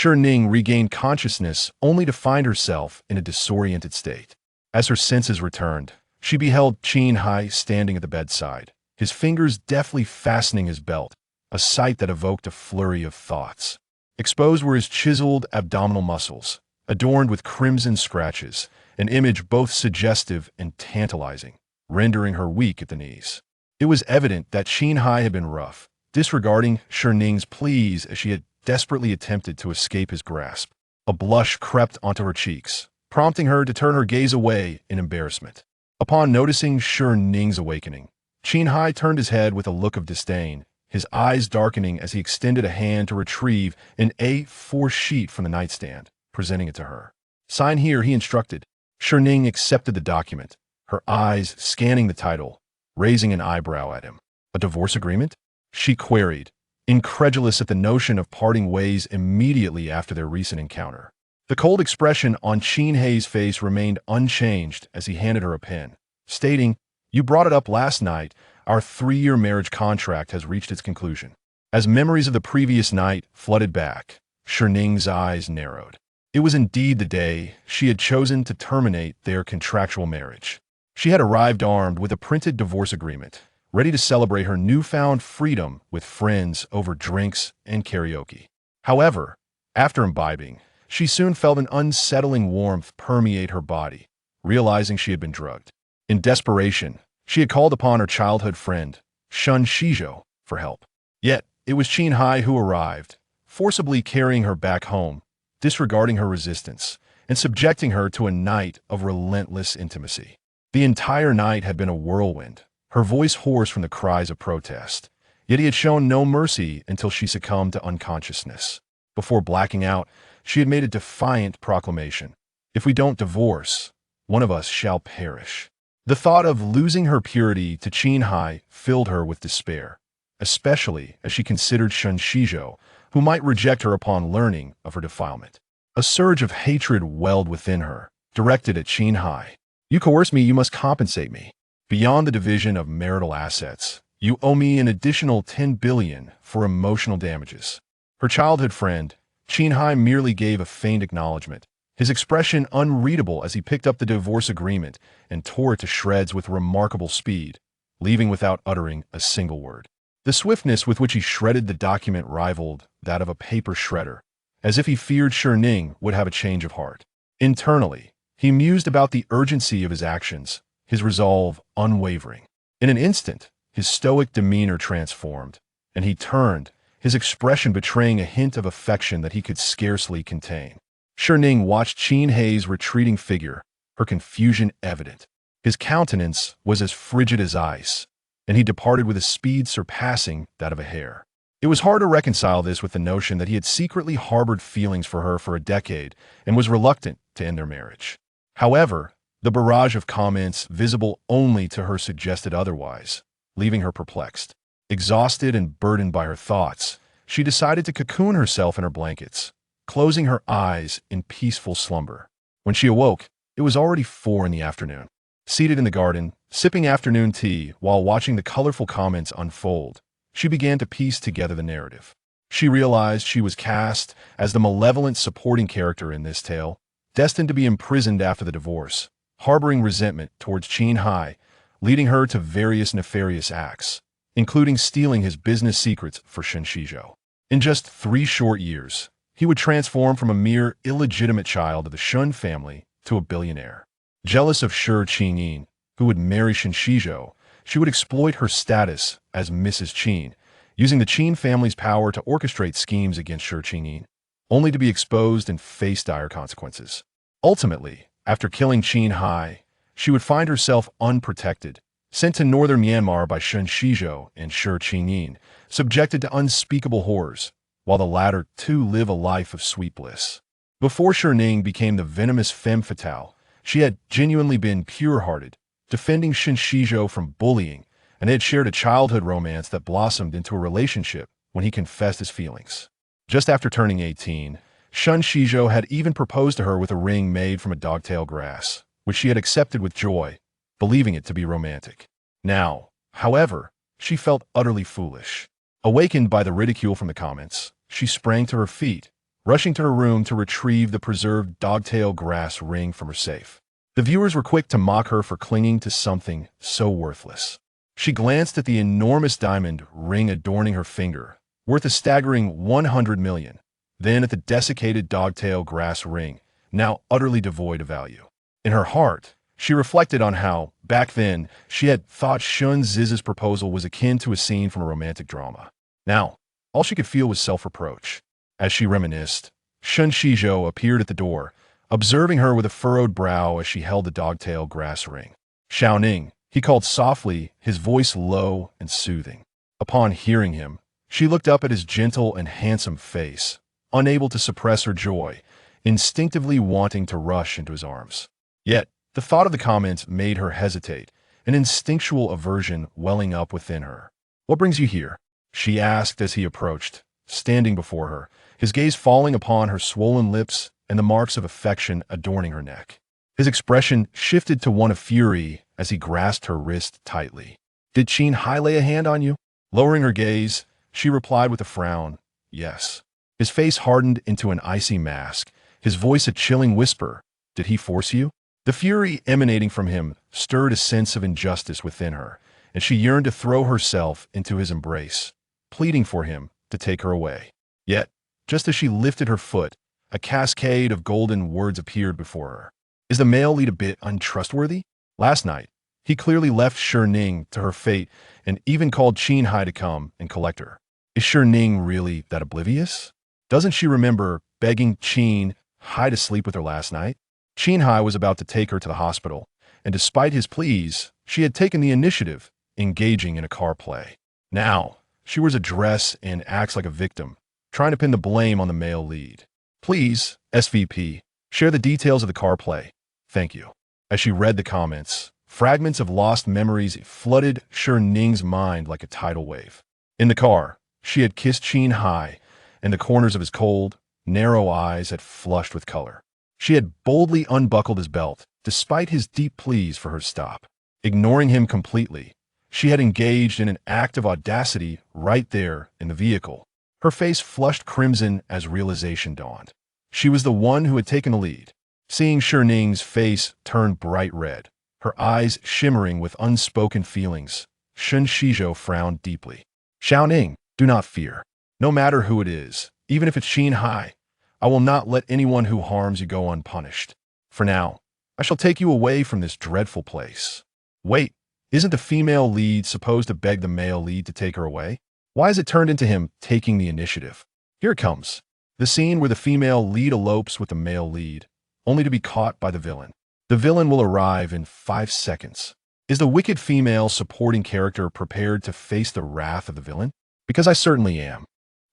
Shi Ning regained consciousness only to find herself in a disoriented state. As her senses returned, she beheld Qin Heye standing at the bedside, his fingers deftly fastening his belt, a sight that evoked a flurry of thoughts. Exposed were his chiseled abdominal muscles, adorned with crimson scratches, an image both suggestive and tantalizing, rendering her weak at the knees. It was evident that Qin Heye had been rough, disregarding Shi Ning's pleas as she had desperately attempted to escape his grasp. A blush crept onto her cheeks, prompting her to turn her gaze away in embarrassment. Upon noticing Shi Ning's awakening, Qin Heye turned his head with a look of disdain, his eyes darkening as he extended a hand to retrieve an A4 sheet from the nightstand, presenting it to her. "Sign here," he instructed. Shi Ning accepted the document, her eyes scanning the title, raising an eyebrow at him. "A divorce agreement?" she queried, incredulous at the notion of parting ways immediately after their recent encounter. The cold expression on Qin Heye's face remained unchanged as he handed her a pen, stating, "You brought it up last night. Our 3-year marriage contract has reached its conclusion." As memories of the previous night flooded back, Shi Ning's eyes narrowed. It was indeed the day she had chosen to terminate their contractual marriage. She had arrived armed with a printed divorce agreement, ready to celebrate her newfound freedom with friends over drinks and karaoke. However, after imbibing, she soon felt an unsettling warmth permeate her body, realizing she had been drugged. In desperation, she had called upon her childhood friend, Shen Xizhou, for help. Yet, it was Qin Heye who arrived, forcibly carrying her back home, disregarding her resistance, and subjecting her to a night of relentless intimacy. The entire night had been a whirlwind, her voice hoarse from the cries of protest, yet he had shown no mercy until she succumbed to unconsciousness. Before blacking out, she had made a defiant proclamation: "If we don't divorce, one of us shall perish." The thought of losing her purity to Qin Heye filled her with despair, especially as she considered Shen Xizhou, who might reject her upon learning of her defilement. A surge of hatred welled within her, directed at Qin Heye. "You coerce me, you must compensate me. Beyond the division of marital assets, you owe me an additional 10 billion for emotional damages." Her childhood friend, Qin Heye, merely gave a faint acknowledgement, his expression unreadable as he picked up the divorce agreement and tore it to shreds with remarkable speed, leaving without uttering a single word. The swiftness with which he shredded the document rivaled that of a paper shredder, as if he feared Shi Ning would have a change of heart. Internally, he mused about the urgency of his actions, his resolve unwavering. In an instant, his stoic demeanor transformed, and he turned, his expression betraying a hint of affection that he could scarcely contain. Shi Ning watched Qin Heye's retreating figure, her confusion evident. His countenance was as frigid as ice, and he departed with a speed surpassing that of a hare. It was hard to reconcile this with the notion that he had secretly harbored feelings for her for a decade and was reluctant to end their marriage. However, the barrage of comments visible only to her suggested otherwise, leaving her perplexed. Exhausted and burdened by her thoughts, she decided to cocoon herself in her blankets, closing her eyes in peaceful slumber. When she awoke, it was already 4 in the afternoon. Seated in the garden, sipping afternoon tea while watching the colorful comments unfold, she began to piece together the narrative. She realized she was cast as the malevolent supporting character in this tale, destined to be imprisoned after the divorce, harboring resentment towards Qin Heye, leading her to various nefarious acts, including stealing his business secrets for Shen Xizhou. In just 3 short years, he would transform from a mere illegitimate child of the Shen family to a billionaire. Jealous of Shi Ning, who would marry Shen Xizhou, she would exploit her status as Mrs. Qin, using the Qin family's power to orchestrate schemes against Shi Ning, only to be exposed and face dire consequences. Ultimately, after killing Qin Heye, she would find herself unprotected, sent to northern Myanmar by Shen Xizhou and Shi Ning, subjected to unspeakable horrors, while the latter too live a life of sweet bliss. Before Shi Ning became the venomous femme fatale, she had genuinely been pure-hearted, defending Shen Xizhou from bullying, and they had shared a childhood romance that blossomed into a relationship when he confessed his feelings. Just after turning 18, Shen Xizhou had even proposed to her with a ring made from a dogtail grass, which she had accepted with joy, believing it to be romantic. Now, however, she felt utterly foolish. Awakened by the ridicule from the comments, she sprang to her feet, rushing to her room to retrieve the preserved dogtail grass ring from her safe. The viewers were quick to mock her for clinging to something so worthless. She glanced at the enormous diamond ring adorning her finger, worth a staggering 100 million, then at the desiccated dogtail grass ring, now utterly devoid of value. In her heart, she reflected on how, back then, she had thought Shen Xizhou's proposal was akin to a scene from a romantic drama. Now, all she could feel was self-reproach. As she reminisced, Shen Xizhou appeared at the door, observing her with a furrowed brow as she held the dogtail grass ring. Shi Ning, he called softly, his voice low and soothing. Upon hearing him, she looked up at his gentle and handsome face, unable to suppress her joy, instinctively wanting to rush into his arms. Yet, the thought of the comments made her hesitate, an instinctual aversion welling up within her. "What brings you here?" she asked as he approached, standing before her, his gaze falling upon her swollen lips and the marks of affection adorning her neck. His expression shifted to one of fury as he grasped her wrist tightly. "Did Qin Heye lay a hand on you?" Lowering her gaze, she replied with a frown, "Yes." His face hardened into an icy mask, his voice a chilling whisper, "Did he force you?" The fury emanating from him stirred a sense of injustice within her, and she yearned to throw herself into his embrace, pleading for him to take her away. Yet, just as she lifted her foot, a cascade of golden words appeared before her. Is the male lead a bit untrustworthy? Last night, he clearly left Shi Ning to her fate and even called Qin Heye to come and collect her. Is Shi Ning really that oblivious? Doesn't she remember begging Qin Heye to sleep with her last night? Qin Heye was about to take her to the hospital, and despite his pleas, she had taken the initiative, engaging in a car play. Now, she wears a dress and acts like a victim, trying to pin the blame on the male lead. "Please, SVP, share the details of the car play. Thank you." As she read the comments, fragments of lost memories flooded Shi Ning's mind like a tidal wave. In the car, she had kissed Qin Heye, and the corners of his cold, narrow eyes had flushed with color. She had boldly unbuckled his belt, despite his deep pleas for her to stop. Ignoring him completely, she had engaged in an act of audacity right there in the vehicle. Her face flushed crimson as realization dawned. She was the one who had taken the lead. Seeing Shi Ning's face turn bright red, her eyes shimmering with unspoken feelings, Shen Xizhou frowned deeply. "Shi Ning, do not fear. No matter who it is, even if it's Qin Heye, I will not let anyone who harms you go unpunished. For now, I shall take you away from this dreadful place." Wait, isn't the female lead supposed to beg the male lead to take her away? Why has it turned into him taking the initiative? Here it comes. The scene where the female lead elopes with the male lead, only to be caught by the villain. The villain will arrive in 5 seconds. Is the wicked female supporting character prepared to face the wrath of the villain? Because I certainly am.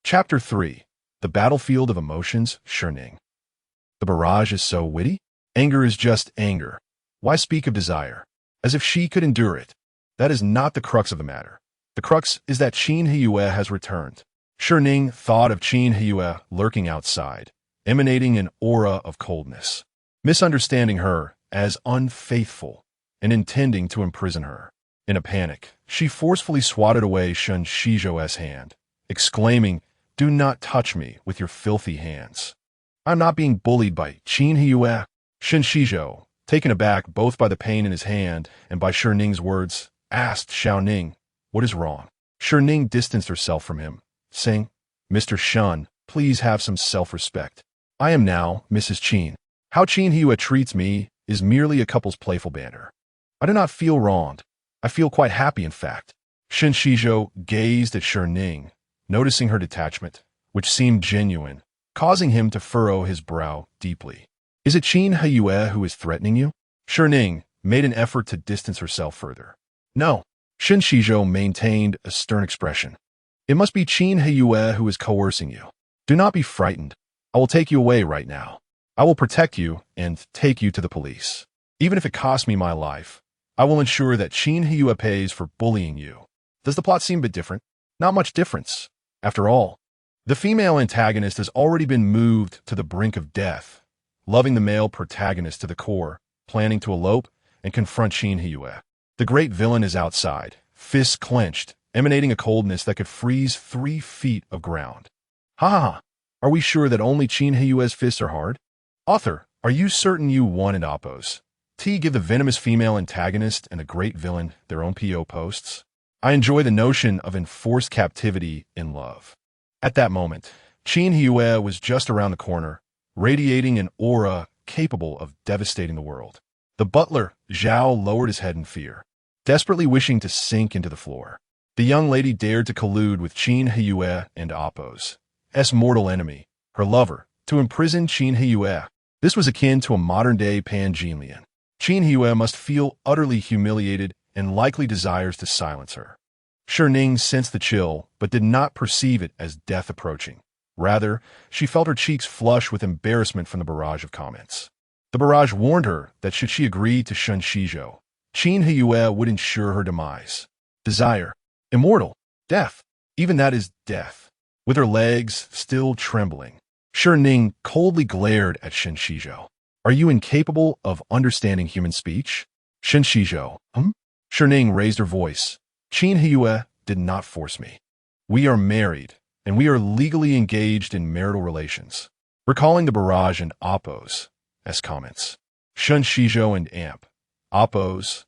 Chapter 3. The Battlefield of Emotions, Shi Ning. The barrage is so witty? Anger is just anger. Why speak of desire? As if she could endure it. That is not the crux of the matter. The crux is that Qin Heye has returned. Shi Ning thought of Qin Heye lurking outside, emanating an aura of coldness, misunderstanding her as unfaithful and intending to imprison her. In a panic, she forcefully swatted away Shen Xizhou's hand, exclaiming, "Do not touch me with your filthy hands. I'm not being bullied by Qin Heye." Shen Xizhou, taken aback both by the pain in his hand and by Shi Ning's words, asked Shi Ning, "What is wrong?" Shi Ning distanced herself from him, saying, "Mr. Shen, please have some self-respect. I am now Mrs. Qin. How Qin Heye treats me is merely a couple's playful banter. I do not feel wronged. I feel quite happy, in fact." Shen Xizhou gazed at Shi Ning, noticing her detachment, which seemed genuine, causing him to furrow his brow deeply. "Is it Qin Heye who is threatening you?" Shi Ning made an effort to distance herself further. "No." Shen Xizhou maintained a stern expression. "It must be Qin Heye who is coercing you. Do not be frightened. I will take you away right now. I will protect you and take you to the police. Even if it costs me my life, I will ensure that Qin Heye pays for bullying you." Does the plot seem a bit different? Not much difference. After all, the female antagonist has already been moved to the brink of death, loving the male protagonist to the core, planning to elope and confront Qin Heye. The great villain is outside, fists clenched, emanating a coldness that could freeze 3 feet of ground. "Ha ha ha! Are we sure that only Qin Heyue's fists are hard? Author, are you certain you wanted oppos? Give the venomous female antagonist and the great villain their own PO posts? I enjoy the notion of enforced captivity in love. At that moment, Qin Heye was just around the corner, radiating an aura capable of devastating the world. The butler, Zhao, lowered his head in fear, desperately wishing to sink into the floor. The young lady dared to collude with Qin Heye and Oppo's mortal enemy, her lover, to imprison Qin Heye. This was akin to a modern-day Pan-Jinlian. Qin Heye must feel utterly humiliated and likely desires to silence her. Shi Ning sensed the chill, but did not perceive it as death approaching. Rather, she felt her cheeks flush with embarrassment from the barrage of comments. The barrage warned her that should she agree to Shen Xizhou, Qin Heye would ensure her demise. Desire. Immortal. Death. Even that is death. With her legs still trembling, Shi Ning coldly glared at Shen Xizhou. Are you incapable of understanding human speech? Shen Xizhou. Shi Ning raised her voice. Qin Heye did not force me. We are married, and we are legally engaged in marital relations. Recalling the barrage and Oppo's comments. Shen Xizhou and Oppo's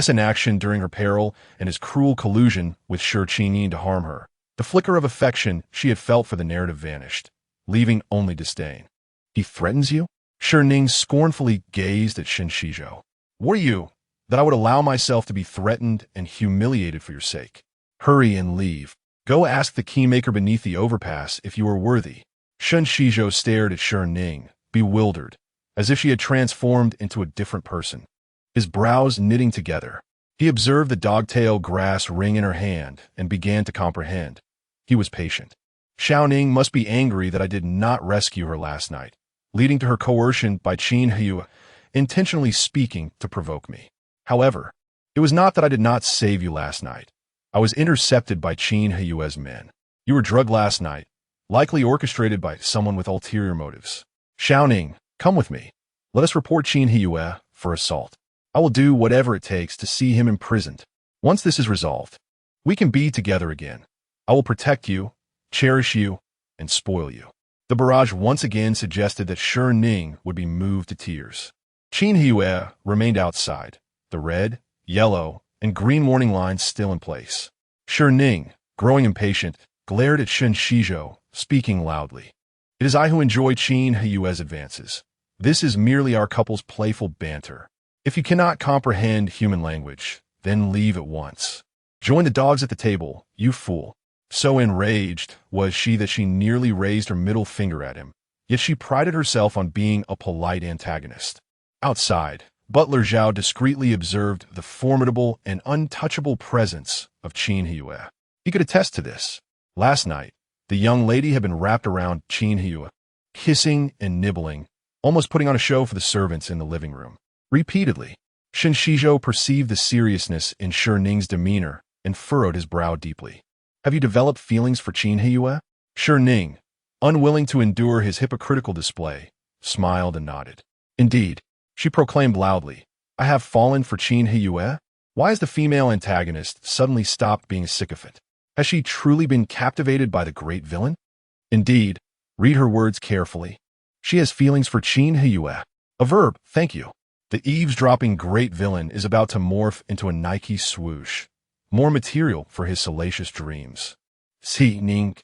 in action during her peril and his cruel collusion with Shi Ning to harm her. The flicker of affection she had felt for the narrative vanished, leaving only disdain. He threatens you? Shi Ning scornfully gazed at Shen Xizhou. Were you, that I would allow myself to be threatened and humiliated for your sake? Hurry and leave. Go ask the keymaker beneath the overpass if you are worthy. Shen Xizhou stared at Shi Ning, bewildered, as if she had transformed into a different person. His brows knitting together, he observed the dogtail grass ring in her hand and began to comprehend. He was patient. Xiao Ning must be angry that I did not rescue her last night, leading to her coercion by Qin Heye, intentionally speaking to provoke me. However, it was not that I did not save you last night. I was intercepted by Qin Heye's men. You were drugged last night, likely orchestrated by someone with ulterior motives. Xiao Ning, come with me. Let us report Qin Heye for assault. I will do whatever it takes to see him imprisoned. Once this is resolved, we can be together again. I will protect you, cherish you, and spoil you. The barrage once again suggested that Shi Ning would be moved to tears. Qin Heye remained outside, the red, yellow, and green warning lines still in place. Shi Ning, growing impatient, glared at Shen Xizhou, speaking loudly. It is I who enjoy Qin Heye's advances. This is merely our couple's playful banter. If you cannot comprehend human language, then leave at once. Join the dogs at the table, you fool. So enraged was she that she nearly raised her middle finger at him, yet she prided herself on being a polite antagonist. Outside, Butler Zhao discreetly observed the formidable and untouchable presence of Qin Heye. He could attest to this. Last night, the young lady had been wrapped around Qin Heye, kissing and nibbling, almost putting on a show for the servants in the living room. Repeatedly, Shen Xizhou perceived the seriousness in Shi Ning's demeanor and furrowed his brow deeply. Have you developed feelings for Qin Heye? Shi Ning, unwilling to endure his hypocritical display, smiled and nodded. Indeed, she proclaimed loudly, I have fallen for Qin Heye? Why has the female antagonist suddenly stopped being a sycophant? Has she truly been captivated by the great villain? Indeed, read her words carefully. She has feelings for Qin Heye. A verb, thank you. The eavesdropping great villain is about to morph into a Nike swoosh, more material for his salacious dreams. Shi Ning,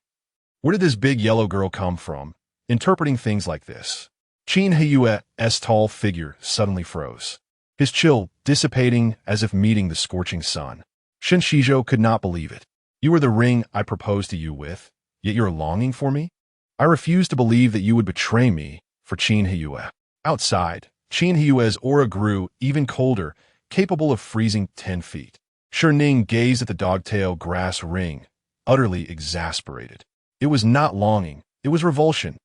where did this big yellow girl come from, interpreting things like this? Qin Heye's tall figure suddenly froze, his chill dissipating as if meeting the scorching sun. Shen Xizhou could not believe it. You are the ring I proposed to you with, yet you're longing for me? I refuse to believe that you would betray me for Qin Heye. Outside, Qin Heye's aura grew even colder, capable of freezing 10 feet. Shi Ning gazed at the dogtail grass ring, utterly exasperated. It was not longing, it was revulsion.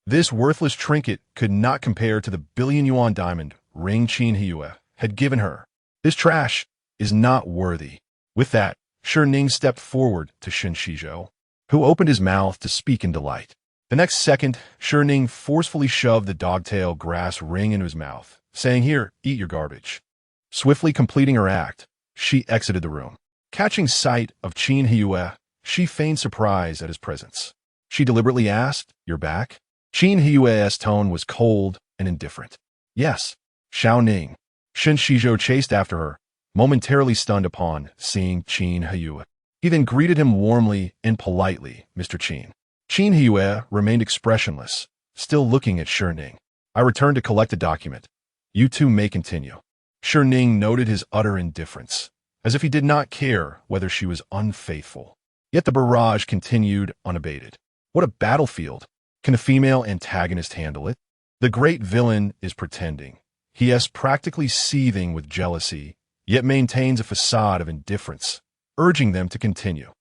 This worthless trinket could not compare to the billion-yuan diamond ring Qin Heye had given her. This trash is not worthy. With that, Shi Ning stepped forward to Shen Xizhou, who opened his mouth to speak in delight. The next second, Shi Ning forcefully shoved the dogtail grass ring into his mouth, saying, Here, eat your garbage. Swiftly completing her act, she exited the room. Catching sight of Qin Heye, she feigned surprise at his presence. She deliberately asked. You're back? Qin Heye's tone was cold and indifferent. Yes. Shi Ning. Shen Xizhou chased after her, momentarily stunned upon seeing Qin Heye. He then greeted him warmly and politely, Mr. Qin. Qin Heye remained expressionless, still looking at Shi Ning. I returned to collect a document. You two may continue. Shi Ning noted his utter indifference, as if he did not care whether she was unfaithful. Yet the barrage continued unabated. What a battlefield! Can the female antagonist handle it? The great villain is pretending. He is practically seething with jealousy, yet maintains a facade of indifference, urging them to continue.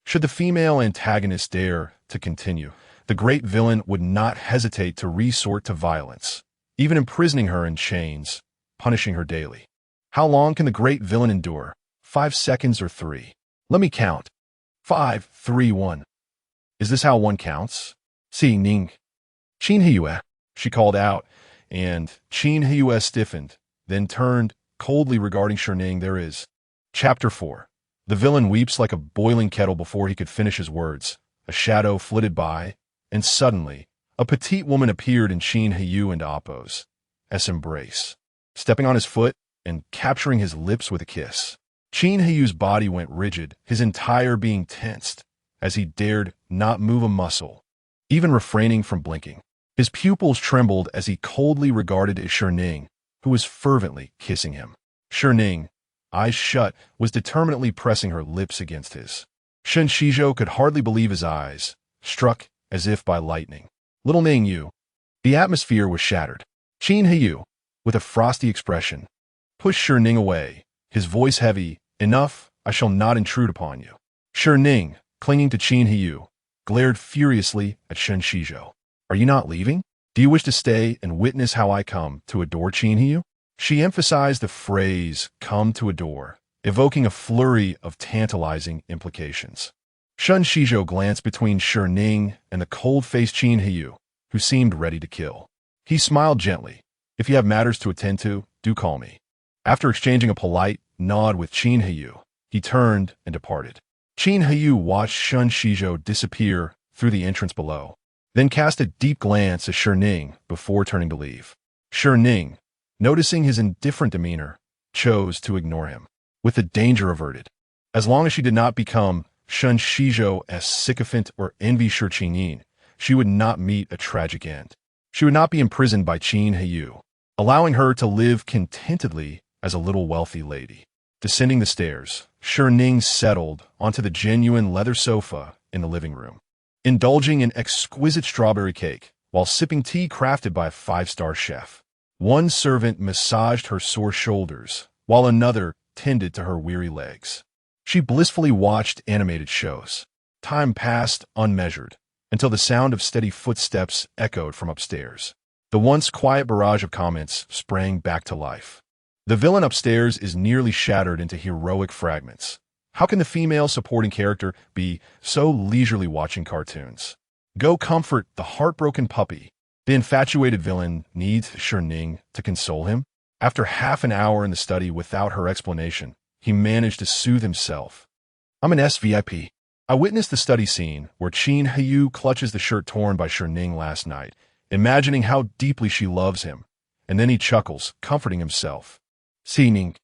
Should the female antagonist dare to continue, the great villain would not hesitate to resort to violence, even imprisoning her in chains, punishing her daily. How long can the great villain endure? 5 seconds or 3? Let me count. 5, 3, 1. Is this how one counts? Shi Ning. Qin Heye, she called out, and Qin Heye stiffened, then turned, coldly regarding Shi Ning. There is. Chapter 4. The villain weeps like a boiling kettle before he could finish his words. A shadow flitted by, and suddenly, a petite woman appeared in Qin Heye and Appo's embrace, stepping on his foot and capturing his lips with a kiss. Qin Heye's body went rigid, his entire being tensed, as he dared not move a muscle, even refraining from blinking. His pupils trembled as he coldly regarded Shi Ning, who was fervently kissing him. Shi Ning, eyes shut, was determinedly pressing her lips against his. Shen Xizhou could hardly believe his eyes, struck as if by lightning. Little Ning, you. The atmosphere was shattered. Qin Heye, with a frosty expression, pushed Shi Ning away, his voice heavy. Enough, I shall not intrude upon you. Shi Ning, clinging to Qin Heye, glared furiously at Shen Xizhou. Are you not leaving? Do you wish to stay and witness how I come to adore Qin Heye? She emphasized the phrase, come to adore, evoking a flurry of tantalizing implications. Shen Xizhou glanced between Shi Ning and the cold-faced Qin Heye, who seemed ready to kill. He smiled gently. If you have matters to attend to, do call me. After exchanging a polite nod with Qin Heye, he turned and departed. Qin Heye watched Shen Xizhou disappear through the entrance below, then cast a deep glance at Shi Ning before turning to leave. Shi Ning, noticing his indifferent demeanor, chose to ignore him, with the danger averted. As long as she did not become Shen Xizhou's sycophant or envy Qin Ning, she would not meet a tragic end. She would not be imprisoned by Qin Heye, allowing her to live contentedly as a little wealthy lady. Descending the stairs, Shi Ning settled onto the genuine leather sofa in the living room, indulging in exquisite strawberry cake while sipping tea crafted by a 5-star chef. One servant massaged her sore shoulders, while another tended to her weary legs. She blissfully watched animated shows. Time passed unmeasured, until the sound of steady footsteps echoed from upstairs. The once quiet barrage of comments sprang back to life. The villain upstairs is nearly shattered into heroic fragments. How can the female supporting character be so leisurely watching cartoons? Go comfort the heartbroken puppy. The infatuated villain needs Shi Ning to console him. After half an hour in the study without her explanation, he managed to soothe himself. I'm an SVIP. I witnessed the study scene where Qin Heye clutches the shirt torn by Shi Ning last night, imagining how deeply she loves him, and then he chuckles, comforting himself. Shi Ning.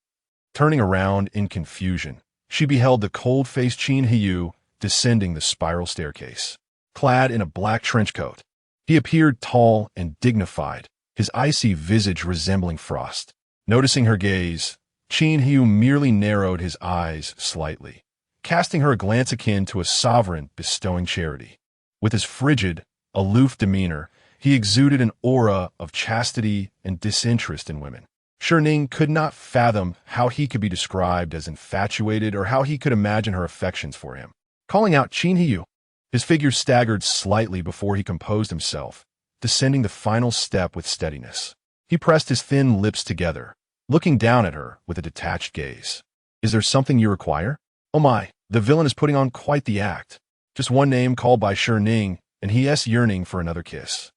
Turning around in confusion, she beheld the cold-faced Qin Heye descending the spiral staircase. Clad in a black trench coat, he appeared tall and dignified, his icy visage resembling frost. Noticing her gaze, Qin Heye merely narrowed his eyes slightly, casting her a glance akin to a sovereign bestowing charity. With his frigid, aloof demeanor, he exuded an aura of chastity and disinterest in women. Shi Ning could not fathom how he could be described as infatuated or how he could imagine her affections for him. Calling out Qin Heye, his figure staggered slightly before he composed himself, descending the final step with steadiness. He pressed his thin lips together, looking down at her with a detached gaze. Is there something you require? Oh my, the villain is putting on quite the act. Just one name called by Shi Ning, and he is yearning for another kiss.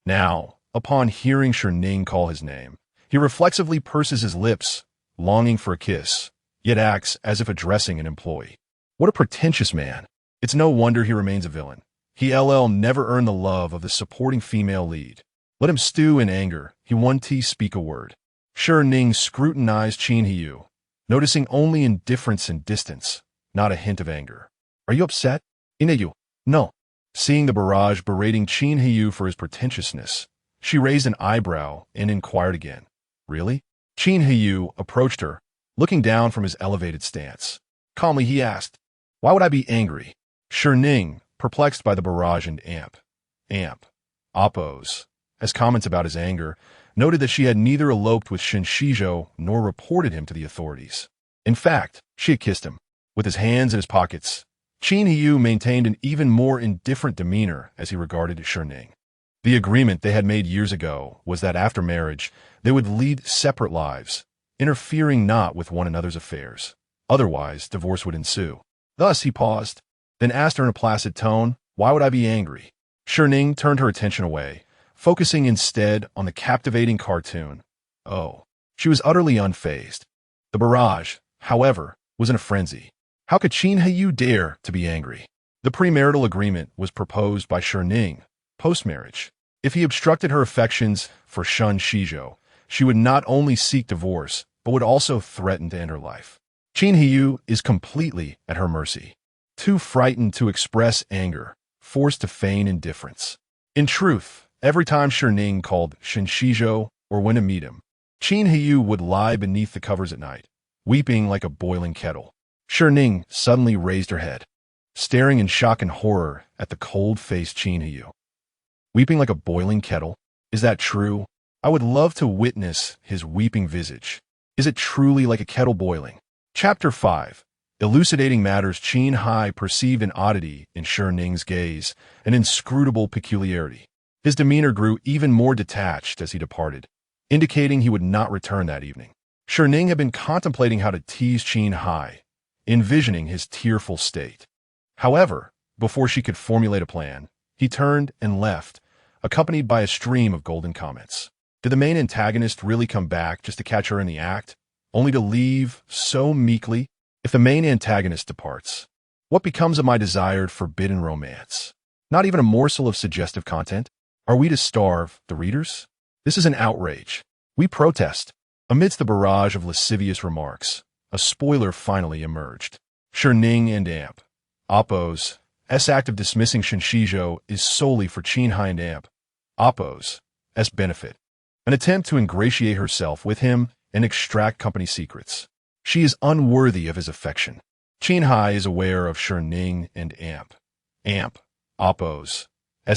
Now, upon hearing Shi Ning call his name, he reflexively purses his lips, longing for a kiss, yet acts as if addressing an employee. What a pretentious man. It's no wonder he remains a villain. He never earned the love of the supporting female lead. Let him stew in anger, he won't speak a word. Shi Ning scrutinized Qin Heye, noticing only indifference and distance, not a hint of anger. Are you upset? Inayu? No. Seeing the barrage berating Qin Heye for his pretentiousness, she raised an eyebrow and inquired again. Really? Qin Heye approached her, looking down from his elevated stance. Calmly he asked, Why would I be angry? Shi Ning, perplexed by the barrage and oppose, as comments about his anger, noted that she had neither eloped with Shen Xizhou nor reported him to the authorities. In fact, she had kissed him. With his hands in his pockets, Qin Heye maintained an even more indifferent demeanor as he regarded Shi Ning. The agreement they had made years ago was that after marriage, they would lead separate lives, interfering not with one another's affairs. Otherwise, divorce would ensue. Thus, he paused, then asked her in a placid tone, Why would I be angry? Shi Ning turned her attention away, focusing instead on the captivating cartoon. Oh, she was utterly unfazed. The barrage, however, was in a frenzy. How could Qin Heye dare to be angry? The premarital agreement was proposed by Shi Ning, post-marriage. If he obstructed her affections for Shen Xizhou, she would not only seek divorce, but would also threaten to end her life. Qin Heye is completely at her mercy. Too frightened to express anger, forced to feign indifference. In truth, every time Shi Ning called Shen Xizhou or went to meet him, Qin Heye would lie beneath the covers at night, weeping like a boiling kettle. Shi Ning suddenly raised her head, staring in shock and horror at the cold-faced Qin Heye. Weeping like a boiling kettle? Is that true? I would love to witness his weeping visage. Is it truly like a kettle boiling? Chapter 5. Elucidating matters. Qin Heye perceived an oddity in Shi Ning's gaze, an inscrutable peculiarity. His demeanor grew even more detached as he departed, indicating he would not return that evening. Shi Ning had been contemplating how to tease Qin Heye, envisioning his tearful state. However, before she could formulate a plan, he turned and left, accompanied by a stream of golden comments. Did the main antagonist really come back just to catch her in the act, only to leave so meekly? If the main antagonist departs, what becomes of my desired forbidden romance? Not even a morsel of suggestive content? Are we to starve the readers? This is an outrage. We protest. Amidst the barrage of lascivious remarks, a spoiler finally emerged. Shi Ning and Oppo's act of dismissing Shen Xizhou is solely for Qin Heye and Oppo's benefit. An attempt to ingratiate herself with him and extract company secrets. She is unworthy of his affection. Qin Heye is aware of Shi Ning and Oppo's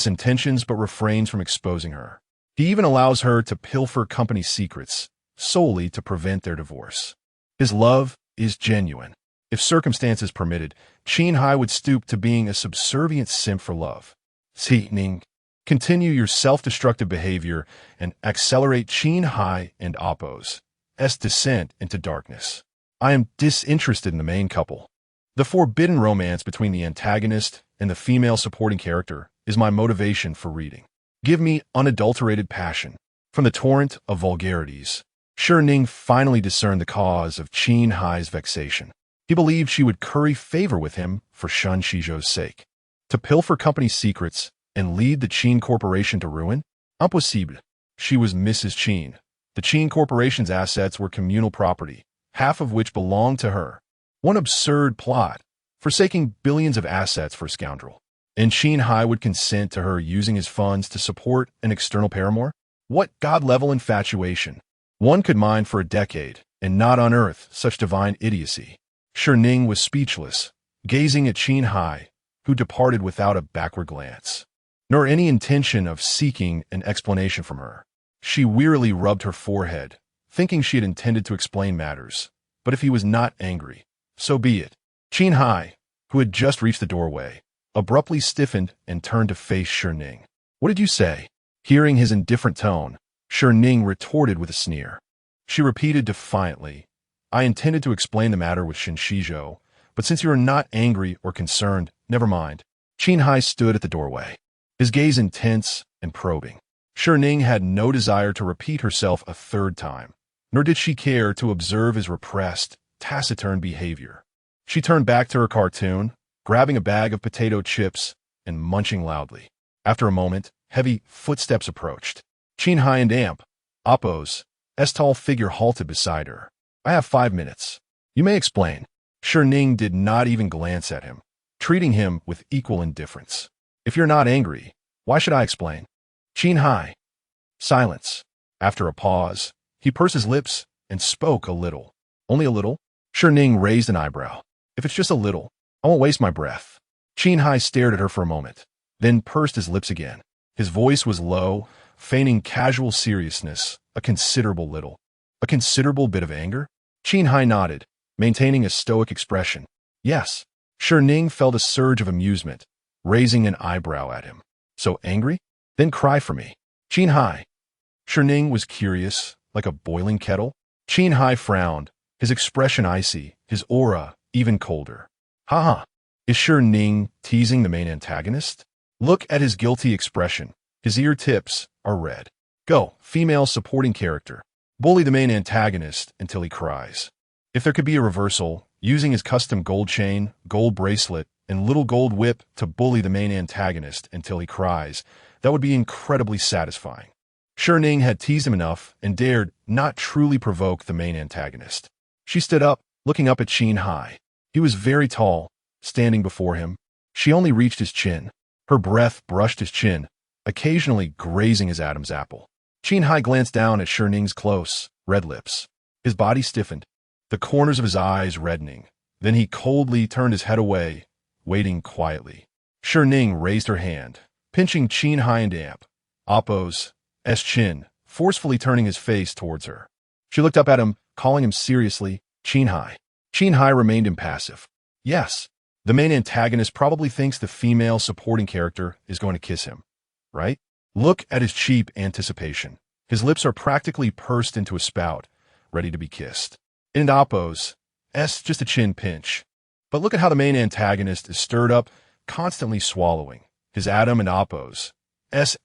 intentions but refrains from exposing her. He even allows her to pilfer company secrets solely to prevent their divorce. His love is genuine. If circumstances permitted, Qin Heye would stoop to being a subservient simp for love. Shi Ning, continue your self-destructive behavior and accelerate Qin Heye and Oppo's descent into darkness. I am disinterested in the main couple. The forbidden romance between the antagonist and the female supporting character is my motivation for reading. Give me unadulterated passion. From the torrent of vulgarities, Shi Ning finally discerned the cause of Qin Heye's vexation. He believed she would curry favor with him for Shen Xizhou's sake. To pilfer company secrets and lead the Qin Corporation to ruin? Impossible. She was Mrs. Qin. The Qin Corporation's assets were communal property, half of which belonged to her. One absurd plot, forsaking billions of assets for a scoundrel. And Qin Heye would consent to her using his funds to support an external paramour? What god-level infatuation! One could mine for a decade and not unearth such divine idiocy. Shi Ning was speechless, gazing at Qin Heye, who departed without a backward glance, nor any intention of seeking an explanation from her. She wearily rubbed her forehead, thinking she had intended to explain matters. But if he was not angry, so be it. Qin Heye, who had just reached the doorway, abruptly stiffened and turned to face Shi Ning. What did you say? Hearing his indifferent tone, Shi Ning retorted with a sneer. She repeated defiantly, I intended to explain the matter with Shen Xizhou, but since you are not angry or concerned, never mind. Qin Heye stood at the doorway, his gaze intense and probing. Shi Ning had no desire to repeat herself a third time, nor did she care to observe his repressed, taciturn behavior. She turned back to her cartoon, grabbing a bag of potato chips and munching loudly. After a moment, heavy footsteps approached. Qin Heye and Oppo's tall figure halted beside her. "I have 5 minutes. You may explain." Shi Ning did not even glance at him, treating him with equal indifference. "If you're not angry, why should I explain?" Qin Heye. Silence. After a pause, he pursed his lips and spoke a little. "Only a little?" Shi Ning raised an eyebrow. "If it's just a little, I won't waste my breath." Qin Heye stared at her for a moment, then pursed his lips again. His voice was low, feigning casual seriousness, a considerable bit of anger. Qin Heye nodded, maintaining a stoic expression. "Yes." Shi Ning felt a surge of amusement, raising an eyebrow at him. "So angry? Then cry for me." Qin Heye. Shi Ning was curious, like a boiling kettle. Qin Heye frowned, his expression icy, his aura even colder. "Ha. Is Shi Ning teasing the main antagonist? Look at his guilty expression. His ear tips are red. Go, female supporting character. Bully the main antagonist until he cries." If there could be a reversal, using his custom gold chain, gold bracelet, and little gold whip to bully the main antagonist until he cries, that would be incredibly satisfying. Shi Ning had teased him enough and dared not truly provoke the main antagonist. She stood up, looking up at Qin Heye. He was very tall, standing before him. She only reached his chin. Her breath brushed his chin, occasionally grazing his Adam's apple. Qin Heye glanced down at Shi Ning's close, red lips. His body stiffened, the corners of his eyes reddening. Then he coldly turned his head away, waiting quietly. Shi Ning raised her hand, pinching Qin Heye and Oppo's chin, forcefully turning his face towards her. She looked up at him, calling him seriously, "Qin Heye." Qin Heye remained impassive. Yes, the main antagonist probably thinks the female supporting character is going to kiss him, right? Look at his cheap anticipation. His lips are practically pursed into a spout, ready to be kissed. And Oppo's just a chin pinch. But look at how the main antagonist is stirred up, constantly swallowing. His Adam and Oppo's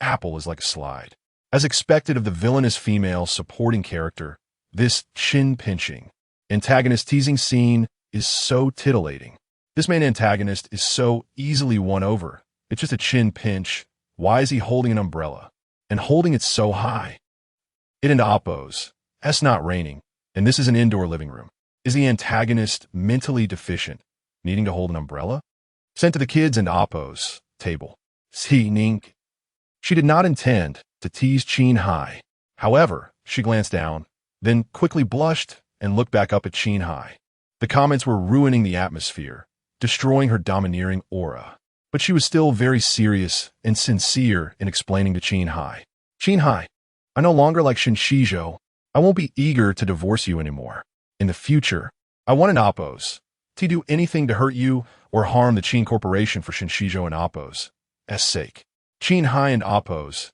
apple is like a slide. As expected of the villainous female supporting character, this chin-pinching, antagonist teasing scene is so titillating. This main antagonist is so easily won over. It's just a chin pinch. Why is he holding an umbrella? And holding it so high? It and Oppo's not raining, and this is an indoor living room. Is the antagonist mentally deficient, needing to hold an umbrella? Sent to the kids and Oppo's table. Shi Ning. She did not intend to tease Qin Heye. However, she glanced down, then quickly blushed and looked back up at Qin Heye. The comments were ruining the atmosphere, destroying her domineering aura. But she was still very serious and sincere in explaining to Qin Heye. "Qin Heye, I no longer like Shen Xizhou. I won't be eager to divorce you anymore. In the future, I want an Oppo's to do anything to hurt you or harm the Qin Corporation for Shen Xizhou and Oppo's sake." Qin Heye and Oppo's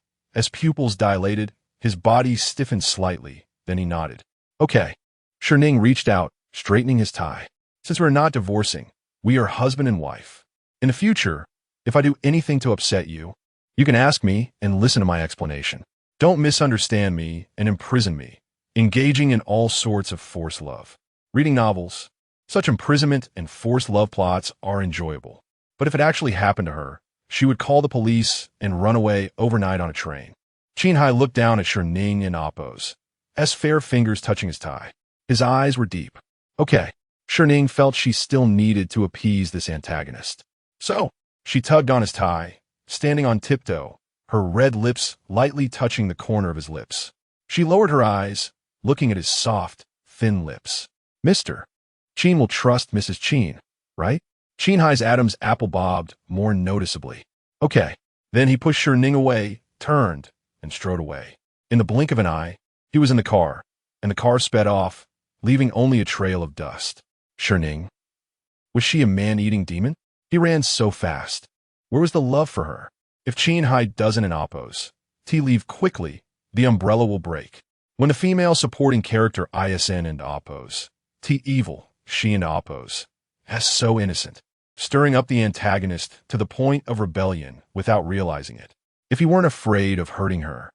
pupils dilated, his body stiffened slightly, then he nodded. "Okay." Shi Ning reached out, straightening his tie. "Since we're not divorcing, we are husband and wife. In the future, if I do anything to upset you, you can ask me and listen to my explanation. Don't misunderstand me and imprison me, engaging in all sorts of forced love. Reading novels, such imprisonment and forced love plots are enjoyable. But if it actually happened to her, she would call the police and run away overnight on a train." Qin Heye looked down at Shi Ning and Oppo's fair fingers touching his tie. His eyes were deep. "Okay." Shi Ning felt she still needed to appease this antagonist. So, she tugged on his tie, standing on tiptoe, her red lips lightly touching the corner of his lips. She lowered her eyes, looking at his soft, thin lips. "Mr. Qin will trust Mrs. Qin, right?" Qin Heye's Adam's apple bobbed more noticeably. "Okay." Then he pushed Shi Ning away, turned, and strode away. In the blink of an eye, he was in the car, and the car sped off, leaving only a trail of dust. Shi Ning. Was she a man-eating demon? He ran so fast. Where was the love for her? If Qin Heye doesn't in Oppo's leave quickly, the umbrella will break. When the female supporting character ISN and Oppo's evil, she and Oppo's so innocent, stirring up the antagonist to the point of rebellion without realizing it. If he weren't afraid of hurting her,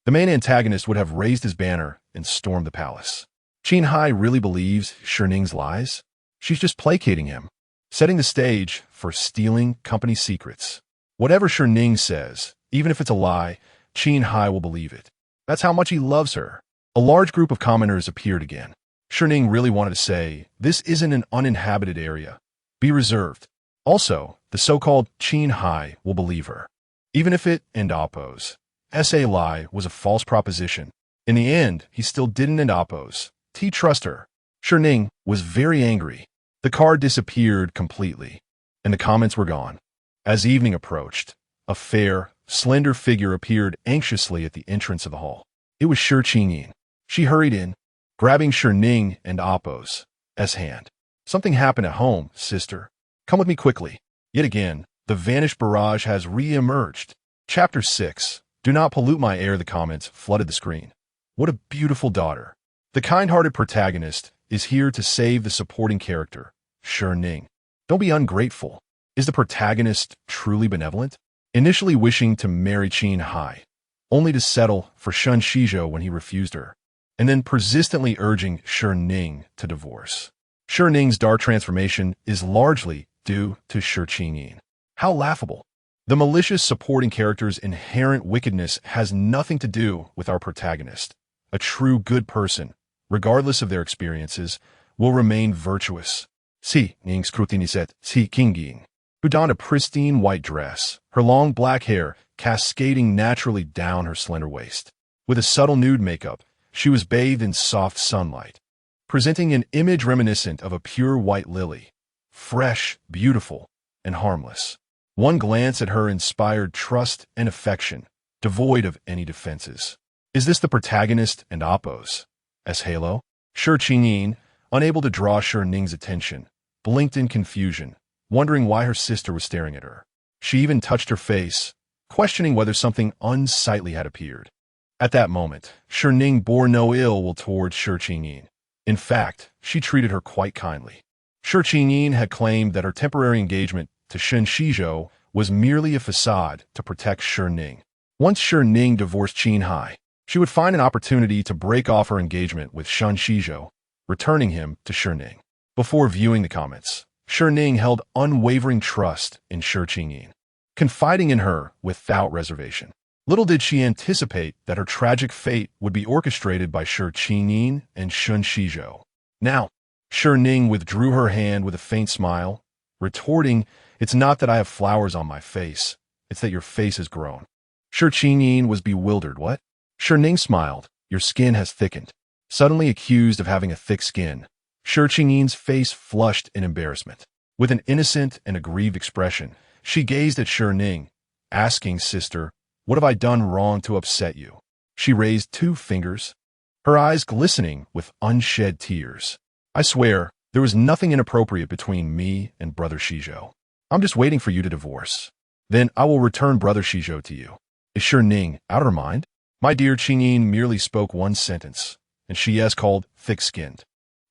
the main antagonist would have raised his banner and stormed the palace. Qin Heye really believes Shi Ning's lies? She's just placating him, setting the stage for stealing company secrets. Whatever Shi Ning says, even if it's a lie, Qin Heye will believe it. That's how much he loves her. A large group of commoners appeared again. Shi Ning really wanted to say, this isn't an uninhabited area. Be reserved. Also, the so-called Qin Heye will believe her. Even if it and oppose. Sa lie was a false proposition. In the end, he still didn't and oppose. T trust her. Shi Ning was very angry. The card disappeared completely, and the comments were gone. As evening approached, a fair, slender figure appeared anxiously at the entrance of the hall. It was Shi Ning. She hurried in, grabbing Shi Ning and Oppo's hand. Something happened at home, sister. Come with me quickly. Yet again, the vanished barrage has re-emerged. Chapter 6. Do not pollute my air. The comments flooded the screen. What a beautiful daughter. The kind-hearted protagonist is here to save the supporting character, Shi Ning. Don't be ungrateful. Is the protagonist truly benevolent? Initially wishing to marry Qin Heye, only to settle for Shen Xizhou when he refused her, and then persistently urging Shi Ning to divorce. Shi Ning's dark transformation is largely due to Shi Ning. How laughable. The malicious supporting character's inherent wickedness has nothing to do with our protagonist. A true good person, regardless of their experiences, will remain virtuous. Shi Ning scrutinised Shi Ning, who donned a pristine white dress, her long black hair cascading naturally down her slender waist. With a subtle nude makeup, she was bathed in soft sunlight, presenting an image reminiscent of a pure white lily, fresh, beautiful, and harmless. One glance at her inspired trust and affection, devoid of any defenses. Is this the protagonist and oppose? As Halo? Shi Ning, unable to draw Shi Ning's attention, blinked in confusion, wondering why her sister was staring at her. She even touched her face, questioning whether something unsightly had appeared. At that moment, Shi Ning bore no ill will towards Shi Ning. In fact, she treated her quite kindly. Shi Ning had claimed that her temporary engagement to Shen Xizhou was merely a facade to protect Shi Ning. Once Shi Ning divorced Qin Heye, she would find an opportunity to break off her engagement with Shen Xizhou, returning him to Shi Ning. Before viewing the comments, Shi Ning held unwavering trust in Shi Ning, confiding in her without reservation. Little did she anticipate that her tragic fate would be orchestrated by Shi Ning and Shen Xizhou. Now, Shi Ning withdrew her hand with a faint smile, retorting, "It's not that I have flowers on my face, it's that your face has grown." Shi Ning was bewildered. What? Shi Ning smiled. "Your skin has thickened." Suddenly accused of having a thick skin, Shi Ning's face flushed in embarrassment. With an innocent and aggrieved expression, she gazed at Shi Ning, asking, "Sister, what have I done wrong to upset you?" She raised 2 fingers, her eyes glistening with unshed tears. "I swear, there was nothing inappropriate between me and Brother Xizhou. I'm just waiting for you to divorce. Then I will return Brother Xizhou to you." Is Shi Ning out of her mind? My dear Qin Ning merely spoke one sentence, and she is called thick-skinned.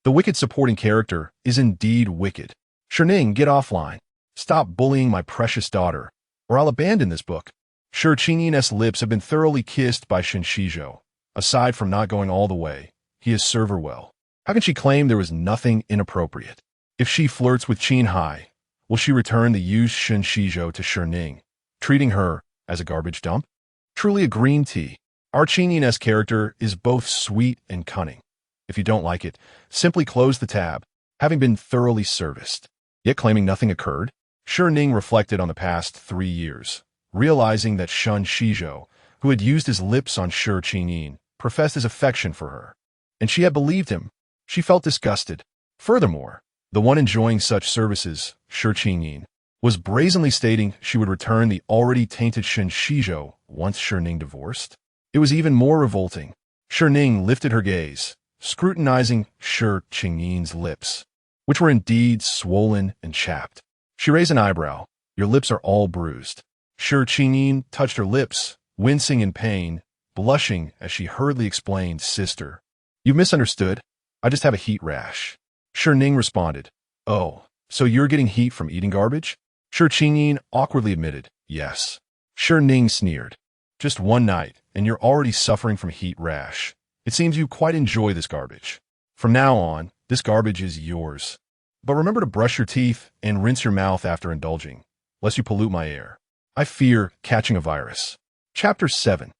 The wicked supporting character is indeed wicked. Shi Ning, get offline. Stop bullying my precious daughter, or I'll abandon this book. Shi Ning's lips have been thoroughly kissed by Shen Xizhou. Aside from not going all the way, he has served her well. How can she claim there was nothing inappropriate? If she flirts with Qin Heye, will she return the used Shen Xizhou to Shi Ning, treating her as a garbage dump? Truly a green tea. Our Qin Ning's character is both sweet and cunning. If you don't like it, simply close the tab, having been thoroughly serviced. Yet claiming nothing occurred, Shi Ning reflected on the past 3 years, realizing that Shen Xizhou, who had used his lips on Shi Ning, professed his affection for her, and she had believed him. She felt disgusted. Furthermore, the one enjoying such services, Shi Ning, was brazenly stating she would return the already tainted Shen Xizhou once Shi Ning divorced. It was even more revolting. Shi Ning lifted her gaze, scrutinizing Shi Ning's lips, which were indeed swollen and chapped. She raised an eyebrow. "Your lips are all bruised." Shi Ning touched her lips, wincing in pain, blushing as she hurriedly explained, "Sister, you've misunderstood. I just have a heat rash." Shi Ning responded, "Oh, so you're getting heat from eating garbage?" Shi Ning awkwardly admitted, "Yes." Shi Ning sneered, "Just one night, and you're already suffering from heat rash. It seems you quite enjoy this garbage. From now on, this garbage is yours. But remember to brush your teeth and rinse your mouth after indulging, lest you pollute my air. I fear catching a virus. Chapter 7.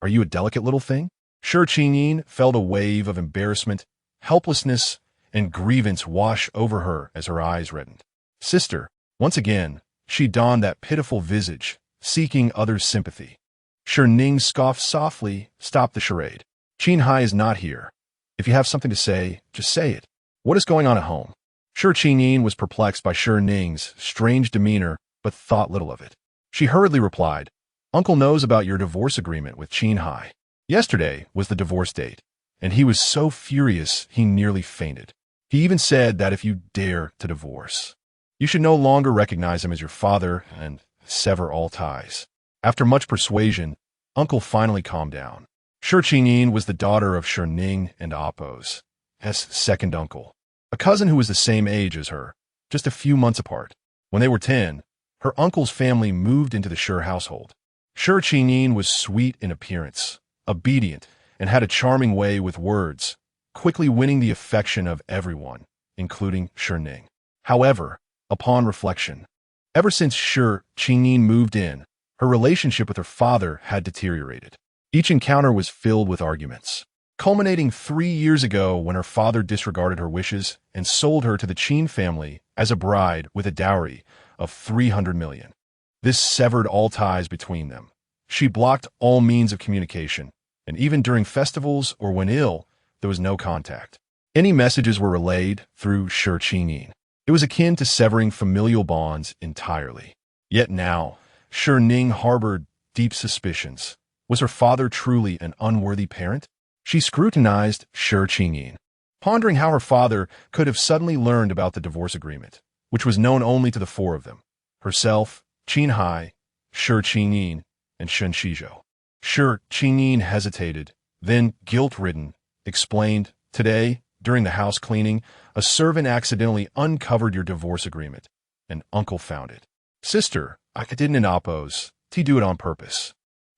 Are you a delicate little thing? Shi Ning felt a wave of embarrassment, helplessness, and grievance wash over her as her eyes reddened. Sister, once again, she donned that pitiful visage, seeking others' sympathy. Shi Ning scoffed softly, stop the charade. Qin Heye is not here. If you have something to say, just say it. What is going on at home? Shi Ning was perplexed by Shi Ning's strange demeanor, but thought little of it. She hurriedly replied, Uncle knows about your divorce agreement with Qin Heye. Yesterday was the divorce date, and he was so furious he nearly fainted. He even said that if you dare to divorce, you should no longer recognize him as your father and sever all ties. After much persuasion, Uncle finally calmed down. Shi Ning was the daughter of Shi Ning and Appo's second uncle, a cousin who was the same age as her, just a few months apart. When they were 10, her uncle's family moved into the Shi household. Shi Ning was sweet in appearance, obedient, and had a charming way with words, quickly winning the affection of everyone, including Shi Ning. However, upon reflection, ever since Shi Ning moved in, her relationship with her father had deteriorated. Each encounter was filled with arguments, culminating 3 years ago when her father disregarded her wishes and sold her to the Qin family as a bride with a dowry of 300 million. This severed all ties between them. She blocked all means of communication, and even during festivals or when ill, there was no contact. Any messages were relayed through Shi Ning. It was akin to severing familial bonds entirely. Yet now, Shi Ning harbored deep suspicions. Was her father truly an unworthy parent? She scrutinized Shi Ning, pondering how her father could have suddenly learned about the divorce agreement, which was known only to the four of them: herself, Qin Heye, Shi Ning, and Shen Xizhou. Shi Ning hesitated, then, guilt-ridden, explained, Today, during the house cleaning, a servant accidentally uncovered your divorce agreement, and Uncle found it. Sister, I didn't Appo's. Do it on purpose.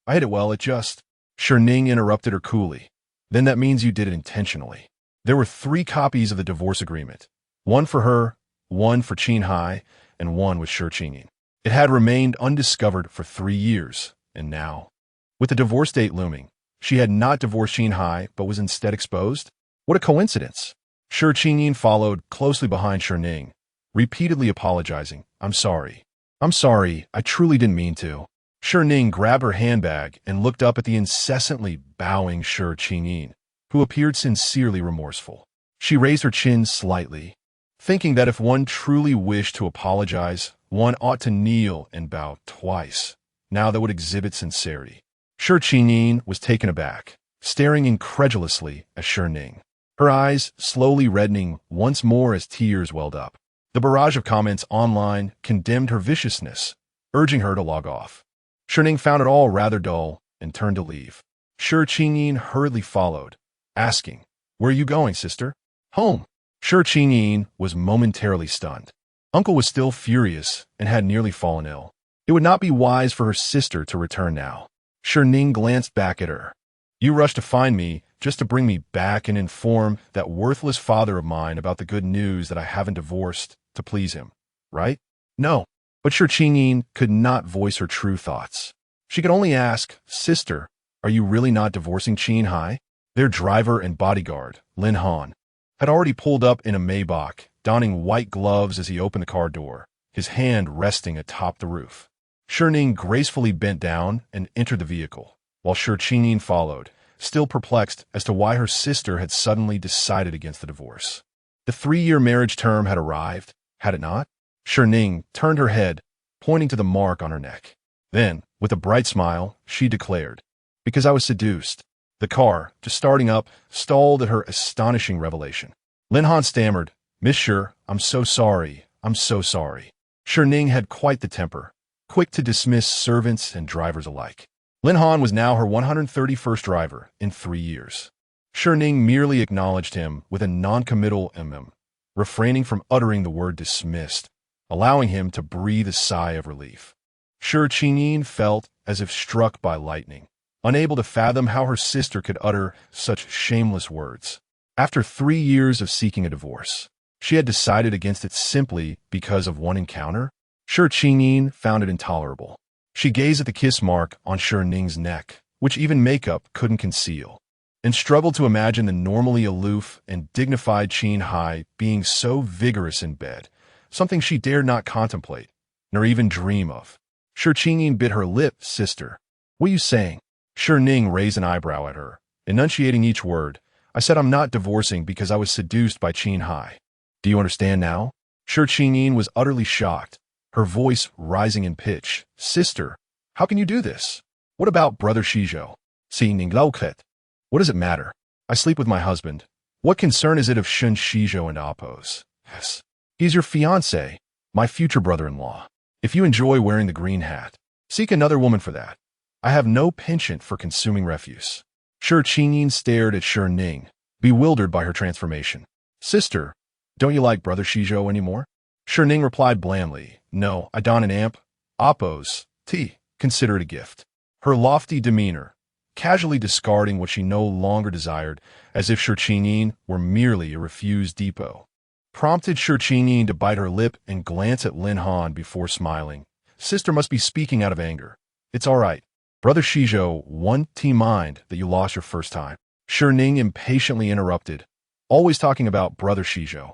I hid it well, it just... Shi Ning interrupted her coolly. Then that means you did it intentionally. There were 3 copies of the divorce agreement. One for her, one for Qin Heye, and one with Shi Ning. It had remained undiscovered for 3 years, and now, with the divorce date looming, she had not divorced Qin Heye but was instead exposed? What a coincidence! Shi Ning followed closely behind Shi Ning, repeatedly apologizing. I'm sorry, I truly didn't mean to. Shi Ning grabbed her handbag and looked up at the incessantly bowing Shi Ning, who appeared sincerely remorseful. She raised her chin slightly, thinking that if one truly wished to apologize, one ought to kneel and bow twice. Now that would exhibit sincerity. Shi Ning was taken aback, staring incredulously at Shi Ning, her eyes slowly reddening once more as tears welled up. The barrage of comments online condemned her viciousness, urging her to log off. Shi Ning found it all rather dull and turned to leave. Shi Ning hurriedly followed, asking, Where are you going, sister? Home. Shi Ning was momentarily stunned. Uncle was still furious and had nearly fallen ill. It would not be wise for her sister to return now. Shi Ning glanced back at her. You rushed to find me just to bring me back and inform that worthless father of mine about the good news that I haven't divorced to please him, right? No. But Shi Ning could not voice her true thoughts. She could only ask, Sister, are you really not divorcing Qin Heye? Their driver and bodyguard, Lin Han, had already pulled up in a Maybach, donning white gloves as he opened the car door, his hand resting atop the roof. Shi Ning gracefully bent down and entered the vehicle, while Shi Ning followed, still perplexed as to why her sister had suddenly decided against the divorce. The 3-year marriage term had arrived, had it not? Shi Ning turned her head, pointing to the mark on her neck. Then, with a bright smile, she declared, Because I was seduced. The car, just starting up, stalled at her astonishing revelation. Lin Han stammered, Miss Shi, I'm so sorry. Shi Ning had quite the temper, quick to dismiss servants and drivers alike. Lin Han was now her 131st driver in 3 years. Shi Ning merely acknowledged him with a non-committal refraining from uttering the word dismissed, allowing him to breathe a sigh of relief. Shi Ning felt as if struck by lightning, unable to fathom how her sister could utter such shameless words. After 3 years of seeking a divorce, she had decided against it simply because of one encounter? Shi Ning found it intolerable. She gazed at the kiss mark on Shi Ning's neck, which even makeup couldn't conceal, and struggled to imagine the normally aloof and dignified Qin Heye being so vigorous in bed, something she dared not contemplate, nor even dream of. Shi Ning bit her lip. Sister, what are you saying? Shi Ning raised an eyebrow at her, enunciating each word. I said I'm not divorcing because I was seduced by Qin Heye. Do you understand now? Shi Ning was utterly shocked, her voice rising in pitch. Sister, how can you do this? What about Brother Xizhou? Shi Ning lauket. What does it matter? I sleep with my husband. What concern is it of Shen Xizhou and Oppos? Yes. He's your fiancé, my future brother-in-law. If you enjoy wearing the green hat, seek another woman for that. I have no penchant for consuming refuse. Shi Ning stared at Shi Ning, bewildered by her transformation. Sister, don't you like Brother Xizhou anymore? Shi Ning replied blandly. No, I don an amp. Oppos, consider it a gift. Her lofty demeanor, casually discarding what she no longer desired, as if Shi Ning were merely a refused depot, prompted Shi Ning to bite her lip and glance at Lin Han before smiling. Sister must be speaking out of anger. It's all right. Brother Xizhou won't mind that you lost your first time. Shi Ning impatiently interrupted, always talking about Brother Xizhou.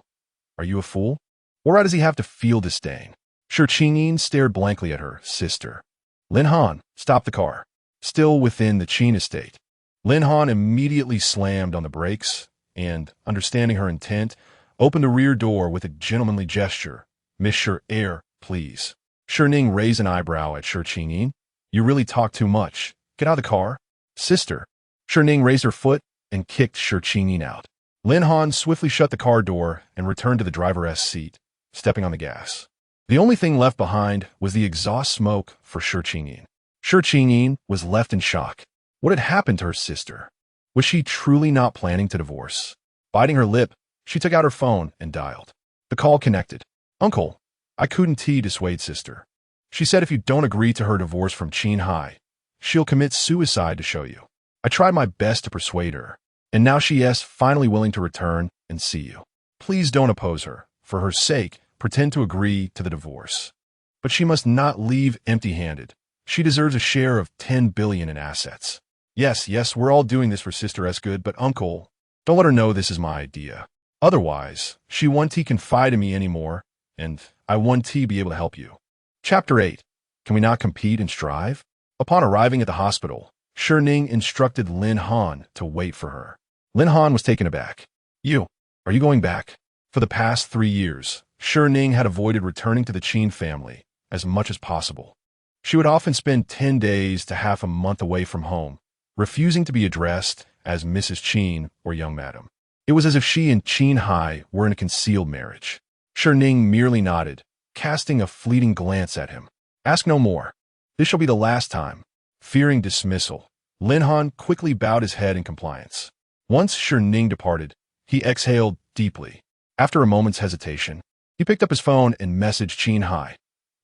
Are you a fool? Why does he have to feel disdain? Shi Ning stared blankly at her. Sister. Lin Han, stop the car. Still within the Qin estate. Lin Han immediately slammed on the brakes and, understanding her intent, opened the rear door with a gentlemanly gesture. Monsieur Air, please. Shi Ning raised an eyebrow at Shi Ning. You really talk too much. Get out of the car. Sister. Shi Ning raised her foot and kicked Shi Ning out. Lin Han swiftly shut the car door and returned to the driver's seat, stepping on the gas. The only thing left behind was the exhaust smoke for Shi Ning. Shi Ning was left in shock. What had happened to her sister? Was she truly not planning to divorce? Biting her lip, she took out her phone and dialed. The call connected. Uncle, I couldn't dissuade sister. She said if you don't agree to her divorce from Qin Heye, she'll commit suicide to show you. I tried my best to persuade her, and now she is finally willing to return and see you. Please don't oppose her. For her sake, pretend to agree to the divorce. But she must not leave empty-handed. She deserves a share of 10 billion in assets. Yes, we're all doing this for Sister S. Good, but Uncle, don't let her know this is my idea. Otherwise, she won't confide in me anymore, and I won't be able to help you. Chapter 8. Can we not compete and strive? Upon arriving at the hospital, Shi Ning instructed Lin Han to wait for her. Lin Han was taken aback. Are you going back? For the past 3 years, Shi Ning had avoided returning to the Qin family as much as possible. She would often spend 10 days to half a month away from home, refusing to be addressed as Mrs. Qin or young madam. It was as if she and Qin Heye were in a concealed marriage. Shi Ning merely nodded, casting a fleeting glance at him. Ask no more. This shall be the last time. Fearing dismissal, Lin Han quickly bowed his head in compliance. Once Shi Ning departed, he exhaled deeply. After a moment's hesitation, he picked up his phone and messaged Qin Heye.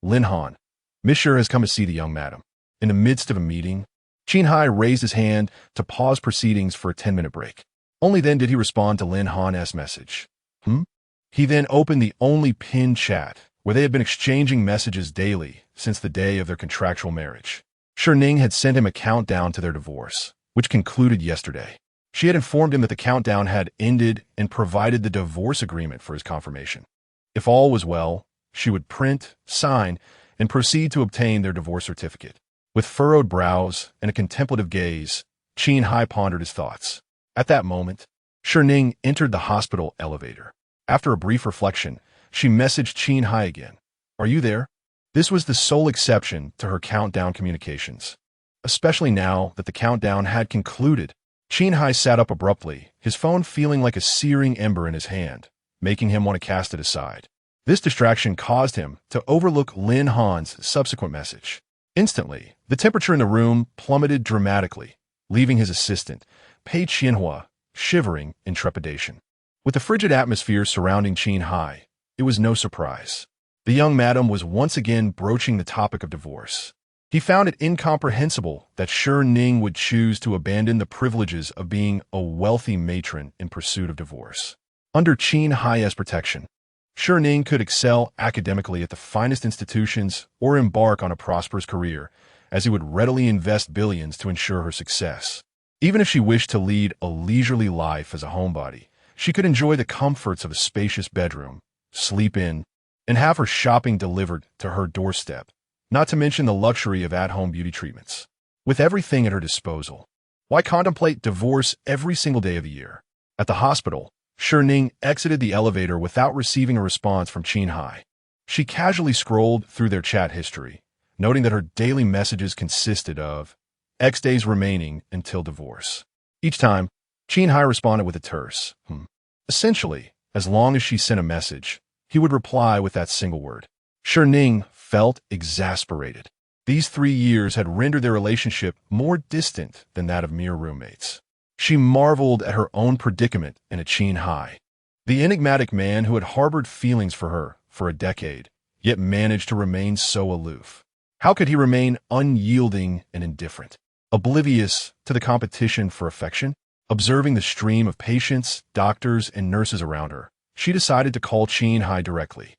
Lin Han, Monsieur has come to see the young madam. In the midst of a meeting, Qin Heye raised his hand to pause proceedings for a 10-minute break. Only then did he respond to Lin Han's message. He then opened the only pinned chat, where they had been exchanging messages daily since the day of their contractual marriage. Shi Ning had sent him a countdown to their divorce, which concluded yesterday. She had informed him that the countdown had ended and provided the divorce agreement for his confirmation. If all was well, she would print, sign, and proceed to obtain their divorce certificate. With furrowed brows and a contemplative gaze, Qin Heye pondered his thoughts. At that moment, Shi Ning entered the hospital elevator. After a brief reflection, she messaged Qin Heye again. Are you there? This was the sole exception to her countdown communications. Especially now that the countdown had concluded, Qin Heye sat up abruptly, his phone feeling like a searing ember in his hand, making him want to cast it aside. This distraction caused him to overlook Lin Han's subsequent message. Instantly, the temperature in the room plummeted dramatically, leaving his assistant, Pei Qianhua, shivering in trepidation. With the frigid atmosphere surrounding Qin Heye, it was no surprise. The young madam was once again broaching the topic of divorce. He found it incomprehensible that Shi Ning would choose to abandon the privileges of being a wealthy matron in pursuit of divorce. Under Qin Heye's protection, Shi Ning could excel academically at the finest institutions or embark on a prosperous career, as he would readily invest billions to ensure her success. Even if she wished to lead a leisurely life as a homebody, she could enjoy the comforts of a spacious bedroom, sleep in, and have her shopping delivered to her doorstep, not to mention the luxury of at-home beauty treatments. With everything at her disposal, why contemplate divorce every single day of the year? At the hospital, Shi Ning exited the elevator without receiving a response from Qin Heye. She casually scrolled through their chat history, noting that her daily messages consisted of X days remaining until divorce. Each time, Qin Heye responded with a terse, Essentially, as long as she sent a message, he would reply with that single word. Shi Ning felt exasperated. These 3 years had rendered their relationship more distant than that of mere roommates. She marveled at her own predicament in a Qin Heye, the enigmatic man who had harbored feelings for her for a decade, yet managed to remain so aloof. How could he remain unyielding and indifferent, oblivious to the competition for affection? Observing the stream of patients, doctors, and nurses around her, she decided to call Qin Heye directly.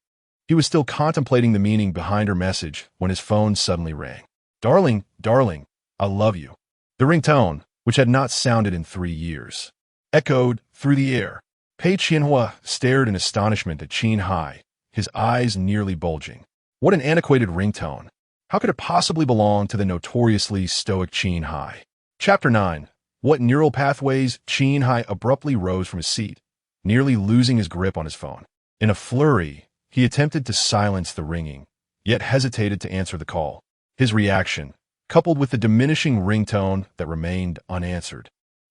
He was still contemplating the meaning behind her message when his phone suddenly rang. Darling, darling, I love you. The ringtone, which had not sounded in 3 years, echoed through the air. Pei Qianhua stared in astonishment at Qin Heye, his eyes nearly bulging. What an antiquated ringtone. How could it possibly belong to the notoriously stoic Qin Heye? Chapter 9. What neural pathways? Qin Heye abruptly rose from his seat, nearly losing his grip on his phone. In a flurry, he attempted to silence the ringing, yet hesitated to answer the call. His reaction, coupled with the diminishing ringtone that remained unanswered,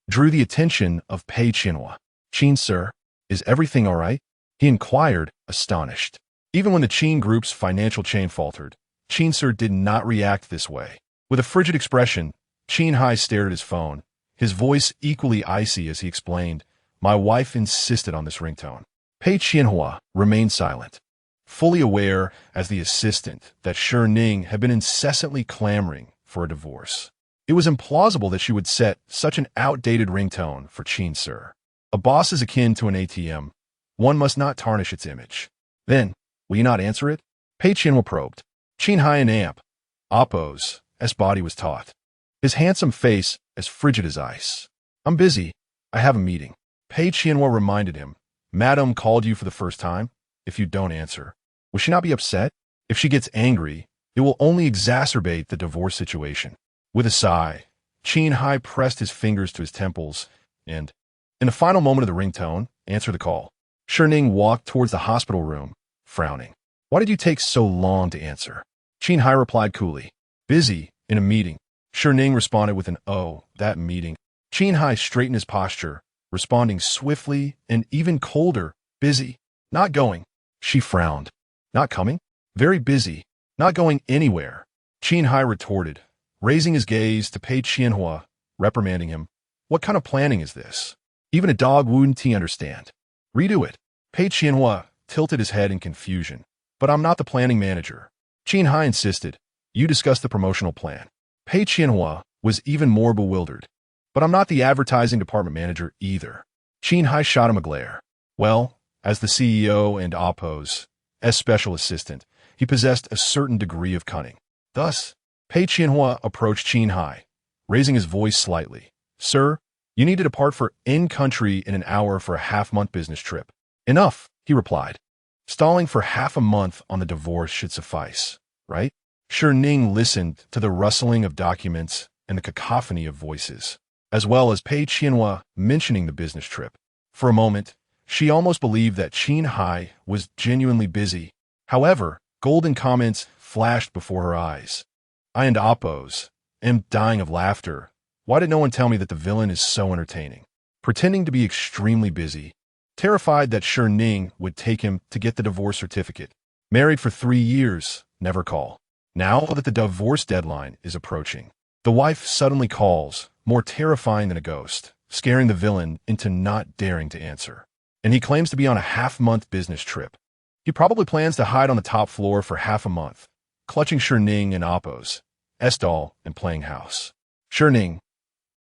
drew the attention of Pei Qianhua. Qin, sir, is everything all right? He inquired, astonished. Even when the Qin group's financial chain faltered, Qin sir did not react this way. With a frigid expression, Qin Heye stared at his phone, his voice equally icy as he explained, My wife insisted on this ringtone. Pei Qianhua remained silent, fully aware as the assistant that Shi Ning had been incessantly clamoring for a divorce. It was implausible that she would set such an outdated ringtone for Qin sir. A boss is akin to an ATM. One must not tarnish its image. Then, will you not answer it? Pei Qianhua probed. Qin Heye and amp, oppose, as body was taut. His handsome face as frigid as ice. I'm busy. I have a meeting. Pei Qianhua reminded him. Madam called you for the first time. If you don't answer, will she not be upset? If she gets angry, it will only exacerbate the divorce situation. With a sigh, Qin Heye pressed his fingers to his temples and, in the final moment of the ringtone, answered the call. Shi Ning walked towards the hospital room, frowning. Why did you take so long to answer? Qin Heye replied coolly. Busy, in a meeting. Shi Ning responded with an, oh, that meeting. Qin Heye straightened his posture, responding swiftly and even colder. Busy. Not going. She frowned. Not coming? Very busy. Not going anywhere. Qin Heye retorted, raising his gaze to Pei Qianhua, reprimanding him. What kind of planning is this? Even a dog wouldn't understand. Redo it. Pei Qianhua tilted his head in confusion. But I'm not the planning manager. Qin Heye insisted. You discussed the promotional plan. Pei Qianhua was even more bewildered. But I'm not the advertising department manager either. Qin Heye shot him a glare. Well, as the CEO and oppose, as special assistant, he possessed a certain degree of cunning. Thus, Pei Qianhua approached Qin Heye, raising his voice slightly. Sir, you need to depart for in-country in an hour for a half-month business trip. Enough, he replied. Stalling for half a month on the divorce should suffice, right? Shi Ning listened to the rustling of documents and the cacophony of voices, as well as Pei Qianhua mentioning the business trip. For a moment, she almost believed that Qin Heye was genuinely busy. However, golden comments flashed before her eyes. I and oppose, am dying of laughter. Why did no one tell me that the villain is so entertaining? Pretending to be extremely busy, terrified that Shi Ning would take him to get the divorce certificate. Married for 3 years, never call. Now that the divorce deadline is approaching, the wife suddenly calls, more terrifying than a ghost, scaring the villain into not daring to answer. And he claims to be on a half-month business trip. He probably plans to hide on the top floor for half a month, clutching Shi Ning and oppose, doll and playing house. Shi Ning.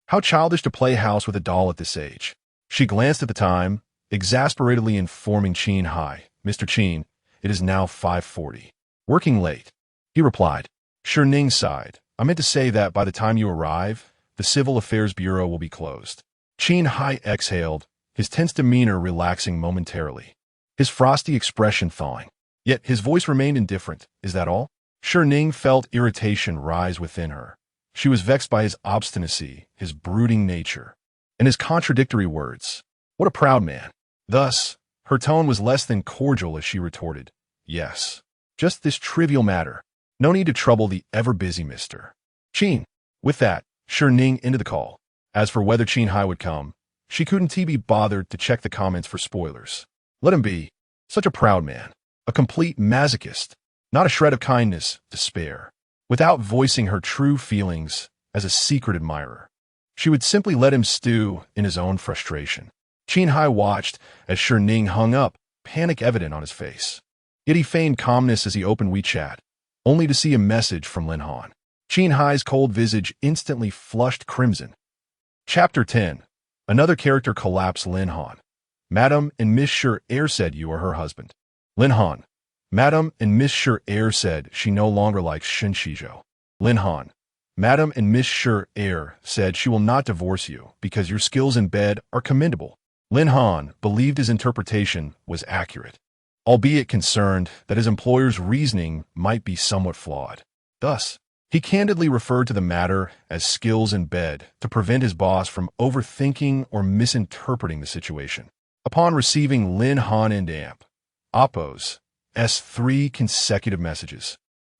How childish to play house with a doll at this age. She glanced at the time, exasperatedly informing Qin Heye, Mr. Qin, it is now 5:40. Working late. He replied. Shi Ning sighed. I meant to say that by the time you arrive, the Civil Affairs Bureau will be closed. Qin Heye exhaled, his tense demeanor relaxing momentarily, his frosty expression thawing. Yet his voice remained indifferent. Is that all? Shi Ning felt irritation rise within her. She was vexed by his obstinacy, his brooding nature, and his contradictory words. What a proud man. Thus, her tone was less than cordial as she retorted, Yes. Just this trivial matter. No need to trouble the ever-busy Mr. Qin. With that, Shi Ning ended the call. As for whether Qin Heye would come, she couldn't be bothered to check the comments for spoilers. Let him be. Such a proud man. A complete masochist. Not a shred of kindness to spare. Without voicing her true feelings as a secret admirer, she would simply let him stew in his own frustration. Qin Heye watched as Shi Ning hung up, panic evident on his face. Yet he feigned calmness as he opened WeChat, only to see a message from Lin Han. Qin Heye's cold visage instantly flushed crimson. Chapter 10. Another character collapsed. Lin Han. Madam and Miss Shi said you are her husband. Lin Han. Madam and Miss Shi said she no longer likes Shen Xizhou. Lin Han. Madam and Miss Shi said she will not divorce you because your skills in bed are commendable. Lin Han believed his interpretation was accurate, albeit concerned that his employer's reasoning might be somewhat flawed. Thus, he candidly referred to the matter as skills in bed to prevent his boss from overthinking or misinterpreting the situation. Upon receiving Lin Han and Oppo's 3 consecutive messages,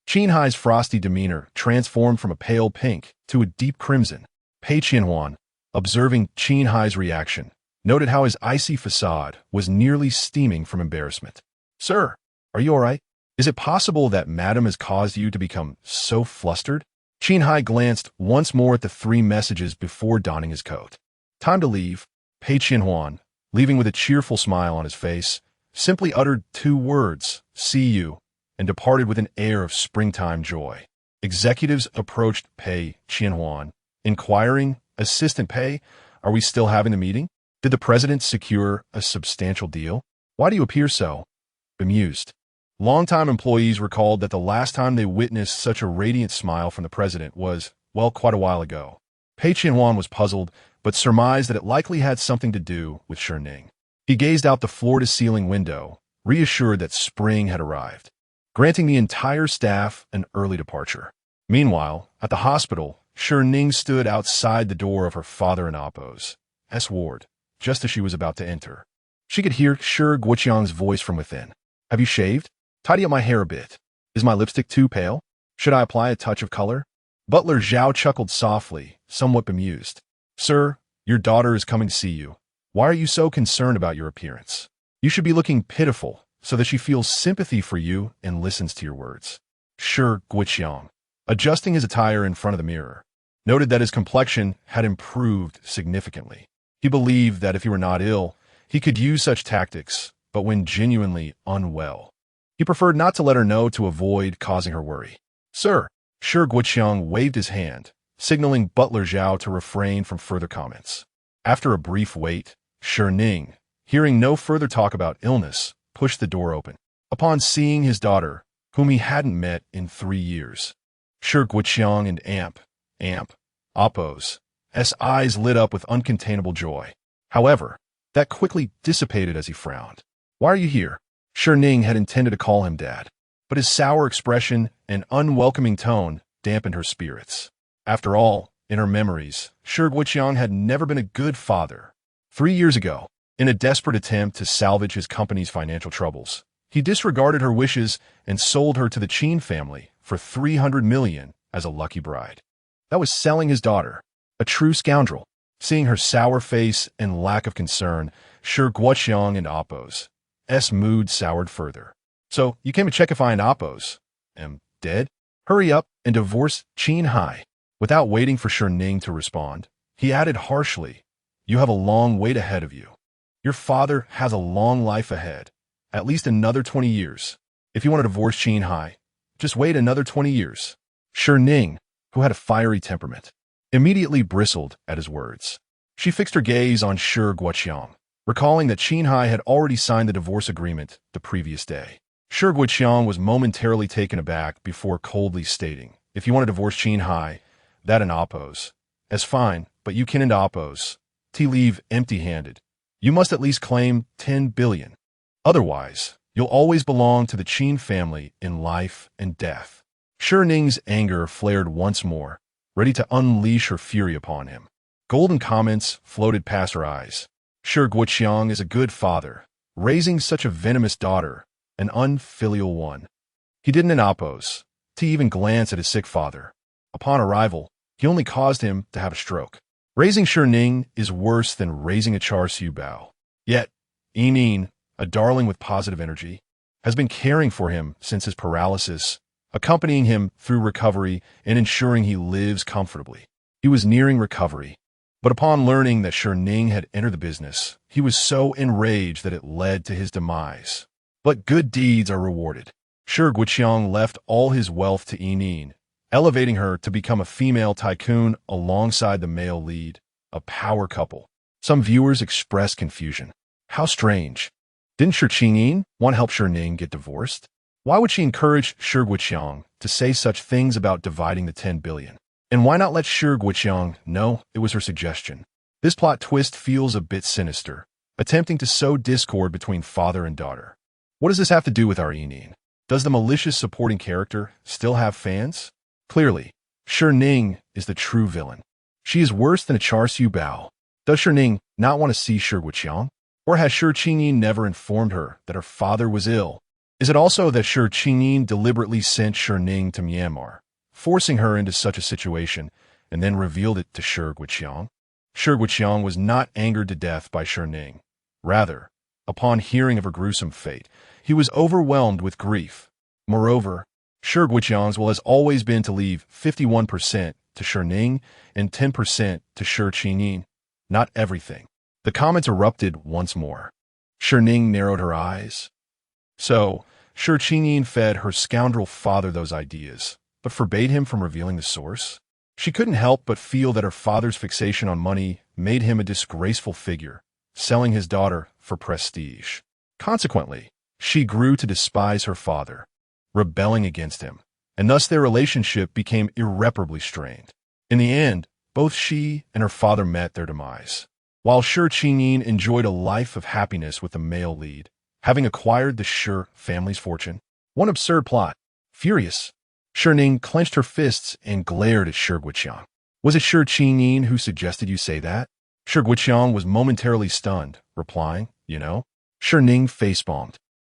Qin Heye's frosty demeanor transformed from a pale pink to a deep crimson. Pei Qianhuan, observing Qin Heye's reaction, noted how his icy facade was nearly steaming from embarrassment. Sir, are you all right? Is it possible that Madam has caused you to become so flustered? Qin Heye glanced once more at the 3 messages before donning his coat. Time to leave. Pei Qianhuan, leaving with a cheerful smile on his face, simply uttered 2 words, see you, and departed with an air of springtime joy. Executives approached Pei Qianhuan, inquiring, Assistant Pei, are we still having the meeting? Did the president secure a substantial deal? Why do you appear so bemused? Longtime employees recalled that the last time they witnessed such a radiant smile from the president was, well, quite a while ago. Pei Qianhuan was puzzled, but surmised that it likely had something to do with Shi Ning. He gazed out the floor-to-ceiling window, reassured that spring had arrived, granting the entire staff an early departure. Meanwhile, at the hospital, Shi Ning stood outside the door of her father and Oppo's ward, just as she was about to enter. She could hear Shi Guoqiang's voice from within. Have you shaved? Tidy up my hair a bit. Is my lipstick too pale? Should I apply a touch of color? Butler Zhao chuckled softly, somewhat bemused. Sir, your daughter is coming to see you. Why are you so concerned about your appearance? You should be looking pitiful, so that she feels sympathy for you and listens to your words. Shi Guoqiang, adjusting his attire in front of the mirror, noted that his complexion had improved significantly. He believed that if he were not ill, he could use such tactics, but when genuinely unwell, he preferred not to let her know to avoid causing her worry. Sir, Shi Guoqiang waved his hand, signaling Butler Zhao to refrain from further comments. After a brief wait, Shi Ning, hearing no further talk about illness, pushed the door open. Upon seeing his daughter, whom he hadn't met in 3 years, Shi Guoqiang and Oppo's eyes lit up with uncontainable joy. However, that quickly dissipated as he frowned. Why are you here? Shi Ning had intended to call him Dad, but his sour expression and unwelcoming tone dampened her spirits. After all, in her memories, Shi Guoqiang had never been a good father. 3 years ago, in a desperate attempt to salvage his company's financial troubles, he disregarded her wishes and sold her to the Qin family for 300 million as a lucky bride. That was selling his daughter. A true scoundrel. Seeing her sour face and lack of concern, Shi Guoqiang and Oppo's mood soured further. So, you came to check if I and Oppo's am dead? Hurry up and divorce Qin Heye. Without waiting for Shi Ning to respond, he added harshly, you have a long wait ahead of you. Your father has a long life ahead, at least another 20 years. If you want to divorce Qin Heye, just wait another 20 years. Shi Ning, who had a fiery temperament, immediately bristled at his words. She fixed her gaze on Shi Guoqiang, recalling that Qin Heye had already signed the divorce agreement the previous day. Shi Ning was momentarily taken aback before coldly stating, "If you want to divorce Qin Heye, that and oppose. As fine, but you can't oppose. To leave empty-handed. You must at least claim 10 billion. Otherwise, you'll always belong to the Qin family in life and death." Shi Ning's anger flared once more, ready to unleash her fury upon him. Golden comments floated past her eyes. Shi Ning is a good father, raising such a venomous daughter, an unfilial one. He didn't oppose, to even glance at his sick father. Upon arrival, he only caused him to have a stroke. Raising Shi Ning is worse than raising a Char Siu Bao. Yet, Shi Ning, a darling with positive energy, has been caring for him since his paralysis, accompanying him through recovery and ensuring he lives comfortably. He was nearing recovery, but upon learning that Shi Ning had entered the business, he was so enraged that it led to his demise. But good deeds are rewarded. Shi Ning left all his wealth to Shi Ning, elevating her to become a female tycoon alongside the male lead, a power couple. Some viewers expressed confusion. How strange. Didn't Shi Ning want to help Shi Ning get divorced? Why would she encourage Shi Ning to say such things about dividing the 10 billion? And why not let Shi Ning know it was her suggestion? This plot twist feels a bit sinister, attempting to sow discord between father and daughter. What does this have to do with our Shi Ning? Does the malicious supporting character still have fans? Clearly, Shi Ning is the true villain. She is worse than a Char Siu Bao. Does Shi Ning not want to see Shi Ning? Or has Shi Ning never informed her that her father was ill? Is it also that Shi Ning deliberately sent Shi Ning to Myanmar, forcing her into such a situation, and then revealed it to Shi Ning? Shi Ning was not angered to death by Shi Ning. Rather, upon hearing of her gruesome fate, he was overwhelmed with grief. Moreover, Shi Ning's will has always been to leave 51% to Shi Ning and 10% to Shi Ning. Not everything. The comments erupted once more. Shi Ning narrowed her eyes. So, Shi Ning fed her scoundrel father those ideas, but forbade him from revealing the source? She couldn't help but feel that her father's fixation on money made him a disgraceful figure, selling his daughter for prestige. Consequently, she grew to despise her father, rebelling against him, and thus their relationship became irreparably strained. In the end, both she and her father met their demise. While Shi Ning enjoyed a life of happiness with the male lead, having acquired the Shi family's fortune. One absurd plot. Furious, Shi Ning clenched her fists and glared at Shi Ning. Was it Shi Ning who suggested you say that? Shi Ning was momentarily stunned, replying, "You know?" Shi Ning face-palmed,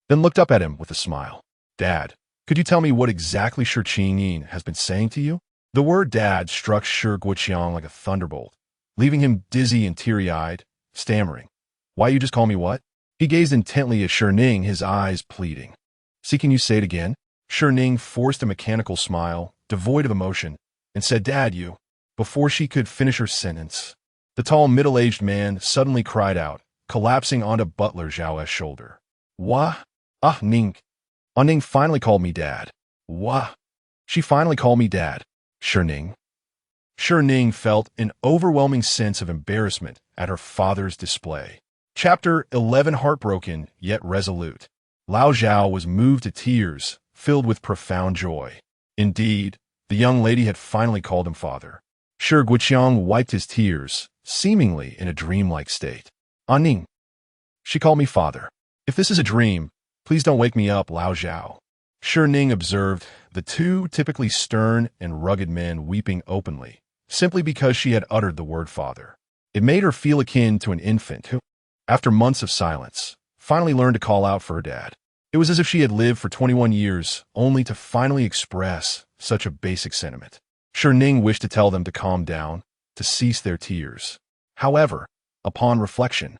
then looked up at him with a smile. "Dad, could you tell me what exactly Shi Ning has been saying to you?" The word dad struck Shi Ning like a thunderbolt, leaving him dizzy and teary-eyed, stammering. "Why you just call me what?" He gazed intently at Shi Ning, his eyes pleading. "See, can you say it again?" Shi Ning forced a mechanical smile, devoid of emotion, and said, "Dad, you." Before she could finish her sentence, the tall middle-aged man suddenly cried out, collapsing onto Butler Zhao's shoulder. "Wah? Ah, Ning. Ah, Ning finally called me dad. Wah? She finally called me dad. Shi Ning." Shi Ning felt an overwhelming sense of embarrassment at her father's display. Chapter 11. Heartbroken, yet resolute. Lao Zhao was moved to tears, filled with profound joy. Indeed, the young lady had finally called him father. Shi Ning wiped his tears, seemingly in a dreamlike state. "Ah, Ning. She called me father. If this is a dream, please don't wake me up, Lao Zhao." Shi Ning observed the two typically stern and rugged men weeping openly, simply because she had uttered the word father. It made her feel akin to an infant who, after months of silence, finally learned to call out for her dad. It was as if she had lived for 21 years only to finally express such a basic sentiment. Shi Ning wished to tell them to calm down, to cease their tears. However, upon reflection,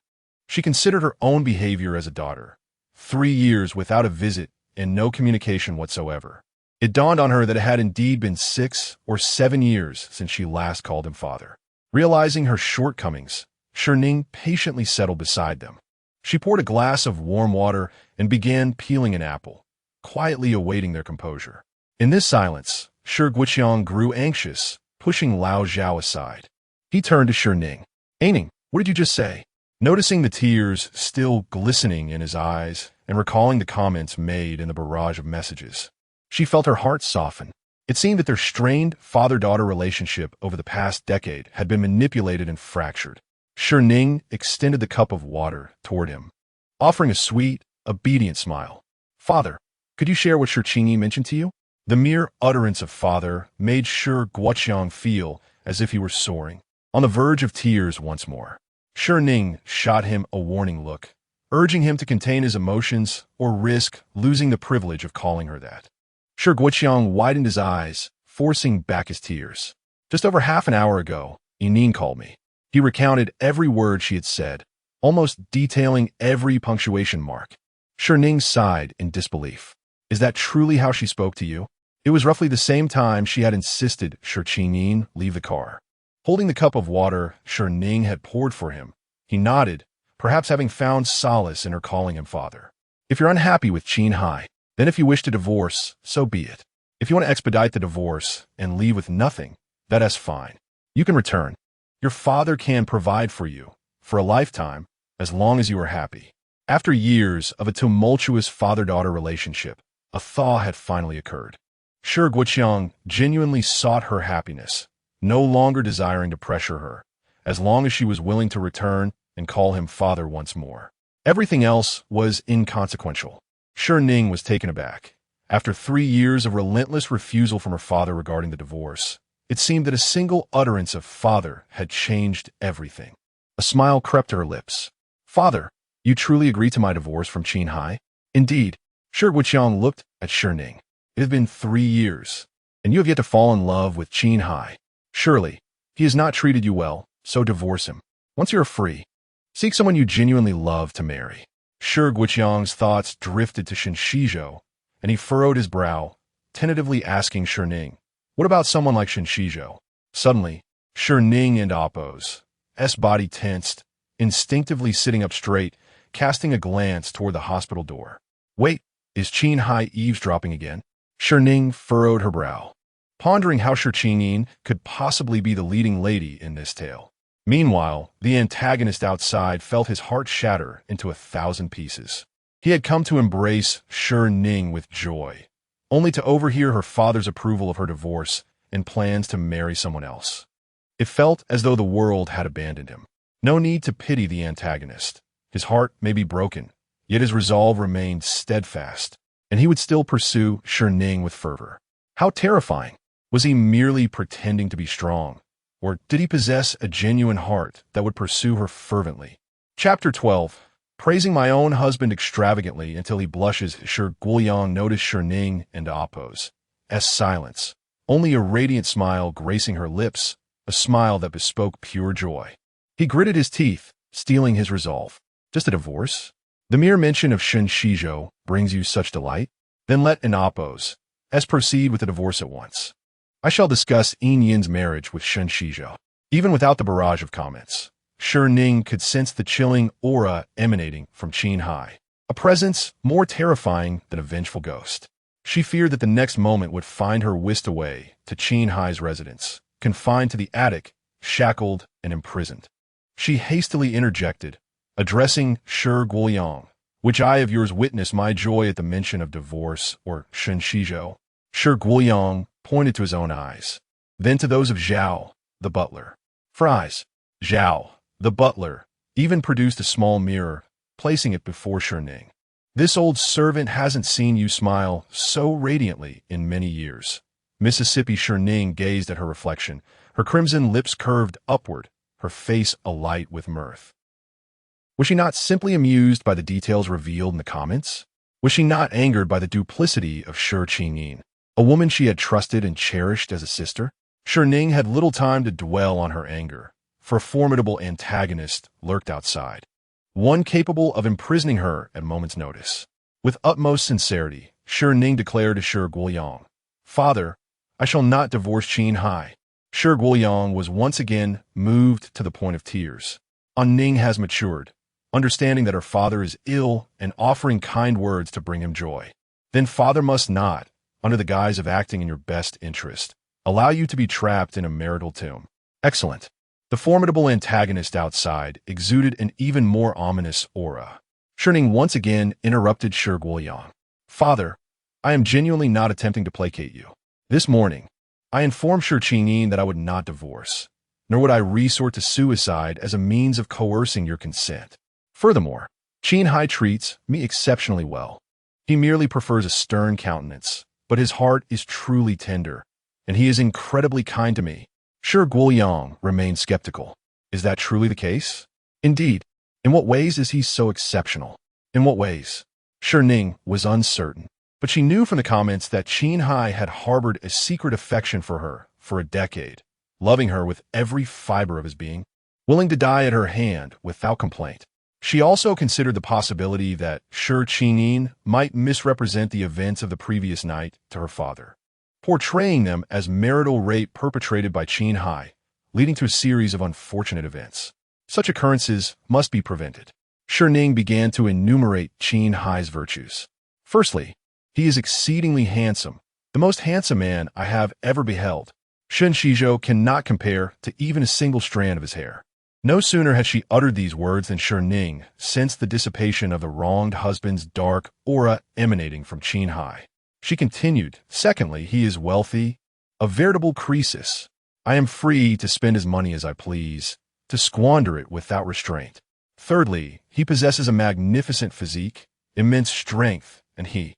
she considered her own behavior as a daughter. 3 years without a visit and no communication whatsoever. It dawned on her that it had indeed been 6 or 7 years since she last called him father. Realizing her shortcomings, Shi Ning patiently settled beside them. She poured a glass of warm water and began peeling an apple, quietly awaiting their composure. In this silence, Shi Ning grew anxious, pushing Lao Zhao aside. He turned to Shi Ning. "Ning, what did you just say?" Noticing the tears still glistening in his eyes and recalling the comments made in the barrage of messages, she felt her heart soften. It seemed that their strained father-daughter relationship over the past decade had been manipulated and fractured. Shi Ning extended the cup of water toward him, offering a sweet, obedient smile. "Father, could you share what Shi Qingyi mentioned to you?" The mere utterance of father made Shi Guoqiang feel as if he were soaring, on the verge of tears once more. Shi Ning shot him a warning look, urging him to contain his emotions or risk losing the privilege of calling her that. Shi Guoqiang widened his eyes, forcing back his tears. "Just over half an hour ago, Ning called me." He recounted every word she had said, almost detailing every punctuation mark. Shi Ning sighed in disbelief. "Is that truly how she spoke to you?" It was roughly the same time she had insisted Shi Qingyi leave the car. Holding the cup of water Shi Ning had poured for him, he nodded, perhaps having found solace in her calling him father. "If you're unhappy with Qin Heye, then if you wish to divorce, so be it. If you want to expedite the divorce and leave with nothing, that's fine. You can return. Your father can provide for you, for a lifetime, as long as you are happy." After years of a tumultuous father-daughter relationship, a thaw had finally occurred. Shi Guoqiang genuinely sought her happiness, no longer desiring to pressure her, as long as she was willing to return and call him father once more. Everything else was inconsequential. Shi Ning was taken aback. After 3 years of relentless refusal from her father regarding the divorce, it seemed that a single utterance of father had changed everything. A smile crept to her lips. "Father, you truly agree to my divorce from Qin Heye?" "Indeed." Shi Guoqiang looked at Shi Ning. "It has been 3 years, and you have yet to fall in love with Qin Heye. Surely, he has not treated you well, so divorce him. Once you are free, seek someone you genuinely love to marry." Shi Guoqiang's thoughts drifted to Shen Xizhou, and he furrowed his brow, tentatively asking Shi Ning, "What about someone like Shen Xizhou?" Suddenly, Shi Ning and Appo's body tensed, instinctively sitting up straight, casting a glance toward the hospital door. "Wait, is Qin Heye eavesdropping again?" Shi Ning furrowed her brow, pondering how Shi Qingyi could possibly be the leading lady in this tale. Meanwhile, the antagonist outside felt his heart shatter into 1,000 pieces. He had come to embrace Shi Ning with joy, only to overhear her father's approval of her divorce and plans to marry someone else. It felt as though the world had abandoned him. No need to pity the antagonist. His heart may be broken, yet his resolve remained steadfast, and he would still pursue Shi Ning with fervor. How terrifying! Was he merely pretending to be strong, or did he possess a genuine heart that would pursue her fervently? Chapter 12. Praising my own husband extravagantly until he blushes. Shi Guoqiang noticed Shi Ning and Appo's silence, only a radiant smile gracing her lips, a smile that bespoke pure joy. He gritted his teeth, steeling his resolve. "Just a divorce? The mere mention of Shen Xizhou brings you such delight? Then let Appo's proceed with the divorce at once. I shall discuss Yin's marriage with Shen Xizhou." Even without the barrage of comments, Shi Ning could sense the chilling aura emanating from Qin Heye, a presence more terrifying than a vengeful ghost. She feared that the next moment would find her whisked away to Qin Heye's residence, confined to the attic, shackled and imprisoned. She hastily interjected, addressing Shi Guoqiang, "Which eye of yours witnessed my joy at the mention of divorce or Shen Xizhou?" Shi Guoqiang pointed to his own eyes, then to those of Zhao, the butler. For eyes, Zhao, the butler, even produced a small mirror, placing it before Shi Ning. "This old servant hasn't seen you smile so radiantly in many years." Mississippi Shi Ning gazed at her reflection, her crimson lips curved upward, her face alight with mirth. Was she not simply amused by the details revealed in the comments? Was she not angered by the duplicity of Shi Qingyi, a woman she had trusted and cherished as a sister? Shi Ning had little time to dwell on her anger, for a formidable antagonist lurked outside, one capable of imprisoning her at a moment's notice. With utmost sincerity, Shi Ning declared to Shi Guoqiang, "Father, I shall not divorce Qin Heye." Shi Guoqiang was once again moved to the point of tears. Ning has matured, understanding that her father is ill and offering kind words to bring him joy. Then father must not, under the guise of acting in your best interest, allow you to be trapped in a marital tomb. Excellent. The formidable antagonist outside exuded an even more ominous aura. Shi Ning once again interrupted Shi Guoyang. "Father, I am genuinely not attempting to placate you. This morning, I informed Shi Ning that I would not divorce, nor would I resort to suicide as a means of coercing your consent. Furthermore, Qin Heye treats me exceptionally well. He merely prefers a stern countenance, but his heart is truly tender, and he is incredibly kind to me." Shi Guoyang remained skeptical. Is that truly the case? Indeed. In what ways is he so exceptional? In what ways? Shi Ning was uncertain, but she knew from the comments that Qin Heye had harbored a secret affection for her for a decade, loving her with every fiber of his being, willing to die at her hand without complaint. She also considered the possibility that Shi Ning might misrepresent the events of the previous night to her father, portraying them as marital rape perpetrated by Qin Heye, leading to a series of unfortunate events. Such occurrences must be prevented. Shi Ning began to enumerate Qin Heye's virtues. Firstly, he is exceedingly handsome, the most handsome man I have ever beheld. Shen Xizhou cannot compare to even a single strand of his hair. No sooner had she uttered these words than Shi Ning sensed the dissipation of the wronged husband's dark aura emanating from Qin Heye. She continued, "Secondly, he is wealthy, a veritable Croesus. I am free to spend his money as I please, to squander it without restraint. Thirdly, he possesses a magnificent physique, immense strength, and he..."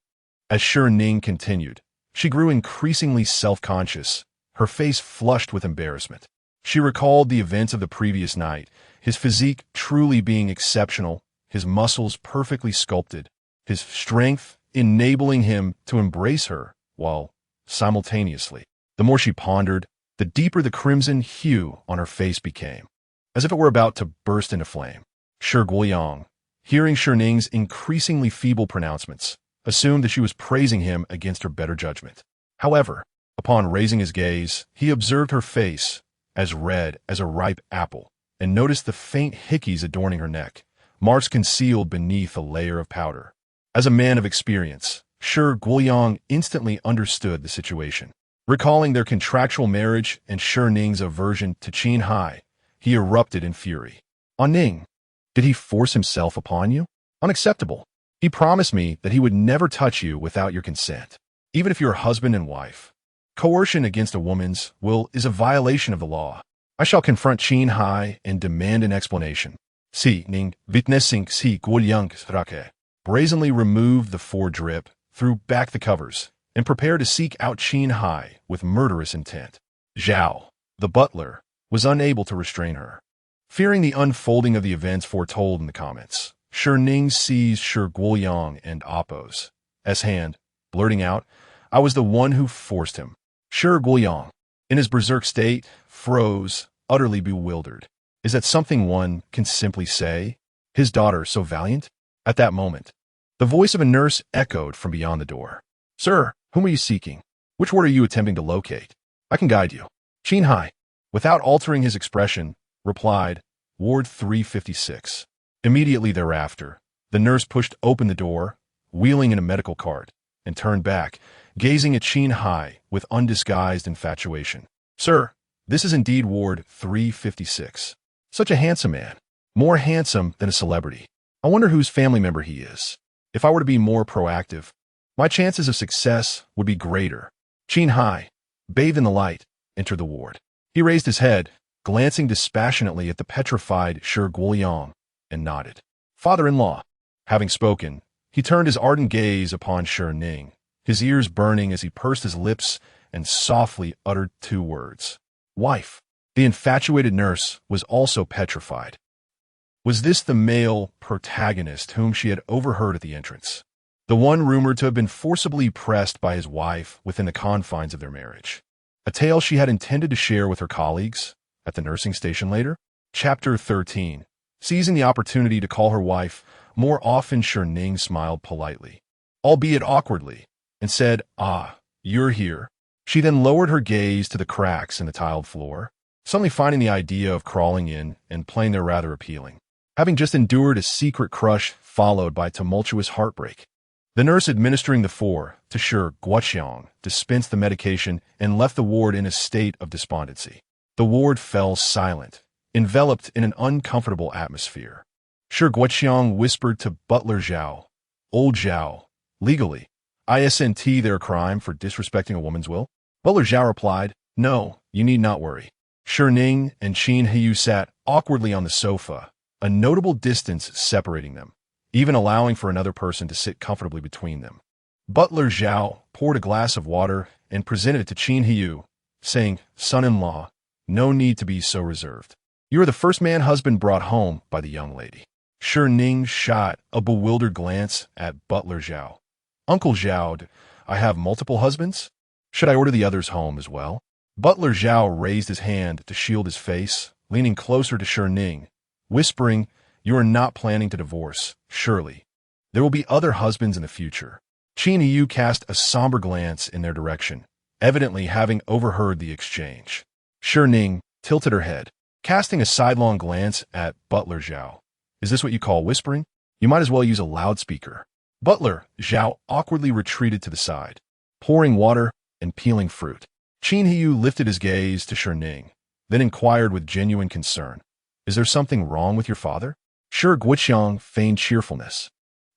As Shi Ning continued, she grew increasingly self-conscious, her face flushed with embarrassment. She recalled the events of the previous night, his physique truly being exceptional, his muscles perfectly sculpted, his strength enabling him to embrace her, while, simultaneously, the more she pondered, the deeper the crimson hue on her face became, as if it were about to burst into flame. Shi Guoyang, hearing Shi Ning's increasingly feeble pronouncements, assumed that she was praising him against her better judgment. However, upon raising his gaze, he observed her face, as red as a ripe apple, and noticed the faint hickeys adorning her neck, marks concealed beneath a layer of powder. As a man of experience, Shi Guoyang instantly understood the situation. Recalling their contractual marriage and Shi Ning's aversion to Qin Heye, he erupted in fury. "On Ning, did he force himself upon you? Unacceptable. He promised me that he would never touch you without your consent, even if you're husband and wife. Coercion against a woman's will is a violation of the law. I shall confront Qin Heye and demand an explanation." Shi Ning, witnessing Shi Guoyang's rake, brazenly removed the foredrip, threw back the covers, and prepared to seek out Qin Heye with murderous intent. Zhao, the butler, was unable to restrain her. Fearing the unfolding of the events foretold in the comments, Shi Ning seized Shi Guoyang and Appo's hand, blurting out, "I was the one who forced him." Shi Guoyang, in his berserk state, froze, utterly bewildered. Is that something one can simply say? His daughter so valiant? At that moment, the voice of a nurse echoed from beyond the door. "Sir, whom are you seeking? Which ward are you attempting to locate? I can guide you." Qin Heye, without altering his expression, replied, "Ward 356. Immediately thereafter, the nurse pushed open the door, wheeling in a medical cart, and turned back, gazing at Qin Heye with undisguised infatuation. "Sir, this is indeed Ward 356. Such a handsome man, more handsome than a celebrity. I wonder whose family member he is. If I were to be more proactive, my chances of success would be greater." Qin Heye, bathed in the light, entered the ward. He raised his head, glancing dispassionately at the petrified Shi Guoyang, and nodded. "Father-in-law." Having spoken, he turned his ardent gaze upon Shi Ning, his ears burning as he pursed his lips and softly uttered two words. "Wife." The infatuated nurse was also petrified. Was this the male protagonist whom she had overheard at the entrance? The one rumored to have been forcibly pressed by his wife within the confines of their marriage. A tale she had intended to share with her colleagues at the nursing station later? Chapter 13. Seizing the opportunity to call her wife, more often Shi Ning smiled politely, albeit awkwardly, and said, "Ah, you're here." She then lowered her gaze to the cracks in the tiled floor, suddenly finding the idea of crawling in and playing there rather appealing. Having just endured a secret crush followed by tumultuous heartbreak, the nurse administering the four to Shi Guoxiang dispensed the medication and left the ward in a state of despondency. The ward fell silent, enveloped in an uncomfortable atmosphere. Shi Guoqiang whispered to Butler Zhao, "Old Zhao, legally, isn't there a crime for disrespecting a woman's will?" Butler Zhao replied, "No, you need not worry." Shi Ning and Qin Heye sat awkwardly on the sofa, a notable distance separating them, even allowing for another person to sit comfortably between them. Butler Zhao poured a glass of water and presented it to Qin Heye, saying, "Son-in-law, no need to be so reserved. You are the first man husband brought home by the young lady." Shi Ning shot a bewildered glance at Butler Zhao. "Uncle Zhao, I have multiple husbands? Should I order the others home as well?" Butler Zhao raised his hand to shield his face, leaning closer to Shi Ning, whispering, "You are not planning to divorce, surely. There will be other husbands in the future." Qin Heye cast a somber glance in their direction, evidently having overheard the exchange. Shi Ning tilted her head, casting a sidelong glance at Butler Zhao. "Is this what you call whispering? You might as well use a loudspeaker." Butler Zhao awkwardly retreated to the side, pouring water and peeling fruit. Qin Heye lifted his gaze to Shi Ning, then inquired with genuine concern, "Is there something wrong with your father?" Shi Guoqiang feigned cheerfulness,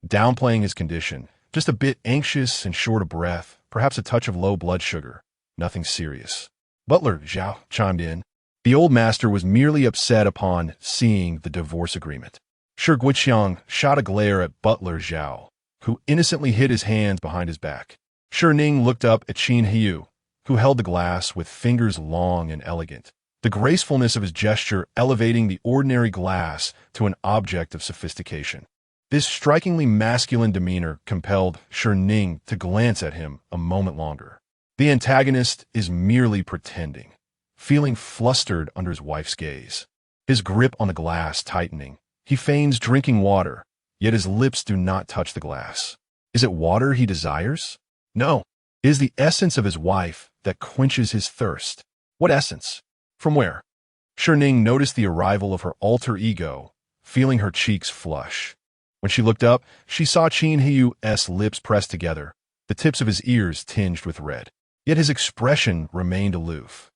downplaying his condition, just a bit anxious and short of breath, perhaps a touch of low blood sugar, nothing serious. Butler Zhao chimed in. The old master was merely upset upon seeing the divorce agreement. Shi Guoqiang shot a glare at Butler Zhao, who innocently hid his hands behind his back. Shi Ning looked up at Qin Heye, who held the glass with fingers long and elegant, the gracefulness of his gesture elevating the ordinary glass to an object of sophistication. This strikingly masculine demeanor compelled Shi Ning to glance at him a moment longer. The antagonist is merely pretending, feeling flustered under his wife's gaze. His grip on the glass tightening, he feigns drinking water, yet his lips do not touch the glass. Is it water he desires? No, it is the essence of his wife that quenches his thirst. What essence? From where? Shi Ning noticed the arrival of her alter ego, feeling her cheeks flush. When she looked up, she saw Qin Heye's lips pressed together, the tips of his ears tinged with red. Yet his expression remained aloof,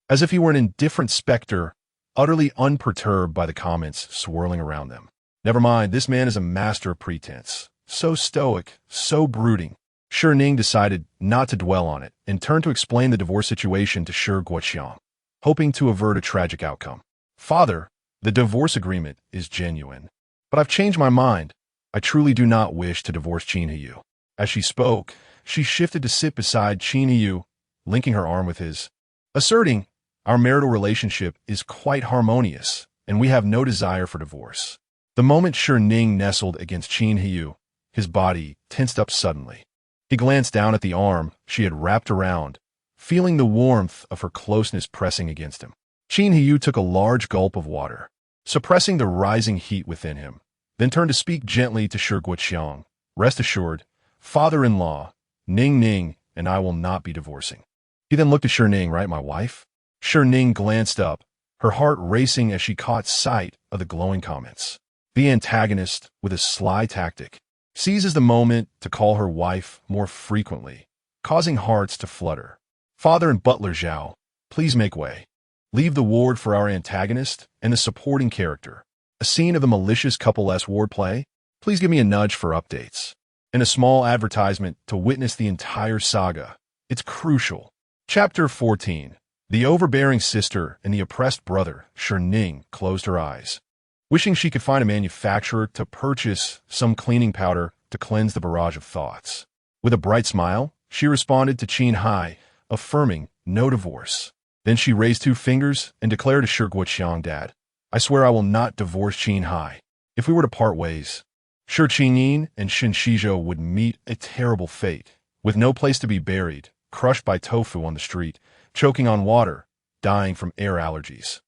as if he were an indifferent specter, utterly unperturbed by the comments swirling around them. Never mind, this man is a master of pretense. So stoic, so brooding. Shi Ning decided not to dwell on it and turned to explain the divorce situation to Shi Guoqiang, hoping to avert a tragic outcome. "Father, the divorce agreement is genuine, but I've changed my mind. I truly do not wish to divorce Qin Heye." As she spoke, she shifted to sit beside Qin Heye, linking her arm with his, asserting, "Our marital relationship is quite harmonious, and we have no desire for divorce." The moment Shi Ning nestled against Qin Heye, his body tensed up suddenly. He glanced down at the arm she had wrapped around, feeling the warmth of her closeness pressing against him. Qin Heye took a large gulp of water, suppressing the rising heat within him, then turned to speak gently to Shi Guoqiang. "Rest assured, father-in-law, Ning and I will not be divorcing." He then looked at Shi Ning, "Right, my wife?" Shi Ning glanced up, her heart racing as she caught sight of the glowing comments. The antagonist, with a sly tactic, seizes the moment to call her wife more frequently, causing hearts to flutter. "Father and Butler Zhao, please make way. Leave the ward for our antagonist and the supporting character. A scene of the malicious couple-esque ward play? Please give me a nudge for updates." And a small advertisement to witness the entire saga. It's crucial. Chapter 14. The overbearing sister and the oppressed brother. Shi Ning closed her eyes, wishing she could find a manufacturer to purchase some cleaning powder to cleanse the barrage of thoughts. With a bright smile, she responded to Qin Heye, affirming no divorce. Then she raised two fingers and declared to Shi Guoqiang, "Dad, I swear I will not divorce Qin Heye. If we were to part ways, Shi Ning and Shen Xizhou would meet a terrible fate, with no place to be buried, crushed by tofu on the street, choking on water, dying from air allergies."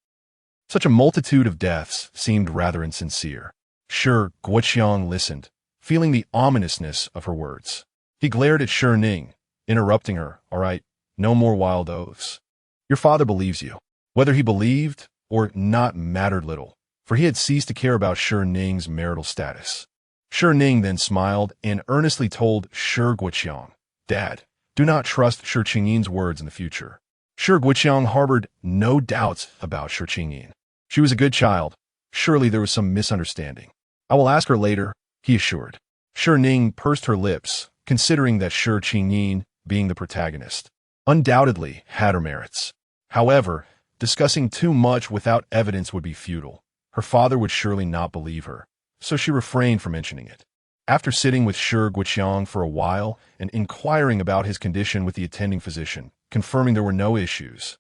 Such a multitude of deaths seemed rather insincere. Shi Guoqiang listened, feeling the ominousness of her words. He glared at Shi Ning, interrupting her. "All right, no more wild oaths. Your father believes you." Whether he believed or not mattered little, for he had ceased to care about Shi Ning's marital status. Shi Ning then smiled and earnestly told Shi Guoqiang, "Dad, do not trust Shi Qingyin's words in the future." Shi Guoqiang harbored no doubts about Shi Qingyin. She was a good child. Surely there was some misunderstanding. I will ask her later, he assured. Shi Ning pursed her lips, considering that Shi Ning, being the protagonist, undoubtedly had her merits. However, discussing too much without evidence would be futile. Her father would surely not believe her, so she refrained from mentioning it. After sitting with Shi Guoqiang for a while and inquiring about his condition with the attending physician, confirming there were no issues,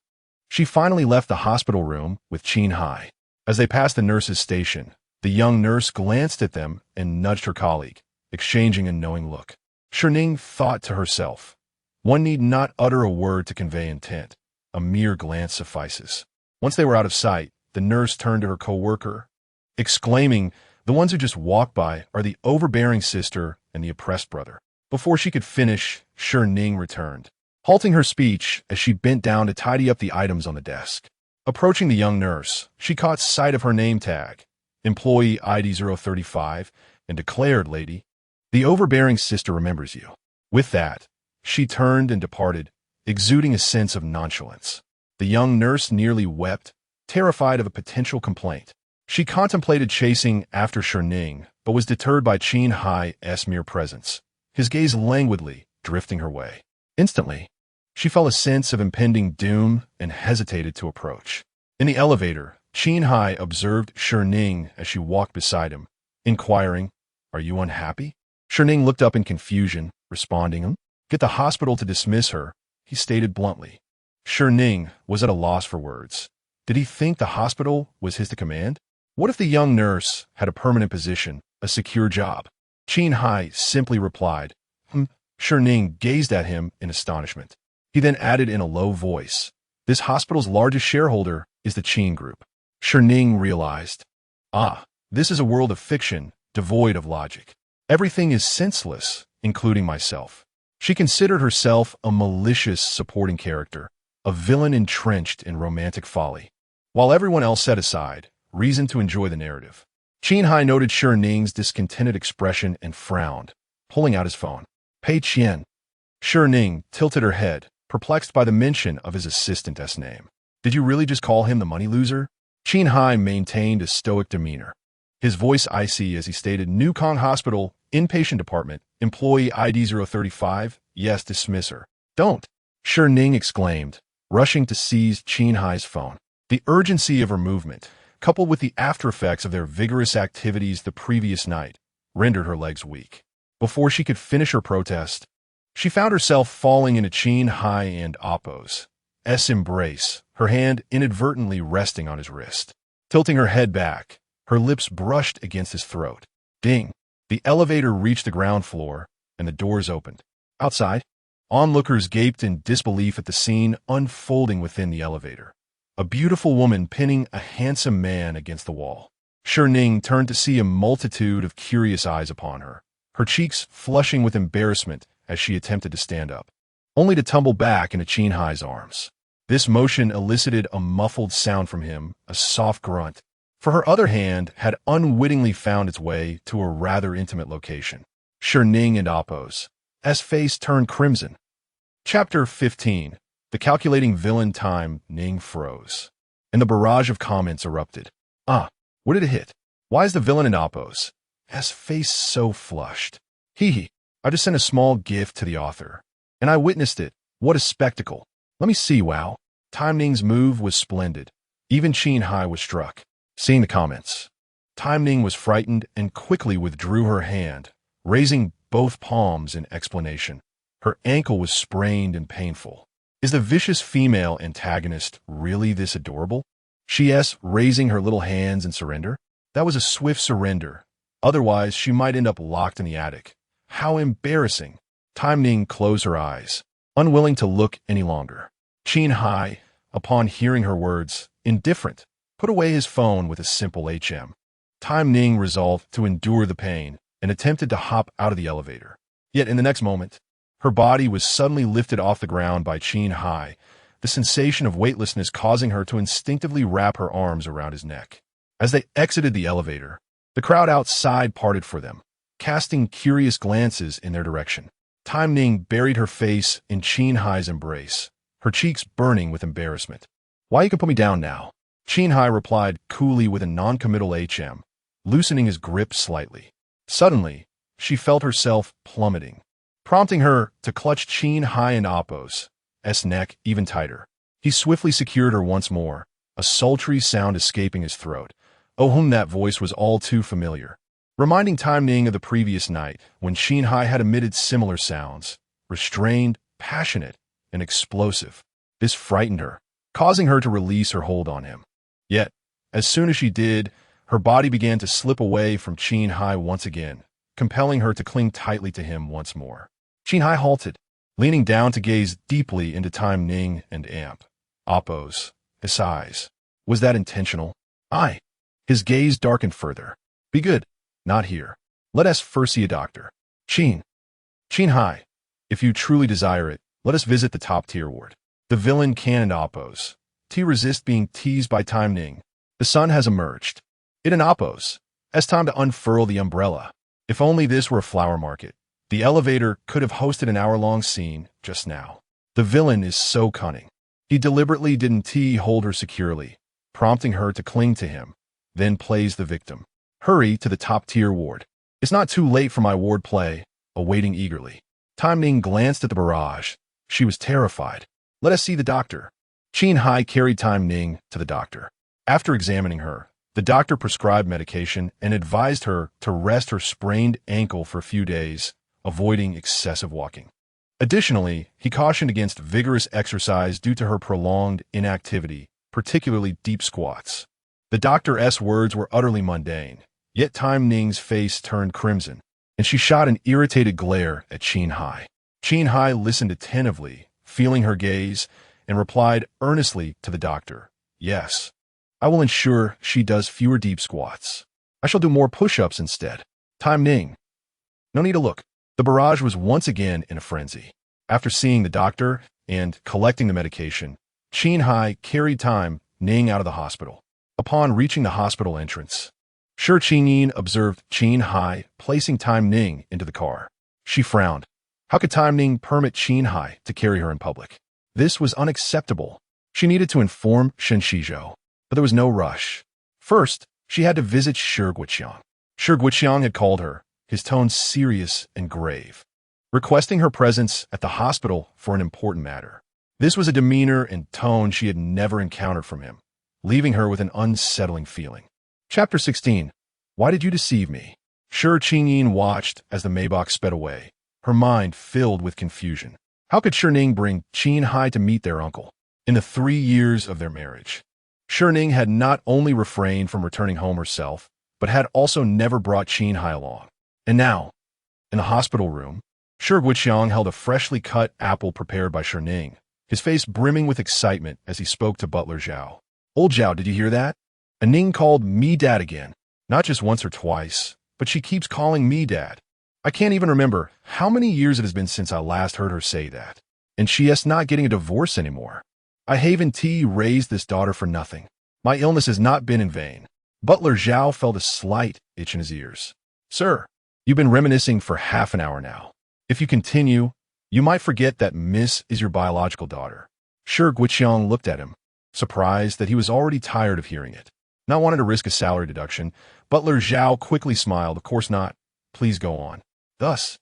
she finally left the hospital room with Qin Heye. As they passed the nurse's station, the young nurse glanced at them and nudged her colleague, exchanging a knowing look. Shi Ning thought to herself, one need not utter a word to convey intent. A mere glance suffices. Once they were out of sight, the nurse turned to her co-worker, exclaiming, the ones who just walked by are the overbearing sister and the oppressed brother. Before she could finish, Shi Ning returned, halting her speech as she bent down to tidy up the items on the desk. Approaching the young nurse, she caught sight of her name tag, employee ID 035, and declared, lady, the overbearing sister remembers you. With that, she turned and departed, exuding a sense of nonchalance. The young nurse nearly wept, terrified of a potential complaint. She contemplated chasing after Shi Ning, but was deterred by Qin Heye's mere presence, his gaze languidly drifting her way. Instantly, she felt a sense of impending doom and hesitated to approach. In the elevator, Qin Heye observed Shi Ning as she walked beside him, inquiring, are you unhappy? Shi Ning looked up in confusion, responding, get the hospital to dismiss her, he stated bluntly. Shi Ning was at a loss for words. Did he think the hospital was his to command? What if the young nurse had a permanent position, a secure job? Qin Heye simply replied, Shi Ning gazed at him in astonishment. He then added in a low voice, this hospital's largest shareholder is the Qin Group. Shi Ning realized, this is a world of fiction, devoid of logic. Everything is senseless, including myself. She considered herself a malicious supporting character, a villain entrenched in romantic folly. While everyone else set aside, reason to enjoy the narrative. Qin Heye noted Shi Ning's discontented expression and frowned, pulling out his phone. Pei Qian. Shi Ning tilted her head, perplexed by the mention of his assistant's name. Did you really just call him the money loser? Qin Heye maintained a stoic demeanor, his voice icy as he stated, New Kong Hospital, inpatient department, employee ID 035, yes, dismiss her. Don't, Shi Ning exclaimed, rushing to seize Qin Heye's phone. The urgency of her movement, coupled with the aftereffects of their vigorous activities the previous night, rendered her legs weak. Before she could finish her protest, she found herself falling into Qin Heye and Oppo's embrace, her hand inadvertently resting on his wrist. Tilting her head back, her lips brushed against his throat. Ding! The elevator reached the ground floor, and the doors opened. Outside, onlookers gaped in disbelief at the scene unfolding within the elevator. A beautiful woman pinning a handsome man against the wall. Shi Ning turned to see a multitude of curious eyes upon her, her cheeks flushing with embarrassment as she attempted to stand up, only to tumble back into Qin Heye's arms. This motion elicited a muffled sound from him, a soft grunt, for her other hand had unwittingly found its way to a rather intimate location. Shi Ning and Oppo's face turned crimson. Chapter 15. The calculating villain. Time. Ning froze, and the barrage of comments erupted. What did it hit? Why is the villain in Oppo's face so flushed? Hee. I just sent a small gift to the author, and I witnessed it. What a spectacle. Let me see, wow. Time Ning's move was splendid. Even Qin Heye was struck. Seeing the comments, Time Ning was frightened and quickly withdrew her hand, raising both palms in explanation. Her ankle was sprained and painful. Is the vicious female antagonist really this adorable? She's raising her little hands in surrender. That was a swift surrender. Otherwise, she might end up locked in the attic. How embarrassing. Time Ning closed her eyes, unwilling to look any longer. Qin Heye, upon hearing her words, indifferent, put away his phone with a simple HM. Time Ning resolved to endure the pain and attempted to hop out of the elevator. Yet in the next moment, her body was suddenly lifted off the ground by Qin Heye, the sensation of weightlessness causing her to instinctively wrap her arms around his neck. As they exited the elevator, the crowd outside parted for them, casting curious glances in their direction. Time Ning buried her face in Qin Heye's embrace, her cheeks burning with embarrassment. Why you can put me down now? Qin Heye replied coolly with a non-committal HM, loosening his grip slightly. Suddenly, she felt herself plummeting, prompting her to clutch Qin Heye and Appo's neck even tighter. He swiftly secured her once more, a sultry sound escaping his throat. Oh, whom that voice was all too familiar, reminding Time Ning of the previous night when Qin Heye had emitted similar sounds, restrained, passionate, and explosive. This frightened her, causing her to release her hold on him. Yet, as soon as she did, her body began to slip away from Qin Heye once again, compelling her to cling tightly to him once more. Qin Heye halted, leaning down to gaze deeply into Time Ning and Appo's eyes. Was that intentional? Aye. His gaze darkened further. Be good. Not here. Let us first see a doctor. Qin Heye, if you truly desire it, let us visit the top-tier ward. The villain cannoned Appo's. Resist being teased by Time Ning. The sun has emerged. It and Appo's. As time to unfurl the umbrella. If only this were a flower market. The elevator could have hosted an hour-long scene just now. The villain is so cunning. He deliberately didn't hold her securely, prompting her to cling to him, then plays the victim. Hurry to the top-tier ward. It's not too late for my ward play, awaiting eagerly. Time Ning glanced at the barrage. She was terrified. Let us see the doctor. Qin Heye carried Time Ning to the doctor. After examining her, the doctor prescribed medication and advised her to rest her sprained ankle for a few days, avoiding excessive walking. Additionally, he cautioned against vigorous exercise due to her prolonged inactivity, particularly deep squats. The doctor's words were utterly mundane, yet Time Ning's face turned crimson, and she shot an irritated glare at Qin Heye. Qin Heye listened attentively, feeling her gaze, and replied earnestly to the doctor, Yes, I will ensure she does fewer deep squats. I shall do more push-ups instead. Time Ning. No need to look. The barrage was once again in a frenzy. After seeing the doctor and collecting the medication, Qin Heye carried Time Ning out of the hospital. Upon reaching the hospital entrance, Shi Ning observed Qin Heye placing Time Ning into the car. She frowned. How could Time Ning permit Qin Heye to carry her in public? This was unacceptable. She needed to inform Shen Xizhou, but there was no rush. First, she had to visit Shi Ning had called her, his tone serious and grave, requesting her presence at the hospital for an important matter. This was a demeanor and tone she had never encountered from him, leaving her with an unsettling feeling. Chapter 16. Why did you deceive me? Shi Ning watched as the Maybach sped away, her mind filled with confusion. How could Shi Ning bring Qin Heye to meet their uncle? In the 3 years of their marriage, Shi Ning had not only refrained from returning home herself, but had also never brought Qin Heye along. And now, in the hospital room, Shi Ning held a freshly cut apple prepared by Shi Ning, his face brimming with excitement as he spoke to butler Zhao. Old Zhao, did you hear that? Ning called me dad again. Not just once or twice, but she keeps calling me dad. I can't even remember how many years it has been since I last heard her say that. And she is not getting a divorce anymore. I haven't raised this daughter for nothing. My illness has not been in vain. Butler Zhao felt a slight itch in his ears. Sir, you've been reminiscing for half an hour now. If you continue, you might forget that Miss is your biological daughter. Shi Ning looked at him, surprised that he was already tired of hearing it. Not wanting to risk a salary deduction, Butler Zhao quickly smiled. Of course not. Please go on. Thus,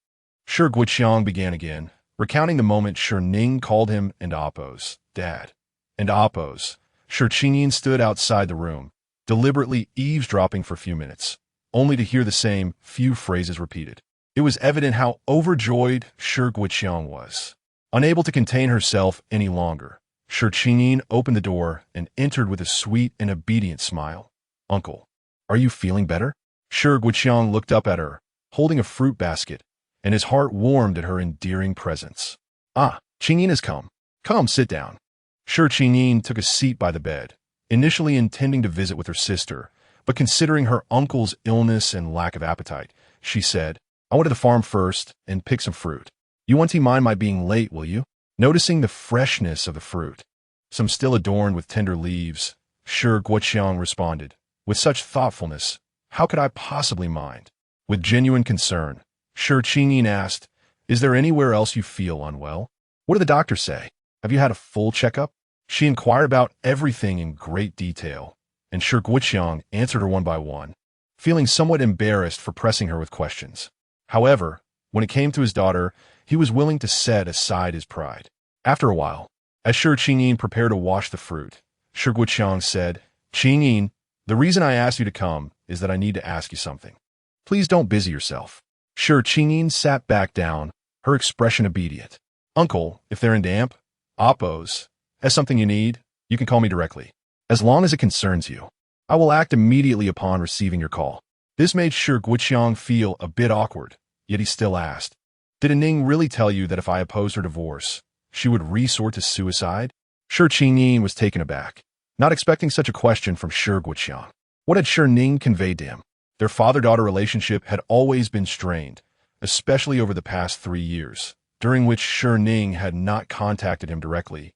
Shi Ning began again, recounting the moment Shi Ning called him and Appo's dad. And Appo's. Shi Ning stood outside the room, deliberately eavesdropping for a few minutes, only to hear the same few phrases repeated. It was evident how overjoyed Shi Ning was. Unable to contain herself any longer, Shi Ning opened the door and entered with a sweet and obedient smile. Uncle, are you feeling better? Shi Ning looked up at her, holding a fruit basket, and his heart warmed at her endearing presence. Ah, Qin has come. Come, sit down. Shi Ning took a seat by the bed, initially intending to visit with her sister, but considering her uncle's illness and lack of appetite, she said, I went to the farm first and picked some fruit. You won't mind my being late, will you? Noticing the freshness of the fruit, some still adorned with tender leaves, Shi Ning responded, with such thoughtfulness, how could I possibly mind? With genuine concern, Shi Ning asked, Is there anywhere else you feel unwell? What did the doctor say? Have you had a full checkup? She inquired about everything in great detail, and Shi Guoqiang answered her one by one, feeling somewhat embarrassed for pressing her with questions. However, when it came to his daughter, he was willing to set aside his pride. After a while, as Shi Ning prepared to wash the fruit, Shi Guoqiang said, "Qi Ning, the reason I asked you to come is that I need to ask you something. Please don't busy yourself." Qi Ning sat back down, her expression obedient. "Uncle, if they're in damp, oppos, has something you need, you can call me directly. As long as it concerns you, I will act immediately upon receiving your call." This made Shi Guoqiang feel a bit awkward, yet he still asked, "Did Ning really tell you that if I opposed her divorce, she would resort to suicide?" Qi Ning was taken aback, not expecting such a question from Shi Guoqiang. What had Shi Ning conveyed to him? Their father-daughter relationship had always been strained, especially over the past 3 years, during which Shi Ning had not contacted him directly,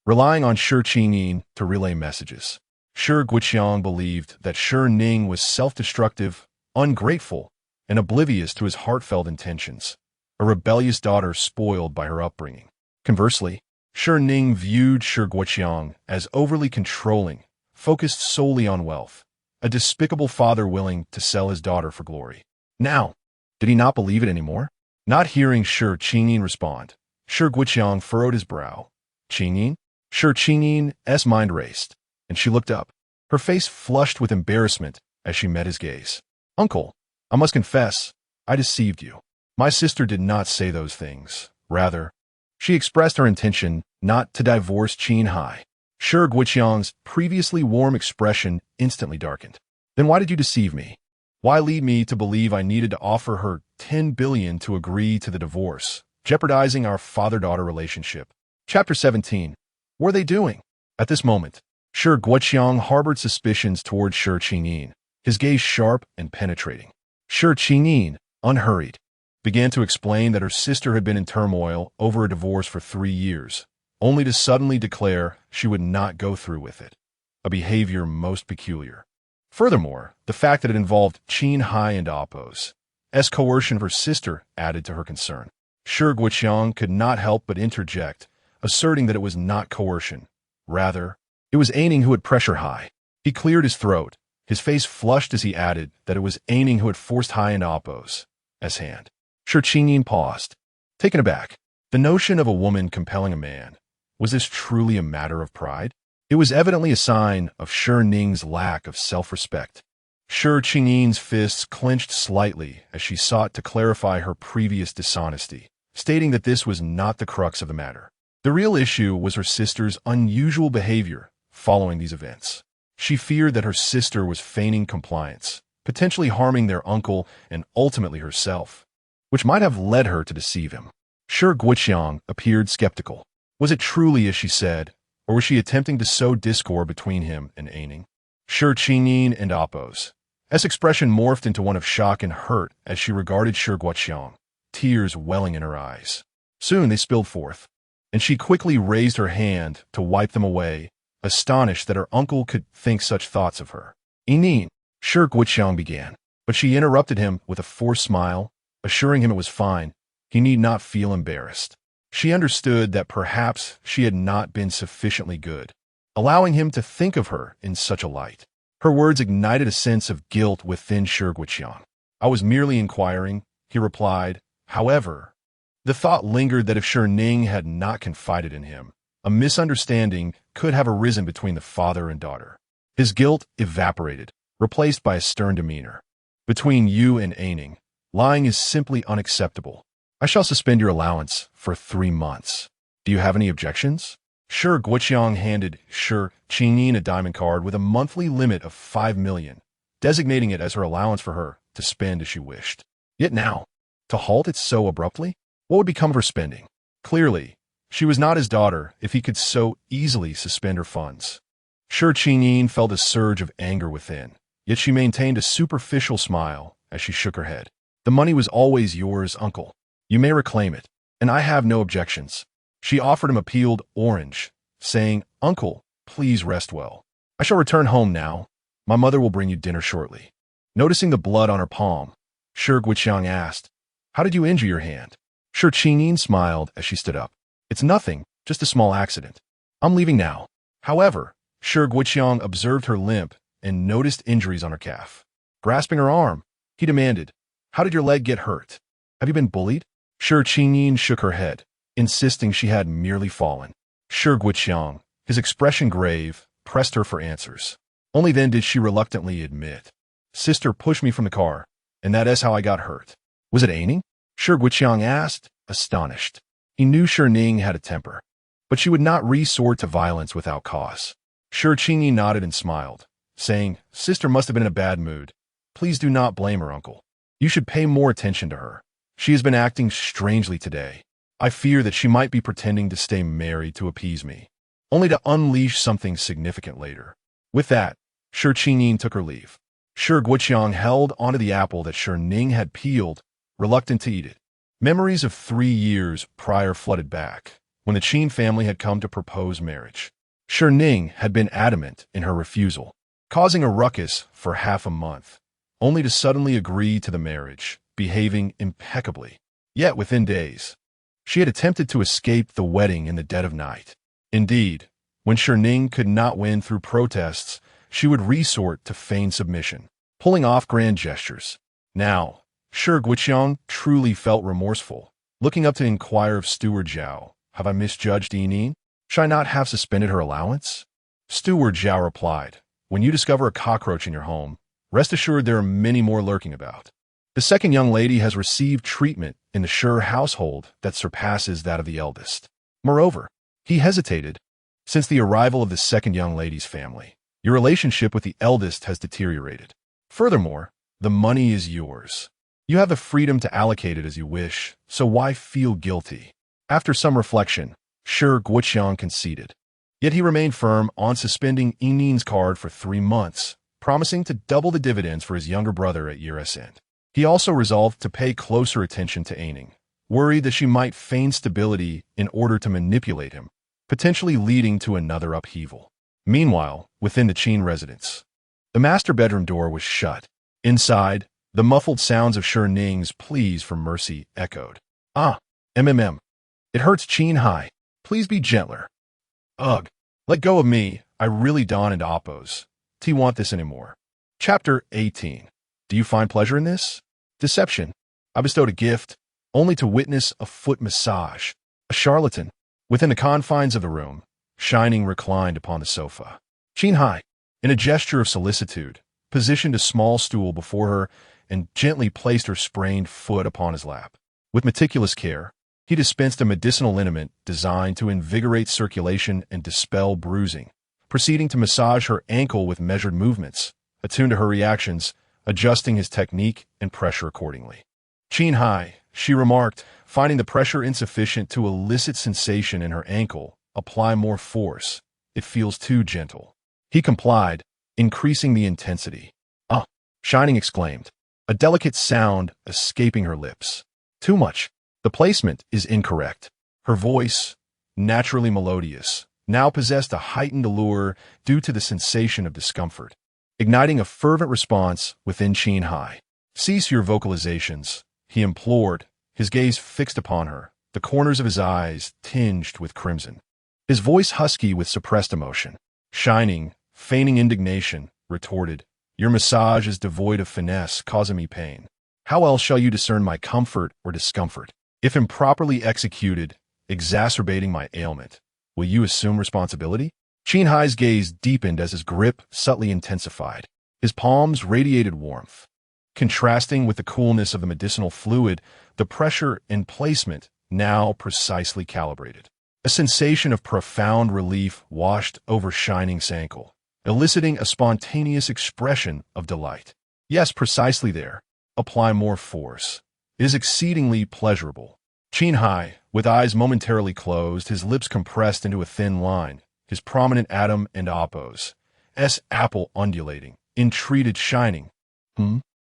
relying on Qi Ning to relay messages. Shi Guoqiang believed that Shi Ning was self-destructive, ungrateful, and oblivious to his heartfelt intentions, a rebellious daughter spoiled by her upbringing. Conversely, Shi Ning viewed Shi Guoqiang as overly controlling, focused solely on wealth, a despicable father willing to sell his daughter for glory. Now, did he not believe it anymore? Not hearing Qi Ning respond, Shi Guoqiang furrowed his brow. "Qi Ning?" Qi Ning's mind raced, and she looked up, her face flushed with embarrassment as she met his gaze. "Uncle, I must confess, I deceived you. My sister did not say those things. Rather, she expressed her intention not to divorce Qin Heye." Shi Guoqiang's previously warm expression instantly darkened. "Then why did you deceive me? Why lead me to believe I needed to offer her 10 billion to agree to the divorce, jeopardizing our father-daughter relationship?" Chapter 17. What are they doing? At this moment, Shi Guoqiang harbored suspicions toward Qi Ning, his gaze sharp and penetrating. Qi Ning, unhurried, began to explain that her sister had been in turmoil over a divorce for 3 years, only to suddenly declare she would not go through with it, a behavior most peculiar. Furthermore, the fact that it involved Qin Heye and oppos, as coercion of her sister, added to her concern. Shi Guoqiang could not help but interject, asserting that it was not coercion. Rather, it was Ning who had pressured Heye. He cleared his throat, his face flushed as he added that it was Ning who had forced Heye and oppos, as hand. Qi Ning paused, taken aback. The notion of a woman compelling a man, was this truly a matter of pride? It was evidently a sign of Shi Ning's lack of self-respect. Qi Ning's fists clenched slightly as she sought to clarify her previous dishonesty, stating that this was not the crux of the matter. The real issue was her sister's unusual behavior following these events. She feared that her sister was feigning compliance, potentially harming their uncle and ultimately herself, which might have led her to deceive him. Shi Guoqiang appeared skeptical. Was it truly as she said, or was she attempting to sow discord between him and Ning? Qi Ning and oppos. S expression morphed into one of shock and hurt as she regarded Shi Guoqiang, tears welling in her eyes. Soon they spilled forth, and she quickly raised her hand to wipe them away, astonished that her uncle could think such thoughts of her. "Ning," Shi Guoqiang began, but she interrupted him with a forced smile, assuring him it was fine, he need not feel embarrassed. She understood that perhaps she had not been sufficiently good, allowing him to think of her in such a light. Her words ignited a sense of guilt within Shi Guoqiang. "I was merely inquiring," he replied. However, the thought lingered that if Shi Ning had not confided in him, a misunderstanding could have arisen between the father and daughter. His guilt evaporated, replaced by a stern demeanor. "Between you and Ning, lying is simply unacceptable. I shall suspend your allowance for 3 months. Do you have any objections?" Shi Guoqiang handed Qi Ning a diamond card with a monthly limit of 5 million, designating it as her allowance for her to spend as she wished. Yet now, to halt it so abruptly? What would become of her spending? Clearly, she was not his daughter if he could so easily suspend her funds. Qi Ning felt a surge of anger within, yet she maintained a superficial smile as she shook her head. "The money was always yours, uncle. You may reclaim it, and I have no objections." She offered him a peeled orange, saying, "Uncle, please rest well. I shall return home now. My mother will bring you dinner shortly." Noticing the blood on her palm, Shi Guoqiang asked, "How did you injure your hand?" Qi Ning smiled as she stood up. "It's nothing, just a small accident. I'm leaving now. However, Shi Guiqiang observed her limp and noticed injuries on her calf. Grasping her arm, he demanded, "How did your leg get hurt? Have you been bullied?" Shi Ning shook her head, insisting she had merely fallen. Shi Guiqiang, his expression grave, pressed her for answers. Only then did she reluctantly admit, "Sister pushed me from the car, and that is how I got hurt." "Was it Shi Ning?" Shi Guiqiang asked, astonished. He knew Shi Ning had a temper, but she would not resort to violence without cause. Shi Ning nodded and smiled, saying, "Sister must have been in a bad mood. Please do not blame her, uncle. You should pay more attention to her. She has been acting strangely today. I fear that she might be pretending to stay married to appease me, only to unleash something significant later." With that, Shi Ning took her leave. Shi Guiqiang held onto the apple that Shi Ning had peeled, reluctant to eat it. Memories of 3 years prior flooded back, when the Qin family had come to propose marriage. Shi Ning had been adamant in her refusal, causing a ruckus for half a month, only to suddenly agree to the marriage, behaving impeccably. Yet within days, she had attempted to escape the wedding in the dead of night. Indeed, when Shi Ning could not win through protests, she would resort to feigned submission, pulling off grand gestures. Now, Shi Guiqiang truly felt remorseful, looking up to inquire of Steward Zhao, "Have I misjudged Yi Ning? Should I not have suspended her allowance?" Steward Zhao replied, "When you discover a cockroach in your home, rest assured there are many more lurking about. The second young lady has received treatment in the Shi household that surpasses that of the eldest. Moreover," he hesitated, "since the arrival of the second young lady's family, your relationship with the eldest has deteriorated. Furthermore, the money is yours. You have the freedom to allocate it as you wish, so why feel guilty?" After some reflection, Shi Guiqiang conceded. Yet he remained firm on suspending Yi Ning's card for 3 months, promising to double the dividends for his younger brother at year's end. He also resolved to pay closer attention to Yi Ning, worried that she might feign stability in order to manipulate him, potentially leading to another upheaval. Meanwhile, within the Qin residence, the master bedroom door was shut. Inside, the muffled sounds of Shi Ning's pleas for mercy echoed. "Ah, it hurts, Qin Heye. Please be gentler. Ugh, let go of me. I really dawn into oppos. Do you want this anymore?" Chapter 18. Do you find pleasure in this? Deception. I bestowed a gift, only to witness a foot massage. A charlatan. Within the confines of the room, Shi Ning reclined upon the sofa. Qin Heye, in a gesture of solicitude, positioned a small stool before her and gently placed her sprained foot upon his lap. With meticulous care, he dispensed a medicinal liniment designed to invigorate circulation and dispel bruising, proceeding to massage her ankle with measured movements, attuned to her reactions, adjusting his technique and pressure accordingly. "Qin Heye," she remarked, finding the pressure insufficient to elicit sensation in her ankle, "apply more force. It feels too gentle." He complied, increasing the intensity. "Ah!" Shi Ning exclaimed, a delicate sound escaping her lips. "Too much. The placement is incorrect." Her voice, naturally melodious, now possessed a heightened allure due to the sensation of discomfort, igniting a fervent response within Qin Heye. "Cease your vocalizations," he implored, his gaze fixed upon her, the corners of his eyes tinged with crimson. His voice husky with suppressed emotion. Shi Ning, feigning indignation, retorted, "Your massage is devoid of finesse, causing me pain. How else shall you discern my comfort or discomfort? If improperly executed, exacerbating my ailment, will you assume responsibility?" Qin Heye's gaze deepened as his grip subtly intensified. His palms radiated warmth. Contrasting with the coolness of the medicinal fluid, the pressure and placement now precisely calibrated. A sensation of profound relief washed over Shi Ning's ankle, eliciting a spontaneous expression of delight. "Yes, precisely there. Apply more force. It is exceedingly pleasurable." Qin Heye, with eyes momentarily closed, his lips compressed into a thin line, his prominent atom and oppos, apple undulating, entreated Shi Ning.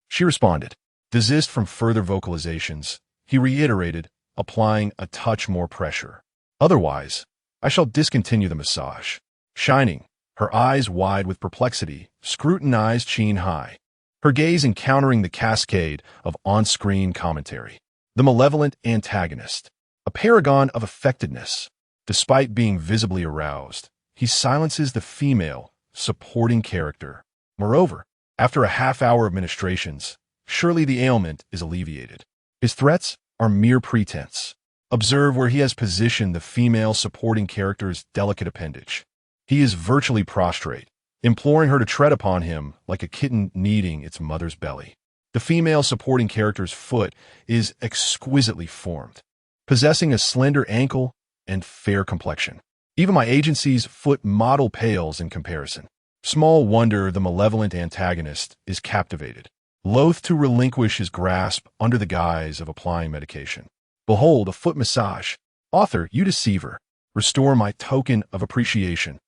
She responded. Desist from further vocalizations, he reiterated, applying a touch more pressure. "Otherwise, I shall discontinue the massage." Shi Ning, her eyes wide with perplexity, scrutinized Qin Heye, her gaze encountering the cascade of on-screen commentary. The malevolent antagonist, a paragon of effectiveness. Despite being visibly aroused, he silences the female, supporting character. Moreover, after a half-hour of ministrations, surely the ailment is alleviated. His threats are mere pretense. Observe where he has positioned the female supporting character's delicate appendage. He is virtually prostrate, imploring her to tread upon him like a kitten kneading its mother's belly. The female supporting character's foot is exquisitely formed, possessing a slender ankle and fair complexion. Even my agency's foot model pales in comparison. Small wonder the malevolent antagonist is captivated, loath to relinquish his grasp under the guise of applying medication. Behold, a foot massage. Author, you deceiver. Restore my token of appreciation.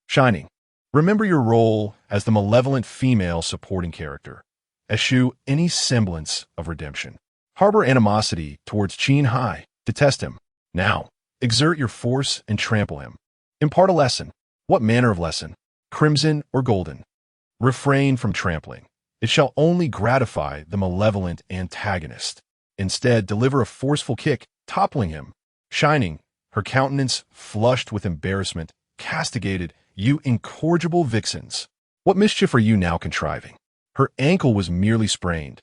Shi Ning, remember your role as the malevolent female supporting character. Eschew any semblance of redemption. Harbor animosity towards Qin Heye. Detest him. Now, exert your force and trample him. Impart a lesson. What manner of lesson? Crimson or golden? Refrain from trampling. It shall only gratify the malevolent antagonist. Instead, deliver a forceful kick, toppling him. Shi Ning, her countenance flushed with embarrassment, castigated, you incorrigible vixens. What mischief are you now contriving? Her ankle was merely sprained,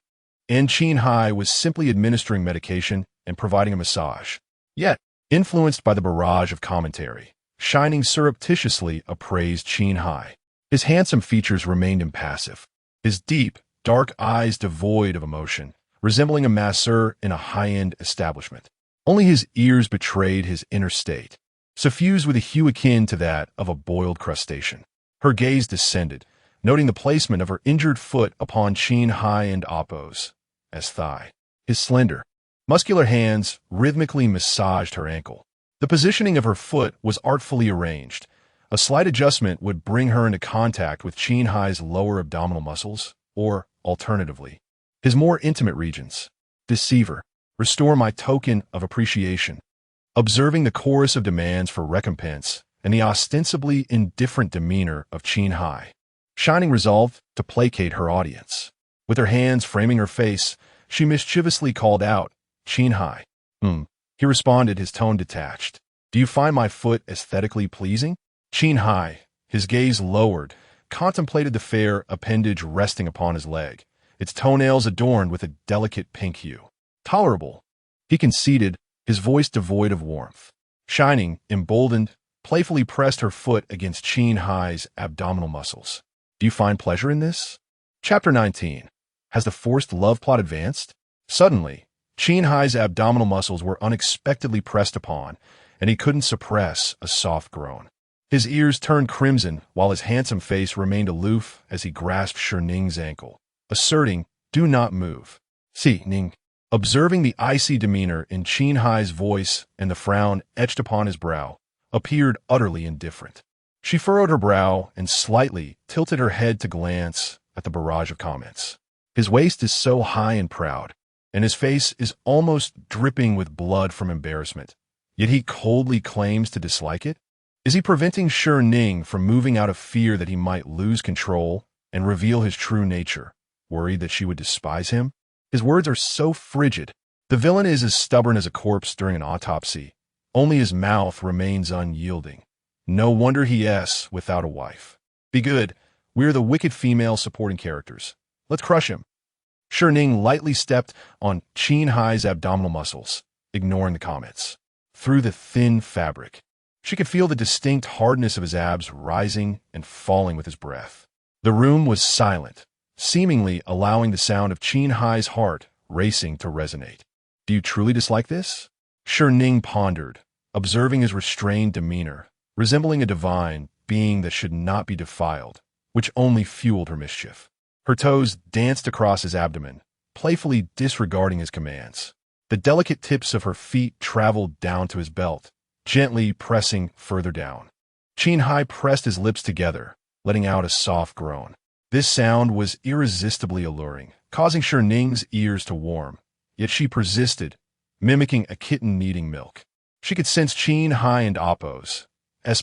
and Qin Heye was simply administering medication and providing a massage. Yet, influenced by the barrage of commentary, Shi Ning surreptitiously appraised Qin Heye. His handsome features remained impassive, his deep, dark eyes devoid of emotion, resembling a masseur in a high-end establishment. Only his ears betrayed his inner state, suffused with a hue akin to that of a boiled crustacean. Her gaze descended, noting the placement of her injured foot upon Qin Heye and Oppo's as thigh. His slender, muscular hands rhythmically massaged her ankle. The positioning of her foot was artfully arranged. A slight adjustment would bring her into contact with Qin Heye's lower abdominal muscles, or, alternatively, his more intimate regions. Deceiver, restore my token of appreciation. Observing the chorus of demands for recompense and the ostensibly indifferent demeanor of Qin Heye, Shi Ning resolved to placate her audience. With her hands framing her face, she mischievously called out, Qin Heye. He responded, his tone detached. Do you find my foot aesthetically pleasing? Qin Heye, his gaze lowered, contemplated the fair appendage resting upon his leg, its toenails adorned with a delicate pink hue. Tolerable, he conceded, his voice devoid of warmth. Shi Ning, emboldened, playfully pressed her foot against Qin Heye's abdominal muscles. Do you find pleasure in this? Chapter 19. Has the forced love plot advanced? Suddenly, Qin Heye's abdominal muscles were unexpectedly pressed upon, and he couldn't suppress a soft groan. His ears turned crimson while his handsome face remained aloof as he grasped Shi Ning's ankle, asserting, do not move. Shi Ning, observing the icy demeanor in Qin Heye's voice and the frown etched upon his brow, appeared utterly indifferent. She furrowed her brow and slightly tilted her head to glance at the barrage of comments. His waist is so high and proud, and his face is almost dripping with blood from embarrassment, yet he coldly claims to dislike it? Is he preventing Shi Ning from moving out of fear that he might lose control and reveal his true nature, worried that she would despise him? His words are so frigid. The villain is as stubborn as a corpse during an autopsy. Only his mouth remains unyielding. No wonder he is without a wife. Be good. We're the wicked female supporting characters. Let's crush him. Shi Ning lightly stepped on Qin Heye's abdominal muscles, ignoring the comments. Through the thin fabric, she could feel the distinct hardness of his abs rising and falling with his breath. The room was silent, seemingly allowing the sound of Qin Heye's heart racing to resonate. Do you truly dislike this? Shi Ning pondered, observing his restrained demeanor, resembling a divine being that should not be defiled, which only fueled her mischief. Her toes danced across his abdomen, playfully disregarding his commands. The delicate tips of her feet traveled down to his belt, gently pressing further down. Qin Heye pressed his lips together, letting out a soft groan. This sound was irresistibly alluring, causing Shi Ning's ears to warm, yet she persisted, mimicking a kitten needing milk. She could sense Qin Heye and Oppo's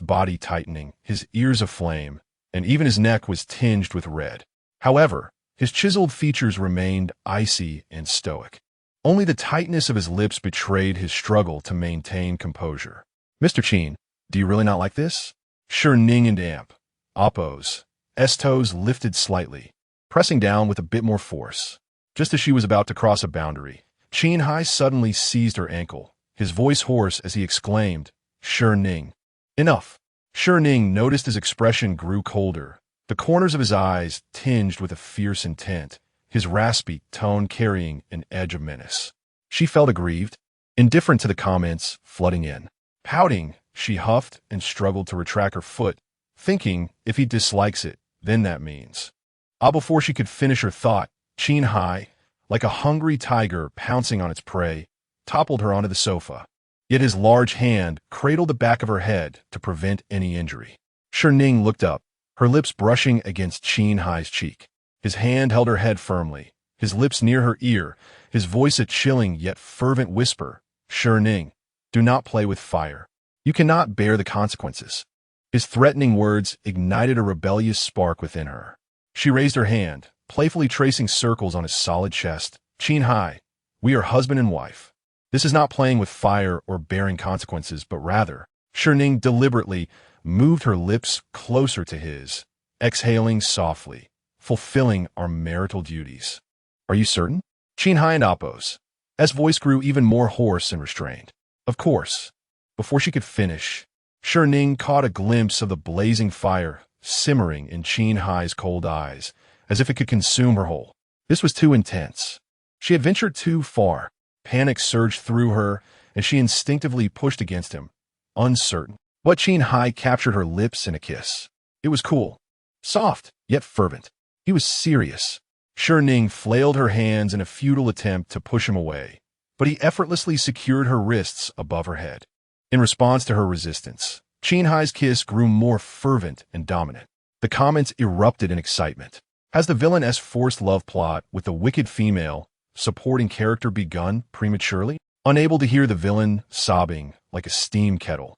body tightening, his ears aflame, and even his neck was tinged with red. However, his chiseled features remained icy and stoic. Only the tightness of his lips betrayed his struggle to maintain composure. Mr. Qin, do you really not like this? Shi Ning and Amp, Oppos, toes lifted slightly, pressing down with a bit more force. Just as she was about to cross a boundary, Qin Heye suddenly seized her ankle, his voice hoarse as he exclaimed, "Shi Ning, enough!" Shi Ning noticed his expression grew colder, the corners of his eyes tinged with a fierce intent, his raspy tone carrying an edge of menace. She felt aggrieved, indifferent to the comments flooding in. Pouting, she huffed and struggled to retract her foot, thinking, if he dislikes it, then that means. Before she could finish her thought, Qin Heye, like a hungry tiger pouncing on its prey, toppled her onto the sofa. Yet his large hand cradled the back of her head to prevent any injury. Shi Ning looked up, her lips brushing against Qin Heye's cheek. His hand held her head firmly, his lips near her ear, his voice a chilling yet fervent whisper, "Shi Ning, do not play with fire. You cannot bear the consequences." His threatening words ignited a rebellious spark within her. She raised her hand, playfully tracing circles on his solid chest. "Qin Heye, we are husband and wife. This is not playing with fire or bearing consequences, but rather..." Shi Ning deliberately moved her lips closer to his, exhaling softly, "Fulfilling our marital duties." "Are you certain?" Qin Heye and Oppos. As voice grew even more hoarse and restrained. "Of course." Before she could finish, Shi Ning caught a glimpse of the blazing fire simmering in Qin Heye's cold eyes, as if it could consume her whole. This was too intense. She had ventured too far. Panic surged through her, and she instinctively pushed against him, uncertain. But Qin Heye captured her lips in a kiss. It was cool, soft, yet fervent. He was serious. Shi Ning flailed her hands in a futile attempt to push him away, but he effortlessly secured her wrists above her head. In response to her resistance, Qin Heye's kiss grew more fervent and dominant. The comments erupted in excitement. Has the villain's forced love plot with the wicked female supporting character begun prematurely? Unable to hear the villain sobbing like a steam kettle,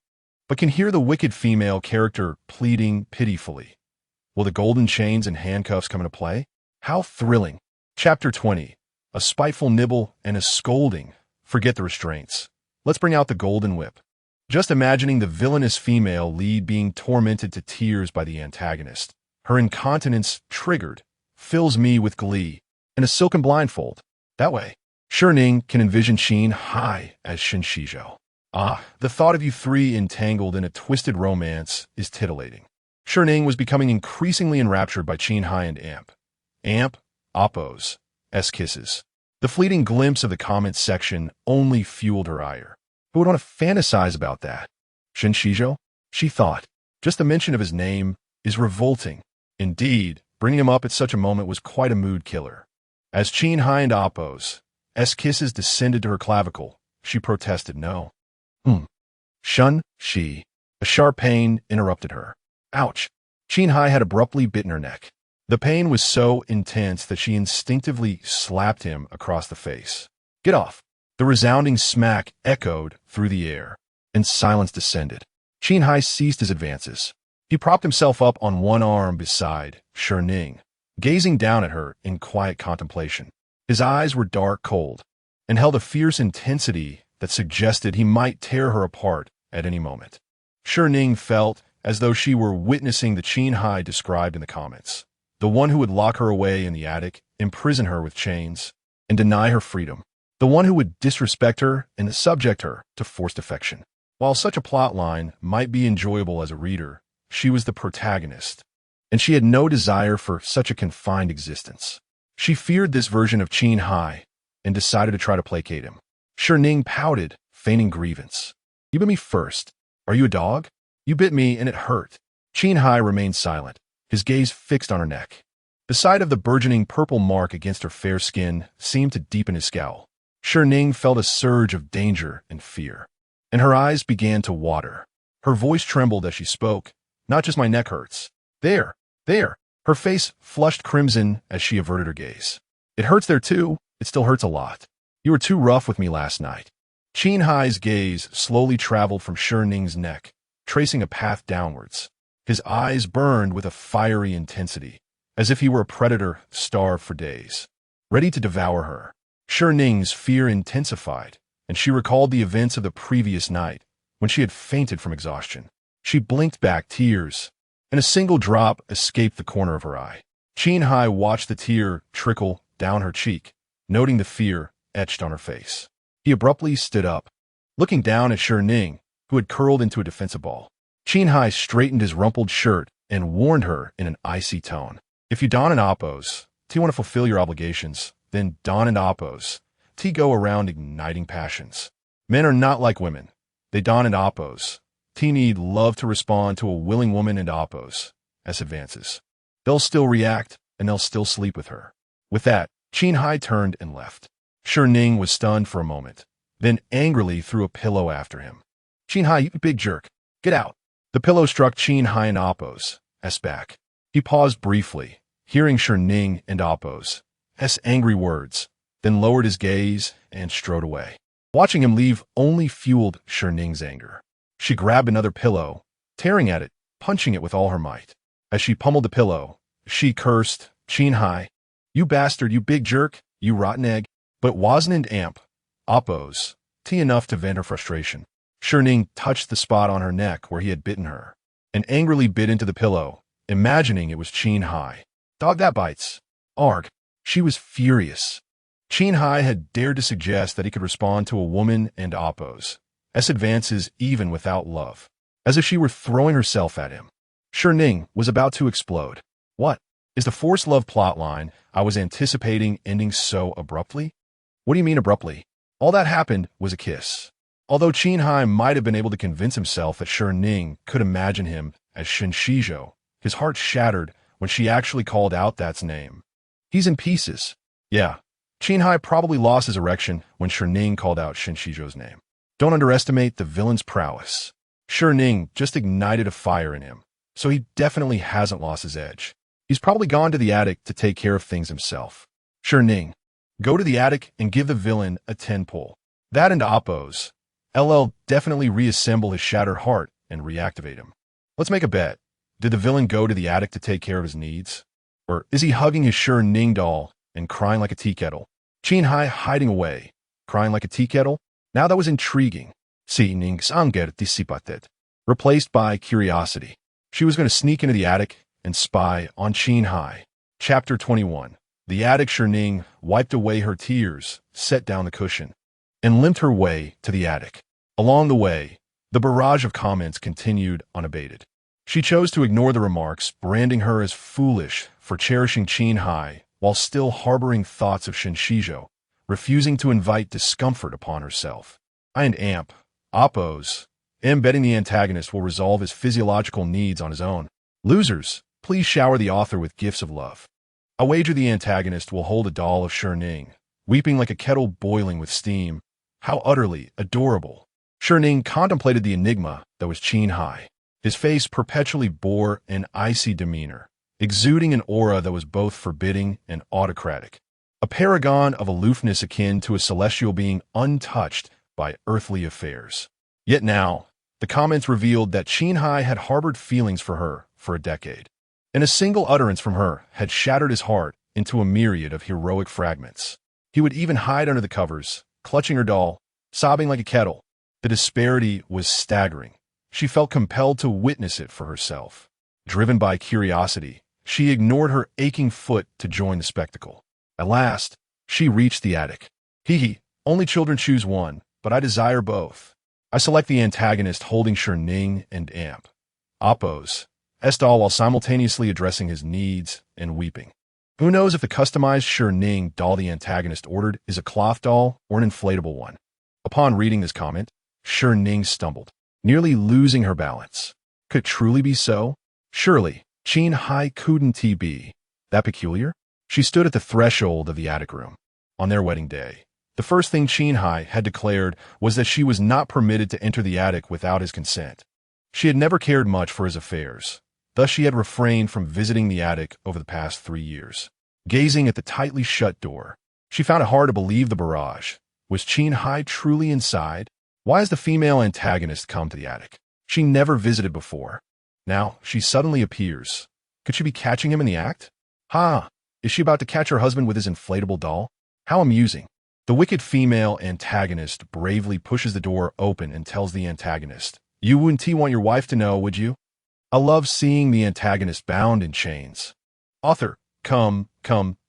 but can hear the wicked female character pleading pitifully. Will the golden chains and handcuffs come into play? How thrilling. Chapter 20. A spiteful nibble and a scolding. Forget the restraints. Let's bring out the golden whip. Just imagining the villainous female lead being tormented to tears by the antagonist, her incontinence triggered, fills me with glee, and a silken blindfold. That way, Shi Ning can envision Qin Heye as Shen Xizhou. The thought of you three entangled in a twisted romance is titillating. Shi Ning was becoming increasingly enraptured by Qin Heye and Amp, Oppos, kisses. The fleeting glimpse of the comments section only fueled her ire. Who would want to fantasize about that? Shen Xizhou? She thought. Just the mention of his name is revolting. Indeed, bringing him up at such a moment was quite a mood killer. As Qin Heye and Oppos' kisses descended to her clavicle, she protested no. Shun, she. A sharp pain interrupted her. Ouch. Qin Heye had abruptly bitten her neck. The pain was so intense that she instinctively slapped him across the face. Get off. The resounding smack echoed through the air, and silence descended. Qin Heye ceased his advances. He propped himself up on one arm beside Shi Ning, gazing down at her in quiet contemplation. His eyes were dark cold, and held a fierce intensity that suggested he might tear her apart at any moment. Shi Ning felt as though she were witnessing the Qin Heye described in the comments, the one who would lock her away in the attic, imprison her with chains, and deny her freedom, the one who would disrespect her and subject her to forced affection. While such a plotline might be enjoyable as a reader, she was the protagonist, and she had no desire for such a confined existence. She feared this version of Qin Heye and decided to try to placate him. Shi Ning pouted, feigning grievance. You bit me first. Are you a dog? You bit me and it hurt. Qin Heye remained silent, his gaze fixed on her neck. The sight of the burgeoning purple mark against her fair skin seemed to deepen his scowl. Shi Ning felt a surge of danger and fear, and her eyes began to water. Her voice trembled as she spoke. Not just my neck hurts. There. Her face flushed crimson as she averted her gaze. It hurts there too. It still hurts a lot. You were too rough with me last night. Qin Heye's gaze slowly traveled from Shi Ning's neck, tracing a path downwards. His eyes burned with a fiery intensity, as if he were a predator starved for days, ready to devour her. Shi Ning's fear intensified, and she recalled the events of the previous night, when she had fainted from exhaustion. She blinked back tears, and a single drop escaped the corner of her eye. Qin Heye watched the tear trickle down her cheek, noting the fear etched on her face. He abruptly stood up, looking down at Shi Ning, who had curled into a defensive ball. Qin Heye straightened his rumpled shirt and warned her in an icy tone. If you don an oppose, T want to fulfill your obligations, then don an oppose. T go around igniting passions. Men are not like women. They don an oppose. T need love to respond to a willing woman and oppose. S advances. They'll still react, and they'll still sleep with her. With that, Qin Heye turned and left. Shi Ning was stunned for a moment, then angrily threw a pillow after him. Qin Heye, you big jerk. Get out. The pillow struck Qin Heye and oppose. S back. He paused briefly, hearing Shi Ning and oppose. S angry words, then lowered his gaze and strode away. Watching him leave only fueled Shi Ning's anger. She grabbed another pillow, tearing at it, punching it with all her might. As she pummeled the pillow, she cursed, Qin Heye, you bastard, you big jerk, you rotten egg. But wasn't amp, oppose, T enough to vent her frustration. Shi Ning touched the spot on her neck where he had bitten her, and angrily bit into the pillow, imagining it was Qin Heye. Dog that bites. Arg. She was furious. Qin Heye had dared to suggest that he could respond to a woman and oppose. S advances even without love, as if she were throwing herself at him. Shi Ning was about to explode. What? Is the forced love plotline I was anticipating ending so abruptly? What do you mean abruptly? All that happened was a kiss. Although Qin Heye might have been able to convince himself that Shi Ning could imagine him as Shen Xizhou, his heart shattered when she actually called out that name. He's in pieces. Yeah, Qin Heye probably lost his erection when Shi Ning called out Shen Xizhou's name. Don't underestimate the villain's prowess. Shi Ning just ignited a fire in him, so he definitely hasn't lost his edge. He's probably gone to the attic to take care of things himself. Shi Ning, go to the attic and give the villain a 10-pull. That and oppose. LL definitely reassemble his shattered heart and reactivate him. Let's make a bet. Did the villain go to the attic to take care of his needs? Or is he hugging his Shi Ning doll and crying like a tea kettle? Qin Heye hiding away, crying like a tea kettle? Now that was intriguing. Shi Ning's anger dissipated, replaced by curiosity. She was going to sneak into the attic and spy on Qin Heye. Chapter 21. The attic. Shi Ning wiped away her tears, set down the cushion, and limped her way to the attic. Along the way, the barrage of comments continued unabated. She chose to ignore the remarks, branding her as foolish for cherishing Qin Heye while still harboring thoughts of Shen Xizhou, refusing to invite discomfort upon herself. I and amp, oppose, am betting the antagonist will resolve his physiological needs on his own. Losers, please shower the author with gifts of love. I wager the antagonist will hold a doll of Shi Ning, weeping like a kettle boiling with steam. How utterly adorable. Shi Ning contemplated the enigma that was Qin Heye. His face perpetually bore an icy demeanor, exuding an aura that was both forbidding and autocratic, a paragon of aloofness akin to a celestial being untouched by earthly affairs. Yet now, the comments revealed that Qin Heye had harbored feelings for her for a decade, and a single utterance from her had shattered his heart into a myriad of heroic fragments. He would even hide under the covers, clutching her doll, sobbing like a kettle. The disparity was staggering. She felt compelled to witness it for herself. Driven by curiosity, she ignored her aching foot to join the spectacle. At last, she reached the attic. Hee, only children choose one, but I desire both. I select the antagonist holding Shi Ning and amp, oppose, doll while simultaneously addressing his needs and weeping. Who knows if the customized Shi Ning doll the antagonist ordered is a cloth doll or an inflatable one? Upon reading this comment, Shi Ning stumbled, nearly losing her balance. Could it truly be so? Surely, Qin Heye couldn't be that peculiar? She stood at the threshold of the attic room. On their wedding day, the first thing Qin Heye had declared was that she was not permitted to enter the attic without his consent. She had never cared much for his affairs. Thus she had refrained from visiting the attic over the past 3 years. Gazing at the tightly shut door, she found it hard to believe the barrage. Was Qin Heye truly inside? Why has the female antagonist come to the attic? She never visited before. Now she suddenly appears. Could she be catching him in the act? Ha! Is she about to catch her husband with his inflatable doll? How amusing. The wicked female antagonist bravely pushes the door open and tells the antagonist, You wouldn't want your wife to know, would you? I love seeing the antagonist bound in chains. Author, come,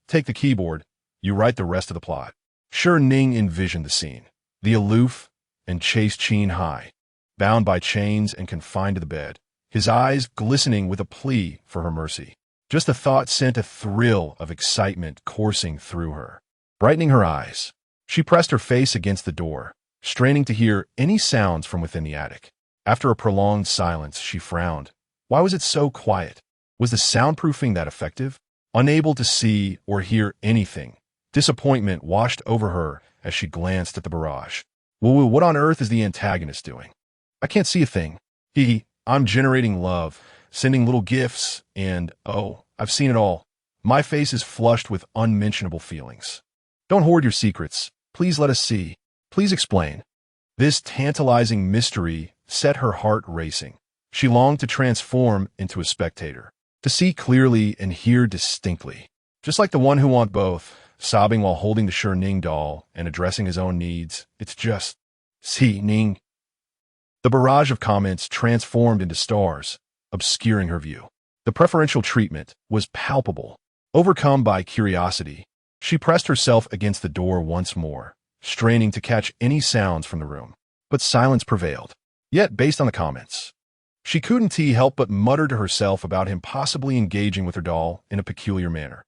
take the keyboard. You write the rest of the plot. Shi Ning envisioned the scene. The aloof and chaste Qin Heye, bound by chains and confined to the bed, his eyes glistening with a plea for her mercy. Just the thought sent a thrill of excitement coursing through her. Brightening her eyes, she pressed her face against the door, straining to hear any sounds from within the attic. After a prolonged silence, she frowned. Why was it so quiet? Was the soundproofing that effective? Unable to see or hear anything, disappointment washed over her as she glanced at the barrage. Well, what on earth is the antagonist doing? I can't see a thing. I'm generating love, sending little gifts, and, oh, I've seen it all. My face is flushed with unmentionable feelings. Don't hoard your secrets. Please let us see. Please explain. This tantalizing mystery set her heart racing. She longed to transform into a spectator, to see clearly and hear distinctly. Just like the one who want both, sobbing while holding the Shi Ning doll and addressing his own needs. It's just, Shi Ning. The barrage of comments transformed into stars, obscuring her view. The preferential treatment was palpable. Overcome by curiosity, she pressed herself against the door once more, straining to catch any sounds from the room. But silence prevailed. Yet, based on the comments, she couldn't help but mutter to herself about him possibly engaging with her doll in a peculiar manner.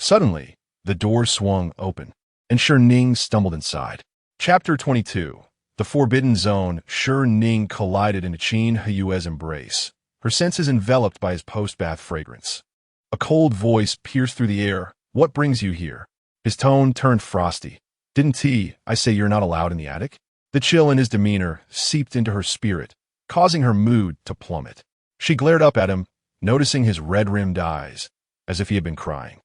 Suddenly, the door swung open, and Shi Ning stumbled inside. Chapter 22. The Forbidden Zone. Shi Ning collided into Qin Heye's embrace, her senses enveloped by his post-bath fragrance. A cold voice pierced through the air. What brings you here? His tone turned frosty. Didn't I say you're not allowed in the attic? The chill in his demeanor seeped into her spirit, causing her mood to plummet. She glared up at him, noticing his red-rimmed eyes, as if he had been crying.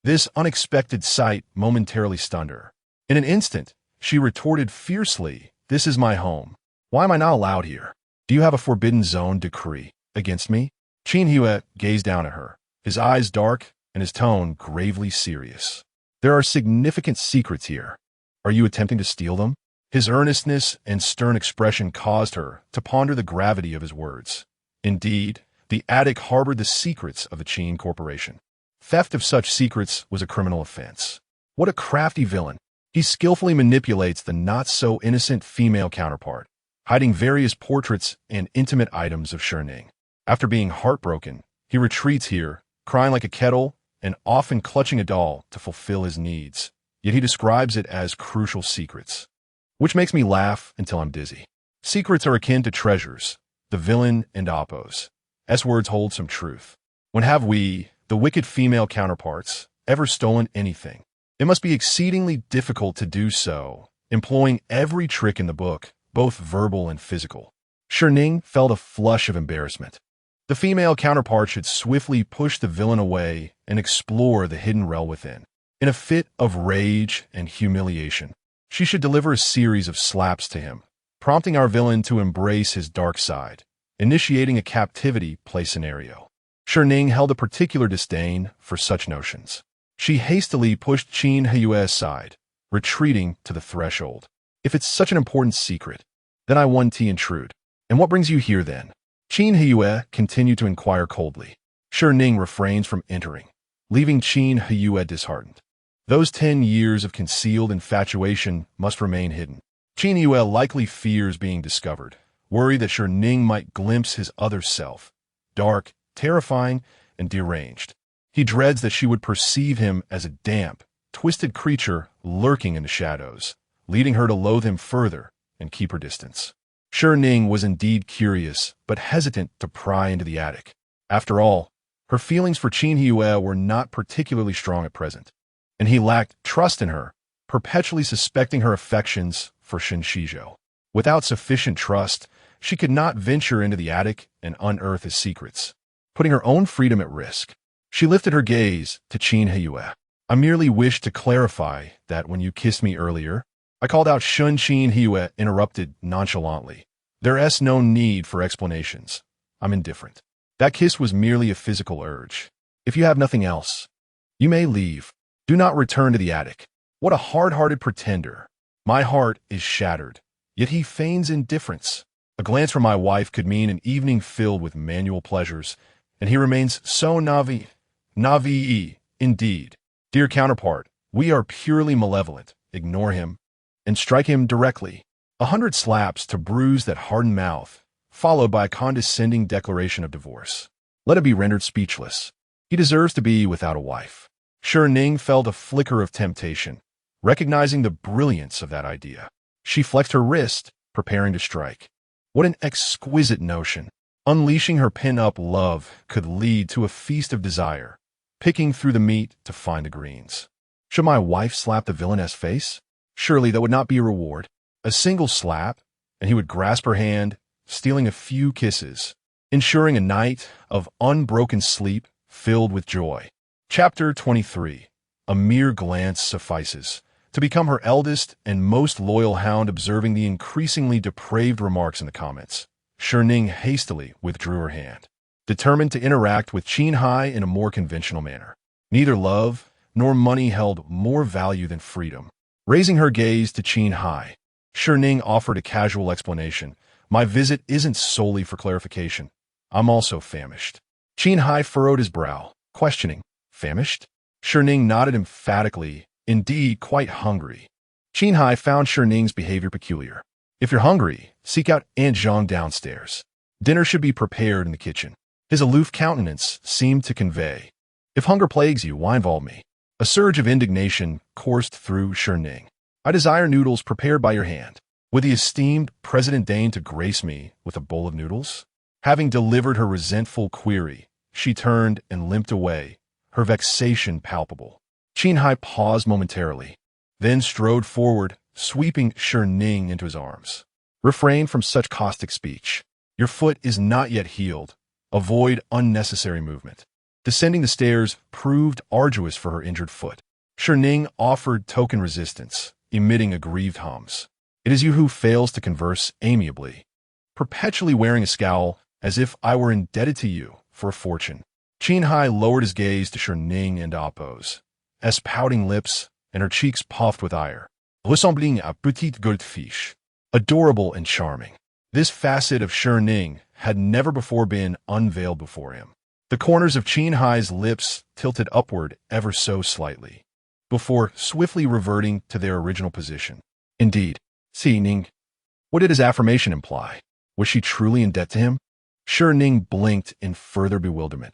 This unexpected sight momentarily stunned her. In an instant, she retorted fiercely, "This is my home. Why am I not allowed here? Do you have a Forbidden Zone decree against me?" Qin Heye gazed down at her, his eyes dark and his tone gravely serious. "There are significant secrets here. Are you attempting to steal them?" His earnestness and stern expression caused her to ponder the gravity of his words. Indeed, the attic harbored the secrets of the Qin Corporation. Theft of such secrets was a criminal offense. What a crafty villain. He skillfully manipulates the not-so-innocent female counterpart, hiding various portraits and intimate items of Shi Ning. After being heartbroken, he retreats here, crying like a kettle and often clutching a doll to fulfill his needs. Yet he describes it as crucial secrets, which makes me laugh until I'm dizzy. Secrets are akin to treasures, the villain and oppos. S-words hold some truth. When have we, the wicked female counterparts, ever stolen anything? It must be exceedingly difficult to do so, employing every trick in the book, both verbal and physical. Shi Ning felt a flush of embarrassment. The female counterpart should swiftly push the villain away and explore the hidden realm within. In a fit of rage and humiliation, she should deliver a series of slaps to him, prompting our villain to embrace his dark side, initiating a captivity play scenario. Shi Ning held a particular disdain for such notions. She hastily pushed Qin Heye aside, retreating to the threshold. "If it's such an important secret, then I want to intrude. And what brings you here then?" Qin Heye continued to inquire coldly. Shi Ning refrains from entering, leaving Qin Heye disheartened. Those 10 years of concealed infatuation must remain hidden. Qin Heye likely fears being discovered, worried that Shi Ning might glimpse his other self, dark, terrifying, and deranged. He dreads that she would perceive him as a damp, twisted creature lurking in the shadows, leading her to loathe him further and keep her distance. Shi Ning was indeed curious, but hesitant to pry into the attic. After all, her feelings for Qin Heye were not particularly strong at present, and he lacked trust in her, perpetually suspecting her affections for Shen Xizhou. Without sufficient trust, she could not venture into the attic and unearth his secrets, putting her own freedom at risk. She lifted her gaze to Qin Heye. "I merely wished to clarify that when you kissed me earlier," I called out. Qin Heye interrupted nonchalantly. "There's no need for explanations. I'm indifferent. That kiss was merely a physical urge. If you have nothing else, you may leave. Do not return to the attic." What a hard-hearted pretender. My heart is shattered, yet he feigns indifference. A glance from my wife could mean an evening filled with manual pleasures, and he remains so Navi, indeed. Dear counterpart, we are purely malevolent. Ignore him and strike him directly. 100 slaps to bruise that hardened mouth, followed by a condescending declaration of divorce. Let it be rendered speechless. He deserves to be without a wife. Shi Ning felt a flicker of temptation, recognizing the brilliance of that idea. She flexed her wrist, preparing to strike. What an exquisite notion. Unleashing her pin-up love could lead to a feast of desire, picking through the meat to find the greens. Should my wife slap the villainess face? Surely that would not be a reward. A single slap, and he would grasp her hand, stealing a few kisses, ensuring a night of unbroken sleep filled with joy. Chapter 23. A mere glance suffices to become her eldest and most loyal hound. Observing the increasingly depraved remarks in the comments, Shi Ning hastily withdrew her hand, determined to interact with Qin Heye in a more conventional manner. Neither love nor money held more value than freedom. Raising her gaze to Qin Heye, Shi Ning offered a casual explanation. My visit isn't solely for clarification. I'm also famished. Qin Heye furrowed his brow, questioning. Famished? Shi Ning nodded emphatically, indeed quite hungry. Qin Heye found Shi Ning's behavior peculiar. If you're hungry, seek out Aunt Zhang downstairs. Dinner should be prepared in the kitchen. His aloof countenance seemed to convey, if hunger plagues you, why involve me? A surge of indignation coursed through Shi Ning. I desire noodles prepared by your hand. Would the esteemed President deign to grace me with a bowl of noodles? Having delivered her resentful query, she turned and limped away, her vexation palpable. Qin Heye paused momentarily, then strode forward, sweeping Shi Ning into his arms. Refrain from such caustic speech. Your foot is not yet healed. Avoid unnecessary movement. Descending the stairs proved arduous for her injured foot. Shi Ning offered token resistance, emitting aggrieved hums. It is you who fails to converse amiably, perpetually wearing a scowl as if I were indebted to you for a fortune. Qin Heye lowered his gaze to Shi Ning and oppose, as pouting lips and her cheeks puffed with ire. Ressembling à petite goldfish. Adorable and charming. This facet of Shi Ning had never before been unveiled before him. The corners of Qin Heye's lips tilted upward ever so slightly, before swiftly reverting to their original position. Indeed, Shi Ning. What did his affirmation imply? Was she truly in debt to him? Shi Ning blinked in further bewilderment.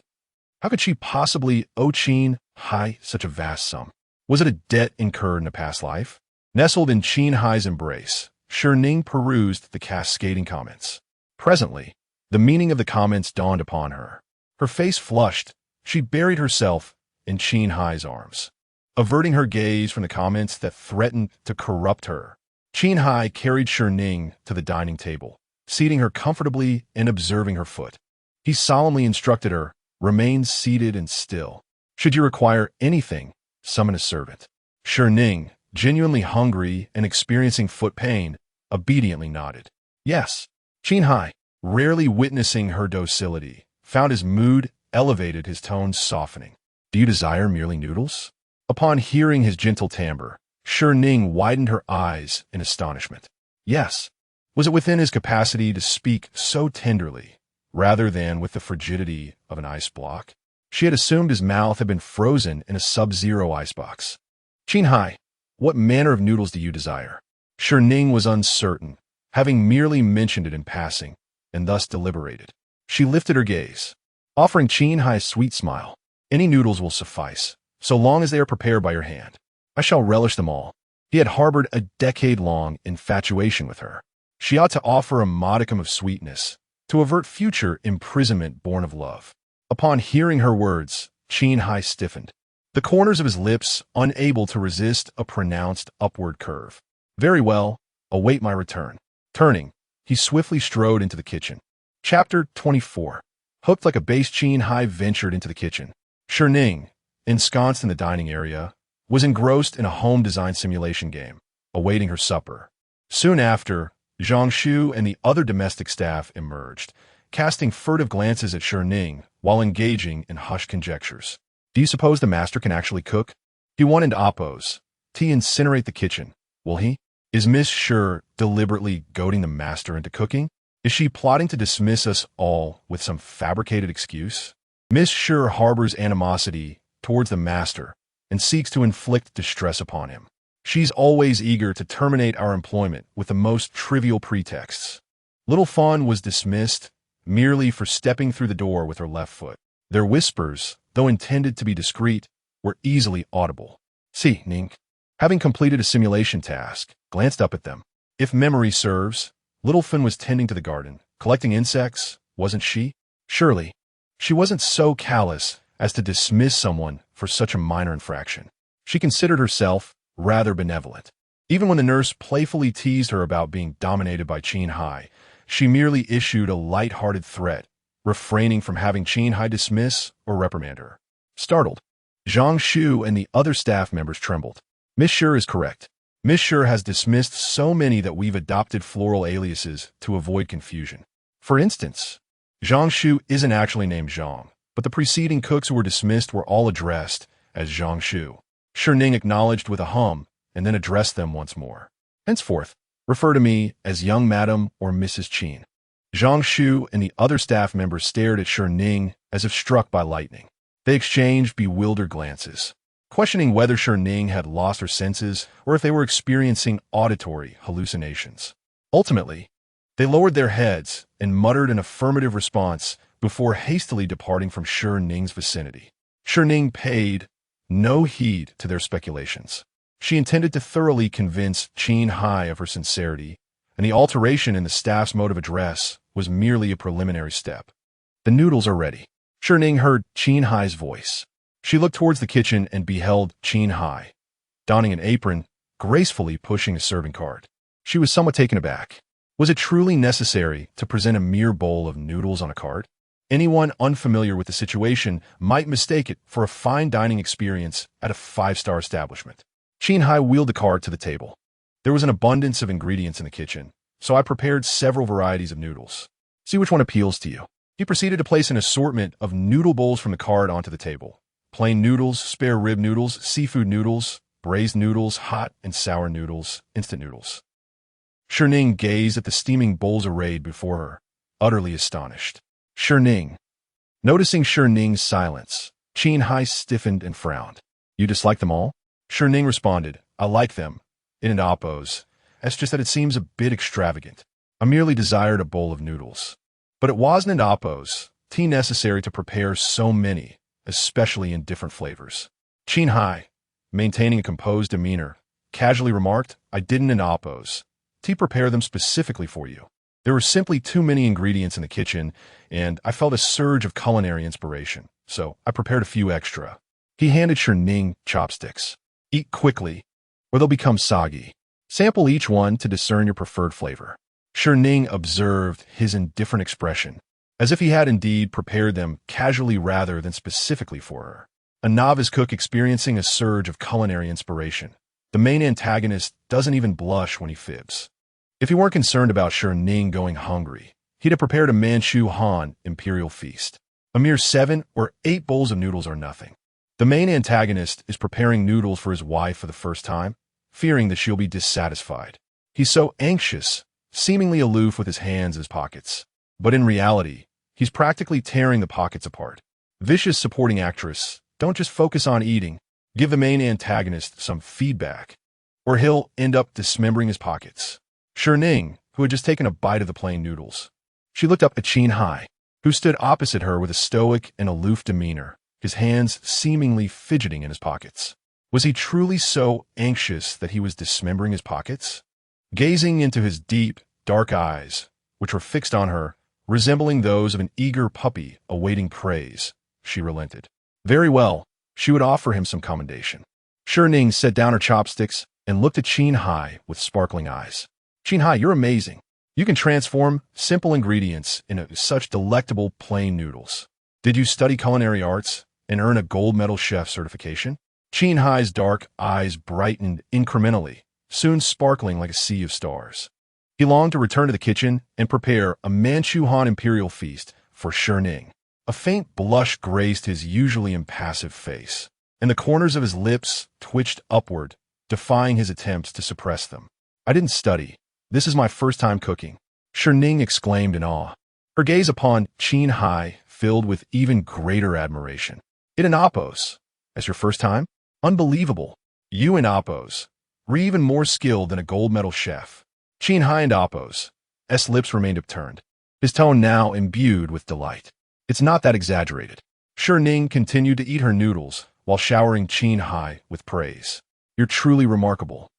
How could she possibly owe Qin Heye such a vast sum? Was it a debt incurred in a past life? Nestled in Qin Heye's embrace, Shi Ning perused the cascading comments. Presently, the meaning of the comments dawned upon her. Her face flushed. She buried herself in Qin Heye's arms, averting her gaze from the comments that threatened to corrupt her. Qin Heye carried Shi Ning to the dining table, seating her comfortably and observing her foot. He solemnly instructed her, remain seated and still. Should you require anything, summon a servant. Shi Ning, genuinely hungry and experiencing foot pain, obediently nodded. Yes. Qin Heye, rarely witnessing her docility, found his mood elevated, his tone softening. Do you desire merely noodles? Upon hearing his gentle timbre, Shi Ning widened her eyes in astonishment. Yes. Was it within his capacity to speak so tenderly, rather than with the frigidity of an ice block? She had assumed his mouth had been frozen in a sub-zero icebox. Qin Heye, what manner of noodles do you desire? Shi Ning was uncertain, having merely mentioned it in passing, and thus deliberated. She lifted her gaze, offering Qin Heye a sweet smile. Any noodles will suffice, so long as they are prepared by your hand. I shall relish them all. He had harbored a decade-long infatuation with her. She ought to offer a modicum of sweetness, to avert future imprisonment born of love. Upon hearing her words, Qin Heye stiffened, the corners of his lips unable to resist a pronounced upward curve. Very well, await my return. Turning, he swiftly strode into the kitchen. Chapter 24. Hooked like a base, Qin Heye ventured into the kitchen. Shi Ning, ensconced in the dining area, was engrossed in a home design simulation game, awaiting her supper. Soon after, Zhang Shu and the other domestic staff emerged, casting furtive glances at Shi Ning while engaging in hushed conjectures. Do you suppose the master can actually cook? He wanted to oppose. To incinerate the kitchen, will he? Is Miss Shi deliberately goading the master into cooking? Is she plotting to dismiss us all with some fabricated excuse? Miss Shi harbors animosity towards the master and seeks to inflict distress upon him. She's always eager to terminate our employment with the most trivial pretexts. Little Fawn was dismissed merely for stepping through the door with her left foot. Their whispers, though intended to be discreet, were easily audible. Shi Ning, having completed a simulation task, glanced up at them. If memory serves, Little Fin was tending to the garden, collecting insects, wasn't she? Surely, she wasn't so callous as to dismiss someone for such a minor infraction. She considered herself rather benevolent. Even when the nurse playfully teased her about being dominated by Qin Heye, she merely issued a light-hearted threat, refraining from having Qin Heye dismiss or reprimand her. Startled, Zhang Xu and the other staff members trembled. Miss Shi is correct. Miss Shi has dismissed so many that we've adopted floral aliases to avoid confusion. For instance, Zhang Xu isn't actually named Zhang, but the preceding cooks who were dismissed were all addressed as Zhang Xu. Shi Ning acknowledged with a hum and then addressed them once more. Henceforth, refer to me as young madam or Mrs. Qin. Zhang Xu and the other staff members stared at Shi Ning as if struck by lightning. They exchanged bewildered glances, questioning whether Shi Ning had lost her senses or if they were experiencing auditory hallucinations. Ultimately, they lowered their heads and muttered an affirmative response before hastily departing from Shi Ning's vicinity. Shi Ning paid no heed to their speculations. She intended to thoroughly convince Qin Heye of her sincerity, and the alteration in the staff's mode of address was merely a preliminary step. The noodles are ready. Shi Ning heard Qin Heye's voice. She looked towards the kitchen and beheld Qin Heye, donning an apron, gracefully pushing a serving cart. She was somewhat taken aback. Was it truly necessary to present a mere bowl of noodles on a cart? Anyone unfamiliar with the situation might mistake it for a fine dining experience at a five-star establishment. Qin Heye wheeled the cart to the table. There was an abundance of ingredients in the kitchen, so I prepared several varieties of noodles. See which one appeals to you. He proceeded to place an assortment of noodle bowls from the cart onto the table. Plain noodles, spare rib noodles, seafood noodles, braised noodles, hot and sour noodles, instant noodles. Shi Ning gazed at the steaming bowls arrayed before her, utterly astonished. Shi Ning. Noticing Shi Ning's silence, Qin Heye stiffened and frowned. You dislike them all? Shi Ning responded, I like them, in an oppose. It's just that it seems a bit extravagant. I merely desired a bowl of noodles. But it wasn't an oppose, tea necessary to prepare so many, especially in different flavors. Qin Heye, maintaining a composed demeanor, casually remarked, I didn't an oppose. Tea prepare them specifically for you. There were simply too many ingredients in the kitchen, and I felt a surge of culinary inspiration, so I prepared a few extra. He handed Shi Ning chopsticks. Eat quickly, or they'll become soggy. Sample each one to discern your preferred flavor. Shi Ning observed his indifferent expression, as if he had indeed prepared them casually rather than specifically for her. A novice cook experiencing a surge of culinary inspiration. The main antagonist doesn't even blush when he fibs. If he weren't concerned about Shi Ning going hungry, he'd have prepared a Manchu Han imperial feast. A mere 7 or 8 bowls of noodles are nothing. The main antagonist is preparing noodles for his wife for the first time, fearing that she'll be dissatisfied. He's so anxious, seemingly aloof with his hands in his pockets. But in reality, he's practically tearing the pockets apart. Vicious supporting actress, don't just focus on eating. Give the main antagonist some feedback, or he'll end up dismembering his pockets. Shi Ning, who had just taken a bite of the plain noodles. She looked up at Qin Heye, who stood opposite her with a stoic and aloof demeanor, his hands seemingly fidgeting in his pockets. Was he truly so anxious that he was dismembering his pockets? Gazing into his deep, dark eyes, which were fixed on her, resembling those of an eager puppy awaiting praise, she relented. Very well, she would offer him some commendation. Shi Ning set down her chopsticks and looked at Qin Heye with sparkling eyes. Qin Heye, you're amazing. You can transform simple ingredients into such delectable plain noodles. Did you study culinary arts and earn a gold medal chef certification? Qin Heye's dark eyes brightened incrementally, soon sparkling like a sea of stars. He longed to return to the kitchen and prepare a Manchu Han imperial feast for Shi Ning. A faint blush graced his usually impassive face, and the corners of his lips twitched upward, defying his attempts to suppress them. I didn't study. This is my first time cooking. Shi Ning exclaimed in awe. Her gaze upon Qin Heye filled with even greater admiration. "It in Oppos. As your first time? Unbelievable. You in Oppos. Were even more skilled than a gold medal chef." Qin Heye and Oppos. S lips remained upturned, his tone now imbued with delight. "It's not that exaggerated." Shi Ning continued to eat her noodles while showering Qin Heye with praise. "You're truly remarkable.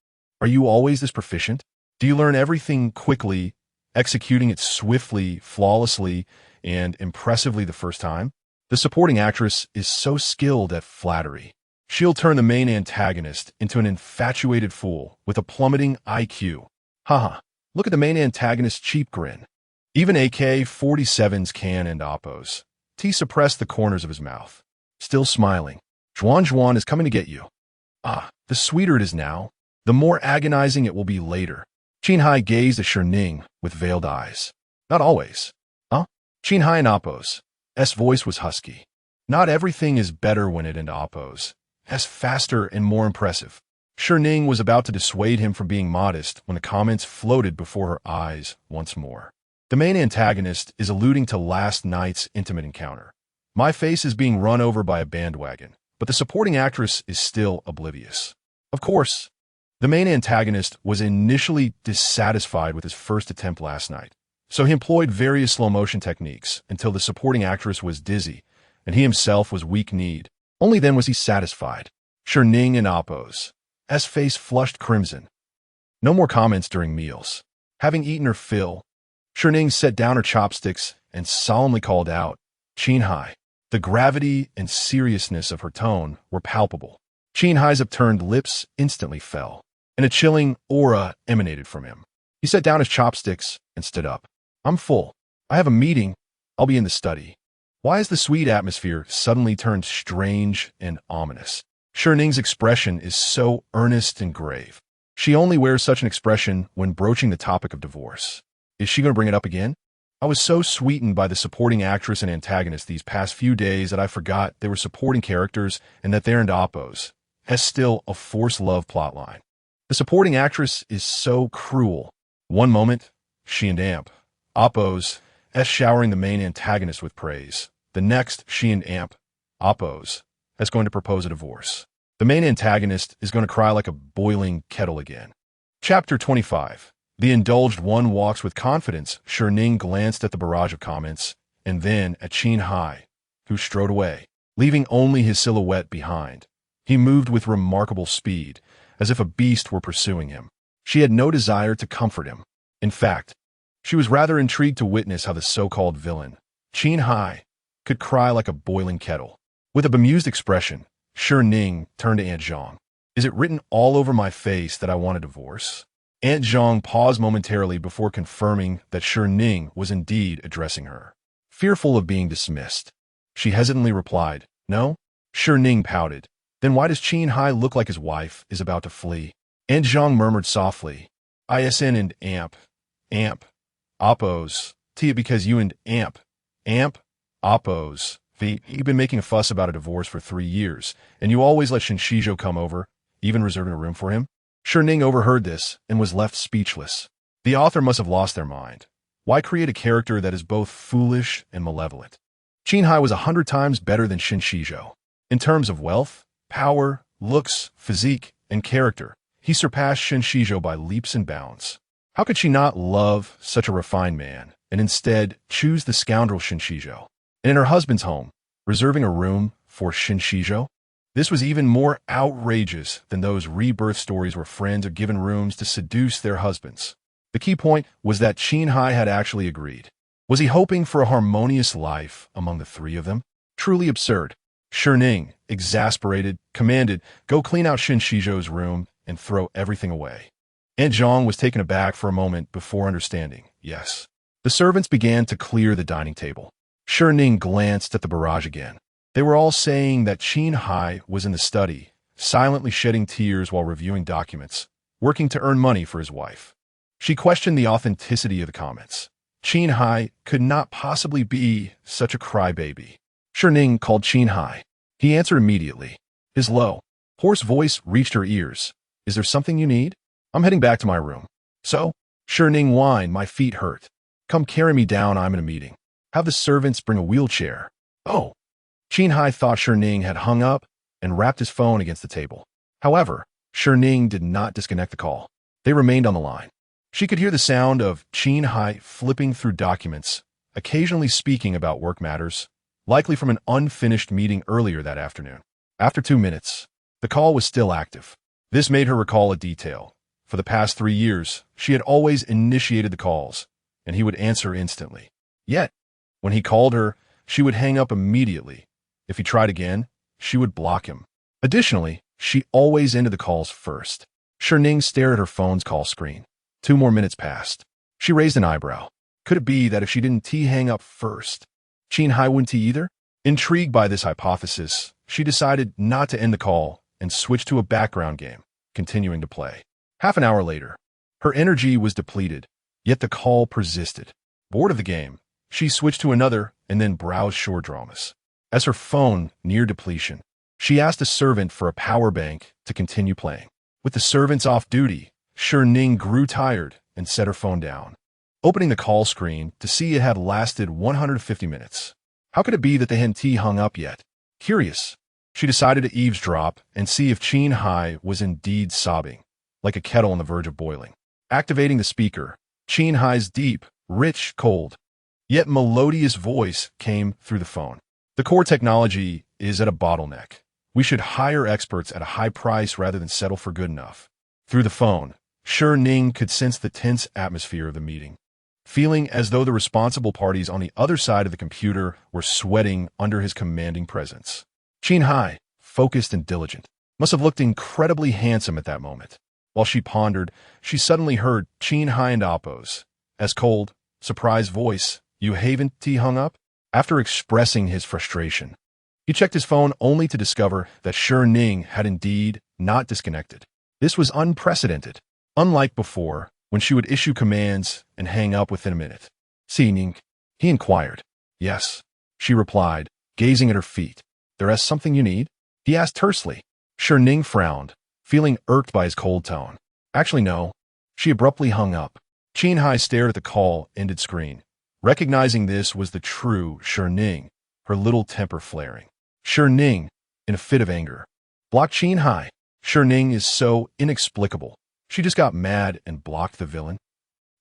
Are you always this proficient? Do you learn everything quickly, executing it swiftly, flawlessly, and impressively the first time?" The supporting actress is so skilled at flattery. She'll turn the main antagonist into an infatuated fool with a plummeting IQ. Haha, look at the main antagonist's cheap grin. Even AK-47's can and Oppos. T suppressed the corners of his mouth. Still smiling. Zhuan is coming to get you. Ah, the sweeter it is now, the more agonizing it will be later. Qin Heye gazed at Shi Ning with veiled eyes. Not always. Huh? Qin Heye and Oppos. S voice was husky. Not everything is better when it and Oppos. S faster and more impressive. Shi Ning was about to dissuade him from being modest when the comments floated before her eyes once more. The main antagonist is alluding to last night's intimate encounter. My face is being run over by a bandwagon, but the supporting actress is still oblivious. Of course, the main antagonist was initially dissatisfied with his first attempt last night, so he employed various slow-motion techniques until the supporting actress was dizzy and he himself was weak-kneed. Only then was he satisfied. Shi Ning and Oppos. S face flushed crimson. No more comments during meals. Having eaten her fill, Shi Ning set down her chopsticks and solemnly called out, "Qin Heye." The gravity and seriousness of her tone were palpable. Qin Heye's upturned lips instantly fell, and a chilling aura emanated from him. He set down his chopsticks and stood up. "I'm full. I have a meeting. I'll be in the study." Why has the sweet atmosphere suddenly turned strange and ominous? Shi Ning's expression is so earnest and grave. She only wears such an expression when broaching the topic of divorce. Is she going to bring it up again? I was so sweetened by the supporting actress and antagonist these past few days that I forgot they were supporting characters and that they're in Oppos. Has still a forced love plotline. The supporting actress is so cruel. One moment, she and Amp. Oppos, S showering the main antagonist with praise. The next, she and Amp. Oppos, S going to propose a divorce. The main antagonist is going to cry like a boiling kettle again. Chapter 25. The indulged one walks with confidence. Shi Ning glanced at the barrage of comments, and then at Qin Heye, who strode away, leaving only his silhouette behind. He moved with remarkable speed, as if a beast were pursuing him. She had no desire to comfort him. In fact, she was rather intrigued to witness how the so-called villain, Qin Heye, could cry like a boiling kettle. With a bemused expression, Shi Ning turned to Aunt Zhang. "Is it written all over my face that I want a divorce?" Aunt Zhang paused momentarily before confirming that Shi Ning was indeed addressing her. Fearful of being dismissed, she hesitantly replied, "No?" Shi Ning pouted. "Then why does Qin Heye look like his wife is about to flee?" Aunt Zhang murmured softly, "ISN and Amp. Oppos. Tia because you and Amp. Oppos. You've been making a fuss about a divorce for 3 years, and you always let Shen Xizhou come over, even reserving a room for him." Shi Ning overheard this and was left speechless. The author must have lost their mind. Why create a character that is both foolish and malevolent? Qin Heye was 100 times better than Shen Xizhou. In terms of wealth, power, looks, physique, and character, he surpassed Shen Xizhou by leaps and bounds. How could she not love such a refined man and instead choose the scoundrel Shen Xizhou? And in her husband's home, reserving a room for Shen Xizhou? This was even more outrageous than those rebirth stories where friends are given rooms to seduce their husbands. The key point was that Qin Heye had actually agreed. Was he hoping for a harmonious life among the three of them? Truly absurd. Shi Ning, exasperated, commanded, "Go clean out Shen Xizhou's room and throw everything away." Aunt Zhang was taken aback for a moment before understanding. Yes. The servants began to clear the dining table. Shi Ning glanced at the barrage again. They were all saying that Qin Heye was in the study, silently shedding tears while reviewing documents, working to earn money for his wife. She questioned the authenticity of the comments. Qin Heye could not possibly be such a crybaby. Shi Ning called Qin Heye. He answered immediately. His low, hoarse voice reached her ears. "Is there something you need?" "I'm heading back to my room." "So?" Shi Ning whined, "My feet hurt." Come carry me down, I'm in a meeting. Have the servants bring a wheelchair. Oh. Qin Heye thought Shi Ning had hung up and rapped his phone against the table. However, Shi Ning did not disconnect the call. They remained on the line. She could hear the sound of Qin Heye flipping through documents, occasionally speaking about work matters, likely from an unfinished meeting earlier that afternoon. After 2 minutes, the call was still active. This made her recall a detail. For the past 3 years, she had always initiated the calls, and he would answer instantly. Yet, when he called her, she would hang up immediately. If he tried again, she would block him. Additionally, she always ended the calls first. Shi Ning stared at her phone's call screen. 2 more minutes passed. She raised an eyebrow. Could it be that if she didn't hang up first, Qin Heye wouldn't either? Intrigued by this hypothesis, she decided not to end the call and switched to a background game, continuing to play. Half an hour later, her energy was depleted, yet the call persisted. Bored of the game, she switched to another and then browsed shore dramas. As her phone neared depletion, she asked a servant for a power bank to continue playing. With the servants off duty, Shi Ning grew tired and set her phone down, opening the call screen to see it had lasted 150 minutes. How could it be that they hadn't hung up yet? Curious, she decided to eavesdrop and see if Qin Heye was indeed sobbing, like a kettle on the verge of boiling. Activating the speaker, Qin Heye's deep, rich, cold, yet melodious voice came through the phone. The core technology is at a bottleneck. We should hire experts at a high price rather than settle for good enough. Through the phone, Shi Ning could sense the tense atmosphere of the meeting, feeling as though the responsible parties on the other side of the computer were sweating under his commanding presence. Qin Heye, focused and diligent, must have looked incredibly handsome at that moment. While she pondered, she suddenly heard Qin Heye and Oppo's as cold, surprised voice, "You haven't hung up?" After expressing his frustration, he checked his phone only to discover that Shi Ning had indeed not disconnected. This was unprecedented, unlike before, when she would issue commands and hang up within a minute. "Shi Ning?" he inquired. "Yes," she replied, gazing at her feet. "There is something you need?" he asked tersely. Shi Ning frowned, feeling irked by his cold tone. "Actually, no." She abruptly hung up. Qin Heye stared at the call-ended screen. Recognizing this was the true Shi Ning, her little temper flaring. Shi Ning, in a fit of anger, blocked Qin Heye. Shi Ning is so inexplicable. She just got mad and blocked the villain.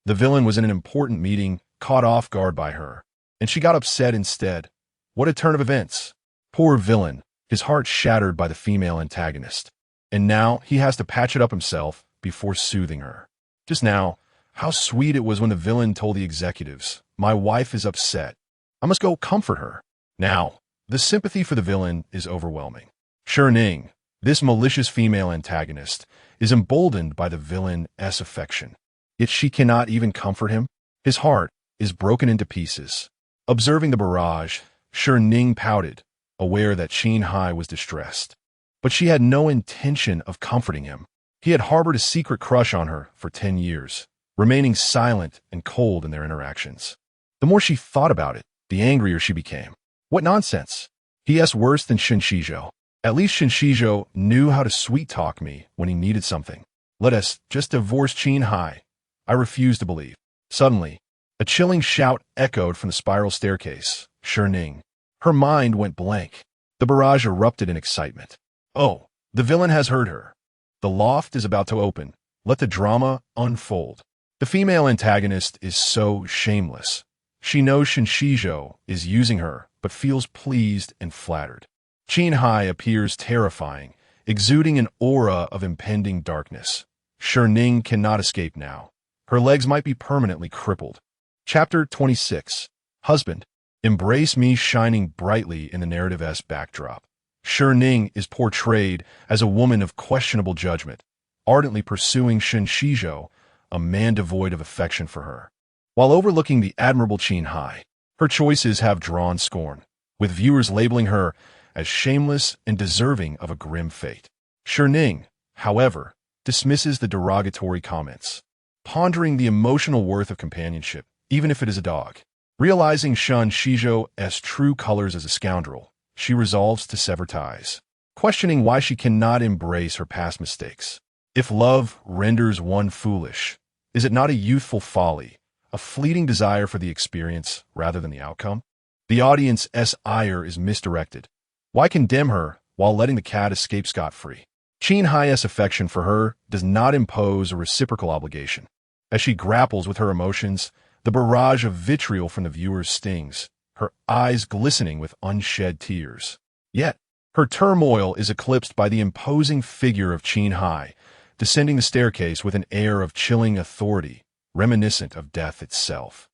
The villain was in an important meeting, caught off guard by her, and she got upset instead. What a turn of events. Poor villain, his heart shattered by the female antagonist. And now he has to patch it up himself before soothing her. Just now, how sweet it was when the villain told the executives, "My wife is upset. I must go comfort her." Now, the sympathy for the villain is overwhelming. Shi Ning, this malicious female antagonist, is emboldened by the villain's affection. Yet she cannot even comfort him. His heart is broken into pieces. Observing the barrage, Shi Ning pouted, aware that Qin Heye was distressed. But she had no intention of comforting him. He had harbored a secret crush on her for 10 years, remaining silent and cold in their interactions. The more she thought about it, the angrier she became. What nonsense! He is worse than Shen Xizhou. At least Shen Xizhou knew how to sweet-talk me when he needed something. Let us just divorce Qin Heye. I refuse to believe. Suddenly, a chilling shout echoed from the spiral staircase. Shi Ning. Her mind went blank. The barrage erupted in excitement. Oh, the villain has heard her. The loft is about to open. Let the drama unfold. The female antagonist is so shameless. She knows Shen Xizhou is using her, but feels pleased and flattered. Qin Heye appears terrifying, exuding an aura of impending darkness. Shi Ning cannot escape now. Her legs might be permanently crippled. Chapter 26. Husband. Embrace me shining brightly in the narrative's backdrop. Shi Ning is portrayed as a woman of questionable judgment, ardently pursuing Shen Xizhou, a man devoid of affection for her. While overlooking the admirable Qin Heye, her choices have drawn scorn, with viewers labeling her as shameless and deserving of a grim fate. Shi Ning, however, dismisses the derogatory comments, pondering the emotional worth of companionship, even if it is a dog. Realizing Shen Xizhou's true colors as a scoundrel, she resolves to sever ties, questioning why she cannot embrace her past mistakes. If love renders one foolish, is it not a youthful folly, a fleeting desire for the experience rather than the outcome? The audience's ire is misdirected. Why condemn her while letting the cat escape scot-free? Qin Heye's affection for her does not impose a reciprocal obligation. As she grapples with her emotions, the barrage of vitriol from the viewers stings, her eyes glistening with unshed tears. Yet, her turmoil is eclipsed by the imposing figure of Qin Heye, descending the staircase with an air of chilling authority, reminiscent of death itself.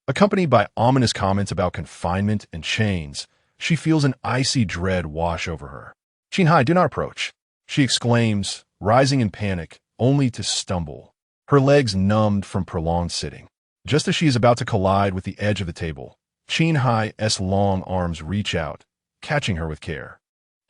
Accompanied by ominous comments about confinement and chains, she feels an icy dread wash over her. "Qin Heye, do not approach," she exclaims, rising in panic, only to stumble, her legs numbed from prolonged sitting. Just as she is about to collide with the edge of the table, Qin Heye's long arms reach out, catching her with care.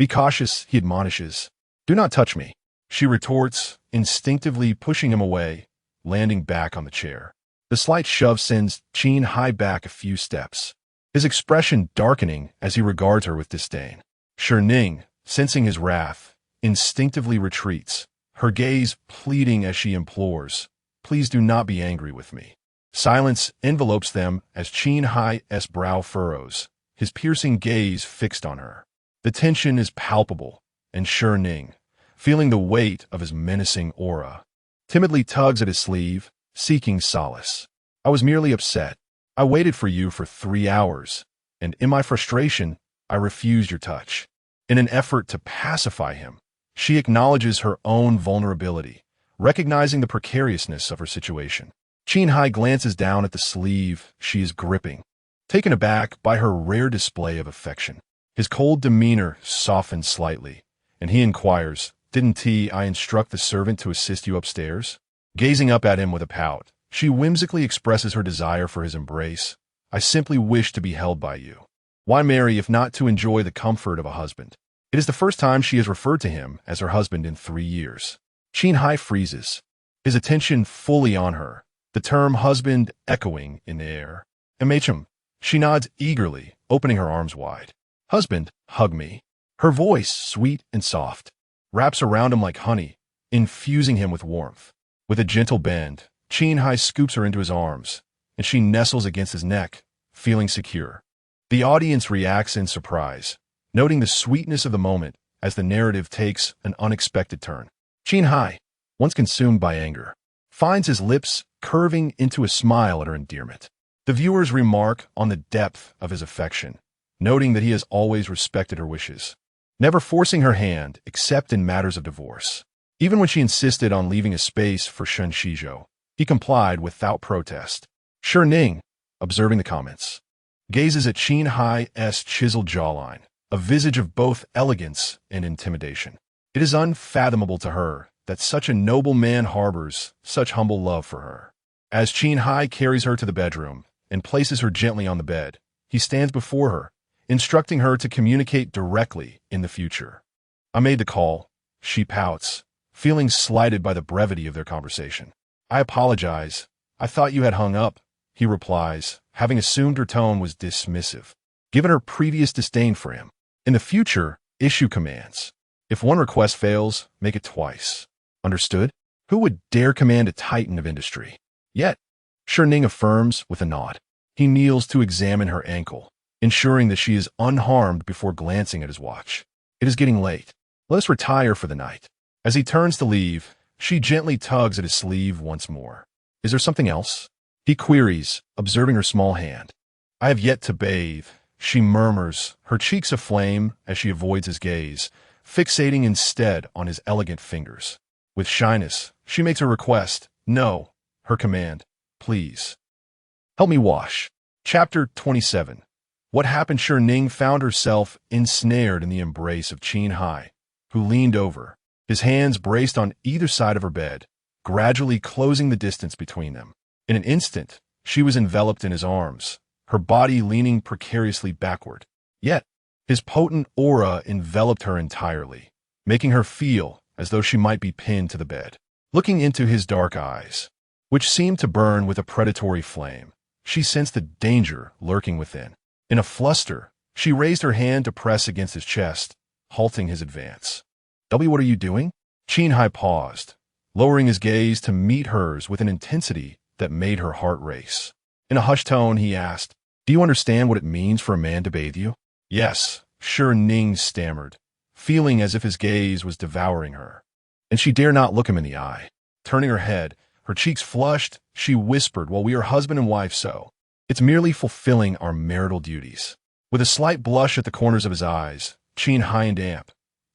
"Be cautious," he admonishes. "Do not touch me," she retorts, instinctively pushing him away, landing back on the chair. The slight shove sends Qin Heye back a few steps, his expression darkening as he regards her with disdain. Shi Ning, sensing his wrath, instinctively retreats, her gaze pleading as she implores, "Please do not be angry with me." Silence envelopes them as Qin Heye's brow furrows, his piercing gaze fixed on her. The tension is palpable, and Shi Ning, feeling the weight of his menacing aura, timidly tugs at his sleeve, seeking solace. "I was merely upset. I waited for you for 3 hours, and in my frustration, I refused your touch." In an effort to pacify him, she acknowledges her own vulnerability, recognizing the precariousness of her situation. Qin Heye glances down at the sleeve she is gripping, taken aback by her rare display of affection. His cold demeanor softens slightly, and he inquires, "Didn't I instruct the servant to assist you upstairs?" Gazing up at him with a pout, she whimsically expresses her desire for his embrace. "I simply wish to be held by you." Why marry if not to enjoy the comfort of a husband? It is the first time she has referred to him as her husband in 3 years. Qin Heye freezes, his attention fully on her, the term husband echoing in the air. "MHM," she nods eagerly, opening her arms wide. "Husband, hug me." Her voice, sweet and soft, wraps around him like honey, infusing him with warmth. With a gentle bend, Qin Heye scoops her into his arms, and she nestles against his neck, feeling secure. The audience reacts in surprise, noting the sweetness of the moment as the narrative takes an unexpected turn. Qin Heye, once consumed by anger, finds his lips curving into a smile at her endearment. The viewers remark on the depth of his affection, noting that he has always respected her wishes, never forcing her hand except in matters of divorce. Even when she insisted on leaving a space for Shen Xizhou, he complied without protest. Shi Ning, observing the comments, gazes at Qin Heye's chiseled jawline, a visage of both elegance and intimidation. It is unfathomable to her that such a noble man harbors such humble love for her. As Qin Heye carries her to the bedroom and places her gently on the bed, he stands before her, instructing her to communicate directly in the future. "I made the call," she pouts, feeling slighted by the brevity of their conversation. "I apologize. I thought you had hung up," he replies, having assumed her tone was dismissive, given her previous disdain for him. In the future, issue commands. If one request fails, make it twice. Understood? Who would dare command a titan of industry? Yet, Shi Ning affirms with a nod. He kneels to examine her ankle, ensuring that she is unharmed before glancing at his watch. "It is getting late. Let us retire for the night." As he turns to leave, she gently tugs at his sleeve once more. "Is there something else?" he queries, observing her small hand. "I have yet to bathe," she murmurs, her cheeks aflame as she avoids his gaze, fixating instead on his elegant fingers. With shyness, she makes a request. "No," her command. "Please. Help me wash." Chapter 27. What happened? Shi Ning found herself ensnared in the embrace of Qin Heye, who leaned over, his hands braced on either side of her bed, gradually closing the distance between them. In an instant, she was enveloped in his arms, her body leaning precariously backward. Yet, his potent aura enveloped her entirely, making her feel as though she might be pinned to the bed. Looking into his dark eyes, which seemed to burn with a predatory flame, she sensed the danger lurking within. In a fluster, she raised her hand to press against his chest, halting his advance. What are you doing?" Qin Heye paused, lowering his gaze to meet hers with an intensity that made her heart race. In a hushed tone, he asked, "Do you understand what it means for a man to bathe you?" "Yes," Shi Ning stammered, feeling as if his gaze was devouring her. And she dare not look him in the eye. Turning her head, her cheeks flushed, she whispered, "Well, we are husband and wife, so it's merely fulfilling our marital duties." With a slight blush at the corners of his eyes, Qin Heye and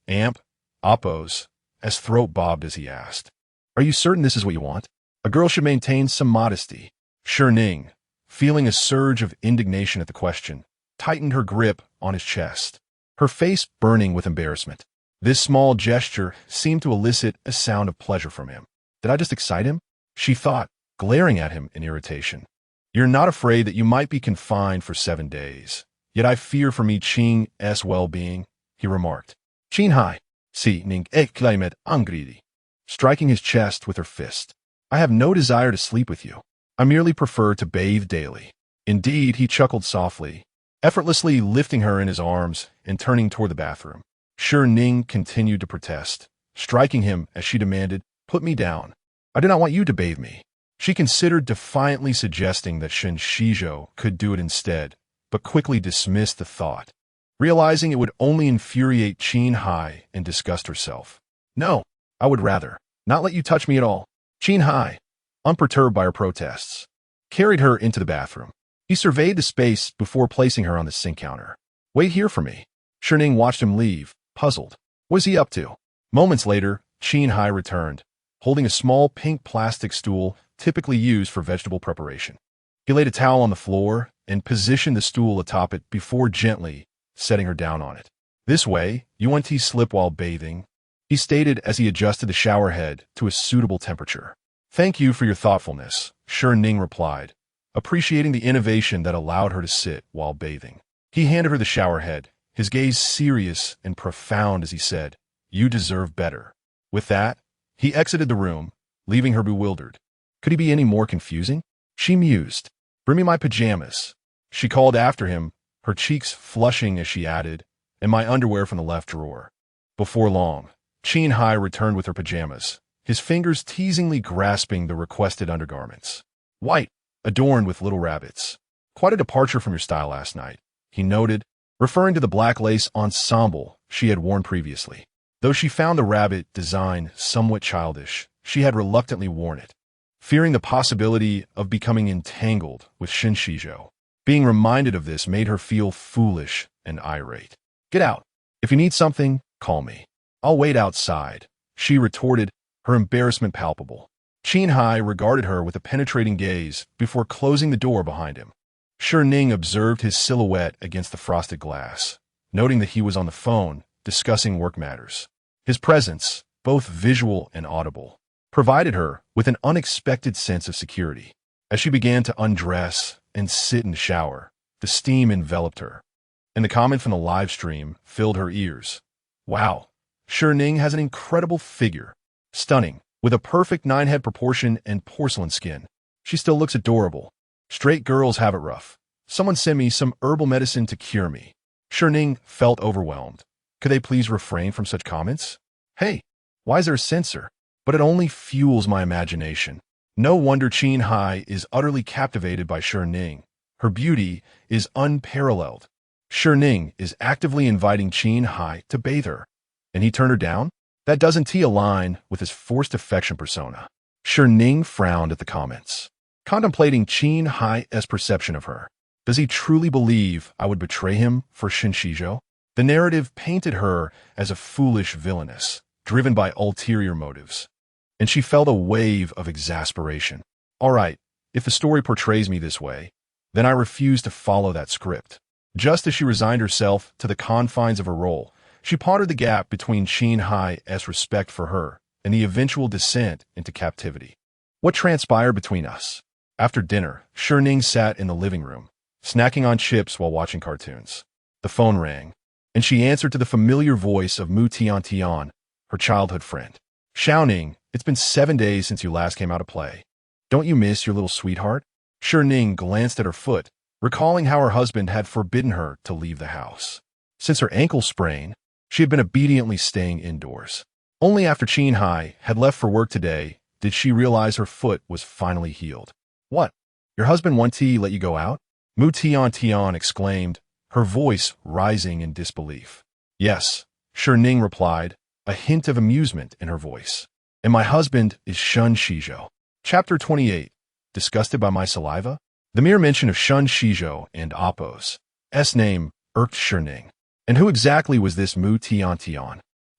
Amp, oppose, as throat bobbed as he asked, "Are you certain this is what you want? A girl should maintain some modesty." Shi Ning, feeling a surge of indignation at the question, tightened her grip on his chest, her face burning with embarrassment. This small gesture seemed to elicit a sound of pleasure from him. Did I just excite him? She thought, glaring at him in irritation. "You're not afraid that you might be confined for 7 days. Yet I fear for me Qing's well-being," he remarked. "Qin Heye, Shi Ning exclaimed angrily, striking his chest with her fist. "I have no desire to sleep with you. I merely prefer to bathe daily." Indeed, he chuckled softly, effortlessly lifting her in his arms and turning toward the bathroom. Shi Ning continued to protest, striking him as she demanded, "Put me down. I do not want you to bathe me." She considered defiantly suggesting that Shen Xizhou could do it instead, but quickly dismissed the thought, realizing it would only infuriate Qin Heye and disgust herself. "No, I would rather not let you touch me at all." Qin Heye, unperturbed by her protests, carried her into the bathroom. He surveyed the space before placing her on the sink counter. "Wait here for me." Shi Ning watched him leave, puzzled. What was he up to? Moments later, Qin Heye returned, holding a small pink plastic stool typically used for vegetable preparation. He laid a towel on the floor and positioned the stool atop it before gently setting her down on it. "This way, you want to slip while bathing," he stated as he adjusted the shower head to a suitable temperature. "Thank you for your thoughtfulness," Shi Ning replied, appreciating the innovation that allowed her to sit while bathing. He handed her the shower head, his gaze serious and profound as he said, "You deserve better." With that, he exited the room, leaving her bewildered. Could he be any more confusing? She mused. "Bring me my pajamas," she called after him, her cheeks flushing as she added, "and my underwear from the left drawer." Before long, Qin Heye returned with her pajamas, his fingers teasingly grasping the requested undergarments. "White, adorned with little rabbits. Quite a departure from your style last night," he noted, referring to the black lace ensemble she had worn previously. Though she found the rabbit design somewhat childish, she had reluctantly worn it, fearing the possibility of becoming entangled with Shen Xizhou. Being reminded of this made her feel foolish and irate. "Get out. If you need something, call me. I'll wait outside," she retorted, her embarrassment palpable. Qin Heye regarded her with a penetrating gaze before closing the door behind him. Shi Ning observed his silhouette against the frosted glass, noting that he was on the phone discussing work matters. His presence, both visual and audible, provided her with an unexpected sense of security. As she began to undress and sit in the shower, the steam enveloped her, and the comment from the live stream filled her ears. "Wow, Shi Ning has an incredible figure. Stunning, with a perfect 9-head proportion and porcelain skin. She still looks adorable. Straight girls have it rough. Someone send me some herbal medicine to cure me." Shi Ning felt overwhelmed. Could they please refrain from such comments? Hey, why is there a censor? But it only fuels my imagination. No wonder Qin Heye is utterly captivated by Shi Ning. Her beauty is unparalleled. Shi Ning is actively inviting Qin Heye to bathe her, and he turned her down? That doesn't align with his forced affection persona. Shi Ning frowned at the comments, contemplating Qin Heye's perception of her. Does he truly believe I would betray him for Shen Xizhou? The narrative painted her as a foolish villainess, driven by ulterior motives, and she felt a wave of exasperation. All right, if the story portrays me this way, then I refuse to follow that script. Just as she resigned herself to the confines of her role, she pondered the gap between Qin Heye's respect for her and the eventual descent into captivity. What transpired between us? After dinner, Shi Ning sat in the living room, snacking on chips while watching cartoons. The phone rang, and she answered to the familiar voice of Mu Tian, her childhood friend. "Xiao Ning, it's been 7 days since you last came out to play. Don't you miss your little sweetheart?" Shi Ning glanced at her foot, recalling how her husband had forbidden her to leave the house. Since her ankle sprain, she had been obediently staying indoors. Only after Qin Heye had left for work today did she realize her foot was finally healed. "What? Your husband won't let you go out? Mu Tian exclaimed, her voice rising in disbelief. Yes, Shi Ning replied, a hint of amusement in her voice. And my husband is Shen Xizhou. Chapter 28. Disgusted by my saliva? The mere mention of Shen Xizhou and Appo's name irked Shi Ning. And who exactly was this Mu Tian?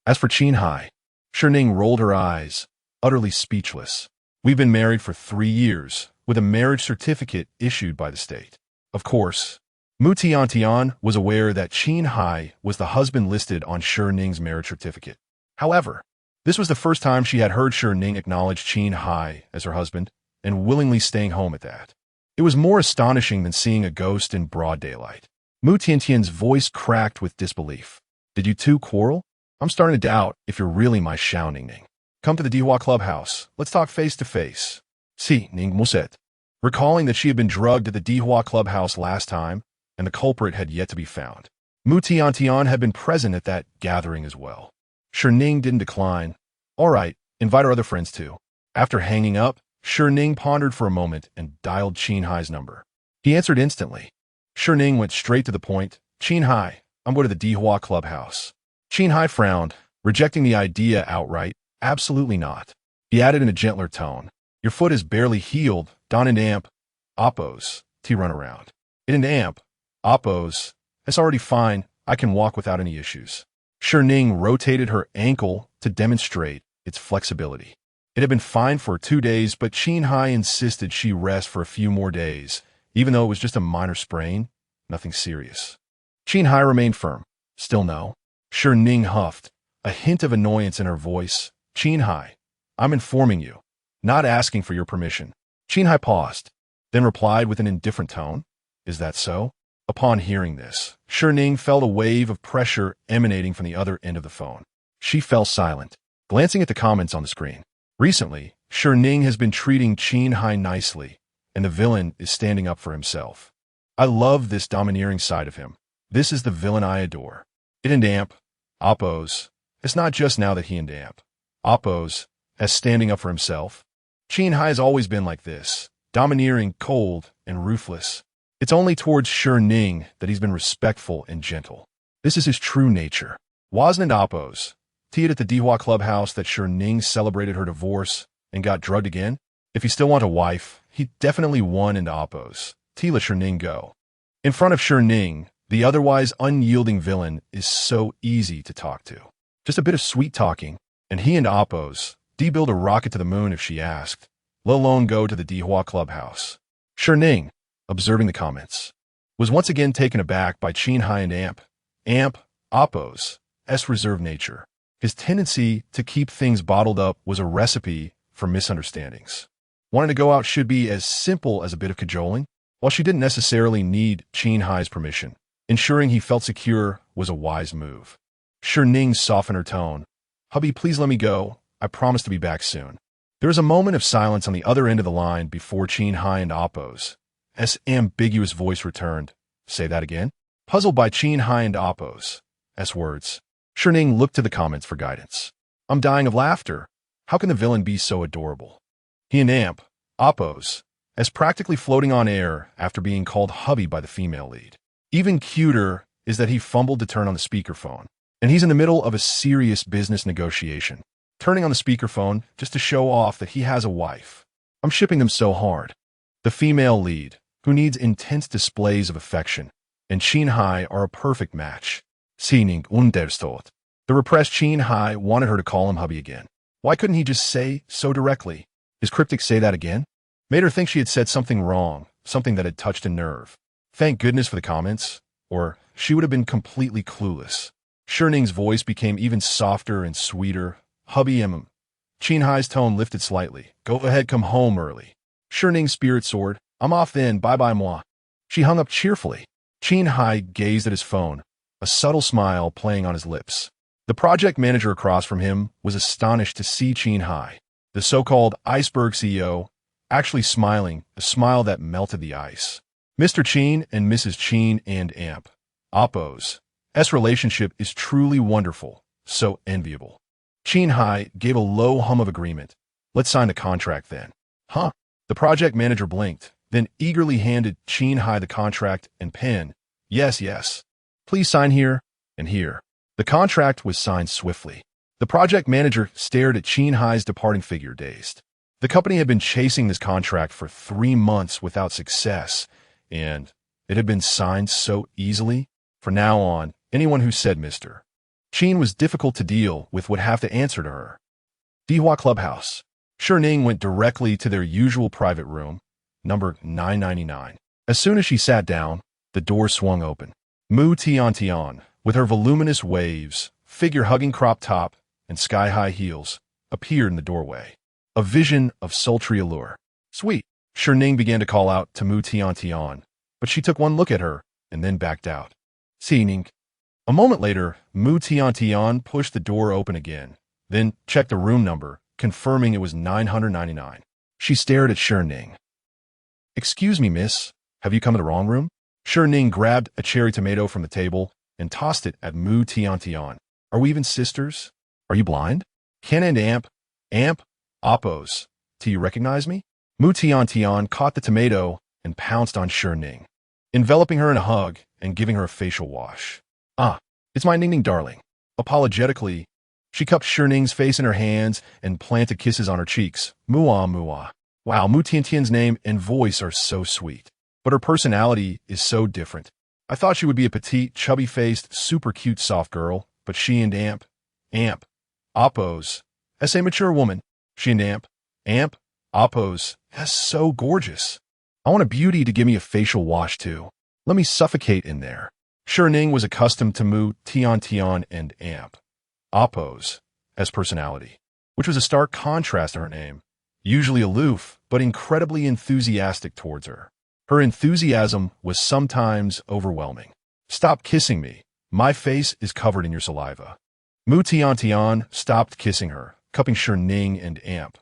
As for Qin Heye, Shi Ning rolled her eyes, utterly speechless. We've been married for 3 years, with a marriage certificate issued by the state. Of course, Mu Tian was aware that Qin Heye was the husband listed on Shi Ning's marriage certificate. However, this was the first time she had heard Shi Ning acknowledge Qin Heye as her husband, and willingly staying home at that. It was more astonishing than seeing a ghost in broad daylight. Mu Tian's voice cracked with disbelief. Did you two quarrel? I'm starting to doubt if you're really my Shi Ning. Come to the Dihua clubhouse. Let's talk face to face. Shi Ning muset. Recalling that she had been drugged at the Dihua clubhouse last time, and the culprit had yet to be found. Mu Tian had been present at that gathering as well. Shi Ning didn't decline. All right, invite our other friends too. After hanging up, Shi Ning pondered for a moment and dialed Qin Heye's number. He answered instantly. Shi Ning went straight to the point. Qin Heye, I'm going to the Dihua clubhouse. Qin Heye frowned, rejecting the idea outright. Absolutely not. He added in a gentler tone. Your foot is barely healed. Don and Amp. Appo's. Run around. It and Amp. Appo's. It's already fine. I can walk without any issues. Shi Ning rotated her ankle to demonstrate its flexibility. It had been fine for 2 days, but Qin Heye insisted she rest for a few more days, even though it was just a minor sprain, nothing serious. Qin Heye remained firm. Still no. Shi Ning huffed, a hint of annoyance in her voice. Qin Heye, I'm informing you, not asking for your permission. Qin Heye paused, then replied with an indifferent tone. Is that so? Upon hearing this, Shi Ning felt a wave of pressure emanating from the other end of the phone. She fell silent, glancing at the comments on the screen. Recently, Shi Ning has been treating Qin Heye nicely, and the villain is standing up for himself. I love this domineering side of him. This is the villain I adore. It and Amp, Appo's. It's not just now that he and Amp, Appo's, as standing up for himself. Qin Heye has always been like this, domineering, cold, and ruthless. It's only towards Shi Ning that he's been respectful and gentle. This is his true nature. Wasn't it Appo's? At the Dihua clubhouse that Shi Ning celebrated her divorce and got drugged again? If he still want a wife, he definitely won into Appo's. Let Shi Ning go. In front of Shi Ning, the otherwise unyielding villain is so easy to talk to. Just a bit of sweet talking, and he and Appo's build a rocket to the moon if she asked, let alone go to the Dihua clubhouse. Shi Ning, observing the comments, was once again taken aback by Qin Heye and Amp, Appo's reserved nature. His tendency to keep things bottled up was a recipe for misunderstandings. Wanting to go out should be as simple as a bit of cajoling. While she didn't necessarily need Qin Heye's permission, ensuring he felt secure was a wise move. Shi Ning softened her tone. Hubby, please let me go. I promise to be back soon. There was a moment of silence on the other end of the line before Qin Heye and Appo's ambiguous voice returned. Say that again? Puzzled by Qin Heye and Appo's words, Shi Ning looked to the comments for guidance. I'm dying of laughter. How can the villain be so adorable? He and Appo's, practically floating on air after being called hubby by the female lead. Even cuter is that he fumbled to turn on the speakerphone, and he's in the middle of a serious business negotiation, turning on the speakerphone just to show off that he has a wife. I'm shipping them so hard. The female lead, who needs intense displays of affection, and Qin Heye are a perfect match. Shi Ning understood. The repressed Qin Heye wanted her to call him hubby again. Why couldn't he just say so directly? His cryptic say that again made her think she had said something wrong, something that had touched a nerve. Thank goodness for the comments, or she would have been completely clueless. Shi Ning's voice became even softer and sweeter. Hubby Qin Heye's tone lifted slightly. Go ahead, come home early. Shi Ning's spirit soared. I'm off then, bye-bye moi. She hung up cheerfully. Qin Heye gazed at his phone, a subtle smile playing on his lips. The project manager across from him was astonished to see Qin Heye, the so-called iceberg CEO, actually smiling, a smile that melted the ice. Mr. Qin and Mrs. Qin and Appo's relationship is truly wonderful, so enviable. Qin Heye gave a low hum of agreement. Let's sign the contract then. Huh? The project manager blinked, then eagerly handed Qin Heye the contract and pen. Yes, yes. Please sign here and here. The contract was signed swiftly. The project manager stared at Qin Heye's departing figure, dazed. The company had been chasing this contract for 3 months without success, and it had been signed so easily. From now on, anyone who said Mr. Qin was difficult to deal with would have to answer to her. Dihua Clubhouse. Shi Ning went directly to their usual private room, number 999. As soon as she sat down, the door swung open. Mu Tian, with her voluminous waves, figure-hugging crop top, and sky-high heels, appeared in the doorway. A vision of sultry allure. Sweet. Shi Ning began to call out to Mu Tian, but she took one look at her and then backed out. Shi Ning. A moment later, Mu Tian pushed the door open again, then checked the room number, confirming it was 999. She stared at Shi Ning. Excuse me, miss. Have you come to the wrong room? Shi Ning grabbed a cherry tomato from the table and tossed it at Mu Tian. Are we even sisters? Are you blind? Ken and Amp, Oppos. Do you recognize me? Mu Tian caught the tomato and pounced on Shi Ning, enveloping her in a hug and giving her a facial wash. Ah, it's my Ning darling. Apologetically, she cupped Shi Ning's face in her hands and planted kisses on her cheeks. Mua. Wow, Mu Tian's name and voice are so sweet, but her personality is so different. I thought she would be a petite, chubby-faced, super cute soft girl, but she and Amp, Oppos, as a mature woman. She and Amp, Oppos, that's so gorgeous. I want a beauty to give me a facial wash too. Let me suffocate in there. Shi Ning was accustomed to Mu Tian and Amp, Oppos, as personality, which was a stark contrast to her name, usually aloof, but incredibly enthusiastic towards her. Her enthusiasm was sometimes overwhelming. Stop kissing me. My face is covered in your saliva. Mu Tian stopped kissing her, cupping Shi Ning and Amp,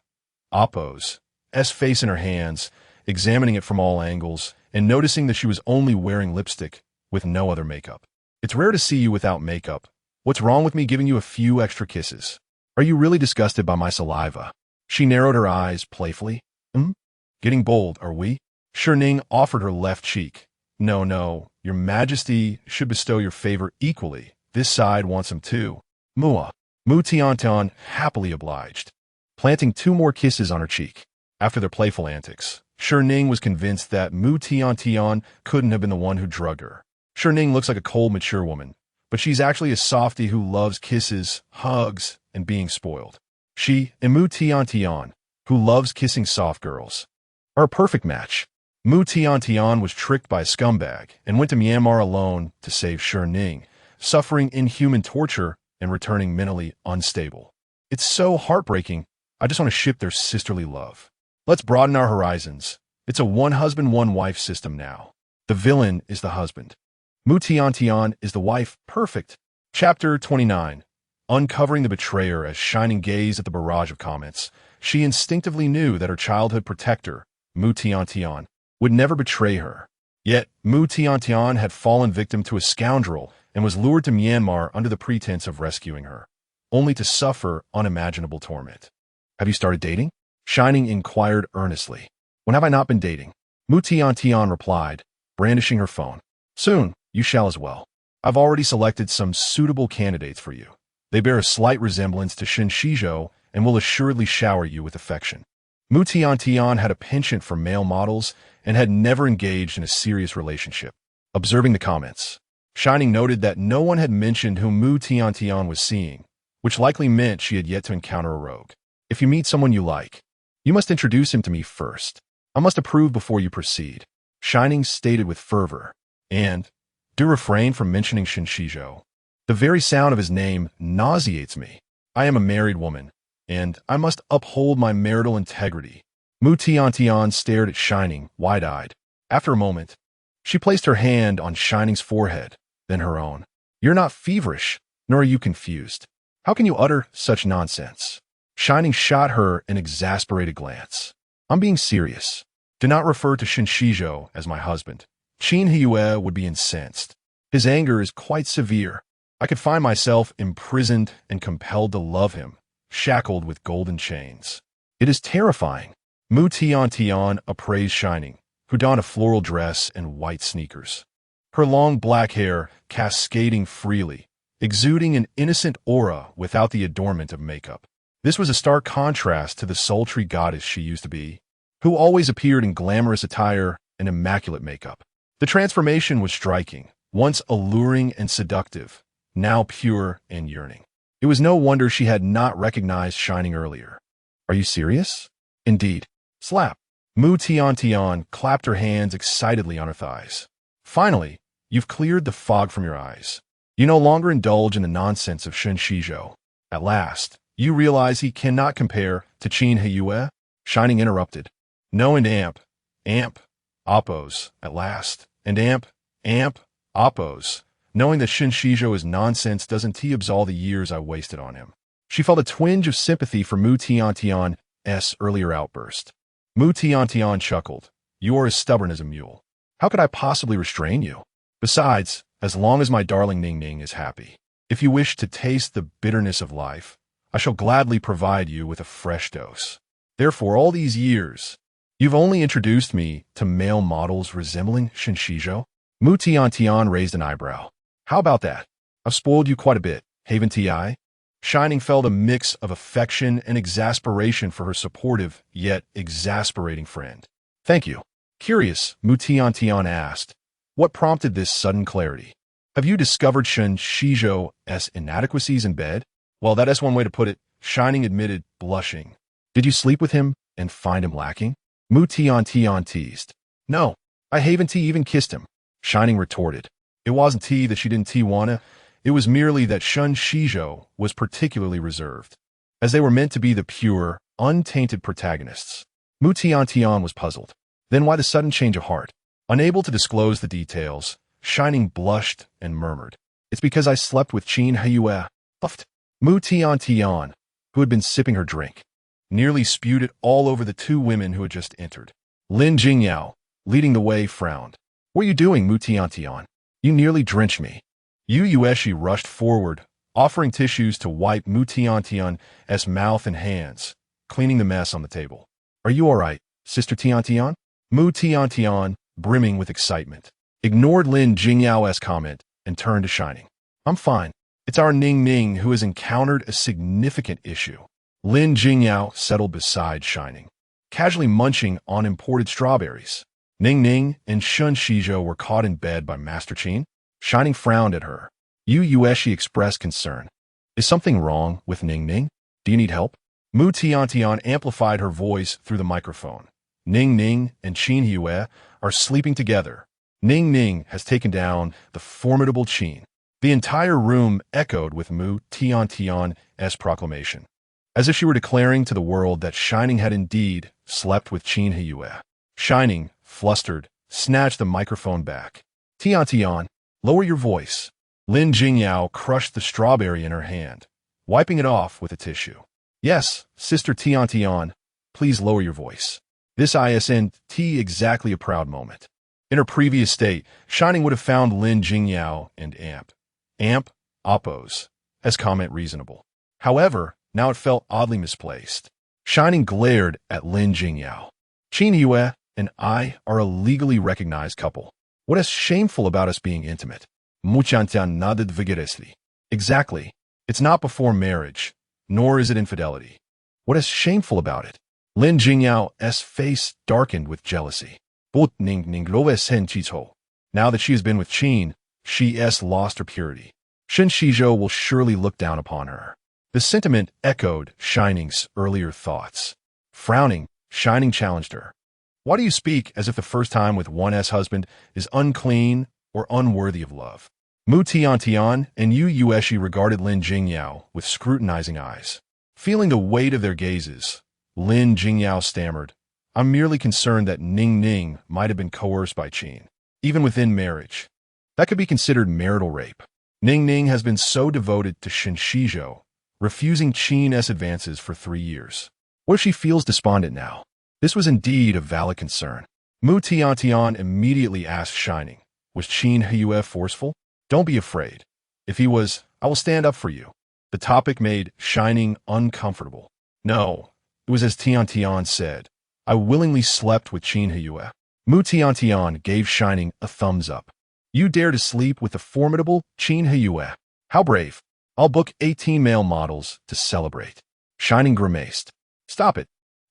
Oppos' face in her hands, examining it from all angles, and noticing that she was only wearing lipstick with no other makeup. It's rare to see you without makeup. What's wrong with me giving you a few extra kisses? Are you really disgusted by my saliva? She narrowed her eyes playfully. Getting bold, are we? Shi Ning offered her left cheek. No, your majesty should bestow your favor equally. This side wants him too. Mu Tian happily obliged, planting 2 more kisses on her cheek. After their playful antics, Shi Ning was convinced that Mu Tian couldn't have been the one who drugged her. Shi Ning looks like a cold, mature woman, but she's actually a softie who loves kisses, hugs, and being spoiled. She and Mu Tian, who loves kissing soft girls, are a perfect match. Mu Tian was tricked by a scumbag and went to Myanmar alone to save Shi Ning, suffering inhuman torture and returning mentally unstable. It's so heartbreaking. I just want to ship their sisterly love. Let's broaden our horizons. It's a one-husband, one-wife system now. The villain is the husband. Mu Tian is the wife. Perfect. Chapter 29. Uncovering the betrayer. As Shi Ning gazed at the barrage of comments, she instinctively knew that her childhood protector, Mu Tian, would never betray her. Yet, Mu Tian had fallen victim to a scoundrel and was lured to Myanmar under the pretense of rescuing her, only to suffer unimaginable torment. Have you started dating? Shi Ning inquired earnestly. When have I not been dating? Mu Tian replied, brandishing her phone. Soon, you shall as well. I've already selected some suitable candidates for you. They bear a slight resemblance to Shen Xizhou and will assuredly shower you with affection. Mu Tian had a penchant for male models and had never engaged in a serious relationship. Observing the comments, Shi Ning noted that no one had mentioned who Mu Tian was seeing, which likely meant she had yet to encounter a rogue. If you meet someone you like, you must introduce him to me first. I must approve before you proceed, Shi Ning stated with fervor. And do refrain from mentioning Shen Xizhou. The very sound of his name nauseates me. I am a married woman, and I must uphold my marital integrity. Mu Tian stared at Shi Ning, wide-eyed. After a moment, she placed her hand on Shi Ning's forehead, then her own. You're not feverish, nor are you confused. How can you utter such nonsense? Shi Ning shot her an exasperated glance. I'm being serious. Do not refer to Shen Xizhou as my husband. Qin Heye would be incensed. His anger is quite severe. I could find myself imprisoned and compelled to love him, shackled with golden chains. It is terrifying. Mu Tian appraised Shi Ning, who donned a floral dress and white sneakers. Her long black hair cascading freely, exuding an innocent aura without the adornment of makeup. This was a stark contrast to the sultry goddess she used to be, who always appeared in glamorous attire and immaculate makeup. The transformation was striking, once alluring and seductive, now pure and yearning. It was no wonder she had not recognized Shi Ning earlier. Are you serious? Indeed. Slap. Mu Tian clapped her hands excitedly on her thighs. Finally, you've cleared the fog from your eyes. You no longer indulge in the nonsense of Shen Xizhou. At last, you realize he cannot compare to Qin Heye? Shi Ning interrupted. No, and amp, oppos, at last, and amp, oppos. Knowing that Shen Xizhou is nonsense doesn't absolve the years I wasted on him. She felt a twinge of sympathy for Mu Tian's earlier outburst. Mu Tian chuckled. You are as stubborn as a mule. How could I possibly restrain you? Besides, as long as my darling Ning Ning is happy. If you wish to taste the bitterness of life, I shall gladly provide you with a fresh dose. Therefore, all these years, you've only introduced me to male models resembling Shen Xizhou? Mu Tian raised an eyebrow. How about that? I've spoiled you quite a bit, haven't I? Shi Ning felt a mix of affection and exasperation for her supportive, yet exasperating friend. Thank you. Curious, Mu Tian asked. What prompted this sudden clarity? Have you discovered Shen Xizhou's inadequacies in bed? Well, that is one way to put it, Shi Ning admitted, blushing. Did you sleep with him and find him lacking? Mu Tian teased. No, I haven't even kissed him. Shi Ning retorted. It wasn't that she didn't wanna. It was merely that Shen Xizhou was particularly reserved, as they were meant to be the pure, untainted protagonists. Mu Tian was puzzled. Then why the sudden change of heart? Unable to disclose the details, Shi Ning blushed and murmured. It's because I slept with Qin Heye. Puffed. Mu Tian, who had been sipping her drink, nearly spewed it all over the two women who had just entered. Lin Jingyao, leading the way, frowned. What are you doing, Mu Tian? You nearly drenched me. Yu Yueshi rushed forward, offering tissues to wipe Mu Tian's mouth and hands, cleaning the mess on the table. Are you all right, Sister Tian? Mu Tian, brimming with excitement, ignored Lin Jingyao's comment and turned to Shi Ning. I'm fine. It's our Ning Ning who has encountered a significant issue. Lin Jingyao settled beside Shi Ning, casually munching on imported strawberries. Ning Ning and Shen Xizhou were caught in bed by Master Qin. Shi Ning frowned at her. Yu Yueshi expressed concern. Is something wrong with Ning Ning? Do you need help? Mu Tian amplified her voice through the microphone. Ning Ning and Qin Heye are sleeping together. Ning Ning has taken down the formidable Qin. The entire room echoed with Mu Tian's proclamation, as if she were declaring to the world that Shi Ning had indeed slept with Qin Heye. Shi Ning, flustered, snatched the microphone back. Tian, lower your voice. Lin Jingyao crushed the strawberry in her hand, wiping it off with a tissue. Yes, Sister Tian, please lower your voice. This isn't exactly a proud moment. In her previous state, Shi Ning would have found Lin Jingyao and amp, oppos, as comment reasonable. However, now it felt oddly misplaced. Shi Ning glared at Lin Jingyao. Qin Heye and I are a legally recognized couple. What is shameful about us being intimate? Mu Tian nodded vigorously. Exactly. It's not before marriage, nor is it infidelity. What is shameful about it? Lin Jingyao's face darkened with jealousy. Both Ning Shen Xizhou. Now that she has been with Qin, she's lost her purity. Shen Xizhou will surely look down upon her. The sentiment echoed Shi Ning's earlier thoughts. Frowning, Shi Ning challenged her. Why do you speak as if the first time with one's husband is unclean or unworthy of love? Mu Tian and Yu Yueshi regarded Lin Jingyao with scrutinizing eyes. Feeling the weight of their gazes, Lin Jingyao stammered, I'm merely concerned that Ning Ning might have been coerced by Qin, even within marriage. That could be considered marital rape. Ning Ning has been so devoted to Shen Xizhou, refusing Qin's advances for 3 years. What if she feels despondent now? This was indeed a valid concern. Mu Tian immediately asked Shi Ning, was Qin Heye forceful? Don't be afraid. If he was, I will stand up for you. The topic made Shi Ning uncomfortable. No, it was as Tian said. I willingly slept with Qin Heye. Mu Tiantian gave Shi Ning a thumbs up. You dare to sleep with the formidable Qin Heye. How brave. I'll book 18 male models to celebrate. Shi Ning grimaced. Stop it.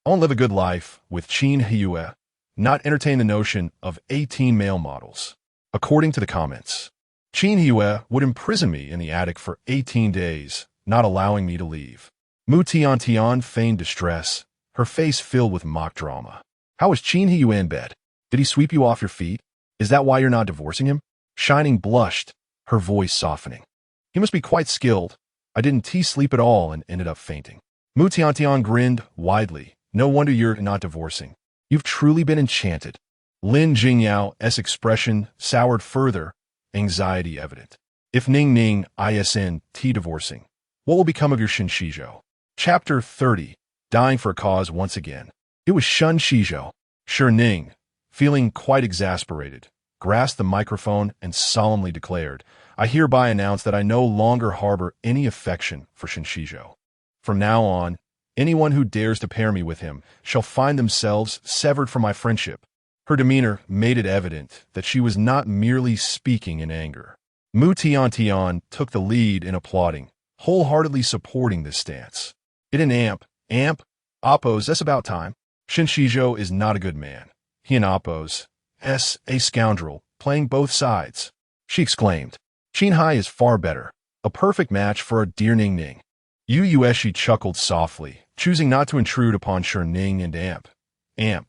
I'll live a good life with Qin Heye, not entertain the notion of 18 male models. According to the comments, Qin Heye would imprison me in the attic for 18 days, not allowing me to leave. Mu Tiantian feigned distress, her face filled with mock drama. How is Qin Heye in bed? Did he sweep you off your feet? Is that why you're not divorcing him? Shi Ning blushed, her voice softening. He must be quite skilled. I didn't sleep at all and ended up fainting. Mu Tiantian grinned widely. No wonder you're not divorcing. You've truly been enchanted. Lin Jingyao's expression soured further, anxiety evident. If Ning isn't divorcing, what will become of your Shen Xizhou? Chapter 30. Dying for a cause once again. It was Shen Xizhou. Shi Ning, feeling quite exasperated, grasped the microphone and solemnly declared, I hereby announce that I no longer harbor any affection for Shen Xizhou. From now on, anyone who dares to pair me with him shall find themselves severed from my friendship. Her demeanor made it evident that she was not merely speaking in anger. Mu Tiantian took the lead in applauding, wholeheartedly supporting this stance. It an amp, Oppos, that's about time. Shen Xizhou is not a good man. He and Oppos, a scoundrel, playing both sides. She exclaimed. Qin Heye is far better, a perfect match for our dear Ning. She chuckled softly, choosing not to intrude upon Shi Ning and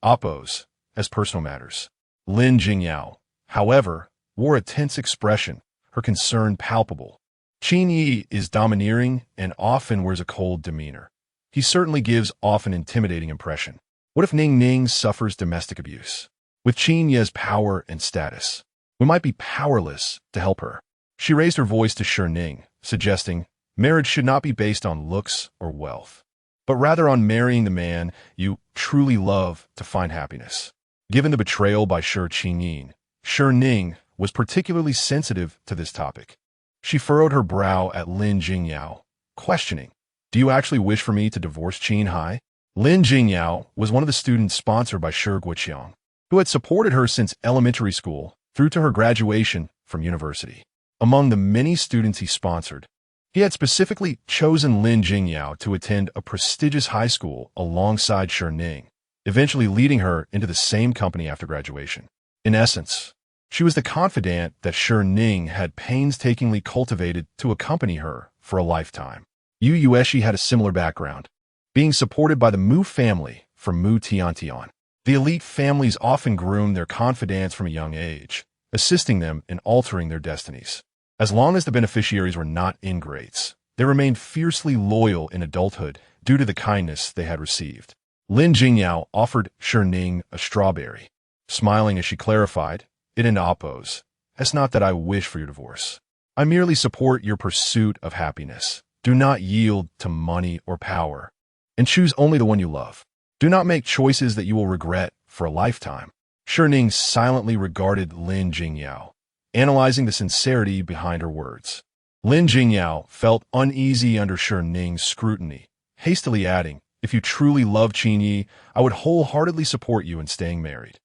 Oppos, as personal matters. Lin Jingyao, however, wore a tense expression, her concern palpable. Qin Yi is domineering and often wears a cold demeanor. He certainly gives off an intimidating impression. What if Ning suffers domestic abuse? With Qin Ye's power and status, we might be powerless to help her. She raised her voice to Shi Ning, suggesting, marriage should not be based on looks or wealth, but rather on marrying the man you truly love to find happiness. Given the betrayal by Shi Ning was particularly sensitive to this topic. She furrowed her brow at Lin Jingyao, questioning, do you actually wish for me to divorce Qin Heye? Lin Jingyao was one of the students sponsored by Shi Guoqiang, who had supported her since elementary school through to her graduation from university. Among the many students he sponsored, he had specifically chosen Lin Jingyao to attend a prestigious high school alongside Shi Ning, eventually leading her into the same company after graduation. In essence, she was the confidant that Shi Ning had painstakingly cultivated to accompany her for a lifetime. Shi had a similar background, being supported by the Mu family from Mu Tiantian. The elite families often groom their confidants from a young age, assisting them in altering their destinies. As long as the beneficiaries were not ingrates, they remained fiercely loyal in adulthood due to the kindness they had received. Lin Jingyao offered Shi Ning a strawberry, smiling as she clarified, it and Oppos, it's not that I wish for your divorce. I merely support your pursuit of happiness. Do not yield to money or power, and choose only the one you love. Do not make choices that you will regret for a lifetime. Shi Ning silently regarded Lin Jingyao, analyzing the sincerity behind her words. Lin Jingyao felt uneasy under Shi Ning's scrutiny, hastily adding, if you truly love Qin Yi, I would wholeheartedly support you in staying married.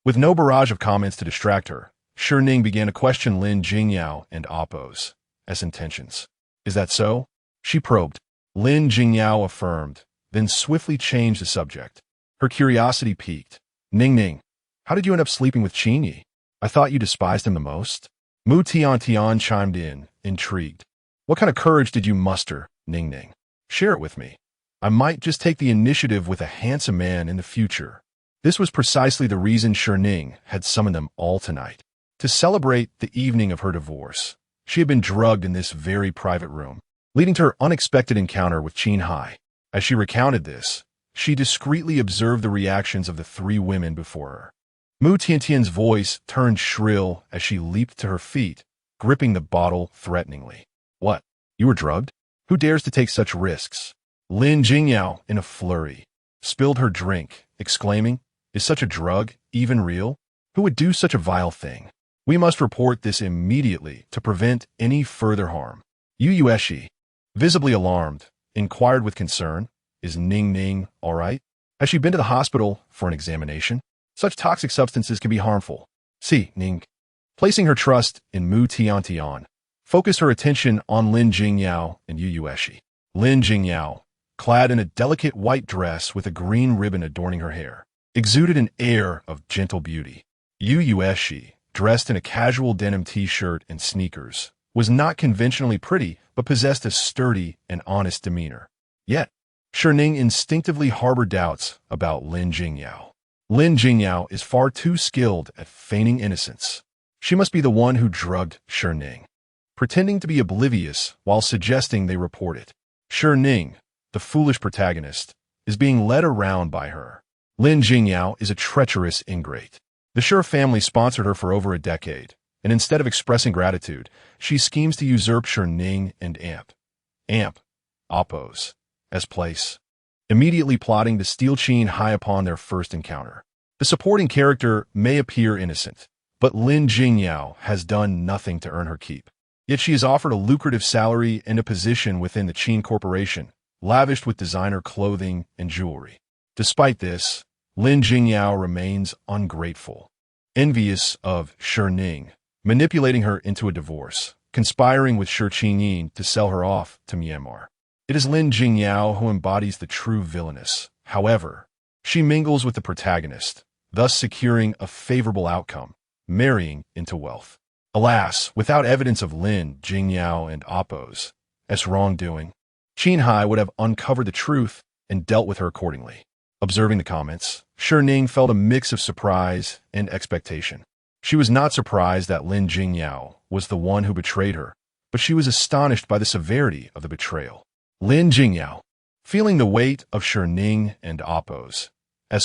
With no barrage of comments to distract her, Shi Ning began to question Lin Jingyao and Oppos' intentions. Is that so? She probed. Lin Jingyao affirmed, then swiftly changed the subject. Her curiosity piqued. Ning, how did you end up sleeping with Qin Yi? I thought you despised him the most. Mu Tiantian chimed in, intrigued. What kind of courage did you muster, Ning? Share it with me. I might just take the initiative with a handsome man in the future. This was precisely the reason Shi Ning had summoned them all tonight. To celebrate the evening of her divorce, she had been drugged in this very private room, leading to her unexpected encounter with Qin Heye. As she recounted this, she discreetly observed the reactions of the three women before her. Mu Tiantian's voice turned shrill as she leaped to her feet, gripping the bottle threateningly. What? You were drugged? Who dares to take such risks? Lin Jingyao, in a flurry, spilled her drink, exclaiming, is such a drug even real? Who would do such a vile thing? We must report this immediately to prevent any further harm. Shi, visibly alarmed, inquired with concern, is Ning all right? Has she been to the hospital for an examination? Such toxic substances can be harmful. Shi Ning, placing her trust in Mu Tiantian, focused her attention on Lin Jingyao and Yu Yueshi. Lin Jingyao, clad in a delicate white dress with a green ribbon adorning her hair, exuded an air of gentle beauty. Yu Yueshi, dressed in a casual denim t-shirt and sneakers, was not conventionally pretty but possessed a sturdy and honest demeanor. Yet, Shi Ning instinctively harbored doubts about Lin Jingyao. Lin Jingyao is far too skilled at feigning innocence. She must be the one who drugged Shi Ning, pretending to be oblivious while suggesting they report it. Shi Ning, the foolish protagonist, is being led around by her. Lin Jingyao is a treacherous ingrate. The Shi family sponsored her for over a decade, and instead of expressing gratitude, she schemes to usurp Shi Ning and Oppose, as place, immediately plotting to steal Qin Heye upon their first encounter. The supporting character may appear innocent, but Lin Jingyao has done nothing to earn her keep. Yet she is offered a lucrative salary and a position within the Qin Corporation, lavished with designer clothing and jewelry. Despite this, Lin Jingyao remains ungrateful, envious of Shi Ning, manipulating her into a divorce, conspiring with Shi Qingyin to sell her off to Myanmar. It is Lin Jingyao who embodies the true villainess. However, she mingles with the protagonist, thus securing a favorable outcome, marrying into wealth. Alas, without evidence of Lin Jingyao and Oppo's wrongdoing, Qin Heye would have uncovered the truth and dealt with her accordingly. Observing the comments, Shi Ning felt a mix of surprise and expectation. She was not surprised that Lin Jingyao was the one who betrayed her, but she was astonished by the severity of the betrayal. Lin Jingyao, feeling the weight of Shi Ning and Oppo's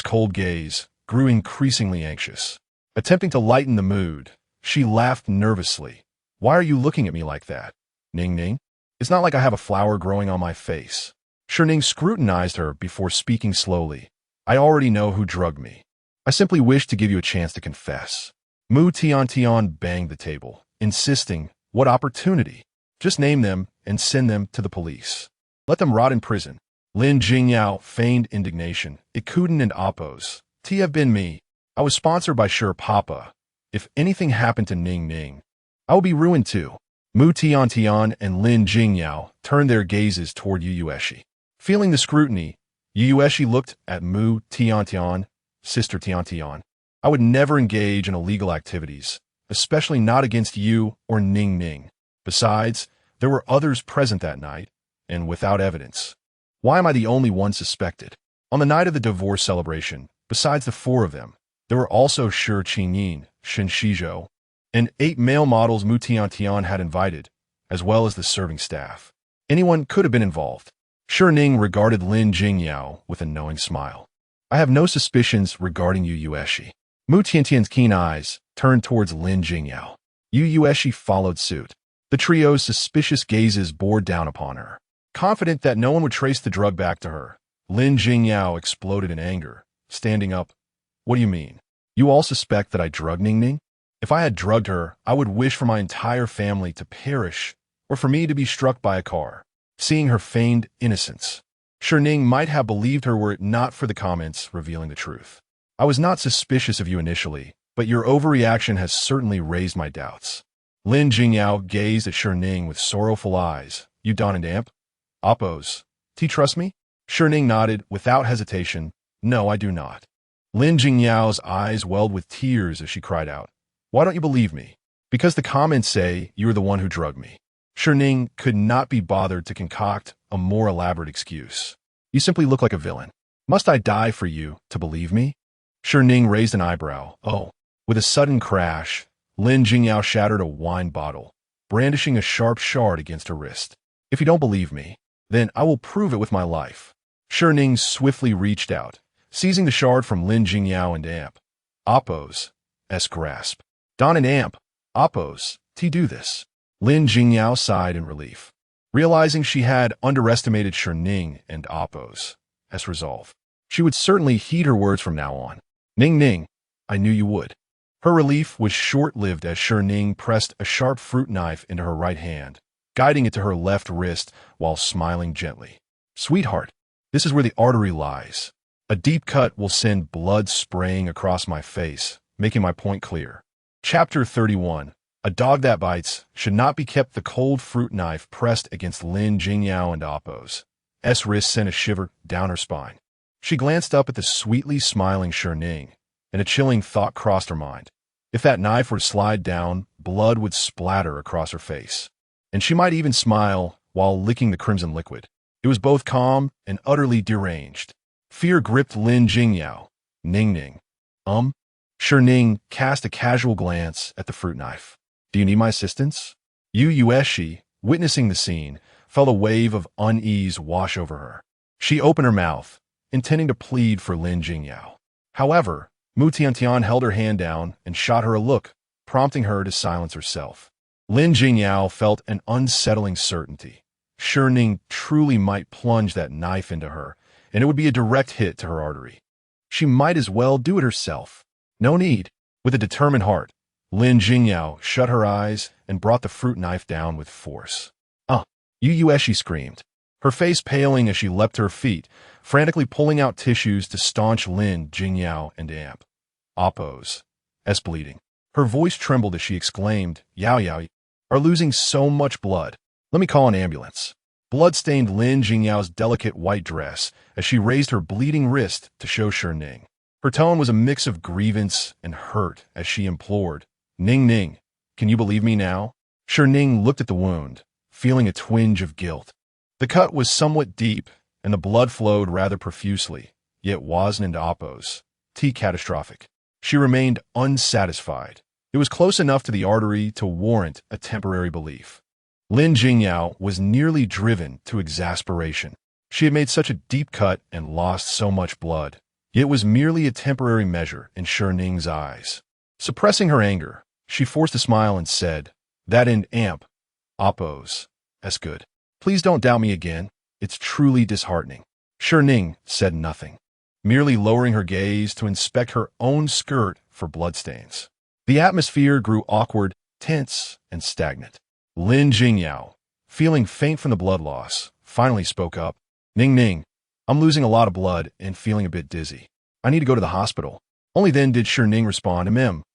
cold gaze, grew increasingly anxious. Attempting to lighten the mood, she laughed nervously. "Why are you looking at me like that, Ning? It's not like I have a flower growing on my face." Shi Ning scrutinized her before speaking slowly. "I already know who drugged me. I simply wish to give you a chance to confess." Mu Tiantian banged the table, insisting, "What opportunity? Just name them and send them to the police. Let them rot in prison." Lin Jingyao feigned indignation. "It couldn't and Oppose. Have been me. I was sponsored by Shi Papa. If anything happened to Ning, I will be ruined too." Mu Tiantian and Lin Jingyao turned their gazes toward Yu Yueshi. Feeling the scrutiny, Yu Yueshi looked at Mu Tiantian, Sister Tiantian. "I would never engage in illegal activities, especially not against you or Ning. Besides, there were others present that night, and without evidence. Why am I the only one suspected?" On the night of the divorce celebration, besides the four of them, there were also Shi Qingyin, Shen Xizhou, and 8 male models Mu Tiantian had invited, as well as the serving staff. Anyone could have been involved. Shi Ning regarded Lin Jingyao with a knowing smile. "I have no suspicions regarding Yu Yueshi." Mu Tiantian's keen eyes turned towards Lin Jingyao. Yu Yueshi followed suit. The trio's suspicious gazes bore down upon her. Confident that no one would trace the drug back to her, Lin Jingyao exploded in anger, standing up. "What do you mean? You all suspect that I drugged Ning? If I had drugged her, I would wish for my entire family to perish, or for me to be struck by a car." Seeing her feigned innocence, Shi Ning might have believed her were it not for the comments revealing the truth. "I was not suspicious of you initially, but your overreaction has certainly raised my doubts." Lin Jingyao gazed at Shi Ning with sorrowful eyes. "You don and Oppose. Trust me?" Shi Ning nodded without hesitation. "No, I do not." Lin Jingyao's eyes welled with tears as she cried out, "Why don't you believe me?" "Because the comments say you are the one who drugged me." Shi Ning could not be bothered to concoct a more elaborate excuse. "You simply look like a villain. Must I die for you to believe me?" Shi Ning raised an eyebrow. "Oh." With a sudden crash, Lin Jingyao shattered a wine bottle, brandishing a sharp shard against her wrist. "If you don't believe me, then I will prove it with my life." Shi Ning swiftly reached out, seizing the shard from Lin Jingyao and Oppo's grasp. "Don and Oppose, do this." Lin Jingyao sighed in relief, realizing she had underestimated Shi Ning and Oppo's resolve. She would certainly heed her words from now on. Ning, I knew you would." Her relief was short-lived as Shi Ning pressed a sharp fruit knife into her right hand, guiding it to her left wrist while smiling gently. "Sweetheart, this is where the artery lies. A deep cut will send blood spraying across my face, making my point clear. Chapter 31. A dog that bites should not be kept. The cold fruit knife pressed against Lin Jingyao and Appo's wrist sent a shiver down her spine. She glanced up at the sweetly smiling Shi Ning, and a chilling thought crossed her mind. If that knife were to slide down, blood would splatter across her face. And she might even smile while licking the crimson liquid. It was both calm and utterly deranged. Fear gripped Lin Jingyao. Ning. Shi Ning cast a casual glance at the fruit knife. Do you need my assistance? Yueshi, witnessing the scene, felt a wave of unease wash over her. She opened her mouth, intending to plead for Lin Jingyao. However, Mu Tiantian held her hand down and shot her a look, prompting her to silence herself. Lin Jingyao felt an unsettling certainty. Shi Ning truly might plunge that knife into her, and it would be a direct hit to her artery. She might as well do it herself. No need. With a determined heart, Lin Jingyao shut her eyes and brought the fruit knife down with force. Yueshi screamed, her face paling as she leapt to her feet, frantically pulling out tissues to staunch Lin Jingyao and Appo's bleeding. Her voice trembled as she exclaimed, Yao, are losing so much blood. Let me call an ambulance. Blood stained Lin Jingyao's delicate white dress as she raised her bleeding wrist to show Shi Ning. Her tone was a mix of grievance and hurt as she implored, Ning, can you believe me now? Shi Ning looked at the wound, feeling a twinge of guilt. The cut was somewhat deep, and the blood flowed rather profusely, yet wasn't Appo's catastrophic. She remained unsatisfied. It was close enough to the artery to warrant a temporary belief. Lin Jingyao was nearly driven to exasperation. She had made such a deep cut and lost so much blood. Yet it was merely a temporary measure in Shi Ning's eyes. Suppressing her anger, she forced a smile and said, that in Appo's. That's good. Please don't doubt me again. It's truly disheartening. Shi Ning said nothing, merely lowering her gaze to inspect her own skirt for bloodstains. The atmosphere grew awkward, tense, and stagnant. Lin Jingyao, feeling faint from the blood loss, finally spoke up. Ning, I'm losing a lot of blood and feeling a bit dizzy. I need to go to the hospital. Only then did Shi Ning respond,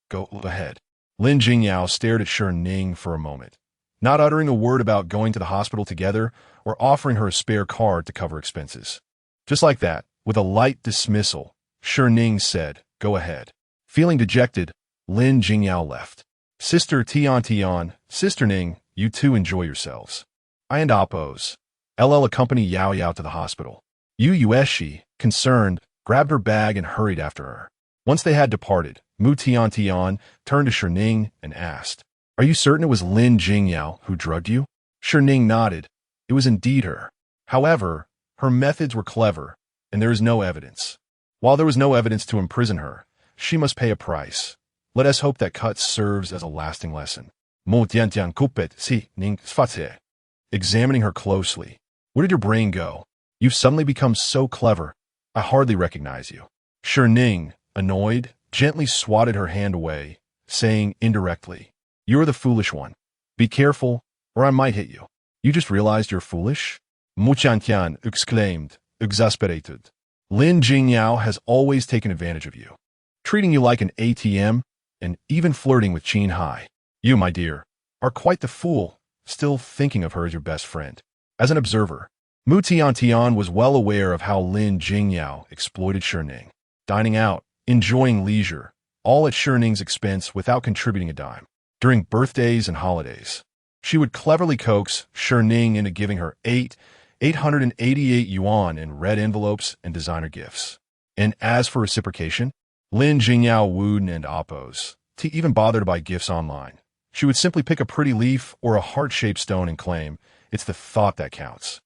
go ahead. Lin Jingyao stared at Shi Ning for a moment, not uttering a word about going to the hospital together or offering her a spare card to cover expenses. Just like that, with a light dismissal, Shi Ning said, go ahead. Feeling dejected, Lin Jingyao left. Sister Tian, Sister Ning, you two enjoy yourselves. I and Appo's accompany Yao to the hospital. Yueshi, concerned, grabbed her bag and hurried after her. Once they had departed, Mu Tian turned to Shi Ning and asked, are you certain it was Lin Jingyao who drugged you? Shi Ning nodded. It was indeed her. However, her methods were clever, and there is no evidence. While there was no evidence to imprison her, she must pay a price. Let us hope that cut serves as a lasting lesson. Mu Tian kupet si ning sfatse. Examining her closely. Where did your brain go? You've suddenly become so clever. I hardly recognize you. Shi Ning, annoyed, gently swatted her hand away, saying indirectly, you're the foolish one. Be careful, or I might hit you. You just realized you're foolish? Mu Tian exclaimed, exasperated. Lin Jingyao has always taken advantage of you, treating you like an ATM, and even flirting with Qin Heye. You, my dear, are quite the fool, still thinking of her as your best friend. As an observer, Mu Tian was well aware of how Lin Jingyao exploited Shi Ning, dining out, enjoying leisure, all at Shi Ning's expense without contributing a dime. During birthdays and holidays, she would cleverly coax Shi Ning into giving her 888 yuan in red envelopes and designer gifts. And as for reciprocation, Lin Jingyao wooed and Appo's to even bother to buy gifts online. She would simply pick a pretty leaf or a heart-shaped stone and claim, it's the thought that counts.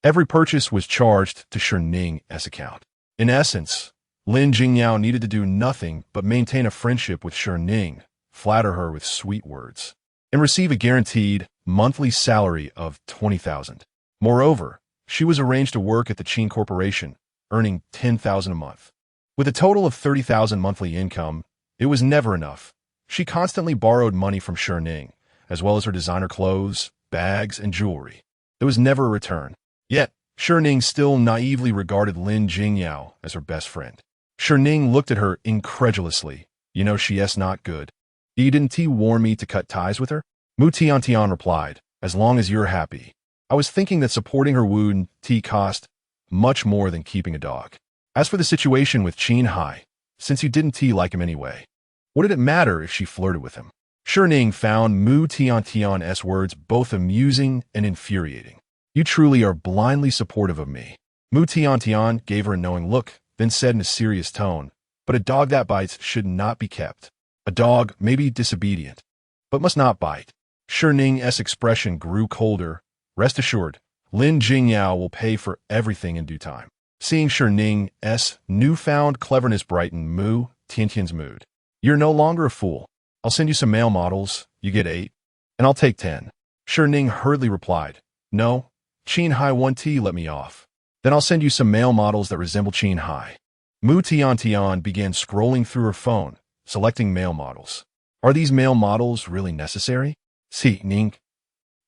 Every purchase was charged to Shi Ning's account. In essence, Lin Jingyao needed to do nothing but maintain a friendship with Shi Ning, flatter her with sweet words, and receive a guaranteed monthly salary of 20,000. Moreover, she was arranged to work at the Qin Corporation, earning 10,000 a month. With a total of 30,000 monthly income, it was never enough. She constantly borrowed money from Shi Ning, as well as her designer clothes, bags, and jewelry. There was never a return. Yet, Shi Ning still naively regarded Lin Jingyao as her best friend. Shi Ning looked at her incredulously. You know she's not good. Didn't he warn me to cut ties with her? Mu Tiantian replied, as long as you're happy. I was thinking that supporting her wound cost much more than keeping a dog. As for the situation with Qin Heye, since you didn't like him anyway, what did it matter if she flirted with him? Shi Ning found Mu Tiantian's words both amusing and infuriating. You truly are blindly supportive of me. Mu Tiantian gave her a knowing look, then said in a serious tone, but a dog that bites should not be kept. A dog may be disobedient, but must not bite. Shi Ning's expression grew colder. Rest assured, Lin Jingyao will pay for everything in due time. Seeing Shi Ning's newfound cleverness brighten Mu Tiantian's mood. You're no longer a fool. I'll send you some male models. You get 8, and I'll take 10. Shi Ning hurriedly replied, No, Qin Heye won't let me off. Then I'll send you some male models that resemble Qin Heye. Mu Tiantian began scrolling through her phone, selecting male models. Are these male models really necessary? Shi Ning.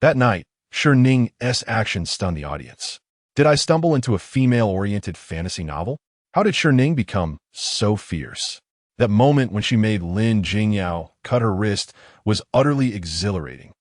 That night, Shi Ning's actions stunned the audience. Did I stumble into a female-oriented fantasy novel? How did Shi Ning become so fierce? That moment when she made Lin Jingyao cut her wrist was utterly exhilarating.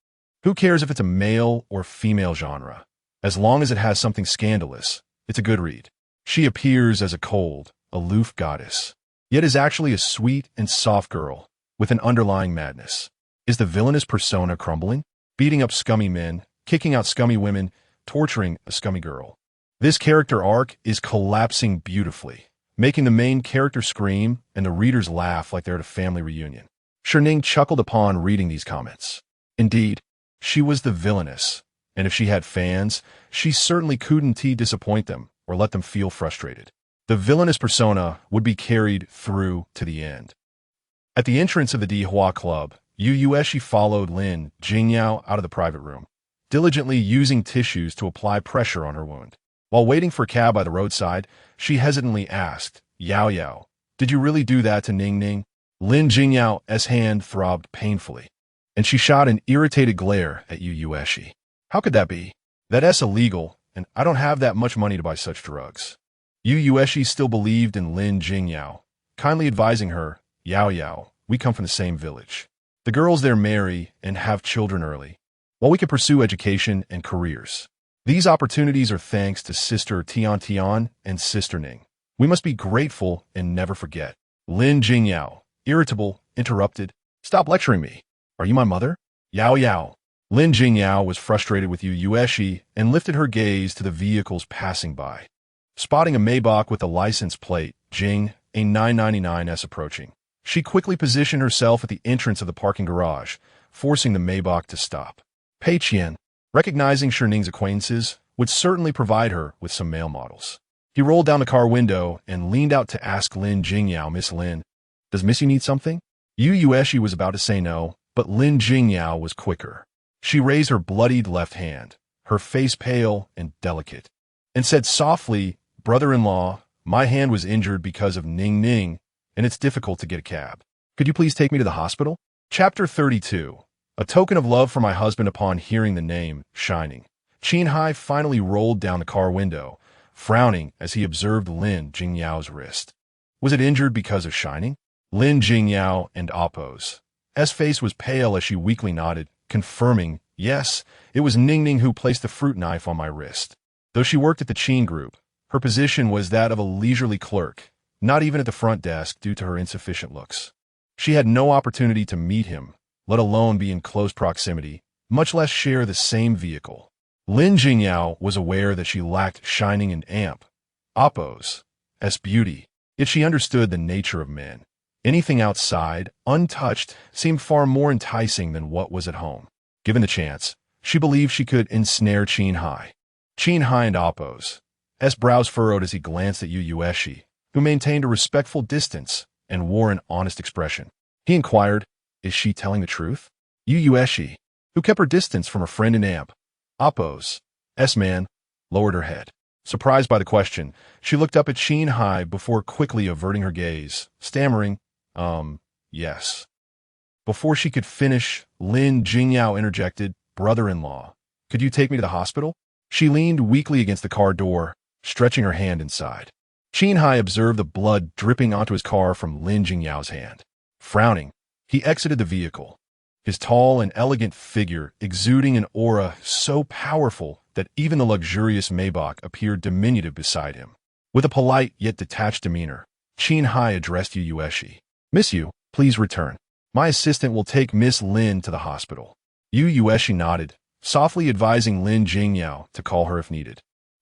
Who cares if it's a male or female genre? As long as it has something scandalous, it's a good read. She appears as a cold, aloof goddess, yet is actually a sweet and soft girl with an underlying madness. Is the villainous persona crumbling? Beating up scummy men, kicking out scummy women, torturing a scummy girl. This character arc is collapsing beautifully, making the main character scream and the readers laugh like they're at a family reunion. Shi Ning chuckled upon reading these comments. Indeed, she was the villainess, and if she had fans, she certainly couldn't disappoint them or let them feel frustrated. The villainous persona would be carried through to the end. At the entrance of the Dihua Club, Yu Yueshi followed Lin Jingyao out of the private room, diligently using tissues to apply pressure on her wound. While waiting for a cab by the roadside, she hesitantly asked, Yao Yao, did you really do that to Ning Ning? Lin Jingyao's hand throbbed painfully, and she shot an irritated glare at Yu Yueshi. How could that be? That's illegal, and I don't have that much money to buy such drugs. Yu Yueshi still believed in Lin Jingyao, kindly advising her, Yao Yao, we come from the same village. The girls there marry and have children early, while we can pursue education and careers. These opportunities are thanks to Sister Tian and Sister Ning. We must be grateful and never forget. Lin Jingyao, irritable, interrupted. Stop lecturing me. Are you my mother? Yao Yao. Lin Jingyao was frustrated with Yu Yueshi and lifted her gaze to the vehicles passing by. Spotting a Maybach with a license plate, Jing, a 999S approaching. She quickly positioned herself at the entrance of the parking garage, forcing the Maybach to stop. Pei Qian, recognizing Shi Ning's acquaintances, would certainly provide her with some male models. He rolled down the car window and leaned out to ask Lin Jingyao, Miss Lin, does Missy need something? Yu Yueshi was about to say no, but Lin Jingyao was quicker. She raised her bloodied left hand, her face pale and delicate, and said softly, Brother-in-law, my hand was injured because of Ning Ning, and it's difficult to get a cab. Could you please take me to the hospital? Chapter 32. A token of love for my husband upon hearing the name, Shining. Qin Heye finally rolled down the car window, frowning as he observed Lin Jingyao's wrist. Was it injured because of Shining? Lin Jingyao and Oppo's face was pale as she weakly nodded, confirming, yes, it was Ning Ning who placed the fruit knife on my wrist. Though she worked at the Qin group, her position was that of a leisurely clerk, not even at the front desk due to her insufficient looks. She had no opportunity to meet him, let alone be in close proximity, much less share the same vehicle. Lin Jingyao was aware that she lacked Shining and Oppo's beauty, yet she understood the nature of men. Anything outside, untouched, seemed far more enticing than what was at home. Given the chance, she believed she could ensnare Qin Heye. Qin Heye and Oppo's brows furrowed as he glanced at Yu Yueshi, who maintained a respectful distance and wore an honest expression. He inquired, is she telling the truth? Yu Yueshi, who kept her distance from her friend in Oppo's man, lowered her head. Surprised by the question, she looked up at Qin Heye before quickly averting her gaze, stammering, yes. Before she could finish, Lin Jingyao interjected, brother-in-law, could you take me to the hospital? She leaned weakly against the car door, stretching her hand inside. Qin Heye observed the blood dripping onto his car from Lin Jingyao's hand. Frowning, he exited the vehicle, his tall and elegant figure exuding an aura so powerful that even the luxurious Maybach appeared diminutive beside him. With a polite yet detached demeanor, Qin Heye addressed Yu Yueshi. "Miss Yu, please return. My assistant will take Miss Lin to the hospital." Yu Yueshi nodded, softly advising Lin Jingyao to call her if needed,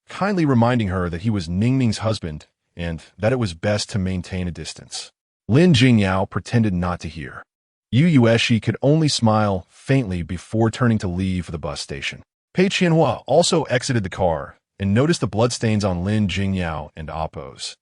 kindly reminding her that he was Ningning's husband and that it was best to maintain a distance. Lin Jingyao pretended not to hear. Yu Yueshi could only smile faintly before turning to leave for the bus station. Pei Qianhua also exited the car and noticed the bloodstains on Lin Jingyao and Appo's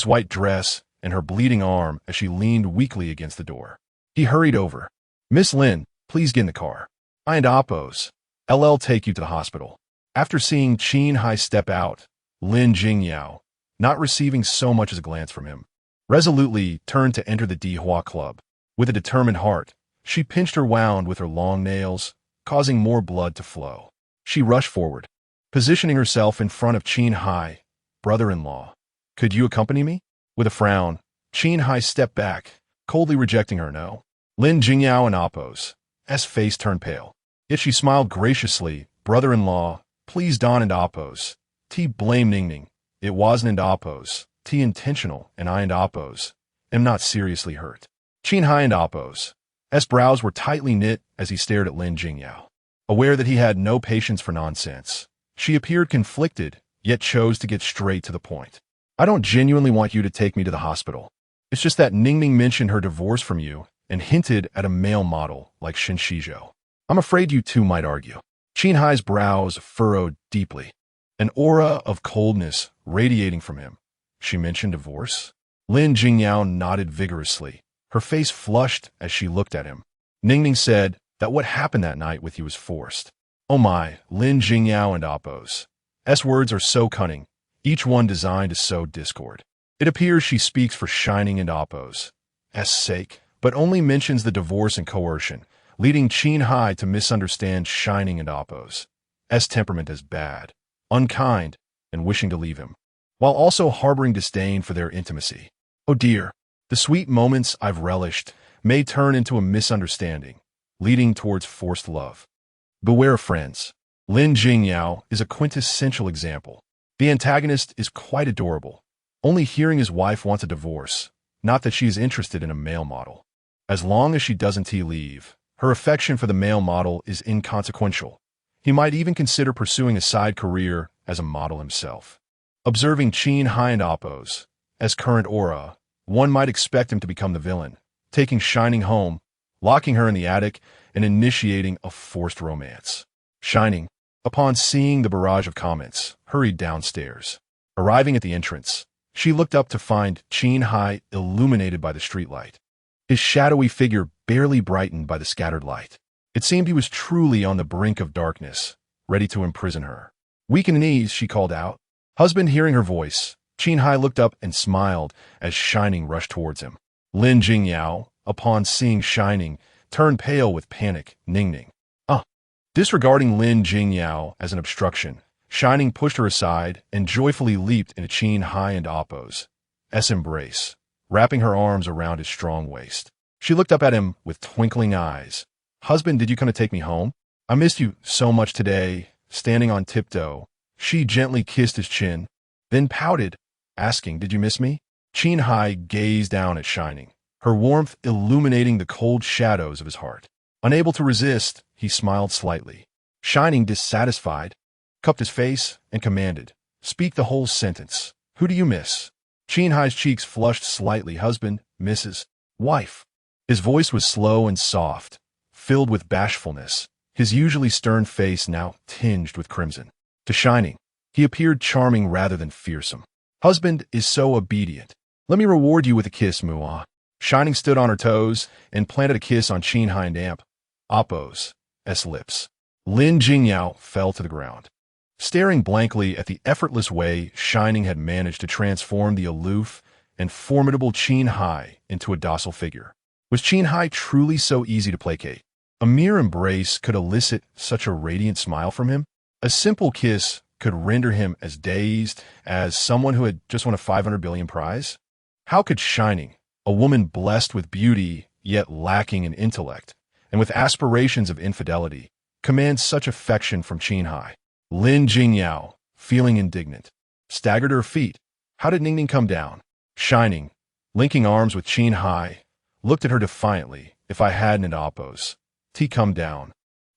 white dress and her bleeding arm as she leaned weakly against the door. He hurried over. "Miss Lin, please get in the car. I and Appo's LL take you to the hospital." After seeing Qin Heye step out, Lin Jingyao, not receiving so much as a glance from him, resolutely turned to enter the Dihua Club. With a determined heart, she pinched her wound with her long nails, causing more blood to flow. She rushed forward, positioning herself in front of Qin Heye, brother-in-law. "Could you accompany me?" With a frown, Qin Heye stepped back, coldly rejecting her no. Lin Jingyao and Appo's face turned pale. Yet she smiled graciously. "Brother-in-law, please Don and Appo's. T blame Ningning. It wasn't and Appo's. T intentional and I and Appo's am not seriously hurt." Qin Heye and Appo's brows were tightly knit as he stared at Lin Jingyao. Aware that he had no patience for nonsense, she appeared conflicted, yet chose to get straight to the point. "I don't genuinely want you to take me to the hospital. It's just that Ningning mentioned her divorce from you and hinted at a male model like Shen Xizhou. I'm afraid you two might argue." Qin Heye's brows furrowed deeply, an aura of coldness radiating from him. "She mentioned divorce?" Lin Jingyao nodded vigorously, her face flushed as she looked at him. "Ningning said that what happened that night with you was forced." Oh my, Lin Jingyao and Appo's words are so cunning, each one designed to sow discord. It appears she speaks for Shi Ning and Appo's sake, but only mentions the divorce and coercion, leading Qin Heye to misunderstand Shi Ning and Appo's temperament as bad, unkind, and wishing to leave him, while also harboring disdain for their intimacy. Oh dear, the sweet moments I've relished may turn into a misunderstanding, leading towards forced love. Beware of friends. Lin Jingyao is a quintessential example. The antagonist is quite adorable, only hearing his wife wants a divorce, not that she is interested in a male model. As long as she doesn't leave, her affection for the male model is inconsequential. He might even consider pursuing a side career as a model himself. Observing Qin Heye and Appo's current aura, one might expect him to become the villain, taking Shi Ning home, locking her in the attic, and initiating a forced romance. Shi Ning, upon seeing the barrage of comments, hurried downstairs. Arriving at the entrance, she looked up to find Qin Heye illuminated by the streetlight, his shadowy figure barely brightened by the scattered light. It seemed he was truly on the brink of darkness, ready to imprison her. "Weak in knees," she called out. Husband hearing her voice, Qin Heye looked up and smiled as Shi Ning rushed towards him. Lin Jingyao, upon seeing Shi Ning, turned pale with panic. "Ningning." Disregarding Lin Jingyao as an obstruction, Shi Ning pushed her aside and joyfully leaped into Qin Heye and Appo's embrace, wrapping her arms around his strong waist. She looked up at him with twinkling eyes. "Husband, did you come to take me home? I missed you so much today." Standing on tiptoe, she gently kissed his chin, then pouted, asking, "Did you miss me?" Qin Heye gazed down at Shi Ning, her warmth illuminating the cold shadows of his heart. Unable to resist, he smiled slightly. Shi Ning, dissatisfied, cupped his face and commanded, "Speak the whole sentence. Who do you miss?" Qin Heye's cheeks flushed slightly. "Husband, Mrs. Wife." His voice was slow and soft, filled with bashfulness, his usually stern face now tinged with crimson. To Shi Ning, he appeared charming rather than fearsome. "Husband is so obedient. Let me reward you with a kiss, Mua." Shi Ning stood on her toes and planted a kiss on Qin Heye and Appo's lips. Lin Jingyao fell to the ground, staring blankly at the effortless way Shi Ning had managed to transform the aloof and formidable Qin Heye into a docile figure. Was Qin Heye truly so easy to placate? A mere embrace could elicit such a radiant smile from him? A simple kiss could render him as dazed as someone who had just won a 500 billion prize? How could Shi Ning, a woman blessed with beauty yet lacking in intellect, and with aspirations of infidelity, command such affection from Qin Heye? Lin Jingyao, feeling indignant, staggered her feet. How did Ning Ning come down? Shi Ning, linking arms with Qin Heye, looked at her defiantly. If I hadn't an oppose, T come down.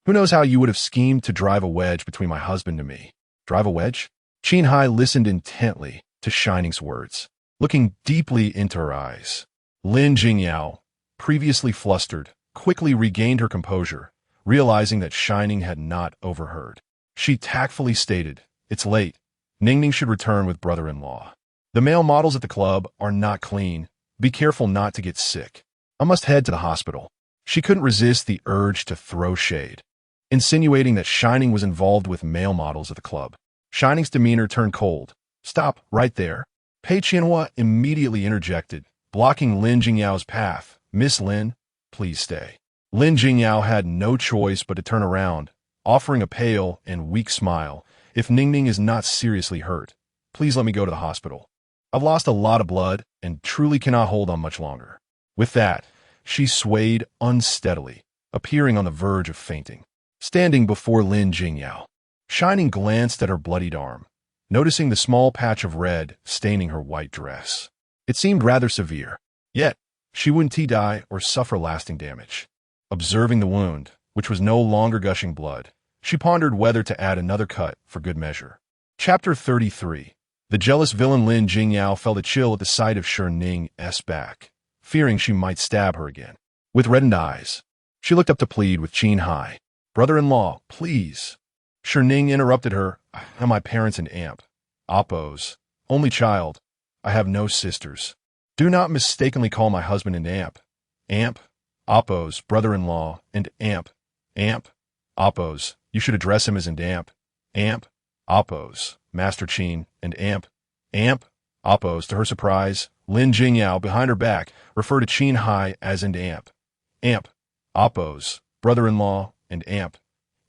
Who knows how you would have schemed to drive a wedge between my husband and me? Drive a wedge? Qin Heye listened intently to Shi Ning's words, looking deeply into her eyes. Lin Jingyao, previously flustered, quickly regained her composure, realizing that Shi Ning had not overheard. She tactfully stated, "It's late. Ning Ning should return with brother-in-law. The male models at the club are not clean. Be careful not to get sick. I must head to the hospital." She couldn't resist the urge to throw shade, insinuating that Shi Ning was involved with male models at the club. Shi Ning's demeanor turned cold. "Stop right there." Pei Qianhua immediately interjected, blocking Lin Jingyao's path. "Miss Lin, please stay." Lin Jingyao had no choice but to turn around, offering a pale and weak smile. "If Ning Ning is not seriously hurt, please let me go to the hospital. I've lost a lot of blood and truly cannot hold on much longer." With that, she swayed unsteadily, appearing on the verge of fainting. Standing before Lin Jingyao, Shi Ning glanced at her bloodied arm, noticing the small patch of red staining her white dress. It seemed rather severe, yet she wouldn't die or suffer lasting damage. Observing the wound, which was no longer gushing blood, she pondered whether to add another cut for good measure. Chapter 33. The jealous villain Lin Jingyao felt a chill at the sight of Shi Ning's back, fearing she might stab her again. With reddened eyes, she looked up to plead with Qin Heye. "Brother-in-law, please." Shi Ning interrupted her. "I am my parents and aunt. Oppose. Only child. I have no sisters. Do not mistakenly call my husband an amp. Amp. Oppose. Brother-in-law. And amp. Amp. Oppose. You should address him as an amp. Amp. Oppose. Master Qin. And amp. Amp. Oppose." To her surprise, Lin Jingyao, behind her back, referred to Qin Heye as an amp. Amp. Oppose. Brother-in-law. And amp.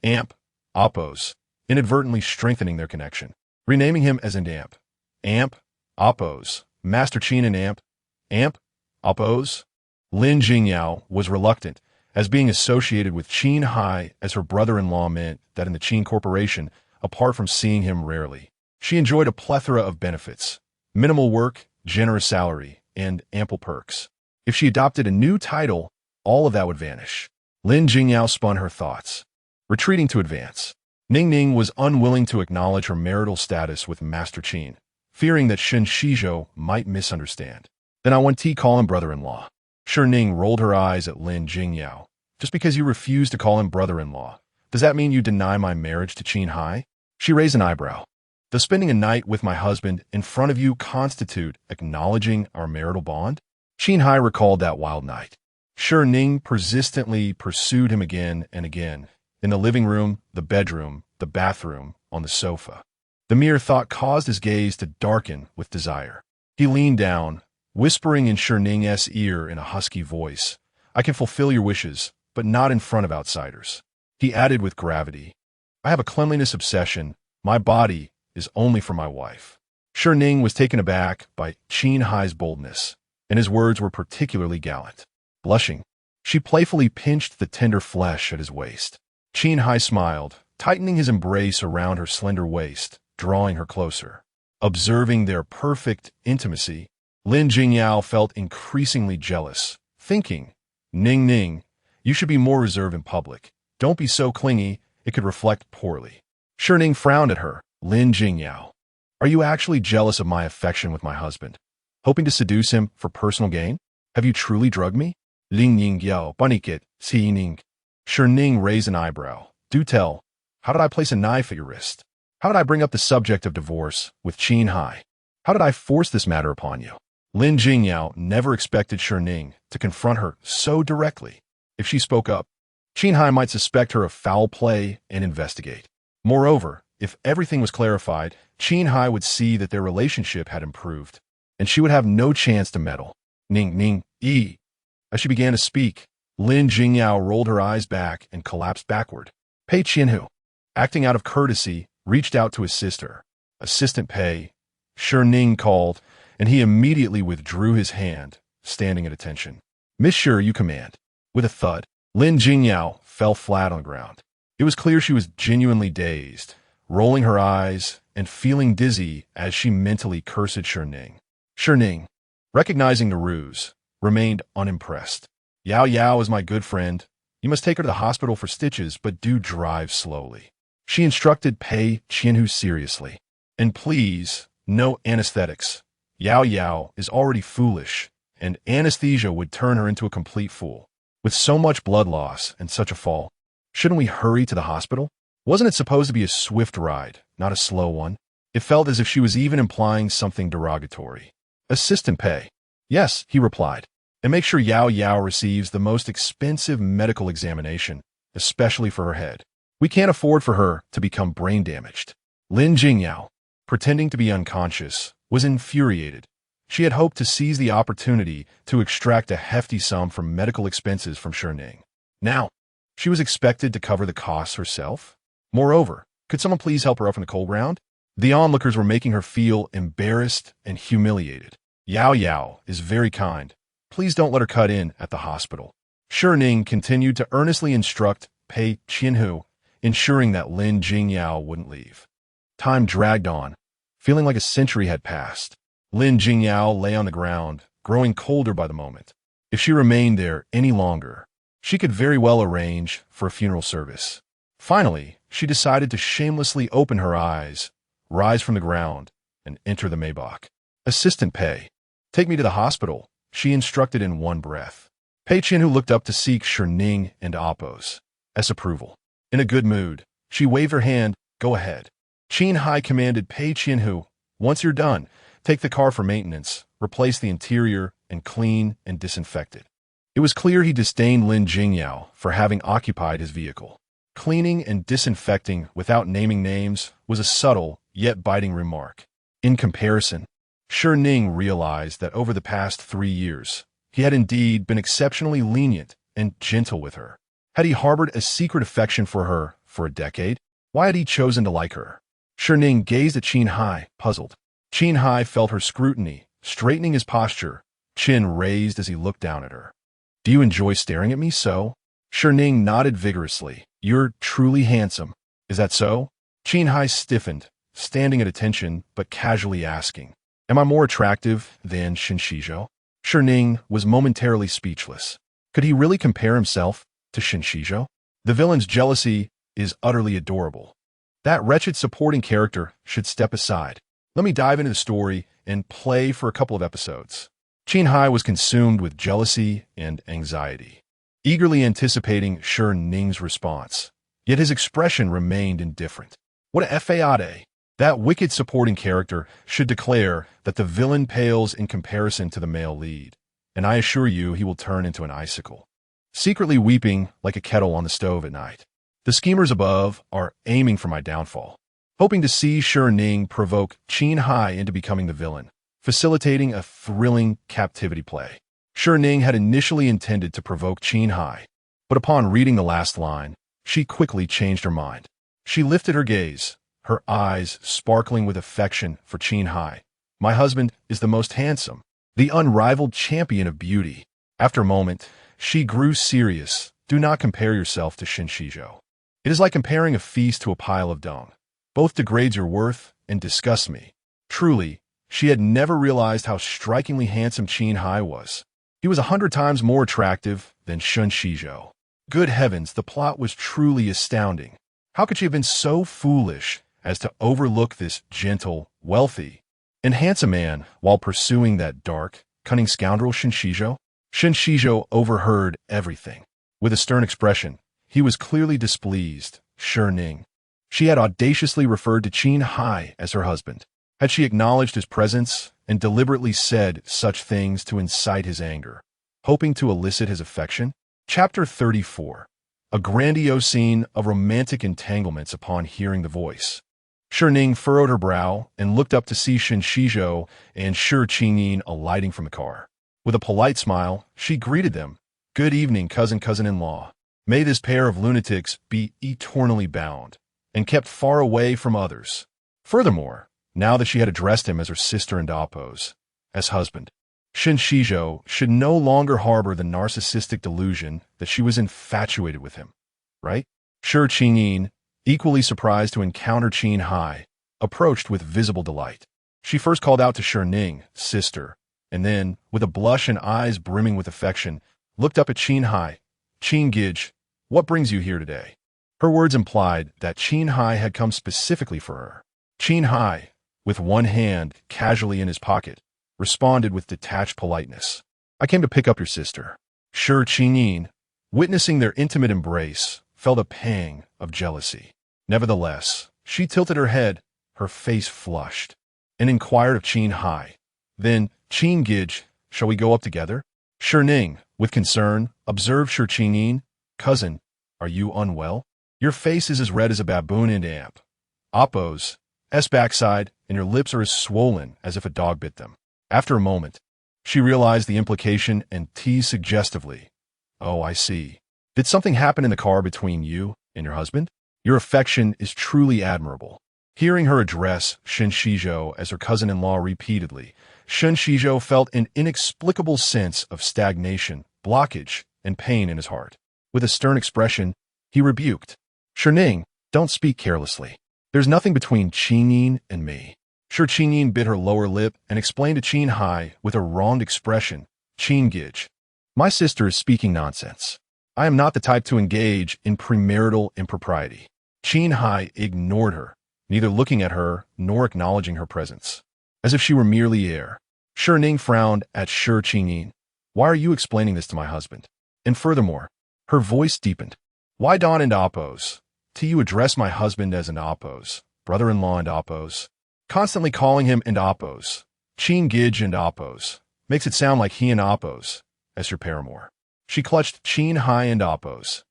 Amp. Oppose, inadvertently strengthening their connection, renaming him as an amp. Amp. Oppose. Master Qin and amp. Amp. Oppose. Lin Jingyao was reluctant, as being associated with Qin Heye as her brother-in-law meant that in the Qin Corporation, apart from seeing him rarely, she enjoyed a plethora of benefits: minimal work, generous salary, and ample perks. If she adopted a new title, all of that would vanish. Lin Jingyao spun her thoughts, retreating to advance. Ning Ning was unwilling to acknowledge her marital status with Master Qin, fearing that Shen Xizhou might misunderstand. "Then I want to call him brother-in-law." Shi Ning rolled her eyes at Lin Jingyao. "Just because you refuse to call him brother-in-law, does that mean you deny my marriage to Qin Heye?" She raised an eyebrow. "Does spending a night with my husband in front of you constitute acknowledging our marital bond?" Qin Heye recalled that wild night. Shi Ning persistently pursued him again and again, in the living room, the bedroom, the bathroom, on the sofa. The mere thought caused his gaze to darken with desire. He leaned down, whispering in Shi Ning's ear in a husky voice, "I can fulfill your wishes, but not in front of outsiders." He added with gravity, "I have a cleanliness obsession. My body is only for my wife." Shi Ning was taken aback by Qin Heye's boldness, and his words were particularly gallant. Blushing, she playfully pinched the tender flesh at his waist. Qin Heye smiled, tightening his embrace around her slender waist, drawing her closer. Observing their perfect intimacy, Lin Jingyao felt increasingly jealous, thinking, "Ning Ning, you should be more reserved in public. Don't be so clingy, it could reflect poorly." Shi Ning frowned at her. "Lin Jingyao, are you actually jealous of my affection with my husband, hoping to seduce him for personal gain? Have you truly drugged me?" Ling Jingyao, Baniket, Shi Ning. Shi Ning raised an eyebrow. "Do tell, how did I place a knife at your wrist? How did I bring up the subject of divorce with Qin Heye? How did I force this matter upon you?" Lin Jingyao never expected Shi Ning to confront her so directly. If she spoke up, Qin Heye might suspect her of foul play and investigate. Moreover, if everything was clarified, Qin Heye would see that their relationship had improved, and she would have no chance to meddle. "Ning Ning, ee." As she began to speak, Lin Jingyao rolled her eyes back and collapsed backward. Pei Qianhua, acting out of courtesy, reached out to assist her. Assistant Pei, Shi Ning called, and he immediately withdrew his hand, standing at attention. Miss Shi, you command. With a thud, Lin Jingyao fell flat on the ground. It was clear she was genuinely dazed, rolling her eyes and feeling dizzy as she mentally cursed Shi Ning. Shi Ning, recognizing the ruse, remained unimpressed. Yao Yao is my good friend. You must take her to the hospital for stitches, but do drive slowly. She instructed Pei Qianhu seriously. And please, no anesthetics. Yao Yao is already foolish, and anesthesia would turn her into a complete fool. With so much blood loss and such a fall, shouldn't we hurry to the hospital? Wasn't it supposed to be a swift ride, not a slow one? It felt as if she was even implying something derogatory. Assistant Pei. Yes, he replied. And make sure Yao Yao receives the most expensive medical examination, especially for her head. We can't afford for her to become brain damaged. Lin Jingyao, pretending to be unconscious, was infuriated. She had hoped to seize the opportunity to extract a hefty sum from medical expenses from Shi Ning. Now, she was expected to cover the costs herself. Moreover, could someone please help her up from the cold ground? The onlookers were making her feel embarrassed and humiliated. Yao Yao is very kind. Please don't let her cut in at the hospital. Shi Ning continued to earnestly instruct Pei Qianhu, ensuring that Lin Jingyao wouldn't leave. Time dragged on, feeling like a century had passed. Lin Jingyao lay on the ground, growing colder by the moment. If she remained there any longer, she could very well arrange for a funeral service. Finally, she decided to shamelessly open her eyes, rise from the ground, and enter the Maybach. Assistant Pei, take me to the hospital, she instructed in one breath. Pei Qianhu looked up to seek Shi Ning and Appo's approval. In a good mood, she waved her hand, go ahead. Qin Heye commanded Pei Qianhu, once you're done, take the car for maintenance, replace the interior, and clean and disinfect it. It was clear he disdained Lin Jingyao for having occupied his vehicle. Cleaning and disinfecting without naming names was a subtle yet biting remark. In comparison, Shi Ning realized that over the past 3 years, he had indeed been exceptionally lenient and gentle with her. Had he harbored a secret affection for her for a decade? Why had he chosen to like her? Shi Ning gazed at Qin Heye, puzzled. Qin Heye felt her scrutiny, straightening his posture, chin raised as he looked down at her. Do you enjoy staring at me so? Shi Ning nodded vigorously. You're truly handsome. Is that so? Qin Heye stiffened, standing at attention but casually asking, am I more attractive than Shen Xizhou? Shi Ning was momentarily speechless. Could he really compare himself to Shen Xizhou? The villain's jealousy is utterly adorable. That wretched supporting character should step aside. Let me dive into the story and play for a couple of episodes. Qin Heye was consumed with jealousy and anxiety, eagerly anticipating Shi Ning's response. Yet his expression remained indifferent. What a fade! That wicked supporting character should declare that the villain pales in comparison to the male lead, and I assure you he will turn into an icicle, secretly weeping like a kettle on the stove at night. The schemers above are aiming for my downfall, hoping to see Shi Ning provoke Qin Heye into becoming the villain, facilitating a thrilling captivity play. Shi Ning had initially intended to provoke Qin Heye, but upon reading the last line, she quickly changed her mind. She lifted her gaze, her eyes sparkling with affection for Qin Heye. My husband is the most handsome, the unrivaled champion of beauty. After a moment, she grew serious. Do not compare yourself to Shen Xizhou. It is like comparing a feast to a pile of dung. Both degrades your worth and disgust me. Truly, she had never realized how strikingly handsome Qin Heye was. He was 100 times more attractive than Shen Xizhou. Good heavens, the plot was truly astounding. How could she have been so foolish as to overlook this gentle, wealthy, and handsome man while pursuing that dark, cunning scoundrel Shen Xizhou? Shen Xizhou overheard everything. With a stern expression, he was clearly displeased. Shi Ning. She had audaciously referred to Qin Heye as her husband. Had she acknowledged his presence and deliberately said such things to incite his anger, hoping to elicit his affection? Chapter 34. A grandiose scene of romantic entanglements upon hearing the voice. Shi Ning furrowed her brow and looked up to see Shen Xizhou and Shi Qingyin alighting from the car. With a polite smile, she greeted them. Good evening, cousin-in-law. May this pair of lunatics be eternally bound. and kept far away from others. Furthermore, now that she had addressed him as her sister and oppose, as husband, Shen Xizhou should no longer harbor the narcissistic delusion that she was infatuated with him, right? Sure, Shi Ning, equally surprised to encounter Qin Heye, approached with visible delight. She first called out to Shi Ning, sister, and then, with a blush and eyes brimming with affection, looked up at Qin Heye. Qin Gij, what brings you here today? Her words implied that Qin Heye had come specifically for her. Qin Heye, with one hand casually in his pocket, responded with detached politeness. I came to pick up your sister. Sure, Shi Ning, witnessing their intimate embrace, felt a pang of jealousy. Nevertheless, she tilted her head, her face flushed, and inquired of Qin Heye. Then, Qin Gij, shall we go up together? Shi Ning, with concern, observed Sure Qin Ning, cousin, are you unwell? Your face is as red as a baboon in amp. Oppo's backside, and your lips are as swollen as if a dog bit them. After a moment, she realized the implication and teased suggestively. Oh, I see. Did something happen in the car between you and your husband? Your affection is truly admirable. Hearing her address Shen Xizhou as her cousin-in-law repeatedly, Shen Xizhou felt an inexplicable sense of stagnation, blockage, and pain in his heart. With a stern expression, he rebuked. Shi Ning, don't speak carelessly. There's nothing between Qin Ning and me. Sure, Qin Ning bit her lower lip and explained to Qin Heye with a wronged expression. Qin Gij, my sister is speaking nonsense. I am not the type to engage in premarital impropriety. Qin Heye ignored her, neither looking at her nor acknowledging her presence, as if she were merely air. Shi Ning frowned at Sure Qin Ning. Why are you explaining this to my husband? And furthermore, her voice deepened. Why Don and oppose? Do you address my husband as an oppose, brother-in-law and oppose? Constantly calling him and oppose, Qin Gij and oppose, makes it sound like he and oppose, as your paramour. She clutched Qin Heye and oppose,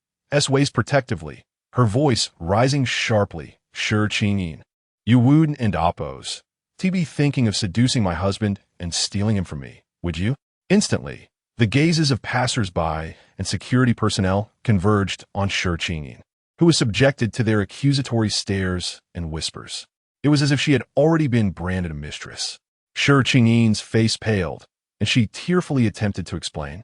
waist protectively, her voice rising sharply. Sure, Qin Ning, you would and oppose. To be thinking of seducing my husband and stealing him from me, would you? Instantly, the gazes of passers-by and security personnel converged on Sure Qin Ning, who was subjected to their accusatory stares and whispers. It was as if she had already been branded a mistress. Sure Qin Ning's face paled, and she tearfully attempted to explain.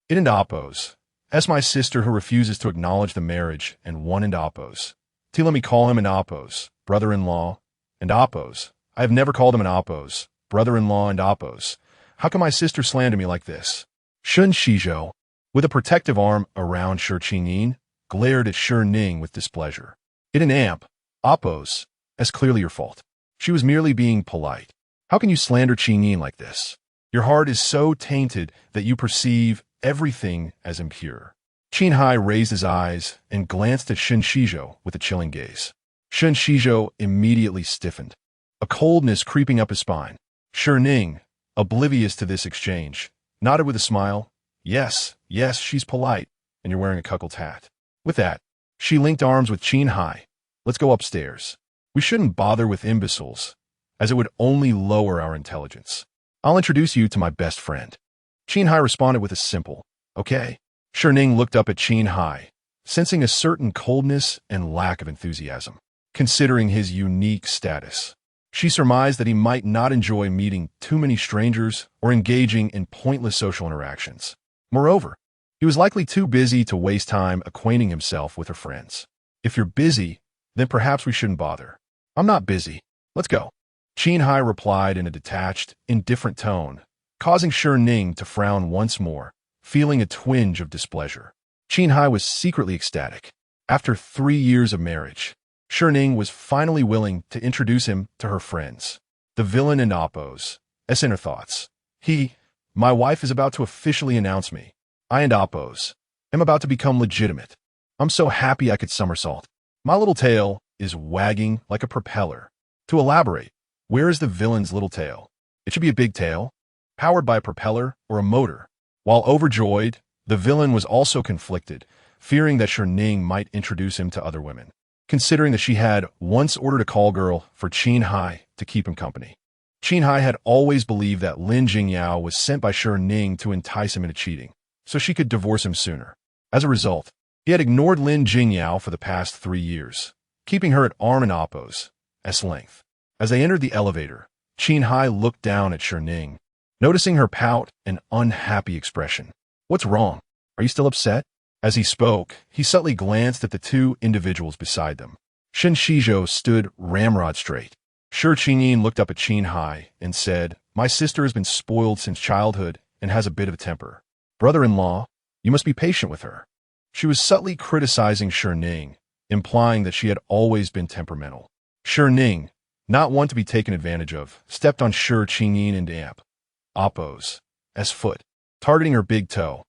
It and oppose, as my sister who refuses to acknowledge the marriage and one and oppose. To let me call him an oppose, brother-in-law, and oppose. I have never called him an oppose, brother-in-law and oppose. How can my sister slander me like this? Shen Xizhou, with a protective arm around Sure Qin Ning, glared at Shi Ning with displeasure. It and amp, oppose, as clearly your fault. She was merely being polite. How can you slander Qin Ning like this? Your heart is so tainted that you perceive everything as impure. Qin Heye raised his eyes and glanced at Shen Xizhou with a chilling gaze. Shen Xizhou immediately stiffened, a coldness creeping up his spine. Shi Ning, oblivious to this exchange, nodded with a smile. Yes, she's polite, and you're wearing a cuckold's hat. With that, she linked arms with Qin Heye. Let's go upstairs. We shouldn't bother with imbeciles, as it would only lower our intelligence. I'll introduce you to my best friend. Qin Heye responded with a simple, okay. Shi Ning looked up at Qin Heye, sensing a certain coldness and lack of enthusiasm. Considering his unique status, she surmised that he might not enjoy meeting too many strangers or engaging in pointless social interactions. Moreover, he was likely too busy to waste time acquainting himself with her friends. If you're busy, then perhaps we shouldn't bother. I'm not busy. Let's go. Qin Heye replied in a detached, indifferent tone, causing Shi Ning to frown once more, feeling a twinge of displeasure. Qin Heye was secretly ecstatic. After 3 years of marriage, Shi Ning was finally willing to introduce him to her friends. The villain and oppose, as in her thoughts. My wife is about to officially announce me. I and oppose am about to become legitimate. I'm so happy I could somersault. My little tail is wagging like a propeller. To elaborate, where is the villain's little tail? It should be a big tail, powered by a propeller or a motor. While overjoyed, the villain was also conflicted, fearing that Shi Ning might introduce him to other women, considering that she had once ordered a call girl for Qin Heye to keep him company. Qin Heye had always believed that Lin Jingyao was sent by Shi Ning to entice him into cheating, so she could divorce him sooner. As a result, he had ignored Lin Jingyao for the past 3 years, keeping her at arm and Oppo's length. As they entered the elevator, Qin Heye looked down at Shi Ning, noticing her pout and unhappy expression. "What's wrong? Are you still upset?" As he spoke, he subtly glanced at the two individuals beside them. Shen Xizhou stood ramrod straight. Shi Ning looked up at Qin Heye and said, "My sister has been spoiled since childhood and has a bit of a temper. Brother-in-law, you must be patient with her." She was subtly criticizing Shi Ning, implying that she had always been temperamental. Shi Ning, not one to be taken advantage of, stepped on Shi Ning and Oppo's foot, targeting her big toe.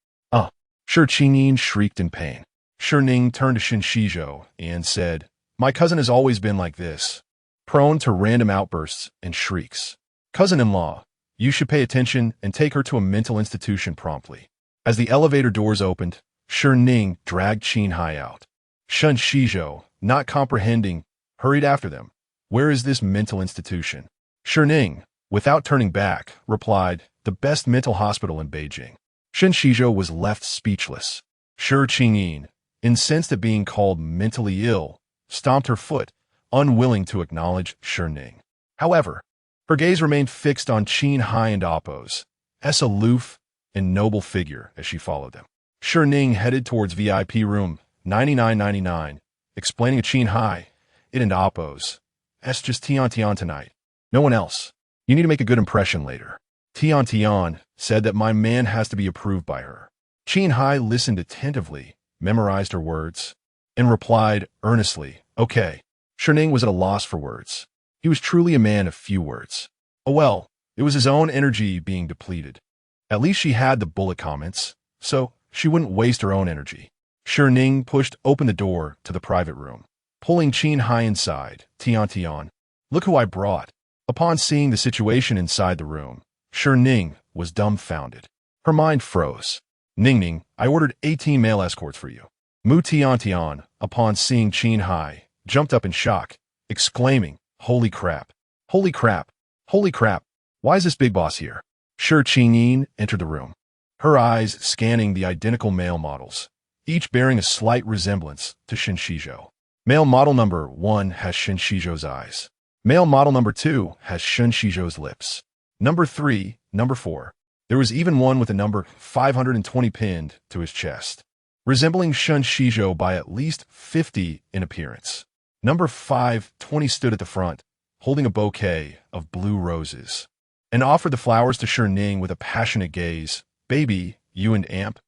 Shi Ning shrieked in pain. Shi Ning turned to Shen Xizhou and said, "My cousin has always been like this, prone to random outbursts and shrieks. Cousin-in-law, you should pay attention and take her to a mental institution promptly." As the elevator doors opened, Shi Ning dragged Qin Heye out. Shen Xizhou, not comprehending, hurried after them. "Where is this mental institution?" Shi Ning, without turning back, replied, "The best mental hospital in Beijing." Shen Xizhou was left speechless. Shi Ning, incensed at being called mentally ill, stomped her foot, unwilling to acknowledge Shi Ning. However, her gaze remained fixed on Qin Heye and Oppo's aloof and noble figure as she followed them. Shi Ning headed towards VIP room 9999, explaining to Qin Heye, "It and Oppo's just Tian tonight. No one else. You need to make a good impression later." Tian said that my man has to be approved by her. Qin Heye listened attentively, memorized her words, and replied earnestly, "Okay." Shi Ning was at a loss for words. He was truly a man of few words. Oh well, it was his own energy being depleted. At least she had the bullet comments, so she wouldn't waste her own energy. Shi Ning pushed open the door to the private room, pulling Qin Heye inside. Tian, "Look who I brought." Upon seeing the situation inside the room, Shi Ning was dumbfounded. Her mind froze. "Ning, I ordered 18 male escorts for you." Mu Tian, upon seeing Qin Heye, jumped up in shock, exclaiming, "Holy crap! Holy crap! Holy crap! Why is this big boss here?" Shi Ning entered the room, her eyes scanning the identical male models, each bearing a slight resemblance to Shen Xizhou. Male model number 1 has Shen Xizhou's eyes. Male model number 2 has Shen Xizhou's lips. Number 3, number 4. There was even one with a number 520 pinned to his chest, resembling Shen Xizhou by at least 50 in appearance. Number 520 stood at the front, holding a bouquet of blue roses, and offered the flowers to Shi Ning with a passionate gaze. "Baby, you and Amp,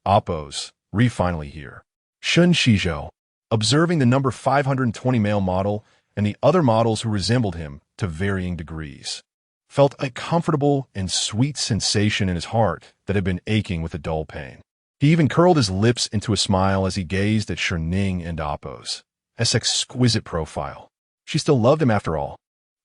Oppo's, finally here." Shen Xizhou, observing the number 520 male model and the other models who resembled him to varying degrees, felt a comfortable and sweet sensation in his heart that had been aching with a dull pain. He even curled his lips into a smile as he gazed at Shi Ning and Oppo's exquisite profile. She still loved him after all.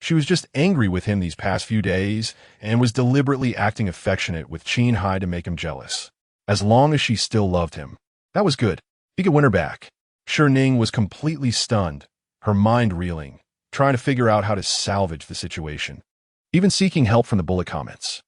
She was just angry with him these past few days and was deliberately acting affectionate with Qin Heye to make him jealous. As long as she still loved him, that was good. He could win her back. Shi Ning was completely stunned, her mind reeling, trying to figure out how to salvage the situation, even seeking help from the bullet comments.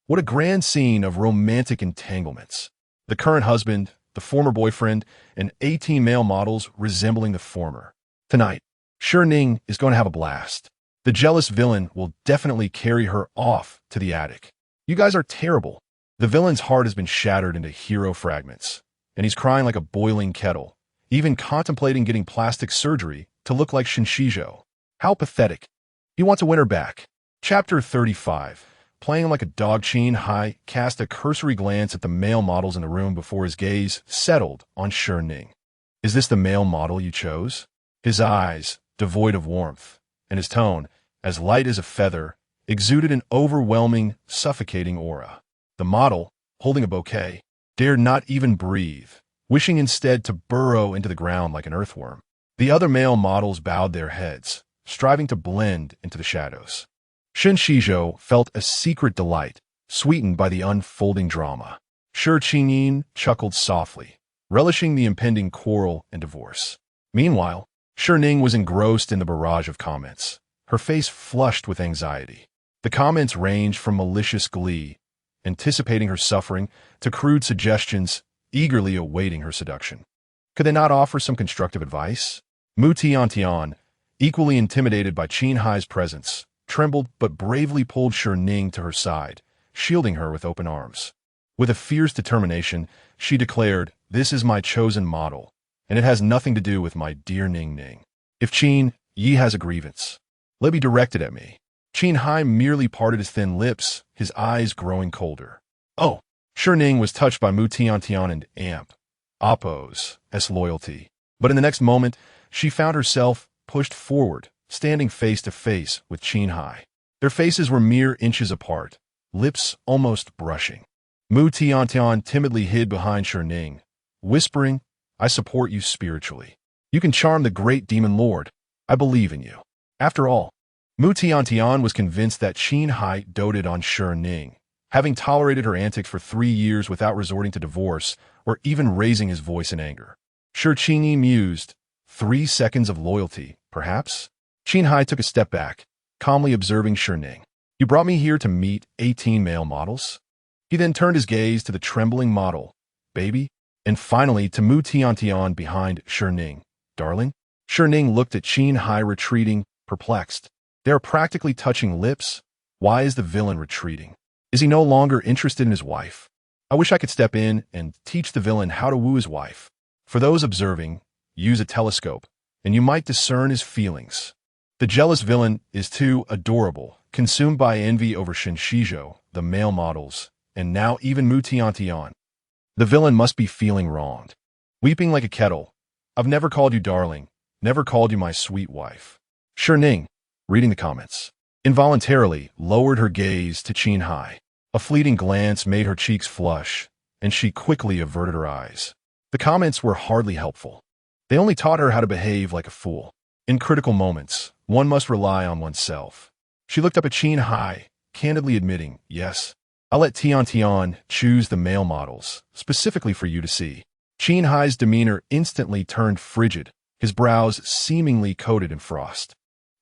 What a grand scene of romantic entanglements. The current husband, the former boyfriend, and 18 male models resembling the former. Tonight, Shi Ning is going to have a blast. The jealous villain will definitely carry her off to the attic. You guys are terrible. The villain's heart has been shattered into hero fragments, and he's crying like a boiling kettle, even contemplating getting plastic surgery to look like Shen Xizhou. How pathetic. He wants to win her back. Chapter 35. Playing like a dog, Qin Heye cast a cursory glance at the male models in the room before his gaze settled on Shi Ning. "Is this the male model you chose?" His eyes, devoid of warmth, and his tone, as light as a feather, exuded an overwhelming, suffocating aura. The model, holding a bouquet, dared not even breathe, wishing instead to burrow into the ground like an earthworm. The other male models bowed their heads, striving to blend into the shadows. Shen Xizhou felt a secret delight, sweetened by the unfolding drama. Shi Ning chuckled softly, relishing the impending quarrel and divorce. Meanwhile, Shi Ning was engrossed in the barrage of comments, her face flushed with anxiety. The comments ranged from malicious glee, anticipating her suffering, to crude suggestions, eagerly awaiting her seduction. Could they not offer some constructive advice? Mu Tiantian, equally intimidated by Qin Heye's presence, trembled but bravely pulled Shi Ning to her side, shielding her with open arms. With a fierce determination, she declared, "This is my chosen model, and it has nothing to do with my dear Ning Ning. If Qin Yi has a grievance, let be directed at me." Qin Heye merely parted his thin lips, his eyes growing colder. Oh! Shi Ning was touched by Mu Tiantian and Amp, Oppo's, loyalty. But in the next moment, she found herself pushed forward, standing face to face with Qin Heye. Their faces were mere inches apart, lips almost brushing. Mu Tiantian timidly hid behind Shi Ning, whispering, "I support you spiritually. You can charm the great demon lord. I believe in you." After all, Mu Tiantian was convinced that Qin Heye doted on Shi Ning, having tolerated her antics for 3 years without resorting to divorce or even raising his voice in anger. Shi Qingyi mused, 3 seconds of loyalty, perhaps? Qin Heye took a step back, calmly observing Shi Ning. "You brought me here to meet 18 male models?" He then turned his gaze to the trembling model, "Baby," and finally to Mu Tiantian behind Shi Ning, "Darling?" Shi Ning looked at Qin Heye retreating, perplexed. They are practically touching lips. Why is the villain retreating? Is he no longer interested in his wife? I wish I could step in and teach the villain how to woo his wife. For those observing, use a telescope, and you might discern his feelings. The jealous villain is too adorable, consumed by envy over Shen Xizhou, the male models, and now even Mu Tiantian. The villain must be feeling wronged. Weeping like a kettle. "I've never called you darling, never called you my sweet wife." Shi Ning, reading the comments, involuntarily lowered her gaze to Qin Heye. A fleeting glance made her cheeks flush, and she quickly averted her eyes. The comments were hardly helpful. They only taught her how to behave like a fool. In critical moments, one must rely on oneself. She looked up at Qin Heye, candidly admitting, "Yes, I'll let Tiantian choose the male models, specifically for you to see." Qin Heye's demeanor instantly turned frigid, his brows seemingly coated in frost.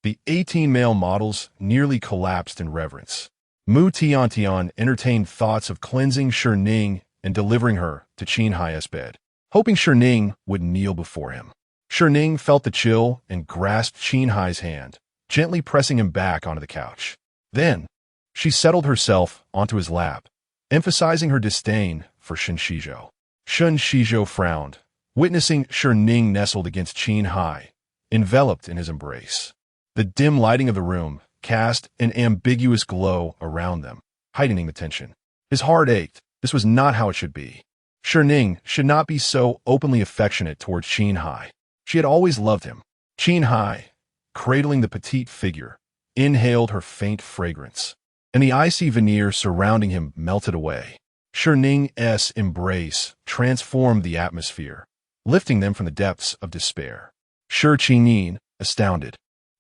The 18 male models nearly collapsed in reverence. Mu Tiantian entertained thoughts of cleansing Shi Ning and delivering her to Qin Heye's bed, hoping Shi Ning would kneel before him. Shi Ning felt the chill and grasped Qin Heye's hand, gently pressing him back onto the couch. Then, she settled herself onto his lap, emphasizing her disdain for Shen Xizhou. Shen Xizhou frowned, witnessing Shi Ning nestled against Qin Heye, enveloped in his embrace. The dim lighting of the room cast an ambiguous glow around them, heightening the tension. His heart ached. This was not how it should be. Shi Ning should not be so openly affectionate towards Qin Heye. She had always loved him. Qin Heye, cradling the petite figure, inhaled her faint fragrance, and the icy veneer surrounding him melted away. Shi Ning's embrace transformed the atmosphere, lifting them from the depths of despair. Shi Qingyin, astounded,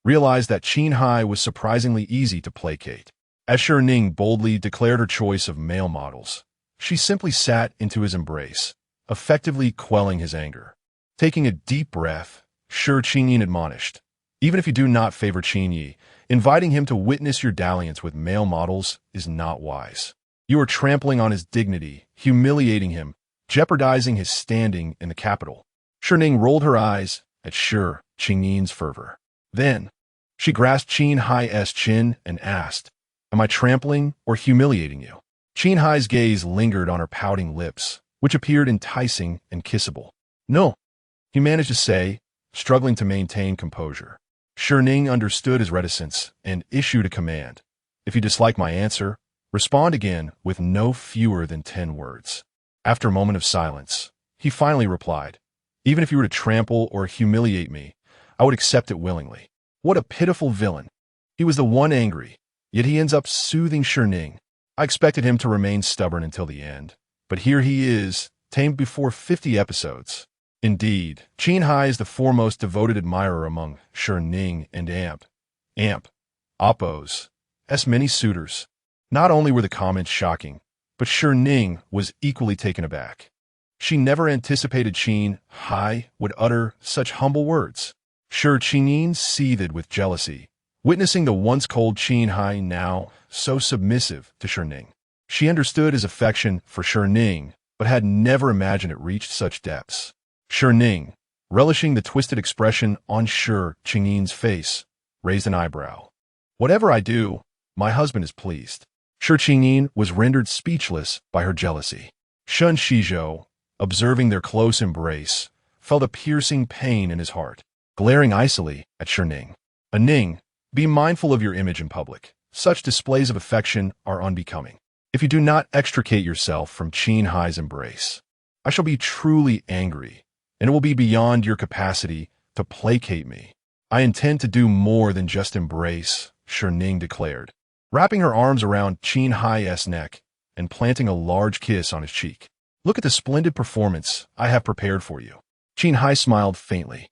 realized that Qin Heye was surprisingly easy to placate. As Shi Ning boldly declared her choice of male models, she simply sat into his embrace, effectively quelling his anger. Taking a deep breath, Shi Qingyin admonished, "Even if you do not favor Qin Yi, inviting him to witness your dalliance with male models is not wise. You are trampling on his dignity, humiliating him, jeopardizing his standing in the capital." Shi Ning rolled her eyes at Shi Qingyin's fervor. Then, she grasped Qin Heye's chin and asked, "Am I trampling or humiliating you?" Qin Heye's gaze lingered on her pouting lips, which appeared enticing and kissable. "No," he managed to say, struggling to maintain composure. Shi Ning understood his reticence and issued a command. "If you dislike my answer, respond again with no fewer than 10 words. After a moment of silence, he finally replied, "Even if you were to trample or humiliate me, I would accept it willingly." What a pitiful villain. He was the one angry, yet he ends up soothing Shi Ning. I expected him to remain stubborn until the end, but here he is, tamed before 50 episodes. Indeed, Qin Heye is the foremost devoted admirer among Shi Ning and Amp, Oppo's many suitors. Not only were the comments shocking, but Shi Ning was equally taken aback. She never anticipated Qin Heye would utter such humble words. Shi Qingyin seethed with jealousy, witnessing the once cold Qin Heye now so submissive to Shi Ning. She understood his affection for Shi Ning, but had never imagined it reached such depths. Shi Ning, relishing the twisted expression on Shi Qingyin's face, raised an eyebrow. Whatever I do, my husband is pleased. Shi Qingyin was rendered speechless by her jealousy. Shen Xizhou, observing their close embrace, felt a piercing pain in his heart, glaring icily at Shi Ning. Ning, be mindful of your image in public. Such displays of affection are unbecoming. If you do not extricate yourself from Qin Heye's embrace, I shall be truly angry, and it will be beyond your capacity to placate me. I intend to do more than just embrace, Shi Ning declared, wrapping her arms around Qin Heye's neck and planting a large kiss on his cheek. Look at the splendid performance I have prepared for you. Qin Heye smiled faintly.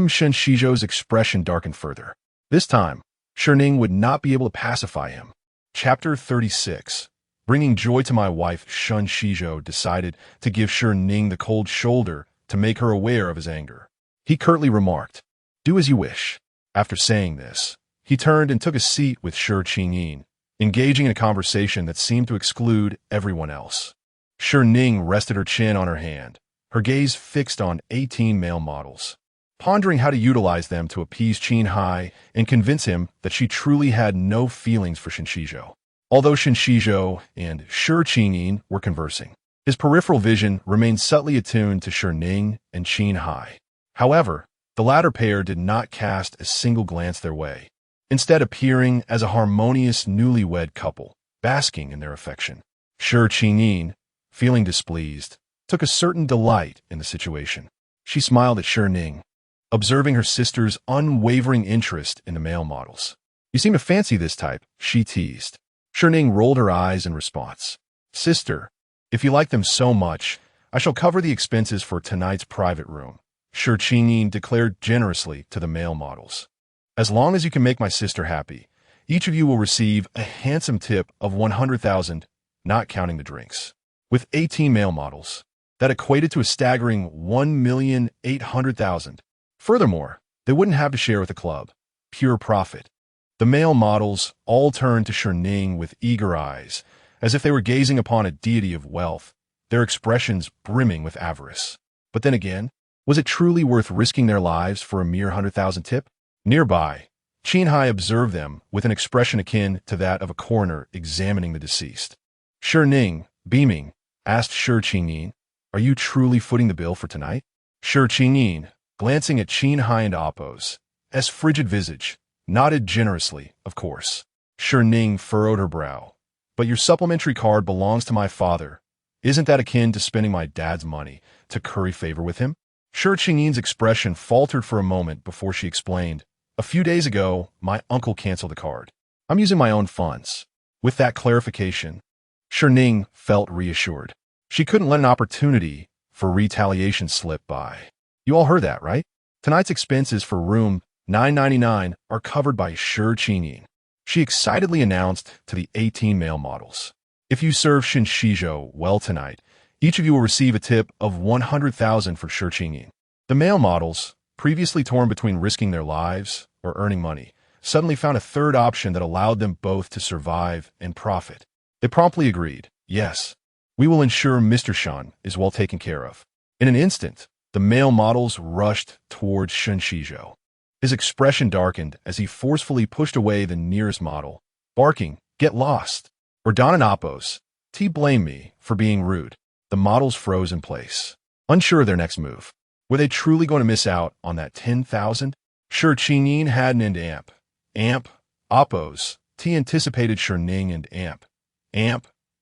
Shen Xizhou's expression darkened further. This time, Shi Ning would not be able to pacify him. Chapter 36. Bringing joy to my wife, Shen Xizhou decided to give Shi Ning the cold shoulder to make her aware of his anger. He curtly remarked, "Do as you wish." After saying this, he turned and took a seat with Shi Qingyin, engaging in a conversation that seemed to exclude everyone else. Shi Ning rested her chin on her hand, her gaze fixed on 18 male models, pondering how to utilize them to appease Qin Heye and convince him that she truly had no feelings for Shen Xizhou. Although Shen Xizhou and Shi Qingyin were conversing, his peripheral vision remained subtly attuned to Shi Ning and Qin Heye. However, the latter pair did not cast a single glance their way, instead appearing as a harmonious newlywed couple, basking in their affection. Shi Qingyin, feeling displeased, took a certain delight in the situation. She smiled at Shi Ning, observing her sister's unwavering interest in the male models. "You seem to fancy this type," she teased. Shi Ning rolled her eyes in response. "Sister, if you like them so much, I shall cover the expenses for tonight's private room," Shi Qingyin declared generously to the male models. "As long as you can make my sister happy, each of you will receive a handsome tip of 100,000, not counting the drinks." With 18 male models, that equated to a staggering 1,800,000. Furthermore, they wouldn't have to share with the club. Pure profit. The male models all turned to Shi Ning with eager eyes, as if they were gazing upon a deity of wealth, their expressions brimming with avarice. But then again, was it truly worth risking their lives for a mere 100,000 tip? Nearby, Qin Heye observed them with an expression akin to that of a coroner examining the deceased. Shi Ning, beaming, asked Shi Qingyin, "Are you truly footing the bill for tonight?" Shi Qingyin, glancing at Qin Heye and Appo's frigid visage, nodded generously, of course. Shi Ning furrowed her brow. "But your supplementary card belongs to my father. Isn't that akin to spending my dad's money to curry favor with him?" Shi Qingyin's expression faltered for a moment before she explained, "A few days ago, my uncle canceled the card. I'm using my own funds." With that clarification, Shi Ning felt reassured. She couldn't let an opportunity for retaliation slip by. "You all heard that, right? Tonight's expenses for room 999 are covered by Shi Qingyin," she excitedly announced to the 18 male models. "If you serve Shen Xizhou well tonight, each of you will receive a tip of 100,000 for Shi Qingyin." The male models, previously torn between risking their lives or earning money, suddenly found a third option that allowed them both to survive and profit. They promptly agreed, "Yes, we will ensure Mr. Shen is well taken care of." In an instant, the male models rushed towards Shen Xizhou. His expression darkened as he forcefully pushed away the nearest model, barking, "Get lost!" Or Don and Appo's, "Blame me for being rude." The models froze in place, unsure of their next move. Were they truly going to miss out on that 10,000? Shi Qingyin had an amp, Appo's, anticipated Shi Ning and amp,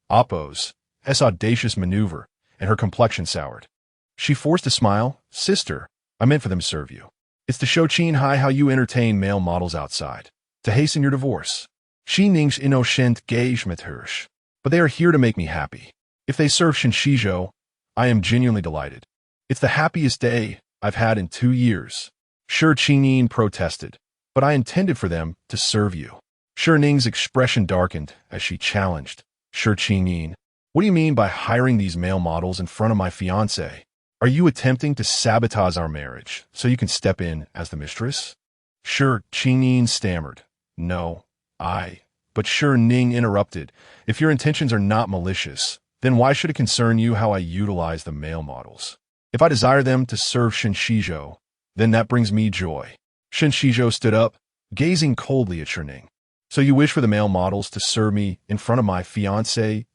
Appo's, audacious maneuver, and her complexion soured. She forced a smile. "Sister, I meant for them to serve you. It's to show Qin Heye how you entertain male models outside, to hasten your divorce. Shi Ning's innocent engagement hirsch, but they are here to make me happy. If they serve Shen Xizhou, I am genuinely delighted. It's the happiest day I've had in 2 years." Shi Qingyin protested, "But I intended for them to serve you." Shi Ning's expression darkened as she challenged, "Shi Qingyin, what do you mean by hiring these male models in front of my fiancé? Are you attempting to sabotage our marriage so you can step in as the mistress?" Shi Qingyin stammered, "No, But Shi Ning interrupted, "If your intentions are not malicious, then why should it concern you how I utilize the male models? If I desire them to serve Shen Xizhou, then that brings me joy. Shen Xizhou stood up, gazing coldly at Shi Ning. So you wish for the male models to serve me in front of my fiancée?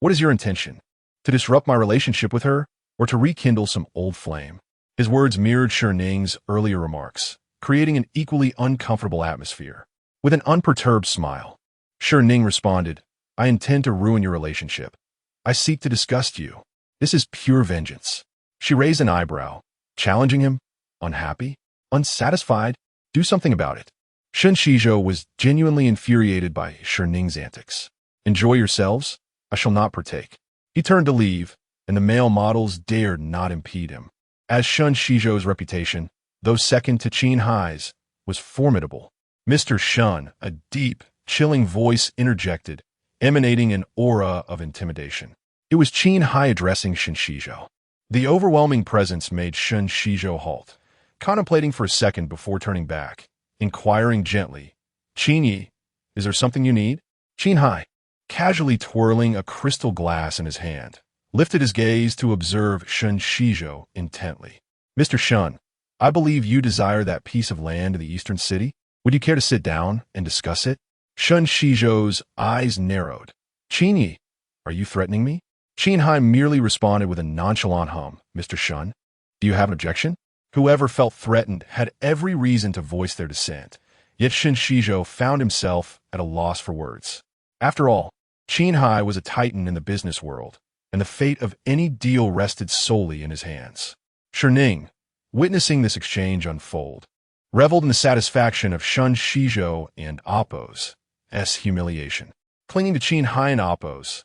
What is your intention? To disrupt my relationship with her, or to rekindle some old flame? His words mirrored Shi Ning's earlier remarks, creating an equally uncomfortable atmosphere. With an unperturbed smile, Shi Ning responded, I intend to ruin your relationship. I seek to disgust you. This is pure vengeance. She raised an eyebrow, challenging him. Unhappy? Unsatisfied? Do something about it. Shen Xizhou was genuinely infuriated by Shi Ning's antics. Enjoy yourselves? I shall not partake. He turned to leave, and the male models dared not impede him. As Shen Xizhou's reputation, though second to Qin Heye's, was formidable. Mr. Shen, a deep, chilling voice interjected, emanating an aura of intimidation. It was Qin Heye addressing Shen Xizhou. The overwhelming presence made Shen Xizhou halt, contemplating for a second before turning back, inquiring gently, Qin Yi, is there something you need? Qin Heye, casually twirling a crystal glass in his hand, lifted his gaze to observe Shen Xizhou intently. Mr. Shen, I believe you desire that piece of land in the eastern city. Would you care to sit down and discuss it? Shen Xizhou's eyes narrowed. Qin Yi, are you threatening me? Qin Heye merely responded with a nonchalant hum. Mr. Shen, do you have an objection? Whoever felt threatened had every reason to voice their dissent, yet Shen Xizhou found himself at a loss for words. After all, Qin Heye was a titan in the business world, and the fate of any deal rested solely in his hands. Shi Ning, witnessing this exchange unfold, reveled in the satisfaction of Shen Xizhou and Appo's humiliation. Clinging to Qin Heye and Appo's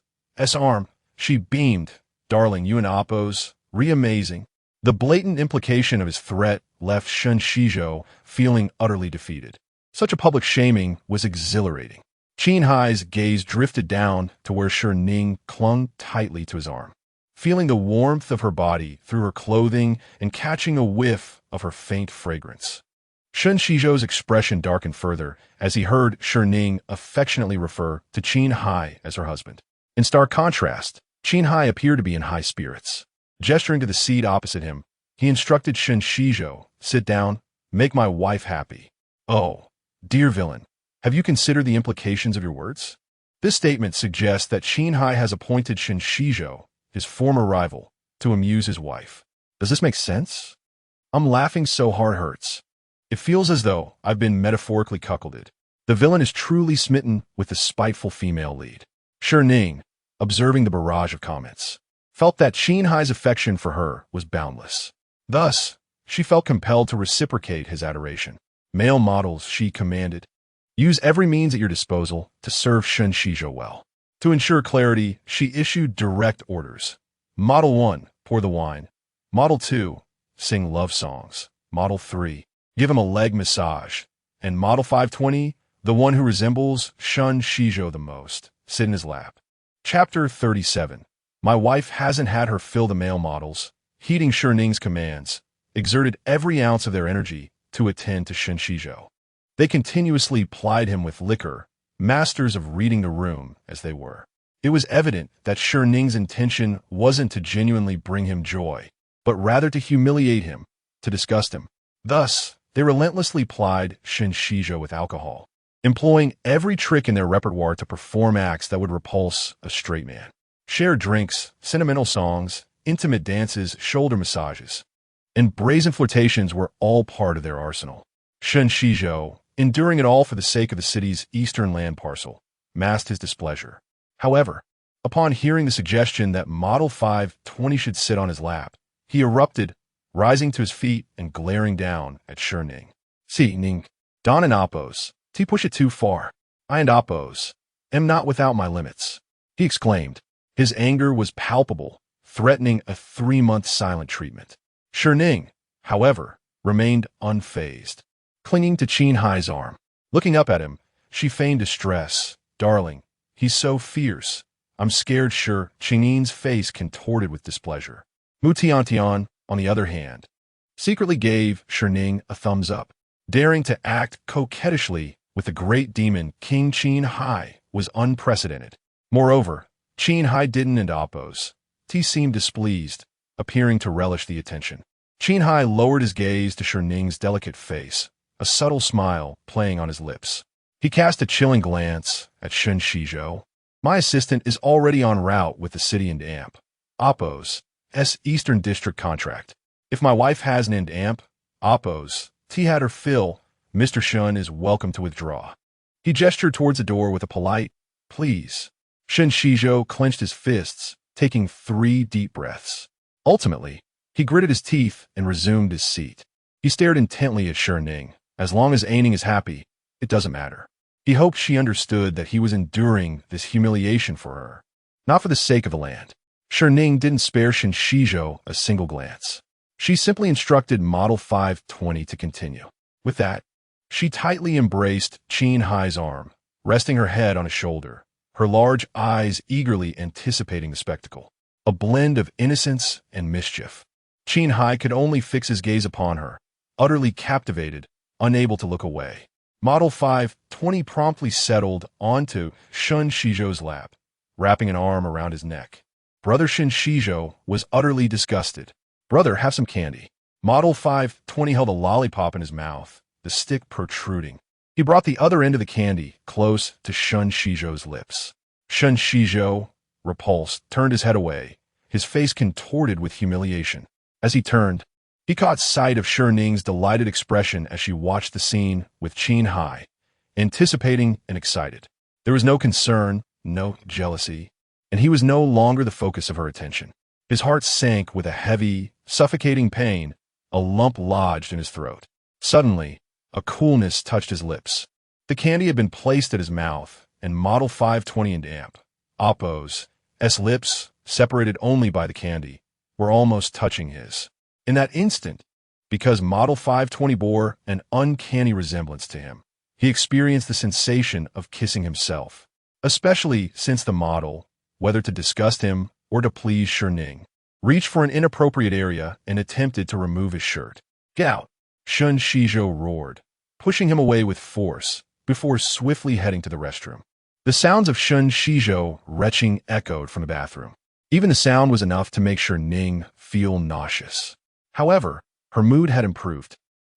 arm, she beamed, darling, you and Appo's, re-amazing. The blatant implication of his threat left Shen Xizhou feeling utterly defeated. Such a public shaming was exhilarating. Qin Heye's gaze drifted down to where Shi Ning clung tightly to his arm, feeling the warmth of her body through her clothing and catching a whiff of her faint fragrance. Shen Xizhou's expression darkened further as he heard Shi Ning affectionately refer to Qin Heye as her husband. In stark contrast, Qin Heye appeared to be in high spirits. Gesturing to the seat opposite him, he instructed Shen Xizhou, sit down, make my wife happy. Oh, dear villain, have you considered the implications of your words? This statement suggests that Qin Heye has appointed Shen Xizhou, his former rival, to amuse his wife. Does this make sense? I'm laughing so hard hurts. It feels as though I've been metaphorically cuckolded. The villain is truly smitten with the spiteful female lead. Shi Ning, observing the barrage of comments, felt that Qin Heye's affection for her was boundless. Thus, she felt compelled to reciprocate his adoration. Male models, she commanded, use every means at your disposal to serve Shen Xizhou well. To ensure clarity, she issued direct orders. Model 1, pour the wine. Model 2, sing love songs. Model 3, give him a leg massage. And Model 520, the one who resembles Shen Xizhou the most, sit in his lap. Chapter 37. My wife hasn't had her fill. The male models, heeding Shi Ning's commands, exerted every ounce of their energy to attend to Shen Xizhou. They continuously plied him with liquor, masters of reading the room as they were. It was evident that Shi Ning's intention wasn't to genuinely bring him joy, but rather to humiliate him, to disgust him. Thus, they relentlessly plied Shen Xizhou with alcohol, employing every trick in their repertoire to perform acts that would repulse a straight man. Shared drinks, sentimental songs, intimate dances, shoulder massages, and brazen flirtations were all part of their arsenal. Shen Xizhou, enduring it all for the sake of the city's eastern land parcel, masked his displeasure. However, upon hearing the suggestion that Model 520 should sit on his lap, he erupted, rising to his feet and glaring down at Shi Ning. Shi Ning, Don and Appo's, T push it too far. I and Appo's am not without my limits, he exclaimed. His anger was palpable, threatening a 3-month silent treatment. Shi Ning, however, remained unfazed, clinging to Qin Heye's arm. Looking up at him, she feigned distress. Darling, he's so fierce. I'm scared. Sure. Qin Ning's face contorted with displeasure. Mu Tiantian, on the other hand, secretly gave Shi Ning a thumbs up. Daring to act coquettishly with the great demon King Qin Heye was unprecedented. Moreover, Qin Heye didn't and Appo's. He seemed displeased, appearing to relish the attention. Qin Heye lowered his gaze to Shi Ning's delicate face, a subtle smile playing on his lips. He cast a chilling glance at Shen Xizhou. My assistant is already en route with the city and amp. Oppo's Eastern District contract. If my wife has an amp, Oppo's had her fill, Mr. Shen is welcome to withdraw. He gestured towards the door with a polite, please. Shen Xizhou clenched his fists, taking 3 deep breaths. Ultimately, he gritted his teeth and resumed his seat. He stared intently at Shi Ning. As long as Ning is happy, it doesn't matter. He hoped she understood that he was enduring this humiliation for her, not for the sake of the land. Shi Ning didn't spare Shen Xizhou a single glance. She simply instructed Model 520 to continue. With that, she tightly embraced Qin Heye's arm, resting her head on his shoulder, her large eyes eagerly anticipating the spectacle. A blend of innocence and mischief. Qin Heye could only fix his gaze upon her, utterly captivated, unable to look away. Model 520 promptly settled onto Shen Xizhou's lap, wrapping an arm around his neck. Brother Shen Xizhou was utterly disgusted. Brother, have some candy. Model 520 held a lollipop in his mouth, the stick protruding. He brought the other end of the candy close to Shen Xizhou's lips. Shen Xizhou, repulsed, turned his head away, his face contorted with humiliation. As he turned, he caught sight of Shi Ning's delighted expression as she watched the scene with Qin Heye, anticipating and excited. There was no concern, no jealousy, and he was no longer the focus of her attention. His heart sank with a heavy, suffocating pain, a lump lodged in his throat. Suddenly, a coolness touched his lips. The candy had been placed at his mouth, and Model 520 and amp, Oppo's lips, separated only by the candy, were almost touching his. In that instant, because Model 520 bore an uncanny resemblance to him, he experienced the sensation of kissing himself, especially since the model, whether to disgust him or to please Shi Ning, reached for an inappropriate area and attempted to remove his shirt. Get out! Shen Xizhou roared, pushing him away with force before swiftly heading to the restroom. The sounds of Shen Xizhou retching echoed from the bathroom. Even the sound was enough to make Shi Ning feel nauseous. However, her mood had improved.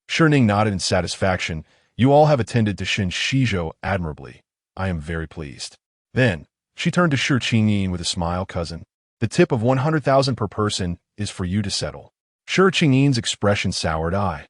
Shi Ning nodded in satisfaction. You all have attended to Shen Xizhou admirably. I am very pleased. Then, she turned to Shi Ning with a smile. Cousin, the tip of 100,000 per person is for you to settle. Shi Ning's expression soured. I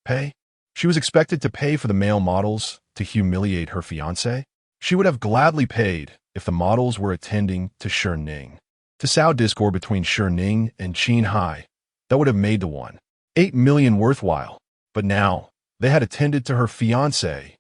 pay? She was expected to pay for the male models to humiliate her fiancé? She would have gladly paid if the models were attending to Shi Ning. To sow discord between Shi Ning and Qin Heye, that would have made the 1.8 million worthwhile. But now, they had attended to her fiancé.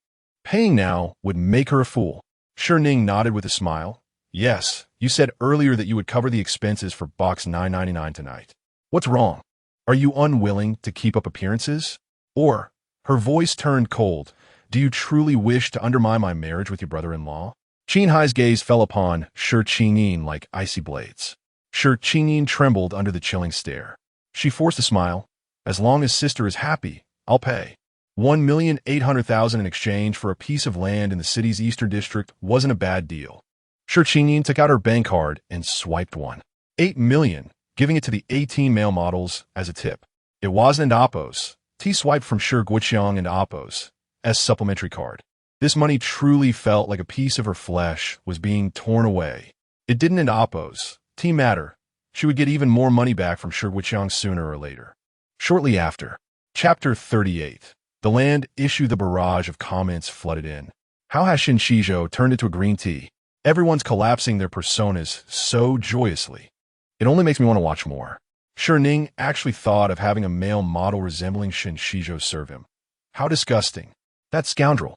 Paying now would make her a fool. Shi Ning nodded with a smile. Yes, you said earlier that you would cover the expenses for box 999 tonight. What's wrong? Are you unwilling to keep up appearances? Or, her voice turned cold, do you truly wish to undermine my marriage with your brother-in-law? Qin Heye's gaze fell upon Shi Ning like icy blades. Shi Ning trembled under the chilling stare. She forced a smile. As long as sister is happy, I'll pay. 1,800,000 in exchange for a piece of land in the city's Eastern District wasn't a bad deal. Shi Ning took out her bank card and swiped 1.8 million, giving it to the 18 male models as a tip. It wasn't Oppo's. T swiped from Shi Guoqiang and Oppo's supplementary card. This money truly felt like a piece of her flesh was being torn away. It didn't end Oppo's matter. She would get even more money back from Shi Guoqiang sooner or later. Shortly after, Chapter 38, the land issue. The barrage of comments flooded in. How has Shen Xizhou turned into a green tea? Everyone's collapsing their personas so joyously. It only makes me want to watch more. Shi Ning actually thought of having a male model resembling Shen Xizhou serve him. How disgusting. That scoundrel.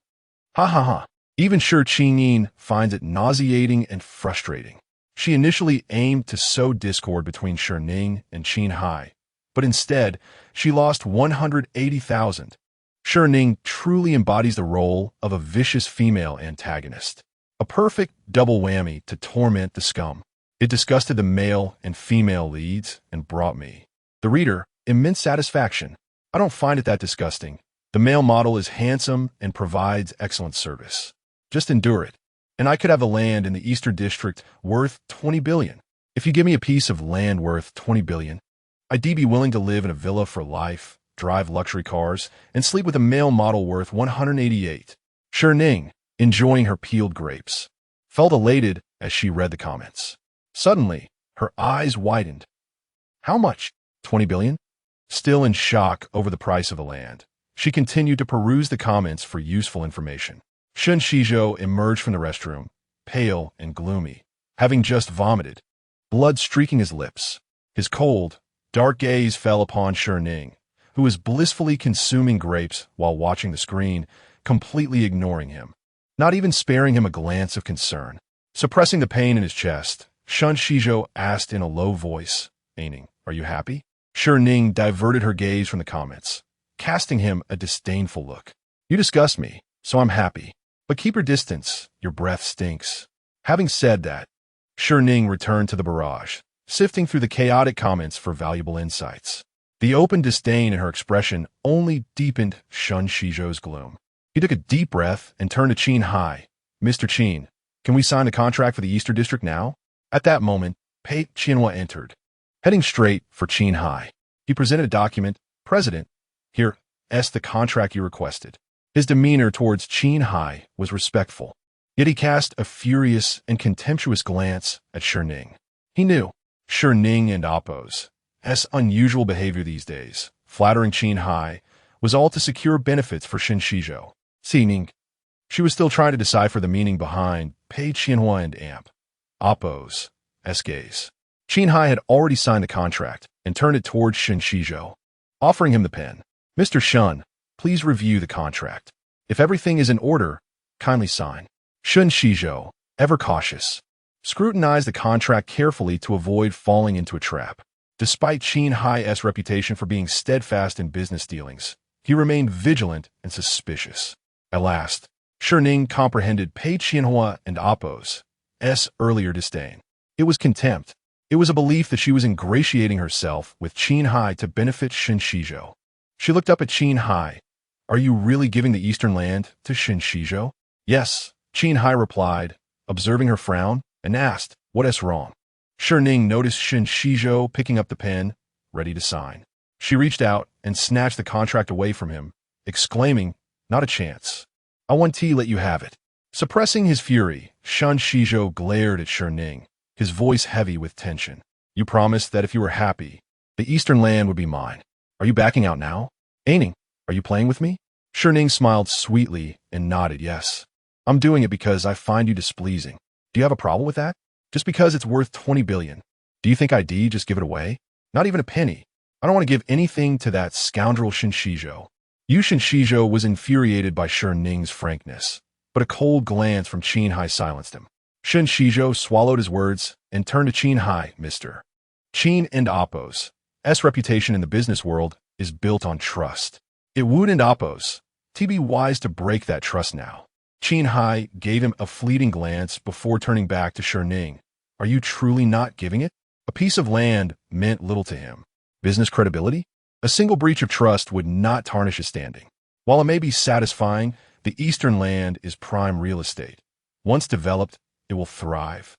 Ha ha ha. Even Shi Ning finds it nauseating and frustrating. She initially aimed to sow discord between Shi Ning and Qin Heye, but instead, she lost 180,000. Shi Ning truly embodies the role of a vicious female antagonist. A perfect double whammy to torment the scum. It disgusted the male and female leads and brought me, the reader, immense satisfaction. I don't find it that disgusting. The male model is handsome and provides excellent service. Just endure it. And I could have a land in the Eastern District worth 20 billion. If you give me a piece of land worth 20 billion, I'd be willing to live in a villa for life, drive luxury cars, and sleep with a male model worth 188. Shi Ning, enjoying her peeled grapes, felt elated as she read the comments. Suddenly, her eyes widened. How much? 20 billion? Still in shock over the price of the land, she continued to peruse the comments for useful information. Shen Xizhou emerged from the restroom, pale and gloomy, having just vomited, blood streaking his lips. His cold, dark gaze fell upon Shi Ning, who was blissfully consuming grapes while watching the screen, completely ignoring him, not even sparing him a glance of concern. Suppressing the pain in his chest, Shen Xizhou asked in a low voice, "Ning, are you happy?" Shi Ning diverted her gaze from the comments, casting him a disdainful look. "You disgust me, so I'm happy. But keep your distance, your breath stinks." Having said that, Shi Ning returned to the barrage, sifting through the chaotic comments for valuable insights. The open disdain in her expression only deepened Shen Xizhou's gloom. He took a deep breath and turned to Qin Heye. "Mr. Qin, can we sign the contract for the Eastern District now?" At that moment, Pei Qianhua entered, heading straight for Qin Heye. He presented a document. "President, here's the contract you requested." His demeanor towards Qin Heye was respectful, yet he cast a furious and contemptuous glance at Shi Ning. He knew Shi Ning and Oppo's unusual behavior these days, flattering Qin Heye, was all to secure benefits for Shen Xizhou. Shi Ning. She was still trying to decipher the meaning behind Pei Qianhua and Oppo's gaze. Qin Heye had already signed the contract and turned it towards Shen Xizhou, offering him the pen. "Mr. Shen, please review the contract. If everything is in order, kindly sign." Shen Xizhou, ever cautious, scrutinized the contract carefully to avoid falling into a trap. Despite Qin Heye's reputation for being steadfast in business dealings, he remained vigilant and suspicious. At last, Shi Ning comprehended Pei Qianhua and Oppo's earlier disdain. It was contempt. It was a belief that she was ingratiating herself with Qin Heye to benefit Shen Xizhou. She looked up at Qin Heye. "Are you really giving the Eastern land to Shen Xizhou?" "Yes," Qin Heye replied, observing her frown, and asked, "What's wrong?" Shi Ning noticed Shen Xizhou picking up the pen, ready to sign. She reached out and snatched the contract away from him, exclaiming, "Not a chance. I want to let you have it." Suppressing his fury, Shen Xizhou glared at Shi Ning, his voice heavy with tension. "You promised that if you were happy, the Eastern land would be mine. Are you backing out now? Ning, are you playing with me?" Shi Ning smiled sweetly and nodded yes. "I'm doing it because I find you displeasing. Do you have a problem with that? Just because it's worth 20 billion. Do you think I'd just give it away? Not even a penny. I don't want to give anything to that scoundrel Shen Xizhou." Shen Xizhou was infuriated by Shi Ning's frankness, but a cold glance from Qin Heye silenced him. Shen Xizhou swallowed his words and turned to Qin Heye. "Mr. Qin and Oppo's reputation in the business world is built on trust. It would and Oppo's to be wise to break that trust now." Qin Heye gave him a fleeting glance before turning back to Shi Ning. "Are you truly not giving it?" A piece of land meant little to him. Business credibility? A single breach of trust would not tarnish his standing. While it may be satisfying, the Eastern land is prime real estate. Once developed, it will thrive,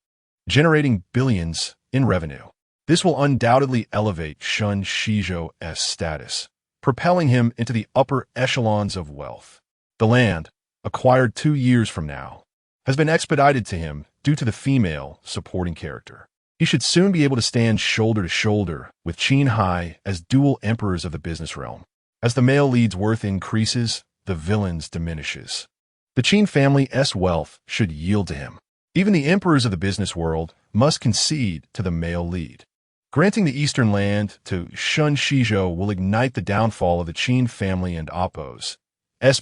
generating billions in revenue. This will undoubtedly elevate Shen Xizhou's status, propelling him into the upper echelons of wealth. The land, acquired 2 years from now, has been expedited to him due to the female supporting character. He should soon be able to stand shoulder to shoulder with Qin Heye as dual emperors of the business realm. As the male lead's worth increases, the villain's diminishes. The Qin family's wealth should yield to him. Even the emperors of the business world must concede to the male lead. Granting the Eastern land to Shen Xizhou will ignite the downfall of the Qin family and Oppo's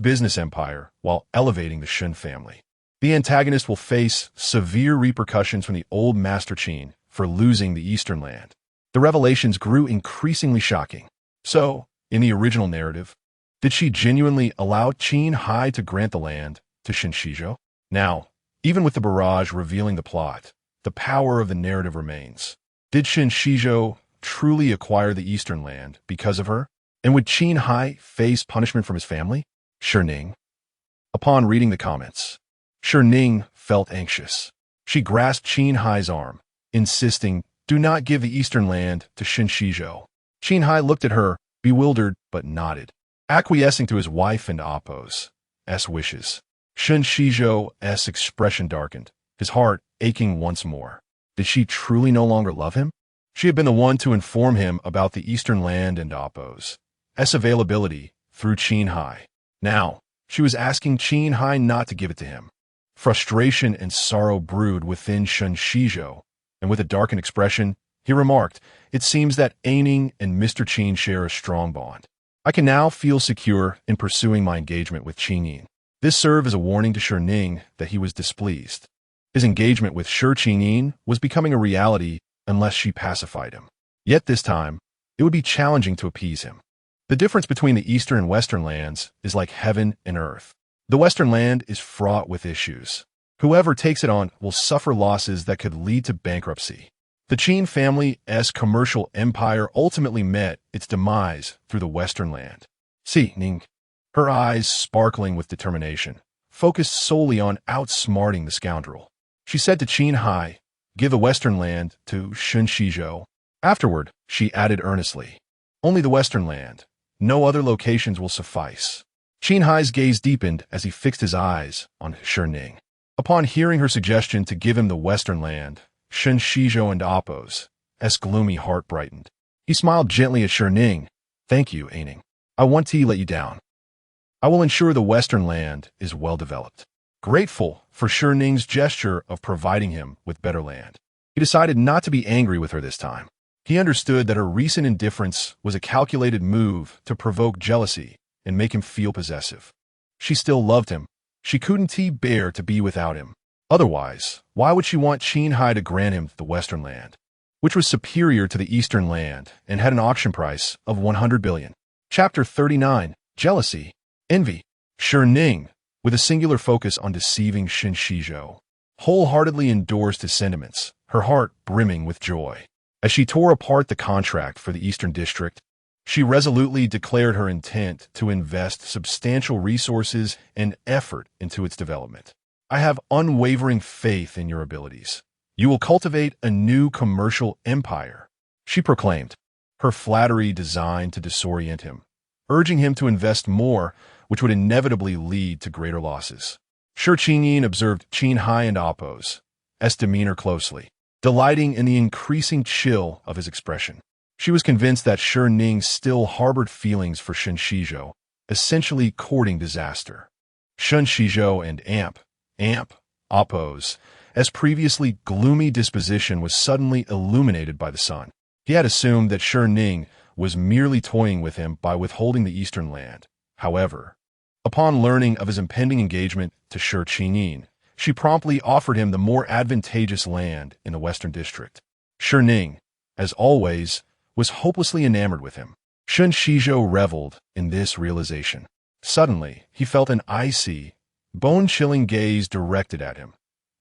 business empire while elevating the Shen family. The antagonist will face severe repercussions from the old Master Qin for losing the Eastern land. The revelations grew increasingly shocking. So, in the original narrative, did she genuinely allow Qin Heye to grant the land to Shen Xizhou? Now, even with the barrage revealing the plot, the power of the narrative remains. Did Shen Xizhou truly acquire the Eastern land because of her? And would Qin Heye face punishment from his family? Shi Ning. Upon reading the comments, Shi Ning felt anxious. She grasped Qin Heye's arm, insisting, "Do not give the Eastern land to Shen Xizhou." Qin Heye looked at her, bewildered but nodded, acquiescing to his wife and Appo's wishes. Shen Xizhou's expression darkened, his heart aching once more. Did she truly no longer love him? She had been the one to inform him about the Eastern land and Appo's availability through Qin Heye. Now, she was asking Qin Heye not to give it to him. Frustration and sorrow brewed within Shen Xizhou, and with a darkened expression, he remarked, "It seems that Shi Ning and Mr. Qin share a strong bond. I can now feel secure in pursuing my engagement with Shi Ning." This served as a warning to Shi Ning that he was displeased. His engagement with Shi Ning was becoming a reality unless she pacified him. Yet this time, it would be challenging to appease him. The difference between the Eastern and Western lands is like heaven and earth. The Western land is fraught with issues. Whoever takes it on will suffer losses that could lead to bankruptcy. The Qin family's commercial empire ultimately met its demise through the Western land. Shi Ning, her eyes sparkling with determination, focused solely on outsmarting the scoundrel. She said to Qin Heye, "Give the Western land to Shen Xizhou." Afterward, she added earnestly, "Only the Western land. No other locations will suffice." Qin Heye's gaze deepened as he fixed his eyes on Shi Ning. Upon hearing her suggestion to give him the Western land, Shen Xizhou and Appo's gloomy heart brightened. He smiled gently at Shi Ning. "Thank you, Shi Ning. I want to let you down. I will ensure the Western land is well developed." Grateful for Shi Ning's gesture of providing him with better land, he decided not to be angry with her this time. He understood that her recent indifference was a calculated move to provoke jealousy and make him feel possessive. She still loved him. She couldn't bear to be without him. Otherwise, why would she want Qin Heye to grant him the Western land, which was superior to the Eastern land and had an auction price of 100 billion? Chapter 39. Jealousy. Envy. Shi Ning, with a singular focus on deceiving Shen Xizhou, wholeheartedly endorsed his sentiments, her heart brimming with joy. As she tore apart the contract for the Eastern District, she resolutely declared her intent to invest substantial resources and effort into its development. "I have unwavering faith in your abilities. You will cultivate a new commercial empire," she proclaimed, her flattery designed to disorient him, urging him to invest more, which would inevitably lead to greater losses. Shi Ning observed Qin Heye and Appo's demeanor closely, delighting in the increasing chill of his expression. She was convinced that Shi Ning still harbored feelings for Shen Xizhou, essentially courting disaster. Shen Xizhou and Appo's previously gloomy disposition was suddenly illuminated by the sun. He had assumed that Shi Ning was merely toying with him by withholding the Eastern land. However, upon learning of his impending engagement to Shi Ning, she promptly offered him the more advantageous land in the Western District. Shi Ning, as always, was hopelessly enamored with him. Shen Xizhou reveled in this realization. Suddenly, he felt an icy, bone-chilling gaze directed at him.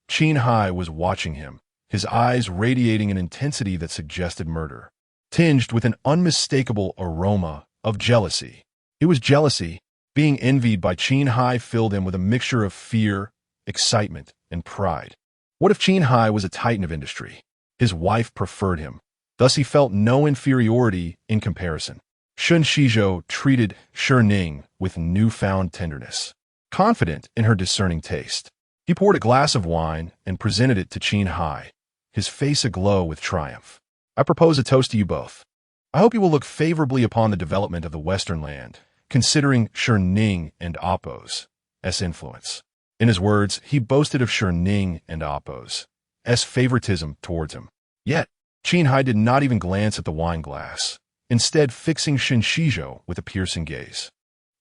Qin Heye was watching him, his eyes radiating an intensity that suggested murder, tinged with an unmistakable aroma of jealousy. It was jealousy. Being envied by Qin Heye filled him with a mixture of fear, excitement, and pride. What if Qin Heye was a titan of industry? His wife preferred him. Thus he felt no inferiority in comparison. Shen Xizhou treated Shi Ning with newfound tenderness. Confident in her discerning taste, he poured a glass of wine and presented it to Qin Heye, his face aglow with triumph. "I propose a toast to you both. I hope you will look favorably upon the development of the Western land, considering Shi Ning and Appo's influence." In his words, he boasted of Shi Ning and Appo's favoritism towards him. Yet, Qin Heye did not even glance at the wine glass, instead fixing Shen Xizhou with a piercing gaze.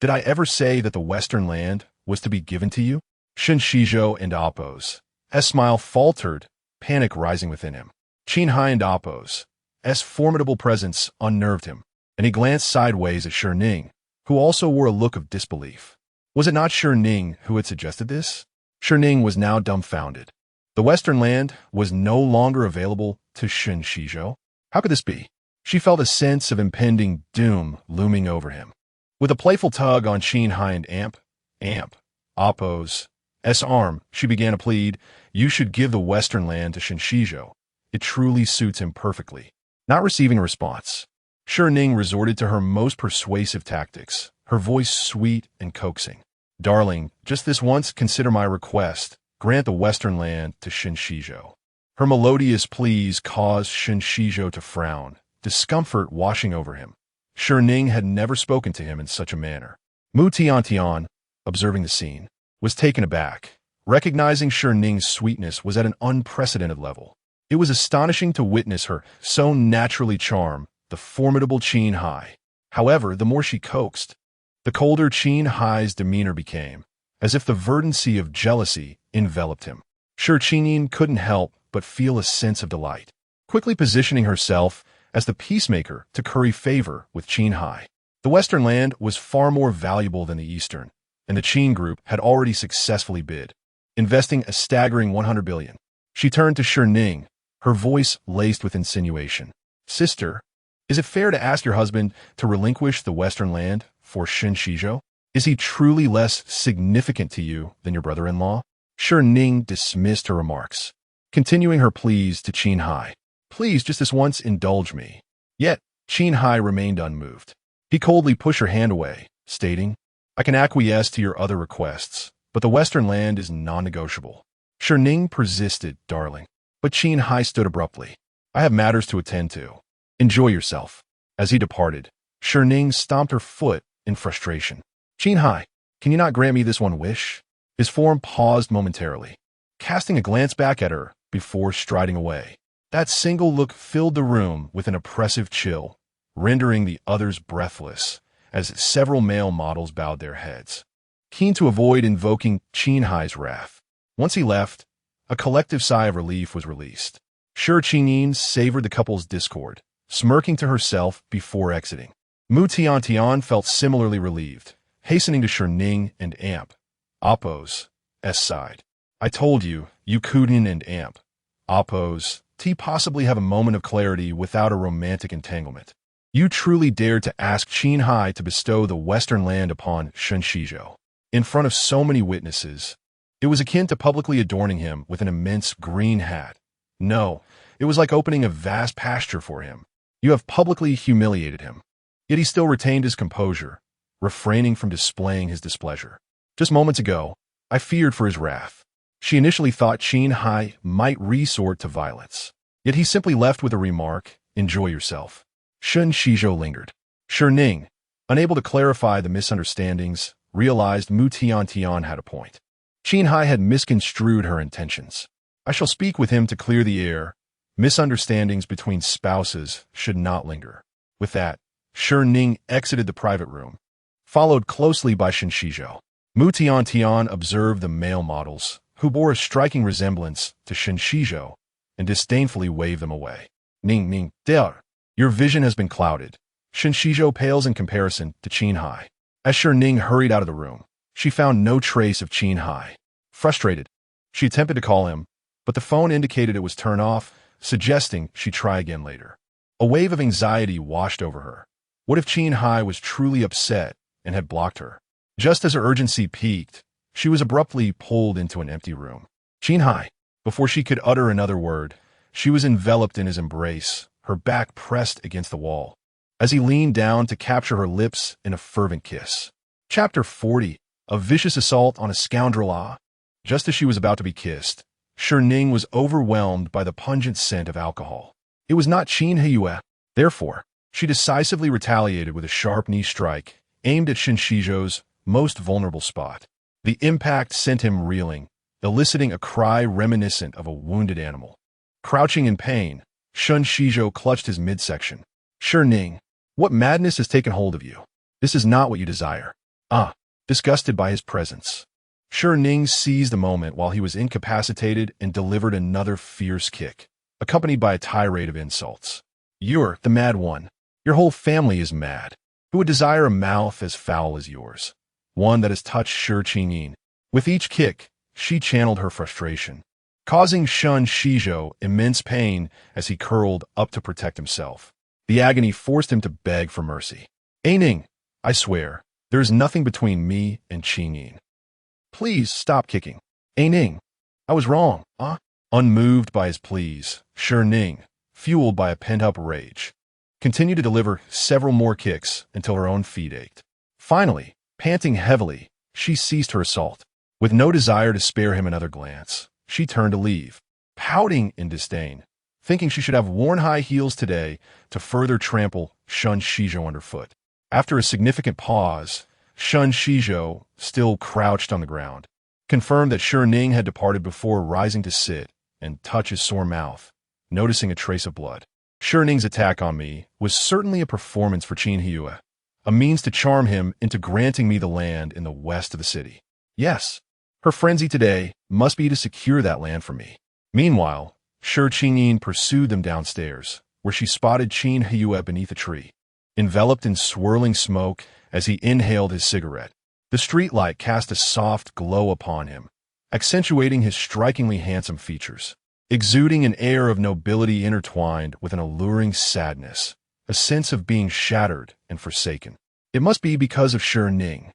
"Did I ever say that the Western land was to be given to you?" Shen Xizhou and Appo's smile faltered, panic rising within him. Qin Heye and Appo's formidable presence unnerved him, and he glanced sideways at Shi Ning, who also wore a look of disbelief. Was it not Shi Ning who had suggested this? Shi Ning was now dumbfounded. The Western land was no longer available to Shen Xizhou. How could this be? She felt a sense of impending doom looming over him. With a playful tug on Qin Heye and Appo's arm, she began to plead, "You should give the Western land to Shen Xizhou. It truly suits him perfectly." Not receiving a response, Shi Ning resorted to her most persuasive tactics, her voice sweet and coaxing. Darling, just this once consider my request. Grant the western land to Shen Xizhou. Her melodious pleas caused Shen Xizhou to frown, discomfort washing over him. Shi Ning had never spoken to him in such a manner. Mu Tiantian, observing the scene, was taken aback. Recognizing Shi Ning's sweetness was at an unprecedented level. It was astonishing to witness her so naturally charm the formidable Qin Heye. However, the more she coaxed, the colder Qin Heye's demeanor became, as if the verdancy of jealousy enveloped him. Shi Ning couldn't help but feel a sense of delight, quickly positioning herself as the peacemaker to curry favor with Qin Heye. The western land was far more valuable than the eastern, and the Qin group had already successfully bid, investing a staggering 100 billion. She turned to Shi Ning, her voice laced with insinuation. Sister, is it fair to ask your husband to relinquish the western land for Shen Xizhou? Is he truly less significant to you than your brother-in-law? Shi Ning dismissed her remarks, continuing her pleas to Qin Heye. Please, just this once, indulge me. Yet, Qin Heye remained unmoved. He coldly pushed her hand away, stating, I can acquiesce to your other requests, but the western land is non-negotiable. Shi Ning persisted, darling. But Qin Heye stood abruptly. I have matters to attend to. Enjoy yourself. As he departed, Shi Ning stomped her foot in frustration. Qin Heye, can you not grant me this one wish? His form paused momentarily, casting a glance back at her before striding away. That single look filled the room with an oppressive chill, rendering the others breathless, as several male models bowed their heads, keen to avoid invoking Qin Heye's wrath. Once he left, a collective sigh of relief was released. Shi Ning savored the couple's discord, smirking to herself before exiting. Mu Tiantian felt similarly relieved, hastening to Shi Ning and Amp. Appo's side. I told you, you Kudin and Amp. Appo's possibly have a moment of clarity without a romantic entanglement. You truly dared to ask Qin Heye to bestow the western land upon Shen Xizhou. In front of so many witnesses, it was akin to publicly adorning him with an immense green hat. No, it was like opening a vast pasture for him. You have publicly humiliated him. Yet he still retained his composure, refraining from displaying his displeasure. Just moments ago, I feared for his wrath. She initially thought Qin Heye might resort to violence. Yet he simply left with a remark, enjoy yourself. Shen Xizhou lingered. Shi Ning, unable to clarify the misunderstandings, realized Mu Tiantian had a point. Qin Heye had misconstrued her intentions. I shall speak with him to clear the air. Misunderstandings between spouses should not linger. With that, Shi Ning exited the private room, followed closely by Shen Xizhou. Mu Tiantian observed the male models, who bore a striking resemblance to Shen Xizhou, and disdainfully waved them away. Ning, there. Your vision has been clouded. Shen Xizhou pales in comparison to Qin Heye. As Shi Ning hurried out of the room, she found no trace of Qin Heye. Frustrated, she attempted to call him, but the phone indicated it was turned off, suggesting she try again later. A wave of anxiety washed over her. What if Qin Heye was truly upset and had blocked her? Just as her urgency peaked, she was abruptly pulled into an empty room. Qin Heye, before she could utter another word, she was enveloped in his embrace, her back pressed against the wall, as he leaned down to capture her lips in a fervent kiss. Chapter 40, A Vicious Assault on a Scoundrel. Just as she was about to be kissed, Shi Ning was overwhelmed by the pungent scent of alcohol. It was not Qin Heye. Therefore, she decisively retaliated with a sharp knee strike, aimed at Shen Xizhou's most vulnerable spot. The impact sent him reeling, eliciting a cry reminiscent of a wounded animal. Crouching in pain, Shen Xizhou clutched his midsection. Shi Ning, what madness has taken hold of you? This is not what you desire. Disgusted by his presence, Shi Ning seized the moment while he was incapacitated and delivered another fierce kick, accompanied by a tirade of insults. You're the mad one. Your whole family is mad. Who would desire a mouth as foul as yours? One that has touched Shi Ning. With each kick, she channeled her frustration, causing Shen Xizhou immense pain as he curled up to protect himself. The agony forced him to beg for mercy. Ning, I swear, there is nothing between me and Qin Ning. Please stop kicking. Ning, I was wrong, Unmoved by his pleas, Shi Ning, fueled by a pent-up rage, continued to deliver several more kicks until her own feet ached. Finally, panting heavily, she ceased her assault. With no desire to spare him another glance, she turned to leave, pouting in disdain, thinking she should have worn high heels today to further trample Shen Xizhou underfoot. After a significant pause, Shen Xizhou, still crouched on the ground, confirmed that Shi Ning had departed before rising to sit and touch his sore mouth, noticing a trace of blood. Shi Ning's attack on me was certainly a performance for Qin Heye, a means to charm him into granting me the land in the west of the city. Yes, her frenzy today must be to secure that land for me. Meanwhile, Shi Ning pursued them downstairs, where she spotted Qin Heye beneath a tree, enveloped in swirling smoke as he inhaled his cigarette. The streetlight cast a soft glow upon him, accentuating his strikingly handsome features, exuding an air of nobility intertwined with an alluring sadness, a sense of being shattered and forsaken. It must be because of Shi Ning.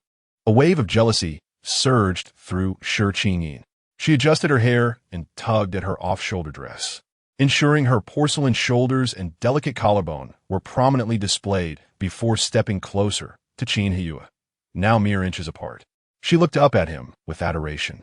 A wave of jealousy surged through Shi Ning. She adjusted her hair and tugged at her off-shoulder dress, ensuring her porcelain shoulders and delicate collarbone were prominently displayed before stepping closer to Qin Heye, now mere inches apart. She looked up at him with adoration,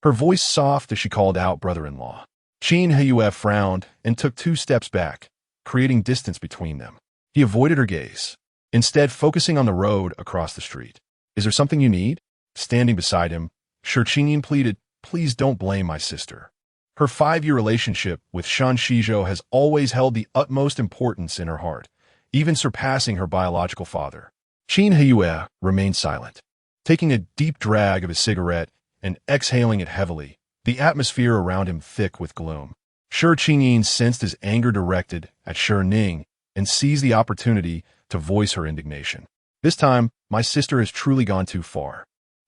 her voice soft as she called out brother-in-law. Qin Heye frowned and took 2 steps back, creating distance between them. He avoided her gaze, instead focusing on the road across the street. Is there something you need? Standing beside him, Shi Ning pleaded, please don't blame my sister. Her 5-year relationship with Shen Xizhou has always held the utmost importance in her heart, even surpassing her biological father. Qin Heye remained silent, taking a deep drag of his cigarette and exhaling it heavily, the atmosphere around him thick with gloom. Shi Ning sensed his anger directed at Shi Ning and seized the opportunity to voice her indignation. This time, my sister has truly gone too far.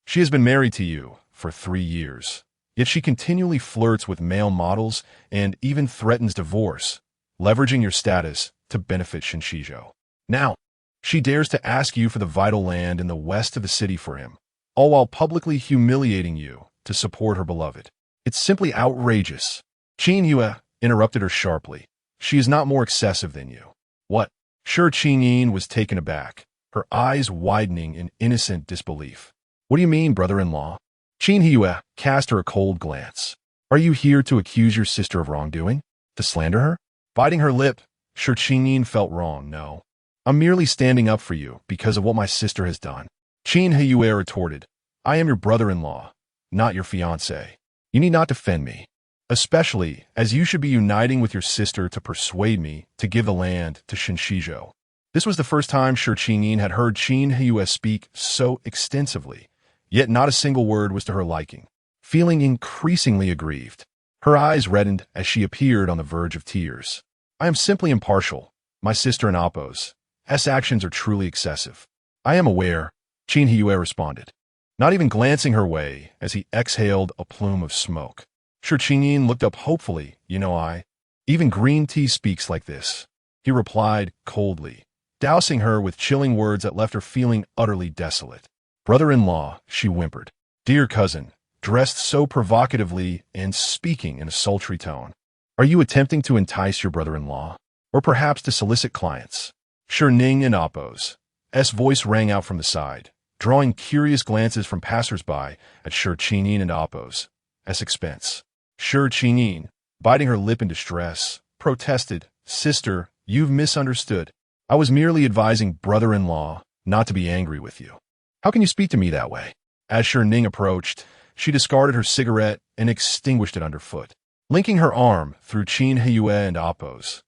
She has been married to you for 3 years, yet she continually flirts with male models and even threatens divorce, leveraging your status to benefit Shen Xizhou. Now, she dares to ask you for the vital land in the west of the city for him, all while publicly humiliating you to support her beloved. It's simply outrageous. Qin Heye interrupted her sharply. She is not more excessive than you. What? Shi Ning was taken aback, her eyes widening in innocent disbelief. What do you mean, brother-in-law? Qin Heye cast her a cold glance. Are you here to accuse your sister of wrongdoing? To slander her? Biting her lip, Shi Ning felt wrong. No. I'm merely standing up for you because of what my sister has done. Qin Heye retorted, I am your brother-in-law, not your fiancé. You need not defend me, especially as you should be uniting with your sister to persuade me to give the land to Shen Xizhou. This was the first time Shi Ning had heard Qin Heye speak so extensively, yet not a single word was to her liking. Feeling increasingly aggrieved, her eyes reddened as she appeared on the verge of tears. I am simply impartial. My sister and Appo's actions are truly excessive. I am aware, Qin Heye responded, not even glancing her way as he exhaled a plume of smoke. Shi Ning looked up hopefully. Even green tea speaks like this, he replied coldly, dousing her with chilling words that left her feeling utterly desolate. Brother-in-law, she whimpered. Dear cousin, dressed so provocatively and speaking in a sultry tone. Are you attempting to entice your brother-in-law? Or perhaps to solicit clients? Shi Ning and Appo's voice rang out from the side, drawing curious glances from passers-by at Shi Ning and Appo's expense. Shi Ning, biting her lip in distress, protested, Sister, you've misunderstood. I was merely advising brother-in-law not to be angry with you. How can you speak to me that way? As Shi Ning approached, she discarded her cigarette and extinguished it underfoot, linking her arm through Qin Heye and Appo's.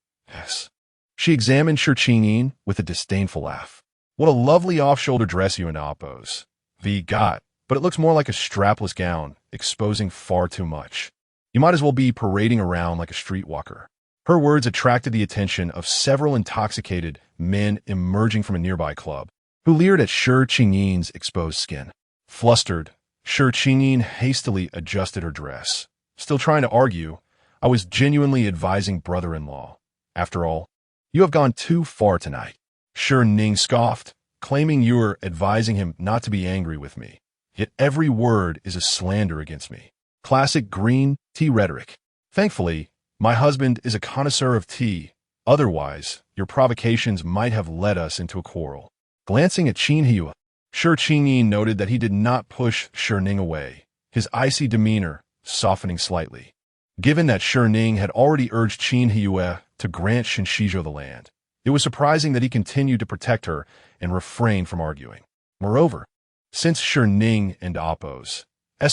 She examined Shi Ning with a disdainful laugh. What a lovely off-shoulder dress you and Appo's got, but it looks more like a strapless gown, exposing far too much. You might as well be parading around like a streetwalker. Her words attracted the attention of several intoxicated men emerging from a nearby club, who leered at Shi Ning's exposed skin. Flustered, Shi Ning hastily adjusted her dress. Still trying to argue, I was genuinely advising brother-in-law. After all, you have gone too far tonight. Shi Ning scoffed, claiming you were advising him not to be angry with me. Yet every word is a slander against me. Classic green tea rhetoric. Thankfully, my husband is a connoisseur of tea, Otherwise, your provocations might have led us into a quarrel. Glancing at Qin Heye, Shi Ning noted that he did not push Shi Ning away, his icy demeanor softening slightly. Given that Shi Ning had already urged Qin Heye to grant Shen Xizhou the land, it was surprising that he continued to protect her and refrain from arguing. Moreover, since Shi Ning and Appo's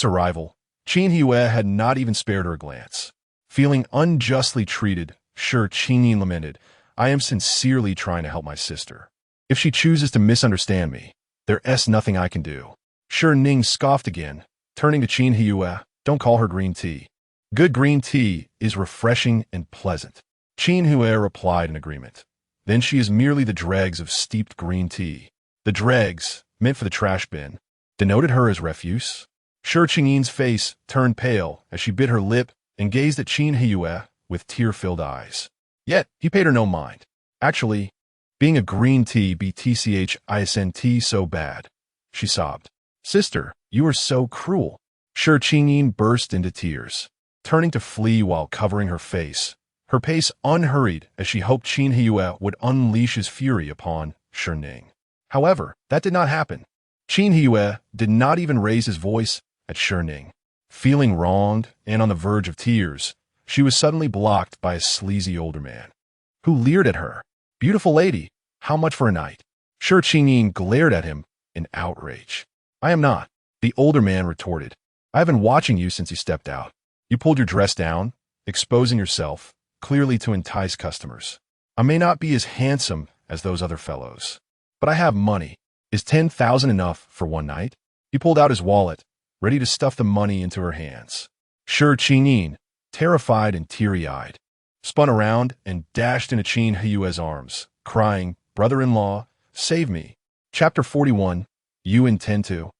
arrival, Qin Heye had not even spared her a glance. Feeling unjustly treated, Qin Ning lamented, "I am sincerely trying to help my sister. If she chooses to misunderstand me, there's nothing I can do." Shi Ning scoffed again, turning to Qin Heye, "Don't call her green tea. Good green tea is refreshing and pleasant." Qin Heye replied in agreement. "Then she is merely the dregs of steeped green tea." The dregs, meant for the trash bin, denoted her as refuse. Shi Ning's face turned pale as she bit her lip and gazed at Qin Heye with tear-filled eyes. Yet, he paid her no mind. "Actually, being a green tea btchisn't so bad," she sobbed. "Sister, you are so cruel." Qin Ning burst into tears, turning to flee while covering her face, her pace unhurried as she hoped Qin Heye would unleash his fury upon Shi Ning. However, that did not happen. Qin Heye did not even raise his voice at Shi Ning. Feeling wronged and on the verge of tears, she was suddenly blocked by a sleazy older man, who leered at her. "Beautiful lady, how much for a night?" Qin Ning glared at him in outrage. "I am not," the older man retorted. "I have been watching you since you stepped out. You pulled your dress down, exposing yourself, clearly to entice customers. I may not be as handsome as those other fellows, but I have money. Is 10,000 enough for one night?" He pulled out his wallet, ready to stuff the money into her hands. Qin Ning, terrified and teary-eyed, spun around and dashed into Qin Heye's arms, crying, "Brother-in-law, save me." Chapter 41. You intend to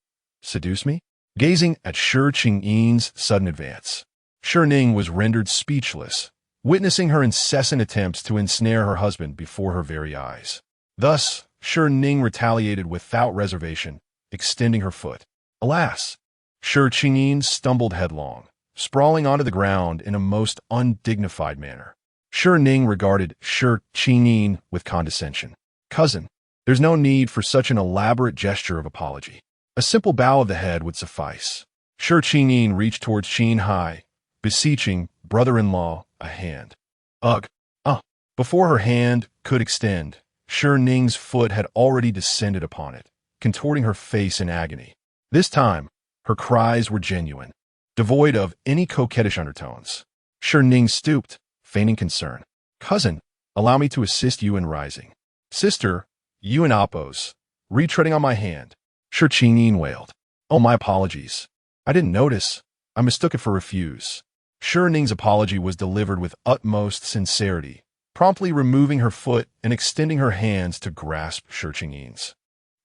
seduce me? Gazing at Qin Ning's sudden advance, Shi Ning was rendered speechless, witnessing her incessant attempts to ensnare her husband before her very eyes. Thus, Shi Ning retaliated without reservation, extending her foot. Alas! Qin Ning stumbled headlong, sprawling onto the ground in a most undignified manner. Shi Ning regarded Qin Ning with condescension. "Cousin, there's no need for such an elaborate gesture of apology. A simple bow of the head would suffice." Qin Ning reached towards Qin Heye, beseeching brother-in-law a hand. Ugh! Before her hand could extend, Shi Ning's foot had already descended upon it, contorting her face in agony. This time, her cries were genuine, devoid of any coquettish undertones. Shi Ning stooped, feigning concern. "Cousin, allow me to assist you in rising." "Sister, you and Appo's retreading on my hand," Qin Ning wailed. "Oh, my apologies. I didn't notice. I mistook it for refuse." Shi Ning's apology was delivered with utmost sincerity, promptly removing her foot and extending her hands to grasp Qin Ning's.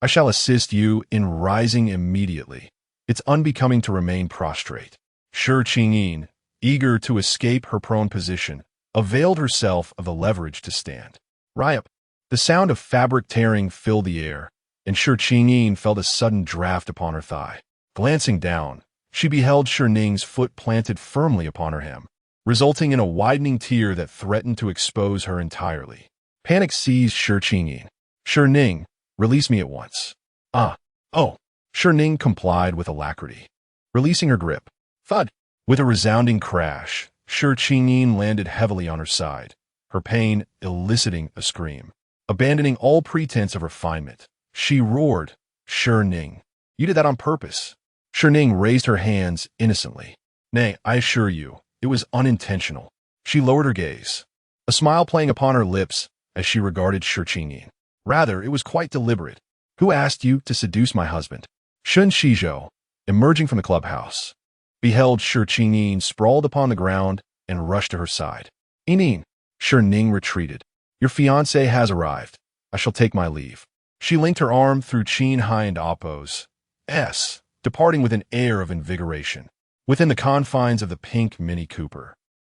"I shall assist you in rising immediately. It's unbecoming to remain prostrate." Qin Ning, eager to escape her prone position, availed herself of the leverage to stand. Ryup! The sound of fabric tearing filled the air, and Qin Ning felt a sudden draft upon her thigh. Glancing down, she beheld Shi Ning's foot planted firmly upon her hem, resulting in a widening tear that threatened to expose her entirely. Panic seized Qin Ning. "Shi Ning, release me at once." Oh! Shi Ning complied with alacrity, releasing her grip. Thud! With a resounding crash, Qin Ning landed heavily on her side, her pain eliciting a scream. Abandoning all pretense of refinement, she roared, "Shi Ning, you did that on purpose." Shi Ning raised her hands innocently. "Nay, I assure you, it was unintentional." She lowered her gaze, a smile playing upon her lips as she regarded Qin Ning. "Rather, it was quite deliberate. Who asked you to seduce my husband?" Shen Xizhou, emerging from the clubhouse, beheld Qin Ning sprawled upon the ground and rushed to her side. "Ning," Shi Ning retreated. "Your fiancé has arrived. I shall take my leave." She linked her arm through Qin Heye and Appo's, departing with an air of invigoration. Within the confines of the pink Mini Cooper,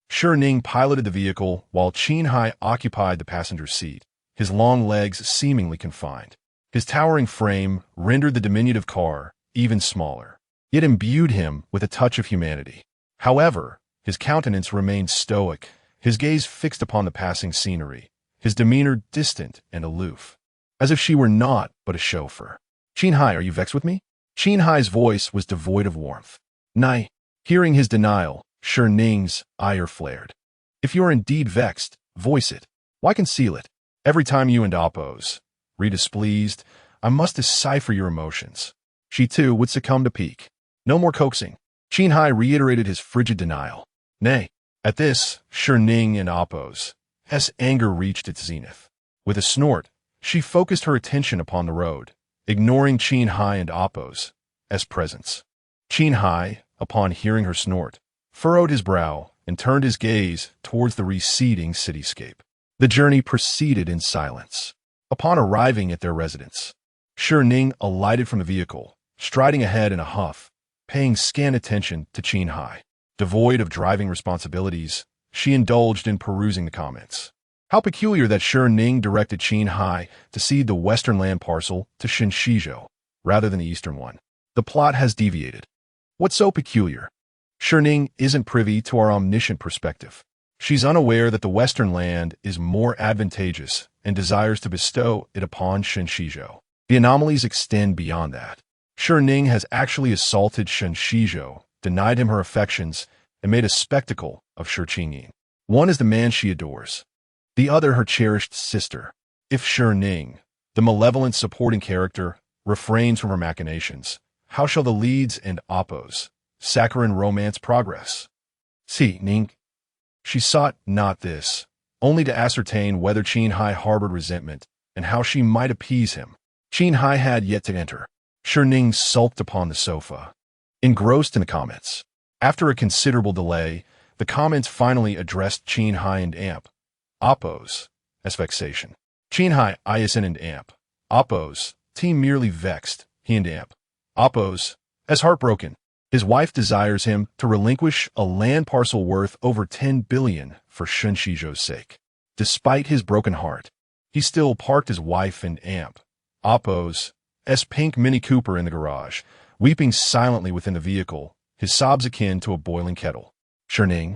Shi Ning piloted the vehicle while Qin Heye occupied the passenger seat, his long legs seemingly confined. His towering frame rendered the diminutive car even smaller, yet imbued him with a touch of humanity. However, his countenance remained stoic, his gaze fixed upon the passing scenery, his demeanor distant and aloof, as if she were naught but a chauffeur. "Qin Heye, are you vexed with me?" Qin Heye's voice was devoid of warmth. "Nay." Hearing his denial, Shi Ning's ire flared. "If you are indeed vexed, voice it. Why conceal it? Every time you and oppose, displeased, I must decipher your emotions." She too would succumb to pique. "No more coaxing." Qin Heye reiterated his frigid denial. "Nay." At this, Shi Ning and oppose's anger reached its zenith. With a snort, she focused her attention upon the road, ignoring Qin Heye and oppose's presence. Qin Heye, upon hearing her snort, furrowed his brow and turned his gaze towards the receding cityscape. The journey proceeded in silence. Upon arriving at their residence, Shi Ning alighted from the vehicle, striding ahead in a huff, paying scant attention to Qin Heye. Devoid of driving responsibilities, she indulged in perusing the comments. How peculiar that Shi Ning directed Qin Heye to cede the western land parcel to Shen Xizhou, rather than the eastern one. The plot has deviated. What's so peculiar? Shi Ning isn't privy to our omniscient perspective. She's unaware that the western land is more advantageous and desires to bestow it upon Shen Xizhou. The anomalies extend beyond that. Shi Ning has actually assaulted Shen Xizhou, denied him her affections, and made a spectacle of Shi Ning. One is the man she adores, the other her cherished sister. If Shi Ning, the malevolent supporting character, refrains from her machinations, how shall the leads and oppos, saccharine romance progress? Shi Ning. She sought not this, only to ascertain whether Qin Heye harbored resentment and how she might appease him. Qin Heye had yet to enter. Shi Ning sulked upon the sofa, engrossed in the comments. After a considerable delay, the comments finally addressed Qin Heye and Amp. Oppos, as vexation. Qin Heye, ISN and Amp. Oppos, team merely vexed, he and Amp. Oppos, as heartbroken. His wife desires him to relinquish a land parcel worth over 10 billion for Shen Xizhou's sake. Despite his broken heart, he still parked his wife and Amp. Oppos, pink Mini Cooper in the garage, weeping silently within the vehicle, his sobs akin to a boiling kettle. Shi Ning.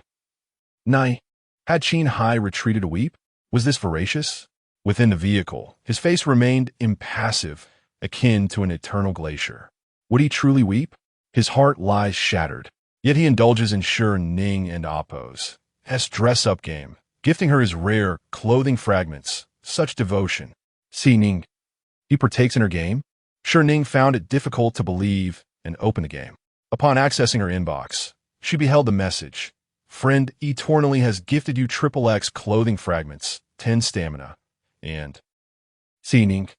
Nay. Had Qin Heye retreated to weep? Was this voracious? Within the vehicle, his face remained impassive, akin to an eternal glacier. Would he truly weep? His heart lies shattered, yet he indulges in Shi Ning and Oppo's dress-up game, gifting her his rare clothing fragments, such devotion. Shi Ning. He partakes in her game? Shi Ning found it difficult to believe and opened the game. Upon accessing her inbox, she beheld the message. Friend eternally has gifted you XXX clothing fragments, 10 stamina, and Shi Ning.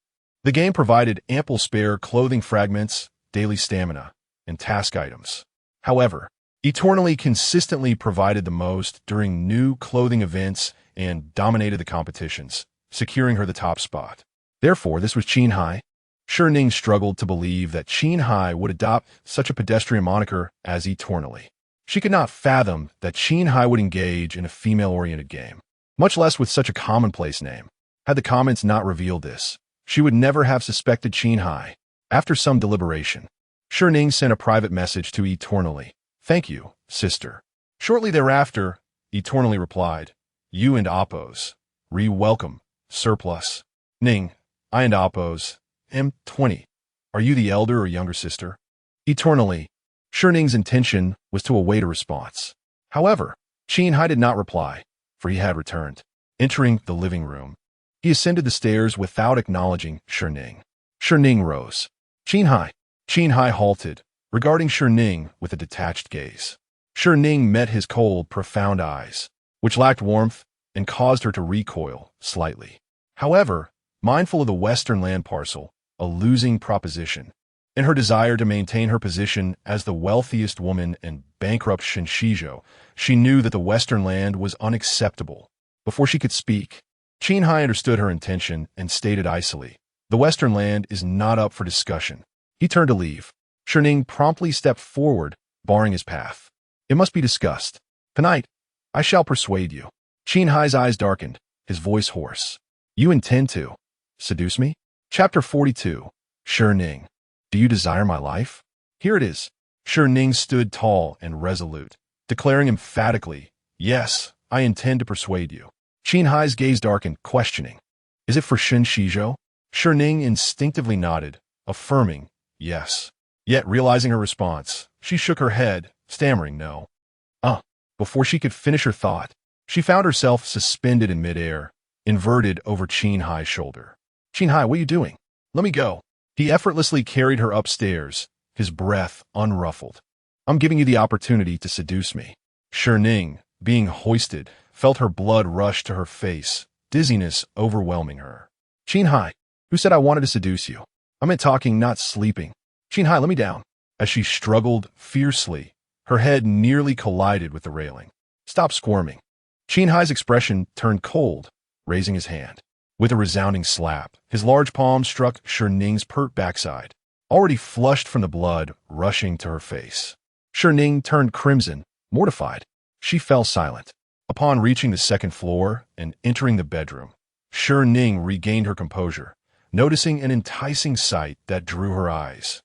The game provided ample spare clothing fragments, daily stamina, and task items. However, eternally consistently provided the most during new clothing events and dominated the competitions, securing her the top spot. Therefore, this was Qin Heye. Shi Ning struggled to believe that Qin Heye would adopt such a pedestrian moniker as eternally. She could not fathom that Qin Heye would engage in a female-oriented game, much less with such a commonplace name. Had the comments not revealed this, she would never have suspected Qin Heye. After some deliberation, Shi Ning sent a private message to Eternally. Thank you, sister. Shortly thereafter, Eternally replied, You and Oppos. Welcome, surplus. Ning, I and Oppos. M20. Are you the elder or younger sister? Eternally. Shi Ning's intention was to await a response. However, Qin Heye did not reply, for he had returned. Entering the living room, he ascended the stairs without acknowledging Shi Ning. Shi Ning rose. Qin Heye. Qin Heye halted, regarding Shi Ning with a detached gaze. Shi Ning met his cold, profound eyes, which lacked warmth and caused her to recoil slightly. However, mindful of the western land parcel, a losing proposition, and her desire to maintain her position as the wealthiest woman in bankrupt Shen Xizhou, she knew that the western land was unacceptable. Before she could speak, Qin Heye understood her intention and stated icily, The western land is not up for discussion. He turned to leave. Shi Ning promptly stepped forward, barring his path. It must be discussed. Tonight, I shall persuade you. Qin Heye's eyes darkened, his voice hoarse. You intend to seduce me? Chapter 42. Shi Ning. Do you desire my life? Here it is. Shi Ning stood tall and resolute, declaring emphatically, Yes, I intend to persuade you. Qin Heye's gaze darkened, questioning. Is it for Shen Xizhou? Shi Ning instinctively nodded, affirming, yes. Yet, realizing her response, she shook her head, stammering no. Before she could finish her thought, she found herself suspended in midair, inverted over Qin Heye's shoulder. Qin Heye, what are you doing? Let me go. He effortlessly carried her upstairs, his breath unruffled. I'm giving you the opportunity to seduce me. Shi Ning, being hoisted, felt her blood rush to her face, dizziness overwhelming her. Qin Heye, who said I wanted to seduce you? I meant talking, not sleeping. Qin Heye, let me down. As she struggled fiercely, her head nearly collided with the railing. Stop squirming. Qin Heye's expression turned cold, raising his hand. With a resounding slap, his large palm struck Shi Ning's pert backside, already flushed from the blood rushing to her face. Shi Ning turned crimson, mortified. She fell silent. Upon reaching the second floor and entering the bedroom, Shi Ning regained her composure, noticing an enticing sight that drew her eyes.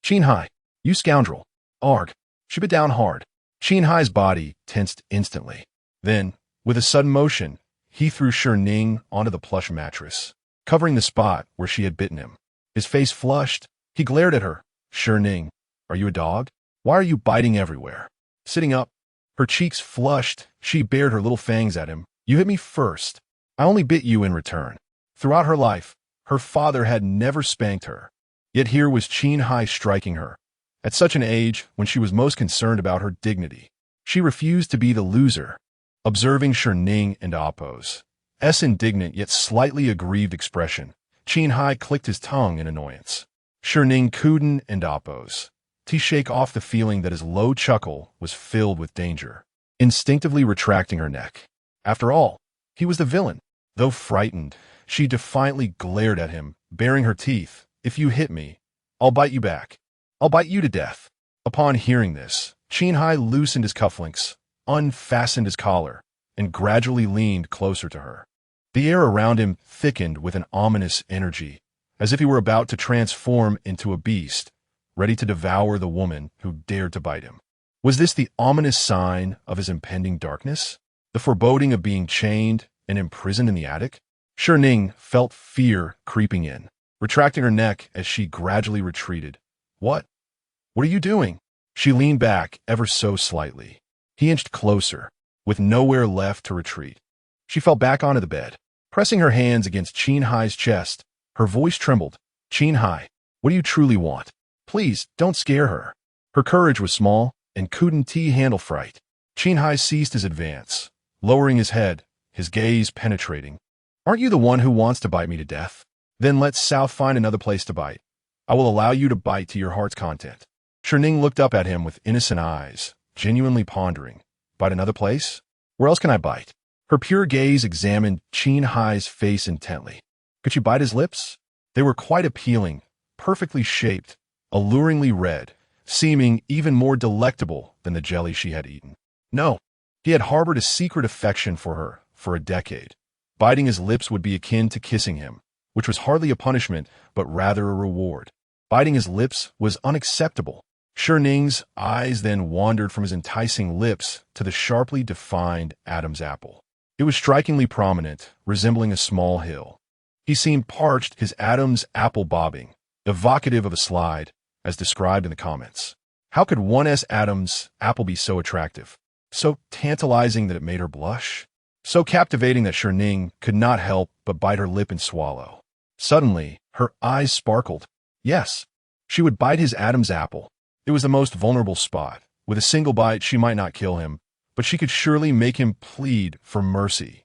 Qin Heye, you scoundrel. Arg. She bit down hard. Qin Heye's body tensed instantly. Then, with a sudden motion, he threw Shi Ning onto the plush mattress, covering the spot where she had bitten him. His face flushed, he glared at her. Shi Ning, are you a dog? Why are you biting everywhere? Sitting up, her cheeks flushed, she bared her little fangs at him. You hit me first. I only bit you in return. Throughout her life, her father had never spanked her. Yet here was Qin Heye striking her, at such an age when she was most concerned about her dignity. She refused to be the loser. Observing Shi Ning and Appo's indignant yet slightly aggrieved expression, Qin Heye clicked his tongue in annoyance. Shi Ning cooed and Appo's to shake off the feeling that his low chuckle was filled with danger, instinctively retracting her neck. After all, he was the villain. Though frightened, she defiantly glared at him, baring her teeth. If you hit me, I'll bite you back. I'll bite you to death. Upon hearing this, Qin Heye loosened his cufflinks, unfastened his collar, and gradually leaned closer to her. The air around him thickened with an ominous energy, as if he were about to transform into a beast, ready to devour the woman who dared to bite him. Was this the ominous sign of his impending darkness? The foreboding of being chained and imprisoned in the attic? Shi Ning felt fear creeping in, retracting her neck as she gradually retreated. What? What are you doing? She leaned back ever so slightly. He inched closer, with nowhere left to retreat. She fell back onto the bed, pressing her hands against Qin Heye's chest. Her voice trembled. Qin Heye, what do you truly want? Please, don't scare her. Her courage was small, and couldn't handle fright. Qin Heye ceased his advance, lowering his head, his gaze penetrating. Aren't you the one who wants to bite me to death? Then let's find another place to bite. I will allow you to bite to your heart's content. Shi Ning looked up at him with innocent eyes, genuinely pondering. Bite another place? Where else can I bite? Her pure gaze examined Qin Heye's face intently. Could she bite his lips? They were quite appealing, perfectly shaped, alluringly red, seeming even more delectable than the jelly she had eaten. No, he had harbored a secret affection for her for a decade. Biting his lips would be akin to kissing him, which was hardly a punishment, but rather a reward. Biting his lips was unacceptable. Shi Ning's eyes then wandered from his enticing lips to the sharply defined Adam's apple. It was strikingly prominent, resembling a small hill. He seemed parched, his Adam's apple bobbing, evocative of a slide, as described in the comments. How could one Adam's apple be so attractive? So tantalizing that it made her blush? So captivating that Shi Ning could not help but bite her lip and swallow. Suddenly, her eyes sparkled. Yes, she would bite his Adam's apple. It was the most vulnerable spot. With a single bite, she might not kill him, but she could surely make him plead for mercy.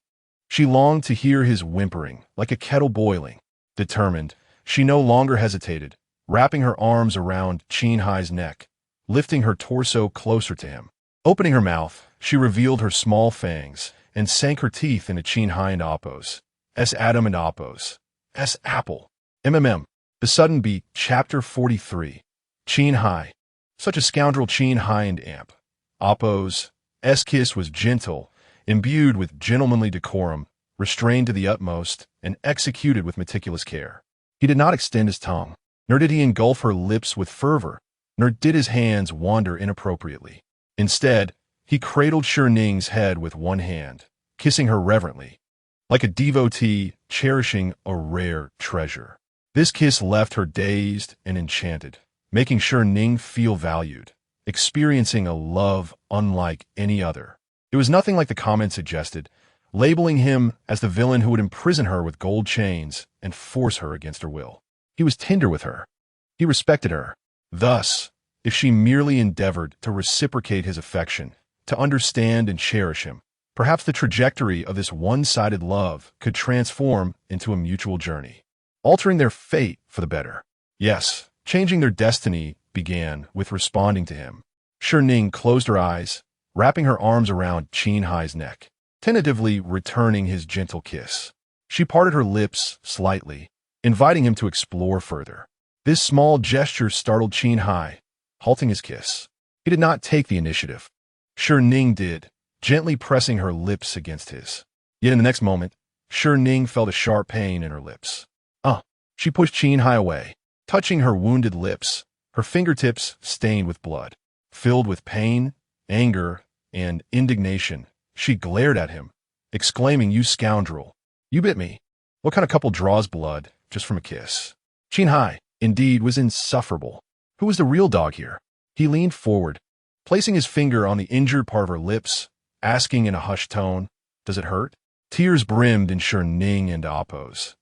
She longed to hear his whimpering, like a kettle boiling. Determined, she no longer hesitated, wrapping her arms around Qin Heye's neck, lifting her torso closer to him. Opening her mouth, she revealed her small fangs and sank her teeth into Qin Heye and Appo's. Adam and Appo's. Apple. MMM. The Sudden Beat, Chapter 43. Qin Heye. Such a scoundrel. Qin Heye and Appo's kiss was gentle, imbued with gentlemanly decorum, restrained to the utmost, and executed with meticulous care. He did not extend his tongue, nor did he engulf her lips with fervor, nor did his hands wander inappropriately. Instead, he cradled Shi Ning's head with one hand, kissing her reverently, like a devotee cherishing a rare treasure. This kiss left her dazed and enchanted, making Shi Ning feel valued, experiencing a love unlike any other. It was nothing like the comment suggested, labeling him as the villain who would imprison her with gold chains and force her against her will. He was tender with her. He respected her. Thus, if she merely endeavored to reciprocate his affection, to understand and cherish him, perhaps the trajectory of this one-sided love could transform into a mutual journey, altering their fate for the better. Yes, changing their destiny began with responding to him. Shi Ning closed her eyes, wrapping her arms around Qin Heye's neck, tentatively returning his gentle kiss. She parted her lips slightly, inviting him to explore further. This small gesture startled Qin Heye, halting his kiss. He did not take the initiative. Shi Ning did, gently pressing her lips against his. Yet in the next moment, Shi Ning felt a sharp pain in her lips. She pushed Qin Heye away, touching her wounded lips, her fingertips stained with blood. Filled with pain, anger, and indignation, she glared at him, exclaiming, "You scoundrel! You bit me! What kind of couple draws blood just from a kiss?" Qin Heye, indeed, was insufferable. Who was the real dog here? He leaned forward, placing his finger on the injured part of her lips, asking in a hushed tone, "Does it hurt?" Tears brimmed in Shi Ning and Appo's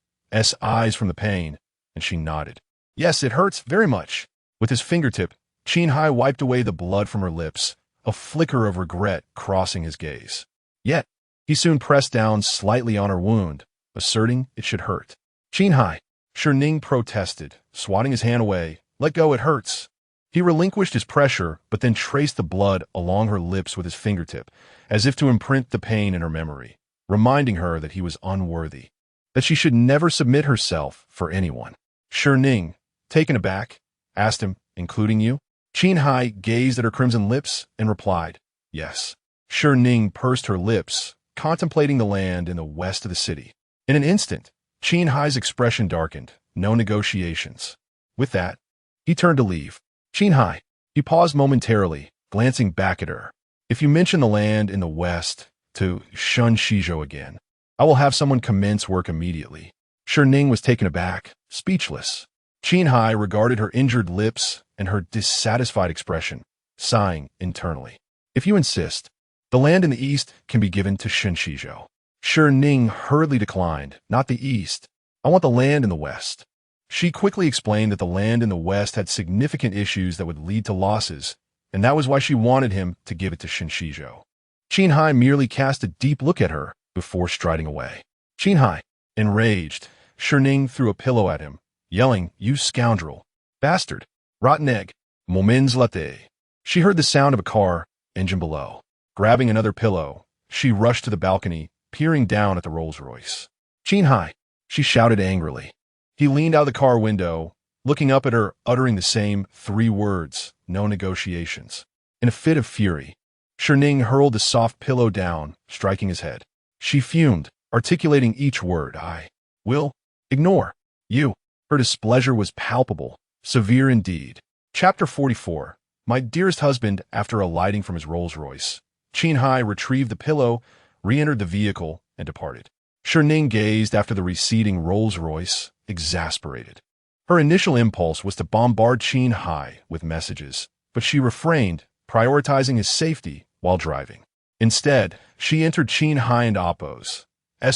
eyes from the pain, and she nodded. "Yes, it hurts very much." With his fingertip, Qin Heye wiped away the blood from her lips, a flicker of regret crossing his gaze. Yet, he soon pressed down slightly on her wound, asserting it should hurt. "Qin Heye," Shi Ning protested, swatting his hand away. "Let go, it hurts." He relinquished his pressure, but then traced the blood along her lips with his fingertip, as if to imprint the pain in her memory, reminding her that he was unworthy, that she should never submit herself for anyone. Shi Ning, taken aback, asked him, "Including you?" Qin Heye gazed at her crimson lips and replied, "Yes." Shi Ning pursed her lips, contemplating the land in the west of the city. In an instant, Qin Heye's expression darkened. No negotiations. With that, he turned to leave. "Qin Heye." He paused momentarily, glancing back at her. "If you mention the land in the west to Shen Xizhou again, I will have someone commence work immediately." Shi Ning was taken aback, speechless. Qin Heye regarded her injured lips and her dissatisfied expression, sighing internally. "If you insist, the land in the east can be given to Shen Xizhou." Shi Ning hurriedly declined. "Not the east. I want the land in the west." She quickly explained that the land in the west had significant issues that would lead to losses, and that was why she wanted him to give it to Shen Xizhou. Qin Heye merely cast a deep look at her before striding away. Qin Heye, enraged, Shi Ning threw a pillow at him, yelling, "You scoundrel! Bastard! Rotten egg! Moments latte!" She heard the sound of a car engine below. Grabbing another pillow, she rushed to the balcony, peering down at the Rolls-Royce. "Qin Heye!" she shouted angrily. He leaned out the car window, looking up at her, uttering the same 3 words, "No negotiations." In a fit of fury, Shi Ning hurled the soft pillow down, striking his head. She fumed, articulating each word, "I will ignore you." Her displeasure was palpable, severe indeed. Chapter 44. My dearest husband, after alighting from his Rolls-Royce, Qin Heye retrieved the pillow, re-entered the vehicle, and departed. Shi Ning gazed after the receding Rolls-Royce, exasperated. Her initial impulse was to bombard Qin Heye with messages, but she refrained, prioritizing his safety while driving. Instead, she entered Qin Heye and Appo's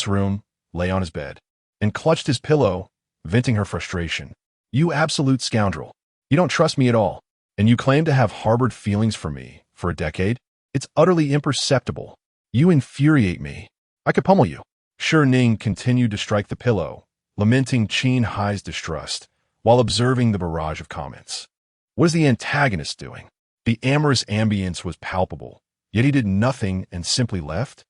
room, lay on his bed, and clutched his pillow, venting her frustration. "You absolute scoundrel. You don't trust me at all, and you claim to have harbored feelings for me for a decade? It's utterly imperceptible. You infuriate me. I could pummel you." Shi Ning continued to strike the pillow, lamenting Qin Heye's distrust, while observing the barrage of comments. What is the antagonist doing? The amorous ambience was palpable, yet he did nothing and simply left.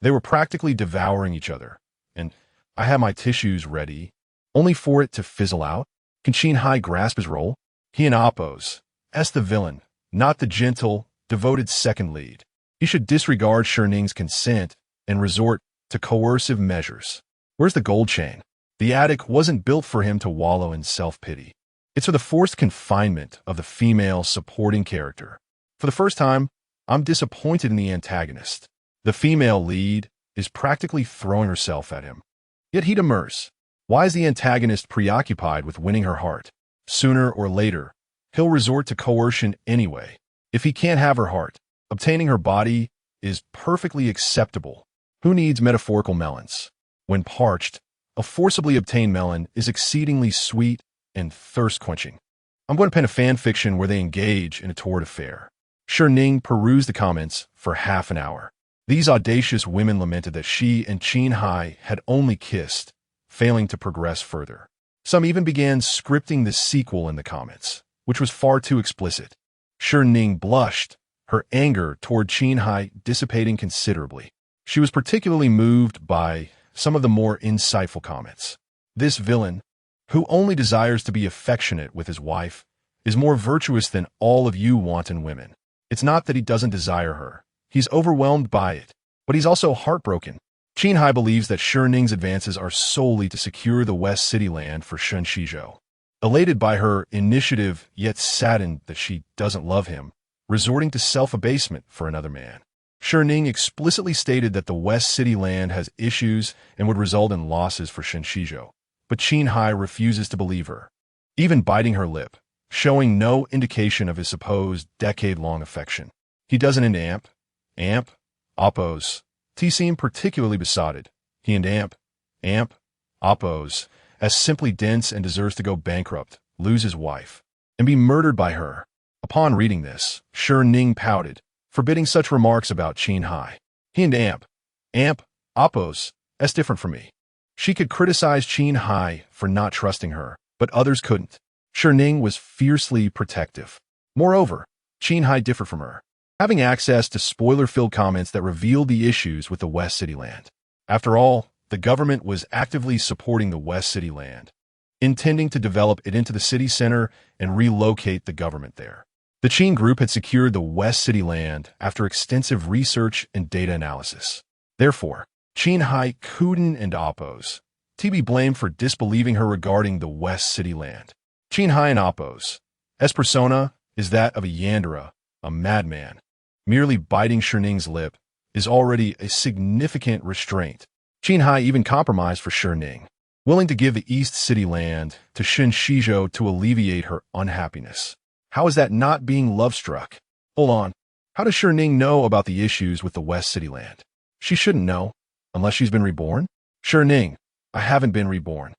They were practically devouring each other, and I had my tissues ready, only for it to fizzle out. Can Qin Heye grasp his role? He and Appo's the villain, not the gentle, devoted second lead. He should disregard Shi Ning's consent and resort to coercive measures. Where's the gold chain? The attic wasn't built for him to wallow in self-pity. It's for the forced confinement of the female supporting character. For the first time, I'm disappointed in the antagonist. The female lead, is practically throwing herself at him. Yet he demurs. Why is the antagonist preoccupied with winning her heart? Sooner or later, he'll resort to coercion anyway. If he can't have her heart, obtaining her body is perfectly acceptable. Who needs metaphorical melons? When parched, a forcibly obtained melon is exceedingly sweet and thirst-quenching. I'm going to pen a fan fiction where they engage in a torrid affair. Shi Ning perused the comments for half an hour. These audacious women lamented that she and Qin Heye had only kissed, failing to progress further. Some even began scripting the sequel in the comments, which was far too explicit. Shi Ning blushed, her anger toward Qin Heye dissipating considerably. She was particularly moved by some of the more insightful comments. This villain, who only desires to be affectionate with his wife, is more virtuous than all of you wanton women. It's not that he doesn't desire her. He's overwhelmed by it, but he's also heartbroken. Qin Heye believes that Shi Ning's advances are solely to secure the West City land for Shen Xizhou. Elated by her initiative, yet saddened that she doesn't love him, resorting to self-abasement for another man. Shi Ning explicitly stated that the West City land has issues and would result in losses for Shen Xizhou, but Qin Heye refuses to believe her, even biting her lip, showing no indication of his supposed decade-long affection. He doesn't amp, oppose. T seemed particularly besotted. He and amp, oppose, as simply dense and deserves to go bankrupt, lose his wife, and be murdered by her. Upon reading this, Shi Ning pouted, forbidding such remarks about Qin Heye. He and amp, oppose, as different from me. She could criticize Qin Heye for not trusting her, but others couldn't. Shi Ning was fiercely protective. Moreover, Qin Heye differed from her, having access to spoiler-filled comments that revealed the issues with the West City land. After all, the government was actively supporting the West City land, intending to develop it into the city center and relocate the government there. The Qin group had secured the West City land after extensive research and data analysis. Therefore, Qin Heye couldn't and oppose, to be blamed for disbelieving her regarding the West City land. Qin Heye and oppose, as persona, is that of a yandere, a madman. Merely biting Shi Ning's lip is already a significant restraint. Qin Heye even compromised for Shi Ning, willing to give the East City land to Shen Xizhou to alleviate her unhappiness. How is that not being love-struck? Hold on. How does Shi Ning know about the issues with the West City land? She shouldn't know, unless she's been reborn. Shi Ning, I haven't been reborn.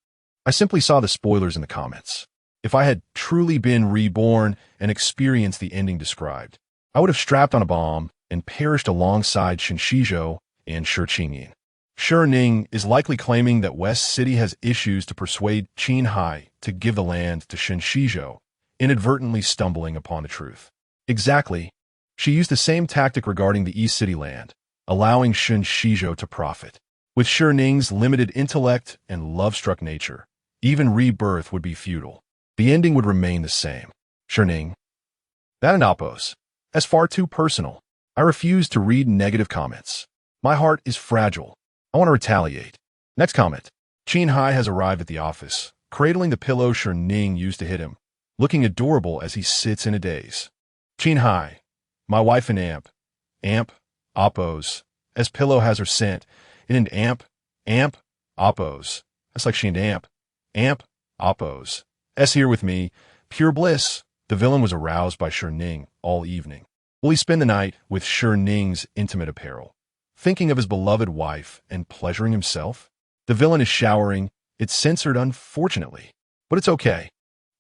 I simply saw the spoilers in the comments. If I had truly been reborn and experienced the ending described, I would have strapped on a bomb and perished alongside Shen Xizhou and Shi Ning. Shi Ning is likely claiming that West City has issues to persuade Qin Heye to give the land to Shen Xizhou, inadvertently stumbling upon the truth. Exactly. She used the same tactic regarding the East City land, allowing Shen Xizhou to profit. With Shi Ning's limited intellect and love-struck nature, even rebirth would be futile. The ending would remain the same. Shi Ning. That and oppose. As far too personal. I refuse to read negative comments. My heart is fragile. I want to retaliate. Next comment. Qin Heye has arrived at the office, cradling the pillow Shi Ning used to hit him, looking adorable as he sits in a daze. Qin Heye. My wife and amp, oppose, as pillow has her scent, in an amp, oppose. That's like she and amp, oppose. S here with me, pure bliss. The villain was aroused by Shi Ning all evening. Will he spend the night with Shi Ning's intimate apparel, thinking of his beloved wife and pleasuring himself? The villain is showering. It's censored, unfortunately, but it's okay.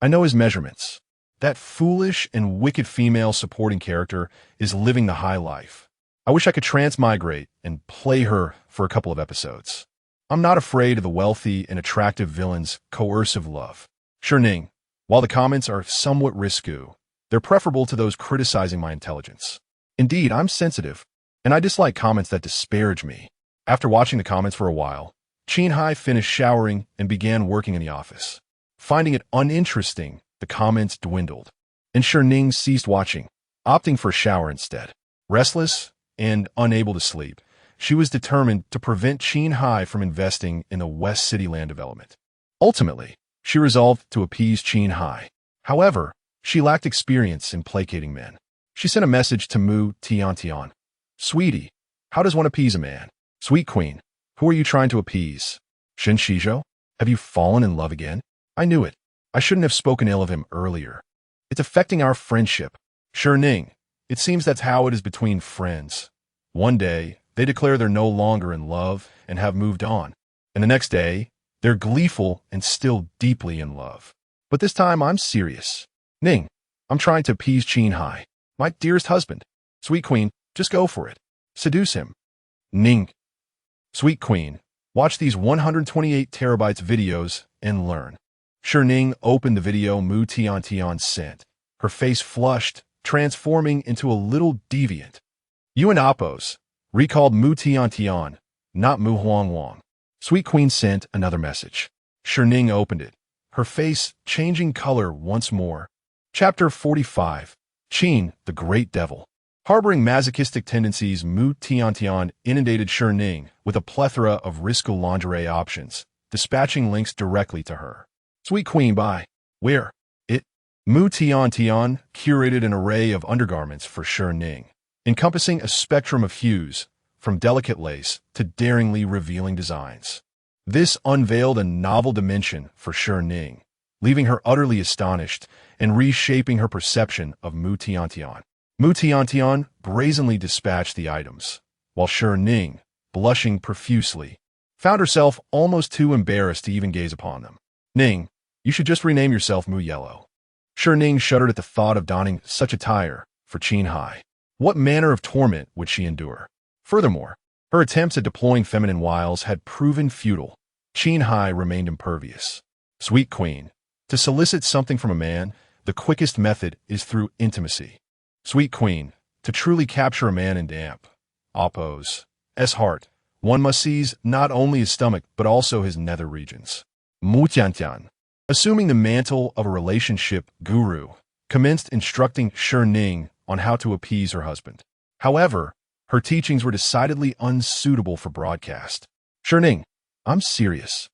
I know his measurements. That foolish and wicked female supporting character is living the high life. I wish I could transmigrate and play her for a couple of episodes. I'm not afraid of the wealthy and attractive villain's coercive love. Shi Ning, while the comments are somewhat risque, they're preferable to those criticizing my intelligence. Indeed, I'm sensitive, and I dislike comments that disparage me. After watching the comments for a while, Qin Heye finished showering and began working in the office. Finding it uninteresting, the comments dwindled, and Shi Ning ceased watching, opting for a shower instead. Restless and unable to sleep, she was determined to prevent Qin Heye from investing in the West City land development. Ultimately, she resolved to appease Qin Heye. However, she lacked experience in placating men. She sent a message to Mu Tian. Sweetie, how does one appease a man? Sweet queen, who are you trying to appease? Shen Xizhou? Have you fallen in love again? I knew it. I shouldn't have spoken ill of him earlier. It's affecting our friendship. Shi Ning, it seems that's how it is between friends. One day, they declare they're no longer in love and have moved on. And the next day, they're gleeful and still deeply in love. But this time, I'm serious. Ning, I'm trying to appease Qin Heye, my dearest husband. Sweet queen, just go for it. Seduce him. Ning. Sweet queen, watch these 128 terabytes videos and learn. Shi Ning opened the video Mu Tian sent. Her face flushed, transforming into a little deviant. You and Oppos, recalled Mu Tian, not Mu Huang. Sweet queen sent another message. Shi Ning opened it, her face changing color once more. Chapter 45. Qin, the Great Devil. Harboring masochistic tendencies, Mu Tian inundated Shi Ning with a plethora of risque lingerie options, dispatching links directly to her. Sweet queen, buy. Where? It. Mu Tian curated an array of undergarments for Shi Ning, encompassing a spectrum of hues, from delicate lace to daringly revealing designs. This unveiled a novel dimension for Shi Ning, leaving her utterly astonished and reshaping her perception of Mu Tian. Mu Tian brazenly dispatched the items, while Shi Ning, blushing profusely, found herself almost too embarrassed to even gaze upon them. Ning, you should just rename yourself Mu Yellow. Shi Ning shuddered at the thought of donning such attire for Qin Heye. What manner of torment would she endure? Furthermore, her attempts at deploying feminine wiles had proven futile. Qin Heye remained impervious. Sweet queen, to solicit something from a man, the quickest method is through intimacy. Sweet queen, to truly capture a man in damp, Oppos, heart, one must seize not only his stomach but also his nether regions. Mu Tian, assuming the mantle of a relationship guru, commenced instructing Shi Ning on how to appease her husband. However, her teachings were decidedly unsuitable for broadcast. Shi Ning, I'm serious.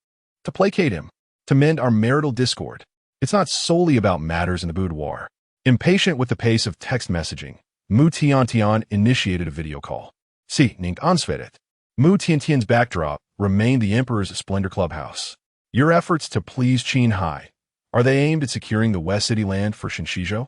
To placate him, to mend our marital discord. It's not solely about matters in the boudoir. Impatient with the pace of text messaging, Mu Tian initiated a video call. Shi Ning ansvaret. Mu Tian's backdrop remained the Emperor's Splendor Clubhouse. Your efforts to please Qin Heye, are they aimed at securing the West City land for Shen Xizhou?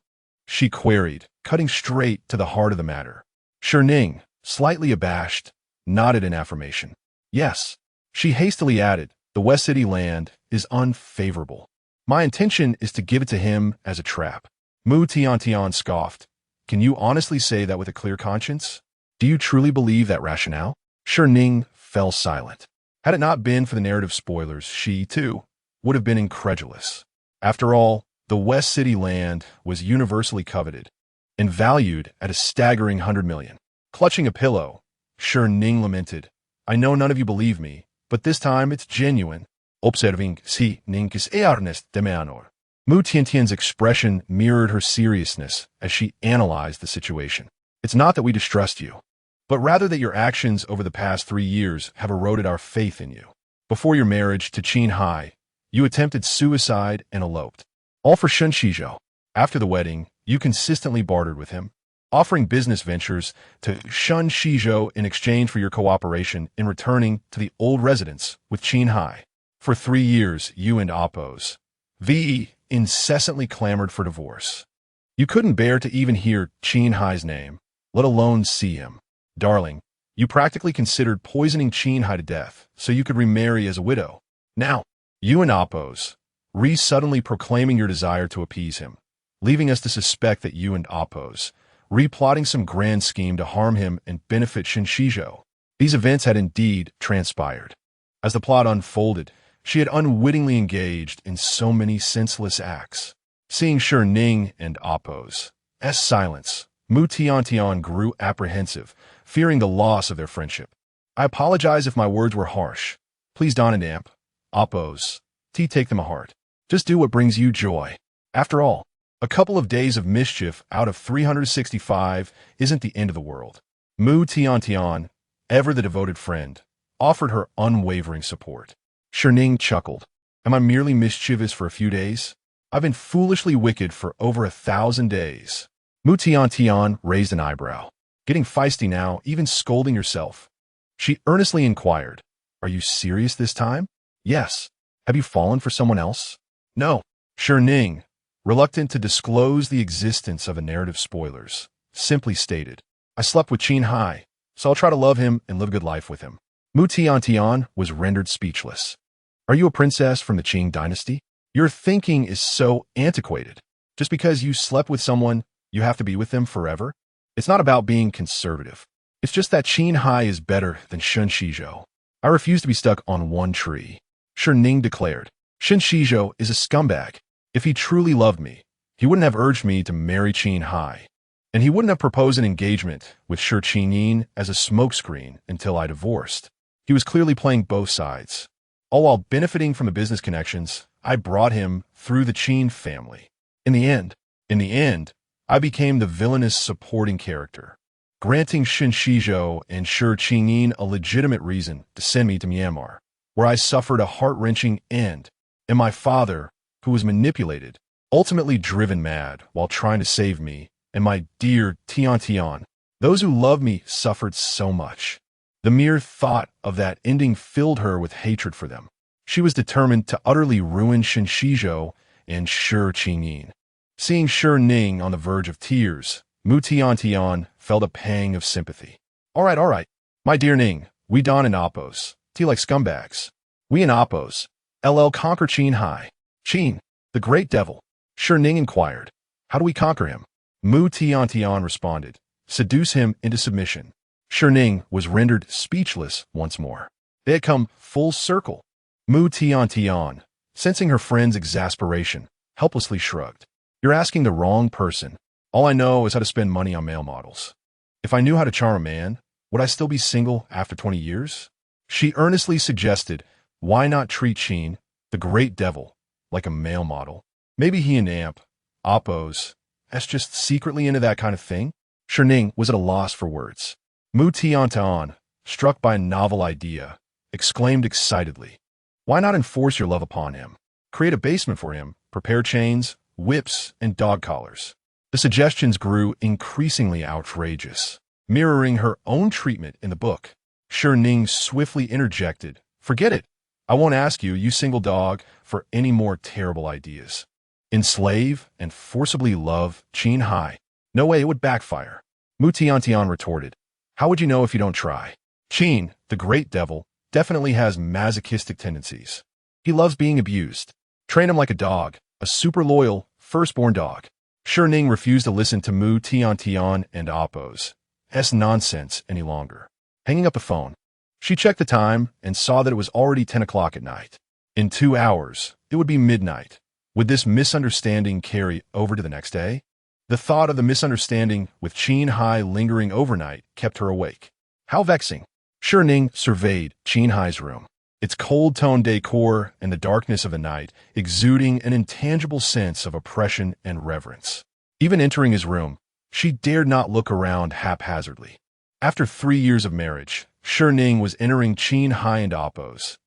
She queried, cutting straight to the heart of the matter. Shi Ning, slightly abashed, nodded in affirmation. Yes. She hastily added, the West City land is unfavorable. My intention is to give it to him as a trap. Mu Tian scoffed. Can you honestly say that with a clear conscience? Do you truly believe that rationale? Shi Ning fell silent. Had it not been for the narrative spoilers, she, too, would have been incredulous. After all, the West City land was universally coveted and valued at a staggering 100 million. Clutching a pillow, Shi Ning lamented, I know none of you believe me, but this time it's genuine. Observing Shi Ning is earnest de manor. Mu Tian's expression mirrored her seriousness as she analyzed the situation. It's not that we distrust you, but rather that your actions over the past 3 years have eroded our faith in you. Before your marriage to Qin Heye, you attempted suicide and eloped. All for Shen Xizhou. After the wedding, you consistently bartered with him, offering business ventures to Shen Xizhou in exchange for your cooperation in returning to the old residence with Qin Heye. For 3 years, you and Oppos, V.E., incessantly clamored for divorce. You couldn't bear to even hear Qin Heye's name, let alone see him. Darling, you practically considered poisoning Qin Heye to death so you could remarry as a widow. Now, you and Oppos, suddenly proclaiming your desire to appease him, leaving us to suspect that you and Oppos, replotting some grand scheme to harm him and benefit Shen Xizhou. These events had indeed transpired. As the plot unfolded, she had unwittingly engaged in so many senseless acts. Seeing Shi Ning and Oppos' silence, Mu Tian grew apprehensive, fearing the loss of their friendship. I apologize if my words were harsh. Please don and amp. Oppos, take them a heart. Just do what brings you joy. After all, a couple of days of mischief out of 365 isn't the end of the world. Mu Tian, ever the devoted friend, offered her unwavering support. Shi Ning chuckled. Am I merely mischievous for a few days? I've been foolishly wicked for over 1,000 days. Mu Tian raised an eyebrow. Getting feisty now, even scolding yourself. She earnestly inquired, "Are you serious this time?" "Yes." "Have you fallen for someone else?" "No." Shi Ning, reluctant to disclose the existence of a narrative spoilers, simply stated, "I slept with Qin Heye, so I'll try to love him and live a good life with him." Mu Tiantian was rendered speechless. "Are you a princess from the Qing dynasty? Your thinking is so antiquated. Just because you slept with someone, you have to be with them forever? It's not about being conservative. It's just that Qin Heye is better than Shen Xizhou. I refuse to be stuck on one tree." Shi Ning declared, "Shen Xizhou is a scumbag. If he truly loved me, he wouldn't have urged me to marry Qin Heye. And he wouldn't have proposed an engagement with Shi Ning as a smokescreen until I divorced. He was clearly playing both sides. All while benefiting from the business connections I brought him through the Qin family. In the end, I became the villainous supporting character, granting Shen Xizhou and Shi Ning a legitimate reason to send me to Myanmar, where I suffered a heart-wrenching end, and my father, who was manipulated, ultimately driven mad while trying to save me, and my dear Tian. Those who loved me suffered so much. The mere thought of that ending filled her with hatred for them. She was determined to utterly ruin Shen Xizhou and Shi Ning. Seeing Shi Ning on the verge of tears, Mu Tian felt a pang of sympathy. All right, my dear Ning, we Don and Oppos, T like scumbags. We and Oppos, LL conquer Qin Heye. Qin, the great devil. Shi Ning inquired, "How do we conquer him?" Mu Tian responded, "Seduce him into submission." Shi Ning was rendered speechless once more. They had come full circle. Mu Tian, sensing her friend's exasperation, helplessly shrugged. "You're asking the wrong person. All I know is how to spend money on male models. If I knew how to charm a man, would I still be single after 20 years? She earnestly suggested, why not treat Qin, the great devil, like a male model? Maybe he and Oppos, that's just secretly into that kind of thing? Shi Ning was at a loss for words. Mu Tian, struck by a novel idea, exclaimed excitedly, "Why not enforce your love upon him? Create a basement for him, prepare chains, whips, and dog collars." The suggestions grew increasingly outrageous, mirroring her own treatment in the book. Shi Ning swiftly interjected, "Forget it. I won't ask you, you single dog, for any more terrible ideas. Enslave and forcibly love Qin Heye. No way, it would backfire." Mu Tian retorted, "How would you know if you don't try? Qin, the great devil, definitely has masochistic tendencies. He loves being abused. Train him like a dog, a super loyal, firstborn dog." Shi Ning refused to listen to Mu Tian and Oppos' nonsense any longer. Hanging up the phone, she checked the time and saw that it was already 10 o'clock at night. In 2 hours, it would be midnight. Would this misunderstanding carry over to the next day? The thought of the misunderstanding with Qin Heye lingering overnight kept her awake. How vexing. Shi Ning surveyed Qin Heye's room, its cold-toned decor and the darkness of the night exuding an intangible sense of oppression and reverence. Even entering his room, she dared not look around haphazardly. After 3 years of marriage, Shi Ning was entering Qin Heye and Oppos'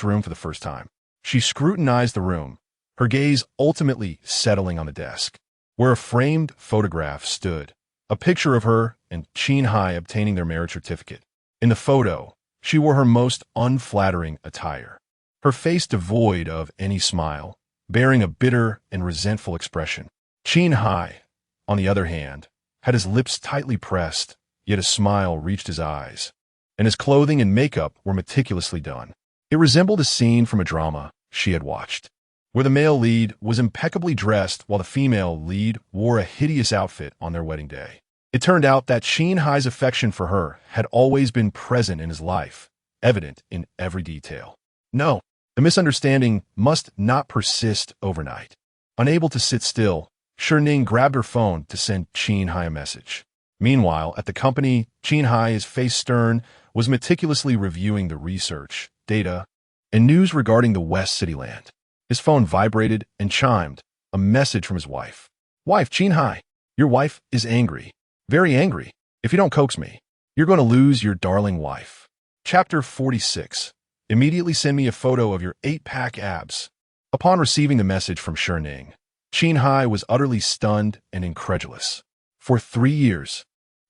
room for the first time. She scrutinized the room, her gaze ultimately settling on the desk, where a framed photograph stood, a picture of her and Qin Heye obtaining their marriage certificate. In the photo, she wore her most unflattering attire, her face devoid of any smile, bearing a bitter and resentful expression. Qin Heye, on the other hand, had his lips tightly pressed, yet a smile reached his eyes, and his clothing and makeup were meticulously done. It resembled a scene from a drama she had watched, where the male lead was impeccably dressed while the female lead wore a hideous outfit on their wedding day. It turned out that Qin Heye's affection for her had always been present in his life, evident in every detail. No, the misunderstanding must not persist overnight. Unable to sit still, Shi Ning grabbed her phone to send Qin Heye a message. Meanwhile, at the company, Qin Heye, his face stern, was meticulously reviewing the research, data, and news regarding the West City land. His phone vibrated and chimed, a message from his wife. "Wife, Qin Heye, your wife is angry. Very angry. If you don't coax me, you're going to lose your darling wife." Chapter 46. Immediately send me a photo of your 8-pack abs. Upon receiving the message from Shi Ning, Qin Heye was utterly stunned and incredulous. For 3 years,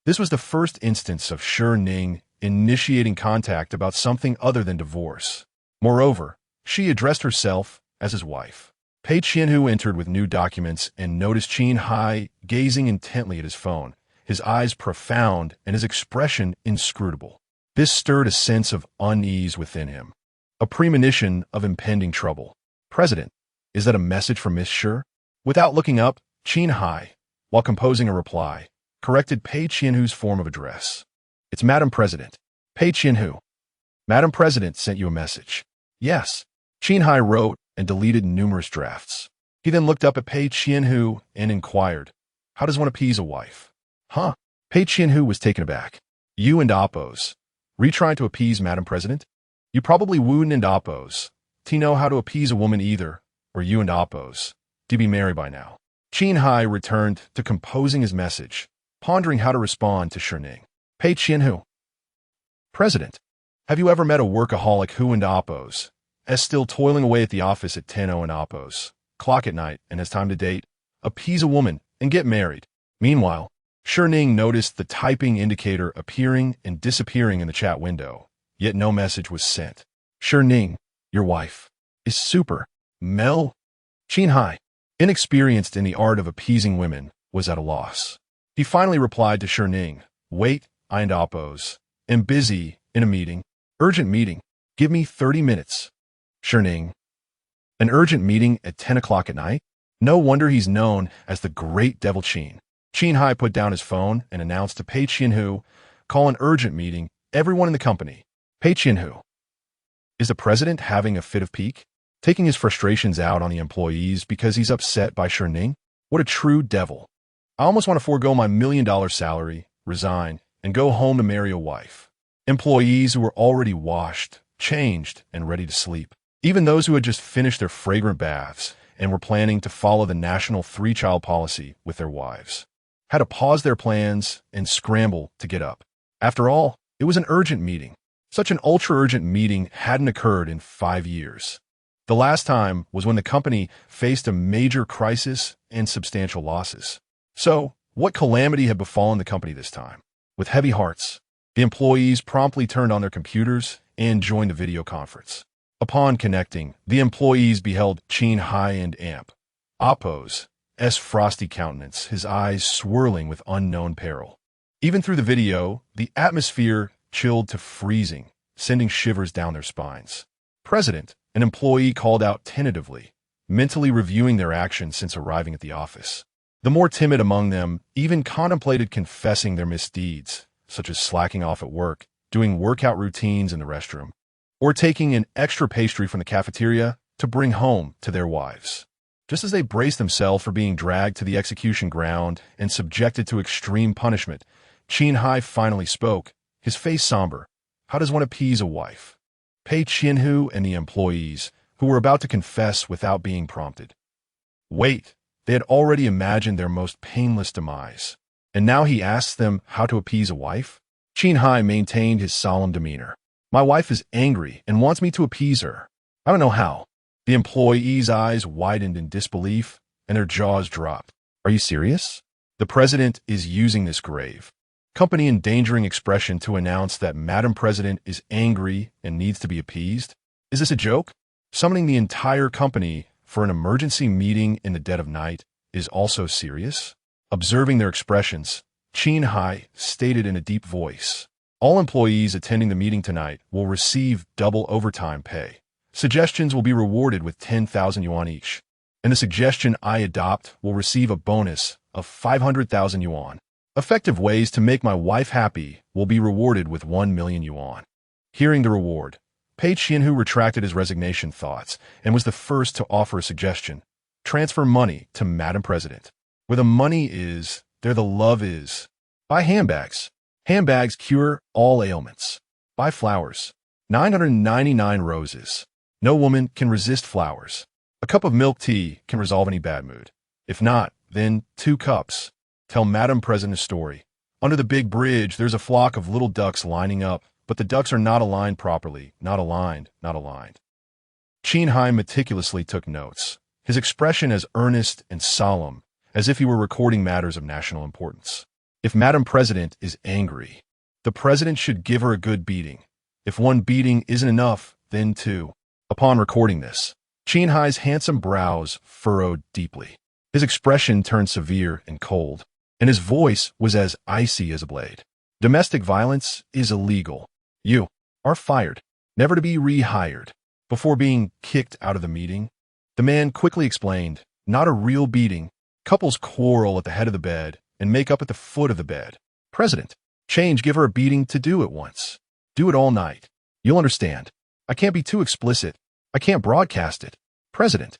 this was the first instance of Shi Ning initiating contact about something other than divorce. Moreover, she addressed herself as his wife. Pei Qianhu entered with new documents and noticed Qin Heye gazing intently at his phone, his eyes profound and his expression inscrutable. This stirred a sense of unease within him, a premonition of impending trouble. "President, is that a message from Miss Shi?" Without looking up, Qin Heye, while composing a reply, corrected Pei Qianhu's form of address. "It's Madam President." "Pei Qianhu. Madam President sent you a message." "Yes." Qin Heye wrote and deleted numerous drafts. He then looked up at Pei Qianhu and inquired, "How does one appease a wife?" "Huh?" Pei Qianhu was taken aback. "You and Oppos. Were you trying to appease Madam President? You probably wouldn't and Oppos. Do you know how to appease a woman either, or you and Oppos? Do you be married by now?" Qin Heye returned to composing his message, pondering how to respond to Shi Ning. "Pei Qianhu. President, have you ever met a workaholic who and Oppos is still toiling away at the office at 10:00 and Oppos clock at night and has time to date, appease a woman, and get married?" Meanwhile, Shi Ning noticed the typing indicator appearing and disappearing in the chat window, yet no message was sent. "Shi Ning, your wife, is super. Mel?" Qin Heye, inexperienced in the art of appeasing women, was at a loss. He finally replied to Shi Ning, "Wait, I and Oppos. Am busy in a meeting. Urgent meeting. Give me 30 minutes. Shi Ning. An urgent meeting at 10 o'clock at night? No wonder he's known as the Great Devil Qin. Qin Heye put down his phone and announced to Pei Qianhu, "Call an urgent meeting, everyone in the company." Pei Qianhu. Is the president having a fit of pique? Taking his frustrations out on the employees because he's upset by Shi Ning? What a true devil. I almost want to forego my $1 million salary, resign, and go home to marry a wife. Employees who were already washed, changed, and ready to sleep. Even those who had just finished their fragrant baths and were planning to follow the national 3-child policy with their wives, had to pause their plans and scramble to get up. After all, it was an urgent meeting. Such an ultra-urgent meeting hadn't occurred in 5 years. The last time was when the company faced a major crisis and substantial losses. So, what calamity had befallen the company this time? With heavy hearts, the employees promptly turned on their computers and joined the video conference. Upon connecting, the employees beheld Qin Heye and Amp, Oppos' frosty countenance, his eyes swirling with unknown peril. Even through the video, the atmosphere chilled to freezing, sending shivers down their spines. "President," an employee called out tentatively, mentally reviewing their actions since arriving at the office. The more timid among them even contemplated confessing their misdeeds, such as slacking off at work, doing workout routines in the restroom, or taking an extra pastry from the cafeteria to bring home to their wives. Just as they braced themselves for being dragged to the execution ground and subjected to extreme punishment, Qin Heye finally spoke, his face somber. How does one appease a wife? Pei Qianhu and the employees, who were about to confess without being prompted. Wait, they had already imagined their most painless demise. And now he asks them how to appease a wife? Qin Heye maintained his solemn demeanor. "My wife is angry and wants me to appease her. I don't know how." The employees' eyes widened in disbelief, and their jaws dropped. "Are you serious?" The president is using this grave, company-endangering expression to announce that Madam President is angry and needs to be appeased? Is this a joke? Summoning the entire company for an emergency meeting in the dead of night is also serious? Observing their expressions, Qin Heye stated in a deep voice, "All employees attending the meeting tonight will receive double overtime pay. Suggestions will be rewarded with 10,000 yuan each, and the suggestion I adopt will receive a bonus of 500,000 yuan. Effective ways to make my wife happy will be rewarded with 1 million yuan." Hearing the reward, Pei Qianhu retracted his resignation thoughts and was the first to offer a suggestion. Transfer money to Madam President. Where the money is, there the love is. Buy handbags. Handbags cure all ailments. Buy flowers. 999 roses. No woman can resist flowers. A cup of milk tea can resolve any bad mood. If not, then 2 cups. Tell Madam President a story. Under the big bridge, there's a flock of little ducks lining up, but the ducks are not aligned properly. Not aligned, not aligned. Qin Heye meticulously took notes, his expression as earnest and solemn, as if he were recording matters of national importance. If Madam President is angry, The president should give her a good beating. If one beating isn't enough, then two. Upon recording this, Qin Heye's handsome brows furrowed deeply. His expression turned severe and cold, and his voice was as icy as a blade. Domestic violence is illegal. You are fired, never to be rehired. Before being kicked out of the meeting, the man quickly explained, not a real beating. Couples quarrel at the head of the bed and make up at the foot of the bed. President, give her a beating to do it once. Do it all night. You'll understand. I can't be too explicit. I can't broadcast it. President,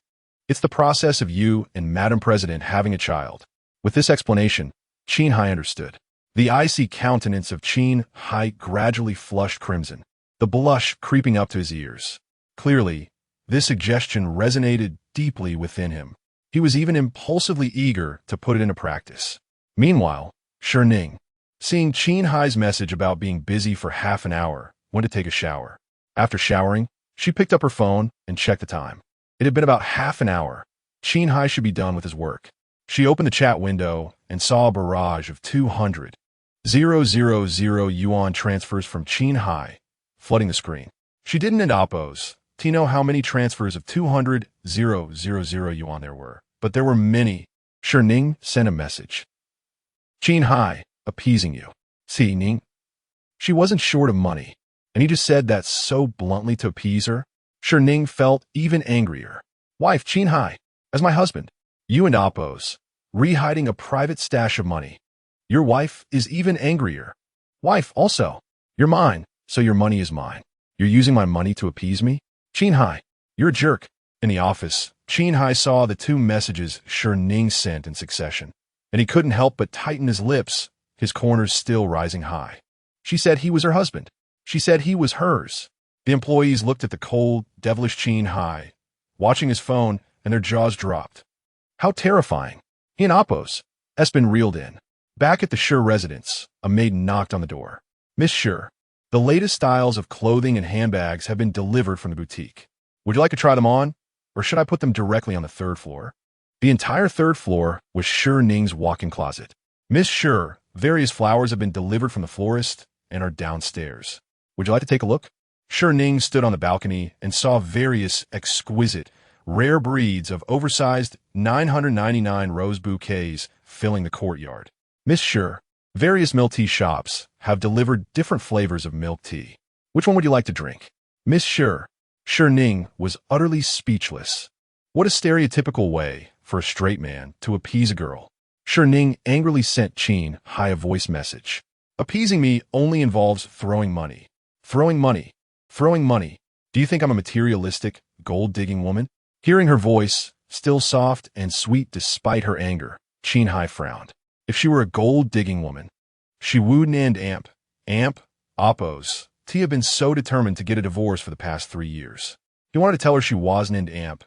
it's the process of you and Madam President having a child. With this explanation, Qin Heye understood. The icy countenance of Qin Heye gradually flushed crimson, the blush creeping up to his ears. Clearly, this suggestion resonated deeply within him. He was even impulsively eager to put it into practice. Meanwhile, Shi Ning, seeing Qin Heye's message about being busy for half an hour, went to take a shower. After showering, she picked up her phone and checked the time. It had been about half an hour. Qin Heye should be done with his work. She opened the chat window and saw a barrage of 200,000 yuan transfers from Qin Heye, flooding the screen. She didn't oppose to know how many transfers of 200,000 yuan there were, but there were many. Shi Ning sent a message. Qin Heye, appeasing you. Shi Ning. She wasn't short of money, and he just said that so bluntly to appease her. Shi Ning felt even angrier. Wife Qin Heye, as my husband, you and oppose, re-hiding a private stash of money. Your wife is even angrier. Wife also, you're mine, so your money is mine. You're using my money to appease me? Qin Heye, you're a jerk. In the office, Qin Heye saw the two messages Shi Ning sent in succession, and he couldn't help but tighten his lips, his corners still rising high. She said he was her husband. She said he was hers. The employees looked at the cold, devilish Qin Heye, watching his phone, and their jaws dropped. How terrifying. He and Oppos. Espen reeled in. Back at the Shi residence, a maid knocked on the door. Miss Shi, the latest styles of clothing and handbags have been delivered from the boutique. Would you like to try them on, or should I put them directly on the third floor? The entire third floor was Shi Ning's walk-in closet. Miss Shi, various flowers have been delivered from the florist and are downstairs. Would you like to take a look? Shi Ning stood on the balcony and saw various exquisite, rare breeds of oversized 999 rose bouquets filling the courtyard. Miss Shi, various milk tea shops have delivered different flavors of milk tea. Which one would you like to drink? Miss Shi. Shi Ning was utterly speechless. What a stereotypical way for a straight man to appease a girl. Shi Ning angrily sent Qin Heye a voice message. Appeasing me only involves throwing money. Throwing money. Throwing money. Do you think I'm a materialistic, gold-digging woman? Hearing her voice, still soft and sweet despite her anger, Qin Heye frowned. If she were a gold-digging woman, she wouldn't amp, oppos. T had been so determined to get a divorce for the past 3 years. He wanted to tell her she wasn't amp,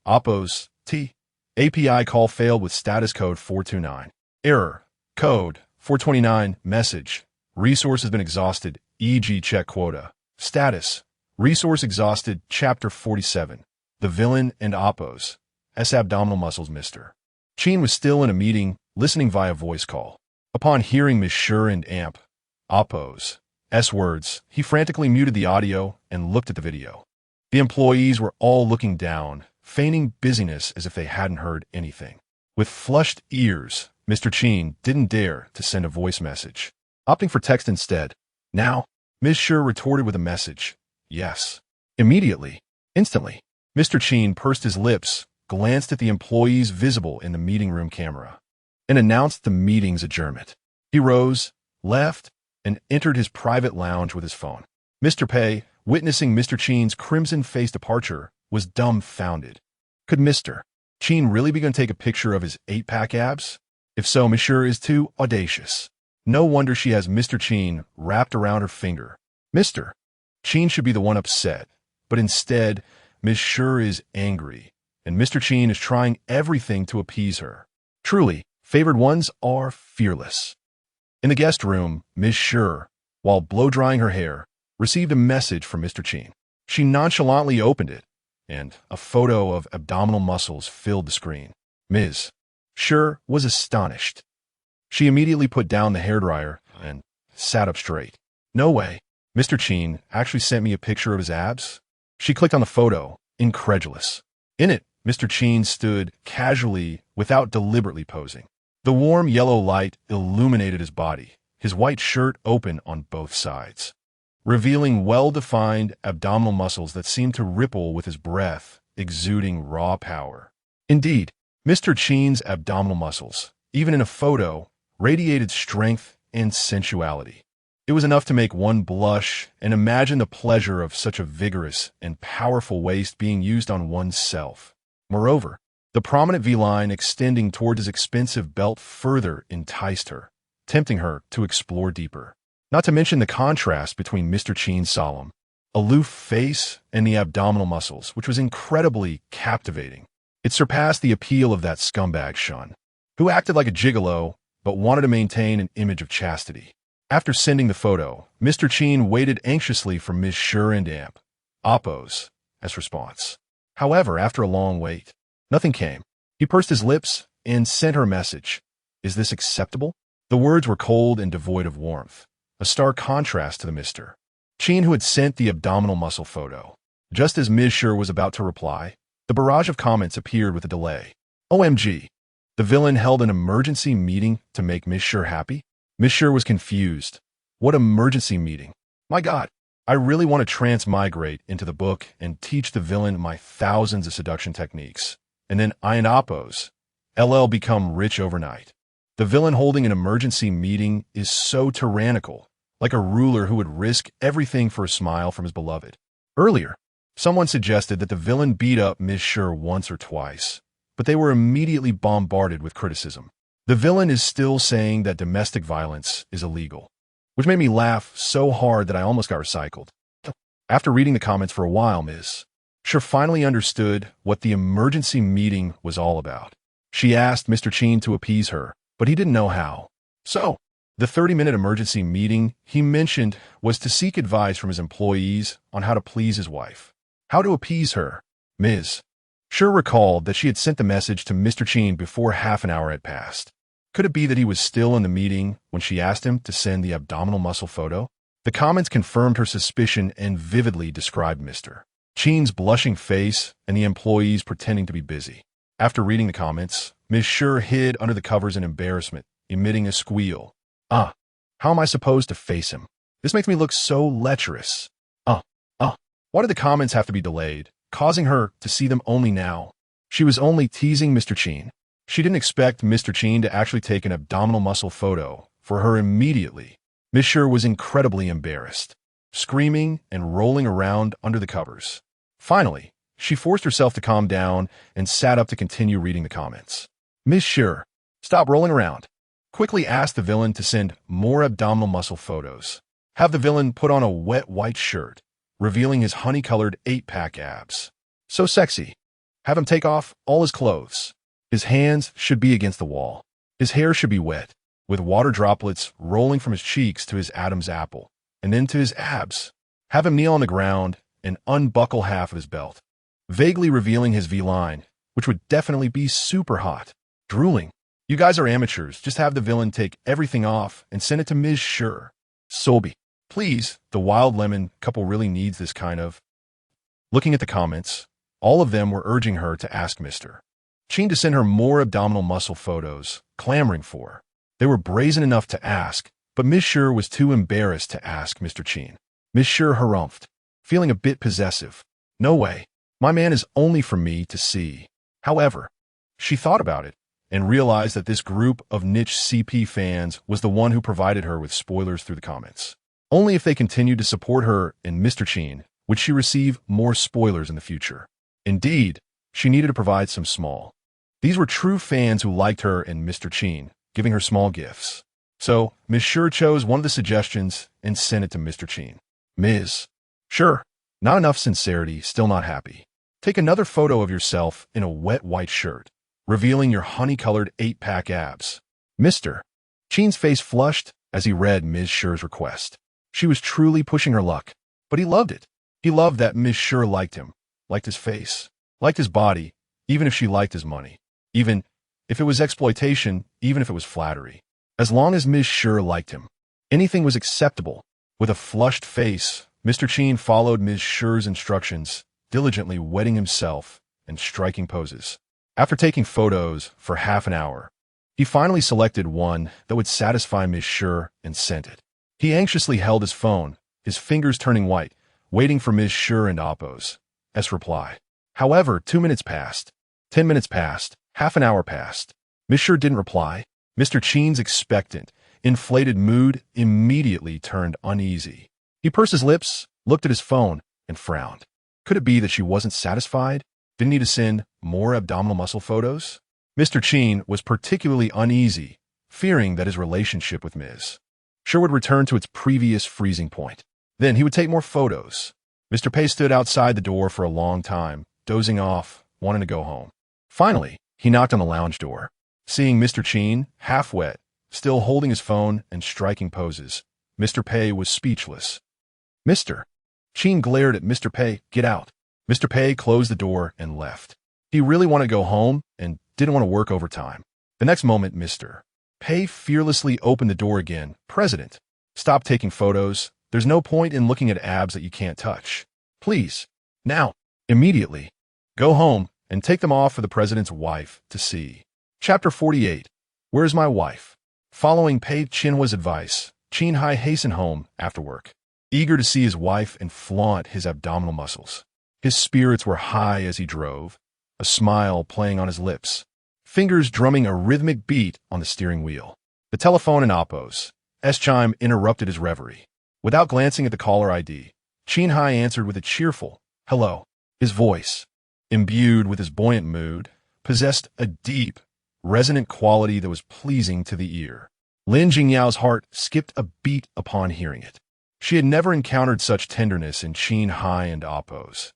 oppos, T. API call failed with status code 429. Error. Code 429. Message. Resource has been exhausted, e.g. check quota. Status. Resource exhausted, chapter 47. The villain and oppos. S abdominal muscles, Mr. Qin was still in a meeting, listening via voice call. Upon hearing Miss Shi and oppos, S words, he frantically muted the audio and looked at the video. The employees were all looking down, feigning busyness as if they hadn't heard anything. With flushed ears, Mr. Qin didn't dare to send a voice message, opting for text instead. Now, Miss Shi retorted with a message. Yes. Immediately. Instantly. Mr. Qin pursed his lips, glanced at the employees visible in the meeting room camera, and announced the meeting's adjournment. He rose, left, and entered his private lounge with his phone. Mr. Pei, witnessing Mr. Qin's crimson-faced departure, was dumbfounded. Could Mr. Qin really be going to take a picture of his 8-pack abs? If so, Miss Shi is too audacious. No wonder she has Mr. Qin wrapped around her finger. Mr. Qin should be the one upset, but instead, Miss Shi is angry, and Mr. Qin is trying everything to appease her. Truly, favored ones are fearless. In the guest room, Miss Shi, while blow-drying her hair, received a message from Mr. Qin. She nonchalantly opened it, and a photo of abdominal muscles filled the screen. Ms. Shi was astonished. She immediately put down the hairdryer and sat up straight. No way. Mr. Qin actually sent me a picture of his abs? She clicked on the photo, incredulous. In it, Mr. Qin stood casually without deliberately posing. The warm yellow light illuminated his body, his white shirt open on both sides, revealing well-defined abdominal muscles that seemed to ripple with his breath, exuding raw power. Indeed, Mr. Qin's abdominal muscles, even in a photo, radiated strength and sensuality. It was enough to make one blush and imagine the pleasure of such a vigorous and powerful waist being used on oneself. Moreover, the prominent V-line extending toward his expensive belt further enticed her, tempting her to explore deeper. Not to mention the contrast between Mr. Qin's solemn, aloof face and the abdominal muscles, which was incredibly captivating. It surpassed the appeal of that scumbag Shen, who acted like a gigolo but wanted to maintain an image of chastity. After sending the photo, Mr. Qin waited anxiously for Ms. Shi and Amp, Oppos, as response. However, after a long wait, nothing came. He pursed his lips and sent her a message. Is this acceptable? The words were cold and devoid of warmth, a stark contrast to the Mr. Qin who had sent the abdominal muscle photo. Just as Ms. Shi was about to reply, the barrage of comments appeared with a delay. OMG. The villain held an emergency meeting to make Ms. Shi happy? Ms. Shi was confused. What emergency meeting? My God, I really want to transmigrate into the book and teach the villain my thousands of seduction techniques. And then I and Oppos, LL become rich overnight. The villain holding an emergency meeting is so tyrannical, like a ruler who would risk everything for a smile from his beloved. Earlier, someone suggested that the villain beat up Ms. Shi once or twice, but they were immediately bombarded with criticism. The villain is still saying that domestic violence is illegal, which made me laugh so hard that I almost got recycled. After reading the comments for a while, Ms. Shi finally understood what the emergency meeting was all about. She asked Mr. Qin to appease her, but he didn't know how. So, the 30-minute emergency meeting he mentioned was to seek advice from his employees on how to please his wife. How to appease her. Ms. Shi recalled that she had sent the message to Mr. Qin before half an hour had passed. Could it be that he was still in the meeting when she asked him to send the abdominal muscle photo? The comments confirmed her suspicion and vividly described Mr. Qin's blushing face and the employees pretending to be busy. After reading the comments, Ms. Shi hid under the covers in embarrassment, emitting a squeal. How am I supposed to face him? This makes me look so lecherous. Why did the comments have to be delayed, causing her to see them only now? She was only teasing Mr. Qin. She didn't expect Mr. Qin to actually take an abdominal muscle photo for her immediately. Ms. Shi was incredibly embarrassed, screaming and rolling around under the covers. Finally, she forced herself to calm down and sat up to continue reading the comments. Ms. Shi, stop rolling around. Quickly asked the villain to send more abdominal muscle photos. Have the villain put on a wet white shirt, revealing his honey-colored 8-pack abs. So sexy. Have him take off all his clothes. His hands should be against the wall. His hair should be wet, with water droplets rolling from his cheeks to his Adam's apple, and then to his abs. Have him kneel on the ground and unbuckle half of his belt, vaguely revealing his V-line, which would definitely be super hot. Drooling. You guys are amateurs. Just have the villain take everything off and send it to Ms. Shi. Solby. Please, the Wild Lemon couple really needs this kind of... Looking at the comments, all of them were urging her to ask Mr. Qin to send her more abdominal muscle photos, clamoring for her. They were brazen enough to ask, but Ms. Shi was too embarrassed to ask Mr. Qin. Ms. Shi harumphed, feeling a bit possessive. No way. My man is only for me to see. However, she thought about it and realized that this group of niche CP fans was the one who provided her with spoilers through the comments. Only if they continued to support her and Mr. Qin would she receive more spoilers in the future. Indeed, she needed to provide some small. These were true fans who liked her and Mr. Qin, giving her small gifts. So, Ms. Shi chose one of the suggestions and sent it to Mr. Qin. Ms. Shi, not enough sincerity, still not happy. Take another photo of yourself in a wet white shirt, revealing your honey-colored 8-pack abs. Mr. Qin's face flushed as he read Ms. Shi's request. She was truly pushing her luck, but he loved it. He loved that Ms. Shi liked him, liked his face, liked his body, even if she liked his money, even if it was exploitation, even if it was flattery. As long as Ms. Shi liked him. Anything was acceptable. With a flushed face, Mr. Qin followed Ms. Shi's instructions, diligently wetting himself and striking poses. After taking photos for half an hour, he finally selected one that would satisfy Ms. Shi and sent it. He anxiously held his phone, his fingers turning white, waiting for Ms. Shi and Oppo's reply. However, 2 minutes passed, 10 minutes passed, half an hour passed. Ms. Shi didn't reply. Mr. Qin's expectant, inflated mood immediately turned uneasy. He pursed his lips, looked at his phone, and frowned. Could it be that she wasn't satisfied? Didn't need to send more abdominal muscle photos? Mr. Qin was particularly uneasy, fearing that his relationship with Ms. Shi would return to its previous freezing point. Then he would take more photos. Mr. Pei stood outside the door for a long time, dozing off, wanting to go home. Finally, he knocked on the lounge door. Seeing Mr. Qin, half wet, still holding his phone and striking poses, Mr. Pei was speechless. Mr. Qin glared at Mr. Pei. Get out. Mr. Pei closed the door and left. He really wanted to go home and didn't want to work overtime. The next moment, Mr. Pei fearlessly opened the door again. President, stop taking photos. There's no point in looking at abs that you can't touch. Please, now, immediately, go home and take them off for the president's wife to see. Chapter 48. Where's my wife? Following Pei Qinhua's advice, Qin Heye hastened home after work, eager to see his wife and flaunt his abdominal muscles. His spirits were high as he drove, a smile playing on his lips, fingers drumming a rhythmic beat on the steering wheel. The telephone in Oppo's chime interrupted his reverie. Without glancing at the caller ID, Qin Heye answered with a cheerful, hello. His voice, imbued with his buoyant mood, possessed a deep, resonant quality that was pleasing to the ear. Lin Jingyao's heart skipped a beat upon hearing it. She had never encountered such tenderness in Qin Heye and Oppo's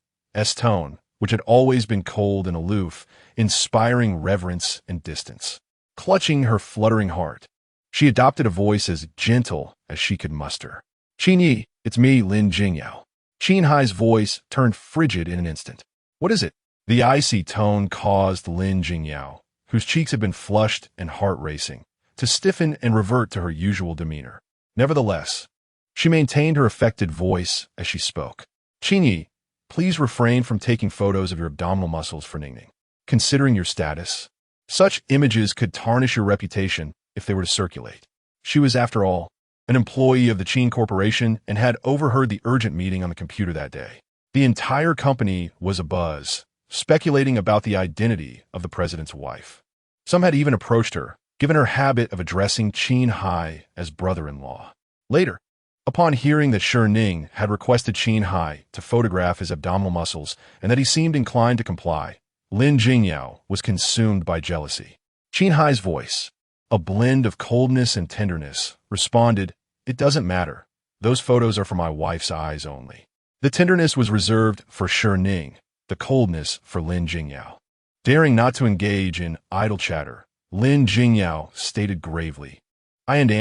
tone, which had always been cold and aloof, inspiring reverence and distance. Clutching her fluttering heart, she adopted a voice as gentle as she could muster. Qin Yi, it's me, Lin Jingyao. Qin Heye's voice turned frigid in an instant. What is it? The icy tone caused Lin Jingyao, whose cheeks had been flushed and heart racing, to stiffen and revert to her usual demeanor. Nevertheless, she maintained her affected voice as she spoke. Qin Yi, please refrain from taking photos of your abdominal muscles for Ning Ning. Considering your status, such images could tarnish your reputation if they were to circulate. She was, after all, an employee of the Qin Corporation and had overheard the urgent meeting on the computer that day. The entire company was abuzz, speculating about the identity of the president's wife. Some had even approached her, given her habit of addressing Qin Heye as brother-in-law. Later, upon hearing that Shi Ning had requested Qin Heye to photograph his abdominal muscles and that he seemed inclined to comply, Lin Jingyao was consumed by jealousy. Qin Heye's voice, a blend of coldness and tenderness, responded, "It doesn't matter. Those photos are for my wife's eyes only." The tenderness was reserved for Shi Ning, the coldness for Lin Jingyao. Daring not to engage in idle chatter, Lin Jingyao stated gravely, I and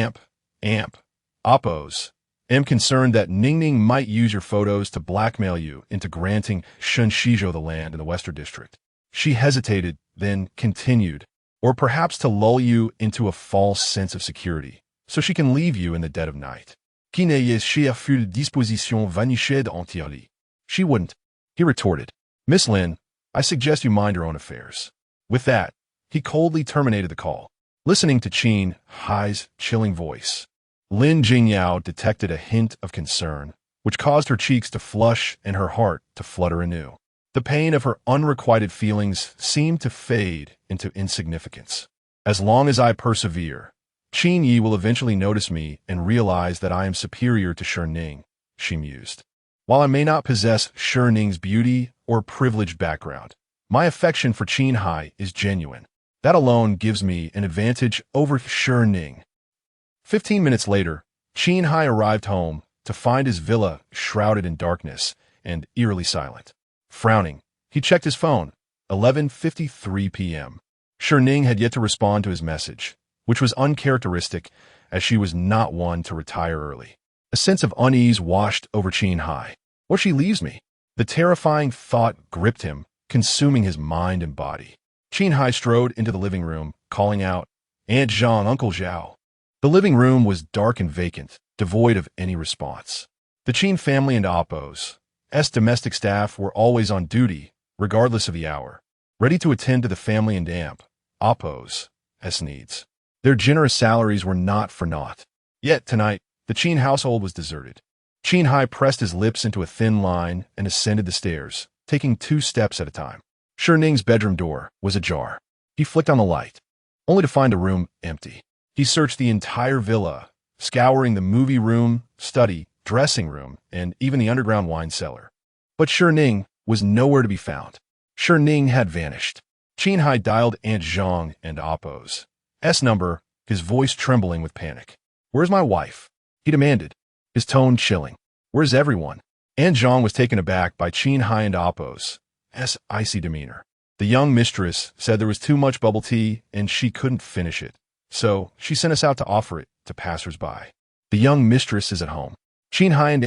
Oppo's, am concerned that Ning Ning might use your photos to blackmail you into granting Shen Xizhou the land in the Western District. She hesitated, then continued, or perhaps to lull you into a false sense of security, so she can leave you in the dead of night. Qin Heye Shi fut de disposition vanished entièrement. She wouldn't, he retorted. Miss Lin, I suggest you mind your own affairs. With that, he coldly terminated the call. Listening to Qin Heye's chilling voice, Lin Jingyao detected a hint of concern, which caused her cheeks to flush and her heart to flutter anew. The pain of her unrequited feelings seemed to fade into insignificance. As long as I persevere, Qin Yi will eventually notice me and realize that I am superior to Shi Ning, she mused. While I may not possess Shi Ning's beauty or privileged background, my affection for Qin Heye is genuine. That alone gives me an advantage over Shi Ning. 15 minutes later, Qin Heye arrived home to find his villa shrouded in darkness and eerily silent. Frowning, he checked his phone. 11:53 p.m. Shi Ning had yet to respond to his message, which was uncharacteristic as she was not one to retire early. A sense of unease washed over Qin Heye. What if she leaves me? The terrifying thought gripped him, consuming his mind and body. Qin Heye strode into the living room, calling out, Aunt Jean, Uncle Zhao. The living room was dark and vacant, devoid of any response. The Qin family and Appo's domestic staff were always on duty, regardless of the hour, ready to attend to the family and Appo's needs. Their generous salaries were not for naught. Yet tonight, the Qin household was deserted. Qin Heye pressed his lips into a thin line and ascended the stairs, taking 2 steps at a time. Shi Ning's bedroom door was ajar. He flicked on the light, only to find the room empty. He searched the entire villa, scouring the movie room, study, dressing room, and even the underground wine cellar. But Shi Ning was nowhere to be found. Shi Ning had vanished. Qin Heye dialed Aunt Zhang and Appo's number, his voice trembling with panic. "Where's my wife?" he demanded, his tone chilling. "Where's everyone?" Aunt Zhang was taken aback by Qin Heye and Appo's icy demeanor. The young mistress said there was too much bubble tea and she couldn't finish it, so she sent us out to offer it to passers-by. "The young mistress is at home." Qin Heye and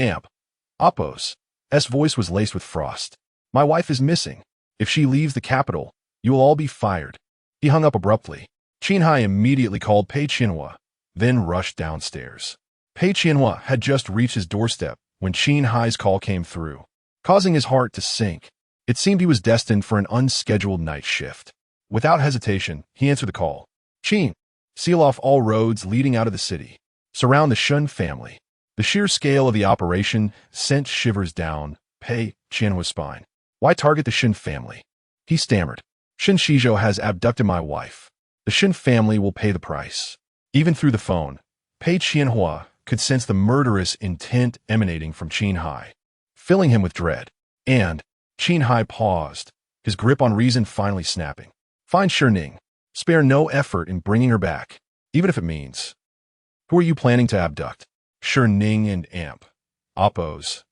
Appo's voice was laced with frost. "My wife is missing. If she leaves the capital, you will all be fired." He hung up abruptly. Qin Heye immediately called Pei Qianhua, then rushed downstairs. Pei Qianhua had just reached his doorstep when Qin Heye's call came through, causing his heart to sink. It seemed he was destined for an unscheduled night shift. Without hesitation, he answered the call. "Qin, seal off all roads leading out of the city. Surround the Shen family." The sheer scale of the operation sent shivers down Pei Qianhua's spine. "Why target the Shen family?" he stammered. "Shen Xizhou has abducted my wife. The Shen family will pay the price." Even through the phone, Pei Qianhua could sense the murderous intent emanating from Qin Heye, filling him with dread. And Qin Heye paused, his grip on reason finally snapping. "Find Shi Ning. Spare no effort in bringing her back, even if it means." "Who are you planning to abduct?" Shi Ning and Appo's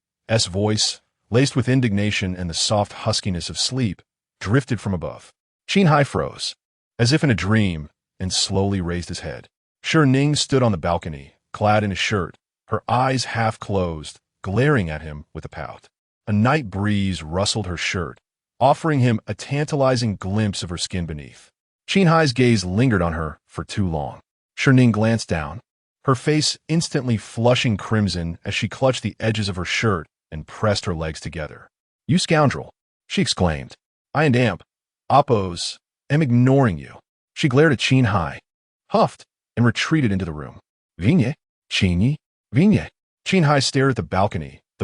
voice, laced with indignation and the soft huskiness of sleep, drifted from above. Qin Heye froze, as if in a dream, and slowly raised his head. Shi Ning stood on the balcony, clad in a shirt, her eyes half closed, glaring at him with a pout. A night breeze rustled her shirt, offering him a tantalizing glimpse of her skin beneath. Qin Heye's gaze lingered on her for too long. Shi Ning glanced down, her face instantly flushing crimson as she clutched the edges of her shirt and pressed her legs together. "You scoundrel!" she exclaimed. "I and Appo's am ignoring you." She glared at Qin Heye, huffed, and retreated into the room. "Vigne, Qinyi, Vigne." Qin Heye stared at the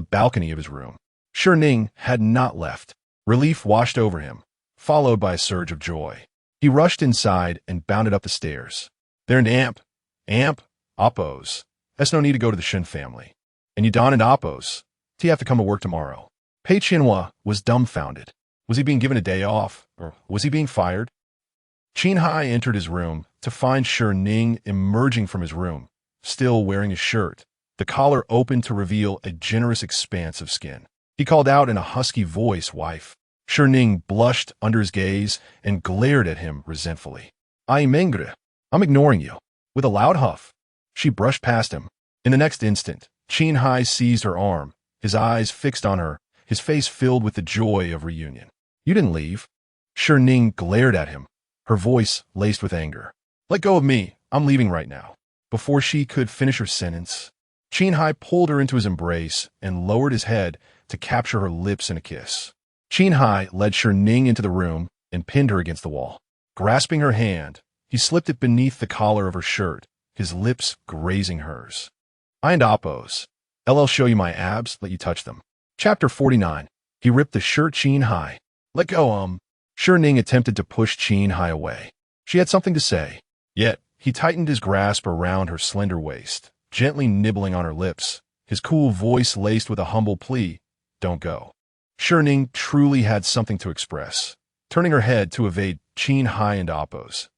balcony of his room. Shi Ning had not left. Relief washed over him, followed by a surge of joy. He rushed inside and bounded up the stairs. "There and Appo's. There's no need to go to the Shen family. And you Don and Appo's. Do you have to come to work tomorrow?" Pei Qianhua was dumbfounded. Was he being given a day off, or was he being fired? Qin Heye entered his room to find Shi Ning emerging from his room, still wearing his shirt, the collar open to reveal a generous expanse of skin. He called out in a husky voice, "Wife." Shi Ning blushed under his gaze and glared at him resentfully. "I mengre. I'm ignoring you." With a loud huff, she brushed past him. In the next instant, Qin Heye seized her arm, his eyes fixed on her, his face filled with the joy of reunion. "You didn't leave." Shi Ning glared at him, her voice laced with anger. "Let go of me. I'm leaving right now." Before she could finish her sentence, Qin Heye pulled her into his embrace and lowered his head to capture her lips in a kiss. Qin Heye led Shi Ning into the room and pinned her against the wall. Grasping her hand, he slipped it beneath the collar of her shirt, his lips grazing hers. "I and Appo's. I'll show you my abs, let you touch them." Chapter 49. He ripped the shirt Qin Heye. "Let go, Shi Ning attempted to push Qin Heye away. She had something to say, yet he tightened his grasp around her slender waist, gently nibbling on her lips, his cool voice laced with a humble plea, "Don't go." Shi Ning truly had something to express, turning her head to evade Qin Heye and Appo's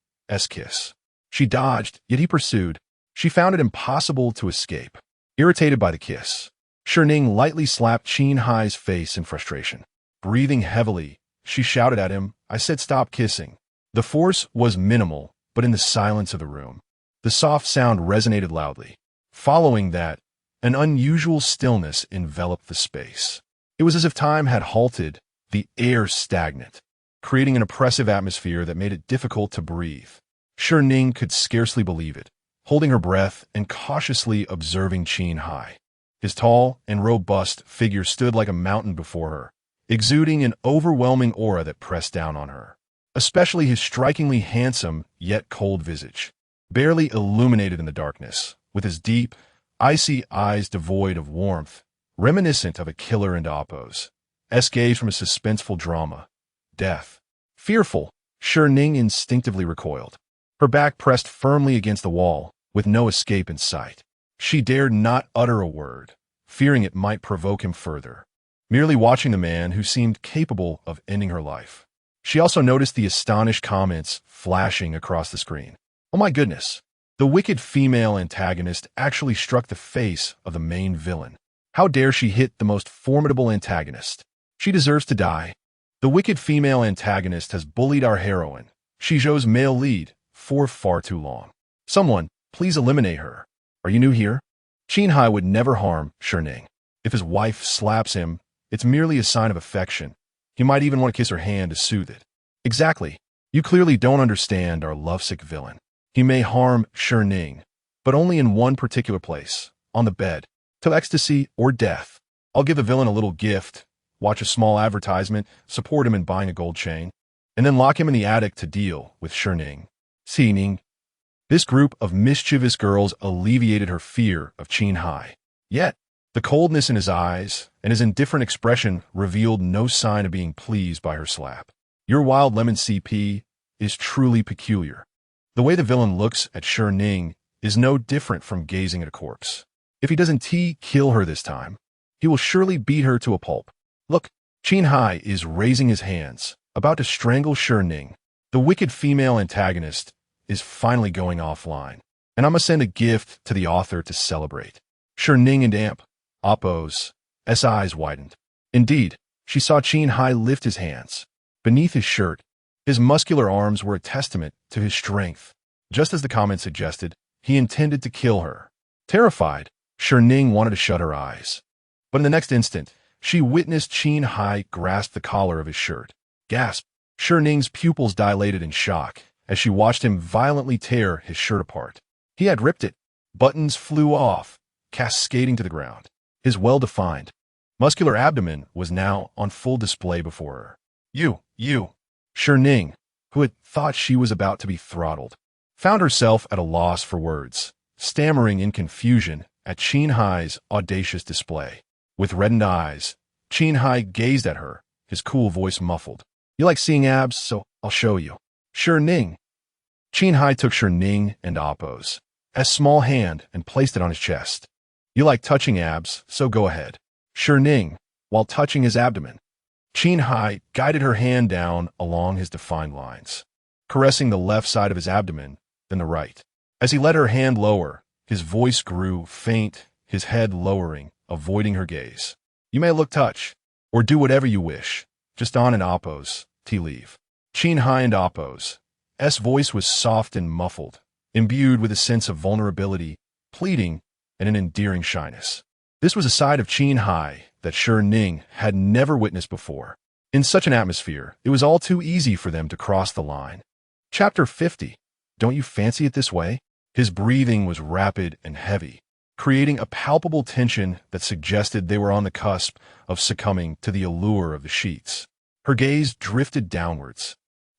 kiss. She dodged, yet he pursued. She found it impossible to escape. Irritated by the kiss, Shi Ning lightly slapped Qin Heye's face in frustration. Breathing heavily, she shouted at him, "I said stop kissing." The force was minimal, but in the silence of the room, the soft sound resonated loudly. Following that, an unusual stillness enveloped the space. It was as if time had halted, the air stagnant, creating an oppressive atmosphere that made it difficult to breathe. Shi Ning could scarcely believe it. holding her breath and cautiously observing Qin Heye. His tall and robust figure stood like a mountain before her, exuding an overwhelming aura that pressed down on her. Especially his strikingly handsome yet cold visage, barely illuminated in the darkness, with his deep, icy eyes devoid of warmth, reminiscent of a killer and Oppo's gaze from a suspenseful drama. Death. Fearful, Shi Ning instinctively recoiled. Her back pressed firmly against the wall, with no escape in sight. She dared not utter a word, fearing it might provoke him further, merely watching the man who seemed capable of ending her life. She also noticed the astonished comments flashing across the screen. Oh my goodness! The wicked female antagonist actually struck the face of the main villain. How dare she hit the most formidable antagonist? She deserves to die. The wicked female antagonist has bullied our heroine, Shi Xizhou's male lead, for far too long. Someone, please eliminate her. Are you new here? Qin Heye would never harm Shi Ning. If his wife slaps him, it's merely a sign of affection. He might even want to kiss her hand to soothe it. Exactly. You clearly don't understand our lovesick villain. He may harm Shi Ning, but only in one particular place, on the bed, till ecstasy or death. I'll give the villain a little gift, watch a small advertisement, support him in buying a gold chain, and then lock him in the attic to deal with Shi Ning. Shi Ning. This group of mischievous girls alleviated her fear of Qin Heye. Yet, the coldness in his eyes and his indifferent expression revealed no sign of being pleased by her slap. Your wild lemon CP is truly peculiar. The way the villain looks at Shi Ning is no different from gazing at a corpse. If he doesn't kill her this time, he will surely beat her to a pulp. Look, Qin Heye is raising his hands, about to strangle Shi Ning. The wicked female antagonist is finally going offline, and I must send a gift to the author to celebrate. Shi Ning and Oppo's eyes widened. Indeed, she saw Qin Heye lift his hands. Beneath his shirt, his muscular arms were a testament to his strength. Just as the comment suggested, he intended to kill her. Terrified, Shi Ning wanted to shut her eyes. But in the next instant, she witnessed Qin Heye grasp the collar of his shirt. Gasp! Shi Ning's pupils dilated in shock as she watched him violently tear his shirt apart. He had ripped it. Buttons flew off, cascading to the ground. His well-defined, muscular abdomen was now on full display before her. You! Shi Ning, who had thought she was about to be throttled, found herself at a loss for words, stammering in confusion at Qin Heye's audacious display. With reddened eyes, Qin Heye gazed at her, his cool voice muffled. You like seeing abs, so I'll show you. Shi Ning. Qin Heye took Shi Ning and Oppo's small hand and placed it on his chest. You like touching abs, so go ahead. Shi Ning, while touching his abdomen. Qin Heye guided her hand down along his defined lines, caressing the left side of his abdomen, then the right. As he let her hand lower, his voice grew faint, his head lowering, avoiding her gaze. You may touch, or do whatever you wish, just on and Oppo's, leave. Qin Heye and Oppo's voice was soft and muffled, imbued with a sense of vulnerability, pleading, and an endearing shyness. This was a side of Qin Heye that Shi Ning had never witnessed before. In such an atmosphere, it was all too easy for them to cross the line. Chapter 50. Don't you fancy it this way? His breathing was rapid and heavy, creating a palpable tension that suggested they were on the cusp of succumbing to the allure of the sheets. Her gaze drifted downwards,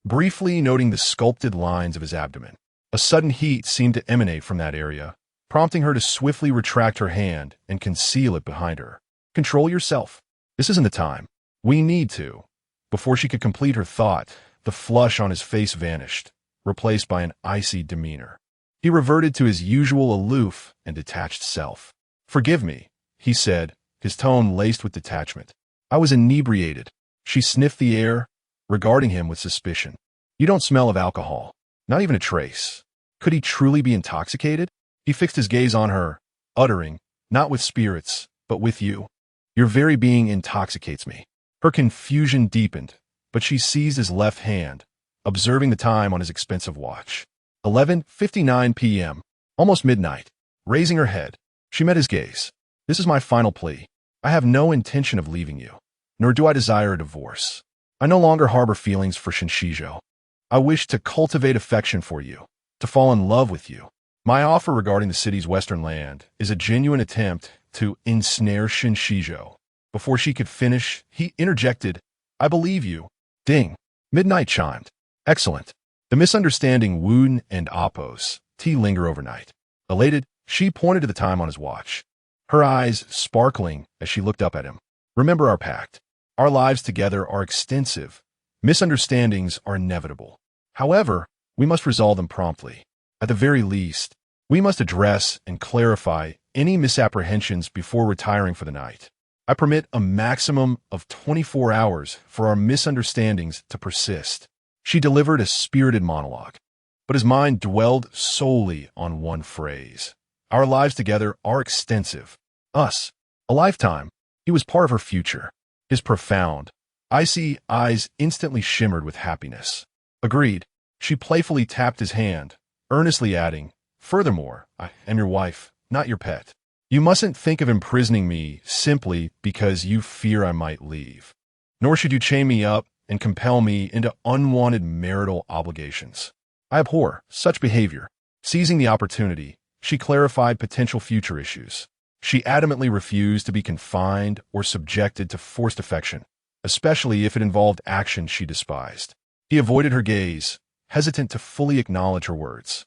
briefly noting the sculpted lines of his abdomen. A sudden heat seemed to emanate from that area, prompting her to swiftly retract her hand and conceal it behind her. Control yourself. This isn't the time. We need to. Before she could complete her thought, the flush on his face vanished, replaced by an icy demeanor. He reverted to his usual aloof and detached self. Forgive me, he said, his tone laced with detachment. I was inebriated. She sniffed the air, regarding him with suspicion. You don't smell of alcohol. Not even a trace. Could he truly be intoxicated? He fixed his gaze on her, uttering, not with spirits, but with you. Your very being intoxicates me. Her confusion deepened, but she seized his left hand, observing the time on his expensive watch. 11:59 p.m., almost midnight. Raising her head, she met his gaze. This is my final plea. I have no intention of leaving you, nor do I desire a divorce. I no longer harbor feelings for Shen Xizhou. I wish to cultivate affection for you, to fall in love with you. My offer regarding the city's western land is a genuine attempt to ensnare Shen Xizhou. Before she could finish, he interjected, I believe you. Ding. Midnight chimed. Excellent. The misunderstanding wound and oppose. Linger overnight. Elated, she pointed to the time on his watch, her eyes sparkling as she looked up at him. Remember our pact. Our lives together are extensive. Misunderstandings are inevitable. However, we must resolve them promptly. At the very least, we must address and clarify any misapprehensions before retiring for the night. I permit a maximum of 24 hours for our misunderstandings to persist. She delivered a spirited monologue, but his mind dwelled solely on one phrase. Our lives together are extensive. Us. A lifetime. He was part of her future. His profound, icy eyes instantly shimmered with happiness. Agreed. She playfully tapped his hand, earnestly adding, furthermore, I am your wife, not your pet. You mustn't think of imprisoning me simply because you fear I might leave. Nor should you chain me up and compel me into unwanted marital obligations. I abhor such behavior. Seizing the opportunity, she clarified potential future issues. She adamantly refused to be confined or subjected to forced affection, especially if it involved action she despised. He avoided her gaze, hesitant to fully acknowledge her words.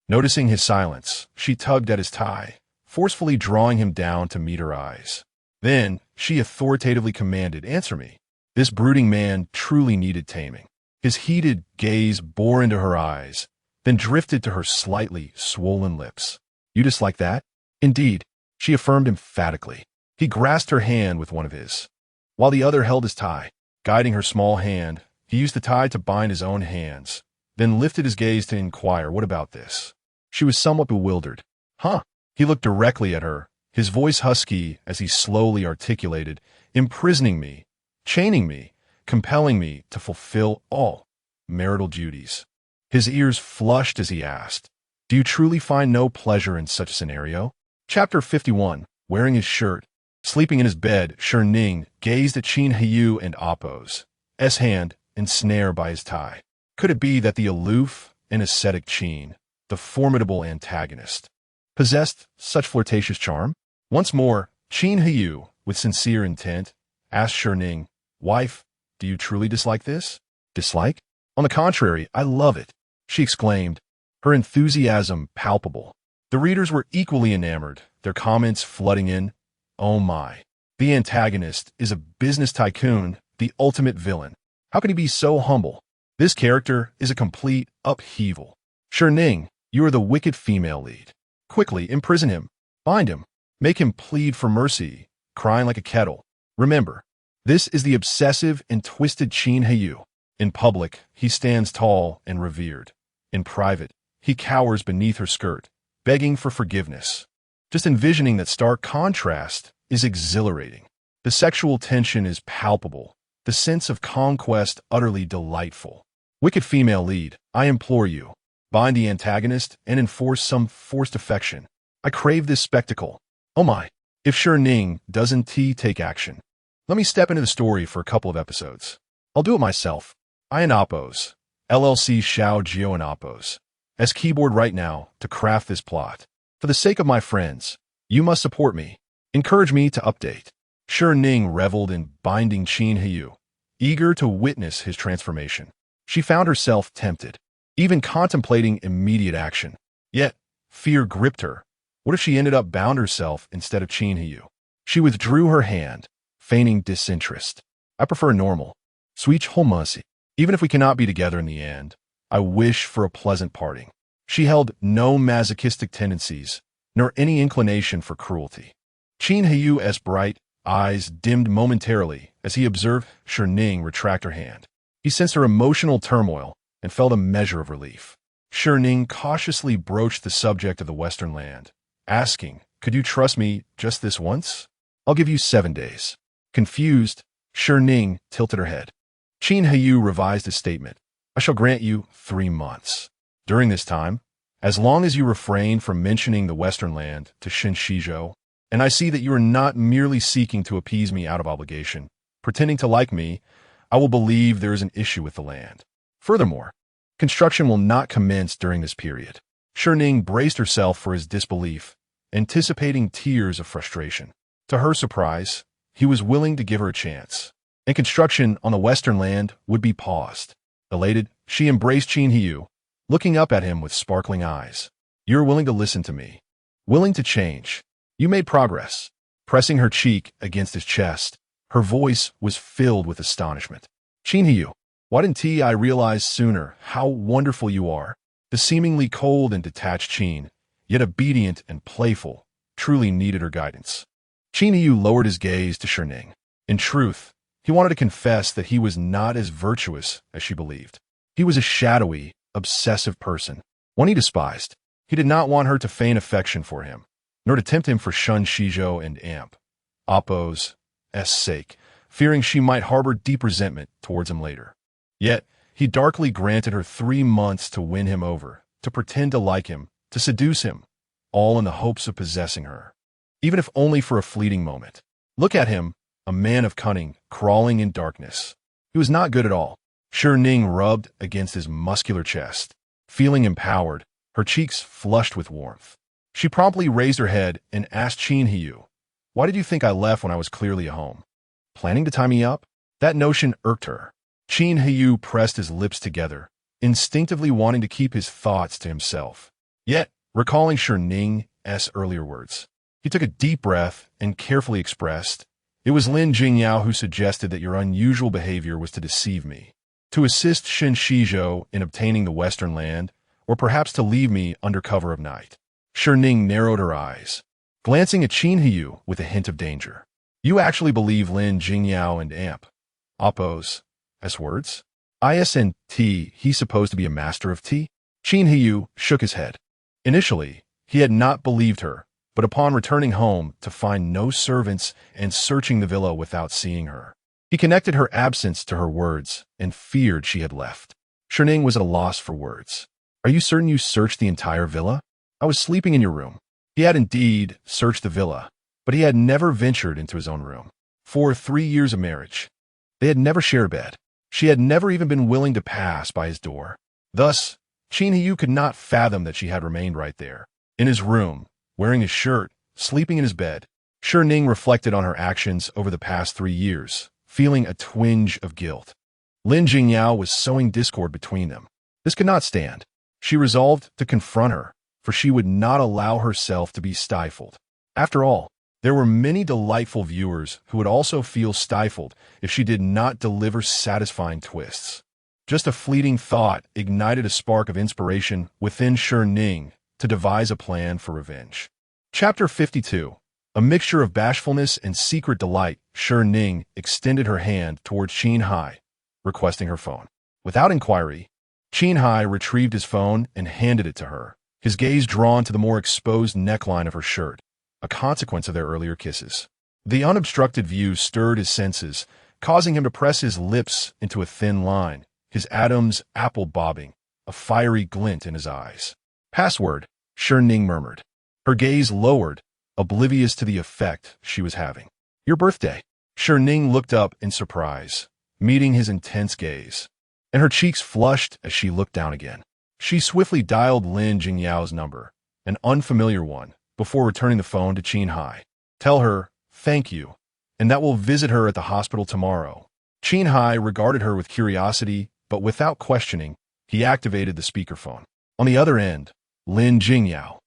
Noticing his silence, she tugged at his tie, forcefully drawing him down to meet her eyes. Then, she authoritatively commanded, answer me. This brooding man truly needed taming. His heated gaze bore into her eyes, then drifted to her slightly swollen lips. You dislike that? Indeed, she affirmed emphatically. He grasped her hand with one of his, while the other held his tie. Guiding her small hand, he used the tie to bind his own hands, then lifted his gaze to inquire, what about this? She was somewhat bewildered. Huh? He looked directly at her, his voice husky as he slowly articulated, imprisoning me, chaining me, compelling me to fulfill all marital duties. His ears flushed as he asked, do you truly find no pleasure in such a scenario? Chapter 51. Wearing his shirt, sleeping in his bed, Shi Ning gazed at Qin Heye and oppose, hand ensnared by his tie. Could it be that the aloof and ascetic Qin, the formidable antagonist, possessed such flirtatious charm? Once more, Qin Heye, with sincere intent, asked Shi Ning, wife, do you truly dislike this? Dislike? On the contrary, I love it, she exclaimed, her enthusiasm palpable. The readers were equally enamored, their comments flooding in. Oh my. The antagonist is a business tycoon, the ultimate villain. How can he be so humble? This character is a complete upheaval. Shi Ning, you are the wicked female lead. Quickly imprison him. Bind him. Make him plead for mercy, crying like a kettle. Remember, this is the obsessive and twisted Qin Heye. In public, he stands tall and revered. In private, he cowers beneath her skirt, begging for forgiveness. Just envisioning that stark contrast is exhilarating. The sexual tension is palpable, the sense of conquest utterly delightful. Wicked female lead, I implore you, bind the antagonist and enforce some forced affection. I crave this spectacle. Oh my, if Shi Ning doesn't take action. Let me step into the story for a couple of episodes. I'll do it myself. I and oppose, LLC Xiao Geo and oppose, as keyboard right now to craft this plot. For the sake of my friends, you must support me. Encourage me to update. Shi Ning reveled in binding Qin Heye, eager to witness his transformation. She found herself tempted, even contemplating immediate action. Yet, fear gripped her. What if she ended up bound herself instead of Qin Heye? She withdrew her hand, feigning disinterest. I prefer normal. Sweet Holmasi. Even if we cannot be together in the end, I wish for a pleasant parting. She held no masochistic tendencies, nor any inclination for cruelty. Qin Heye's bright eyes dimmed momentarily as he observed Shi Ning retract her hand. He sensed her emotional turmoil and felt a measure of relief. Shi Ning cautiously broached the subject of the Western land, asking, could you trust me just this once? I'll give you 7 days. Confused, Shi Ning tilted her head. Qin Heye revised his statement. I shall grant you 3 months. During this time, as long as you refrain from mentioning the Western land to Shen Xizhou, and I see that you are not merely seeking to appease me out of obligation, pretending to like me, I will believe there is an issue with the land. Furthermore, construction will not commence during this period. Shi Ning braced herself for his disbelief, anticipating tears of frustration. To her surprise, he was willing to give her a chance, and construction on the western land would be paused. Elated, she embraced Qin Heye, looking up at him with sparkling eyes. "You're willing to listen to me. Willing to change. You made progress." Pressing her cheek against his chest, her voice was filled with astonishment. "Qin Heye, why didn't I realize sooner how wonderful you are?" The seemingly cold and detached Qin, yet obedient and playful, truly needed her guidance. Qin Heye lowered his gaze to Shi Ning. In truth, he wanted to confess that he was not as virtuous as she believed. He was a shadowy, obsessive person, one he despised. He did not want her to feign affection for him, nor to tempt him for Shen Xizhou and Oppo's sake, fearing she might harbor deep resentment towards him later. Yet, he darkly granted her 3 months to win him over, to pretend to like him, to seduce him, all in the hopes of possessing her, even if only for a fleeting moment. Look at him, a man of cunning, crawling in darkness. He was not good at all. Shi Ning rubbed against his muscular chest, feeling empowered, her cheeks flushed with warmth. She promptly raised her head and asked Qin Heye, "Why did you think I left when I was clearly at home? Planning to tie me up?" That notion irked her. Qin Heye pressed his lips together, instinctively wanting to keep his thoughts to himself. Yet, recalling Shi Ning's earlier words, he took a deep breath and carefully expressed, "It was Lin Jingyao who suggested that your unusual behavior was to deceive me, to assist Shen Xizhou in obtaining the western land, or perhaps to leave me under cover of night." Shi Ning narrowed her eyes, glancing at Qin Heye with a hint of danger. "You actually believe Lin Jingyao and Oppo's words? Isn't he supposed to be a master of tea?" Qin Heye shook his head. Initially, he had not believed her, but upon returning home to find no servants and searching the villa without seeing her, he connected her absence to her words and feared she had left. Shi Ning was at a loss for words. "Are you certain you searched the entire villa? I was sleeping in your room." He had indeed searched the villa, but he had never ventured into his own room. For 3 years of marriage, they had never shared a bed. She had never even been willing to pass by his door. Thus, Qin Heye could not fathom that she had remained right there, in his room, wearing his shirt, sleeping in his bed. Shi Ning reflected on her actions over the past 3 years, feeling a twinge of guilt. Lin Jingyao was sowing discord between them. This could not stand. She resolved to confront her, for she would not allow herself to be stifled. After all, there were many delightful viewers who would also feel stifled if she did not deliver satisfying twists. Just a fleeting thought ignited a spark of inspiration within Shi Ning to devise a plan for revenge. Chapter 52. A mixture of bashfulness and secret delight, Shi Ning extended her hand towards Qin Heye, requesting her phone. Without inquiry, Qin Heye retrieved his phone and handed it to her, his gaze drawn to the more exposed neckline of her shirt, a consequence of their earlier kisses. The unobstructed view stirred his senses, causing him to press his lips into a thin line, his Adam's apple bobbing, a fiery glint in his eyes. "Password," Shi Ning murmured. Her gaze lowered, oblivious to the effect she was having. "Your birthday." Shi Ning looked up in surprise, meeting his intense gaze, and her cheeks flushed as she looked down again. She swiftly dialed Lin Jingyao's number, an unfamiliar one, before returning the phone to Qin Heye. "Tell her, thank you, and that we'll visit her at the hospital tomorrow." Qin Heye regarded her with curiosity, but without questioning, he activated the speakerphone. On the other end, Lin Jingyao,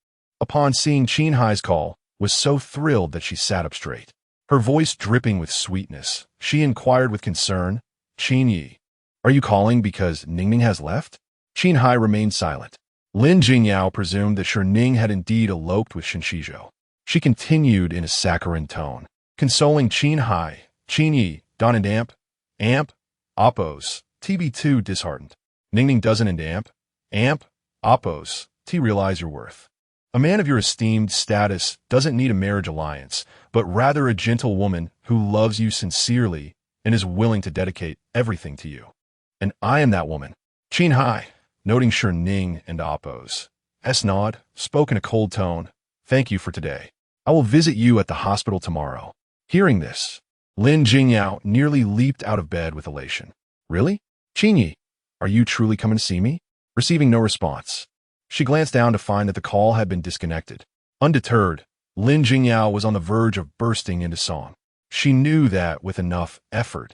upon seeing Qin Heye's call, was so thrilled that she sat up straight. Her voice dripping with sweetness, she inquired with concern, "Qin Yi, are you calling because Ning has left?" Qin Heye remained silent. Lin Jingyao presumed that Shi Ning had indeed eloped with Shen Xizhou. She continued in a saccharine tone, consoling Qin Heye, "Qin Yi, Don and Oppo's, TB2 disheartened. Ning doesn't and Oppo's, T realize your worth. A man of your esteemed status doesn't need a marriage alliance, but rather a gentle woman who loves you sincerely and is willing to dedicate everything to you. And I am that woman." Qin Heye, noting Shi Ning and Oppo's nod, spoke in a cold tone, "Thank you for today. I will visit you at the hospital tomorrow." Hearing this, Lin Jingyao nearly leaped out of bed with elation. "Really? Qin Yi, are you truly coming to see me?" Receiving no response, She glanced down to find that the call had been disconnected. Undeterred, Lin Jingyao was on the verge of bursting into song. She knew that, with enough effort,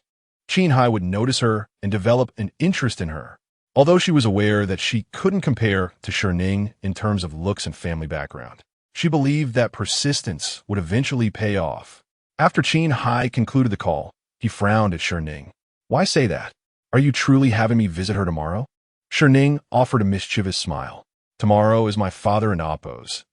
Qin Heye would notice her and develop an interest in her. Although she was aware that she couldn't compare to Shi Ning in terms of looks and family background, she believed that persistence would eventually pay off. After Qin Heye concluded the call, he frowned at Shi Ning. "Why say that? Are you truly having me visit her tomorrow?" Shi Ning offered a mischievous smile. "Tomorrow is my father and Appo's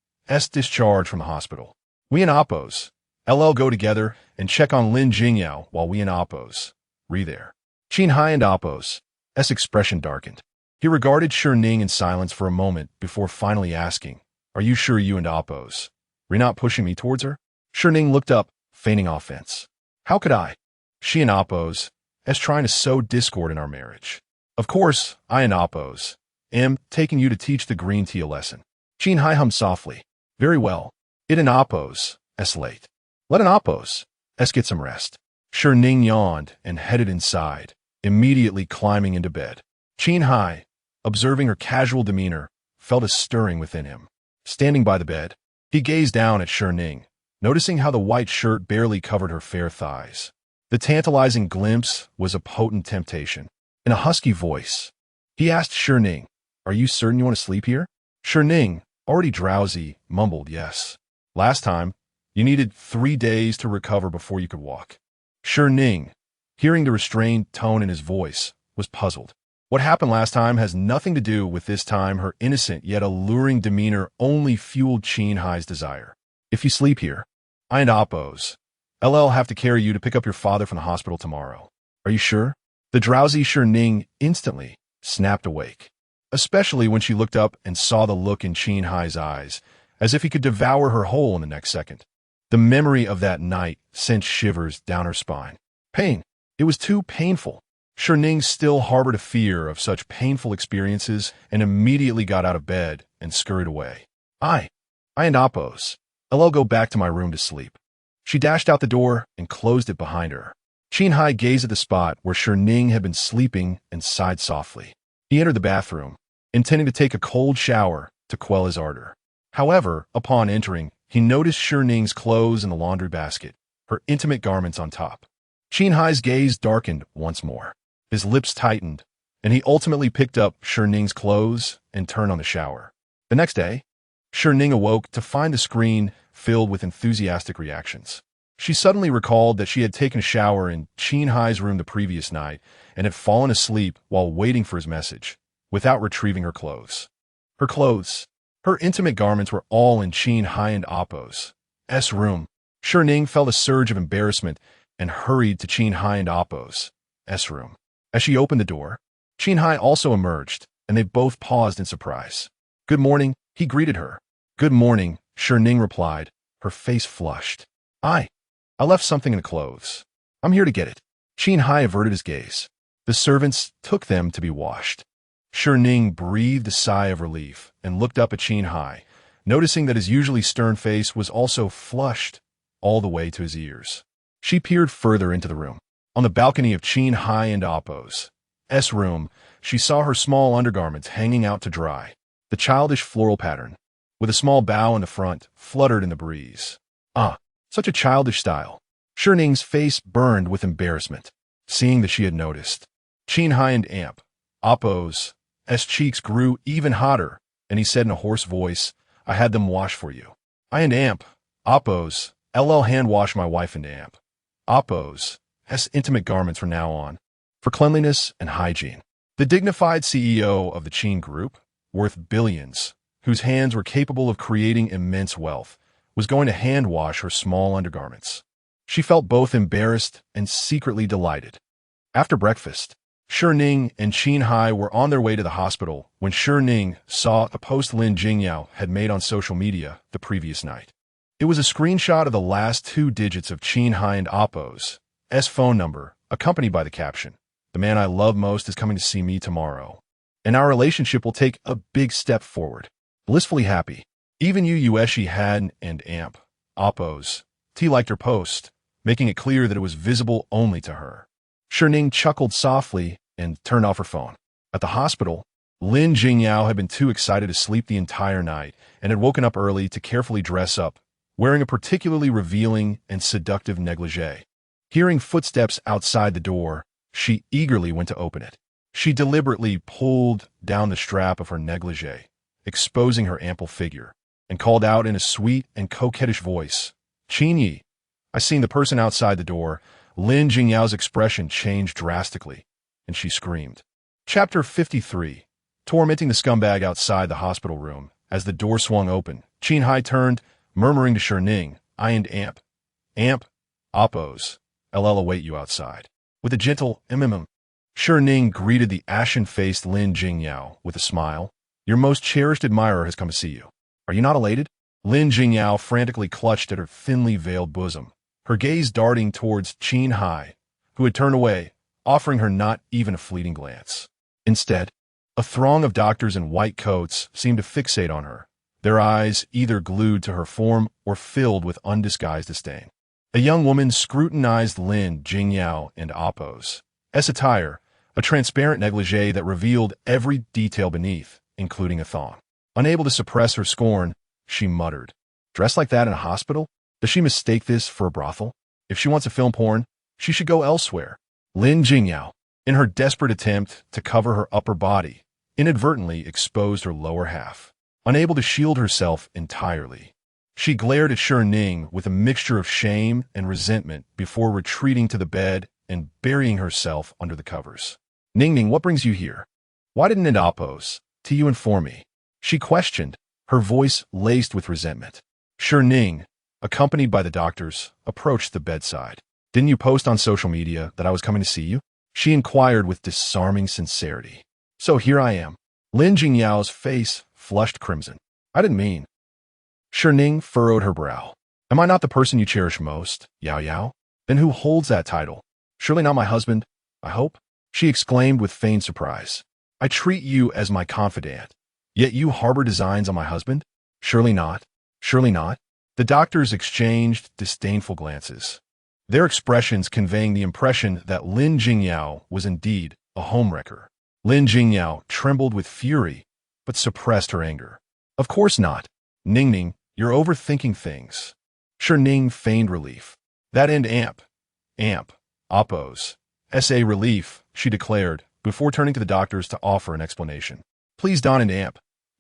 discharge from the hospital. We and Appo's LL go together and check on Lin Jingyao while we and Appo's there." Qin Heye and Appo's expression darkened. He regarded Shi Ning in silence for a moment before finally asking, "Are you sure you and Appo's not pushing me towards her?" Shi Ning looked up, feigning offense. "How could I? She and Appo's trying to sow discord in our marriage. Of course, I and Appo's am taking you to teach the green tea a lesson." Qin Heye hummed softly. "Very well. It and Appo's late. Let an Appo's get some rest." Shi Ning yawned and headed inside, immediately climbing into bed. Qin Heye, observing her casual demeanor, felt a stirring within him. Standing by the bed, he gazed down at Shi Ning, noticing how the white shirt barely covered her fair thighs. The tantalizing glimpse was a potent temptation. In a husky voice, he asked Shi Ning, "Are you certain you want to sleep here?" Shi Ning, already drowsy, mumbled yes. "Last time, you needed 3 days to recover before you could walk." Shi Ning, hearing the restrained tone in his voice, was puzzled. What happened last time has nothing to do with this time. Her innocent yet alluring demeanor only fueled Qin Heye's desire. "If you sleep here, I and Appo's LL have to carry you to pick up your father from the hospital tomorrow. Are you sure?" The drowsy Shi Ning instantly snapped awake, especially when she looked up and saw the look in Qin Heye's eyes, as if he could devour her whole in the next second. The memory of that night sent shivers down her spine. Pain. It was too painful. Shi Ning still harbored a fear of such painful experiences and immediately got out of bed and scurried away. I and Appo's LL go back to my room to sleep." She dashed out the door and closed it behind her. Qin Heye gazed at the spot where Shi Ning had been sleeping and sighed softly. He entered the bathroom, intending to take a cold shower to quell his ardor. However, upon entering, he noticed Shi Ning's clothes in the laundry basket, her intimate garments on top. Qin Heye's gaze darkened once more. His lips tightened, and he ultimately picked up Shi Ning's clothes and turned on the shower. The next day, Shi Ning awoke to find the screen filled with enthusiastic reactions. She suddenly recalled that she had taken a shower in Qin Heye's room the previous night and had fallen asleep while waiting for his message, without retrieving her clothes. Her clothes, her intimate garments were all in Qin Heye and Appo's room. Shi Ning felt a surge of embarrassment and hurried to Qin Heye and Appo's room. As she opened the door, Qin Heye also emerged, and they both paused in surprise. "Good morning," he greeted her. "Good morning," Shi Ning replied, her face flushed. I left something in the clothes. I'm here to get it." Qin Heye averted his gaze. The servants took them to be washed. Shi Ning breathed a sigh of relief and looked up at Qin Heye, noticing that his usually stern face was also flushed all the way to his ears. She peered further into the room. On the balcony of Qin Heye and Appo's room, she saw her small undergarments hanging out to dry. The childish floral pattern, with a small bow in the front, fluttered in the breeze. Such a childish style. Shi Ning's face burned with embarrassment, seeing that she had noticed. Qin Heye and Appo's cheeks grew even hotter, and he said in a hoarse voice, "I had them wash for you." I and Appo's LL hand wash my wife and Appo's intimate garments from now on, for cleanliness and hygiene. The dignified CEO of the Qin Group, worth billions, whose hands were capable of creating immense wealth, was going to hand wash her small undergarments. She felt both embarrassed and secretly delighted. After breakfast, Shi Ning and Qin Heye were on their way to the hospital when Shi Ning saw a post Lin Jingyao had made on social media the previous night. It was a screenshot of the last 2 digits of Qin Heye and Appo's phone number, accompanied by the caption, "The man I love most is coming to see me tomorrow, and our relationship will take a big step forward. Blissfully happy." Even Yu Yueshi had and Appo's liked her post, making it clear that it was visible only to her. Shi Ning chuckled softly and turned off her phone. At the hospital, Lin Jingyao had been too excited to sleep the entire night and had woken up early to carefully dress up, wearing a particularly revealing and seductive negligee. Hearing footsteps outside the door, she eagerly went to open it. She deliberately pulled down the strap of her negligee, exposing her ample figure, and called out in a sweet and coquettish voice, "Qin Heye." I seen the person outside the door. Lin Jingyao's expression changed drastically, and she screamed. Chapter 53. Tormenting the scumbag outside the hospital room. As the door swung open, Qin Heye turned, murmuring to Shi Ning, "I and Amp. Amp, Oppos. LL await you outside." With a gentle Shi Ning greeted the ashen-faced Lin Jingyao with a smile. "Your most cherished admirer has come to see you. Are you not elated?" Lin Jingyao frantically clutched at her thinly veiled bosom, her gaze darting towards Qin Heye, who had turned away, offering her not even a fleeting glance. Instead, a throng of doctors in white coats seemed to fixate on her, their eyes either glued to her form or filled with undisguised disdain. A young woman scrutinized Lin Jingyao and Oppos' attire, a transparent negligee that revealed every detail beneath, including a thong. Unable to suppress her scorn, she muttered, "Dressed like that in a hospital? Does she mistake this for a brothel? If she wants to film porn, she should go elsewhere." Lin Jingyao, in her desperate attempt to cover her upper body, inadvertently exposed her lower half. Unable to shield herself entirely, she glared at Shi Ning with a mixture of shame and resentment before retreating to the bed and burying herself under the covers. "Ning, what brings you here? Why didn't it Oppos to you inform me?" she questioned, her voice laced with resentment. Shi Ning, accompanied by the doctors, approached the bedside. "Didn't you post on social media that I was coming to see you?" she inquired with disarming sincerity. "So here I am." Lin Jingyao's face flushed crimson. "I didn't mean." Shi Ning furrowed her brow. "Am I not the person you cherish most, Yao Yao? Then who holds that title? Surely not my husband, I hope?" she exclaimed with feigned surprise. "I treat you as my confidant, yet you harbor designs on my husband? Surely not. Surely not." The doctors exchanged disdainful glances, their expressions conveying the impression that Lin Jingyao was indeed a homewrecker. Lin Jingyao trembled with fury, but suppressed her anger. "Of course not. Ning, you're overthinking things." Shi Ning feigned relief. "That end Amp, Oppos. S.A. relief," she declared, before turning to the doctors to offer an explanation. "Please Don and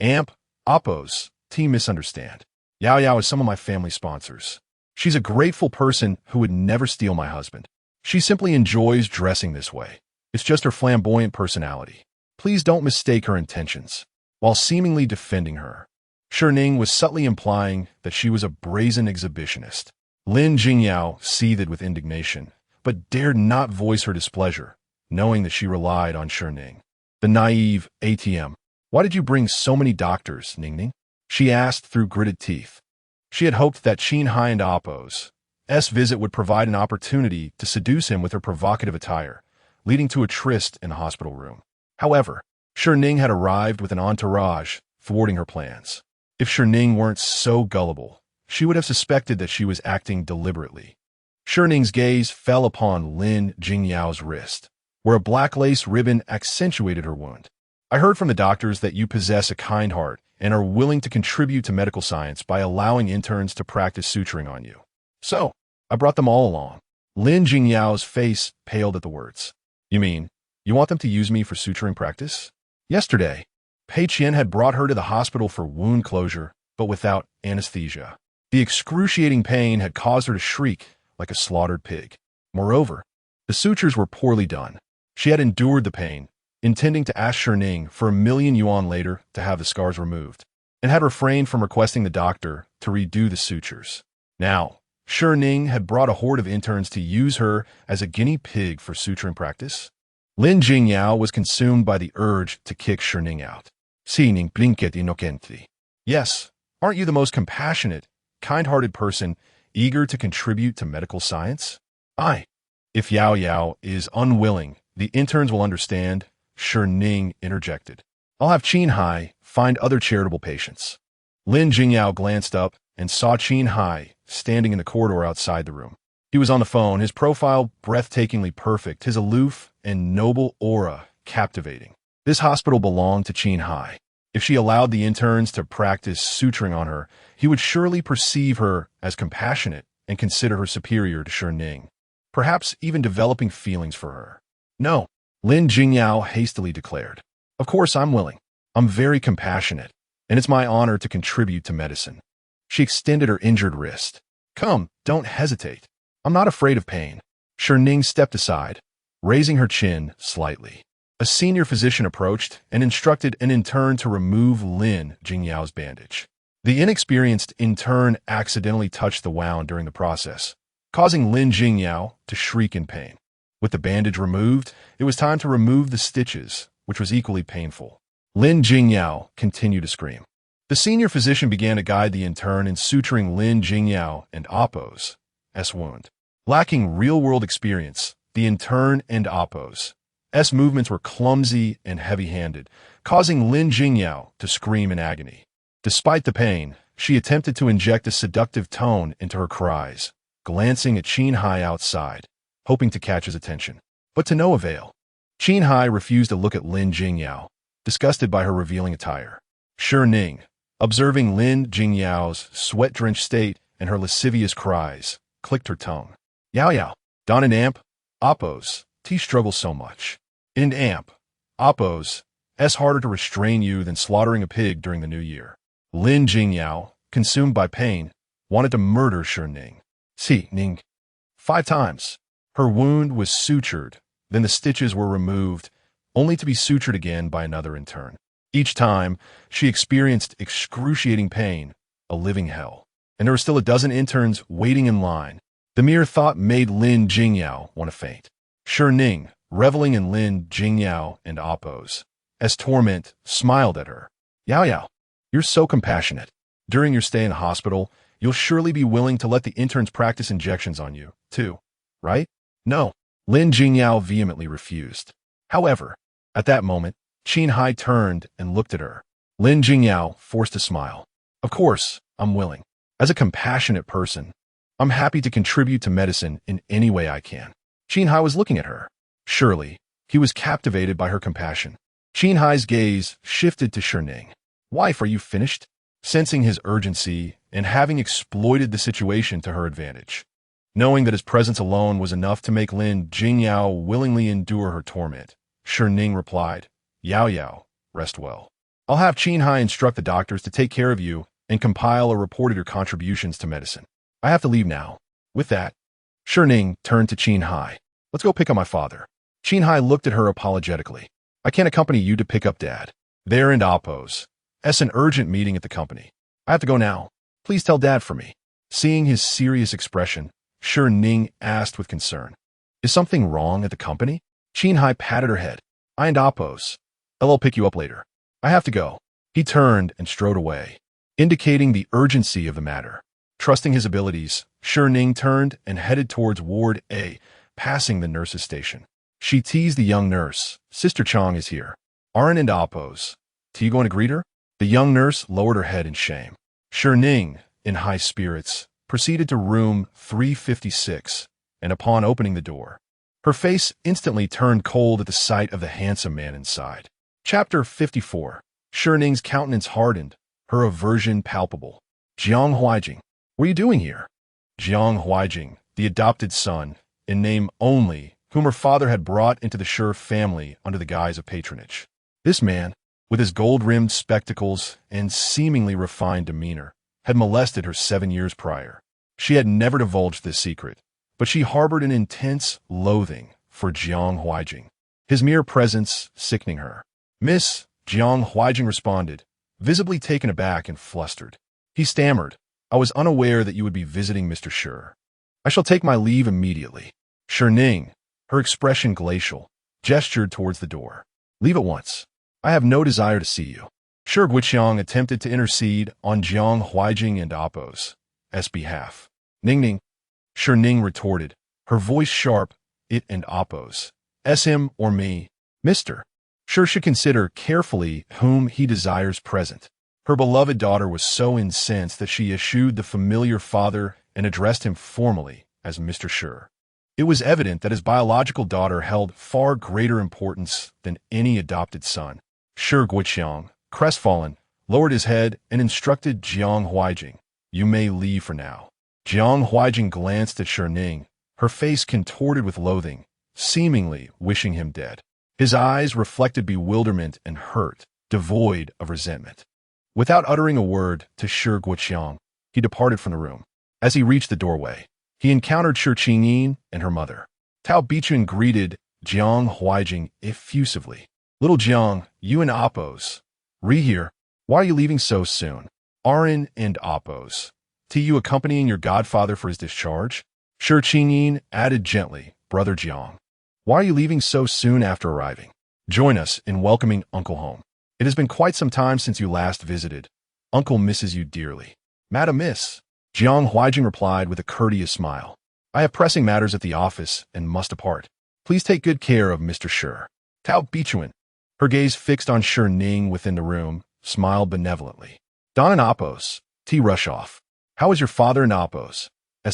Amp, Oppos, team misunderstand. Yao Yao is some of my family sponsors. She's a grateful person who would never steal my husband. She simply enjoys dressing this way. It's just her flamboyant personality. Please don't mistake her intentions." While seemingly defending her, Shi Ning was subtly implying that she was a brazen exhibitionist. Lin Jingyao seethed with indignation, but dared not voice her displeasure, knowing that she relied on Shi Ning. The naive ATM. "Why did you bring so many doctors, Ning?" she asked through gritted teeth. She had hoped that Qin Heye and Oppos' visit would provide an opportunity to seduce him with her provocative attire, leading to a tryst in the hospital room. However, Shi Ning had arrived with an entourage, thwarting her plans. If Shi Ning weren't so gullible, she would have suspected that she was acting deliberately. Shi Ning's gaze fell upon Lin Jingyao's wrist, where a black lace ribbon accentuated her wound. "I heard from the doctors that you possess a kind heart and are willing to contribute to medical science by allowing interns to practice suturing on you. So, I brought them all along." Lin Jingyao's face paled at the words. "You mean, you want them to use me for suturing practice?" Yesterday, Pei Qian had brought her to the hospital for wound closure, but without anesthesia. The excruciating pain had caused her to shriek like a slaughtered pig. Moreover, the sutures were poorly done. She had endured the pain, intending to ask Shi Ning for 1,000,000 yuan later to have the scars removed, and had refrained from requesting the doctor to redo the sutures. Now, Shi Ning had brought a horde of interns to use her as a guinea pig for suturing practice. Lin Jingyao was consumed by the urge to kick Shi Ning out. "Shi Ning blinket innocently. Yes, aren't you the most compassionate, kind-hearted person eager to contribute to medical science?" "Aye. If Yao Yao is unwilling, the interns will understand," Shi Ning interjected. "I'll have Qin Heye find other charitable patients." Lin Jingyao glanced up and saw Qin Heye standing in the corridor outside the room. He was on the phone, his profile breathtakingly perfect, his aloof and noble aura captivating. This hospital belonged to Qin Heye. If she allowed the interns to practice suturing on her, he would surely perceive her as compassionate and consider her superior to Shi Ning, perhaps even developing feelings for her. No, Lin Jingyao hastily declared. Of course I'm willing. I'm very compassionate, and it's my honor to contribute to medicine. She extended her injured wrist. Come, don't hesitate. I'm not afraid of pain. Shi Ning stepped aside, raising her chin slightly. A senior physician approached and instructed an intern to remove Lin Jingyao's bandage. The inexperienced intern accidentally touched the wound during the process, causing Lin Jingyao to shriek in pain. With the bandage removed, it was time to remove the stitches, which was equally painful. Lin Jingyao continued to scream. The senior physician began to guide the intern in suturing Lin Jingyao and Appo's wound. Lacking real-world experience, the intern and Appo's movements were clumsy and heavy-handed, causing Lin Jingyao to scream in agony. Despite the pain, she attempted to inject a seductive tone into her cries, glancing at Qin Heye outside, hoping to catch his attention. But to no avail. Qin Heye refused to look at Lin Jingyao, disgusted by her revealing attire. Shi Ning, observing Lin Jingyao's sweat-drenched state and her lascivious cries, clicked her tongue. Yao Yao, Don and Amp, Appo's, T struggle so much. In Amp, Appo's, harder to restrain you than slaughtering a pig during the new year. Lin Jingyao, consumed by pain, wanted to murder Shi Ning. Shi Ning. 5 times. Her wound was sutured, then the stitches were removed, only to be sutured again by another intern. Each time, she experienced excruciating pain, a living hell. And there were still a dozen interns waiting in line. The mere thought made Lin Jingyao want to faint. Shi Ning, reveling in Lin Jingyao and Appo's torment, smiled at her. Yao Yao, you're so compassionate. During your stay in the hospital, you'll surely be willing to let the interns practice injections on you, too, right? No, Lin Jingyao vehemently refused. However, at that moment, Qin Heye turned and looked at her. Lin Jingyao forced a smile. Of course, I'm willing. As a compassionate person, I'm happy to contribute to medicine in any way I can. Qin Heye was looking at her. Surely, he was captivated by her compassion. Qin Heye's gaze shifted to Shi Ning. Wife, are you finished? Sensing his urgency and having exploited the situation to her advantage. Knowing that his presence alone was enough to make Lin Jingyao willingly endure her torment, Shi Ning replied, Yao Yao, rest well. I'll have Qin Heye instruct the doctors to take care of you and compile a report of your contributions to medicine. I have to leave now. With that, Shi Ning turned to Qin Heye. Let's go pick up my father. Qin Heye looked at her apologetically. I can't accompany you to pick up Dad. There and Appo's. An urgent meeting at the company. I have to go now. Please tell Dad for me. Seeing his serious expression, Shi Ning asked with concern. Is something wrong at the company? Qin Heye patted her head. I and Appo's. I'll pick you up later. I have to go. He turned and strode away, indicating the urgency of the matter. Trusting his abilities, Shi Ning turned and headed towards Ward A, passing the nurse's station. She teased the young nurse. Sister Chong is here. Aren't and Appo's. You going to greet her? The young nurse lowered her head in shame. Shi Ning, in high spirits, proceeded to room 356, and upon opening the door, her face instantly turned cold at the sight of the handsome man inside. Chapter 54. Shi Ning's countenance hardened, her aversion palpable. Jiang Huaijing, what are you doing here? Jiang Huaijing, the adopted son, in name only, whom her father had brought into the Shi family under the guise of patronage. This man, with his gold-rimmed spectacles and seemingly refined demeanor, had molested her 7 years prior. She had never divulged this secret, but she harbored an intense loathing for Jiang Huaijing, his mere presence sickening her. Miss, Jiang Huaijing responded, visibly taken aback and flustered. He stammered, I was unaware that you would be visiting Mr. Shi. I shall take my leave immediately. Shi Ning, her expression glacial, gestured towards the door. Leave at once. I have no desire to see you. Shi Guiqiang attempted to intercede on Jiang Huaijing and Appo's behalf. Ning Ning, Shi Ning retorted, her voice sharp, it and Appo's. Him or me, Mr. Shi should consider carefully whom he desires present. Her beloved daughter was so incensed that she eschewed the familiar father and addressed him formally as Mr. Shi. It was evident that his biological daughter held far greater importance than any adopted son. Shi Guoqiang, crestfallen, lowered his head and instructed Jiang Huaijing, "You may leave for now." Jiang Huaijing glanced at Shi Ning, her face contorted with loathing, seemingly wishing him dead. His eyes reflected bewilderment and hurt, devoid of resentment. Without uttering a word to Shi Guoqiang, he departed from the room. As he reached the doorway, he encountered Shi Qingyin and her mother. Tao Bichun greeted Jiang Huaijing effusively. "Little Jiang, you and Appos. Re here. Why are you leaving so soon? Arin and Appos. You accompanying your godfather for his discharge?" Shi Qingyin added gently, "Brother Jiang, why are you leaving so soon after arriving? Join us in welcoming Uncle home. It has been quite some time since you last visited. Uncle misses you dearly." "Madam Miss," Jiang Huaijing replied with a courteous smile. "I have pressing matters at the office and must depart. Please take good care of Mr. Shi." Tao Bichuan, her gaze fixed on Shi Ning within the room, smiled benevolently. "Don and Appos, rush off. How is your father and Appos'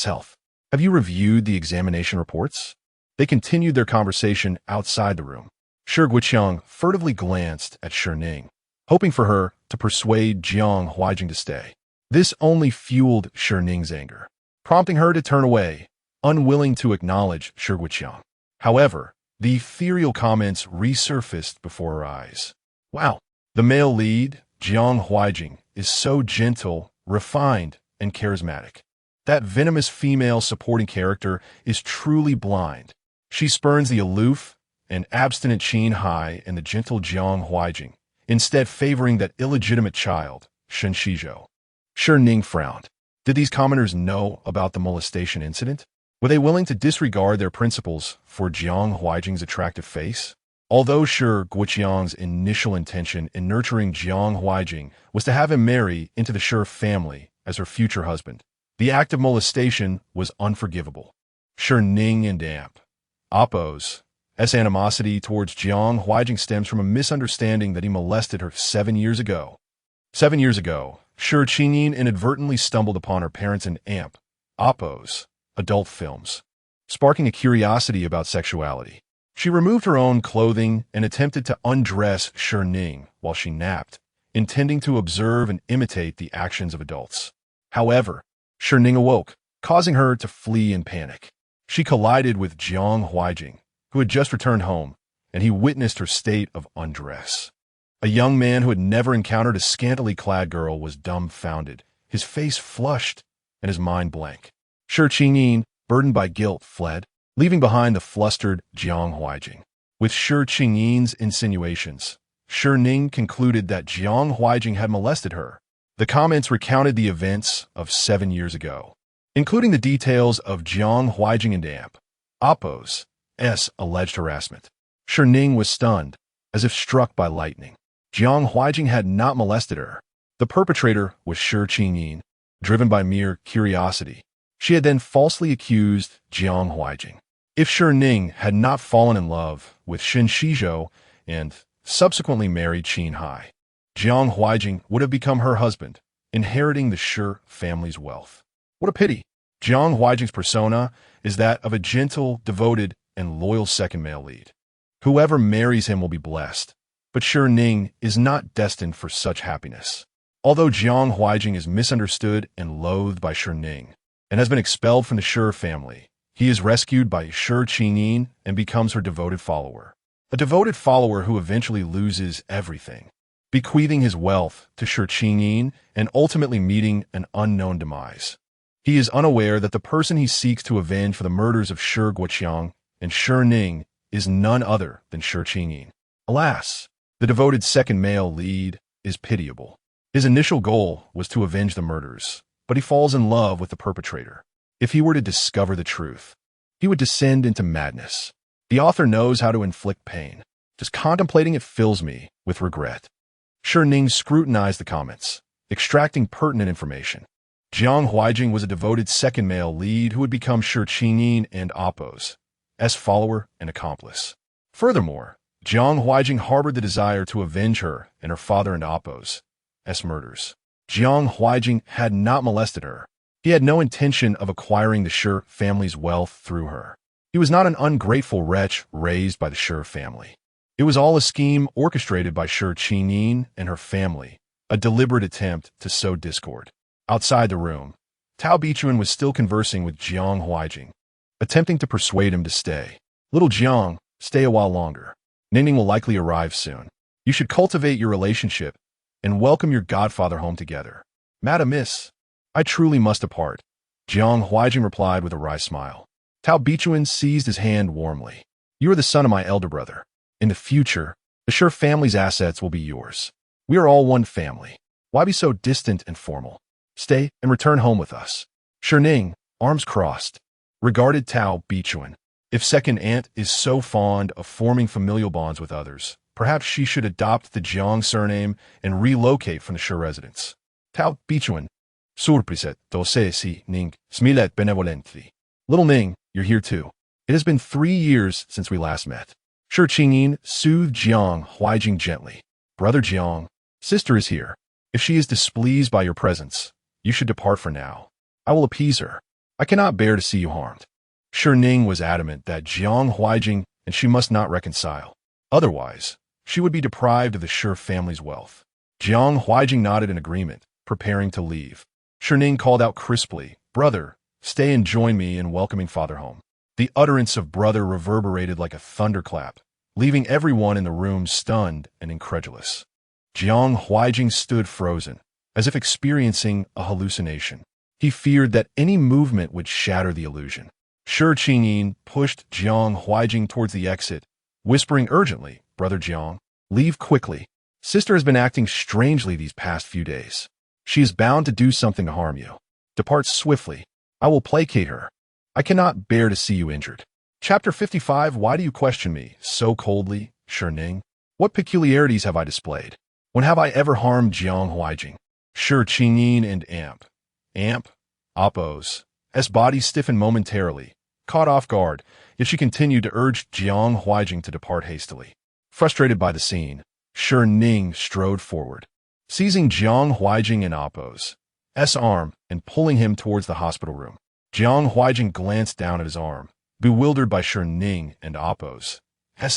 health? Have you reviewed the examination reports?" They continued their conversation outside the room. Shi Guoqiang furtively glanced at Shi Ning, hoping for her to persuade Jiang Huaijing to stay. This only fueled Shi Ning's anger, prompting her to turn away, unwilling to acknowledge Shi Guoqiang. However, the ethereal comments resurfaced before her eyes. "Wow, the male lead, Jiang Huaijing, is so gentle, refined, and charismatic. That venomous female supporting character is truly blind. She spurns the aloof and abstinent Qin Heye and the gentle Jiang Huaijing, instead favoring that illegitimate child, Shen Xizhou." Shi Ning frowned. Did these commoners know about the molestation incident? Were they willing to disregard their principles for Jiang Huaijing's attractive face? Although Shi Guoqiang's initial intention in nurturing Jiang Huaijing was to have him marry into the Shi family as her future husband, the act of molestation was unforgivable. Shi Ning and Appos' animosity towards Jiang Huaijing stems from a misunderstanding that he molested her 7 years ago. 7 years ago, Shi Qingyin inadvertently stumbled upon her parents' and Appos' adult films, sparking a curiosity about sexuality. She removed her own clothing and attempted to undress Shi Ning while she napped, intending to observe and imitate the actions of adults. However, Shi Ning awoke, causing her to flee in panic. She collided with Jiang Huaijing, who had just returned home, and he witnessed her state of undress. A young man who had never encountered a scantily clad girl was dumbfounded, his face flushed and his mind blank. Shi Qingyin, burdened by guilt, fled, leaving behind the flustered Jiang Huaijing. With Shi Qingyin's insinuations, Shi Ning concluded that Jiang Huaijing had molested her. The comments recounted the events of 7 years ago, including the details of Jiang Huaijing and Appos' alleged harassment. Shi Ning was stunned, as if struck by lightning. Jiang Huaijing had not molested her. The perpetrator was Shi Qingyin, driven by mere curiosity. She had then falsely accused Jiang Huaijing. If Shi Ning had not fallen in love with Shen Xizhou and subsequently married Qin Heye, Jiang Huaijing would have become her husband, inheriting the Shi family's wealth. What a pity. Jiang Huaijing's persona is that of a gentle, devoted, and loyal second male lead. Whoever marries him will be blessed, but Shi Ning is not destined for such happiness. Although Jiang Huaijing is misunderstood and loathed by Shi Ning, and has been expelled from the Shi family, he is rescued by Shi Qingyin and becomes her devoted follower. A devoted follower who eventually loses everything, bequeathing his wealth to Shi Qingyin and ultimately meeting an unknown demise. He is unaware that the person he seeks to avenge for the murders of Shi Guoqiang and Shi Ning is none other than Shi Qingyin. Alas, the devoted second male lead is pitiable. His initial goal was to avenge the murders, but he falls in love with the perpetrator. If he were to discover the truth, he would descend into madness. The author knows how to inflict pain. Just contemplating it fills me with regret. Shi Ning scrutinized the comments, extracting pertinent information. Jiang Huaijing was a devoted second male lead who would become Shi Qingyin and Appos' follower and accomplice. Furthermore, Jiang Huaijing harbored the desire to avenge her and her father and Appos' murders. Jiang Huaijing had not molested her. He had no intention of acquiring the Shi family's wealth through her. He was not an ungrateful wretch raised by the Shi family. It was all a scheme orchestrated by Shi Ning and her family, a deliberate attempt to sow discord. Outside the room, Tao Bichuan was still conversing with Jiang Huaijing, attempting to persuade him to stay. Little Jiang, stay a while longer. Ning will likely arrive soon. You should cultivate your relationship and welcome your godfather home together. Madam Miss, I truly must depart. Jiang Huaijing replied with a wry smile. Tao Bichuan seized his hand warmly. You are the son of my elder brother. In the future, the Shi family's assets will be yours. We are all one family. Why be so distant and formal? Stay and return home with us. Shi Ning, arms crossed, regarded Tao Bichuan. If second aunt is so fond of forming familial bonds with others, perhaps she should adopt the Jiang surname and relocate from the Shi residence. Tao Bichuan, surpriset, dose si Ning, smilet benevolently. Little Ning, you're here too. It has been 3 years since we last met. Shi Qingyin soothed Jiang Huaijing gently. Brother Jiang, sister is here. If she is displeased by your presence, you should depart for now. I will appease her. I cannot bear to see you harmed. Shi Ning was adamant that Jiang Huaijing and she must not reconcile. Otherwise, she would be deprived of the Shi family's wealth. Jiang Huaijing nodded in agreement, preparing to leave. Shi Ning called out crisply, Brother, stay and join me in welcoming father home. The utterance of brother reverberated like a thunderclap, leaving everyone in the room stunned and incredulous. Jiang Huaijing stood frozen, as if experiencing a hallucination. He feared that any movement would shatter the illusion. Shi Qingyin pushed Jiang Huaijing towards the exit, whispering urgently, Brother Jiang, leave quickly. Sister has been acting strangely these past few days. She is bound to do something to harm you. Depart swiftly. I will placate her. I cannot bear to see you injured. Chapter 55. Why do you question me so coldly, Shi Ning? What peculiarities have I displayed? When have I ever harmed Jiang Huaijing? Shi Qingyin and Amp, Oppos, S body stiffened momentarily, caught off guard, yet she continued to urge Jiang Huaijing to depart hastily. Frustrated by the scene, Shi Ning strode forward, seizing Jiang Huaijing and Oppos' arm and pulling him towards the hospital room. Jiang Huaijing glanced down at his arm, bewildered by Shi Ning and Oppos'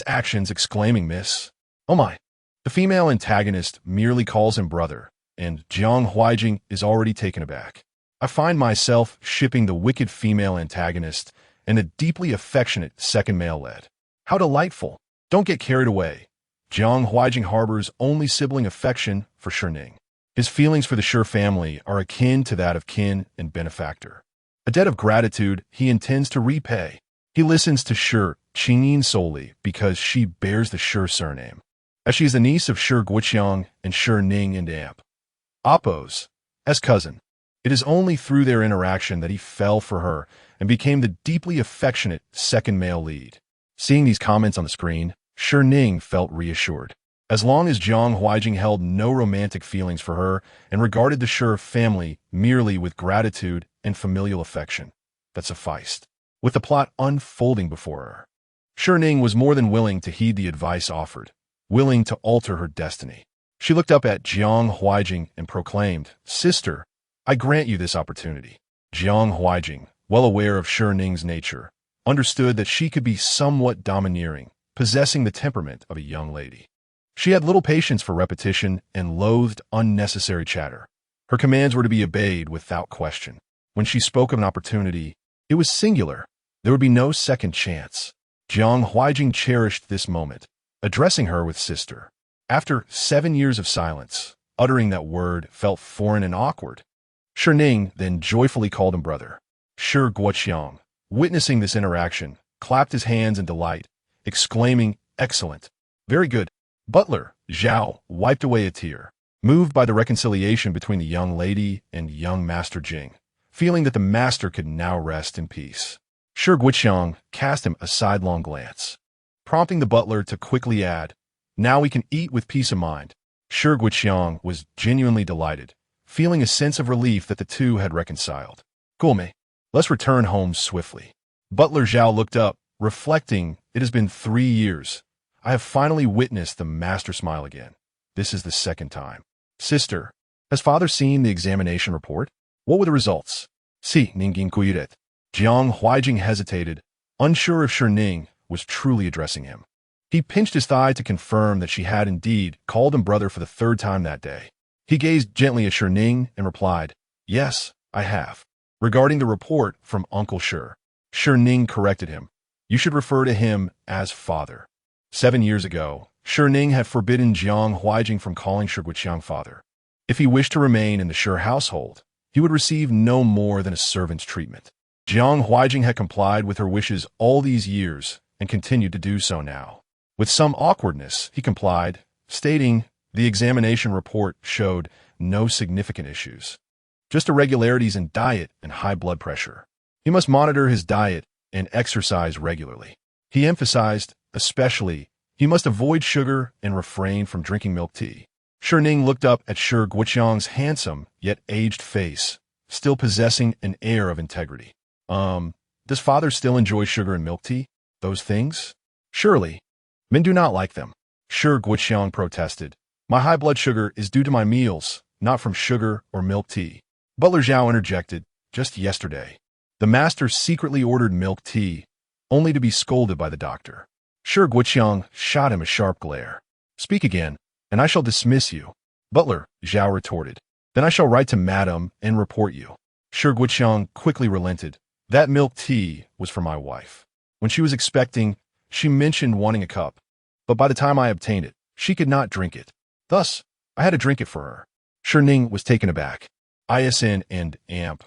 actions, exclaiming, Miss, oh my. The female antagonist merely calls him brother, and Jiang Huaijing is already taken aback. I find myself shipping the wicked female antagonist and a deeply affectionate second male lead. How delightful. Don't get carried away. Jiang Huaijing harbors only sibling affection for Shi Ning. His feelings for the Shi family are akin to that of kin and benefactor. A debt of gratitude he intends to repay. He listens to Shi Qingyin solely because she bears the Shi surname, as she is the niece of Shi Guoqiang and Shi Ning and Amp, Oppos' cousin. It is only through their interaction that he fell for her and became the deeply affectionate second male lead. Seeing these comments on the screen, Shi Ning felt reassured. As long as Jiang Huaijing held no romantic feelings for her and regarded the Shi family merely with gratitude and familial affection, that sufficed. With the plot unfolding before her, Shi Ning was more than willing to heed the advice offered, willing to alter her destiny. She looked up at Jiang Huaijing and proclaimed, Sister, I grant you this opportunity. Jiang Huaijing, well aware of Shi Ning's nature, understood that she could be somewhat domineering, possessing the temperament of a young lady. She had little patience for repetition and loathed unnecessary chatter. Her commands were to be obeyed without question. When she spoke of an opportunity, it was singular. There would be no second chance. Jiang Huaijing cherished this moment, addressing her with sister. After 7 years of silence, uttering that word felt foreign and awkward. Shi Ning then joyfully called him brother. Shi Guoqiang, witnessing this interaction, clapped his hands in delight, exclaiming, Excellent. Very good. Butler Zhao wiped away a tear, moved by the reconciliation between the young lady and young Master Jing, feeling that the master could now rest in peace. Shi Guoqiang cast him a sidelong glance, prompting the butler to quickly add, Now we can eat with peace of mind. Shi Guoqiang was genuinely delighted, feeling a sense of relief that the two had reconciled. Gulme, let's return home swiftly. Butler Zhao looked up, reflecting, It has been 3 years. I have finally witnessed the master smile again. This is the second time. Sister, has father seen the examination report? What were the results? Si Ning Kuiret. Jiang Huaijing hesitated, unsure if Shi Ning was truly addressing him. He pinched his thigh to confirm that she had indeed called him brother for the third time that day. He gazed gently at Shi Ning and replied, "Yes, I have." Regarding the report from Uncle Shi Ning corrected him. "You should refer to him as father." 7 years ago, Shi Ning had forbidden Jiang Huaijing from calling Shi Guoqiang father. If he wished to remain in the Shi household, he would receive no more than a servant's treatment. Jiang Huaijing had complied with her wishes all these years and continued to do so now. With some awkwardness, he complied, stating the examination report showed no significant issues, just irregularities in diet and high blood pressure. He must monitor his diet and exercise regularly. He emphasized, especially, he must avoid sugar and refrain from drinking milk tea. Shi Ning looked up at Shi Guoqiang's handsome yet aged face, still possessing an air of integrity. Does father still enjoy sugar and milk tea? Those things? Surely. Men do not like them. Shi Guoqiang protested. My high blood sugar is due to my meals, not from sugar or milk tea. Butler Zhao interjected, just yesterday. The master secretly ordered milk tea, only to be scolded by the doctor. Shi Guoqiang shot him a sharp glare. Speak again, and I shall dismiss you. Butler, Zhao retorted. Then I shall write to madam and report you. Shi Guoqiang quickly relented. That milk tea was for my wife. When she was expecting, she mentioned wanting a cup, but by the time I obtained it, she could not drink it. Thus, I had to drink it for her. Shi Ning was taken aback. ISN and AMP.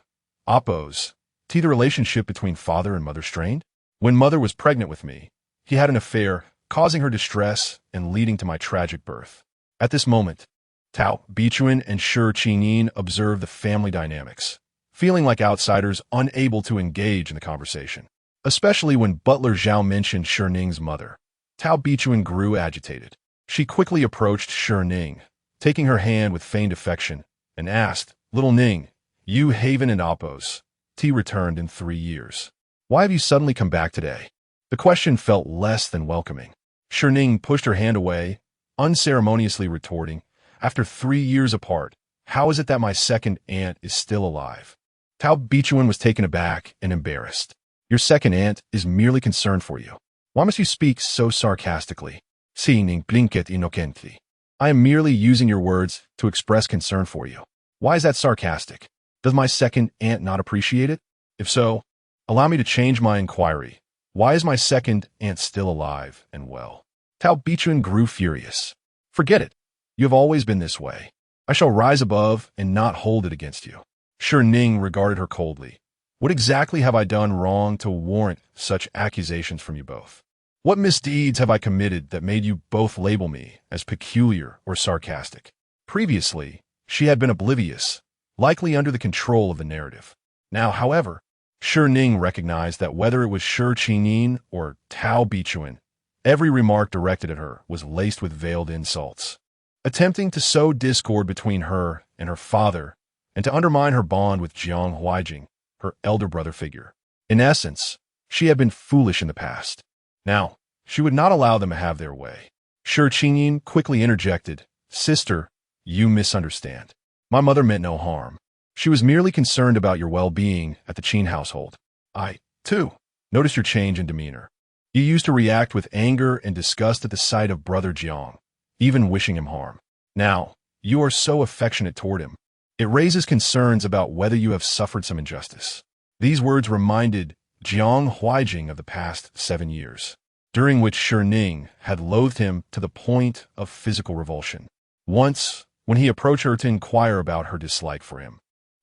Oppos. T the relationship between father and mother strained? When mother was pregnant with me, he had an affair, causing her distress and leading to my tragic birth. At this moment, Tao Bichuan and Shi Qingyin observed the family dynamics, feeling like outsiders unable to engage in the conversation. Especially when Butler Zhao mentioned Shi Ning's mother. Tao Bichuan grew agitated. She quickly approached Shi Ning, taking her hand with feigned affection, and asked, Little Ning, you Haven and Oppos. T returned in 3 years. Why have you suddenly come back today? The question felt less than welcoming. Shi Ning pushed her hand away, unceremoniously retorting, After 3 years apart, how is it that my second aunt is still alive? Tao Bichuan was taken aback and embarrassed. Your second aunt is merely concerned for you. Why must you speak so sarcastically? Shi Ning blinket innocently. I am merely using your words to express concern for you. Why is that sarcastic? Does my second aunt not appreciate it? If so, allow me to change my inquiry. Why is my second aunt still alive and well? Tao Bichuan grew furious. Forget it. You have always been this way. I shall rise above and not hold it against you. Shi Ning regarded her coldly. What exactly have I done wrong to warrant such accusations from you both? What misdeeds have I committed that made you both label me as peculiar or sarcastic? Previously, she had been oblivious, likely under the control of the narrative. Now, however, Shi Ning recognized that whether it was Shi Qingyin or Tao Bichuan, every remark directed at her was laced with veiled insults, attempting to sow discord between her and her father and to undermine her bond with Jiang Huaijing, her elder brother figure. In essence, she had been foolish in the past. Now, she would not allow them to have their way. Shi Qingyin quickly interjected, Sister, you misunderstand. My mother meant no harm. She was merely concerned about your well-being at the Qin household. I, too, noticed your change in demeanor. You used to react with anger and disgust at the sight of brother Jiang, even wishing him harm. Now, you are so affectionate toward him. It raises concerns about whether you have suffered some injustice. These words reminded Jiang Huaijing of the past 7 years, during which Shi Ning had loathed him to the point of physical revulsion. Once, when he approached her to inquire about her dislike for him,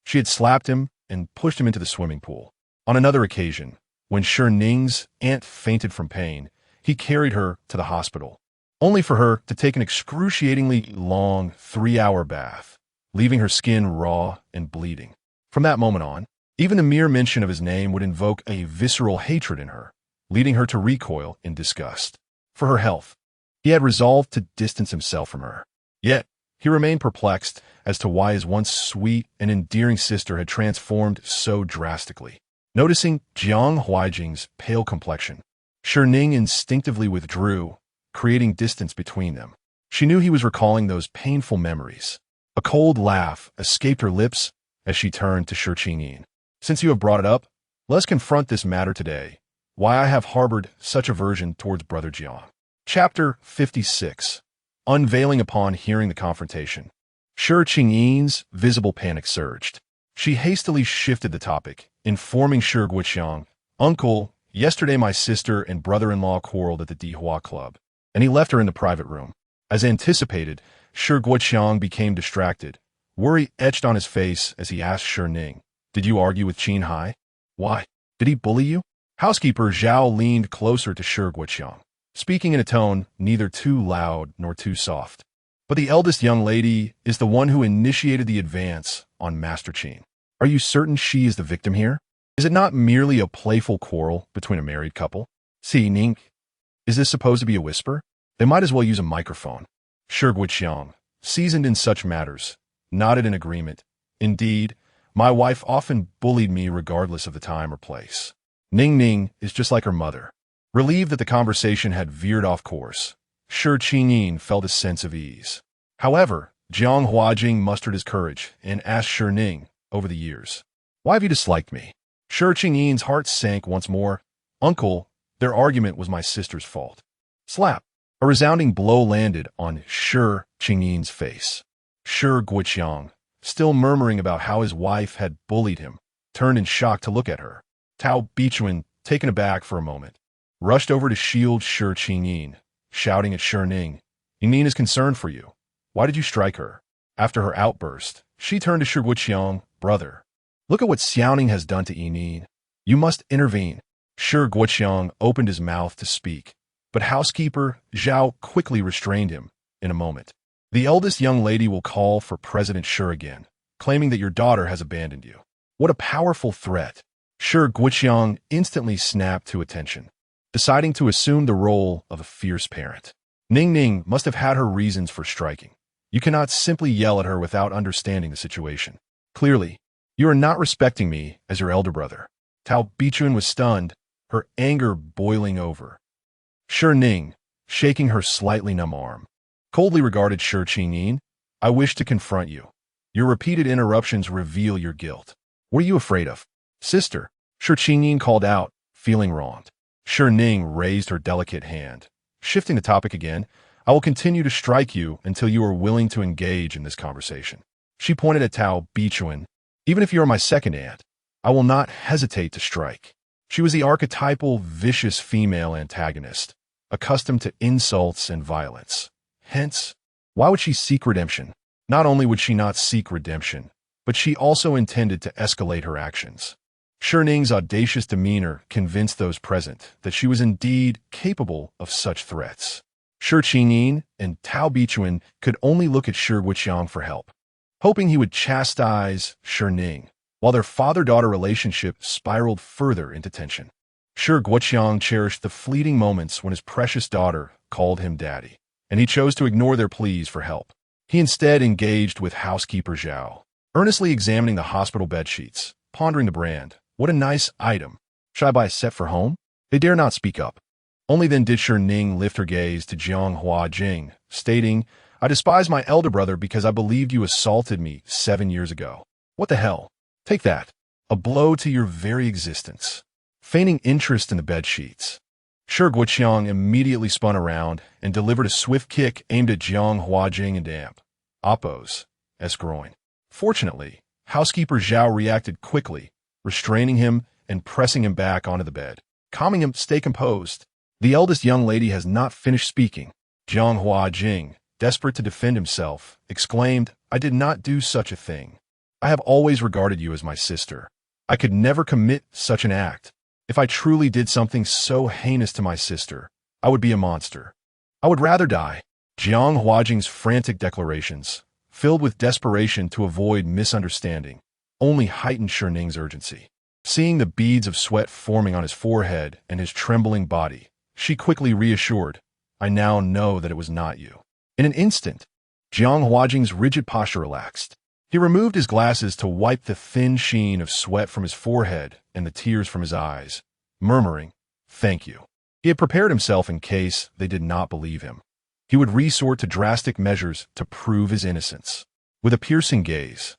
she had slapped him and pushed him into the swimming pool. On another occasion, when Shi Ning's aunt fainted from pain, he carried her to the hospital, only for her to take an excruciatingly long 3-hour bath, leaving her skin raw and bleeding. From that moment on, even the mere mention of his name would invoke a visceral hatred in her, leading her to recoil in disgust. For her health, he had resolved to distance himself from her. Yet, he remained perplexed as to why his once sweet and endearing sister had transformed so drastically. Noticing Jiang Huaijing's pale complexion, Shi Ning instinctively withdrew, creating distance between them. She knew he was recalling those painful memories. A cold laugh escaped her lips as she turned to Shi Qingyin. Since you have brought it up, let us confront this matter today, why I have harbored such aversion towards Brother Jiang. Chapter 56. Unveiling upon hearing the confrontation. Shi Qingyi's visible panic surged. She hastily shifted the topic, informing Shi Guoqiang, "Uncle, yesterday my sister and brother-in-law quarreled at the Dihua Club," and he left her in the private room. As anticipated, Shi Guoqiang became distracted. Worry etched on his face as he asked Shi Ning, "Did you argue with Qin Heye? Why? Did he bully you?" Housekeeper Zhao leaned closer to Shi Guoqiang, speaking in a tone neither too loud nor too soft. "But the eldest young lady is the one who initiated the advance on Master Qin. Are you certain she is the victim here? Is it not merely a playful quarrel between a married couple? Shi Ning, is this supposed to be a whisper? They might as well use a microphone." Shi Guoqiang, seasoned in such matters, nodded in agreement. "Indeed, my wife often bullied me regardless of the time or place. Ning is just like her mother." Relieved that the conversation had veered off course, Shi Qingyin felt a sense of ease. However, Jiang Huajing mustered his courage and asked Shi Ning, "Over the years, why have you disliked me?" Shi Qingyin's heart sank once more. "Uncle, their argument was my sister's fault." Slap! A resounding blow landed on Shi Qingyin's face. Shi Guoqiang, still murmuring about how his wife had bullied him, turned in shock to look at her. Tao Bichuan, taken aback for a moment, rushed over to shield Shi Qingyin, shouting at Shi Ning, "Ning is concerned for you. Why did you strike her?" After her outburst, she turned to Shi Guoqiang, "Brother, look at what Xiaoning has done to Ning. You must intervene." Shi Guoqiang opened his mouth to speak, but housekeeper Zhao quickly restrained him. "In a moment, the eldest young lady will call for President Shi again, claiming that your daughter has abandoned you." What a powerful threat! Shi Guoqiang instantly snapped to attention, deciding to assume the role of a fierce parent. Ning must have had her reasons for striking. You cannot simply yell at her without understanding the situation. Clearly, you are not respecting me as your elder brother. Tao Bichuan was stunned, her anger boiling over. Shi Ning, shaking her slightly numb arm, coldly regarded Shi Qingyin. "I wish to confront you. Your repeated interruptions reveal your guilt. What are you afraid of?" "Sister," Shi Qingyin called out, feeling wronged. Shi Ning raised her delicate hand. Shifting the topic again, "I will continue to strike you until you are willing to engage in this conversation." She pointed at Tao Bichuan. "Even if you are my second aunt, I will not hesitate to strike." She was the archetypal vicious female antagonist, accustomed to insults and violence. Hence, why would she seek redemption? Not only would she not seek redemption, but she also intended to escalate her actions. Shi Ning's audacious demeanor convinced those present that she was indeed capable of such threats. Shi Qingyin and Tao Bichuan could only look at Shi Guoqiang for help, hoping he would chastise Shi Ning, while their father-daughter relationship spiraled further into tension. Shi Guoqiang cherished the fleeting moments when his precious daughter called him daddy, and he chose to ignore their pleas for help. He instead engaged with housekeeper Zhao, earnestly examining the hospital bedsheets, pondering the brand. "What a nice item. Should I buy a set for home?" They dare not speak up. Only then did Shi Ning lift her gaze to Jiang Huajing, stating, "I despise my elder brother because I believed you assaulted me 7 years ago. What the hell? Take that. A blow to your very existence." Feigning interest in the bedsheets, Shi Guoqiang immediately spun around and delivered a swift kick aimed at Jiang Huajing and Amp. Oppo's groin. Fortunately, housekeeper Zhao reacted quickly, restraining him and pressing him back onto the bed, calming him. "Stay composed. The eldest young lady has not finished speaking." Jiang Huajing, desperate to defend himself, exclaimed, "I did not do such a thing. I have always regarded you as my sister. I could never commit such an act. If I truly did something so heinous to my sister, I would be a monster. I would rather die." Jiang Huajing's frantic declarations, filled with desperation to avoid misunderstanding, only heightened Shi Ning's urgency. Seeing the beads of sweat forming on his forehead and his trembling body, she quickly reassured, "I now know that it was not you." In an instant, Jiang Huajing's rigid posture relaxed. He removed his glasses to wipe the thin sheen of sweat from his forehead and the tears from his eyes, murmuring, "Thank you." He had prepared himself in case they did not believe him. He would resort to drastic measures to prove his innocence. With a piercing gaze,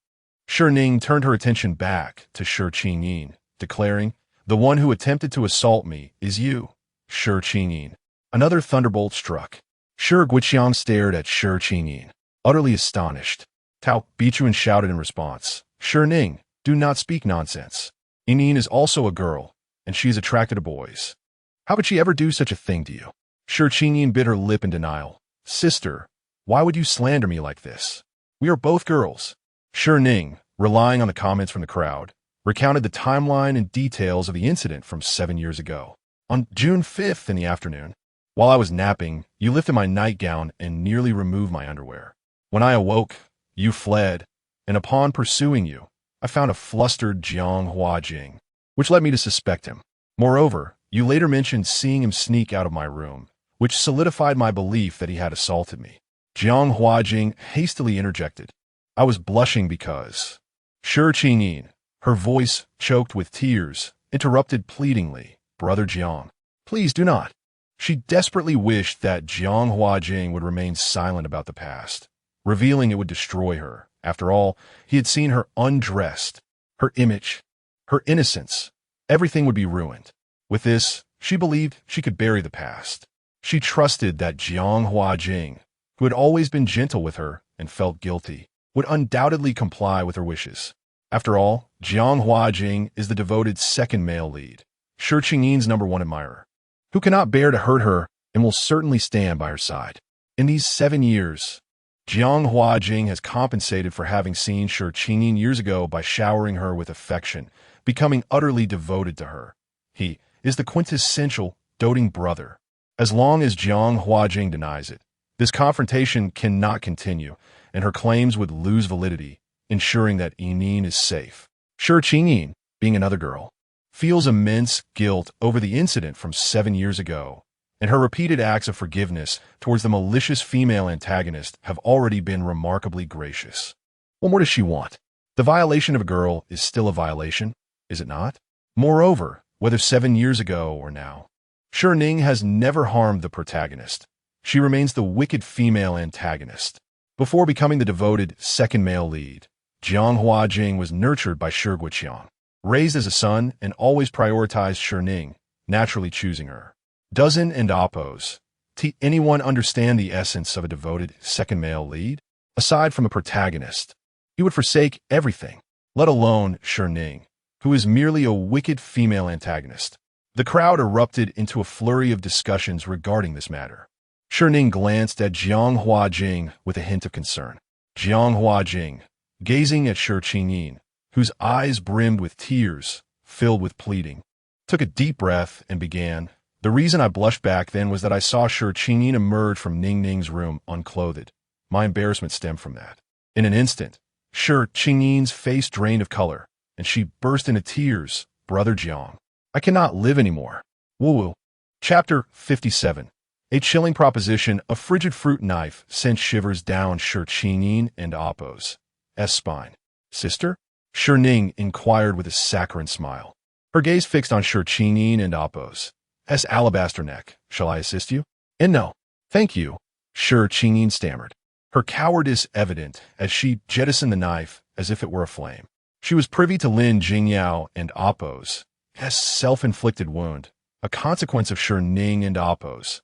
Shi Ning turned her attention back to Shi Qingyin, declaring, The one who attempted to assault me is you, Shi Ning. Another thunderbolt struck. Shi Guiqiang stared at Shi Ning, utterly astonished. Tao Bichuan shouted in response, Shi Ning, do not speak nonsense. Ning is also a girl, and she is attracted to boys. How could she ever do such a thing to you? Shi Ning bit her lip in denial. Sister, why would you slander me like this? We are both girls. Shi Ning, relying on the comments from the crowd, recounted the timeline and details of the incident from 7 years ago. On June 5th in the afternoon, while I was napping, you lifted my nightgown and nearly removed my underwear. When I awoke, you fled, and upon pursuing you, I found a flustered Jiang Huajing, which led me to suspect him. Moreover, you later mentioned seeing him sneak out of my room, which solidified my belief that he had assaulted me. Jiang Huajing hastily interjected. I was blushing because... Shi Ning, her voice choked with tears, interrupted pleadingly. Brother Jiang, please do not. She desperately wished that Jiang Huajing would remain silent about the past, revealing it would destroy her. After all, he had seen her undressed. Her image, her innocence, everything would be ruined. With this, she believed she could bury the past. She trusted that Jiang Huajing, who had always been gentle with her and felt guilty, would undoubtedly comply with her wishes. After all, Jiang Huajing is the devoted second male lead, Shi Ning's #1 admirer, who cannot bear to hurt her and will certainly stand by her side. In these 7 years, Jiang Huajing has compensated for having seen Shi Ning years ago by showering her with affection, becoming utterly devoted to her. He is the quintessential doting brother. As long as Jiang Huajing denies it, this confrontation cannot continue, and her claims would lose validity, ensuring that Ning is safe. Shi Ning, being another girl, feels immense guilt over the incident from 7 years ago, and her repeated acts of forgiveness towards the malicious female antagonist have already been remarkably gracious. What more does she want? The violation of a girl is still a violation, is it not? Moreover, whether 7 years ago or now, Shi Ning has never harmed the protagonist. She remains the wicked female antagonist. Before becoming the devoted second male lead, Jiang Huajing was nurtured by Shi Guiqiang, raised as a son and always prioritized Shi Ning, naturally choosing her. Doesn't and oppose. Anyone understand the essence of a devoted second male lead? Aside from a protagonist, he would forsake everything, let alone Shi Ning, who is merely a wicked female antagonist. The crowd erupted into a flurry of discussions regarding this matter. Shi Ning glanced at Jiang Huajing with a hint of concern. Jiang Huajing, gazing at Shi Ning, whose eyes brimmed with tears, filled with pleading, took a deep breath and began, The reason I blushed back then was that I saw Shi Ning emerge from Ning Ning's room unclothed. My embarrassment stemmed from that. In an instant, Shi Ning's face drained of color, and she burst into tears. Brother Jiang, I cannot live anymore. Woo-woo. Chapter 57. A chilling proposition, a frigid fruit knife sent shivers down Shi Ning and Oppo's spine. Sister? Shi Ning inquired with a saccharine smile. Her gaze fixed on Shi Ning and Oppo's alabaster neck. Shall I assist you? And no. Thank you, Shi Ning stammered. Her cowardice evident as she jettisoned the knife as if it were a flame. She was privy to Lin Jingyao and Oppo's self-inflicted wound, a consequence of Shi Ning and Oppo's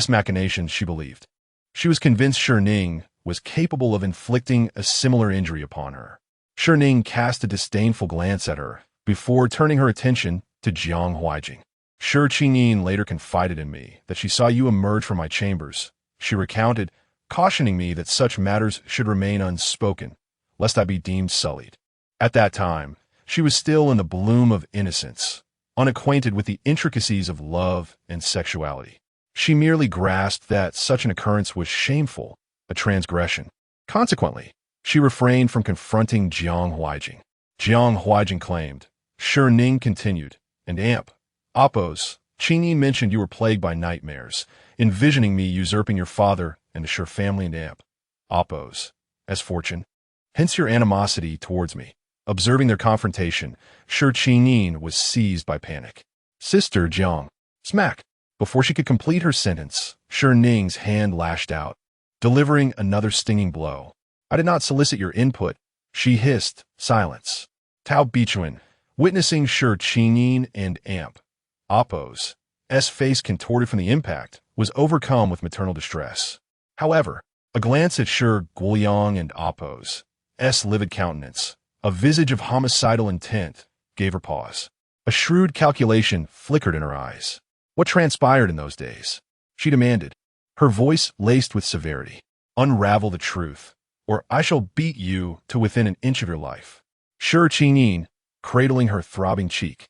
machinations, she believed. She was convinced Shi Ning was capable of inflicting a similar injury upon her. Shi Ning cast a disdainful glance at her before turning her attention to Jiang Huajing. Shi Ning later confided in me that she saw you emerge from my chambers. She recounted, cautioning me that such matters should remain unspoken, lest I be deemed sullied. At that time, she was still in the bloom of innocence, unacquainted with the intricacies of love and sexuality. She merely grasped that such an occurrence was shameful, a transgression. Consequently, she refrained from confronting Jiang Huajing. Jiang Huajing claimed. Shi Ning continued, and Oppo's, Qin Heye mentioned you were plagued by nightmares, envisioning me usurping your father and the Shi family, and Oppo's fortune. Hence your animosity towards me. Observing their confrontation, Shi Ning was seized by panic. Sister Jiang. Smack. Before she could complete her sentence, Shi Ning's hand lashed out, delivering another stinging blow. I did not solicit your input, she hissed. Silence. Tao Bichuan, Witnessing Shi Ning and Amp, Oppo's face contorted from the impact, was overcome with maternal distress. However, a glance at Shi Guoyang and Oppo's livid countenance, a visage of homicidal intent, gave her pause. A shrewd calculation flickered in her eyes. What transpired in those days? She demanded, her voice laced with severity. Unravel the truth, or I shall beat you to within an inch of your life. Shi Ning, cradling her throbbing cheek,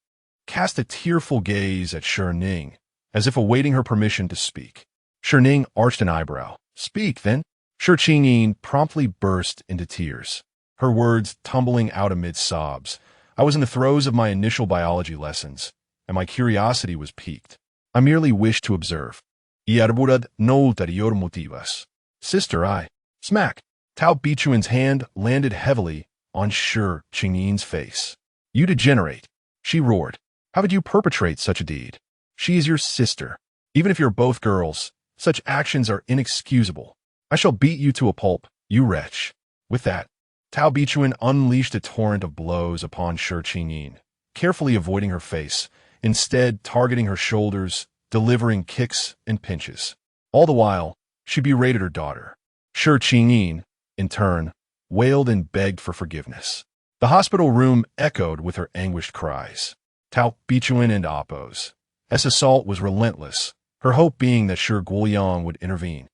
cast a tearful gaze at Shi Ning, as if awaiting her permission to speak. Shi Ning arched an eyebrow. Speak, then. Shi Ning promptly burst into tears, her words tumbling out amid sobs. I was in the throes of my initial biology lessons, and my curiosity was piqued. I merely wished to observe. Y arburad no ulterior motivas. Sister, I. Smack. Tao Bichuan's hand landed heavily on Shi Ning's face. You degenerate, she roared. How could you perpetrate such a deed? She is your sister. Even if you're both girls, such actions are inexcusable. I shall beat you to a pulp, you wretch. With that, Tao Bichuan unleashed a torrent of blows upon Shi Ning, carefully avoiding her face, instead targeting her shoulders, delivering kicks and pinches. All the while, she berated her daughter. Shi Ning, in turn, wailed and begged for forgiveness. The hospital room echoed with her anguished cries. Tao Bichuan and Oppo's assault was relentless, her hope being that Shi Guoyang would intervene,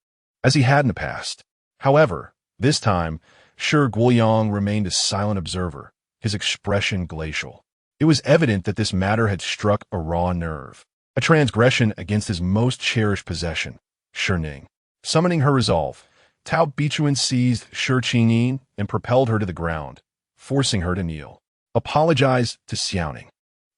as he had in the past. However, this time, Shi Guoyang remained a silent observer, his expression glacial. It was evident that this matter had struck a raw nerve, a transgression against his most cherished possession, Shi Ning. Summoning her resolve, Tao Bichuan seized Shi Ning and propelled her to the ground, forcing her to kneel. Apologize to Xiaoning,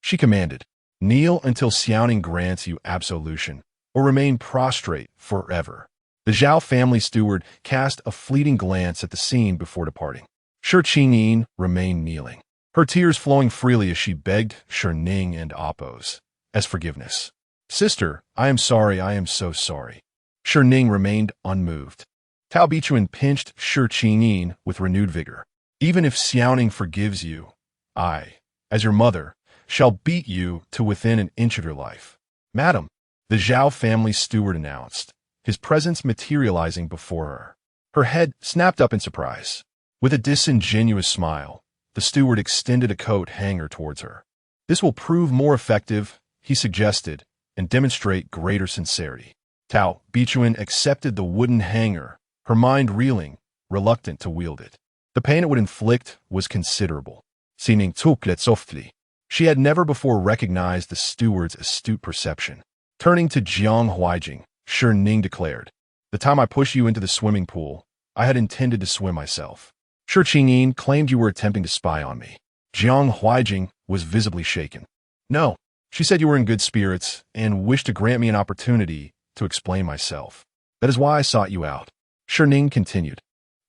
she commanded. Kneel until Xiaoning grants you absolution, or remain prostrate forever. The Zhao family steward cast a fleeting glance at the scene before departing. Shi Ning remained kneeling, her tears flowing freely as she begged Shi Ning and Oppo's forgiveness. Sister, I am sorry, I am so sorry. Shi Ning remained unmoved. Tao Bichuan pinched Shi Ning with renewed vigor. Even if Xiaoning forgives you, I, as your mother, shall beat you to within an inch of your life. Madam, the Zhao family steward announced, his presence materializing before her. Her head snapped up in surprise. With a disingenuous smile, the steward extended a coat hanger towards her. This will prove more effective, he suggested, and demonstrate greater sincerity. Tao Bichuan accepted the wooden hanger, her mind reeling, reluctant to wield it. The pain it would inflict was considerable. Shi Ning took it softly. She had never before recognized the steward's astute perception. Turning to Jiang Huaijing, Shi Ning declared, the time I pushed you into the swimming pool, I had intended to swim myself. Shi Ning claimed you were attempting to spy on me. Jiang Huaijing was visibly shaken. No, she said you were in good spirits and wished to grant me an opportunity to explain myself. That is why I sought you out. Shi Ning continued.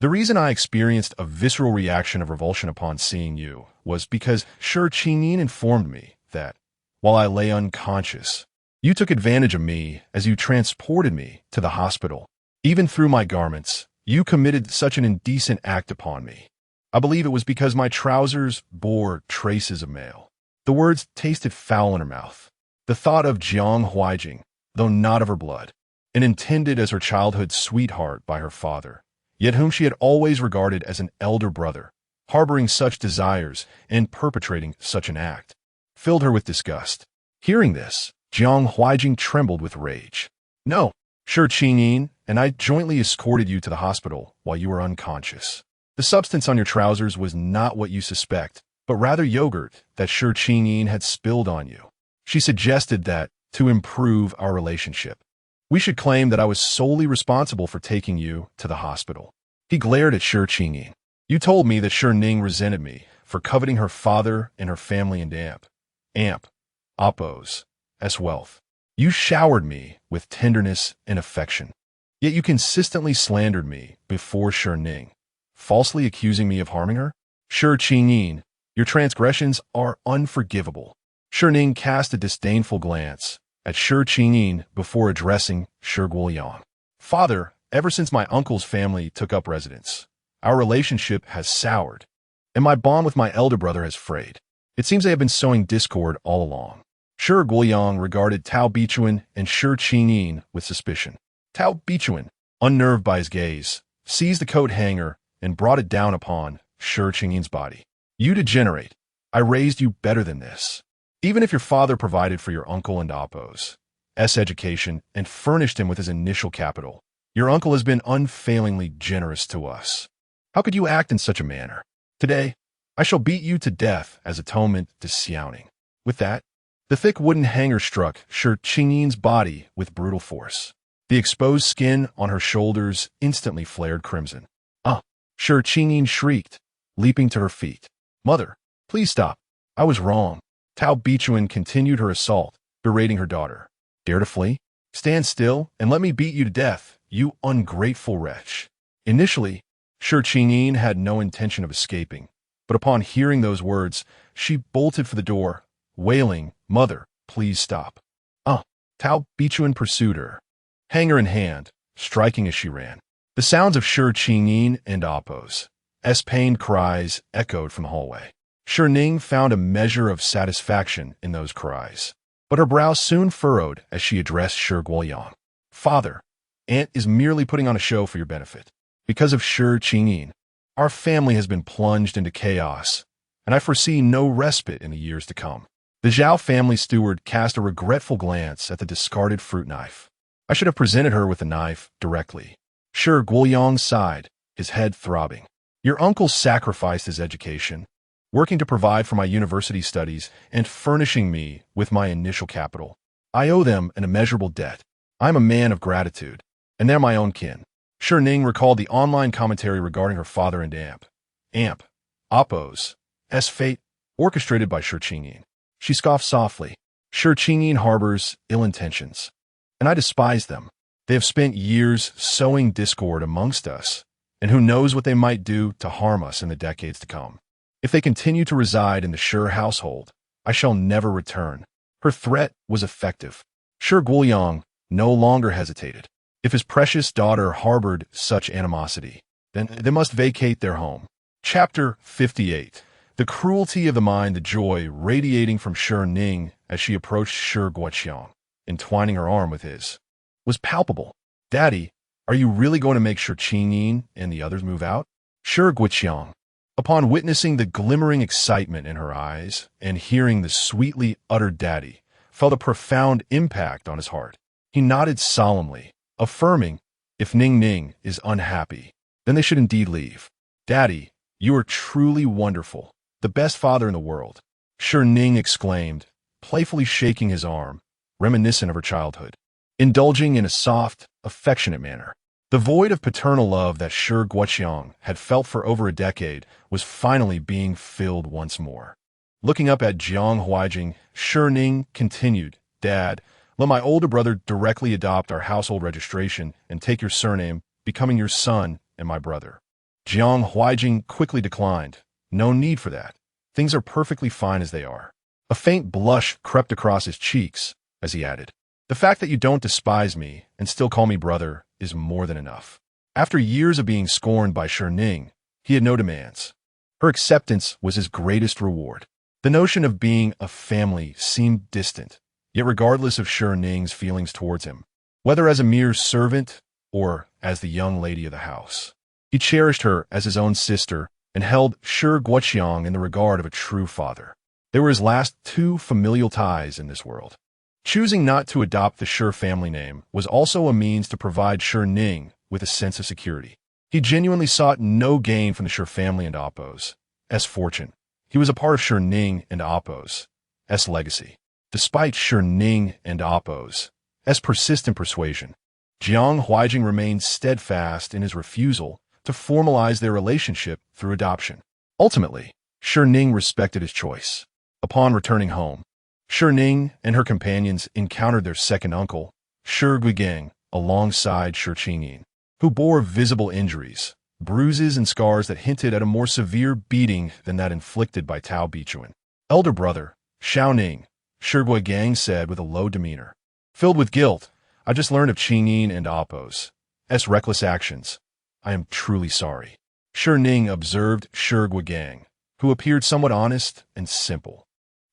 The reason I experienced a visceral reaction of revulsion upon seeing you was because Shi Ning informed me that, while I lay unconscious, you took advantage of me as you transported me to the hospital. Even through my garments, you committed such an indecent act upon me. I believe it was because my trousers bore traces of mail. The words tasted foul in her mouth. The thought of Jiang Huaijing, though not of her blood, and intended as her childhood sweetheart by her father, yet whom she had always regarded as an elder brother, harboring such desires and perpetrating such an act, filled her with disgust. Hearing this, Jiang Huaijing trembled with rage. No, Shi Ning and I jointly escorted you to the hospital while you were unconscious. The substance on your trousers was not what you suspect, but rather yogurt that Shi Ning had spilled on you. She suggested that, to improve our relationship, we should claim that I was solely responsible for taking you to the hospital. He glared at Shi Ning. You told me that Shi Ning resented me for coveting her father and her family and Oppo's wealth. You showered me with tenderness and affection. Yet you consistently slandered me before Shi Ning, falsely accusing me of harming her? Shi Ning, your transgressions are unforgivable. Shi Ning cast a disdainful glance at Shi Ning before addressing Shi Guoyang. Father, ever since my uncle's family took up residence, our relationship has soured, and my bond with my elder brother has frayed. It seems they have been sowing discord all along. Shi Guoyang regarded Tao Bichuan and Shi Ning with suspicion. Tao Bichuan, unnerved by his gaze, seized the coat hanger and brought it down upon Shi Ning's body. You degenerate. I raised you better than this. Even if your father provided for your uncle and Appo's education and furnished him with his initial capital, your uncle has been unfailingly generous to us. How could you act in such a manner? Today, I shall beat you to death as atonement to Xiaoning. With that, the thick wooden hanger struck Shi Ning's body with brutal force. The exposed skin on her shoulders instantly flared crimson. Shi Ning shrieked, leaping to her feet. Mother, please stop. I was wrong. Tao Bichuan continued her assault, berating her daughter. Dare to flee? Stand still and let me beat you to death, you ungrateful wretch. Initially, Shi Ning had no intention of escaping, but upon hearing those words, she bolted for the door, wailing, Mother, please stop. Tao Bichuan pursued her, hanger in hand, striking as she ran. The sounds of Shi Ning and Appo's pained cries echoed from the hallway. Shi Ning found a measure of satisfaction in those cries, but her brow soon furrowed as she addressed Shi Guoyang. Father, Aunt is merely putting on a show for your benefit. Because of Shi Ning, our family has been plunged into chaos, and I foresee no respite in the years to come. The Zhao family steward cast a regretful glance at the discarded fruit knife. I should have presented her with the knife directly. Shi Guoyang sighed, his head throbbing. Your uncle sacrificed his education, working to provide for my university studies and furnishing me with my initial capital. I owe them an immeasurable debt. I'm a man of gratitude, and they're my own kin. Shi Ning recalled the online commentary regarding her father and Appo's fate, orchestrated by Shi Ning. She scoffed softly. Shi Ning harbors ill intentions, and I despise them. They have spent years sowing discord amongst us, and who knows what they might do to harm us in the decades to come. If they continue to reside in the Shi household, I shall never return. Her threat was effective. Shi Guoyang no longer hesitated. If his precious daughter harbored such animosity, then they must vacate their home. Chapter 58. The cruelty of the mind, the joy radiating from Shi Ning as she approached Shi Guoqiang, entwining her arm with his, was palpable. Daddy, are you really going to make Shi Ning and the others move out? Shi Guoqiang, upon witnessing the glimmering excitement in her eyes and hearing the sweetly uttered daddy, felt a profound impact on his heart. He nodded solemnly, affirming, if Ning is unhappy, then they should indeed leave. Daddy, you are truly wonderful, the best father in the world, Shi Ning exclaimed, playfully shaking his arm, reminiscent of her childhood, indulging in a soft, affectionate manner. The void of paternal love that Shi Guoqiang had felt for over a decade was finally being filled once more. Looking up at Jiang Huaijing, Shi Ning continued, Dad, let my older brother directly adopt our household registration and take your surname, becoming your son and my brother. Jiang Huaijing quickly declined. No need for that. Things are perfectly fine as they are. A faint blush crept across his cheeks as he added, the fact that you don't despise me and still call me brother is more than enough. After years of being scorned by Shi Ning, he had no demands. Her acceptance was his greatest reward. The notion of being a family seemed distant, yet regardless of Shi Ning's feelings towards him, whether as a mere servant or as the young lady of the house, he cherished her as his own sister and held Shi Guoqiang in the regard of a true father. They were his last two familial ties in this world. Choosing not to adopt the Shi family name was also a means to provide Shi Ning with a sense of security. He genuinely sought no gain from the Shi family and Appo's fortune. He was a part of Shi Ning and Appo's legacy. Despite Shi Ning and Appo's persistent persuasion, Jiang Huaijing remained steadfast in his refusal to formalize their relationship through adoption. Ultimately, Shi Ning respected his choice. Upon returning home, Shi Ning and her companions encountered their second uncle, Shi Guigang, alongside Shi Ning, who bore visible injuries, bruises and scars that hinted at a more severe beating than that inflicted by Tao Bichuan. Elder brother, Xiao Ning, Shi Guigang said with a low demeanor. Filled with guilt, I just learned of Qin Heye and Appo's reckless actions. I am truly sorry. Shi Ning observed Shi Guigang, who appeared somewhat honest and simple.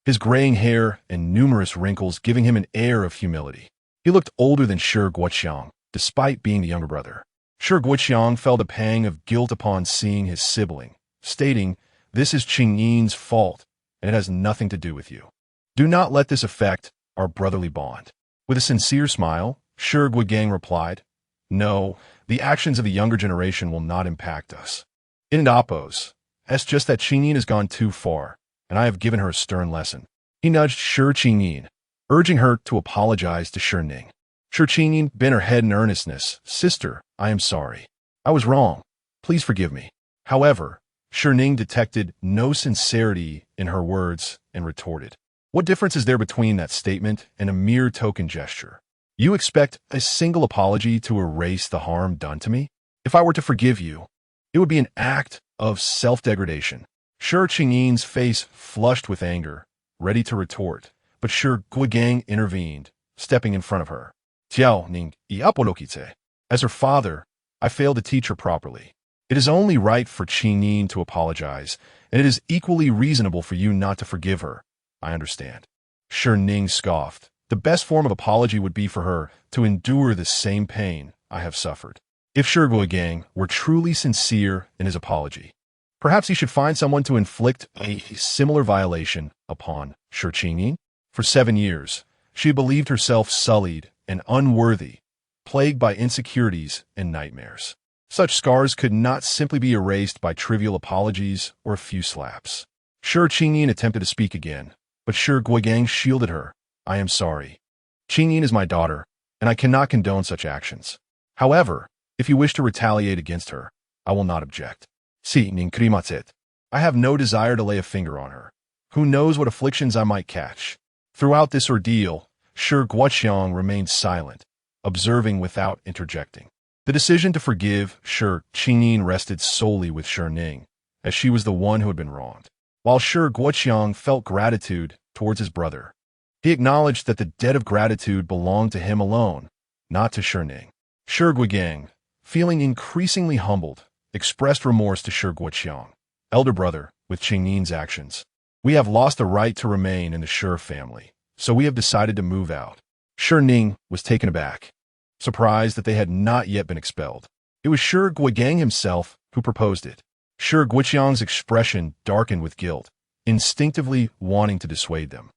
his graying hair and numerous wrinkles giving him an air of humility. He looked older than Shi Guoqiang, despite being the younger brother. Shi Guoqiang felt a pang of guilt upon seeing his sibling, stating, "This is Qin Yin's fault, and it has nothing to do with you. Do not let this affect our brotherly bond." With a sincere smile, Shi Guoqiang replied, "No, the actions of the younger generation will not impact us. In oppose, it's just that Qin Yin has gone too far, and I have given her a stern lesson." He nudged Qin Yin, urging her to apologize to Shi Ning. Qin Yin bent her head in earnestness. "Sister, I am sorry. I was wrong. Please forgive me." However, Shi Ning detected no sincerity in her words and retorted, "What difference is there between that statement and a mere token gesture? You expect a single apology to erase the harm done to me? If I were to forgive you, it would be an act of self-degradation." Qin Yin's face flushed with anger, ready to retort, but Shi Guoqiang intervened, stepping in front of her. "Tiao Ning I apologise. As her father, I failed to teach her properly. It is only right for Qin Yin to apologize, and it is equally reasonable for you not to forgive her. I understand." Shi Ning scoffed. "The best form of apology would be for her to endure the same pain I have suffered." If Shi Guoqiang were truly sincere in his apology, perhaps he should find someone to inflict a similar violation upon Qin Yin. For 7 years, she believed herself sullied and unworthy, plagued by insecurities and nightmares. Such scars could not simply be erased by trivial apologies or a few slaps. Qin Yin attempted to speak again, but Shi Guoqiang shielded her. "I am sorry. Qin Yin is my daughter, and I cannot condone such actions. However, if you wish to retaliate against her, I will not object. Shi Ning krimatset. I have no desire to lay a finger on her. Who knows what afflictions I might catch." Throughout this ordeal, Shi Guoqiang remained silent, observing without interjecting. The decision to forgive Qin Yin rested solely with Shi Ning, as she was the one who had been wronged. While Shi Guoqiang felt gratitude towards his brother, he acknowledged that the debt of gratitude belonged to him alone, not to Shi Ning. Shi Guoqiang, feeling increasingly humbled, expressed remorse to Shi Guoqiang. "Elder brother, with Qin Yin's actions, we have lost the right to remain in the Shi family, so we have decided to move out." Shi Ning was taken aback, surprised that they had not yet been expelled. It was Shi Guoqiang himself who proposed it. Shi Guoqiang's expression darkened with guilt, instinctively wanting to dissuade them.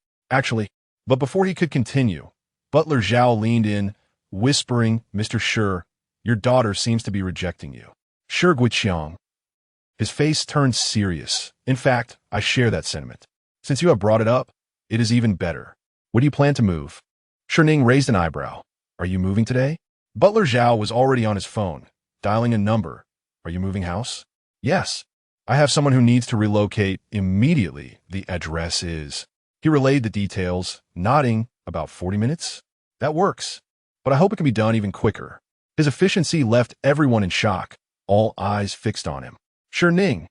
But before he could continue, Butler Zhao leaned in, whispering, "Mr. Shi, your daughter seems to be rejecting you." Shi Guoqiang, his face turned serious. "In fact, I share that sentiment. Since you have brought it up, it is even better. When do you plan to move?" Shi Ning raised an eyebrow. "Are you moving today?" Butler Zhao was already on his phone, dialing a number. "Are you moving house?" "Yes. I have someone who needs to relocate immediately. The address is..." He relayed the details, nodding. "About 40 minutes? That works. But I hope it can be done even quicker." His efficiency left everyone in shock, all eyes fixed on him. Shi Ning.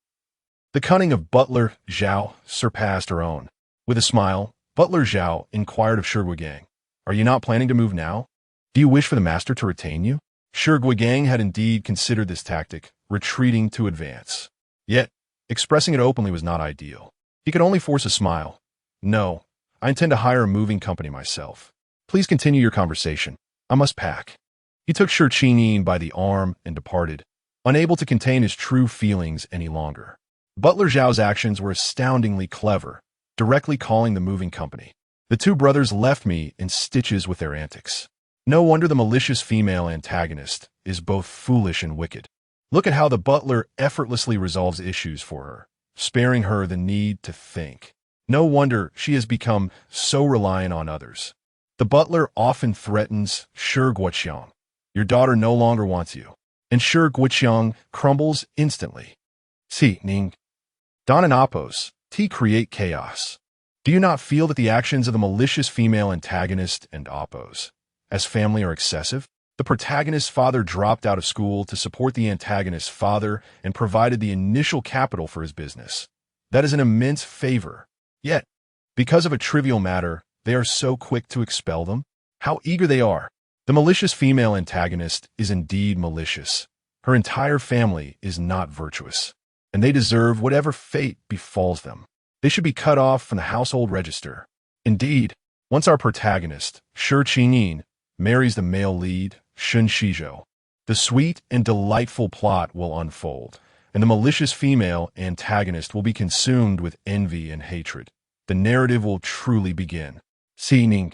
The cunning of Butler Zhao surpassed her own. With a smile, Butler Zhao inquired of Shi Guoqiang, "Are you not planning to move now? Do you wish for the master to retain you?" Shi Guoqiang had indeed considered this tactic, retreating to advance. Yet, expressing it openly was not ideal. He could only force a smile. "No, I intend to hire a moving company myself. Please continue your conversation. I must pack." He took Qin Yin by the arm and departed, unable to contain his true feelings any longer. Butler Zhao's actions were astoundingly clever, directly calling the moving company. The two brothers left me in stitches with their antics. No wonder the malicious female antagonist is both foolish and wicked. Look at how the butler effortlessly resolves issues for her, sparing her the need to think. No wonder she has become so reliant on others. The butler often threatens Shi Guoqiang. "Your daughter no longer wants you." And Shi Guoqiang crumbles instantly. Shi Ning. Don and oppose, T create chaos. Do you not feel that the actions of the malicious female antagonist and oppose as family are excessive? The protagonist's father dropped out of school to support the antagonist's father and provided the initial capital for his business. That is an immense favor. Yet, because of a trivial matter, they are so quick to expel them. How eager they are. The malicious female antagonist is indeed malicious. Her entire family is not virtuous, and they deserve whatever fate befalls them. They should be cut off from the household register. Indeed, once our protagonist, Shi Ning, marries the male lead, Shen Xizhou, the sweet and delightful plot will unfold, and the malicious female antagonist will be consumed with envy and hatred. The narrative will truly begin. Shi Ning.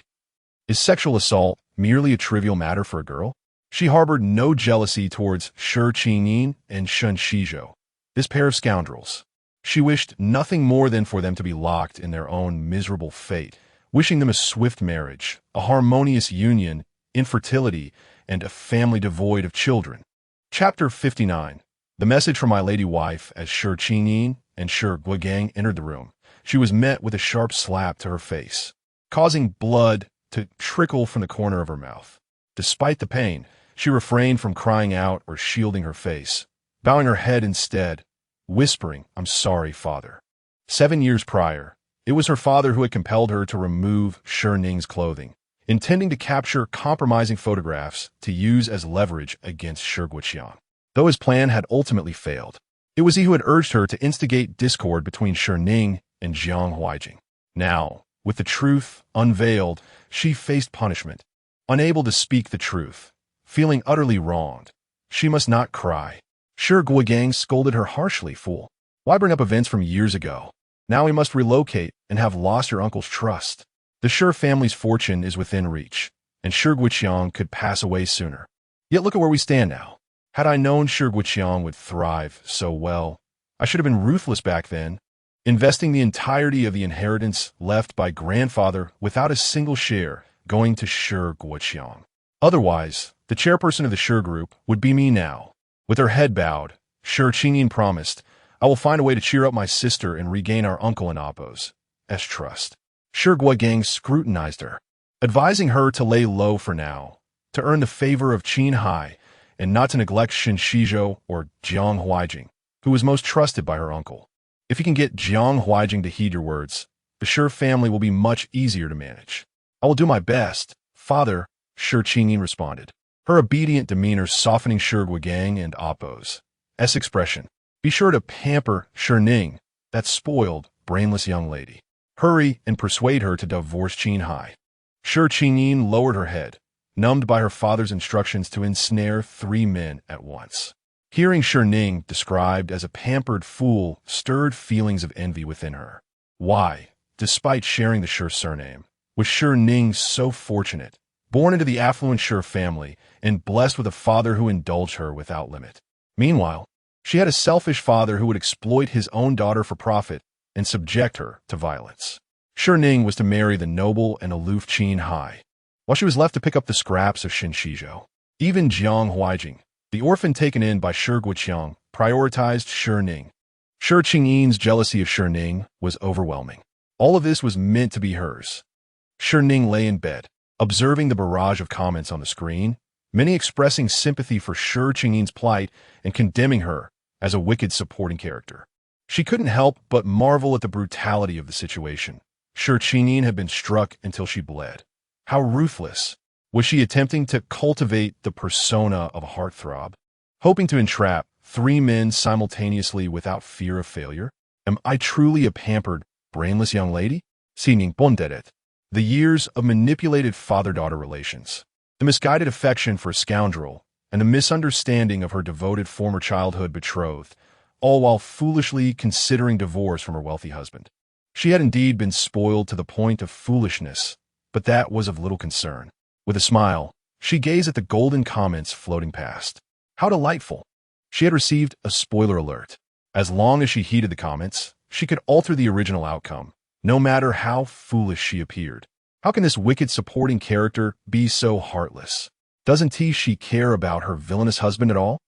Is sexual assault merely a trivial matter for a girl? She harbored no jealousy towards Shi Ning and Shen Xizhou, this pair of scoundrels. She wished nothing more than for them to be locked in their own miserable fate, wishing them a swift marriage, a harmonious union, infertility, and a family devoid of children. Chapter 59. The message from my lady wife. As Shi Ning and Shi Guogang entered the room, she was met with a sharp slap to her face, causing blood to trickle from the corner of her mouth. Despite the pain, she refrained from crying out or shielding her face, bowing her head instead, whispering, "I'm sorry, father." 7 years prior, it was her father who had compelled her to remove Shi Ning's clothing, intending to capture compromising photographs to use as leverage against Shi Guoqiang. Though his plan had ultimately failed, it was he who had urged her to instigate discord between Shi Ning and Jiang Huaijing. Now, with the truth unveiled, she faced punishment. Unable to speak the truth, feeling utterly wronged, she must not cry. Shi Guogang scolded her harshly. "Fool, why bring up events from years ago? Now we must relocate and have lost your uncle's trust. The Shi family's fortune is within reach, and Shi Guoqiang could pass away sooner. Yet look at where we stand now. Had I known Shi Guoqiang would thrive so well, I should have been ruthless back then, investing the entirety of the inheritance left by grandfather without a single share going to Shi Guoqiang. Otherwise, the chairperson of the Shi group would be me now." With her head bowed, Shi Ning promised, "I will find a way to cheer up my sister and regain our uncle and Appo's trust." Shi Guogang scrutinized her, advising her to lay low for now, to earn the favor of Qin Heye, and not to neglect Shen Xizhou or Jiang Huaijing, who was most trusted by her uncle. "If you can get Jiang Huaijing to heed your words, the Shi family will be much easier to manage." "I will do my best, father," Shi Ning responded, her obedient demeanor softening Shi Guogang and Appo's expression. "Be sure to pamper Shi Ning, that spoiled, brainless young lady. Hurry and persuade her to divorce Qin Heye." Shi Ning lowered her head, numbed by her father's instructions to ensnare 3 men at once. Hearing Shi Ning described as a pampered fool stirred feelings of envy within her. Why, despite sharing the Shi surname, was Shi Ning so fortunate, born into the affluent Shi family and blessed with a father who indulged her without limit? Meanwhile, she had a selfish father who would exploit his own daughter for profit and subject her to violence. Shi Ning was to marry the noble and aloof Qin Heye, while she was left to pick up the scraps of Shen Xizhou. Even Jiang Huaijing, the orphan taken in by Shi Guoqiang, prioritized Shi Ning. Shi Ning's jealousy of Shi Ning was overwhelming. All of this was meant to be hers. Shi Ning lay in bed, observing the barrage of comments on the screen, many expressing sympathy for Shi Ning's plight and condemning her as a wicked supporting character. She couldn't help but marvel at the brutality of the situation. Shi Ning had been struck until she bled. How ruthless! Was she attempting to cultivate the persona of a heartthrob, hoping to entrap 3 men simultaneously without fear of failure? Am I truly a pampered, brainless young lady? Shi Ning pondered. The years of manipulated father-daughter relations, the misguided affection for a scoundrel, and the misunderstanding of her devoted former childhood betrothed, all while foolishly considering divorce from her wealthy husband. She had indeed been spoiled to the point of foolishness, but that was of little concern. With a smile, she gazed at the golden comments floating past. How delightful! She had received a spoiler alert. As long as she heeded the comments, she could alter the original outcome, no matter how foolish she appeared. How can this wicked supporting character be so heartless? Doesn't she care about her villainous husband at all?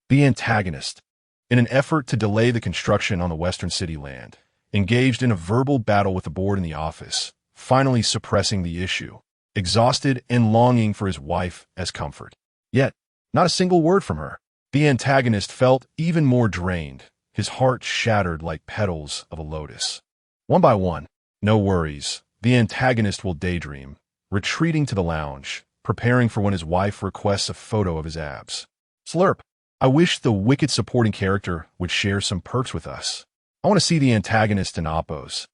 The antagonist, in an effort to delay the construction on the western city land, engaged in a verbal battle with the board in the office, finally suppressing the issue, exhausted and longing for his wife as comfort. Yet, not a single word from her. The antagonist felt even more drained, his heart shattered like petals of a lotus. One by one, no worries, the antagonist will daydream, retreating to the lounge, preparing for when his wife requests a photo of his abs. Slurp. I wish the wicked supporting character would share some perks with us. I want to see the antagonist in Oppo's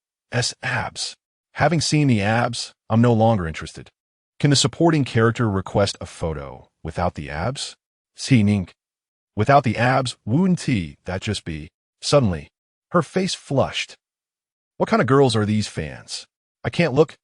abs. Having seen the abs, I'm no longer interested. Can the supporting character request a photo without the abs? Shi Ning. Without the abs, wouldn't that just be? Suddenly, her face flushed. What kind of girls are these fans? I can't look,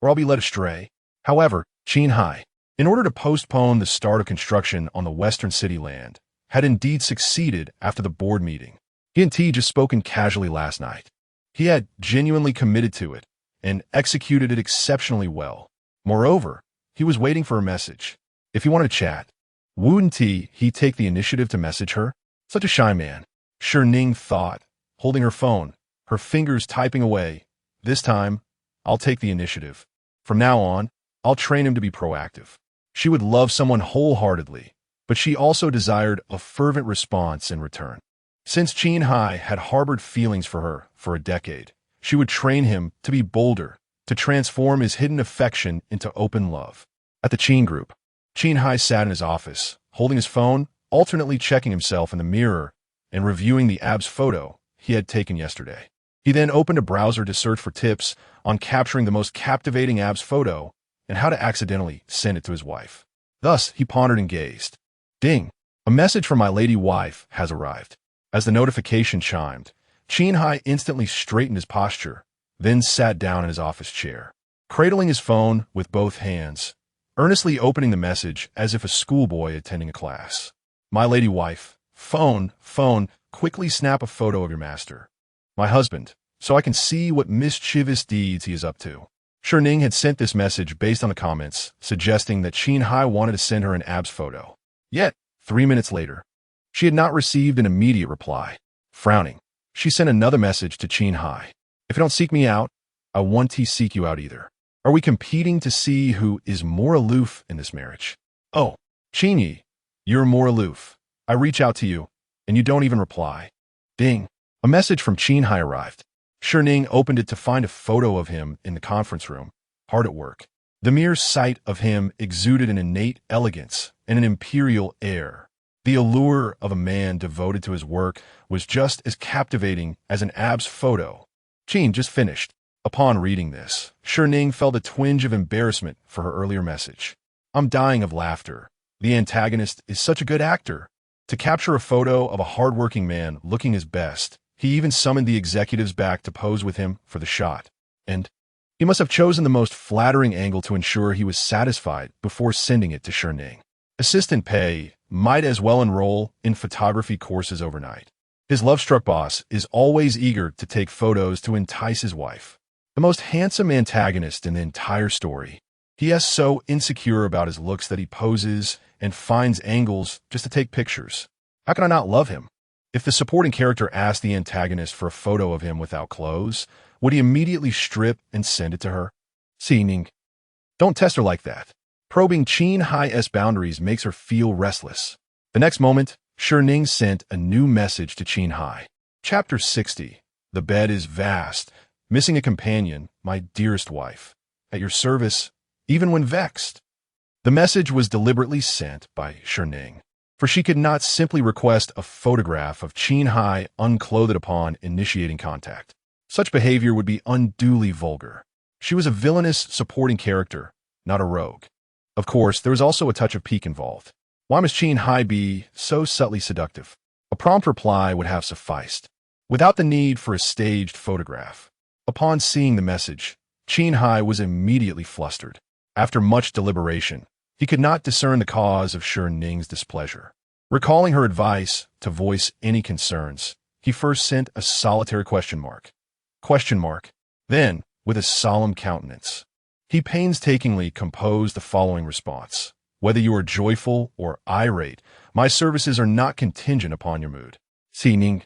or I'll be led astray. However, Qin Heye, in order to postpone the start of construction on the western city land, had indeed succeeded after the board meeting. He and T just spoken casually last night. He had genuinely committed to it and executed it exceptionally well. Moreover, he was waiting for a message. If he wanted to chat, wouldn't he take the initiative to message her? Such a shy man. Shi Ning thought, holding her phone, her fingers typing away. This time, I'll take the initiative. From now on, I'll train him to be proactive. She would love someone wholeheartedly, but she also desired a fervent response in return. Since Qin Heye had harbored feelings for her for a decade, she would train him to be bolder, to transform his hidden affection into open love. At the Qin group, Qin Heye sat in his office, holding his phone, alternately checking himself in the mirror and reviewing the abs photo he had taken yesterday. He then opened a browser to search for tips on capturing the most captivating abs photo and how to accidentally send it to his wife. Thus, he pondered and gazed. Ding! A message from my lady wife has arrived. As the notification chimed, Qin Heye instantly straightened his posture, then sat down in his office chair, cradling his phone with both hands, earnestly opening the message as if a schoolboy attending a class. My lady wife, phone, quickly snap a photo of your master. My husband, so I can see what mischievous deeds he is up to. Shi Ning had sent this message based on the comments, suggesting that Qin Heye wanted to send her an abs photo. Yet, 3 minutes later, she had not received an immediate reply. Frowning, she sent another message to Qin Heye. If you don't seek me out, I won't seek you out either. Are we competing to see who is more aloof in this marriage? Oh, Qin Yi, you're more aloof. I reach out to you, and you don't even reply. Ding. A message from Qin Heye arrived. Shi Ning opened it to find a photo of him in the conference room, hard at work. The mere sight of him exuded an innate elegance and an imperial air. The allure of a man devoted to his work was just as captivating as an abs photo. Qin just finished. Upon reading this, Shi Ning felt a twinge of embarrassment for her earlier message. I'm dying of laughter. The antagonist is such a good actor. To capture a photo of a hardworking man looking his best, he even summoned the executives back to pose with him for the shot. And he must have chosen the most flattering angle to ensure he was satisfied before sending it to Shi Ning. Assistant Pei might as well enroll in photography courses overnight. His love-struck boss is always eager to take photos to entice his wife. The most handsome antagonist in the entire story. He is so insecure about his looks that he poses and finds angles just to take pictures. How can I not love him? If the supporting character asked the antagonist for a photo of him without clothes, would he immediately strip and send it to her? Shi Ning, don't test her like that. Probing Qin Heye's boundaries makes her feel restless. The next moment, Shi Ning sent a new message to Qin Heye. Chapter 60. The bed is vast. Missing a companion, my dearest wife. At your service, even when vexed. The message was deliberately sent by Shi Ning, for she could not simply request a photograph of Qin Heye unclothed upon initiating contact. Such behavior would be unduly vulgar. She was a villainous supporting character, not a rogue. Of course, there was also a touch of pique involved. Why must Qin Heye be so subtly seductive? A prompt reply would have sufficed, without the need for a staged photograph. Upon seeing the message, Qin Heye was immediately flustered. After much deliberation, he could not discern the cause of Shi Ning's displeasure. Recalling her advice to voice any concerns, he first sent a solitary question mark. Then, with a solemn countenance, he painstakingly composed the following response. Whether you are joyful or irate, my services are not contingent upon your mood. Shi Ning,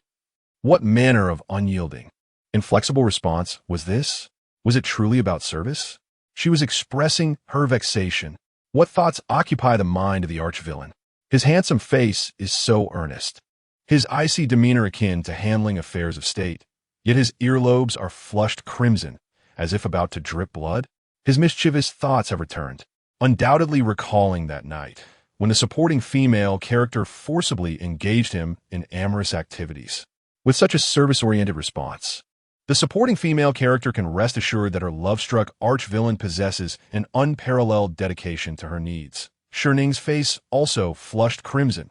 what manner of unyielding, inflexible response was this? Was it truly about service? She was expressing her vexation. What thoughts occupy the mind of the arch-villain? His handsome face is so earnest, his icy demeanor akin to handling affairs of state, yet his earlobes are flushed crimson, as if about to drip blood. His mischievous thoughts have returned, undoubtedly recalling that night, when the supporting female character forcibly engaged him in amorous activities. with such a service-oriented response. The supporting female character can rest assured that her love-struck arch-villain possesses an unparalleled dedication to her needs. Shi Ning's face also flushed crimson.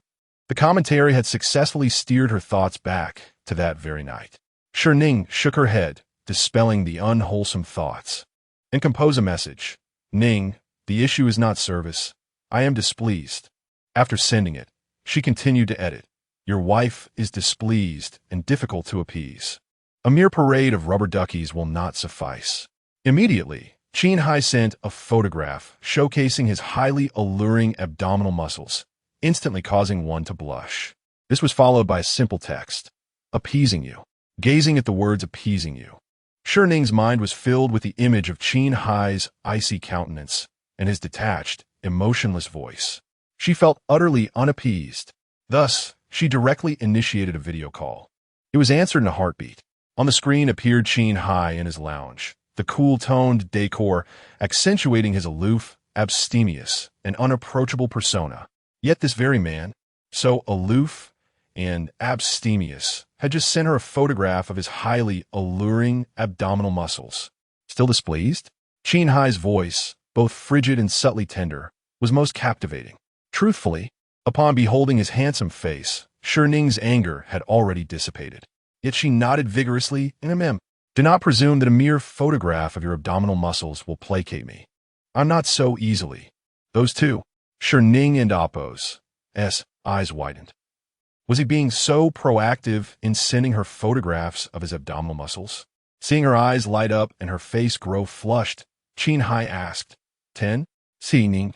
The commentary had successfully steered her thoughts back to that very night. Shi Ning shook her head, dispelling the unwholesome thoughts, and composed a message. Ning, the issue is not service. I am displeased. After sending it, she continued to edit. Your wife is displeased and difficult to appease. A mere parade of rubber duckies will not suffice. Immediately, Qin Heye sent a photograph showcasing his highly alluring abdominal muscles, instantly causing one to blush. This was followed by a simple text. Appeasing you. Gazing at the words appeasing you. Shi Ning's mind was filled with the image of Qin Heye's icy countenance and his detached, emotionless voice. She felt utterly unappeased. Thus, she directly initiated a video call. It was answered in a heartbeat. On the screen appeared Qin Heye in his lounge, the cool-toned decor accentuating his aloof, abstemious, and unapproachable persona. Yet this very man, so aloof and abstemious, had just sent her a photograph of his highly alluring abdominal muscles. Still displeased? Qin Heye's voice, both frigid and subtly tender, was most captivating. Truthfully, upon beholding his handsome face, Shi Ning's anger had already dissipated. Yet she nodded vigorously in Do not presume that a mere photograph of your abdominal muscles will placate me. I'm not so easily. Those two, Shi Ning and Appo's eyes widened. Was he being so proactive in sending her photographs of his abdominal muscles? Seeing her eyes light up and her face grow flushed, Qin Heye asked, 10? Shi Ning.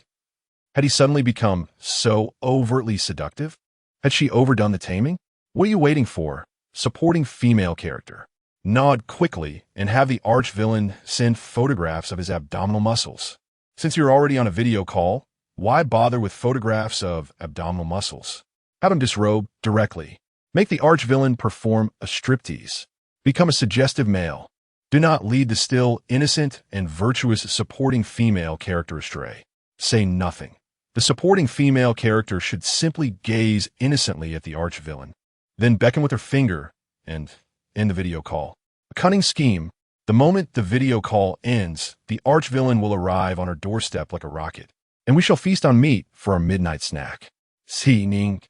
Had he suddenly become so overtly seductive? Had she overdone the taming? What are you waiting for? Supporting female character. Nod quickly and have the arch-villain send photographs of his abdominal muscles. Since you're already on a video call, why bother with photographs of abdominal muscles? Have him disrobe directly. Make the arch-villain perform a striptease. Become a suggestive male. Do not lead the still innocent and virtuous supporting female character astray. Say nothing. The supporting female character should simply gaze innocently at the arch-villain, then beckon with her finger and end the video call. A cunning scheme. The moment the video call ends, the arch-villain will arrive on her doorstep like a rocket, and we shall feast on meat for our midnight snack. Shi Ning.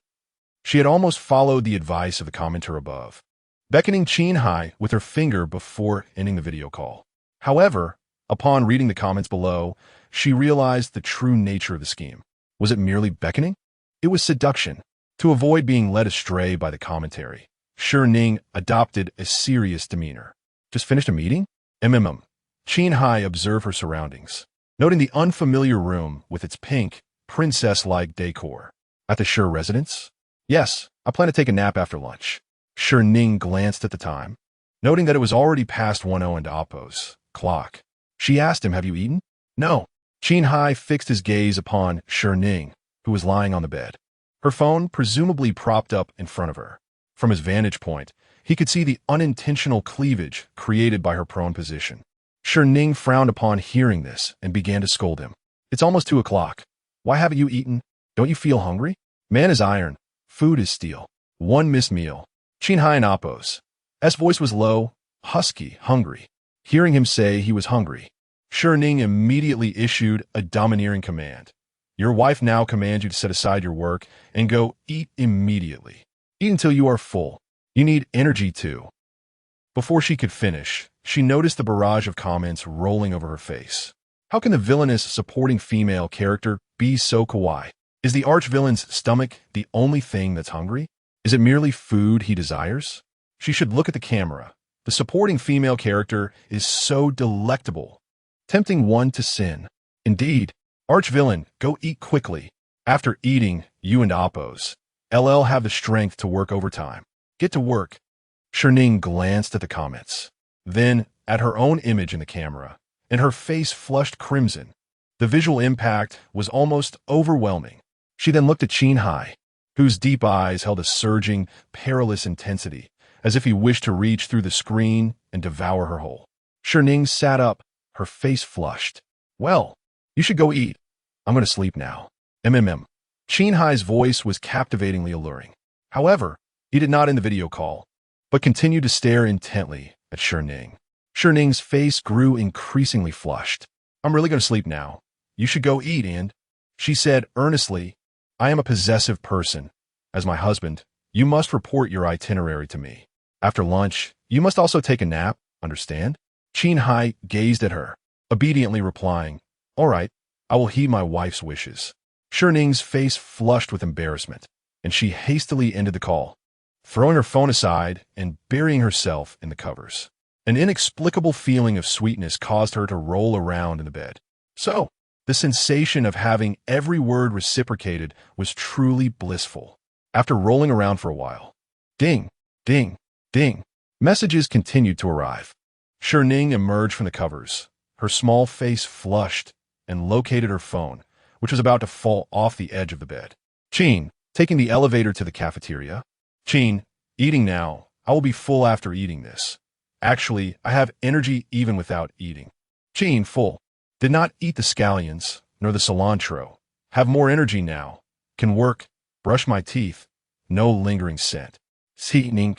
She had almost followed the advice of the commenter above, beckoning Qin Heye with her finger before ending the video call. However, upon reading the comments below, she realized the true nature of the scheme. Was it merely beckoning? It was seduction. To avoid being led astray by the commentary, Shi Ning adopted a serious demeanor. Just finished a meeting? Qin Heye observed her surroundings, noting the unfamiliar room with its pink, princess-like decor. At the Shi residence? Yes, I plan to take a nap after lunch. Shi Ning glanced at the time, noting that it was already past 1:00 and Appo's clock. She asked him, have you eaten? No. Qin Heye fixed his gaze upon Shi Ning, who was lying on the bed, her phone presumably propped up in front of her. From his vantage point, he could see the unintentional cleavage created by her prone position. Shi Ning frowned upon hearing this and began to scold him. It's almost 2:00. Why haven't you eaten? Don't you feel hungry? Man is iron. Food is steel. One missed meal. Qin Heye and Appo's voice was low, husky, hungry. Hearing him say he was hungry, Shi Ning immediately issued a domineering command. Your wife now commands you to set aside your work and go eat immediately. Eat until you are full. You need energy too. Before she could finish, she noticed the barrage of comments rolling over her face. How can the villainous supporting female character be so kawaii? Is the arch-villain's stomach the only thing that's hungry? Is it merely food he desires? She should look at the camera. The supporting female character is so delectable, tempting one to sin. Indeed, arch-villain, go eat quickly. After eating, you and Appo's have the strength to work overtime. Get to work. Shi Ning glanced at the comments, then at her own image in the camera, and her face flushed crimson. The visual impact was almost overwhelming. She then looked at Qin Heye, whose deep eyes held a surging, perilous intensity, as if he wished to reach through the screen and devour her whole. Shi Ning sat up, her face flushed. Well, you should go eat. I'm going to sleep now. Qin Heye's voice was captivatingly alluring. However, he did not end the video call. but continued to stare intently at Shi Ning. Shi Ning's face grew increasingly flushed. I'm really going to sleep now. You should go eat, and she said earnestly, I am a possessive person. As my husband, you must report your itinerary to me. After lunch, you must also take a nap, understand? Qin Heye gazed at her, obediently replying, all right, I will heed my wife's wishes. Shi Ning's face flushed with embarrassment, and she hastily ended the call, throwing her phone aside and burying herself in the covers. An inexplicable feeling of sweetness caused her to roll around in the bed. So, the sensation of having every word reciprocated was truly blissful. After rolling around for a while, ding, ding, ding, messages continued to arrive. Shi Ning emerged from the covers, her small face flushed, and located her phone, which was about to fall off the edge of the bed. Qin, taking the elevator to the cafeteria. Qin, eating now. I will be full after eating this. Actually, I have energy even without eating. Qin, full. Did not eat the scallions, nor the cilantro. Have more energy now. Can work. Brush my teeth. No lingering scent. Shi Ning.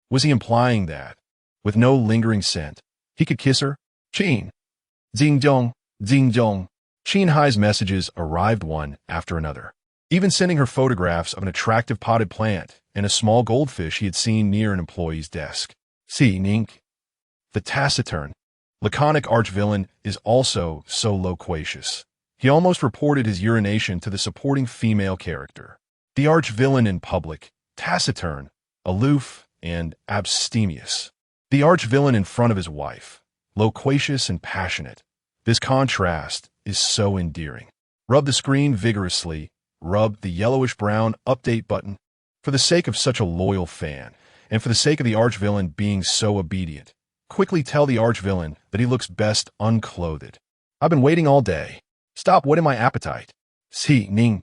Was he implying that, with no lingering scent, he could kiss her? Qin. Xingzhou, Xingzhou. Qin Heye's messages arrived one after another, even sending her photographs of an attractive potted plant and a small goldfish he had seen near an employee's desk. Shi Ning. The taciturn, laconic arch-villain is also so loquacious. He almost reported his urination to the supporting female character. The arch-villain in public, taciturn, aloof, and abstemious. The arch-villain in front of his wife, loquacious and passionate. This contrast is so endearing. Rub the screen vigorously. Rub the yellowish-brown update button. For the sake of such a loyal fan, and for the sake of the arch-villain being so obedient, quickly tell the arch-villain that he looks best unclothed. I've been waiting all day. Stop whetting my appetite. Shi Ning.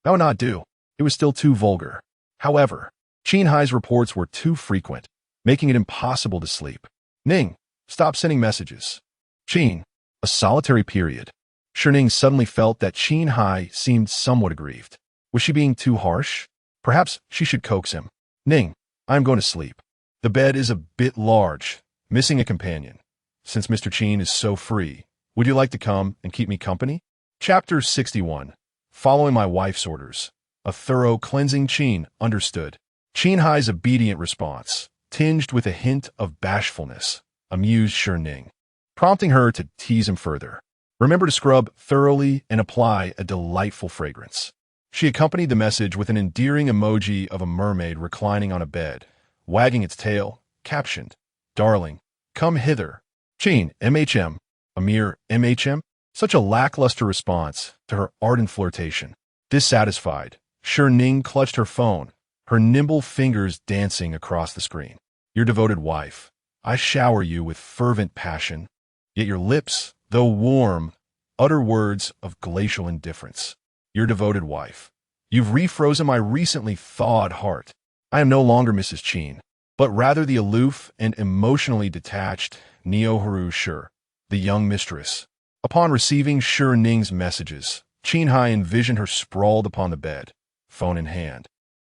That would not do. It was still too vulgar. However, Qin Heye's reports were too frequent, making it impossible to sleep. Ning, stop sending messages. Qin. A solitary period. Shi Ning suddenly felt that Qin Heye seemed somewhat aggrieved. Was she being too harsh? Perhaps she should coax him. Ning, I am going to sleep. The bed is a bit large, missing a companion. Since Mr. Qin is so free, would you like to come and keep me company? Chapter 61. Following my wife's orders. A thorough cleansing Qin understood. Qin Heye's obedient response, tinged with a hint of bashfulness, amused Shi Ning, prompting her to tease him further. Remember to scrub thoroughly and apply a delightful fragrance. She accompanied the message with an endearing emoji of a mermaid reclining on a bed, wagging its tail, captioned, Darling, come hither. Qin, MHM. A mere MHM? Such a lackluster response to her ardent flirtation. Dissatisfied, Shi Ning clutched her phone, her nimble fingers dancing across the screen. Your devoted wife. I shower you with fervent passion, yet your lips, though warm, utter words of glacial indifference. Your devoted wife. You've refrozen my recently thawed heart. I am no longer Mrs. Qin, but rather the aloof and emotionally detached Neo-Haru Shi, the young mistress. Upon receiving Shi Ning's messages, Qin Heye envisioned her sprawled upon the bed, phone in hand,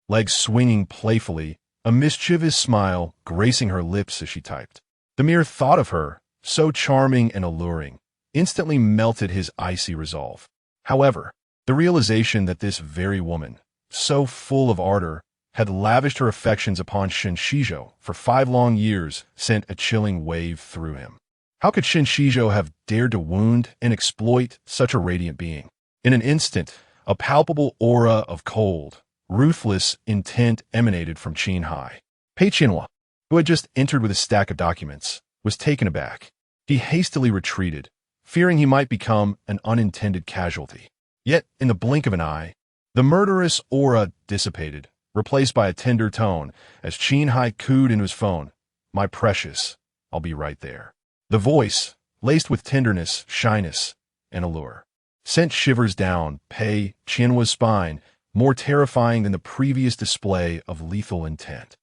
legs swinging playfully, a mischievous smile gracing her lips as she typed. The mere thought of her, so charming and alluring, instantly melted his icy resolve. However, the realization that this very woman, so full of ardor, had lavished her affections upon Shen Xizhou for 5 long years sent a chilling wave through him. How could Shen Xizhou have dared to wound and exploit such a radiant being? In an instant, a palpable aura of cold, ruthless intent emanated from Qin Heye. Pei Qianhua, who had just entered with a stack of documents, was taken aback. He hastily retreated, fearing he might become an unintended casualty. Yet, in the blink of an eye, the murderous aura dissipated, replaced by a tender tone, as Qin Heye cooed into his phone, My precious, I'll be right there. The voice, laced with tenderness, shyness, and allure, sent shivers down Pei Qianhua's spine, more terrifying than the previous display of lethal intent.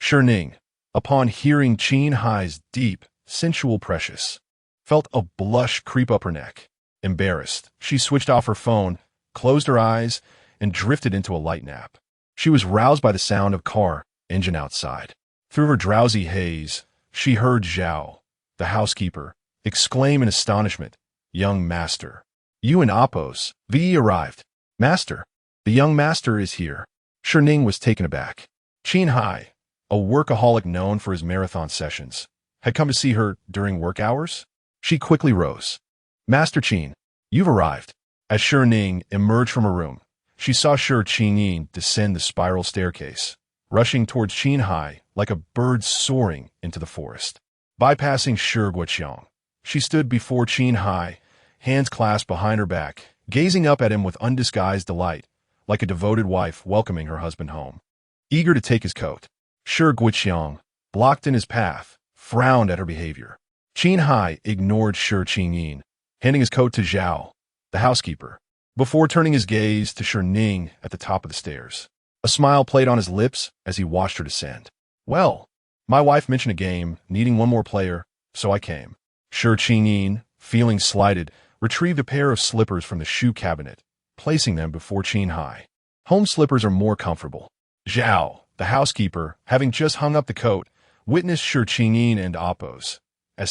Shi Ning, upon hearing Qin Heye's deep, sensual precious, felt a blush creep up her neck. Embarrassed, she switched off her phone, closed her eyes, and drifted into a light nap. She was roused by the sound of car engine outside. Through her drowsy haze, she heard Zhao, the housekeeper, exclaim in astonishment, "Young master, you and Appos, VE arrived. Master, the young master is here." Shi Ning was taken aback. Qin Heye, a workaholic known for his marathon sessions, had come to see her during work hours. She quickly rose. "Master Qin, you've arrived." As Shi Ning emerged from her room, she saw Shi Ning descend the spiral staircase, rushing towards Qin Heye like a bird soaring into the forest. Bypassing Shi Guoqiang, she stood before Qin Heye, hands clasped behind her back, gazing up at him with undisguised delight, like a devoted wife welcoming her husband home. Eager to take his coat, Shi Guoqiang, blocked in his path, frowned at her behavior. Qin Heye ignored Shi Ning, handing his coat to Zhao, the housekeeper, before turning his gaze to Shi Ning at the top of the stairs. A smile played on his lips as he watched her descend. "Well, my wife mentioned a game, needing one more player, so I came." Shi Ning, feeling slighted, retrieved a pair of slippers from the shoe cabinet, placing them before Qin Heye. Home slippers are more comfortable. Zhao, the housekeeper, having just hung up the coat, witnessed Shi Ning and Appos'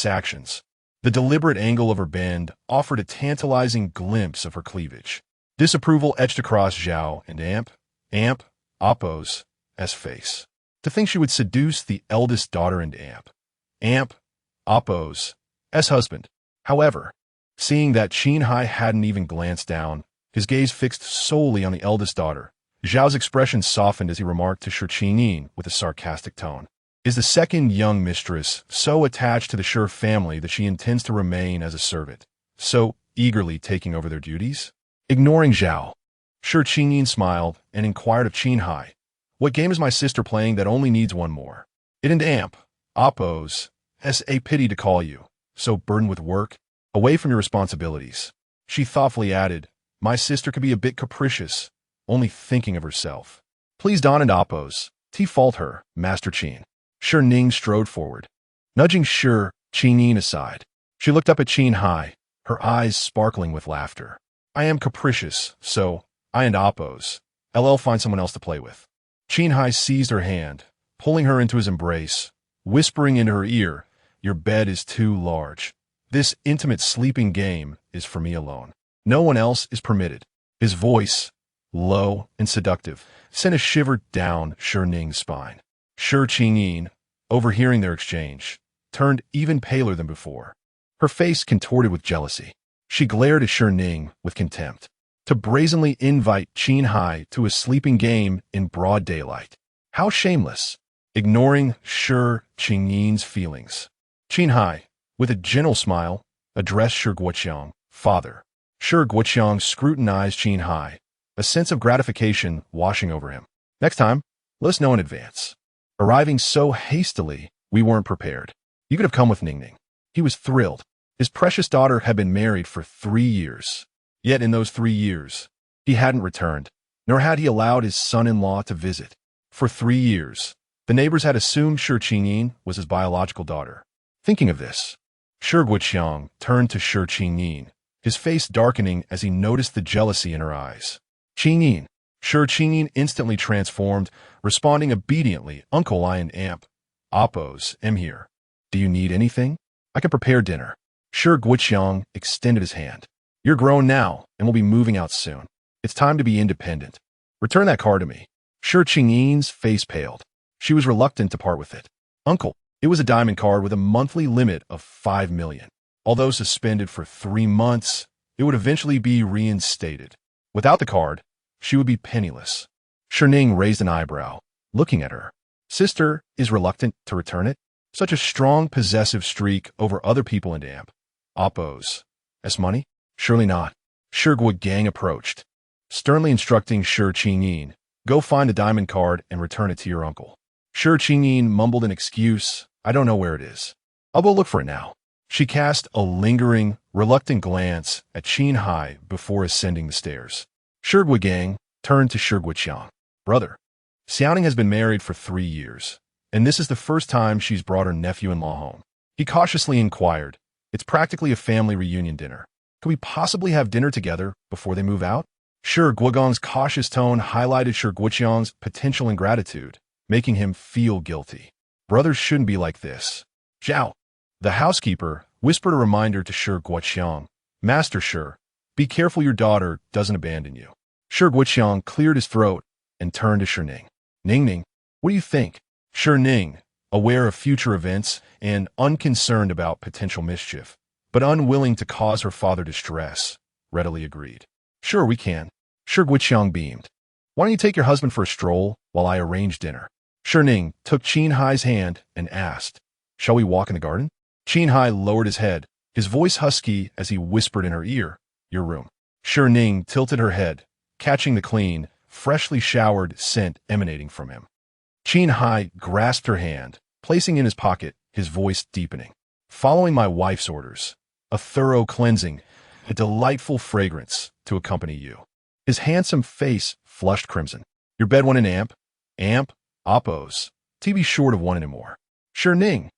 actions. The deliberate angle of her bend offered a tantalizing glimpse of her cleavage. Disapproval etched across Zhao and Appos' face. To think she would seduce the eldest daughter and Appos' husband. However, seeing that Qin Heye hadn't even glanced down, his gaze fixed solely on the eldest daughter, Zhao's expression softened as he remarked to Shi Ning with a sarcastic tone, "Is the second young mistress so attached to the Shi family that she intends to remain as a servant, so eagerly taking over their duties?" Ignoring Zhao, Shi Ning smiled and inquired of Qin Heye, "What game is my sister playing that only needs one more?" "It and Appos' a pity to call you, so burdened with work, away from your responsibilities." She thoughtfully added, "My sister could be a bit capricious, only thinking of herself." "Please Don and Appos, fault her, Master Qin." Shi Ning strode forward, nudging Shi Ning aside. She looked up at Qin Heye, her eyes sparkling with laughter. "I am capricious, so I and Appos, find someone else to play with." Qin Heye seized her hand, pulling her into his embrace, whispering into her ear, "Your bed is too large. This intimate sleeping game is for me alone. No one else is permitted." His voice, low and seductive, sent a shiver down Shi Ning's spine. Shi Ning, overhearing their exchange, turned even paler than before. Her face contorted with jealousy. She glared at Shi Ning with contempt. To brazenly invite Qin Heye to a sleeping game in broad daylight. How shameless! Ignoring Shi Ning's feelings, Qin Heye, with a gentle smile, addressed Shi Guoqiang, "Father." Shi Guoqiang scrutinized Qin Heye, a sense of gratification washing over him. "Next time, let us know in advance. Arriving so hastily, we weren't prepared. You could have come with Ning." He was thrilled. His precious daughter had been married for 3 years. Yet in those 3 years, he hadn't returned, nor had he allowed his son-in-law to visit. For 3 years, the neighbors had assumed Shi Ning was his biological daughter. Thinking of this, Shi Guoqiang turned to Shi Ning, his face darkening as he noticed the jealousy in her eyes. Shi Ning instantly transformed, responding obediently, "Uncle, I and Appos am here. Do you need anything? I can prepare dinner." Shi Guoqiang extended his hand. "You're grown now, and will be moving out soon. It's time to be independent. Return that card to me." Shi Ning's face paled. She was reluctant to part with it. "Uncle, it was a diamond card with a monthly limit of 5 million. Although suspended for 3 months, it would eventually be reinstated. Without the card, she would be penniless." Shi Ning raised an eyebrow, looking at her. "Sister is reluctant to return it? Such a strong possessive streak over other people and Appos' money? Surely not." Shi Guoqiang approached, sternly instructing Shi Ning, "Go find the diamond card and return it to your uncle." Shi Ning mumbled an excuse, "I don't know where it is. I'll go look for it now." She cast a lingering, reluctant glance at Qin Heye before ascending the stairs. Shi Guoqiang turned to Shi Guoqiang. "Brother, Xiao Ning has been married for 3 years, and this is the first time she's brought her nephew-in-law home." He cautiously inquired, "It's practically a family reunion dinner. Could we possibly have dinner together before they move out?" Shi Guoqiang's cautious tone highlighted Shi Guoqiang's potential ingratitude, making him feel guilty. Brothers shouldn't be like this. Zhao. The housekeeper whispered a reminder to Shi Guoqiang. Master Shi, be careful your daughter doesn't abandon you. Shi Guoqiang cleared his throat and turned to Shi Ning. Ning, what do you think? Shi Ning, aware of future events and unconcerned about potential mischief, but unwilling to cause her father distress, readily agreed. Sure, we can. Shi Guoqiang beamed. Why don't you take your husband for a stroll while I arrange dinner? Shi Ning took Qin Heye's hand and asked, Shall we walk in the garden? Qin Heye lowered his head, his voice husky as he whispered in her ear, Your room. Shi Ning tilted her head, catching the clean, freshly showered scent emanating from him. Qin Heye grasped her hand, placing it in his pocket, his voice deepening. Following my wife's orders, a thorough cleansing, a delightful fragrance to accompany you. His handsome face flushed crimson. Your bed won an amp? Amp? Oppos. To be short of one anymore. Shi Ning.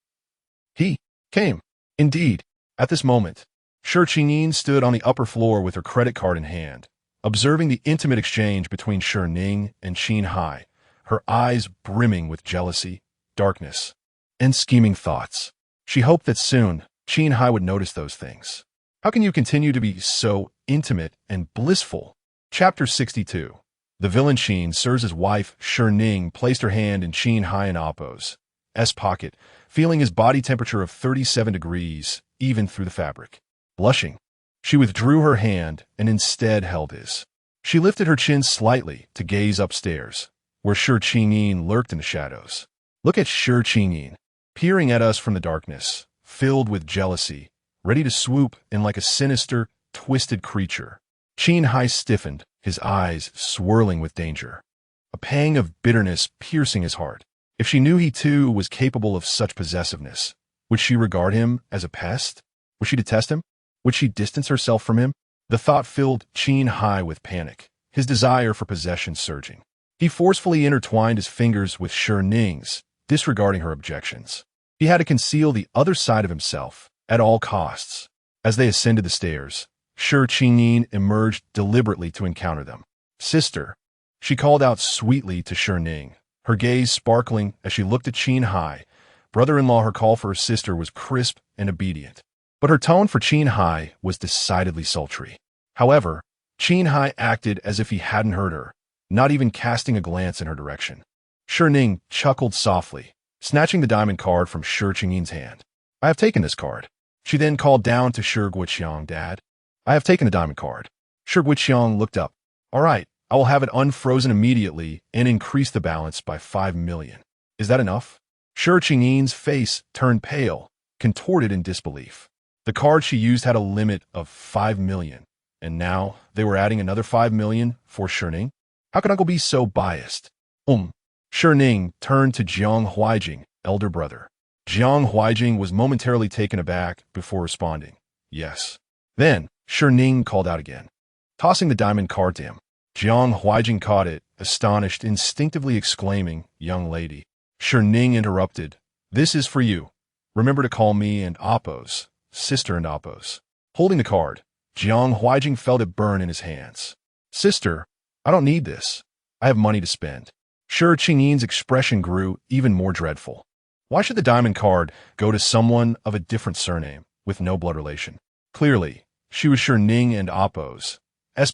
He came. Indeed. At this moment, Shi Ning stood on the upper floor with her credit card in hand, observing the intimate exchange between Shi Ning and Qin Heye, her eyes brimming with jealousy, darkness, and scheming thoughts. She hoped that soon Qin Heye would notice those things. How can you continue to be so intimate and blissful? Chapter 62. The villain Qin Hye's wife, Shi Ning, placed her hand in Qin Heye and Oppo's pocket, feeling his body temperature of 37 degrees, even through the fabric. Blushing, she withdrew her hand and instead held his. She lifted her chin slightly to gaze upstairs, where Shi Ning lurked in the shadows. Look at Shi Ning, peering at us from the darkness, filled with jealousy, ready to swoop in like a sinister, twisted creature. Qin Heye stiffened, his eyes swirling with danger. A pang of bitterness piercing his heart. If she knew he too was capable of such possessiveness, would she regard him as a pest? Would she detest him? Would she distance herself from him? The thought filled Qin Heye with panic, his desire for possession surging. He forcefully intertwined his fingers with Shi Ning's, disregarding her objections. He had to conceal the other side of himself at all costs. As they ascended the stairs, Shi Ning emerged deliberately to encounter them. Sister, she called out sweetly to Shi Ning, her gaze sparkling as she looked at Qin Heye. Brother-in-law, her call for her sister was crisp and obedient, but her tone for Qin Heye was decidedly sultry. However, Qin Heye acted as if he hadn't heard her, not even casting a glance in her direction. Shi Ning chuckled softly, snatching the diamond card from Shi Ning's hand. I have taken this card. She then called down to Shi Guoqiang, Dad. I have taken the diamond card. Shi Guoqiang looked up. All right, I will have it unfrozen immediately and increase the balance by 5 million. Is that enough? Shi Ning's face turned pale, contorted in disbelief. The card she used had a limit of 5 million, and now they were adding another 5 million for Shi Ning? How could Uncle be so biased? Shi Ning turned to Jiang Huaijing, elder brother. Jiang Huaijing was momentarily taken aback before responding. Yes. Then, Shi Ning called out again, tossing the diamond card to him. Jiang Huaijing caught it, astonished, instinctively exclaiming, Young lady. Shi Ning interrupted. This is for you. Remember to call me and Oppos, sister and Oppos. Holding the card, Jiang Huaijing felt it burn in his hands. Sister, I don't need this. I have money to spend. Shi Ning's expression grew even more dreadful. Why should the diamond card go to someone of a different surname, with no blood relation? Clearly, she was Shi Ning and Oppos'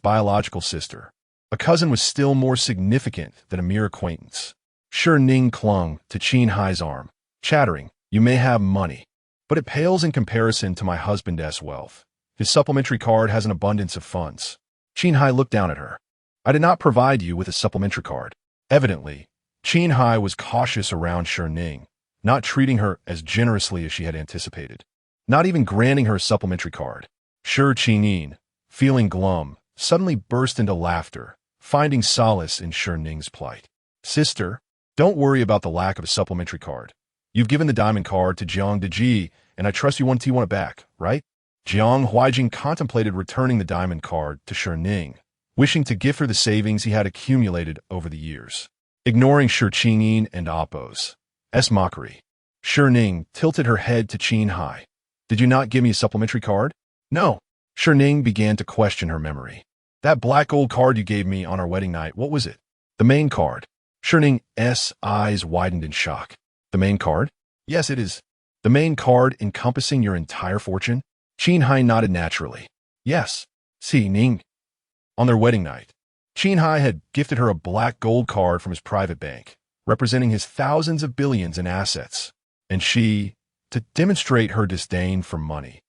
biological sister. A cousin was still more significant than a mere acquaintance. Shi Ning clung to Qin Heye's arm, chattering, You may have money, but it pales in comparison to my husband's wealth. His supplementary card has an abundance of funds. Qin Heye looked down at her. I did not provide you with a supplementary card. Evidently, Qin Heye was cautious around Shi Ning, not treating her as generously as she had anticipated, not even granting her a supplementary card. Shi Ning, feeling glum, suddenly burst into laughter, finding solace in Shi Ning's plight. Sister, don't worry about the lack of a supplementary card. You've given the diamond card to Jiang Deji, and I trust you want it back, right? Jiang Huaijing contemplated returning the diamond card to Shi Ning, wishing to give her the savings he had accumulated over the years. Ignoring Shi Ning and Oppos' mockery, Shi Ning tilted her head to Qin Heye. Did you not give me a supplementary card? No. Shi Ning began to question her memory. That black gold card you gave me on our wedding night, what was it? The main card. Shi Ning's eyes widened in shock. The main card? Yes, it is. The main card encompassing your entire fortune? Qin Heye nodded naturally. Yes. Shi Ning. On their wedding night, Qin Heye had gifted her a black gold card from his private bank, representing his thousands of billions in assets. And she, to demonstrate her disdain for money,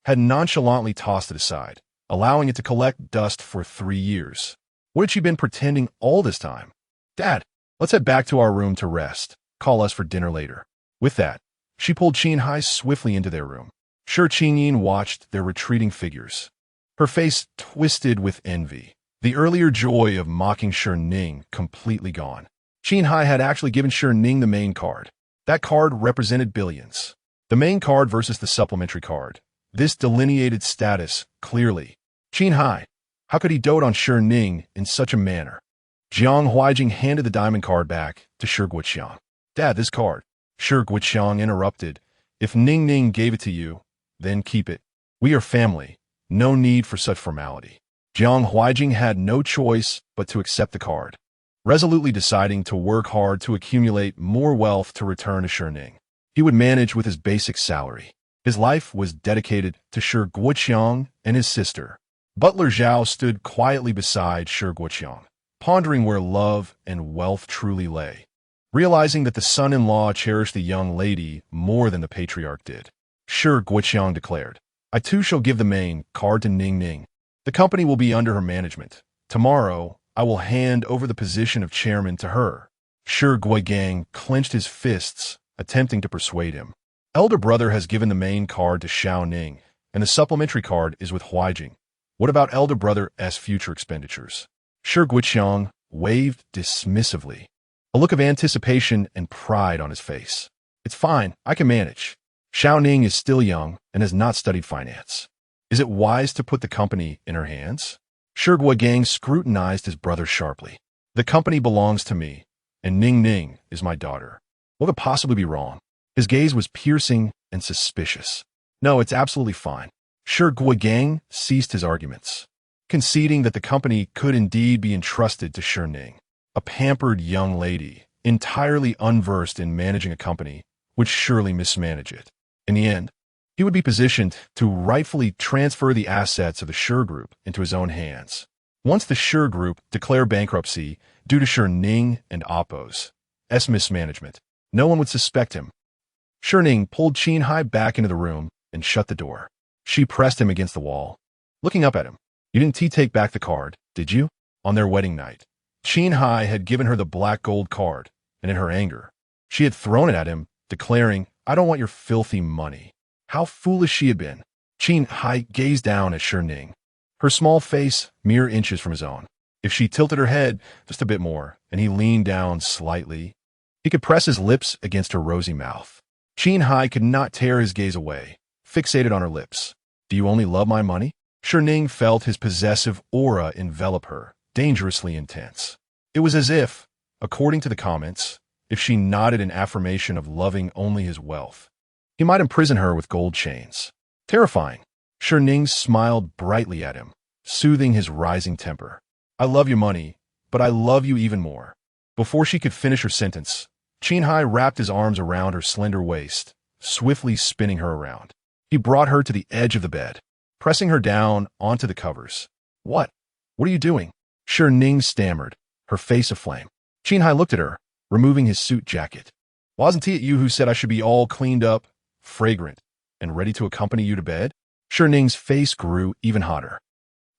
had nonchalantly tossed it aside, allowing it to collect dust for 3 years. What had she been pretending all this time? Dad, let's head back to our room to rest. Call us for dinner later. With that, she pulled Qin Heye swiftly into their room. Qin Yin watched their retreating figures, her face twisted with envy, the earlier joy of mocking Shi Ning completely gone. Qin Heye had actually given Shi Ning the main card. That card represented billions. The main card versus the supplementary card. This delineated status clearly. Qin Heye, how could he dote on Shi Ning in such a manner? Jiang Huaijing handed the diamond card back to Shi Guoqiang. Dad, this card. Shi Guoqiang interrupted. If Ning Ning gave it to you, then keep it. We are family. No need for such formality. Jiang Huaijing had no choice but to accept the card, resolutely deciding to work hard to accumulate more wealth to return to Shi Ning. He would manage with his basic salary. His life was dedicated to Shi Guoqiang and his sister. Butler Zhao stood quietly beside Shi Guoqiang, pondering where love and wealth truly lay, realizing that the son-in-law cherished the young lady more than the patriarch did. Shi Guoqiang declared, I too shall give the main card to Ning Ning. The company will be under her management. Tomorrow, I will hand over the position of chairman to her. Shi Guoqiang clenched his fists, attempting to persuade him. Elder brother has given the main card to Xiao Ning, and the supplementary card is with Huaijing. What about elder brother's future expenditures? Shi Guoqiang waved dismissively, a look of anticipation and pride on his face. It's fine, I can manage. Xiao Ning is still young and has not studied finance. Is it wise to put the company in her hands? Shi Guoqiang scrutinized his brother sharply. The company belongs to me, and Ning Ning is my daughter. What could possibly be wrong? His gaze was piercing and suspicious. No, it's absolutely fine. Shi Guoqiang ceased his arguments, conceding that the company could indeed be entrusted to Shi Ning, a pampered young lady, entirely unversed in managing a company, would surely mismanage it. In the end, he would be positioned to rightfully transfer the assets of the Shi Group into his own hands. Once the Shi Group declared bankruptcy due to Shi Ning and Oppo's mismanagement, no one would suspect him. Shi Ning pulled Qin Heye back into the room and shut the door. She pressed him against the wall, looking up at him. You didn't take back the card, did you? On their wedding night, Qin Heye had given her the black gold card, and in her anger, she had thrown it at him, declaring, I don't want your filthy money. How foolish she had been. Qin Heye gazed down at Shi Ning, her small face mere inches from his own. If she tilted her head just a bit more, and he leaned down slightly, he could press his lips against her rosy mouth. Qin Heye could not tear his gaze away, fixated on her lips. Do you only love my money? Shi Ning felt his possessive aura envelop her, dangerously intense. It was as if, according to the comments, if she nodded in affirmation of loving only his wealth, he might imprison her with gold chains. Terrifying. Shi Ning smiled brightly at him, soothing his rising temper. I love your money, but I love you even more. Before she could finish her sentence, Qin Heye wrapped his arms around her slender waist, swiftly spinning her around. He brought her to the edge of the bed, pressing her down onto the covers. What? What are you doing? Shi Ning stammered, her face aflame. Qin Heye looked at her, removing his suit jacket. Wasn't it you who said I should be all cleaned up, fragrant, and ready to accompany you to bed? Shi Ning's face grew even hotter.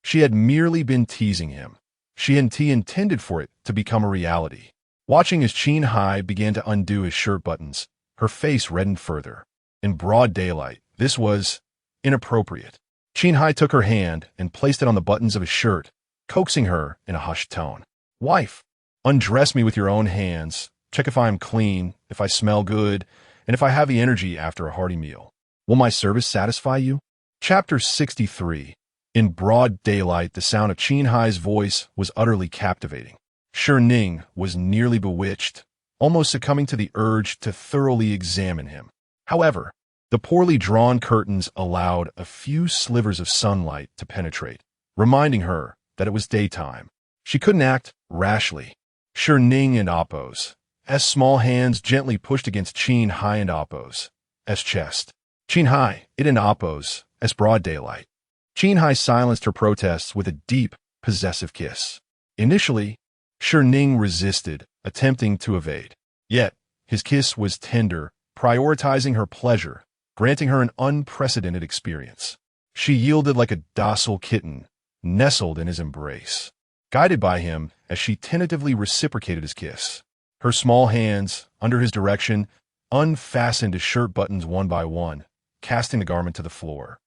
She had merely been teasing him. She hadn't intended for it to become a reality. Watching as Qin Heye began to undo his shirt buttons, her face reddened further. In broad daylight, this was inappropriate. Qin Heye took her hand and placed it on the buttons of his shirt, coaxing her in a hushed tone. Wife, undress me with your own hands. Check if I am clean, if I smell good, and if I have the energy after a hearty meal. Will my service satisfy you? Chapter 63. In broad daylight, the sound of Qin Heye's voice was utterly captivating. Shi Ning was nearly bewitched, almost succumbing to the urge to thoroughly examine him. However, the poorly drawn curtains allowed a few slivers of sunlight to penetrate, reminding her that it was daytime. She couldn't act rashly. Shi Ning and Oppo's as small hands gently pushed against Qin Heye and Appo's chest. Qin Heye, it and Appo's broad daylight. Qin Heye silenced her protests with a deep, possessive kiss. Initially, Shi Ning resisted, attempting to evade. Yet, his kiss was tender, prioritizing her pleasure, granting her an unprecedented experience. She yielded like a docile kitten, nestled in his embrace. Guided by him as she tentatively reciprocated his kiss. Her small hands, under his direction, unfastened his shirt buttons one by one, casting the garment to the floor.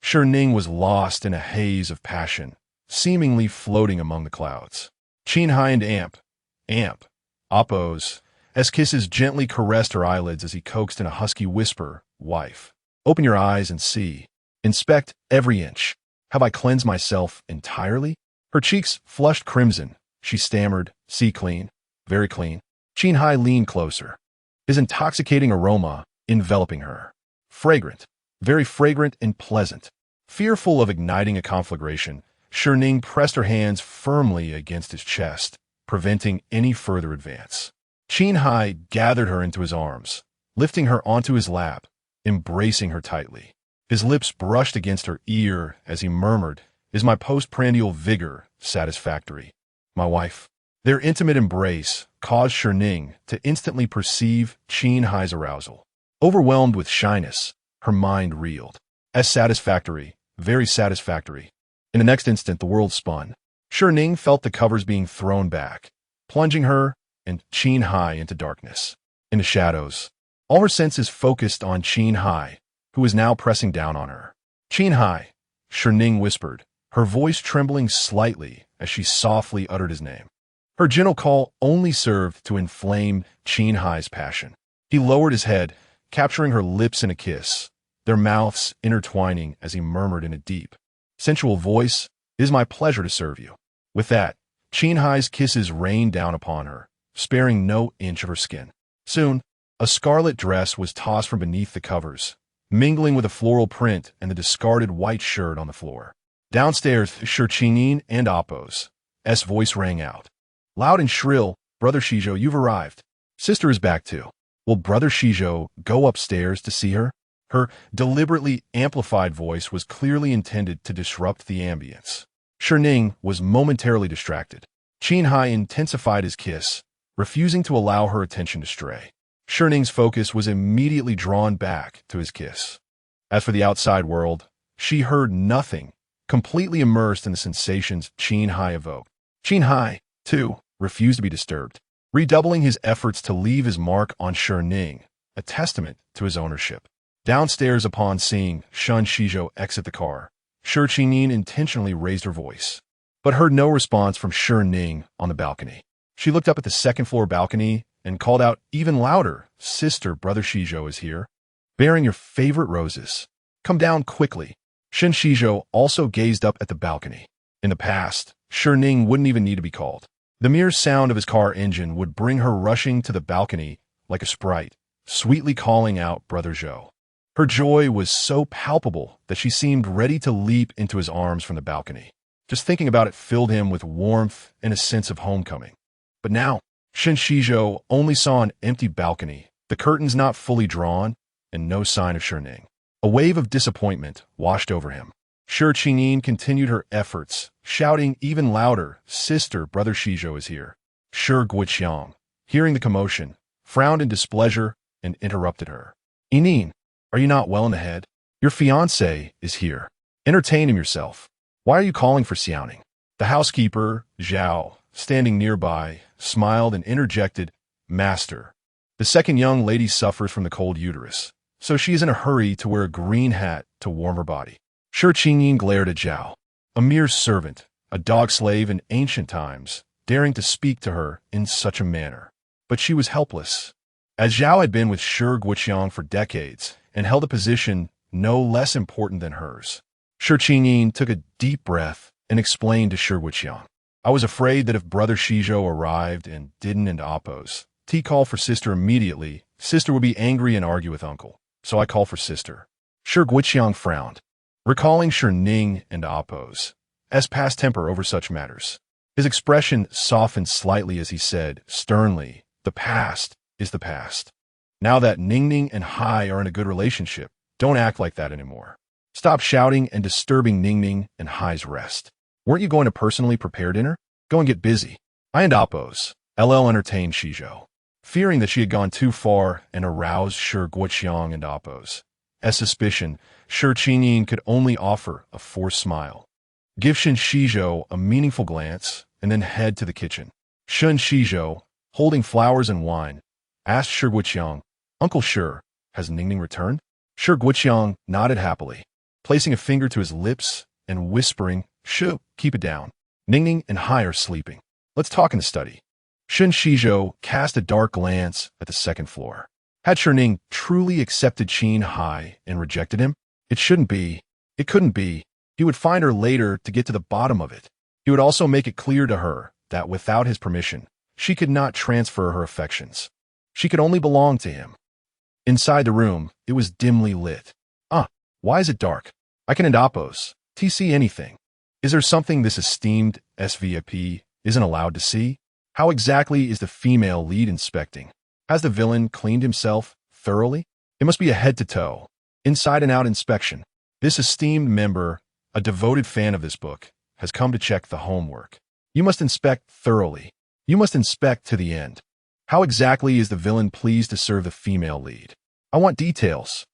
Shi Ning was lost in a haze of passion, seemingly floating among the clouds. Qin Heye and Appo's kisses gently caressed her eyelids as he coaxed in a husky whisper, "Wife, open your eyes and see. Inspect every inch. Have I cleansed myself entirely?" Her cheeks flushed crimson. She stammered, "See clean, very clean." Qin Heye leaned closer, his intoxicating aroma enveloping her. Fragrant, very fragrant and pleasant. Fearful of igniting a conflagration, Shi Ning pressed her hands firmly against his chest, preventing any further advance. Qin Heye gathered her into his arms, lifting her onto his lap, embracing her tightly. His lips brushed against her ear as he murmured, "Is my postprandial vigor satisfactory, my wife?" Their intimate embrace caused Shi Ning to instantly perceive Qin Heye's arousal. Overwhelmed with shyness, her mind reeled. As satisfactory, very satisfactory. In the next instant, the world spun. Shi Ning felt the covers being thrown back, plunging her and Qin Heye into darkness. In the shadows, all her senses focused on Qin Heye, who was now pressing down on her. "Qin Heye," Shi Ning whispered, her voice trembling slightly as she softly uttered his name. Her gentle call only served to inflame Qin Heye's passion. He lowered his head, capturing her lips in a kiss, their mouths intertwining as he murmured in a deep, sensual voice, "It is my pleasure to serve you." With that, Qin Heye's kisses rained down upon her, sparing no inch of her skin. Soon, a scarlet dress was tossed from beneath the covers, mingling with a floral print and the discarded white shirt on the floor. Downstairs, Shi Ning and Appo's voice rang out. Loud and shrill, "Brother Xizhou, you've arrived. Sister is back too. Will Brother Xizhou go upstairs to see her?" Her deliberately amplified voice was clearly intended to disrupt the ambience. Shi Ning was momentarily distracted. Qin Heye intensified his kiss, refusing to allow her attention to stray. Shi Ning's focus was immediately drawn back to his kiss. As for the outside world, she heard nothing, completely immersed in the sensations Qin Heye evoked. Qin Heye, too, refused to be disturbed, redoubling his efforts to leave his mark on Shi Ning, a testament to his ownership. Downstairs, upon seeing Shen Xizhou exit the car, Shi Ning intentionally raised her voice, but heard no response from Shi Ning on the balcony. She looked up at the second-floor balcony and called out even louder, "Sister, Brother Xizhou is here, bearing your favorite roses. Come down quickly." Shen Xizhou also gazed up at the balcony. In the past, Shi Ning wouldn't even need to be called. The mere sound of his car engine would bring her rushing to the balcony like a sprite, sweetly calling out Brother Zhou. Her joy was so palpable that she seemed ready to leap into his arms from the balcony. Just thinking about it filled him with warmth and a sense of homecoming. But now, Shen Xizhou only saw an empty balcony, the curtains not fully drawn, and no sign of Shi Ning. A wave of disappointment washed over him. Shi Ning continued her efforts, shouting even louder, "Sister, Brother Xizhou is here." Shi Guiqiang, hearing the commotion, frowned in displeasure and interrupted her. "Ning, are you not well in the head? Your fiancé is here. Entertain him yourself. Why are you calling for Xiaoning?" The housekeeper, Zhao, standing nearby, smiled and interjected, "Master, the second young lady suffers from the cold uterus, so she is in a hurry to wear a green hat to warm her body." Shi Ning glared at Zhao, a mere servant, a dog slave in ancient times, daring to speak to her in such a manner. But she was helpless. As Zhao had been with Shi Guiqiang for decades and held a position no less important than hers, Shi Ning took a deep breath and explained to Shi Guiqiang, "I was afraid that if Brother Xizhou arrived and didn't and Appo's call for Sister immediately, Sister would be angry and argue with Uncle. So I call for Sister." Shi Guiqiang frowned, recalling Shi Ning and Appo's past temper over such matters. His expression softened slightly as he said, sternly, The past is the past. Now that Ning and Heye are in a good relationship, don't act like that anymore. Stop shouting and disturbing Ning and Heye's rest. Weren't you going to personally prepare dinner? Go and get busy. I and Oppos, LL entertained Xizhou. Fearing that she had gone too far and aroused Shi Guoqiang and Oppos' suspicion, Shi Ning could only offer a forced smile. Give Shen Xizhou a meaningful glance and then head to the kitchen. Shen Xizhou, holding flowers and wine, asked Shi Guoqiang, "Uncle Shi, has Ning returned?" Shi Guoqiang nodded happily, placing a finger to his lips and whispering, "Shi, keep it down. Ning and Heye are sleeping. Let's talk in the study." Shen Xizhou cast a dark glance at the second floor. Had Shi Ning truly accepted Qin Heye and rejected him? It shouldn't be. It couldn't be. He would find her later to get to the bottom of it. He would also make it clear to her that without his permission, she could not transfer her affections. She could only belong to him. Inside the room, it was dimly lit. Why is it dark? I can Oppos. TC anything. Is there something this esteemed SVIP isn't allowed to see? How exactly is the female lead inspecting? Has the villain cleaned himself thoroughly? It must be a head-to-toe, inside-and-out inspection. This esteemed member, a devoted fan of this book, has come to check the homework. You must inspect thoroughly. You must inspect to the end. How exactly is the villain pleased to serve the female lead? I want details.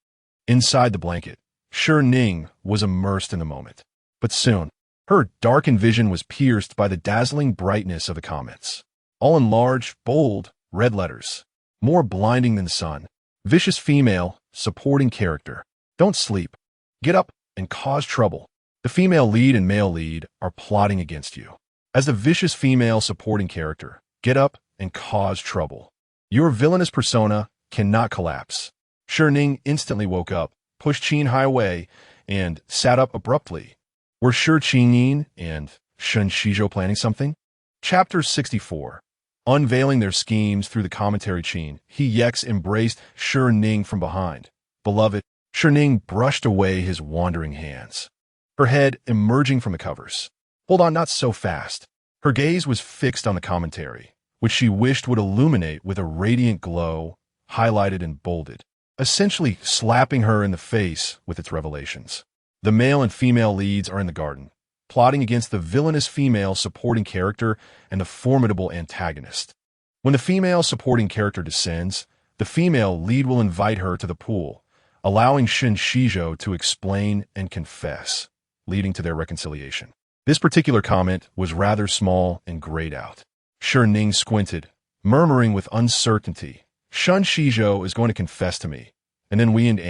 Inside the blanket, Shi Ning was immersed in the moment. But soon, her darkened vision was pierced by the dazzling brightness of the comments. All in large, bold, red letters. More blinding than the sun. Vicious female, supporting character. Don't sleep. Get up and cause trouble. The female lead and male lead are plotting against you. As the vicious female supporting character, get up and cause trouble. Your villainous persona cannot collapse. Shi Ning instantly woke up, pushed Qin Heye away, and sat up abruptly. Were Qin Ning and Shen Xizhou planning something? Chapter 64. Unveiling their schemes through the commentary, Qin Heye embraced Shi Ning from behind. Beloved, Shi Ning brushed away his wandering hands, her head emerging from the covers. Hold on, not so fast. Her gaze was fixed on the commentary, which she wished would illuminate with a radiant glow, highlighted and bolded, essentially slapping her in the face with its revelations. The male and female leads are in the garden, plotting against the villainous female supporting character and the formidable antagonist. When the female supporting character descends, the female lead will invite her to the pool, allowing Shen Xizhou to explain and confess, leading to their reconciliation. This particular comment was rather small and grayed out. Shi Ning squinted, murmuring with uncertainty, "Shen Xizhou is going to confess to me, and then we and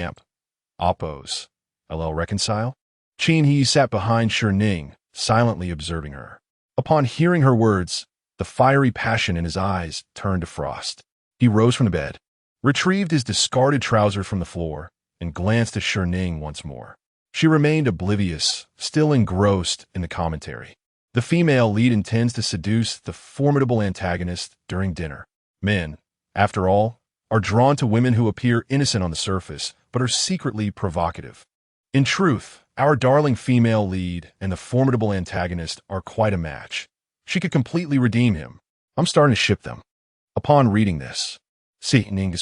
Oppos, LL reconcile?" Qin Heye sat behind Shi Ning, silently observing her. Upon hearing her words, the fiery passion in his eyes turned to frost. He rose from the bed, retrieved his discarded trousers from the floor, and glanced at Shi Ning once more. She remained oblivious, still engrossed in the commentary. The female lead intends to seduce the formidable antagonist during dinner. Men, after all, are drawn to women who appear innocent on the surface, but are secretly provocative. In truth, our darling female lead and the formidable antagonist are quite a match. She could completely redeem him. I'm starting to ship them. Upon reading this, Shi Ning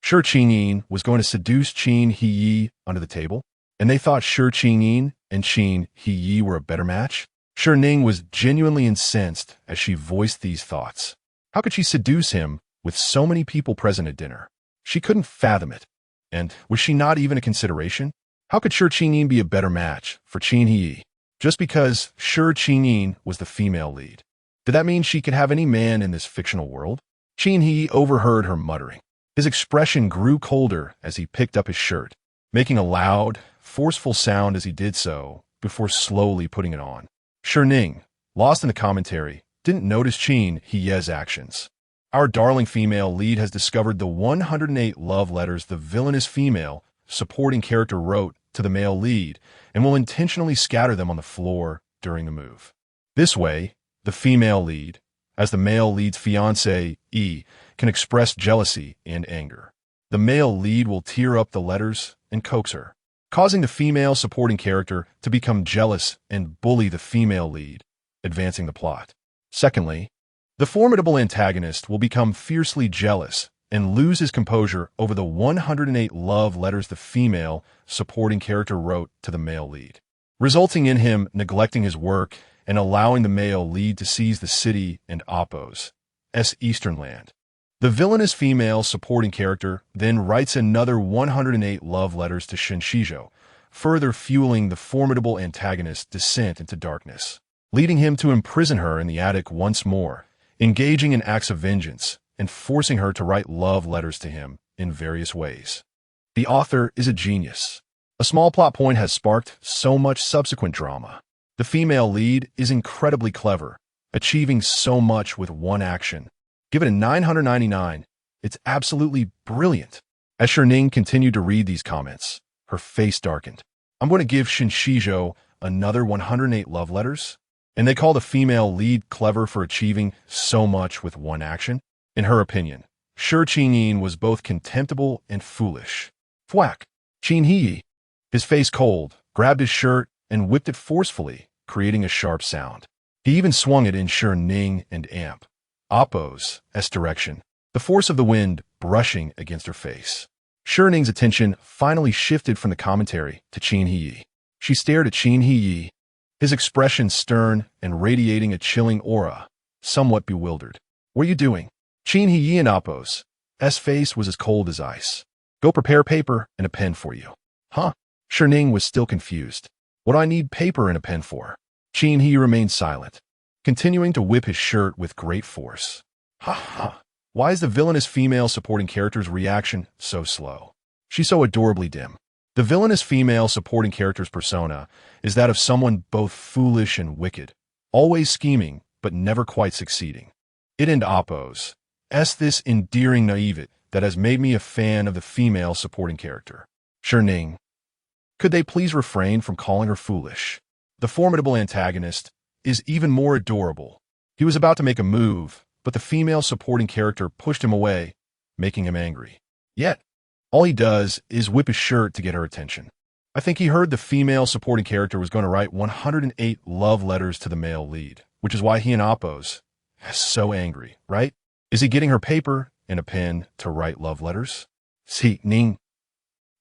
Qin Ning was going to seduce Qin Heye under the table, and they thought Qin Ning and Qin Heye were a better match? Shi Ning was genuinely incensed as she voiced these thoughts. How could she seduce him with so many people present at dinner? She couldn't fathom it. And was she not even a consideration? How could Qin Ning be a better match for Qin Heye? Just because Qin Ning was the female lead. Did that mean she could have any man in this fictional world? Qin Heye overheard her muttering. His expression grew colder as he picked up his shirt, making a loud, forceful sound as he did so before slowly putting it on. Shi Ning, lost in the commentary, didn't notice Qin Heye's actions. Our darling female lead has discovered the 108 love letters the villainous female supporting character wrote to the male lead and will intentionally scatter them on the floor during the move. This way, the female lead, as the male lead's fiancé, can express jealousy and anger. The male lead will tear up the letters and coax her, causing the female supporting character to become jealous and bully the female lead, advancing the plot. Secondly, The formidable antagonist will become fiercely jealous and lose his composure over the 108 love letters the female supporting character wrote to the male lead, resulting in him neglecting his work and allowing the male lead to seize the city and Oppo's eastern land. The villainous female supporting character then writes another 108 love letters to Shen Xizhou, further fueling the formidable antagonist's descent into darkness, leading him to imprison her in the attic once more, engaging in acts of vengeance, and forcing her to write love letters to him in various ways. The author is a genius. A small plot point has sparked so much subsequent drama. The female lead is incredibly clever, achieving so much with one action. Give it a 999. It's absolutely brilliant. As Shi Ning continued to read these comments, her face darkened. I'm going to give Shen Xizhou another 108 love letters? And they call the female lead clever for achieving so much with one action? In her opinion, Qin Heye was both contemptible and foolish. Thwack! Qin Heye, his face cold, grabbed his shirt and whipped it forcefully, creating a sharp sound. He even swung it in Shi Ning and Amp Oppo's direction, the force of the wind brushing against her face. Shi Ning's attention finally shifted from the commentary to Qin Heye. She stared at Qin Heye, his expression stern and radiating a chilling aura, somewhat bewildered. What are you doing? Qin Heye and Oppo's face was as cold as ice. Go prepare paper and a pen for you. Huh? Shi Ning was still confused. What do I need paper and a pen for? Qin Heye remained silent, continuing to whip his shirt with great force. Ha ha! Why is the villainous female supporting character's reaction so slow? She's so adorably dim. The villainous female supporting character's persona is that of someone both foolish and wicked, always scheming but never quite succeeding. It and Oppo's this endearing naivete that has made me a fan of the female supporting character. Shi Ning, could they please refrain from calling her foolish? The formidable antagonist is even more adorable. He was about to make a move, but the female supporting character pushed him away, making him angry. Yet, all he does is whip his shirt to get her attention. I think he heard the female supporting character was going to write 108 love letters to the male lead, which is why he and Oppo's so angry, right? Is he getting her paper and a pen to write love letters? Shi Ning.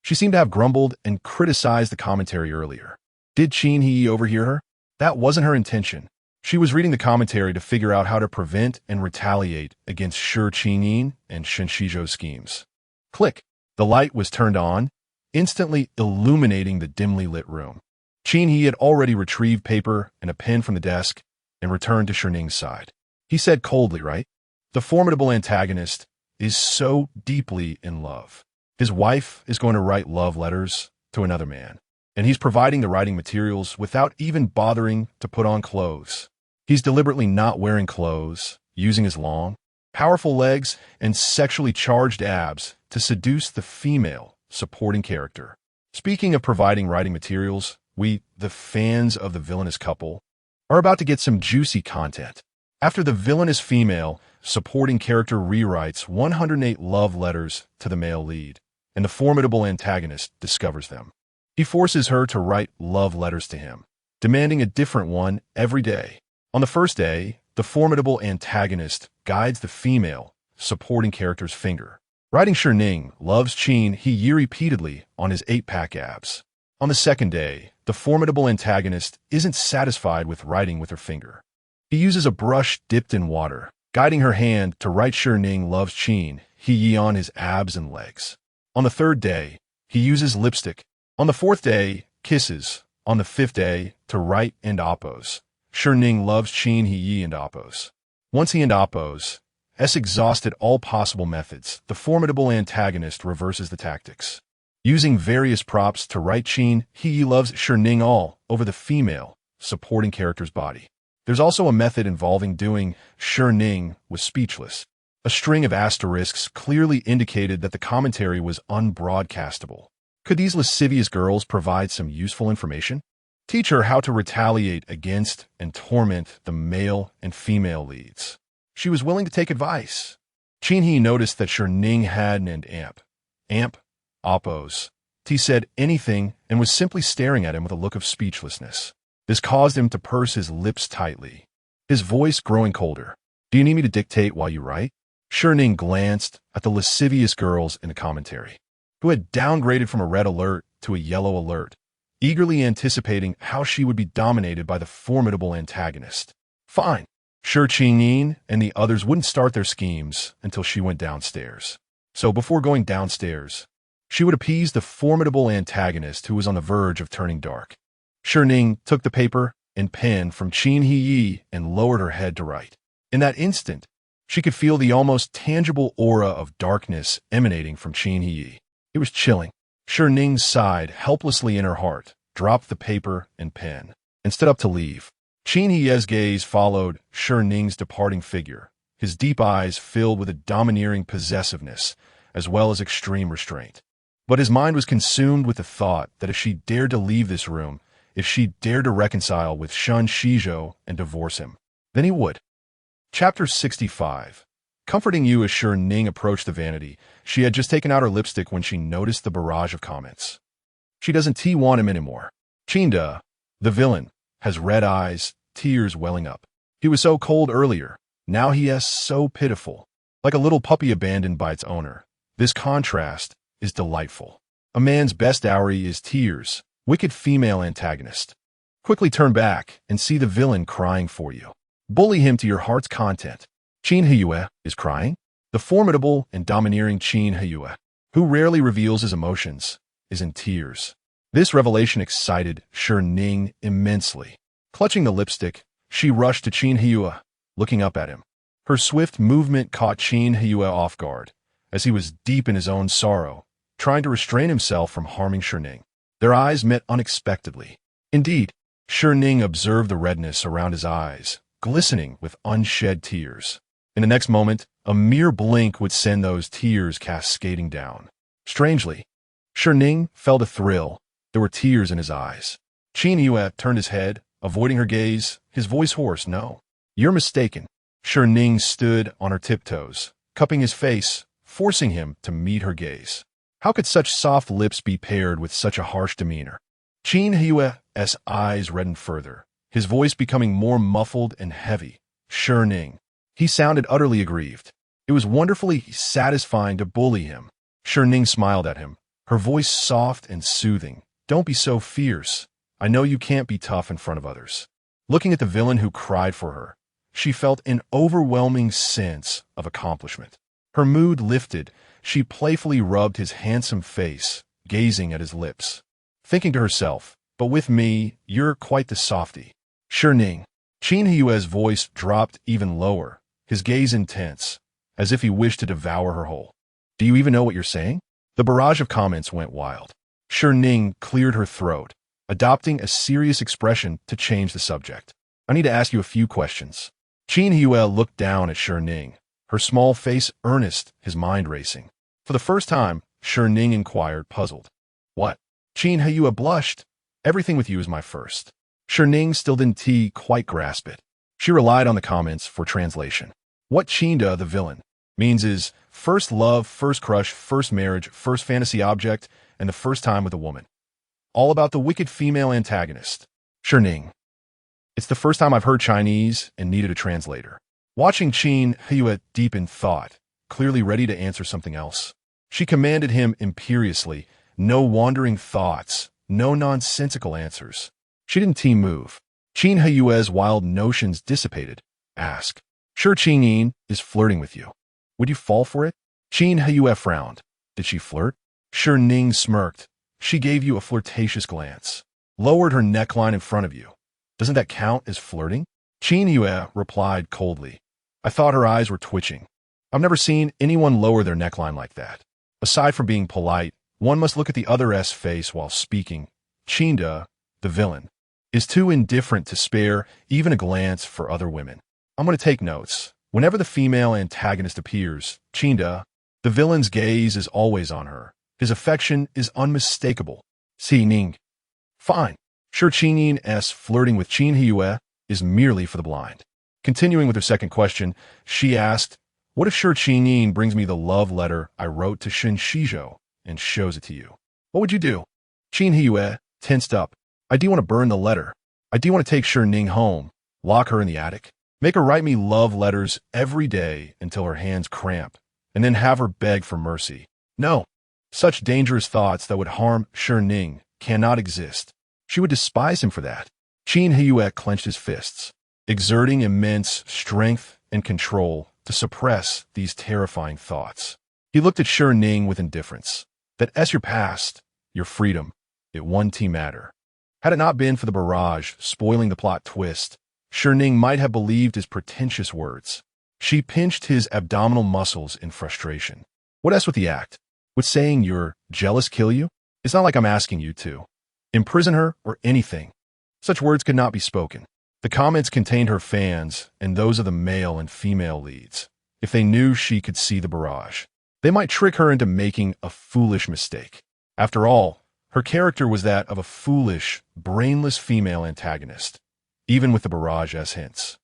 She seemed to have grumbled and criticized the commentary earlier. Did Qin Heye overhear her? That wasn't her intention. She was reading the commentary to figure out how to prevent and retaliate against Qin Heye and Shen Xizhou's schemes. Click. The light was turned on, instantly illuminating the dimly lit room. Qin Heye had already retrieved paper and a pen from the desk and returned to Shi Ning's side. He said coldly, right? The formidable antagonist is so deeply in love. His wife is going to write love letters to another man, and he's providing the writing materials without even bothering to put on clothes. He's deliberately not wearing clothes, using his long, powerful legs and sexually charged abs to seduce the female supporting character. Speaking of providing writing materials, we, the fans of the villainous couple, are about to get some juicy content. After the villainous female supporting character rewrites 108 love letters to the male lead, and the formidable antagonist discovers them. He forces her to write love letters to him, demanding a different one every day. On the first day, the formidable antagonist guides the female supporting character's finger, writing Shi Ning loves Qin Heye repeatedly on his 8-pack abs. On the second day, the formidable antagonist isn't satisfied with writing with her finger. He uses a brush dipped in water, guiding her hand to write Shi Ning loves Qin Heye on his abs and legs. On the third day, he uses lipstick. On the fourth day, kisses. On the fifth day, to write and Oppo's. Shi Ning loves Qin Heye and Oppo's. Once he and Oppo's exhausted all possible methods, the formidable antagonist reverses the tactics, using various props to write Qin Heye loves Shi Ning all over the female supporting character's body. There's also a method involving doing Shi Ning was speechless. A string of asterisks clearly indicated that the commentary was unbroadcastable. Could these lascivious girls provide some useful information? Teach her how to retaliate against and torment the male and female leads. She was willing to take advice. Qin Heye noticed that Shi Ning had an amp Oppo's. He said anything and was simply staring at him with a look of speechlessness. This caused him to purse his lips tightly, his voice growing colder. Do you need me to dictate while you write? Shi Ning glanced at the lascivious girls in the commentary, who had downgraded from a red alert to a yellow alert, eagerly anticipating how she would be dominated by the formidable antagonist. Fine. Sure, Qin Ning and the others wouldn't start their schemes until she went downstairs. So before going downstairs, she would appease the formidable antagonist who was on the verge of turning dark. Shi Ning took the paper and pen from Qin Heye and lowered her head to write. In that instant, she could feel the almost tangible aura of darkness emanating from Qin Heye. It was chilling. Shi Ning sighed helplessly in her heart, dropped the paper and pen, and stood up to leave. Qin Heye's gaze followed Shi Ning's departing figure, his deep eyes filled with a domineering possessiveness, as well as extreme restraint. But his mind was consumed with the thought that if she dared to leave this room, if she dared to reconcile with Shen Xizhou and divorce him, then he would. Chapter 65. Comforting you as Shi Ning approached the vanity, she had just taken out her lipstick when she noticed the barrage of comments. She doesn't want him anymore. Qin, the villain, has red eyes, tears welling up. He was so cold earlier. Now he is so pitiful. Like a little puppy abandoned by its owner. This contrast is delightful. A man's best dowry is tears. Wicked female antagonist. Quickly turn back and see the villain crying for you. Bully him to your heart's content. Qin Heye is crying. The formidable and domineering Qin Heye, who rarely reveals his emotions, is in tears. This revelation excited Shi Ning immensely. Clutching the lipstick, she rushed to Qin Heye, looking up at him. Her swift movement caught Qin Heye off guard, as he was deep in his own sorrow, trying to restrain himself from harming Shi Ning. Their eyes met unexpectedly. Indeed, Shi Ning observed the redness around his eyes, glistening with unshed tears. In the next moment, a mere blink would send those tears cascading down. Strangely, Shi Ning felt a thrill. There were tears in his eyes. Qin Heye turned his head, avoiding her gaze, his voice hoarse. No, you're mistaken. Shi Ning stood on her tiptoes, cupping his face, forcing him to meet her gaze. How could such soft lips be paired with such a harsh demeanor? Qin Heye's eyes reddened further, his voice becoming more muffled and heavy. Shi Ning. He sounded utterly aggrieved. It was wonderfully satisfying to bully him. Shi Ning smiled at him, her voice soft and soothing. Don't be so fierce. I know you can't be tough in front of others. Looking at the villain who cried for her, she felt an overwhelming sense of accomplishment. Her mood lifted. She playfully rubbed his handsome face, gazing at his lips, thinking to herself, but with me, you're quite the softy. Shi Ning. Qin Heye's voice dropped even lower, his gaze intense, as if he wished to devour her whole. Do you even know what you're saying? The barrage of comments went wild. Shi Ning cleared her throat, adopting a serious expression to change the subject. I need to ask you a few questions. Qin Heye looked down at Shi Ning, her small face earnest, his mind racing. For the first time, Shi Ning inquired, puzzled. What? Qin Heye blushed. Everything with you is my first. Shi Ning still didn't quite grasp it. She relied on the comments for translation. What Qin the villain means is first love, first crush, first marriage, first fantasy object, and the first time with a woman. All about the wicked female antagonist. Shi Ning. It's the first time I've heard Chinese and needed a translator. Watching Qin Heye deep in thought, clearly ready to answer something else. She commanded him imperiously, no wandering thoughts, no nonsensical answers. She didn't move. Qin Heye's wild notions dissipated. Ask. Sure, Qin Ning is flirting with you. Would you fall for it? Qin Heye frowned. Did she flirt? Shi Ning smirked. She gave you a flirtatious glance. Lowered her neckline in front of you. Doesn't that count as flirting? Qin Heye replied coldly. I thought her eyes were twitching. I've never seen anyone lower their neckline like that. Aside from being polite, one must look at the other's face while speaking. Qin, the villain, is too indifferent to spare even a glance for other women. I'm going to take notes. Whenever the female antagonist appears, Qin, the villain's gaze is always on her. His affection is unmistakable. Shi Ning. Fine. Sure, Qin Ning's flirting with Qin Heye is merely for the blind. Continuing with her second question, she asked, what if Sure Qin Ning brings me the love letter I wrote to Shen Xizhou and shows it to you? What would you do? Qin Heye tensed up. I do want to burn the letter. I do want to take Shi Ning home, lock her in the attic. Make her write me love letters every day until her hands cramp, and then have her beg for mercy. No, such dangerous thoughts that would harm Shi Ning cannot exist. She would despise him for that. Qin Heye clenched his fists, exerting immense strength and control to suppress these terrifying thoughts. He looked at Shi Ning with indifference. That's your past, your freedom. It won't matter. Had it not been for the barrage spoiling the plot twist, Shi Ning might have believed his pretentious words. She pinched his abdominal muscles in frustration. What else would he act? Would saying you're jealous kill you? It's not like I'm asking you to imprison her or anything. Such words could not be spoken. The comments contained her fans and those of the male and female leads. If they knew she could see the barrage, they might trick her into making a foolish mistake. After all, her character was that of a foolish, brainless female antagonist, even with the barrage as hints.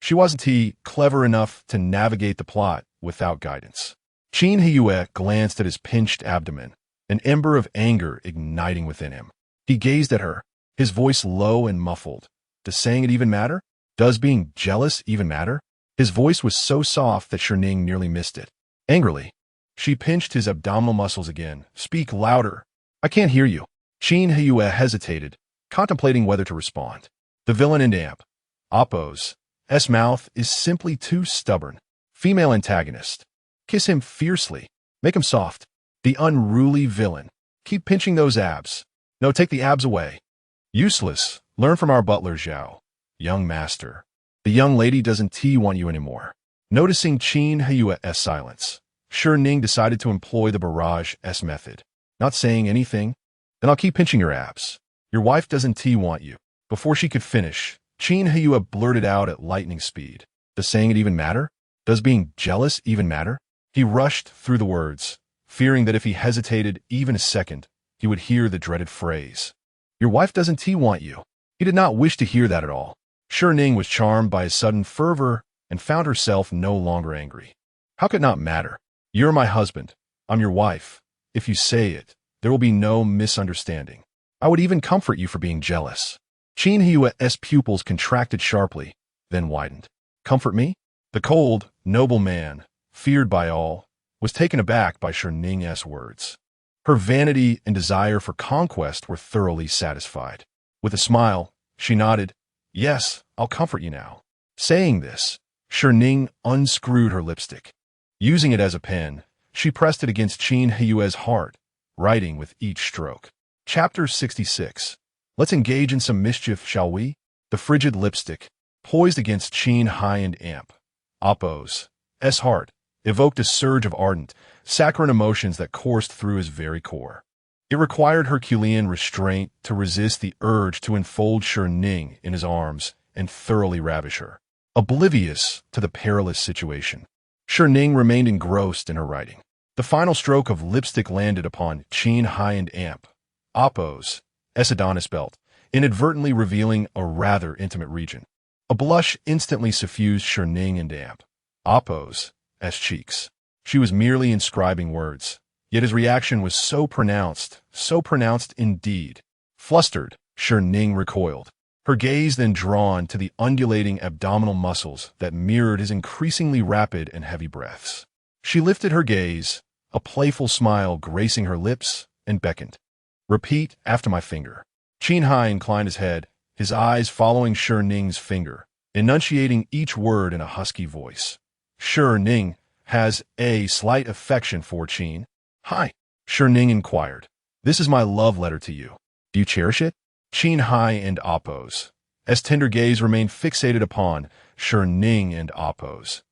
She wasn't clever enough to navigate the plot without guidance. Qin Heye glanced at his pinched abdomen, an ember of anger igniting within him. He gazed at her, his voice low and muffled. Does saying it even matter? Does being jealous even matter? His voice was so soft that Shi Ning nearly missed it. Angrily, she pinched his abdominal muscles again. Speak louder. I can't hear you. Qin Heye hesitated, contemplating whether to respond. The villain and amp. Oppo's mouth is simply too stubborn. Female antagonist. Kiss him fiercely. Make him soft. The unruly villain. Keep pinching those abs. No, take the abs away. Useless. Learn from our butler Zhao. Young master. The young lady doesn't want you anymore. Noticing Qin Heye's silence, Shi Ning decided to employ the barrage method. Not saying anything? Then I'll keep pinching your abs. Your wife doesn't want you. Before she could finish, Qin Heye blurted out at lightning speed. Does saying it even matter? Does being jealous even matter? He rushed through the words, fearing that if he hesitated even a second, he would hear the dreaded phrase. Your wife doesn't want you. He did not wish to hear that at all. Shi Ning was charmed by his sudden fervor and found herself no longer angry. How could it not matter? You're my husband. I'm your wife. If you say it, there will be no misunderstanding. I would even comfort you for being jealous. Qin Heye's pupils contracted sharply, then widened. Comfort me? The cold, noble man, feared by all, was taken aback by Shi Ning's words. Her vanity and desire for conquest were thoroughly satisfied. With a smile, she nodded. Yes, I'll comfort you now. Saying this, Shi Ning unscrewed her lipstick. Using it as a pen, she pressed it against Qin Heye's heart, writing with each stroke. Chapter 66. Let's engage in some mischief, shall we? The frigid lipstick, poised against Qin Heye and amp. Oppo's heart, evoked a surge of ardent, saccharine emotions that coursed through his very core. It required Herculean restraint to resist the urge to enfold Shi Ning in his arms and thoroughly ravish her. Oblivious to the perilous situation, Shi Ning remained engrossed in her writing. The final stroke of lipstick landed upon Qin Heye and amp. Oppo's Adonis belt, inadvertently revealing a rather intimate region. A blush instantly suffused Shi Ning and amp. Oppo's cheeks. She was merely inscribing words, yet his reaction was so pronounced indeed. Flustered, Shi Ning recoiled, her gaze then drawn to the undulating abdominal muscles that mirrored his increasingly rapid and heavy breaths. She lifted her gaze, a playful smile gracing her lips, and beckoned. Repeat after my finger. Qin Heye inclined his head, his eyes following Shi Ning's finger, enunciating each word in a husky voice. Shi Ning has a slight affection for Qin Heye. Shi Ning inquired. This is my love letter to you. Do you cherish it? Qin Heye and Oppo's tender gaze remained fixated upon Shi Ning and Oppo's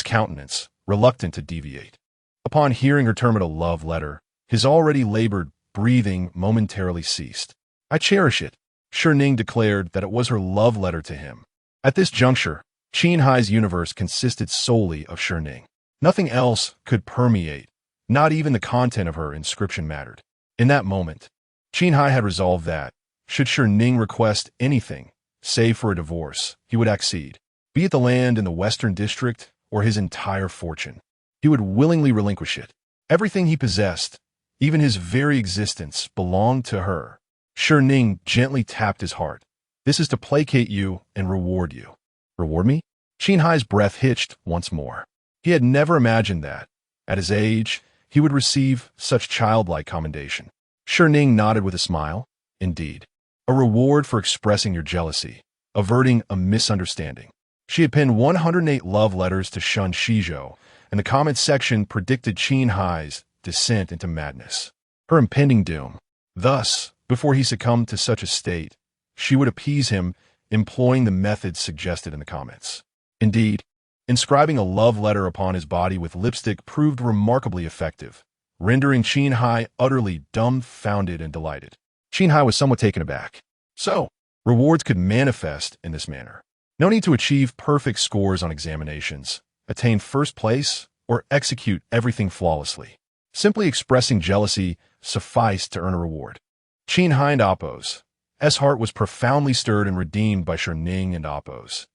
countenance, reluctant to deviate. Upon hearing her term it a love letter, his already labored breathing momentarily ceased. I cherish it. Shi Ning declared that it was her love letter to him. At this juncture, Qin Heye's universe consisted solely of Shi Ning. Nothing else could permeate, not even the content of her inscription mattered. In that moment, Qin Heye had resolved that, should Shi Ning request anything, save for a divorce, he would accede. Be it the land in the Western District or his entire fortune, he would willingly relinquish it. Everything he possessed, even his very existence, belonged to her. Shi Ning gently tapped his heart. This is to placate you and reward you. Reward me? Qin Heye's breath hitched once more. He had never imagined that, at his age, he would receive such childlike commendation. Shi Ning nodded with a smile. Indeed. A reward for expressing your jealousy, averting a misunderstanding. She had penned 108 love letters to Shen Xizhou, and the comment section predicted Qin Heye's descent into madness, her impending doom. Thus, before he succumbed to such a state, she would appease him, employing the methods suggested in the comments. Indeed, inscribing a love letter upon his body with lipstick proved remarkably effective, rendering Qin Heye utterly dumbfounded and delighted. Qin Heye was somewhat taken aback. So, rewards could manifest in this manner. No need to achieve perfect scores on examinations, attain first place, or execute everything flawlessly. Simply expressing jealousy sufficed to earn a reward. Qin Heye and Appo's heart was profoundly stirred and redeemed by Shi Ning and Appo's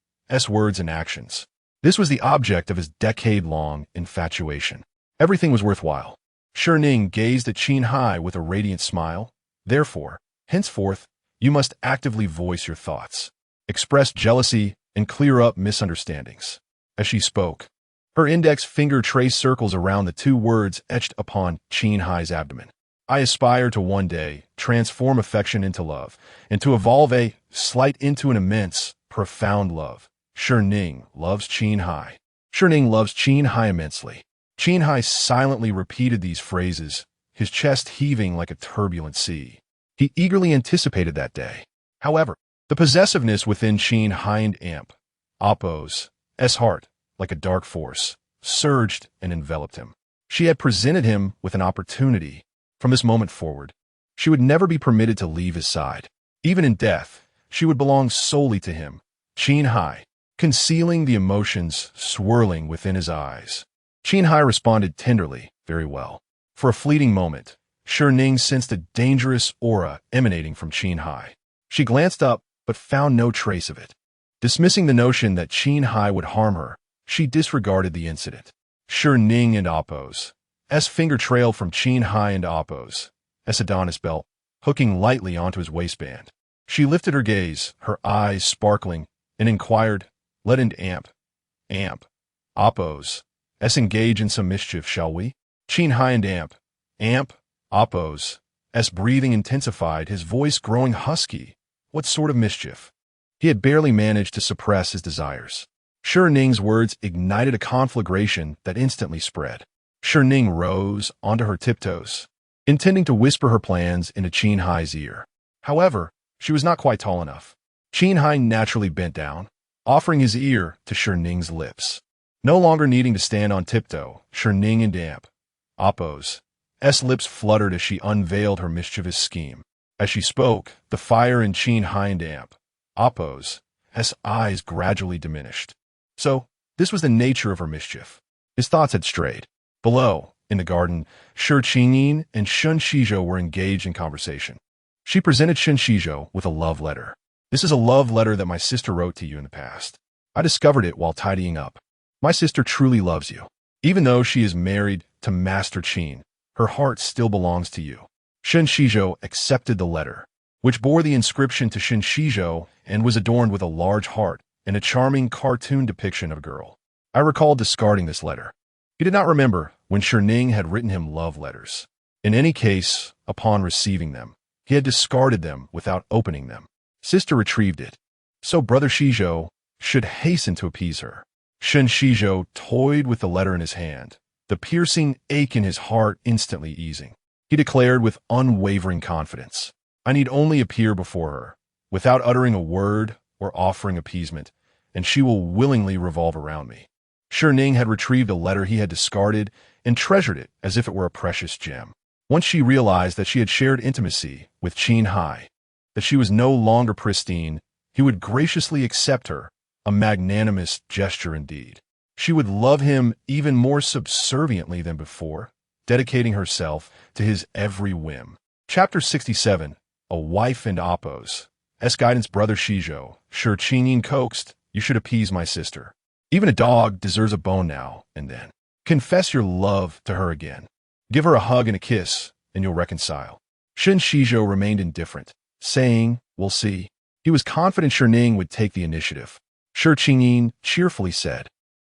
words and actions. This was the object of his decade-long infatuation. Everything was worthwhile. Shi Ning gazed at Qin Heye with a radiant smile. Therefore, henceforth, you must actively voice your thoughts, express jealousy, and clear up misunderstandings. As she spoke, her index finger traced circles around the two words etched upon Qin Heye's abdomen. I aspire to one day transform affection into love, and to evolve a slight into an immense, profound love. Shi Ning loves Qin Heye. Shi Ning loves Qin Heye immensely. Qin Heye silently repeated these phrases, his chest heaving like a turbulent sea. He eagerly anticipated that day. However, the possessiveness within Qin Heye and Appo's heart, like a dark force, surged and enveloped him. She had presented him with an opportunity. From this moment forward, she would never be permitted to leave his side. Even in death, she would belong solely to him. Qin Heye, concealing the emotions swirling within his eyes. Qin Heye responded tenderly, very well. For a fleeting moment, Shi Ning sensed a dangerous aura emanating from Qin Heye. She glanced up, but found no trace of it. Dismissing the notion that Qin Heye would harm her, she disregarded the incident. Shi Ning and Appo's finger trailed from Qin Heye and Appo's Adonis belt, hooking lightly onto his waistband. She lifted her gaze, her eyes sparkling, and inquired, "Let in Amp, Appo's engage in some mischief, shall we?" Qin Heye and Appo's breathing intensified, his voice growing husky. What sort of mischief? He had barely managed to suppress his desires. Shi Ning's words ignited a conflagration that instantly spread. Shi Ning rose onto her tiptoes, intending to whisper her plans into Qin Heye's ear. However, she was not quite tall enough. Qin Heye naturally bent down, offering his ear to Shi Ning's lips. No longer needing to stand on tiptoe, Shi Ning and Appo's lips fluttered as she unveiled her mischievous scheme. As she spoke, the fire in Qin Heye and Appo's eyes gradually diminished. So, this was the nature of her mischief. His thoughts had strayed. Below, in the garden, Shi Ning and Shen Xizhou were engaged in conversation. She presented Shen Xizhou with a love letter. "This is a love letter that my sister wrote to you in the past. I discovered it while tidying up. My sister truly loves you. Even though she is married to Master Qin, her heart still belongs to you." Shen Xizhou accepted the letter, which bore the inscription to Shen Xizhou and was adorned with a large heart and a charming cartoon depiction of a girl. I recalled discarding this letter. He did not remember when Shi Ning had written him love letters. In any case, upon receiving them, he had discarded them without opening them. Sister retrieved it, so Brother Xizhou should hasten to appease her. Shen Xizhou toyed with the letter in his hand, the piercing ache in his heart instantly easing. He declared with unwavering confidence, "I need only appear before her, without uttering a word or offering appeasement, and she will willingly revolve around me." Shi Ning had retrieved a letter he had discarded and treasured it as if it were a precious gem. Once she realized that she had shared intimacy with Qin Heye, that she was no longer pristine, he would graciously accept her, a magnanimous gesture indeed. She would love him even more subserviently than before, dedicating herself to his every whim. Chapter 67, A Wife and Appo's guidance. Brother Xizhou, Shi Ning coaxed, "You should appease my sister. Even a dog deserves a bone now and then. Confess your love to her again. Give her a hug and a kiss, and you'll reconcile." Shen Xizhou remained indifferent, saying, "We'll see." He was confident Shi Ning would take the initiative. Shi Ning cheerfully said.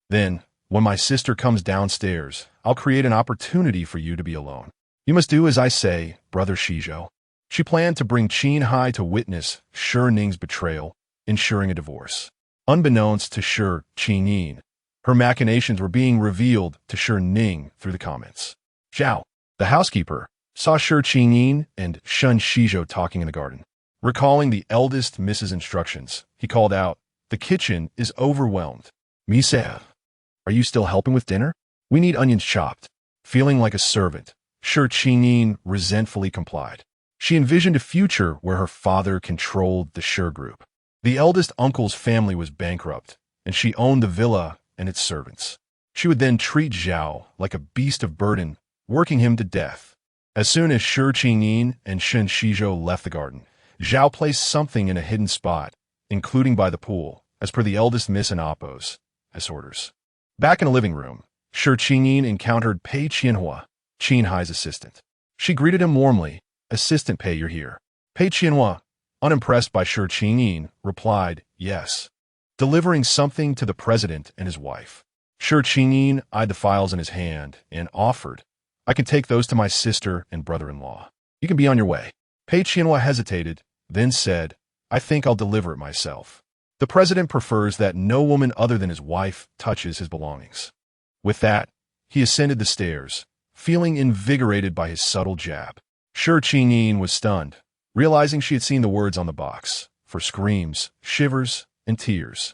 Then, when my sister comes downstairs, I'll create an opportunity for you to be alone. You must do as I say, Brother Xizhou. She planned to bring Qin Heye to witness Shi Ning's betrayal, ensuring a divorce. Unbeknownst to Shi Ning, her machinations were being revealed to Shi Ning through the comments. Zhao, the housekeeper, saw Shi Ning and Shen Xizhou talking in the garden. Recalling the eldest Mrs. Instructions, he called out, "The kitchen is overwhelmed. Mise, are you still helping with dinner? We need onions chopped." Feeling like a servant, Shi Ning resentfully complied. She envisioned a future where her father controlled the Shi group. The eldest uncle's family was bankrupt, and she owned the villa and its servants. She would then treat Zhao like a beast of burden, working him to death. As soon as Shi Ning and Shen Xizhou left the garden, Zhao placed something in a hidden spot, including by the pool, as per the eldest miss and Oppo's orders. Back in the living room, Shi Ning encountered Pei Qianhua, Qin Heye's assistant. She greeted him warmly. "Assistant Pei, you're here." Pei Qianhua, unimpressed by Shi Ning, replied, "Yes." Delivering something to the president and his wife. Shi Ning eyed the files in his hand and offered, "I can take those to my sister and brother-in-law. You can be on your way." Pei Qianhua hesitated, then said, "I think I'll deliver it myself." The president prefers that no woman other than his wife touches his belongings. With that, he ascended the stairs, feeling invigorated by his subtle jab. Shi Ning was stunned, realizing she had seen the words on the box, for screams, shivers, and tears.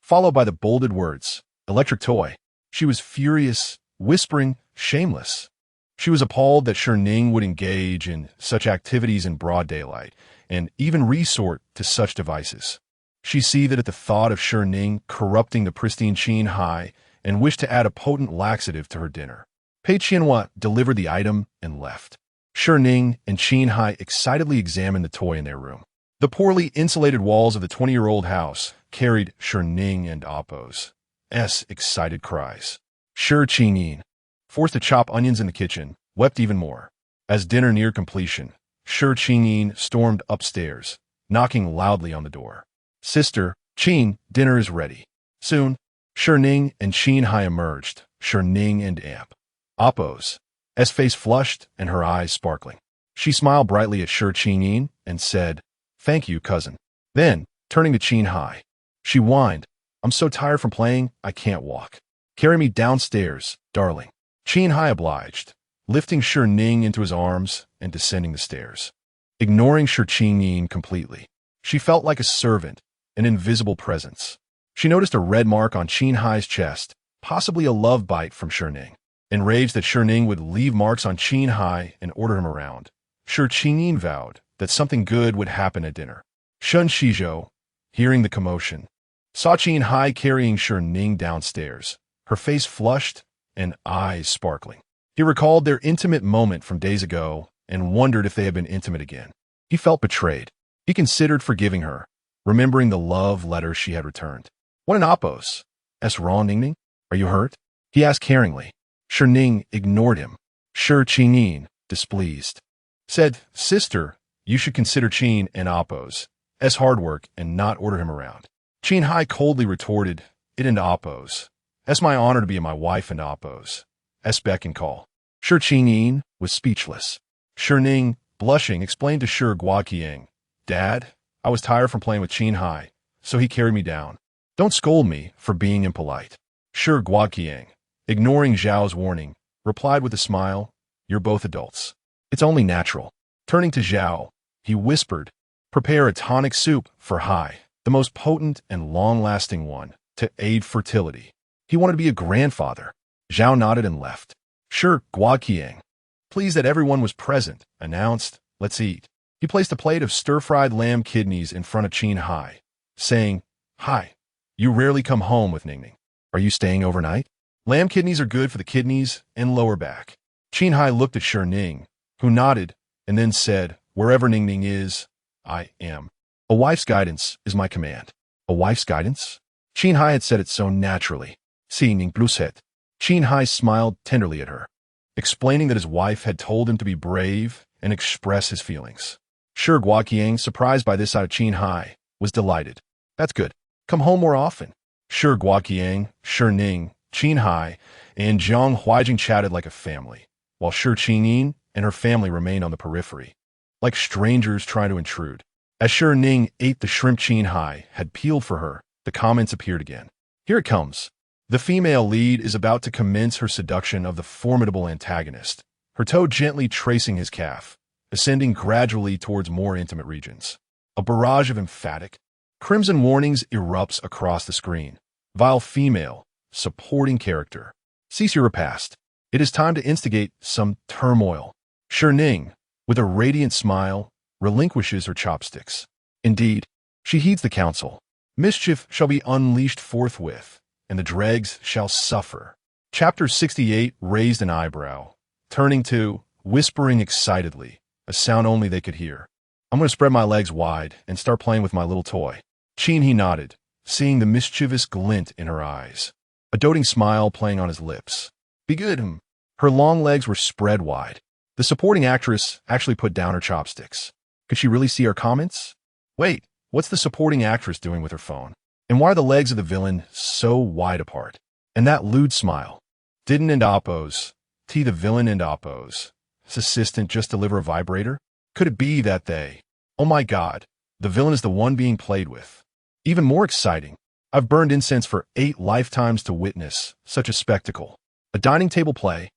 Followed by the bolded words, "Electric toy." She was furious, whispering, "Shameless." She was appalled that Shi Ning would engage in such activities in broad daylight, and even resort to such devices. She seethed at the thought of Shi Ning corrupting the pristine Qin Heye and wished to add a potent laxative to her dinner. Pei Qianhua delivered the item and left. Shi Ning and Qin Heye excitedly examined the toy in their room. The poorly insulated walls of the 20-year-old house carried Shi Ning and Oppo's excited cries. Shi Ning, forced to chop onions in the kitchen, wept even more. As dinner neared completion, Shi Ning stormed upstairs, knocking loudly on the door. "Sister, Qin, dinner is ready." Soon, Shi Ning and Qin Heye emerged, Shi Ning and Oppo's face flushed and her eyes sparkling. She smiled brightly at Shi Ning and said, "Thank you, cousin." Then, turning to Qin Heye, she whined, "I'm so tired from playing, I can't walk. Carry me downstairs, darling." Qin Heye obliged, lifting Shi Ning into his arms and descending the stairs. Ignoring Shi Ning completely, she felt like a servant, an invisible presence. She noticed a red mark on Qin Heye's chest, possibly a love bite from Shi Ning. Enraged that Shi Ning would leave marks on Qin Heye and order him around, Shi Ning vowed that something good would happen at dinner. Shen Xizhou, hearing the commotion, saw Qin Heye carrying Shi Ning downstairs, her face flushed and eyes sparkling. He recalled their intimate moment from days ago and wondered if they had been intimate again. He felt betrayed. He considered forgiving her, remembering the love letter she had returned. "What an Oppo's? Wrong, Ning Ning? Are you hurt?" he asked caringly. Shi Ning ignored him. Shi Ning, displeased, said, "Sister, you should consider Qin and Oppo's hard work and not order him around." Qin Heye coldly retorted, "It and Oppo's. My honor to be my wife and Oppo's beck and call." Shi Ning was speechless. Shi Ning, blushing, explained to Shi Guoqiang, "Dad, I was tired from playing with Qin Heye, so he carried me down. Don't scold me for being impolite." Shi Guoqiang, ignoring Zhao's warning, replied with a smile, "You're both adults. It's only natural." Turning to Zhao, he whispered, "Prepare a tonic soup for Heye, the most potent and long-lasting one, to aid fertility." He wanted to be a grandfather. Zhao nodded and left. Shi Guoqiang, pleased that everyone was present, announced, "Let's eat." He placed a plate of stir-fried lamb kidneys in front of Qin Heye, saying, "Hi, you rarely come home with Ning Ning. Are you staying overnight? Lamb kidneys are good for the kidneys and lower back." Qin Heye looked at Shi Ning, who nodded, and then said, "Wherever Ning Ning is, I am. A wife's guidance is my command." "A wife's guidance?" Qin Heye had said it so naturally. "Si Ning Bluset." Qin Heye smiled tenderly at her, explaining that his wife had told him to be brave and express his feelings. Shi Guoqiang, surprised by this out of Qin Heye, was delighted. "That's good. Come home more often. Shi Guoqiang, Shi Ning, Qin Heye, and Zhang Huijing chatted like a family, while Shi Ning and her family remained on the periphery, like strangers trying to intrude. As Shi Ning ate the shrimp Qin Heye had peeled for her, the comments appeared again. Here it comes. The female lead is about to commence her seduction of the formidable antagonist, her toe gently tracing his calf, ascending gradually towards more intimate regions. A barrage of emphatic, crimson warnings erupts across the screen. Vile female, supporting character. Cease your repast. It is time to instigate some turmoil. Shi Ning, with a radiant smile, relinquishes her chopsticks. Indeed, she heeds the counsel. Mischief shall be unleashed forthwith, and the dregs shall suffer. Chapter 68 raised an eyebrow, turning to, whispering excitedly, a sound only they could hear. I'm going to spread my legs wide and start playing with my little toy. Qin Heye nodded, seeing the mischievous glint in her eyes, a doting smile playing on his lips. Be good. Her long legs were spread wide. The supporting actress actually put down her chopsticks. Could she really see our comments? Wait, what's the supporting actress doing with her phone? And why are the legs of the villain so wide apart? And that lewd smile. Didn't and oppose. The villain and oppose. His assistant just deliver a vibrator? Could it be that they... Oh my God, the villain is the one being played with. Even more exciting. I've burned incense for 8 lifetimes to witness such a spectacle. A dining table play.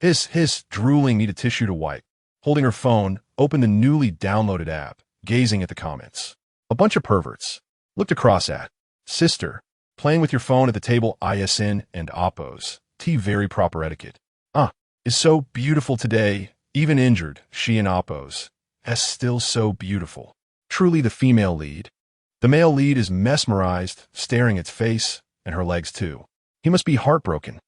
Hiss, drooling, need a tissue to wipe. Holding her phone, opened the newly downloaded app, gazing at the comments. A bunch of perverts. Looked across at. Sister, playing with your phone at the table ISN and oppose. Very proper etiquette. Is so beautiful today, even injured, she and oppose. Still so beautiful. Truly the female lead. The male lead is mesmerized, staring at its face, and her legs too. He must be heartbroken.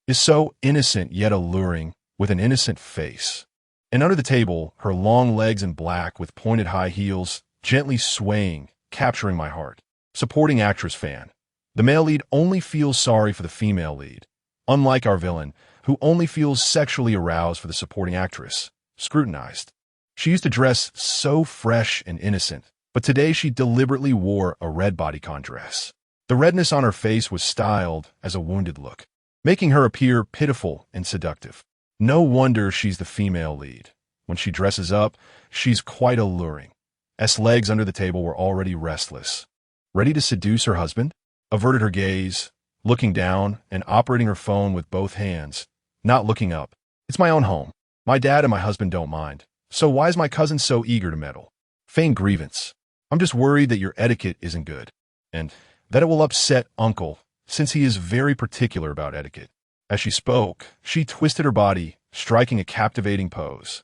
Is so innocent yet alluring, with an innocent face. And under the table, her long legs in black with pointed high heels, gently swaying, capturing my heart. Supporting actress fan. The male lead only feels sorry for the female lead. Unlike our villain, who only feels sexually aroused for the supporting actress. Scrutinized. She used to dress so fresh and innocent, but today she deliberately wore a red bodycon dress. The redness on her face was styled as a wounded look, making her appear pitiful and seductive. No wonder she's the female lead. When she dresses up, she's quite alluring. Legs under the table were already restless. Ready to seduce her husband? Averted her gaze, looking down and operating her phone with both hands, not looking up. It's my own home. My dad and my husband don't mind. So why is my cousin so eager to meddle? Feigned grievance. I'm just worried that your etiquette isn't good, and that it will upset Uncle, since he is very particular about etiquette. As she spoke, she twisted her body, striking a captivating pose.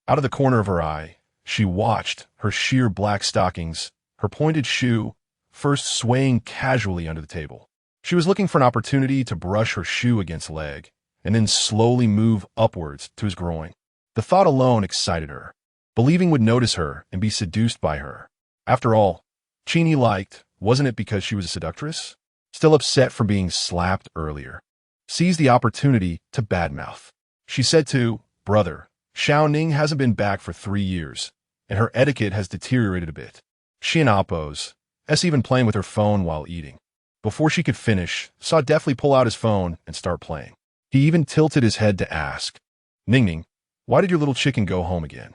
Out of the corner of her eye, she watched her sheer black stockings, her pointed shoe, first swaying casually under the table. She was looking for an opportunity to brush her shoe against leg, and then slowly move upwards to his groin. The thought alone excited her, believing would notice her and be seduced by her. After all, Qin Heye liked, wasn't it because she was a seductress? Still upset from being slapped earlier. Seized the opportunity to badmouth. She said to, brother, Shi Ning hasn't been back for 3 years, and her etiquette has deteriorated a bit. She and oppose, even playing with her phone while eating. Before she could finish, saw deftly pull out his phone and start playing. He even tilted his head to ask, Ning, why did your little chicken go home again?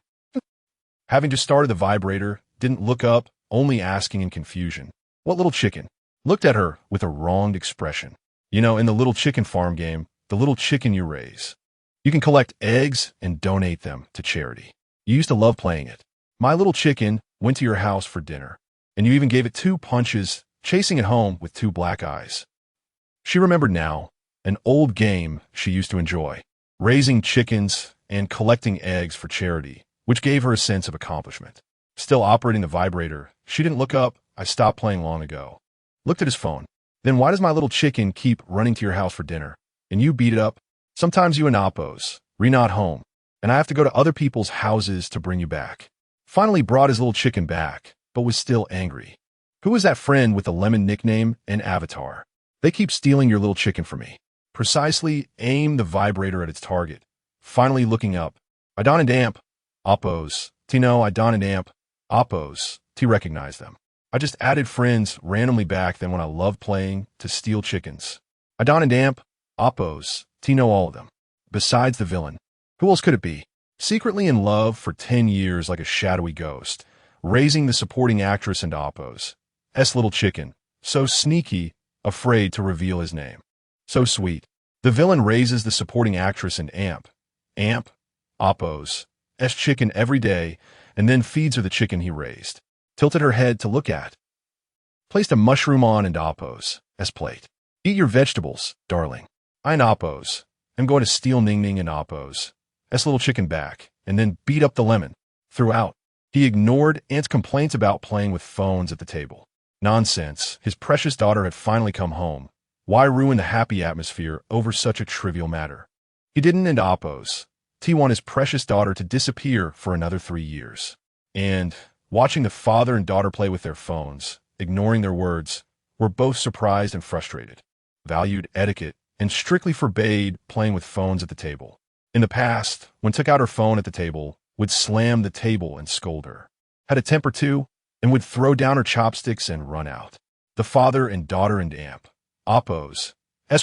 Having just started the vibrator, didn't look up, only asking in confusion. What little chicken? Looked at her with a wronged expression. You know, in the little chicken farm game, the little chicken you raise. You can collect eggs and donate them to charity. You used to love playing it. My little chicken went to your house for dinner, and you even gave it 2 punches, chasing it home with 2 black eyes. She remembered now, an old game she used to enjoy, raising chickens and collecting eggs for charity, which gave her a sense of accomplishment. Still operating the vibrator, she didn't look up. I stopped playing long ago. Looked at his phone. Then why does my little chicken keep running to your house for dinner? And you beat it up? Sometimes you and oppose, not home, and I have to go to other people's houses to bring you back. Finally brought his little chicken back, but was still angry. Who is that friend with the lemon nickname and avatar? They keep stealing your little chicken from me. Precisely aim the vibrator at its target. Finally looking up. I don and amp. Oppose. Tino, I don and amp. Oppose. T recognized them. I just added friends randomly back then when I loved playing to steal chickens. I don and amp, oppos, T know all of them. Besides the villain. Who else could it be? Secretly in love for 10 years like a shadowy ghost, raising the supporting actress into oppos. Little chicken, so sneaky, afraid to reveal his name. So sweet. The villain raises the supporting actress in amp, oppos, chicken every day, and then feeds her the chicken he raised. Tilted her head to look at. Placed a mushroom on and oppos, plate. Eat your vegetables, darling. I and oppos. I'm going to steal Ning Ning and oppos. Little chicken back, and then beat up the lemon. Throughout, he ignored Aunt's complaints about playing with phones at the table. Nonsense. His precious daughter had finally come home. Why ruin the happy atmosphere over such a trivial matter? He didn't end oppos. T wanted his precious daughter to disappear for another 3 years. And, watching the father and daughter play with their phones, ignoring their words, were both surprised and frustrated. Valued etiquette and strictly forbade playing with phones at the table. In the past, when took out her phone at the table, would slam the table and scold her. Had a temper too, and would throw down her chopsticks and run out. The father and daughter and amp, oppos,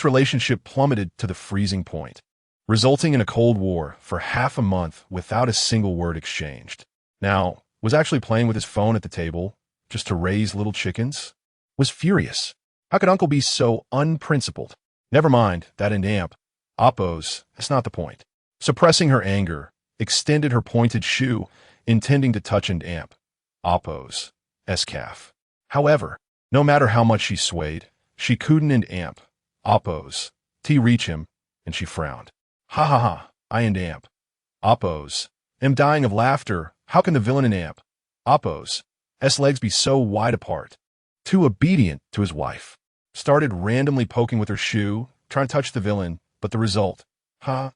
relationship plummeted to the freezing point, resulting in a Cold War for half a month without a single word exchanged. Now, was actually playing with his phone at the table, just to raise little chickens? Was furious. How could Uncle be so unprincipled? Never mind, that and amp, oppos, that's not the point. Suppressing her anger, extended her pointed shoe, intending to touch and amp, oppos, calf. However, no matter how much she swayed, she couldn't and amp, oppos, reach him, and she frowned. Ha ha ha, I and amp, oppos, am dying of laughter. How can the villain and amp, oppos, legs be so wide apart? Too obedient to his wife. Started randomly poking with her shoe, trying to touch the villain, but the result, a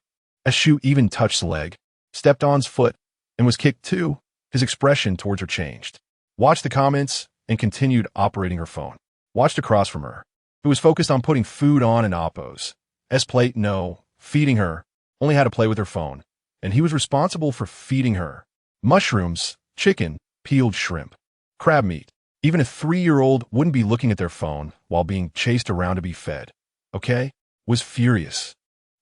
shoe even touched the leg, stepped on's foot, and was kicked too. His expression towards her changed. Watched the comments and continued operating her phone. Watched across from her, who was focused on putting food on and oppos. Plate, no, feeding her, only had to play with her phone, and he was responsible for feeding her. Mushrooms, chicken, peeled shrimp, crab meat. Even a 3-year-old wouldn't be looking at their phone while being chased around to be fed. Okay? Was furious.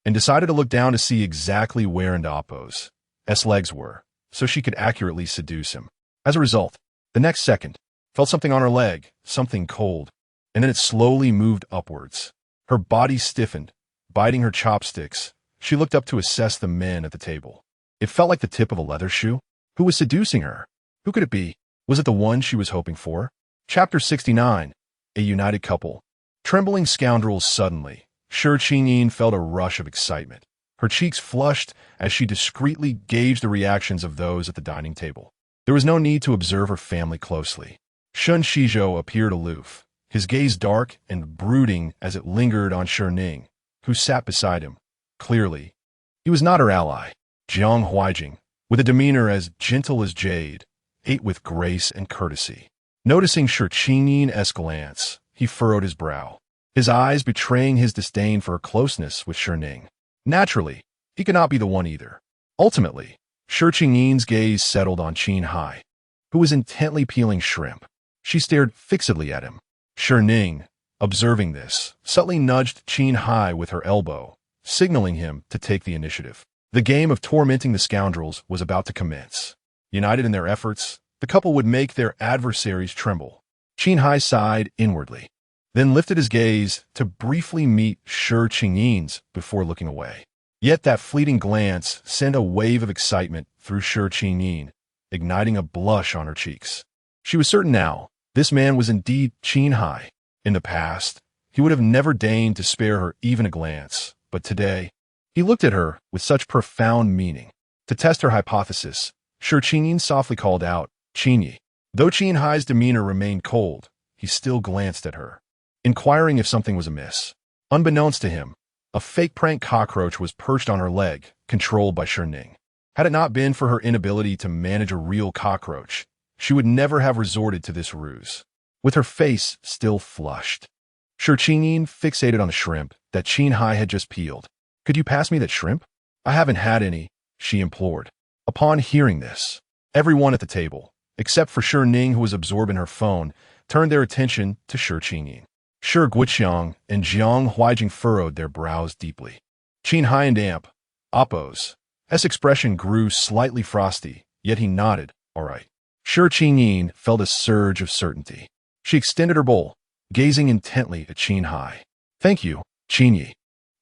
And decided to look down to see exactly where and oppos' legs were, so she could accurately seduce him. As a result, the next second, felt something on her leg, something cold, and then it slowly moved upwards. Her body stiffened, biting her chopsticks. She looked up to assess the men at the table. It felt like the tip of a leather shoe. Who was seducing her? Who could it be? Was it the one she was hoping for? Chapter 69. A united couple. Trembling scoundrels suddenly. Shi Ning felt a rush of excitement. Her cheeks flushed as she discreetly gauged the reactions of those at the dining table. There was no need to observe her family closely. Shen Xizhou appeared aloof, his gaze dark and brooding as it lingered on Shi Ning, who sat beside him. Clearly, he was not her ally. Jiang Huijing, with a demeanor as gentle as jade, ate with grace and courtesy. Noticing Shi Ning's glance, he furrowed his brow, his eyes betraying his disdain for her closeness with Shi Ning. Naturally, he could not be the one either. Ultimately, Shi Ning's gaze settled on Qin Heye, who was intently peeling shrimp. She stared fixedly at him. Shi Ning, observing this, subtly nudged Qin Heye with her elbow, signaling him to take the initiative. The game of tormenting the scoundrels was about to commence. United in their efforts, the couple would make their adversaries tremble. Qin Heye sighed inwardly, then lifted his gaze to briefly meet Shi Ning's before looking away. Yet that fleeting glance sent a wave of excitement through Shi Ning, igniting a blush on her cheeks. She was certain now, this man was indeed Qin Heye. In the past, he would have never deigned to spare her even a glance, but today, he looked at her with such profound meaning. To test her hypothesis, Shi Ning softly called out, "Qinyi." Though Qin Heye's demeanor remained cold, he still glanced at her, inquiring if something was amiss. Unbeknownst to him, a fake prank cockroach was perched on her leg, controlled by Shi Ning. Had it not been for her inability to manage a real cockroach, she would never have resorted to this ruse. With her face still flushed, Shi Ning fixated on the shrimp that Qin Heye had just peeled. "Could you pass me that shrimp? I haven't had any," she implored. Upon hearing this, everyone at the table, except for Shi Ning who was absorbed in her phone, turned their attention to Shi Ning. Shi Guiqiang and Jiang Huijing furrowed their brows deeply. Qin Heye and Amp, Oppo's expression grew slightly frosty, yet he nodded, all right. Shi Ning felt a surge of certainty. She extended her bowl, gazing intently at Qin Heye. Thank you, Qin Yi.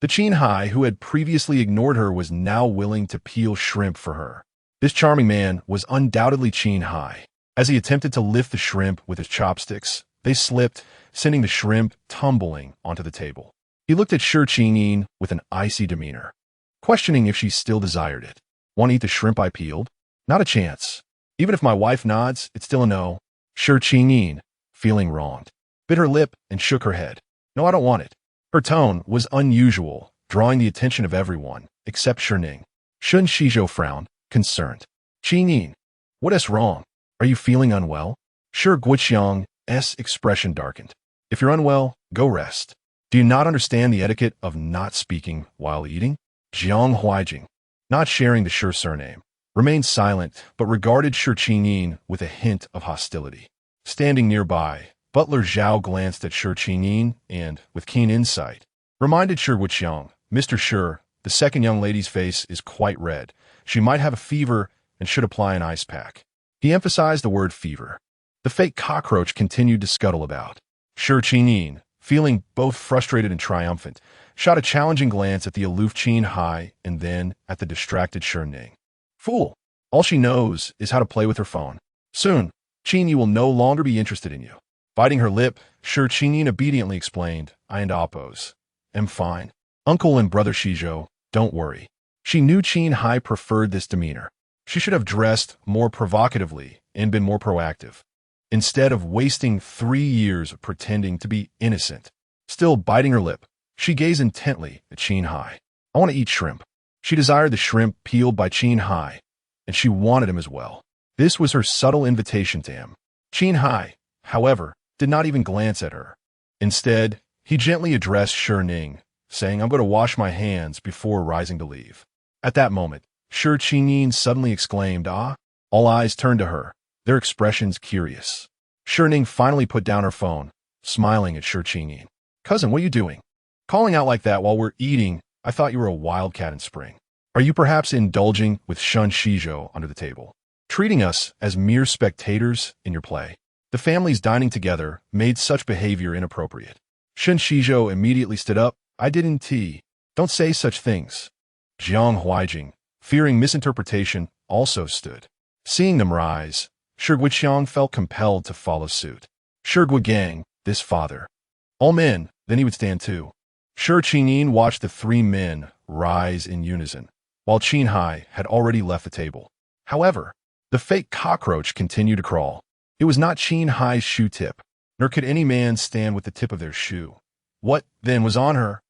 The Qin Heye who had previously ignored her was now willing to peel shrimp for her. This charming man was undoubtedly Qin Heye. As he attempted to lift the shrimp with his chopsticks, they slipped, sending the shrimp tumbling onto the table. He looked at Shi Ning with an icy demeanor, questioning if she still desired it. Want to eat the shrimp I peeled? Not a chance. Even if my wife nods, it's still a no. Shi Ning, feeling wronged, bit her lip and shook her head. No, I don't want it. Her tone was unusual, drawing the attention of everyone, except Shen Ning. Shen Xizhou frowned, concerned. Qin Ning, what is wrong? Are you feeling unwell? Shi Guiqiang's expression darkened. If you're unwell, go rest. Do you not understand the etiquette of not speaking while eating? Jiang Huijing, not sharing the Shi surname, remained silent but regarded Shi Ning with a hint of hostility. Standing nearby, Butler Zhao glanced at Shi Ning and, with keen insight, reminded Shi Guiqiang, Mr. Shi, the second young lady's face is quite red. She might have a fever and should apply an ice pack. He emphasized the word fever. The fake cockroach continued to scuttle about. Shi Ning, feeling both frustrated and triumphant, shot a challenging glance at the aloof Qin Heye and then at the distracted Shi Ning. Fool! All she knows is how to play with her phone. Soon, Qin Yi will no longer be interested in you. Biting her lip, Shi Ning obediently explained, I and Oppos. Am fine. Uncle and brother Xizhou, don't worry. She knew Qin Heye preferred this demeanor. She should have dressed more provocatively and been more proactive, instead of wasting 3 years pretending to be innocent. Still biting her lip, she gazed intently at Qin Heye. I want to eat shrimp. She desired the shrimp peeled by Qin Heye, and she wanted him as well. This was her subtle invitation to him. Qin Heye, however, did not even glance at her. Instead, he gently addressed Shi Ning, saying, I'm going to wash my hands before rising to leave. At that moment, Shi Ning suddenly exclaimed, Ah! All eyes turned to her, their expressions curious. Shi Ning finally put down her phone, smiling at Shi Ning. Cousin, what are you doing? Calling out like that while we're eating, I thought you were a wildcat in spring. Are you perhaps indulging with Shen Xizhou under the table, treating us as mere spectators in your play? The families dining together made such behavior inappropriate. Shen Xizhou immediately stood up. I didn't Don't say such things. Jiang Huijing, fearing misinterpretation, also stood. Seeing them rise, Shi Guiqiang felt compelled to follow suit. Shi Guiqiang, this father. All men, then he would stand too. Shi Ning watched the 3 men rise in unison, while Qin Heye had already left the table. However, the fake cockroach continued to crawl. It was not Qin Heye's shoe tip, nor could any man stand with the tip of their shoe. What, then, was on her?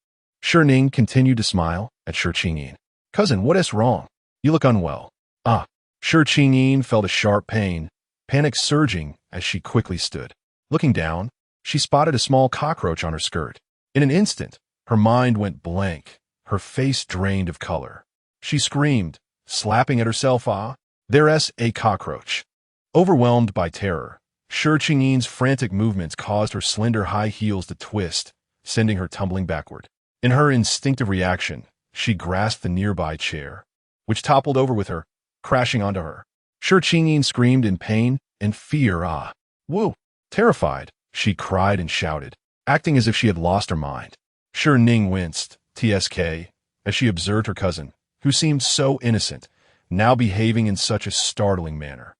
Shi Ning continued to smile at Shi Ning. Cousin, what is wrong? You look unwell. Ah. Shi Ning felt a sharp pain, panic surging as she quickly stood. Looking down, she spotted a small cockroach on her skirt. In an instant, her mind went blank, her face drained of color. She screamed, slapping at herself, Ah, there's a cockroach. Overwhelmed by terror, Shi Ning's frantic movements caused her slender high heels to twist, sending her tumbling backward. In her instinctive reaction, she grasped the nearby chair, which toppled over with her, crashing onto her. Shi Ning screamed in pain and fear. Ah! Woo! Terrified, she cried and shouted, acting as if she had lost her mind. Shi Ning winced, TSK, as she observed her cousin, who seemed so innocent, now behaving in such a startling manner.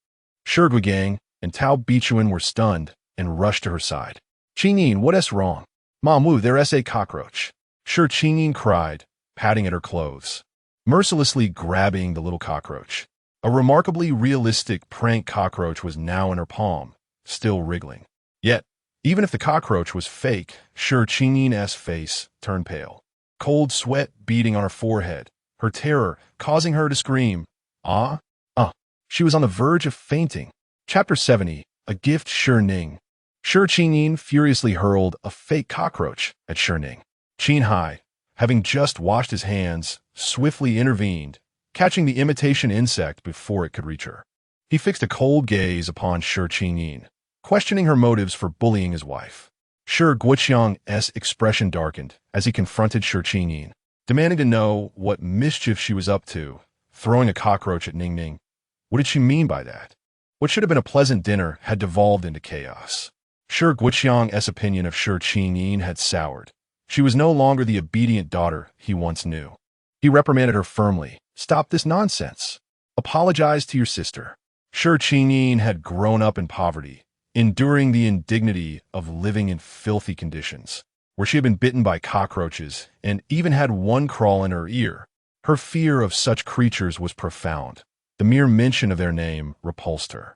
Shi Guiqiang and Tao Bichuan were stunned and rushed to her side. Qin Ning, what is wrong? Mom, woo, there's a cockroach. Shi Ning cried, patting at her clothes, mercilessly grabbing the little cockroach. A remarkably realistic prank cockroach was now in her palm, still wriggling. Yet, even if the cockroach was fake, Qin Ning's face turned pale. Cold sweat beading on her forehead, her terror causing her to scream, Ah! Ah! She was on the verge of fainting. Chapter 70, A Gift Shi Ning. Qin Ning furiously hurled a fake cockroach at Shi Ning. Qin Heye, having just washed his hands, swiftly intervened, catching the imitation insect before it could reach her. He fixed a cold gaze upon Qin Ning, questioning her motives for bullying his wife. Shi Guoqiang's expression darkened as he confronted Shi Ning, demanding to know what mischief she was up to, throwing a cockroach at Ning Ning. What did she mean by that? What should have been a pleasant dinner had devolved into chaos. Shi Guoqiang's opinion of Shi Ning had soured. She was no longer the obedient daughter he once knew. He reprimanded her firmly. Stop this nonsense. Apologize to your sister. Shi Ning had grown up in poverty, enduring the indignity of living in filthy conditions, where she had been bitten by cockroaches and even had one crawl in her ear. Her fear of such creatures was profound. The mere mention of their name repulsed her.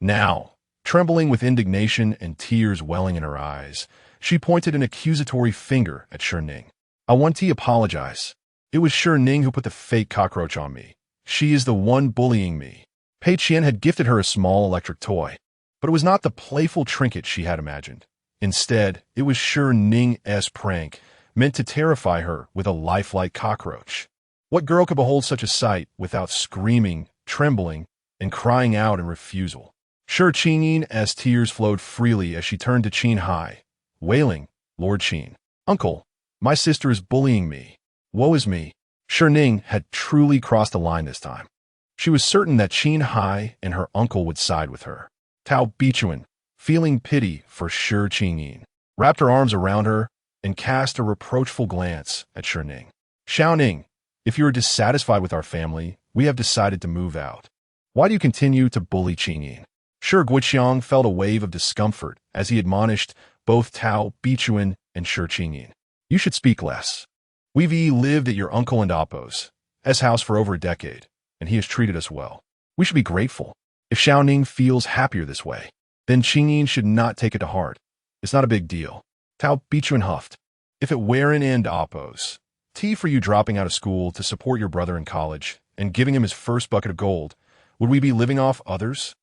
Now, trembling with indignation and tears welling in her eyes, she pointed an accusatory finger at Shi Ning. I want to apologize. It was Shi Ning who put the fake cockroach on me. She is the one bullying me. Pei Qian had gifted her a small electric toy, but it was not the playful trinket she had imagined. Instead, it was Shi Ning's prank, meant to terrify her with a lifelike cockroach. What girl could behold such a sight without screaming, trembling, and crying out in refusal? Shi Ning's tears flowed freely as she turned to Qin Heye, wailing, Lord Qin, Uncle, my sister is bullying me. Woe is me. Shi Ning had truly crossed the line this time. She was certain that Qin Heye and her uncle would side with her. Tao Bichuan, feeling pity for Shi Ning, wrapped her arms around her and cast a reproachful glance at Shi Ning. Xiao Ning, if you are dissatisfied with our family, we have decided to move out. Why do you continue to bully Qin Ning? Shi Guoqiang felt a wave of discomfort as he admonished both Tao Bichuan and Shi Ning. You should speak less. We've lived at your uncle and Oppo's house for over a decade, and he has treated us well. We should be grateful. If Xiao Ning feels happier this way, then Qin Ning should not take it to heart. It's not a big deal. Tao Bichuan huffed. If it weren't and Oppo's tea for you dropping out of school to support your brother in college and giving him his first bucket of gold, would we be living off others?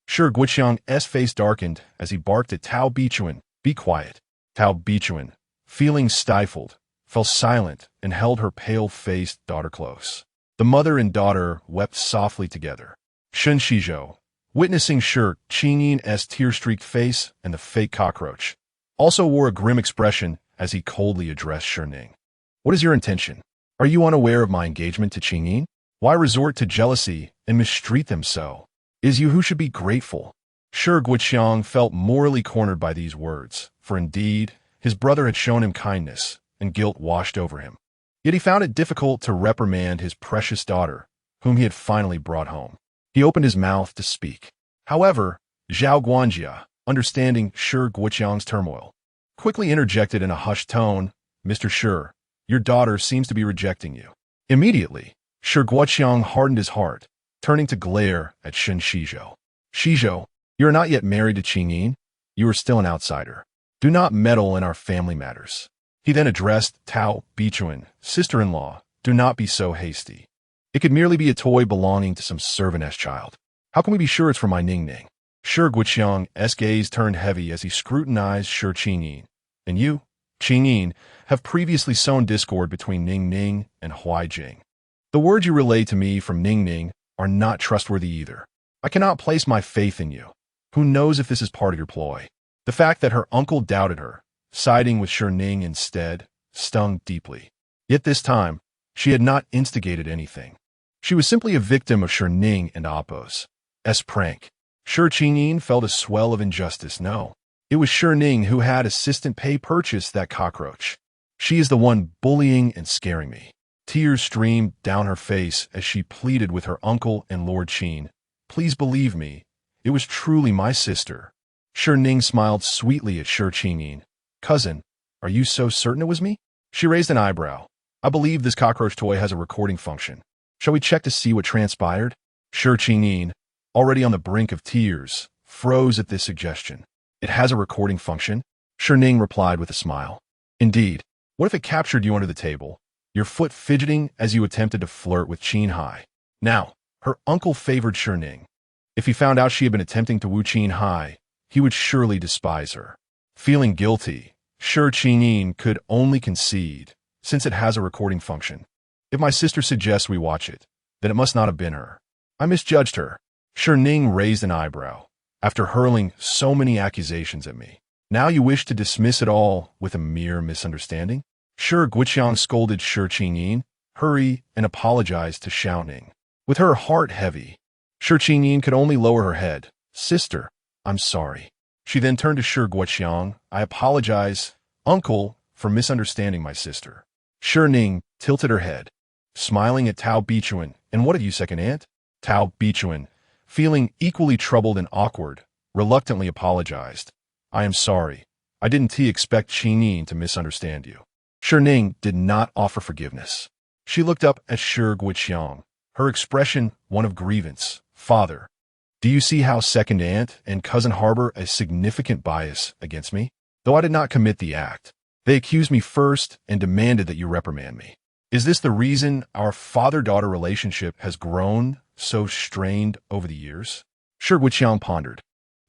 Shi Guoqiang's face darkened as he barked at Tao Bichuan. Be quiet. Tao Bichuan, feeling stifled, fell silent and held her pale-faced daughter close. The mother and daughter wept softly together. Shen Xizhou, witnessing Shi Ning's tear-streaked face and the fake cockroach, also wore a grim expression as he coldly addressed Shi Ning. What is your intention? Are you unaware of my engagement to Qin Ning? Why resort to jealousy and mistreat them so? It is you who should be grateful. Shi Guoqiang felt morally cornered by these words, for indeed, his brother had shown him kindness, and guilt washed over him. Yet he found it difficult to reprimand his precious daughter, whom he had finally brought home. He opened his mouth to speak. However, Zhao Guanjia, understanding Shi Guoqiang's turmoil, quickly interjected in a hushed tone, Mr. Shi, your daughter seems to be rejecting you. Immediately, Shi Guoqiang hardened his heart, turning to glare at Shen Xizhou. Xizhou, you are not yet married to Qin Ning. You are still an outsider. Do not meddle in our family matters. He then addressed Tao Bichuan, sister-in-law. Do not be so hasty. It could merely be a toy belonging to some servantess child. How can we be sure it's for my Ning Ning? Shi Guoqiang's gaze turned heavy as he scrutinized Shi Ning. And you, Qin Ning, have previously sown discord between Ning Ning and Huai Jing. The words you relay to me from Ning Ning are not trustworthy either. I cannot place my faith in you. Who knows if this is part of your ploy? The fact that her uncle doubted her, siding with Shi Ning instead, stung deeply. Yet this time, she had not instigated anything. She was simply a victim of Shi Ning and Oppo's prank. Qin Ning felt a swell of injustice. No, it was Shi Ning who had Assistant Pei purchase that cockroach. She is the one bullying and scaring me. Tears streamed down her face as she pleaded with her uncle and Lord Qin. Please believe me, it was truly my sister. Shi Ning smiled sweetly at Qin Ning. Cousin, are you so certain it was me? She raised an eyebrow. I believe this cockroach toy has a recording function. Shall we check to see what transpired? Qin Ning, already on the brink of tears, froze at this suggestion. It has a recording function? Shi Ning replied with a smile. Indeed. What if it captured you under the table, your foot fidgeting as you attempted to flirt with Qin Heye? Now, her uncle favored Shi Ning. If he found out she had been attempting to woo Qin Heye, he would surely despise her. Feeling guilty, Qin Ning could only concede, since it has a recording function. If my sister suggests we watch it, then it must not have been her. I misjudged her. Shi Ning raised an eyebrow. after hurling so many accusations at me. Now you wish to dismiss it all with a mere misunderstanding? Shi Guiqiang scolded Shi Ning, hurry and apologized to Shi Ning. With her heart heavy, Shi Ning could only lower her head. Sister, I'm sorry. She then turned to Shi Guiqiang. I apologize, uncle, for misunderstanding my sister. Shi Ning tilted her head, smiling at Tao Bichuan. And what of you, second aunt? Tao Bichuan, feeling equally troubled and awkward, reluctantly apologized. I am sorry. I didn't expect Qi Ning to misunderstand you. Shi Ning did not offer forgiveness. She looked up at Shi Guiqiang, her expression one of grievance. Father, do you see how second aunt and cousin harbor a significant bias against me? Though I did not commit the act, they accused me first and demanded that you reprimand me. Is this the reason our father-daughter relationship has grown so strained over the years? Shi Guiqiang pondered,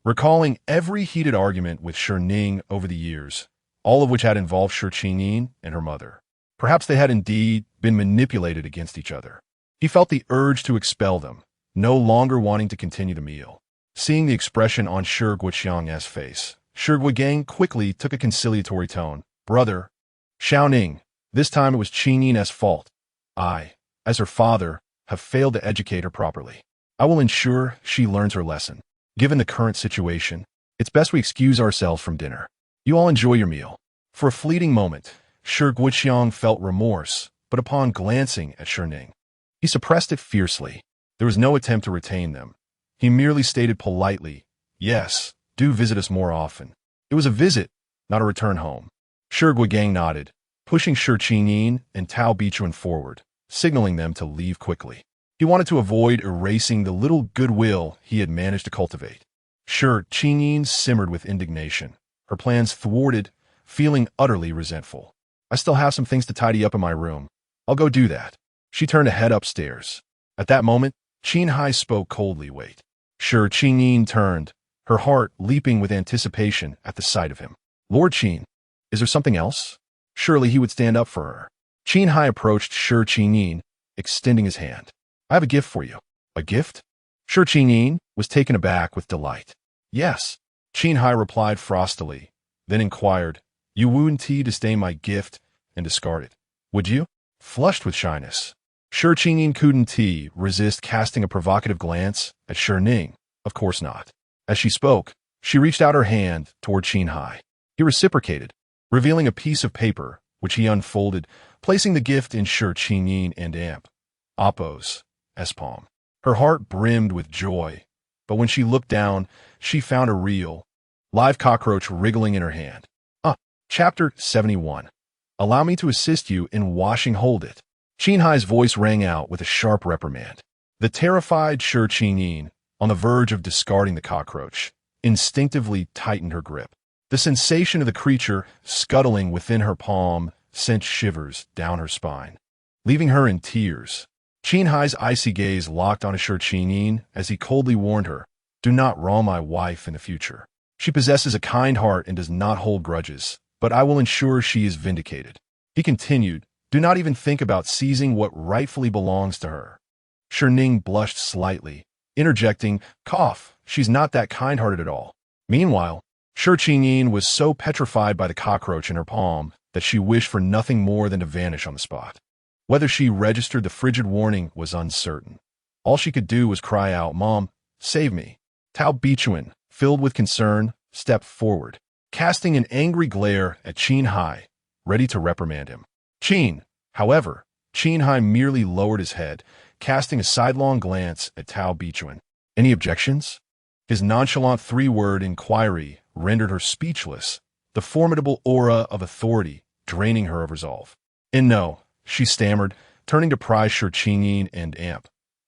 recalling every heated argument with Shi Ning over the years, all of which had involved Shi Ning and her mother. Perhaps they had indeed been manipulated against each other. He felt the urge to expel them, no longer wanting to continue the meal. Seeing the expression on Shi Guiqiang's face, Shi Guiqiang quickly took a conciliatory tone. Brother, Shi Ning, this time it was Qi Ning's fault. I, as her father, have failed to educate her properly. I will ensure she learns her lesson. Given the current situation, it's best we excuse ourselves from dinner. You all enjoy your meal. For a fleeting moment, Shi Guiqiang felt remorse, but upon glancing at Shi Ning, he suppressed it fiercely. There was no attempt to retain them. He merely stated politely, yes, do visit us more often. It was a visit, not a return home. Shi Guiqiang nodded, pushing Shi Ning and Tao Bichuan forward, signaling them to leave quickly. He wanted to avoid erasing the little goodwill he had managed to cultivate. Shi Ning simmered with indignation, her plans thwarted, feeling utterly resentful. I still have some things to tidy up in my room. I'll go do that. She turned to head upstairs. At that moment, Qin Heye spoke coldly. Wait. Shi Ning turned, her heart leaping with anticipation at the sight of him. Lord Qin, is there something else? Surely he would stand up for her. Qin Heye approached Shi Ning, extending his hand. I have a gift for you. A gift? Shi Ning was taken aback with delight. Yes. Qin Heye replied frostily, then inquired, you wouldn't disdain my gift and discard it, would you? Flushed with shyness, Shi Ning couldn't resist casting a provocative glance at Shi Ning. Of course not. As she spoke, she reached out her hand toward Qin Heye. He reciprocated, revealing a piece of paper, which he unfolded, placing the gift in Shi Ning and Oppo's palm. Her heart brimmed with joy, but when she looked down, she found a real, live cockroach wriggling in her hand. Chapter 71. Allow me to assist you in washing. Hold it. Qin Heye's voice rang out with a sharp reprimand. The terrified Shi Ning, on the verge of discarding the cockroach, instinctively tightened her grip. The sensation of the creature scuttling within her palm sent shivers down her spine, leaving her in tears. Qin Heye's icy gaze locked on Shi Ning as he coldly warned her, do not wrong my wife in the future. She possesses a kind heart and does not hold grudges, but I will ensure she is vindicated. He continued, do not even think about seizing what rightfully belongs to her. Shi Ning blushed slightly, interjecting, cough, she's not that kind-hearted at all. Meanwhile, Shi Ning was so petrified by the cockroach in her palm that she wished for nothing more than to vanish on the spot. Whether she registered the frigid warning was uncertain. All she could do was cry out, Mom, save me. Tao Bichuan, filled with concern, stepped forward, casting an angry glare at Qin Heye, ready to reprimand him. However, Qin Heye merely lowered his head, casting a sidelong glance at Tao Bichuan. Any objections? His nonchalant three-word inquiry rendered her speechless, the formidable aura of authority draining her of resolve. And no, she stammered, turning to pry Shi Ning and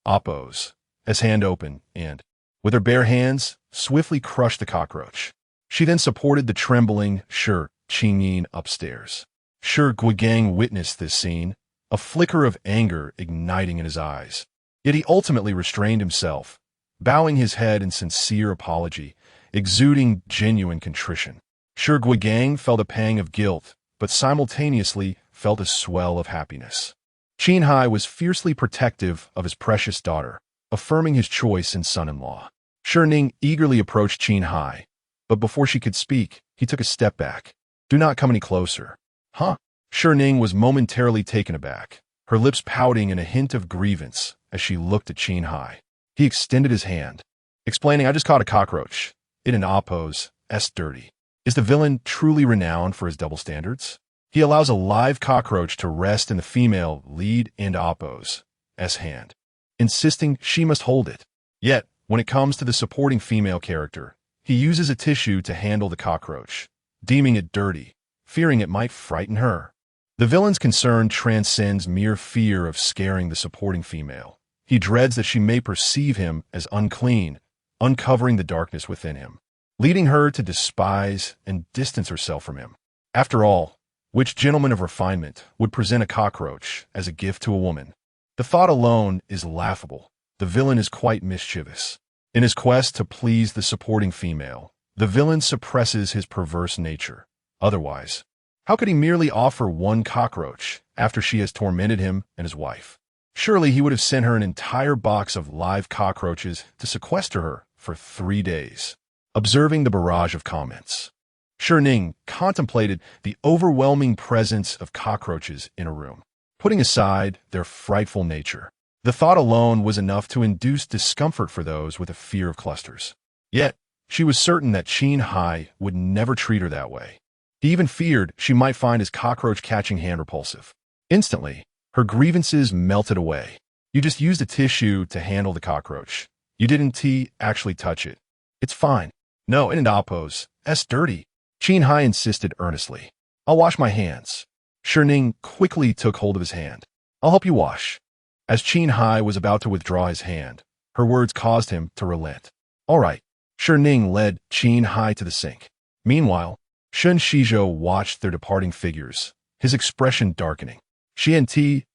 Oppo's hand open and, with her bare hands, swiftly crushed the cockroach. She then supported the trembling Shi Ning upstairs. Shi Guiqiang witnessed this scene, a flicker of anger igniting in his eyes. Yet he ultimately restrained himself, bowing his head in sincere apology, exuding genuine contrition. Shi Guiqiang felt a pang of guilt, but simultaneously felt a swell of happiness. Qin Heye was fiercely protective of his precious daughter, affirming his choice in son-in-law. Shi Ning eagerly approached Qin Heye, but before she could speak, he took a step back. Do not come any closer. Huh? Shi Ning was momentarily taken aback, her lips pouting in a hint of grievance as she looked at Qin Heye. He extended his hand, explaining, I just caught a cockroach. It an oppose, dirty. Is the villain truly renowned for his double standards? He allows a live cockroach to rest in the female lead and oppose's hand, insisting she must hold it. Yet, when it comes to the supporting female character, he uses a tissue to handle the cockroach, deeming it dirty, fearing it might frighten her. The villain's concern transcends mere fear of scaring the supporting female. He dreads that she may perceive him as unclean, uncovering the darkness within him, leading her to despise and distance herself from him. After all, which gentleman of refinement would present a cockroach as a gift to a woman? The thought alone is laughable. The villain is quite mischievous. In his quest to please the supporting female, the villain suppresses his perverse nature. Otherwise, how could he merely offer one cockroach after she has tormented him and his wife? Surely he would have sent her an entire box of live cockroaches to sequester her for 3 days. Observing the barrage of comments, Shi Ning contemplated the overwhelming presence of cockroaches in a room. Putting aside their frightful nature, the thought alone was enough to induce discomfort for those with a fear of clusters. Yet, she was certain that Qin Heye would never treat her that way. He even feared she might find his cockroach-catching hand repulsive. Instantly, her grievances melted away. You just used a tissue to handle the cockroach. You didn't actually touch it. It's fine. No, it an oppose. Dirty. Qin Heye insisted earnestly. I'll wash my hands. Shi Ning quickly took hold of his hand. I'll help you wash. As Qin Heye was about to withdraw his hand, her words caused him to relent. All right. Shi Ning led Qin Heye to the sink. Meanwhile, Shen Xizhou watched their departing figures, his expression darkening. Shen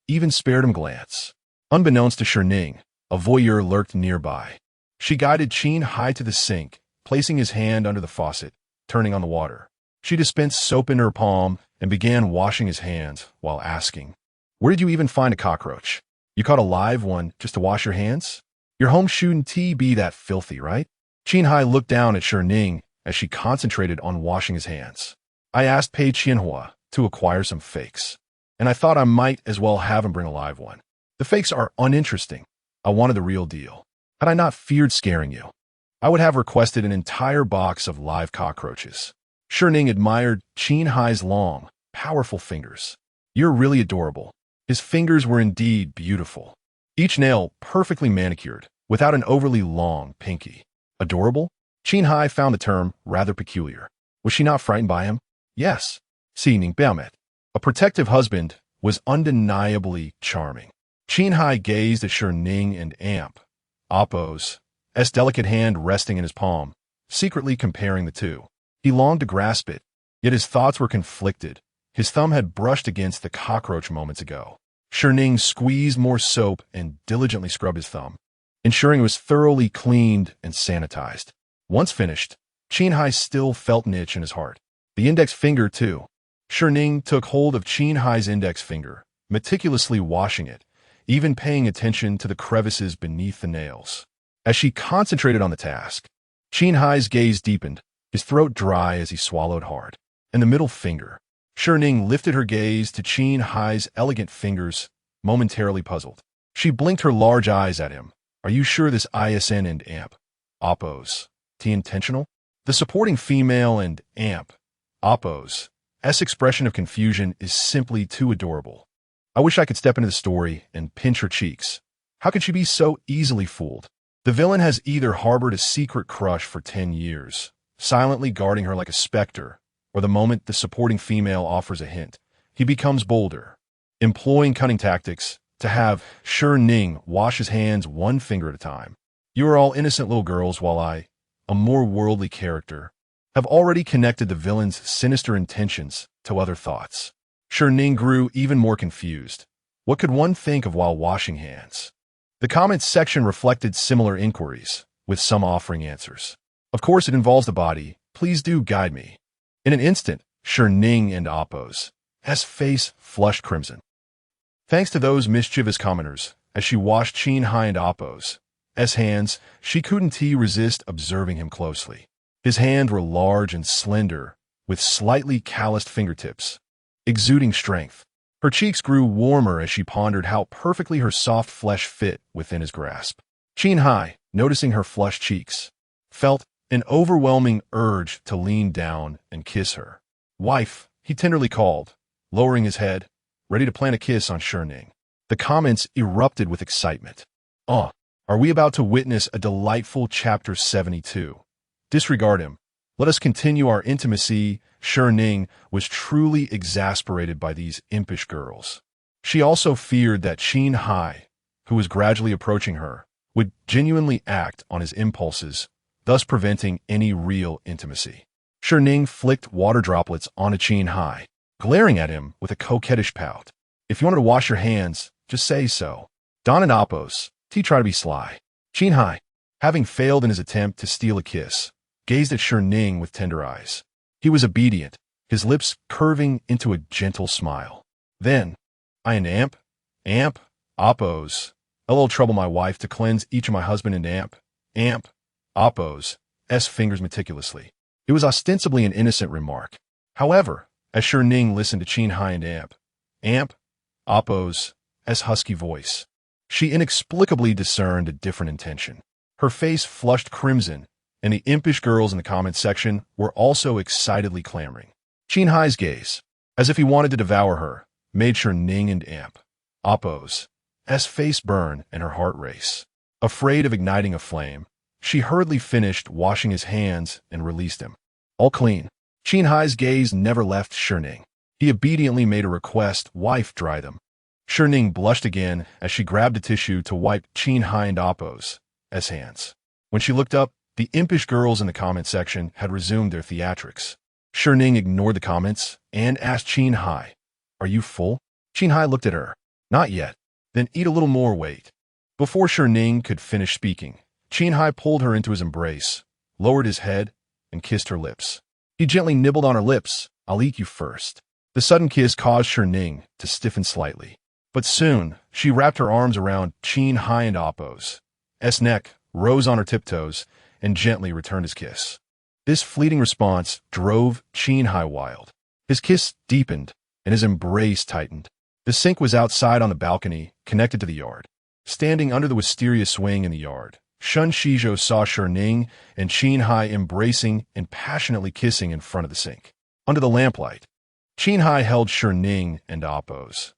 even spared him a glance. Unbeknownst to Shi Ning, a voyeur lurked nearby. She guided Qin Heye to the sink, placing his hand under the faucet, turning on the water. She dispensed soap in her palm and began washing his hands while asking, Where did you even find a cockroach? You caught a live one just to wash your hands? Your home shouldn't be that filthy, right? Qin Heye looked down at Shi Ning as she concentrated on washing his hands. I asked Pei Qianhua to acquire some fakes, and I thought I might as well have him bring a live one. The fakes are uninteresting. I wanted the real deal. Had I not feared scaring you, I would have requested an entire box of live cockroaches. Shi Ning admired Qin Heye's long, powerful fingers. You're really adorable. His fingers were indeed beautiful. Each nail perfectly manicured, without an overly long pinky. Adorable? Qin Heye found the term rather peculiar. Was she not frightened by him? Yes. Shi Ning Baomet. A protective husband was undeniably charming. Qin Heye gazed at Shi Ning and Oppo's delicate hand resting in his palm, secretly comparing the two. He longed to grasp it, yet his thoughts were conflicted. His thumb had brushed against the cockroach moments ago. Shi Ning squeezed more soap and diligently scrubbed his thumb, ensuring it was thoroughly cleaned and sanitized. Once finished, Qin Heye still felt an itch in his heart. The index finger, too. Shi Ning took hold of Qin Heye's index finger, meticulously washing it, even paying attention to the crevices beneath the nails. As she concentrated on the task, Qin Heye's gaze deepened, his throat dry as he swallowed hard. And the middle finger. Shi Ning lifted her gaze to Qin Heye's elegant fingers, momentarily puzzled. She blinked her large eyes at him. Are you sure this ISN and Oppos intentional? The supporting female and Oppos expression of confusion is simply too adorable. I wish I could step into the story and pinch her cheeks. How could she be so easily fooled? The villain has either harbored a secret crush for 10 years, silently guarding her like a specter, or the moment the supporting female offers a hint, he becomes bolder, employing cunning tactics to have Shi Ning wash his hands one finger at a time. You are all innocent little girls while I, a more worldly character, have already connected the villain's sinister intentions to other thoughts. Shi Ning grew even more confused. What could one think of while washing hands? The comments section reflected similar inquiries, with some offering answers. Of course it involves the body. Please do guide me. In an instant, Shi Ning and Oppo's face flushed crimson. Thanks to those mischievous commenters, as she washed Qin Heye and Oppo's hands, she couldn't resist observing him closely. His hands were large and slender, with slightly calloused fingertips, exuding strength. Her cheeks grew warmer as she pondered how perfectly her soft flesh fit within his grasp. Qin Heye, noticing her flushed cheeks, felt an overwhelming urge to lean down and kiss her. "Wife," he tenderly called, lowering his head, ready to plant a kiss on Shi Ning. The comments erupted with excitement. "Oh, are we about to witness a delightful Chapter 72? Disregard him. Let us continue our intimacy." Shi Ning was truly exasperated by these impish girls. She also feared that Qin Heye, who was gradually approaching her, would genuinely act on his impulses, thus preventing any real intimacy. Shi Ning flicked water droplets onto Qin Heye, glaring at him with a coquettish pout. "If you wanted to wash your hands, just say so." Don and Appos, try to be sly. Qin Heye, having failed in his attempt to steal a kiss, gazed at Shi Ning with tender eyes. He was obedient, his lips curving into a gentle smile. Then, "I an amp, Appos. A little trouble my wife to cleanse each of my husband and amp, Appos, fingers meticulously." It was ostensibly an innocent remark. However, as Shi Ning listened to Qin Heye and amp, Appos' husky voice, she inexplicably discerned a different intention. Her face flushed crimson, and the impish girls in the comments section were also excitedly clamoring. Qin Heye's gaze, as if he wanted to devour her, made Shi Ning and Appos' face burn and her heart race. Afraid of igniting a flame, she hurriedly finished washing his hands and released him. "All clean." Qin Heye's gaze never left Shi Ning. He obediently made a request, "Wife, dry them." Shi Ning blushed again as she grabbed a tissue to wipe Qin Heye and Appos' hands. When she looked up, the impish girls in the comment section had resumed their theatrics. Shi Ning ignored the comments and asked Qin Heye, "Are you full?" Qin Heye looked at her. "Not yet." "Then eat a little more, wait." Before Shi Ning could finish speaking, Qin Heye pulled her into his embrace, lowered his head, and kissed her lips. He gently nibbled on her lips. "I'll eat you first." The sudden kiss caused Shi Ning to stiffen slightly. But soon, she wrapped her arms around Qin Heye and Appos' neck, rose on her tiptoes, and gently returned his kiss. This fleeting response drove Qin Heye wild. His kiss deepened, and his embrace tightened. The sink was outside on the balcony, connected to the yard. Standing under the wisteria swing in the yard, Shen Xizhou saw Shi Ning and Qin Heye embracing and passionately kissing in front of the sink. Under the lamplight, Qin Heye held Shi Ning and Appos'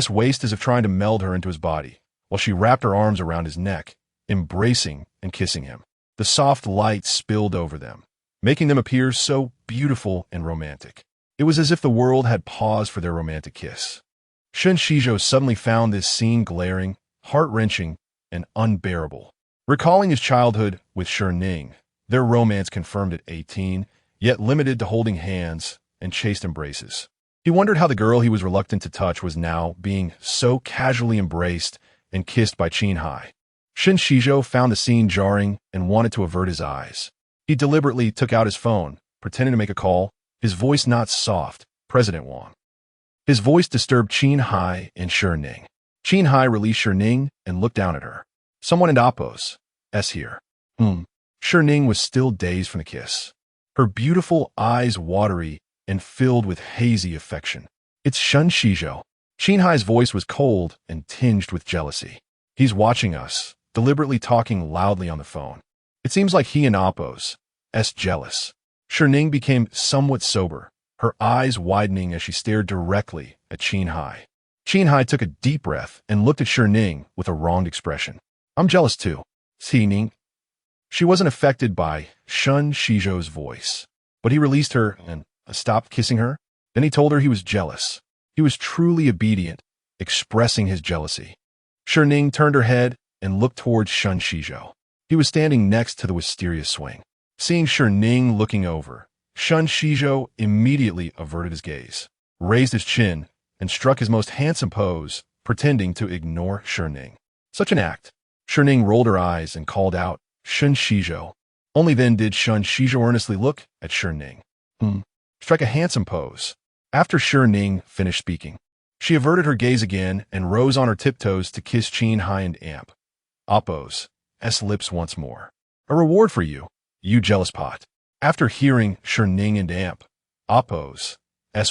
waist as if trying to meld her into his body, while she wrapped her arms around his neck, embracing and kissing him. The soft light spilled over them, making them appear so beautiful and romantic. It was as if the world had paused for their romantic kiss. Shen Xizhou suddenly found this scene glaring, heart-wrenching, and unbearable. Recalling his childhood with Shi Ning, their romance confirmed at 18, yet limited to holding hands and chaste embraces. He wondered how the girl he was reluctant to touch was now being so casually embraced and kissed by Qin Heye. Shen Xizhou found the scene jarring and wanted to avert his eyes. He deliberately took out his phone, pretending to make a call, his voice not soft, "President Wang." His voice disturbed Qin Heye and Shi Ning. Qin Heye released Shi Ning and looked down at her. "Someone in Appos' here." Shi Ning was still dazed from the kiss, her beautiful eyes watery and filled with hazy affection. "It's Shen Xizhou." Qin Heye's voice was cold and tinged with jealousy. "He's watching us," deliberately talking loudly on the phone. It seems like he and Appos' jealous. Shi Ning became somewhat sober, her eyes widening as she stared directly at Qin Heye. Qin Heye took a deep breath and looked at Shi Ning with a wronged expression. "I'm jealous too." Shi Ning. She wasn't affected by Shen Xizhou's voice, but he released her and stopped kissing her. Then he told her he was jealous. He was truly obedient, expressing his jealousy. Shi Ning turned her head and looked towards Shen Xizhou. He was standing next to the wisteria swing. Seeing Shi Ning looking over, Shen Xizhou immediately averted his gaze, raised his chin, and struck his most handsome pose, pretending to ignore Shi Ning. Such an act. Shi Ning rolled her eyes and called out, "Shen Xizhou." Only then did Shen Xizhou earnestly look at Shi Ning. Strike a handsome pose. After Shi Ning finished speaking, she averted her gaze again and rose on her tiptoes to kiss Qin Heye and Appos' lips once more. A reward for you, you jealous pot. After hearing Shi Ning and Oppo's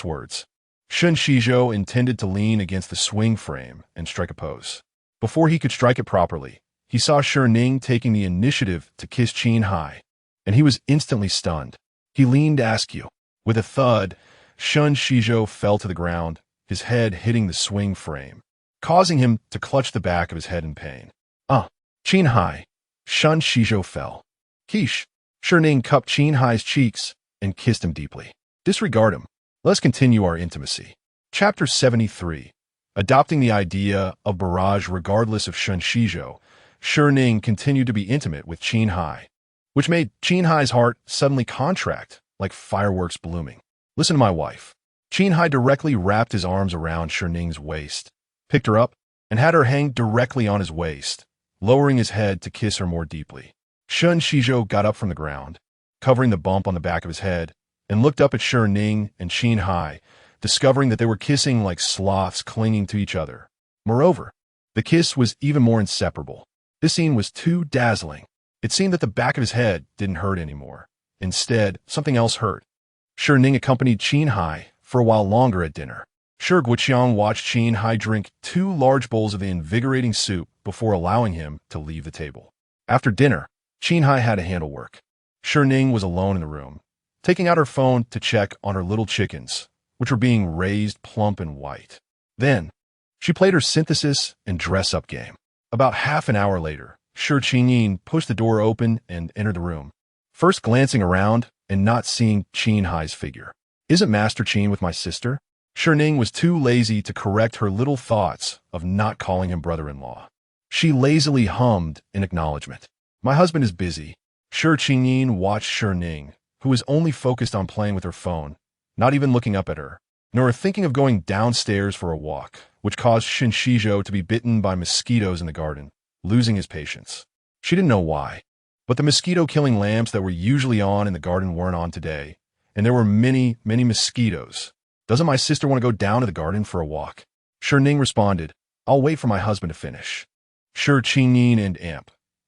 words, Shen Xizhou intended to lean against the swing frame and strike a pose. Before he could strike it properly, he saw Shi Ning taking the initiative to kiss Qin Heye, and he was instantly stunned. He leaned askew. With a thud, Shen Xizhou fell to the ground, his head hitting the swing frame, causing him to clutch the back of his head in pain. Qin Heye. Shen Xizhou fell. Quiche. Shi Ning cupped Qin Heye's cheeks and kissed him deeply. Disregard him. Let's continue our intimacy. Chapter 73. Adopting the idea of barrage regardless of Shen Xizhou, Shi Ning continued to be intimate with Qin Heye, which made Qin Heye's heart suddenly contract like fireworks blooming. Listen to my wife. Qin Heye directly wrapped his arms around Shi Ning's waist, picked her up, and had her hang directly on his waist, lowering his head to kiss her more deeply. Shen Xizhou got up from the ground, covering the bump on the back of his head, and looked up at Shi Ning and Qin Heye, discovering that they were kissing like sloths clinging to each other. Moreover, the kiss was even more inseparable. This scene was too dazzling. It seemed that the back of his head didn't hurt anymore. Instead, something else hurt. Shi Ning accompanied Qin Heye for a while longer at dinner. Shi Guoqiang watched Qin Heye drink 2 large bowls of the invigorating soup before allowing him to leave the table. After dinner, Qin Heye had to handle work. Shi Ning was alone in the room, taking out her phone to check on her little chickens, which were being raised plump and white. Then, she played her synthesis and dress-up game. About half an hour later, Shi Ning pushed the door open and entered the room, first glancing around and not seeing Qin Heye's figure. Isn't Master Qin with my sister? Shi Ning was too lazy to correct her little thoughts of not calling him brother-in-law. She lazily hummed in acknowledgement. My husband is busy. Shi Ning watched Shi Ning, who was only focused on playing with her phone, not even looking up at her, nor thinking of going downstairs for a walk, which caused Shen Xizhou to be bitten by mosquitoes in the garden, losing his patience. She didn't know why, but the mosquito-killing lamps that were usually on in the garden weren't on today, and there were many, many mosquitoes. Doesn't my sister want to go down to the garden for a walk? Shi Ning responded, I'll wait for my husband to finish. Shi Ning and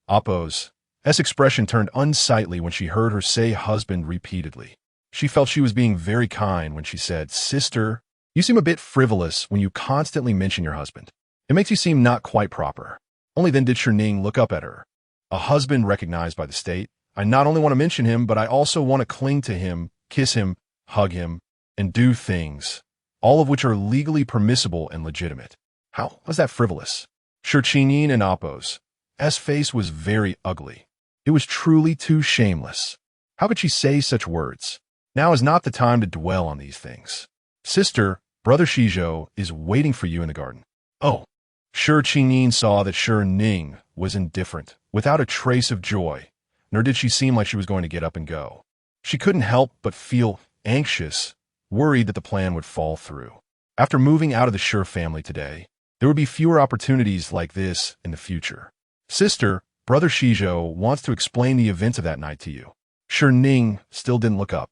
Oppo's expression turned unsightly when she heard her say husband repeatedly. She felt she was being very kind when she said, Sister, you seem a bit frivolous when you constantly mention your husband. It makes you seem not quite proper. Only then did Shi Ning look up at her. A husband recognized by the state. I not only want to mention him, but I also want to cling to him, kiss him, hug him, and do things, all of which are legally permissible and legitimate. How was that frivolous? Shi Ning and Oppo's face was very ugly. It was truly too shameless. How could she say such words? Now is not the time to dwell on these things. Sister, Brother Xizhou is waiting for you in the garden. Oh. Shi Ning saw that Shi Ning was indifferent, without a trace of joy, nor did she seem like she was going to get up and go. She couldn't help but feel anxious, worried that the plan would fall through. After moving out of the Shi family today, there would be fewer opportunities like this in the future. Sister, Brother Xizhou wants to explain the events of that night to you. Shi Ning still didn't look up,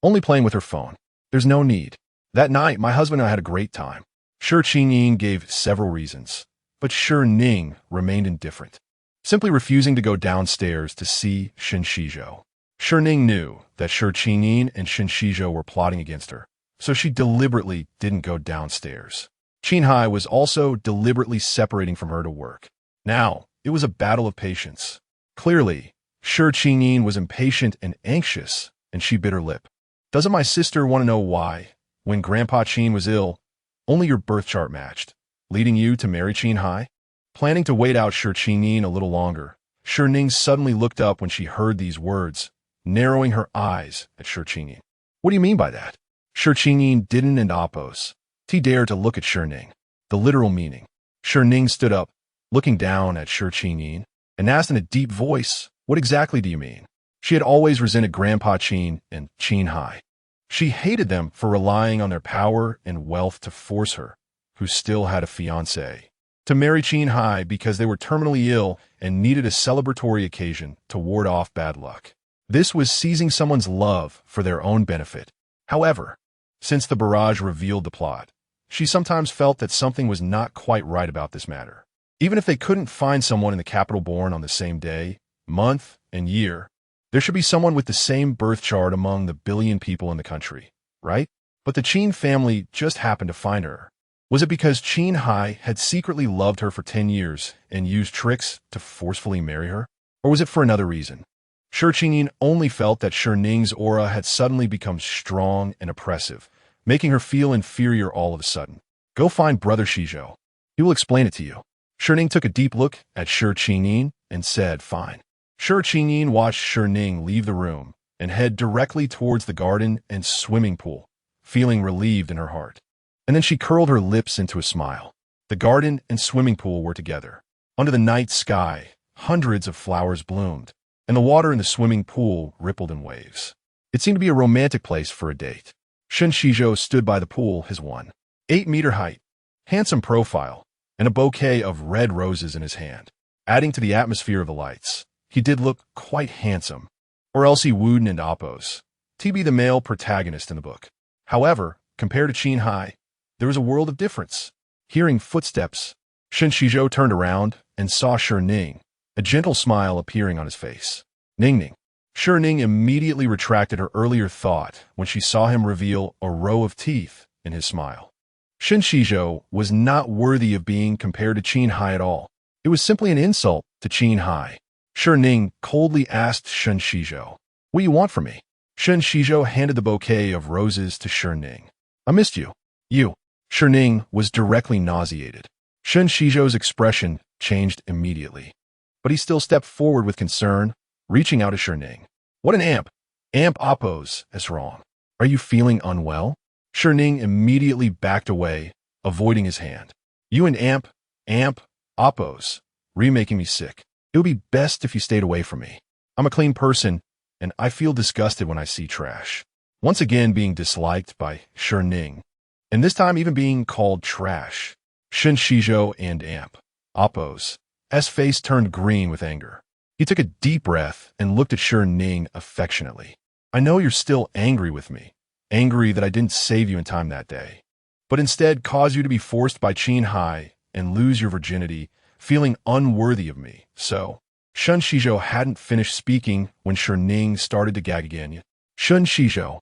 only playing with her phone. There's no need. That night, my husband and I had a great time. Shi Ning gave several reasons, but Shi Ning remained indifferent, simply refusing to go downstairs to see Shen Xizhou. Shi Ning knew that Shi Ning and Shen Xizhou were plotting against her, so she deliberately didn't go downstairs. Qin Heye was also deliberately separating from her to work. Now, it was a battle of patience. Clearly, Shi Ning was impatient and anxious, and she bit her lip. Doesn't my sister want to know why, when Grandpa Qin was ill, only your birth chart matched, leading you to marry Qin Heye? Planning to wait out Shi Ning a little longer, Shi Ning suddenly looked up when she heard these words, narrowing her eyes at Shi Ning. What do you mean by that? Shi Ning didn't and Oppo's. He dared to look at Shi Ning. The literal meaning. Shi Ning stood up, looking down at Shi Ning, and asked in a deep voice, what exactly do you mean? She had always resented Grandpa Qin and Qin Heye. She hated them for relying on their power and wealth to force her, who still had a fiancé, to marry Qin Heye because they were terminally ill and needed a celebratory occasion to ward off bad luck. This was seizing someone's love for their own benefit. However, since the barrage revealed the plot, she sometimes felt that something was not quite right about this matter. Even if they couldn't find someone in the capital born on the same day, month, and year, there should be someone with the same birth chart among the billion people in the country, right? But the Qin family just happened to find her. Was it because Qin Heye had secretly loved her for 10 years and used tricks to forcefully marry her? Or was it for another reason? Shi Ning only felt that Shi Ning's aura had suddenly become strong and oppressive, making her feel inferior all of a sudden. Go find Brother Xizhou. He will explain it to you. Shi Ning took a deep look at Shi Ning and said, fine. Shi Ning watched Shi Ning leave the room and head directly towards the garden and swimming pool, feeling relieved in her heart. And then she curled her lips into a smile. The garden and swimming pool were together. Under the night sky, hundreds of flowers bloomed, and the water in the swimming pool rippled in waves. It seemed to be a romantic place for a date. Shen Xizhou stood by the pool, his 1.8-meter height, handsome profile, and a bouquet of red roses in his hand. Adding to the atmosphere of the lights, he did look quite handsome. Or else he wouldn't and oppose. To be the male protagonist in the book. However, compared to Qin Heye, there was a world of difference. Hearing footsteps, Shen Xizhou turned around and saw Shi Ning, a gentle smile appearing on his face. Ning. Shi Ning immediately retracted her earlier thought when she saw him reveal a row of teeth in his smile. Shen Xizhou was not worthy of being compared to Qin Heye at all. It was simply an insult to Qin Heye. Shi Ning coldly asked Shen Xizhou, "What do you want from me?" Shen Xizhou handed the bouquet of roses to Shi Ning. "I missed you." "You." Shi Ning was directly nauseated. Shen Xizhou's expression changed immediately. But he still stepped forward with concern, reaching out to Shi Ning. "What an amp!" "Amp oppose is wrong. Are you feeling unwell?" Shi Ning immediately backed away, avoiding his hand. "You and amp oppose, remaking me sick. It would be best if you stayed away from me. I'm a clean person, and I feel disgusted when I see trash." Once again being disliked by Shi Ning, and this time even being called trash, Shen Xizhou and amp oppose S face turned green with anger. He took a deep breath and looked at Shi Ning affectionately. "I know you're still angry with me, angry that I didn't save you in time that day, but instead cause you to be forced by Qin Heye and lose your virginity, feeling unworthy of me, so..." Shen Xizhou hadn't finished speaking when Shi Ning started to gag again. Shen Xizhou.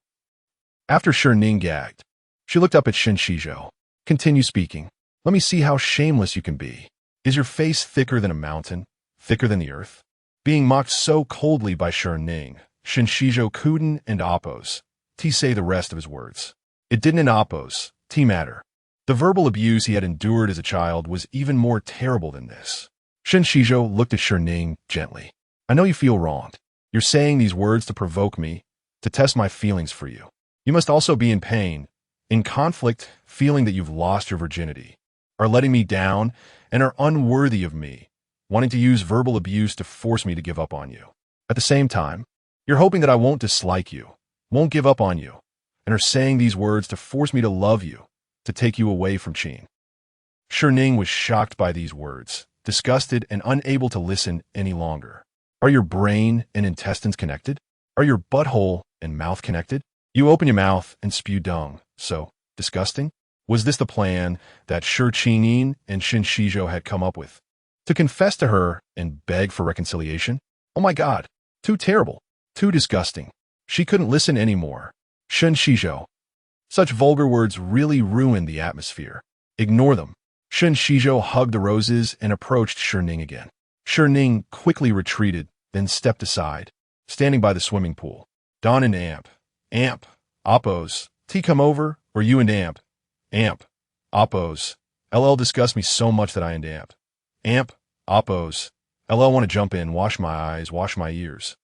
After Shi Ning gagged, she looked up at Shen Xizhou. "Continue speaking. Let me see how shameless you can be. Is your face thicker than a mountain, thicker than the earth?" Being mocked so coldly by Shi Ning, Shen Xizhou couldn't and oppose to say the rest of his words. It didn't oppose to matter. The verbal abuse he had endured as a child was even more terrible than this. Shen Xizhou looked at Shi Ning gently. "I know you feel wronged. You're saying these words to provoke me, to test my feelings for you. You must also be in pain, in conflict, feeling that you've lost your virginity, are letting me down, and are unworthy of me, wanting to use verbal abuse to force me to give up on you. At the same time, you're hoping that I won't dislike you, won't give up on you, and are saying these words to force me to love you, to take you away from Qin." Shi Ning was shocked by these words, disgusted and unable to listen any longer. Are your brain and intestines connected? Are your butthole and mouth connected? You open your mouth and spew dung, so disgusting? Was this the plan that Shi Ning and Shen Xizhou had come up with? To confess to her and beg for reconciliation? Oh my God, too terrible, too disgusting. She couldn't listen anymore. Shen Xizhou. Such vulgar words really ruined the atmosphere. Ignore them. Shen Xizhou hugged the roses and approached Shi Ning again. Shi Ning quickly retreated, then stepped aside, standing by the swimming pool. "Don and amp oppose, T come over, or you and amp oppose. LL disgusts me so much that I and amp oppose. LL want to jump in, wash my eyes, wash my ears,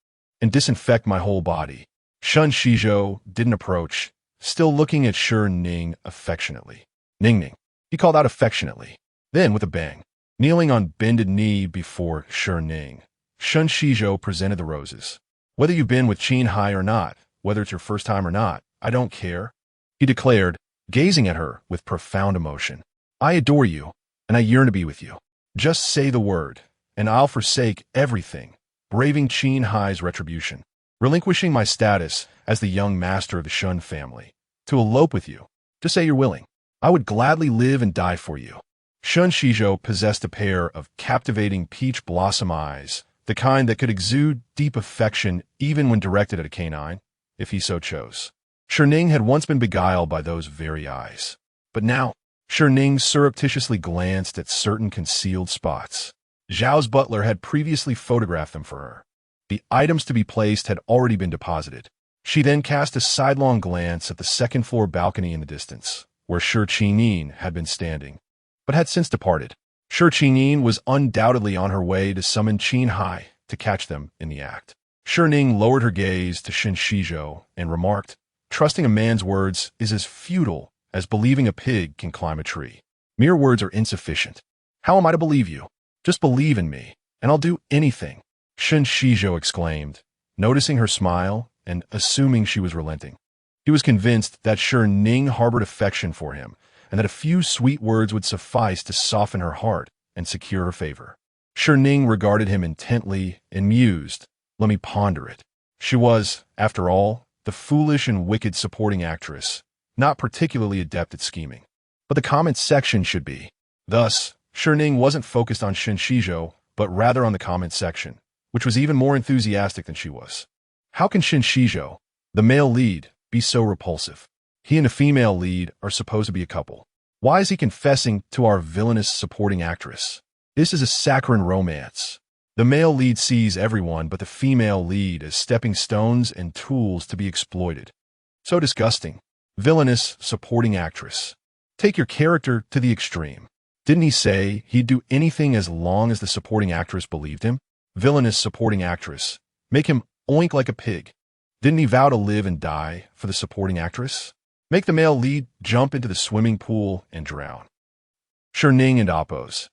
and disinfect my whole body." Shen Xizhou didn't approach, still looking at Shi Ning affectionately. "Ning," he called out affectionately. Then, with a bang, kneeling on bended knee before Shi Ning, Shen Xizhou presented the roses. "Whether you've been with Qin Heye or not, whether it's your first time or not, I don't care," he declared, gazing at her with profound emotion. "I adore you, and I yearn to be with you. Just say the word, and I'll forsake everything, braving Qin Heye's retribution, relinquishing my status as the young master of the Shen family, to elope with you. Just say you're willing. I would gladly live and die for you." Shen Xizhou possessed a pair of captivating peach blossom eyes, the kind that could exude deep affection even when directed at a canine, if he so chose. Shi Ning had once been beguiled by those very eyes. But now, Shi Ning surreptitiously glanced at certain concealed spots. Zhao's butler had previously photographed them for her. The items to be placed had already been deposited. She then cast a sidelong glance at the second-floor balcony in the distance, where Shi Ning had been standing, but had since departed. Shi Ning was undoubtedly on her way to summon Qin Heye to catch them in the act. Shi Ning lowered her gaze to Shen Xizhou and remarked, "Trusting a man's words is as futile as believing a pig can climb a tree. Mere words are insufficient. How am I to believe you? Just believe in me, and I'll do anything," Shen Xizhou exclaimed, noticing her smile and assuming she was relenting. He was convinced that Shi Ning harbored affection for him, and that a few sweet words would suffice to soften her heart and secure her favor. Shi Ning regarded him intently and mused, "Let me ponder it." She was, after all, the foolish and wicked supporting actress, not particularly adept at scheming. But the comment section should be. Thus, Shi Ning wasn't focused on Shen Xizhou, but rather on the comment section, which was even more enthusiastic than she was. How can Shen Xizhou, the male lead, be so repulsive? He and the female lead are supposed to be a couple. Why is he confessing to our villainous supporting actress? This is a saccharine romance. The male lead sees everyone but the female lead as stepping stones and tools to be exploited. So disgusting. Villainous supporting actress. Take your character to the extreme. Didn't he say he'd do anything as long as the supporting actress believed him? Villainous supporting actress. Make him oink like a pig. Didn't he vow to live and die for the supporting actress? Make the male lead jump into the swimming pool and drown. Shi Ning and Appo's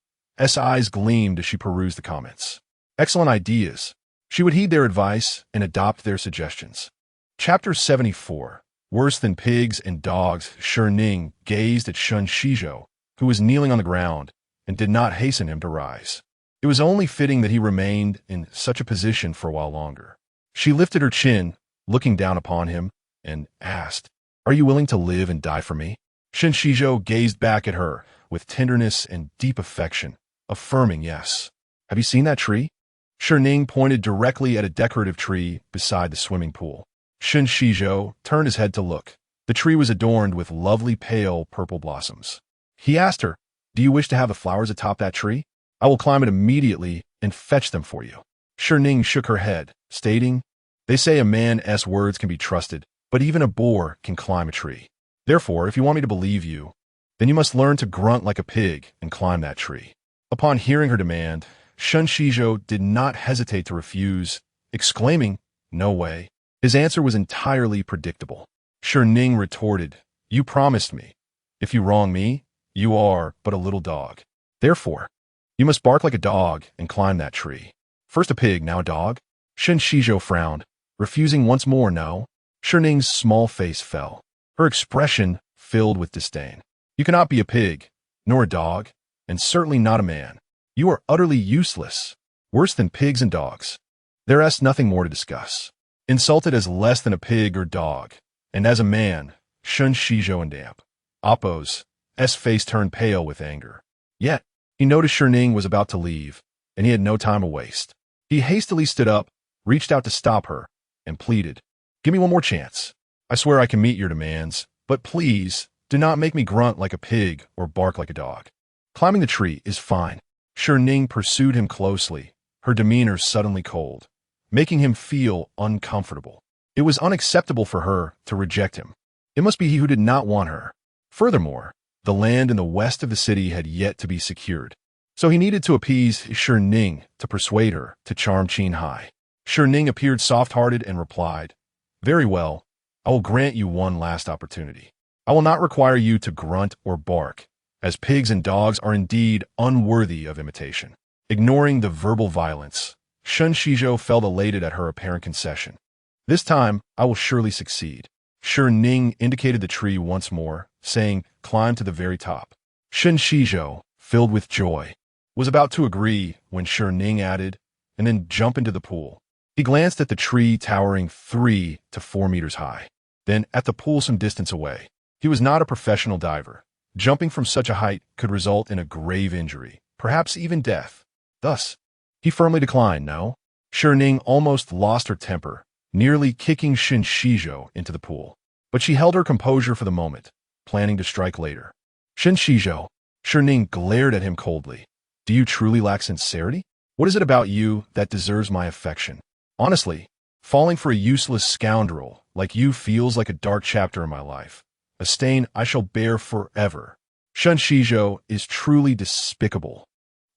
eyes gleamed as she perused the comments. Excellent ideas. She would heed their advice and adopt their suggestions. Chapter 74. Worse than pigs and dogs, Shi Ning gazed at Shen Xizhou, who was kneeling on the ground, and did not hasten him to rise. It was only fitting that he remained in such a position for a while longer. She lifted her chin, looking down upon him, and asked, "Are you willing to live and die for me?" Shen Xizhou gazed back at her with tenderness and deep affection, affirming yes. "Have you seen that tree?" Shi Ning pointed directly at a decorative tree beside the swimming pool. Shen Xizhou turned his head to look. The tree was adorned with lovely pale purple blossoms. He asked her, "Do you wish to have the flowers atop that tree? I will climb it immediately and fetch them for you." Shi Ning shook her head, stating, "They say a man's words can be trusted, but even a boar can climb a tree. Therefore, if you want me to believe you, then you must learn to grunt like a pig and climb that tree." Upon hearing her demand, Shen Xizhou did not hesitate to refuse, exclaiming, "No way." His answer was entirely predictable. Shi Ning retorted, "You promised me. If you wrong me, you are but a little dog. Therefore, you must bark like a dog and climb that tree." First a pig, now a dog? Shen Xizhou frowned, refusing once more no. Shi Ning's small face fell, her expression filled with disdain. "You cannot be a pig, nor a dog, and certainly not a man. You are utterly useless, worse than pigs and dogs. There is nothing more to discuss." Insulted as less than a pig or dog, and as a man, Shen Xizhou and Appo's face turned pale with anger. Yet, he noticed Shi Ning was about to leave, and he had no time to waste. He hastily stood up, reached out to stop her, and pleaded, "Give me one more chance. I swear I can meet your demands, but please, do not make me grunt like a pig or bark like a dog. Climbing the tree is fine." Shi Ning pursued him closely, her demeanor suddenly cold, making him feel uncomfortable. It was unacceptable for her to reject him. It must be he who did not want her. Furthermore, the land in the west of the city had yet to be secured, so he needed to appease Shi Ning to persuade her to charm Qin Heye. Shi Ning appeared soft-hearted and replied, "Very well, I will grant you one last opportunity. I will not require you to grunt or bark, as pigs and dogs are indeed unworthy of imitation." Ignoring the verbal violence, Shen Xizhou felt elated at her apparent concession. "This time, I will surely succeed." Shi Ning indicated the tree once more, saying, "Climb to the very top." Shen Xizhou, filled with joy, was about to agree when Shi Ning added, "And then jump into the pool." He glanced at the tree towering 3 to 4 meters high, then at the pool some distance away. He was not a professional diver, Jumping from such a height could result in a grave injury, perhaps even death. Thus, he firmly declined, no. Shi Ning almost lost her temper, nearly kicking Shen Xizhou into the pool. But she held her composure for the moment, planning to strike later. Shen Xizhou. Shi Ning glared at him coldly. Do you truly lack sincerity? What is it about you that deserves my affection? Honestly, falling for a useless scoundrel like you feels like a dark chapter in my life, a stain I shall bear forever. Shen Xizhou is truly despicable.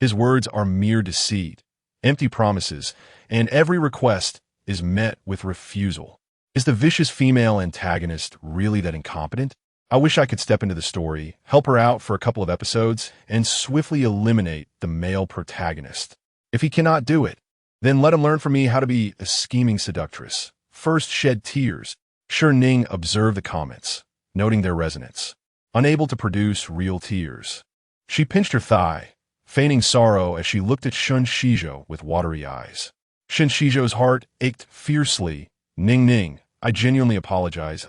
His words are mere deceit, empty promises, and every request is met with refusal. Is the vicious female antagonist really that incompetent? I wish I could step into the story, help her out for a couple of episodes, and swiftly eliminate the male protagonist. If he cannot do it, then let him learn from me how to be a scheming seductress. First shed tears. Shi Ning observed the comments, noting their resonance. Unable to produce real tears. She pinched her thigh, feigning sorrow as she looked at Shen Xizhou with watery eyes. Shen Xizhou's heart ached fiercely. Ning, I genuinely apologize.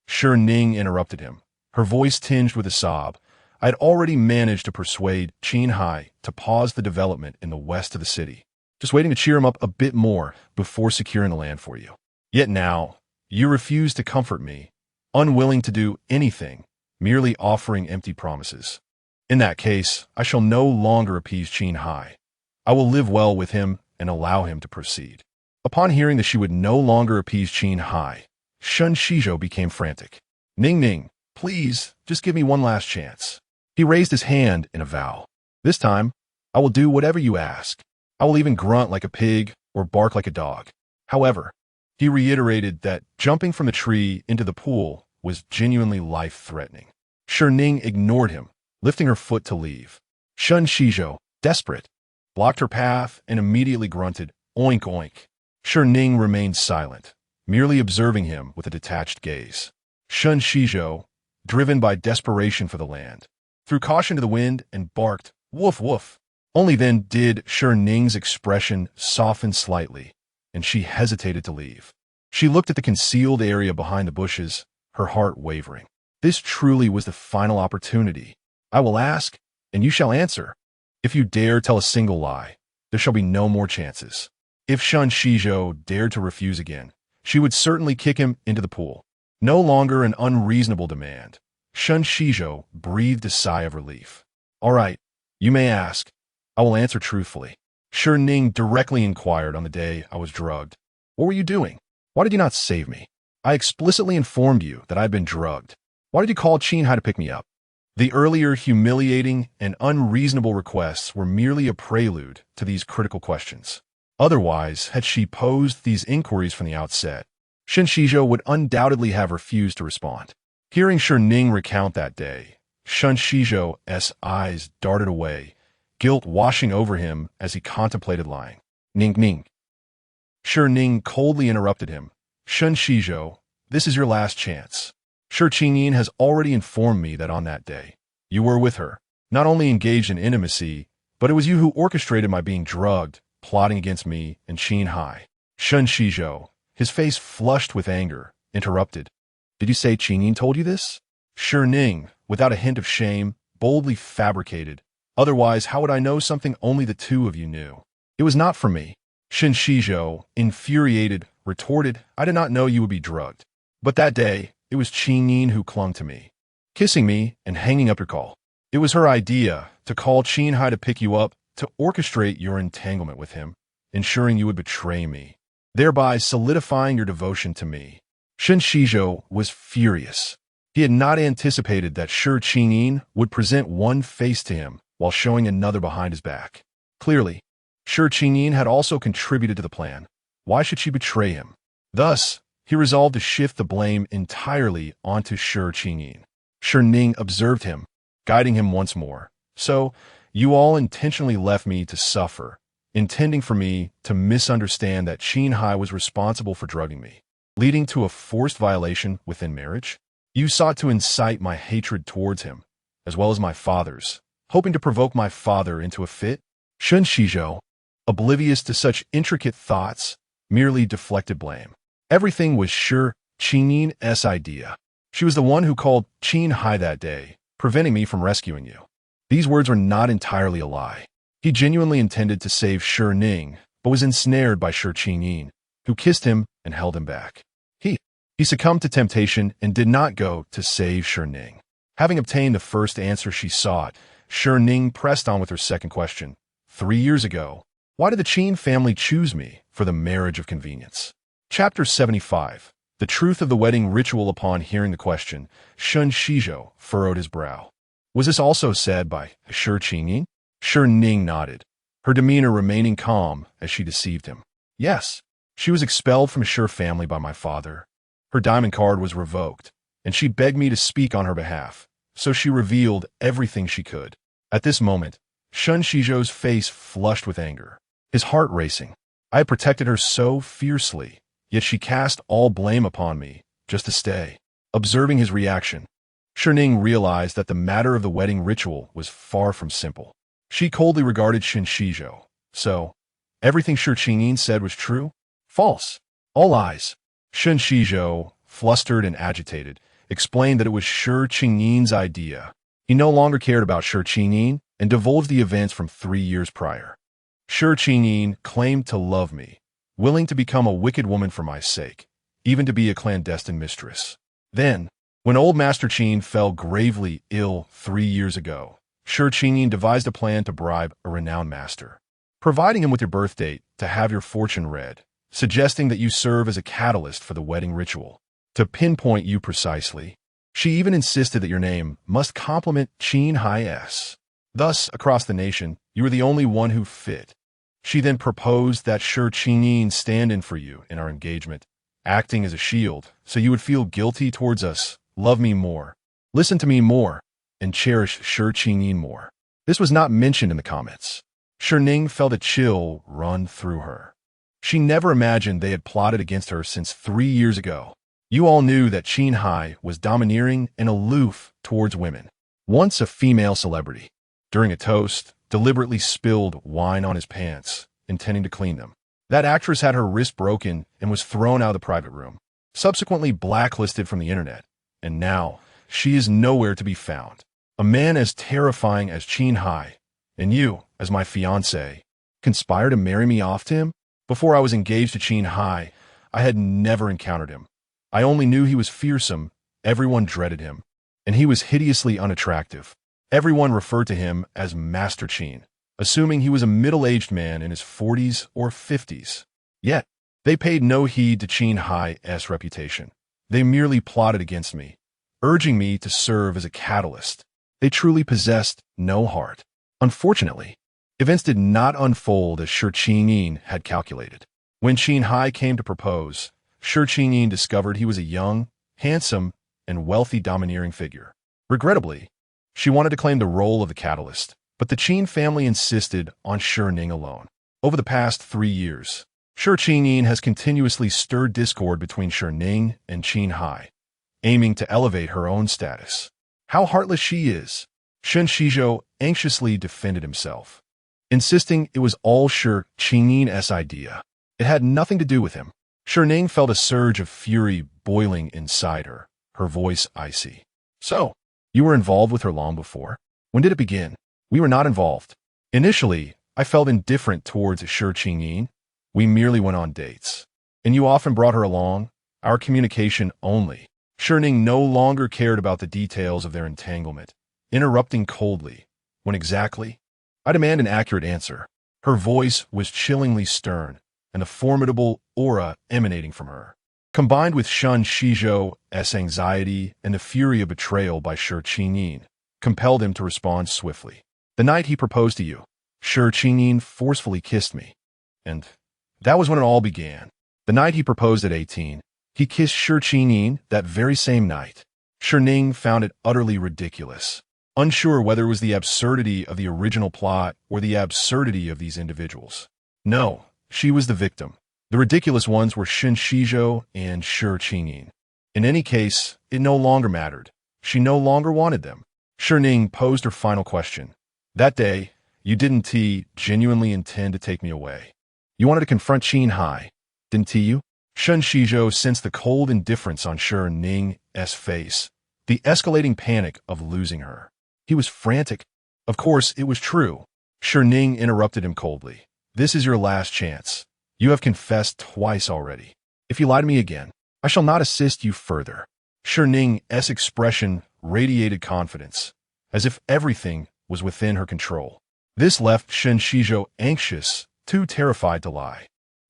Shi Ning interrupted him, her voice tinged with a sob. I had already managed to persuade Qin Heye to pause the development in the west of the city, just waiting to cheer him up a bit more before securing the land for you. Yet now, you refuse to comfort me, unwilling to do anything, merely offering empty promises. In that case, I shall no longer appease Qin Heye. I will live well with him and allow him to proceed. Upon hearing that she would no longer appease Qin Heye, Shen Xizhou became frantic. Ning, please, just give me one last chance. He raised his hand in a vow. This time, I will do whatever you ask. I will even grunt like a pig or bark like a dog. However, he reiterated that jumping from the tree into the pool was genuinely life-threatening. Shi Ning ignored him, lifting her foot to leave. Shen Xizhou, desperate, blocked her path and immediately grunted, oink oink. Shi Ning remained silent, merely observing him with a detached gaze. Shen Xizhou, driven by desperation for the land, threw caution to the wind and barked, woof woof. Only then did Shi Ning's expression soften slightly, and she hesitated to leave. She looked at the concealed area behind the bushes, her heart wavering. This truly was the final opportunity. I will ask, and you shall answer. If you dare tell a single lie, there shall be no more chances. If Shen Xizhou dared to refuse again, she would certainly kick him into the pool. No longer an unreasonable demand. Shen Xizhou breathed a sigh of relief. All right, you may ask. I will answer truthfully. Shi Ning directly inquired on the day I was drugged. What were you doing? Why did you not save me? I explicitly informed you that I had been drugged. Why did you call Qin Heye to pick me up? The earlier humiliating and unreasonable requests were merely a prelude to these critical questions. Otherwise, had she posed these inquiries from the outset, Shen Xizhou would undoubtedly have refused to respond. Hearing Shi Ning recount that day, Shen Xizhou's eyes darted away, guilt washing over him as he contemplated lying. Ning. Shi Ning coldly interrupted him. Shen Xizhou, this is your last chance. Shi Qingyin has already informed me that on that day, you were with her, not only engaged in intimacy, but it was you who orchestrated my being drugged, plotting against me and Qin Heye. Shen Xizhou, his face flushed with anger, interrupted. Did you say Qingyin told you this? Shi Ning, without a hint of shame, boldly fabricated. Otherwise, how would I know something only the two of you knew? It was not from me. Shen Xizhou, infuriated, retorted, I did not know you would be drugged. But that day, it was Qingyin who clung to me, kissing me and hanging up your call. It was her idea to call Qin Heye to pick you up, to orchestrate your entanglement with him, ensuring you would betray me, thereby solidifying your devotion to me. Shen Xizhou was furious. He had not anticipated that Shi Qingyin would present one face to him while showing another behind his back. Clearly, Shi Qingyin had also contributed to the plan. Why should she betray him? Thus, he resolved to shift the blame entirely onto Shi Qingyin. Shi Ning observed him, guiding him once more. So, you all intentionally left me to suffer, intending for me to misunderstand that Qin Heye was responsible for drugging me, leading to a forced violation within marriage? You sought to incite my hatred towards him, as well as my father's, hoping to provoke my father into a fit? Shen Xizhou, oblivious to such intricate thoughts, merely deflected blame. Everything was Shi Qingyin's idea. She was the one who called Qin Heye that day, preventing me from rescuing you." These words were not entirely a lie. He genuinely intended to save Shi Ning, but was ensnared by Qin Heye, who kissed him and held him back. He succumbed to temptation and did not go to save Shi Ning. Having obtained the first answer she sought, Shi Ning pressed on with her second question. 3 years ago, why did the Qin family choose me for the marriage of convenience? Chapter 75. The truth of the wedding ritual. Upon hearing the question, Shen Xizhou furrowed his brow. Was this also said by Qin Heye? Shi Ning nodded, her demeanor remaining calm as she deceived him. Yes, she was expelled from Shi family by my father. Her diamond card was revoked, and she begged me to speak on her behalf, so she revealed everything she could. At this moment, Shen Xizhou's face flushed with anger, his heart racing. I had protected her so fiercely, yet she cast all blame upon me, just to stay. Observing his reaction, Shi Ning realized that the matter of the wedding ritual was far from simple. She coldly regarded Shen Xizhou. So, everything Qin Heye said was true? False. All lies. Shen Xizhou, flustered and agitated, explained that it was Qin Heye's idea. He no longer cared about Qin Heye and divulged the events from 3 years prior. Qin Heye claimed to love me, willing to become a wicked woman for my sake, even to be a clandestine mistress. Then, when old Master Qin fell gravely ill 3 years ago, Qin Heye devised a plan to bribe a renowned master, providing him with your birth date to have your fortune read, suggesting that you serve as a catalyst for the wedding ritual. To pinpoint you precisely, she even insisted that your name must complement Qin Heye's. Thus, across the nation, you were the only one who fit. She then proposed that Qin Heye stand in for you in our engagement, acting as a shield, so you would feel guilty towards us, love me more, listen to me more, and cherish Qin Heye more. This was not mentioned in the comments. Shi Ning felt a chill run through her. She never imagined they had plotted against her since 3 years ago. You all knew that Qin Heye was domineering and aloof towards women. Once a female celebrity, during a toast, deliberately spilled wine on his pants, intending to clean them. That actress had her wrist broken and was thrown out of the private room, subsequently blacklisted from the internet, and now she is nowhere to be found. A man as terrifying as Qin Heye, and you, as my fiancé, conspire to marry me off to him? Before I was engaged to Qin Heye, I had never encountered him. I only knew he was fearsome, everyone dreaded him, and he was hideously unattractive. Everyone referred to him as Master Qin, assuming he was a middle-aged man in his 40s or 50s. Yet, they paid no heed to Qin Heye's reputation. They merely plotted against me, urging me to serve as a catalyst. They truly possessed no heart. Unfortunately, events did not unfold as Qin Heye had calculated. When Qin Heye came to propose, Qin Heye discovered he was a young, handsome, and wealthy domineering figure. Regrettably, she wanted to claim the role of the catalyst, but the Qin family insisted on Shi Ning alone. Over the past 3 years, Qin Heye has continuously stirred discord between Shi Ning and Qin Heye, aiming to elevate her own status. How heartless she is! Shen Xizhou anxiously defended himself, insisting it was all Qin Heye's idea. It had nothing to do with him. Shi Ning felt a surge of fury boiling inside her, her voice icy. So, you were involved with her long before? When did it begin? We were not involved. Initially, I felt indifferent towards Qin Heye. We merely went on dates. And you often brought her along, our communication only. Shi Ning no longer cared about the details of their entanglement, interrupting coldly. When exactly? I demand an accurate answer. Her voice was chillingly stern, and a formidable aura emanating from her, combined with Shen Xizhou's anxiety and the fury of betrayal by Qin Heye, compelled him to respond swiftly. The night he proposed to you, Qin Heye forcefully kissed me. And that was when it all began. The night he proposed at 18, he kissed Qin Heye that very same night. Shi Ning found it utterly ridiculous, unsure whether it was the absurdity of the original plot or the absurdity of these individuals. No, she was the victim. The ridiculous ones were Shen Xizhou and Qin Heye. In any case, it no longer mattered. She no longer wanted them. Shi Ning posed her final question. That day, you didn't genuinely intend to take me away. You wanted to confront Qin Heye, didn't you? Shen Xizhou sensed the cold indifference on Shi Ning's face, the escalating panic of losing her. He was frantic. Of course, it was true. Shi Ning interrupted him coldly. This is your last chance. You have confessed twice already. If you lie to me again, I shall not assist you further. Shi Ning's expression radiated confidence, as if everything was within her control. This left Shen Xizhou anxious, too terrified to lie.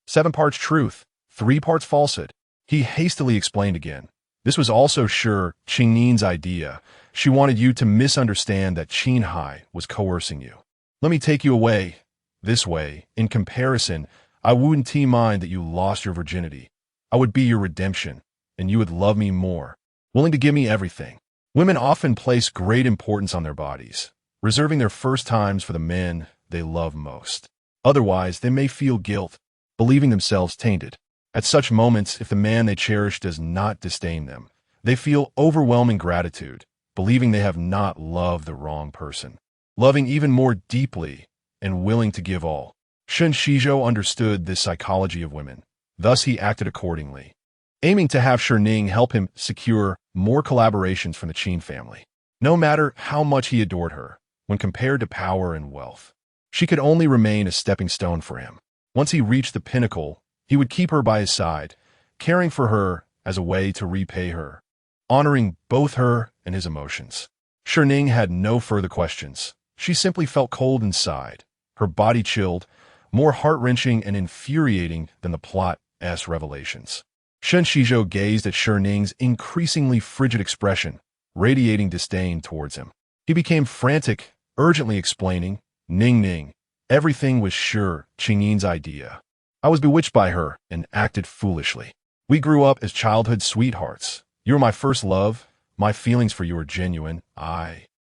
7 parts truth, 3 parts falsehood. He hastily explained again. This was also sure Qin Ning's idea. She wanted you to misunderstand that Qin Heye was coercing you. Let me take you away. This way, in comparison, I wouldn't mind that you lost your virginity. I would be your redemption, and you would love me more, willing to give me everything. Women often place great importance on their bodies, reserving their first times for the men they love most. Otherwise, they may feel guilt, believing themselves tainted. At such moments, if the man they cherish does not disdain them, they feel overwhelming gratitude, believing they have not loved the wrong person, loving even more deeply and willing to give all. Shen Xizhou understood this psychology of women. Thus he acted accordingly, aiming to have Shi Ning help him secure more collaborations from the Qin family. No matter how much he adored her, when compared to power and wealth, she could only remain a stepping stone for him. Once he reached the pinnacle, he would keep her by his side, caring for her as a way to repay her, honoring both her and his emotions. Shi Ning had no further questions. She simply felt cold inside, her body chilled, more heart-wrenching and infuriating than the plot's revelations. Shen Xizhou gazed at Shi Ning's increasingly frigid expression, radiating disdain towards him. He became frantic, urgently explaining, Ning, everything was sure Qin Ning's idea. I was bewitched by her and acted foolishly. We grew up as childhood sweethearts. You were my first love. My feelings for you are genuine.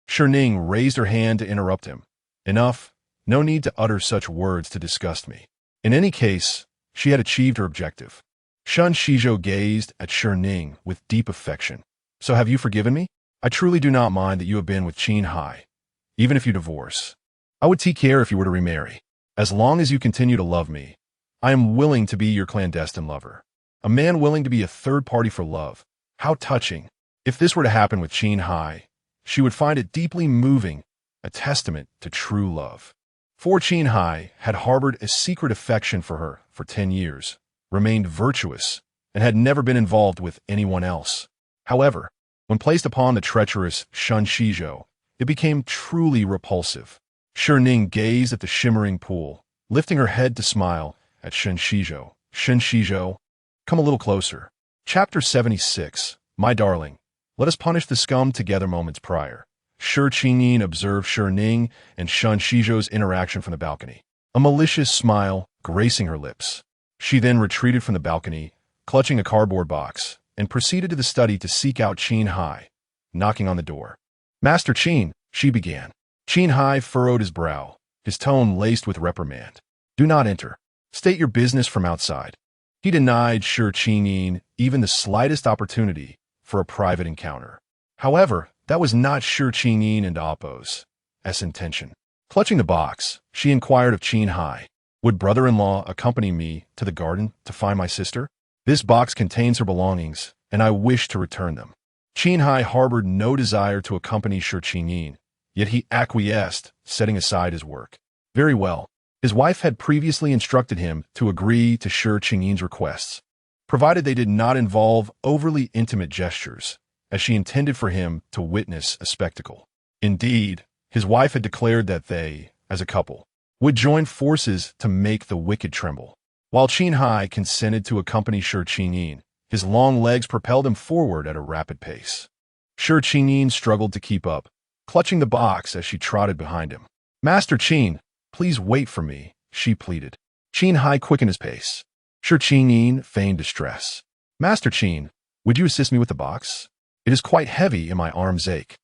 Shi Ning raised her hand to interrupt him. Enough. No need to utter such words to disgust me. In any case, she had achieved her objective. Shen Xizhou gazed at Shi Ning with deep affection. So have you forgiven me? I truly do not mind that you have been with Qin Heye. Even if you divorce, I would take care if you were to remarry. As long as you continue to love me, I am willing to be your clandestine lover. A man willing to be a third party for love. How touching. If this were to happen with Qin Heye, she would find it deeply moving, a testament to true love. For Qin Heye had harbored a secret affection for her for 10 years, remained virtuous, and had never been involved with anyone else. However, when placed upon the treacherous Shen Xizhou, it became truly repulsive. Shi Ning gazed at the shimmering pool, lifting her head to smile at Shen Xizhou. Shen Xizhou, come a little closer. Chapter 76, My Darling, let us punish the scum together. Moments prior, Qin Ning observed Shi Ning and Shen Xizhou's interaction from the balcony, a malicious smile gracing her lips. She then retreated from the balcony, clutching a cardboard box, and proceeded to the study to seek out Qin Heye, knocking on the door. Master Qin, she began. Qin Heye furrowed his brow, his tone laced with reprimand. Do not enter. State your business from outside. He denied Qin Ning even the slightest opportunity for a private encounter. However, that was not Qin Ning and Oppo's intention. Clutching the box, she inquired of Qin Heye, would brother-in-law accompany me to the garden to find my sister? This box contains her belongings, and I wish to return them. Qin Heye harbored no desire to accompany Qin Ning, yet he acquiesced, setting aside his work. Very well. His wife had previously instructed him to agree to Qin Ning's requests, provided they did not involve overly intimate gestures, as she intended for him to witness a spectacle. Indeed, his wife had declared that they, as a couple, would join forces to make the wicked tremble. While Qin Heye consented to accompany Qin Ning, his long legs propelled him forward at a rapid pace. Qin Ning struggled to keep up, clutching the box as she trotted behind him. Master Qin, please wait for me, she pleaded. Qin Heye quickened his pace. Qin Ning feigned distress. Master Qin, would you assist me with the box? It is quite heavy and my arms ache.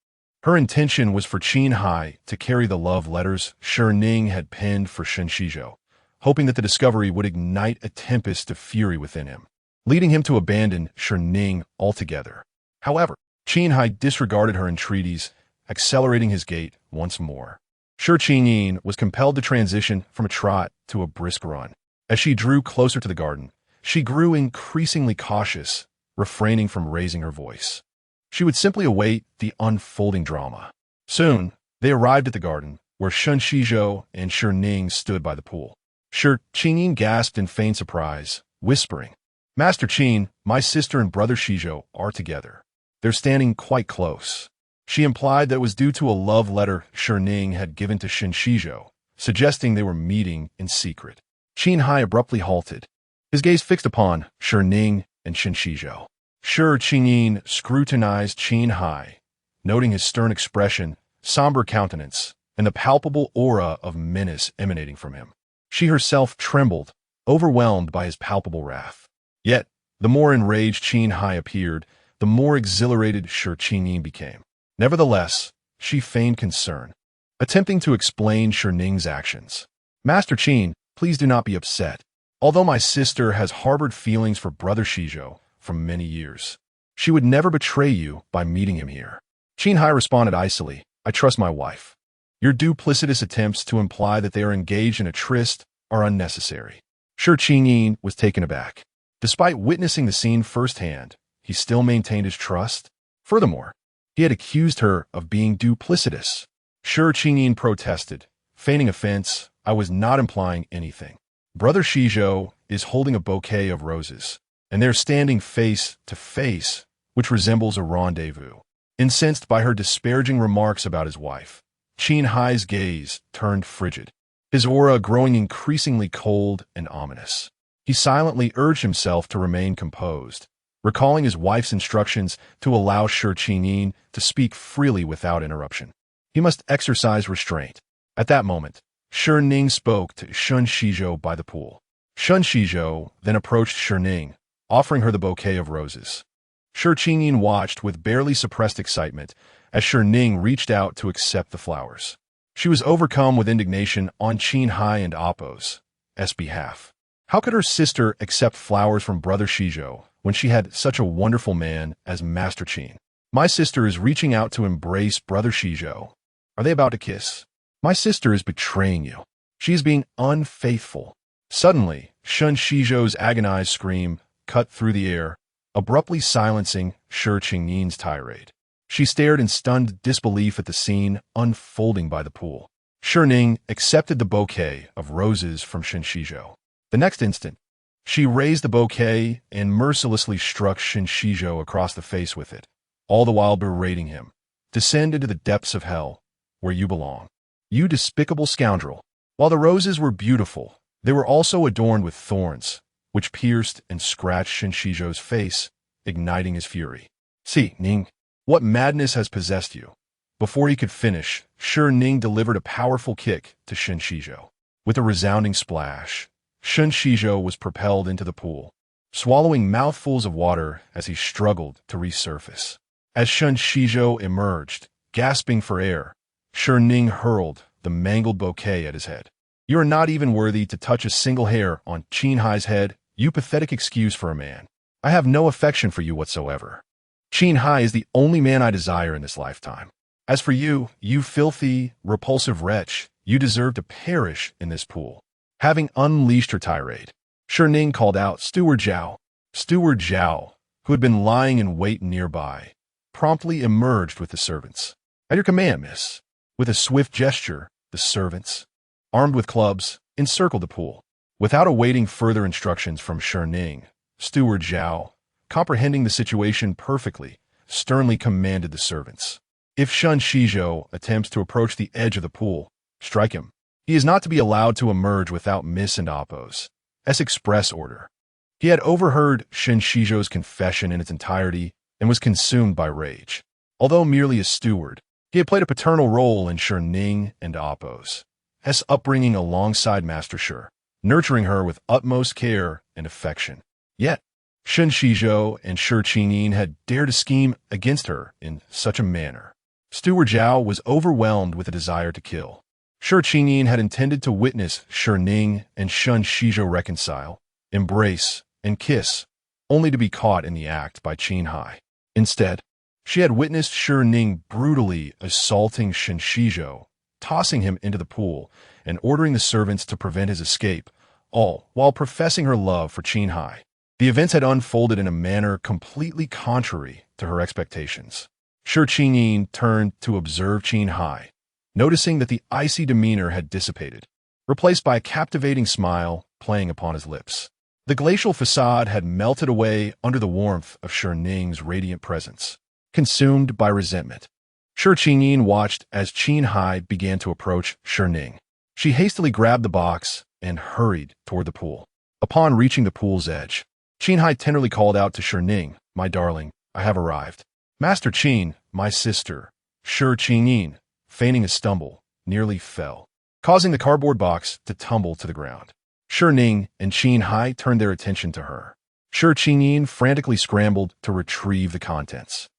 Her intention was for Qin Heye to carry the love letters Shi Ning had penned for Shen Xizhou, hoping that the discovery would ignite a tempest of fury within him, leading him to abandon Shi Ning altogether. However, Qin Heye disregarded her entreaties, accelerating his gait once more. Qin Ning was compelled to transition from a trot to a brisk run. As she drew closer to the garden, she grew increasingly cautious, refraining from raising her voice. She would simply await the unfolding drama. Soon, they arrived at the garden, where Shen Xizhou and Shi Ning stood by the pool. Shi Ning gasped in feigned surprise, whispering, "Master Qin, my sister and brother Xizhou are together. They're standing quite close." She implied that it was due to a love letter Shi Ning had given to Shen Xizhou, suggesting they were meeting in secret. Qin Heye abruptly halted, his gaze fixed upon Shi Ning and Shen Xizhou. Shi Ning scrutinized Qin Heye, noting his stern expression, somber countenance, and the palpable aura of menace emanating from him. She herself trembled, overwhelmed by his palpable wrath. Yet, the more enraged Qin Heye appeared, the more exhilarated Shi Ning became. Nevertheless, she feigned concern, attempting to explain Shi Ning's actions. "Master Qin, please do not be upset. Although my sister has harbored feelings for brother Xizhou for many years, she would never betray you by meeting him here." Qin Heye responded icily, "I trust my wife. Your duplicitous attempts to imply that they are engaged in a tryst are unnecessary." Shi Ning was taken aback. Despite witnessing the scene firsthand, he still maintained his trust. Furthermore, he had accused her of being duplicitous. Shi Ning protested, feigning offense, "I was not implying anything. Brother Xizhou is holding a bouquet of roses, and they're standing face to face, which resembles a rendezvous." Incensed by her disparaging remarks about his wife, Qin Heye's gaze turned frigid, his aura growing increasingly cold and ominous. He silently urged himself to remain composed, recalling his wife's instructions to allow Shi Ning to speak freely without interruption. He must exercise restraint. At that moment, Shi Ning spoke to Shen Xizhou by the pool. Shen Xizhou then approached Shi Ning, offering her the bouquet of roses. Shi Ning watched with barely suppressed excitement as Shi Ning reached out to accept the flowers. She was overcome with indignation on Qin Heye and Appo's behalf. How could her sister accept flowers from brother Xizhou when she had such a wonderful man as Master Qin? "My sister is reaching out to embrace brother Xizhou. Are they about to kiss? My sister is betraying you. She is being unfaithful." Suddenly, Shen Xizhou's agonized scream cut through the air, abruptly silencing Shi Ning's tirade. She stared in stunned disbelief at the scene unfolding by the pool. Shi Ning accepted the bouquet of roses from Shen Xizhou. The next instant, she raised the bouquet and mercilessly struck Shen Xizhou across the face with it, all the while berating him. "Descend into the depths of hell, where you belong, you despicable scoundrel." While the roses were beautiful, they were also adorned with thorns, which pierced and scratched Shen Xizhou's face, igniting his fury. "Shi Ning, what madness has possessed you?" Before he could finish, Shi Ning delivered a powerful kick to Shen Xizhou. With a resounding splash, Shen Xizhou was propelled into the pool, swallowing mouthfuls of water as he struggled to resurface. As Shen Xizhou emerged, gasping for air, Shi Ning hurled the mangled bouquet at his head. "You are not even worthy to touch a single hair on Qin Heye's head, you pathetic excuse for a man. I have no affection for you whatsoever. Qin Heye is the only man I desire in this lifetime. As for you, you filthy, repulsive wretch, you deserve to perish in this pool." Having unleashed her tirade, Shi Ning called out Steward Zhao. Steward Zhao, who had been lying in wait nearby, promptly emerged with the servants. "At your command, miss." With a swift gesture, the servants, armed with clubs, encircled the pool. Without awaiting further instructions from Shi Ning, Steward Zhao, comprehending the situation perfectly, sternly commanded the servants, "If Shen Xizhou attempts to approach the edge of the pool, strike him. He is not to be allowed to emerge without Miss and Appo's express order." He had overheard Shen Xizhou's confession in its entirety and was consumed by rage. Although merely a steward, he had played a paternal role in Shi Ning and Appo's upbringing alongside Master Shi, nurturing her with utmost care and affection. Yet, Shen Xizhou and Shi Ning had dared to scheme against her in such a manner. Steward Zhao was overwhelmed with a desire to kill. Shi Ning had intended to witness Shi Ning and Shen Xizhou reconcile, embrace, and kiss, only to be caught in the act by Qin Heye. Instead, she had witnessed Shi Ning brutally assaulting Shen Xizhou, tossing him into the pool, and ordering the servants to prevent his escape, all while professing her love for Qin Heye. The events had unfolded in a manner completely contrary to her expectations. Shi Ning turned to observe Qin Heye, noticing that the icy demeanor had dissipated, replaced by a captivating smile playing upon his lips. The glacial facade had melted away under the warmth of Shi Ning's radiant presence, consumed by resentment. Shi Ning watched as Qin Heye began to approach Shi Ning. She hastily grabbed the box and hurried toward the pool. Upon reaching the pool's edge, Qin Heye tenderly called out to Shi Ning, "My darling, I have arrived." "Master Qin, my sister." Shi Ning, feigning a stumble, nearly fell, causing the cardboard box to tumble to the ground. Shi Ning and Qin Heye turned their attention to her. Shi Ning frantically scrambled to retrieve the contents,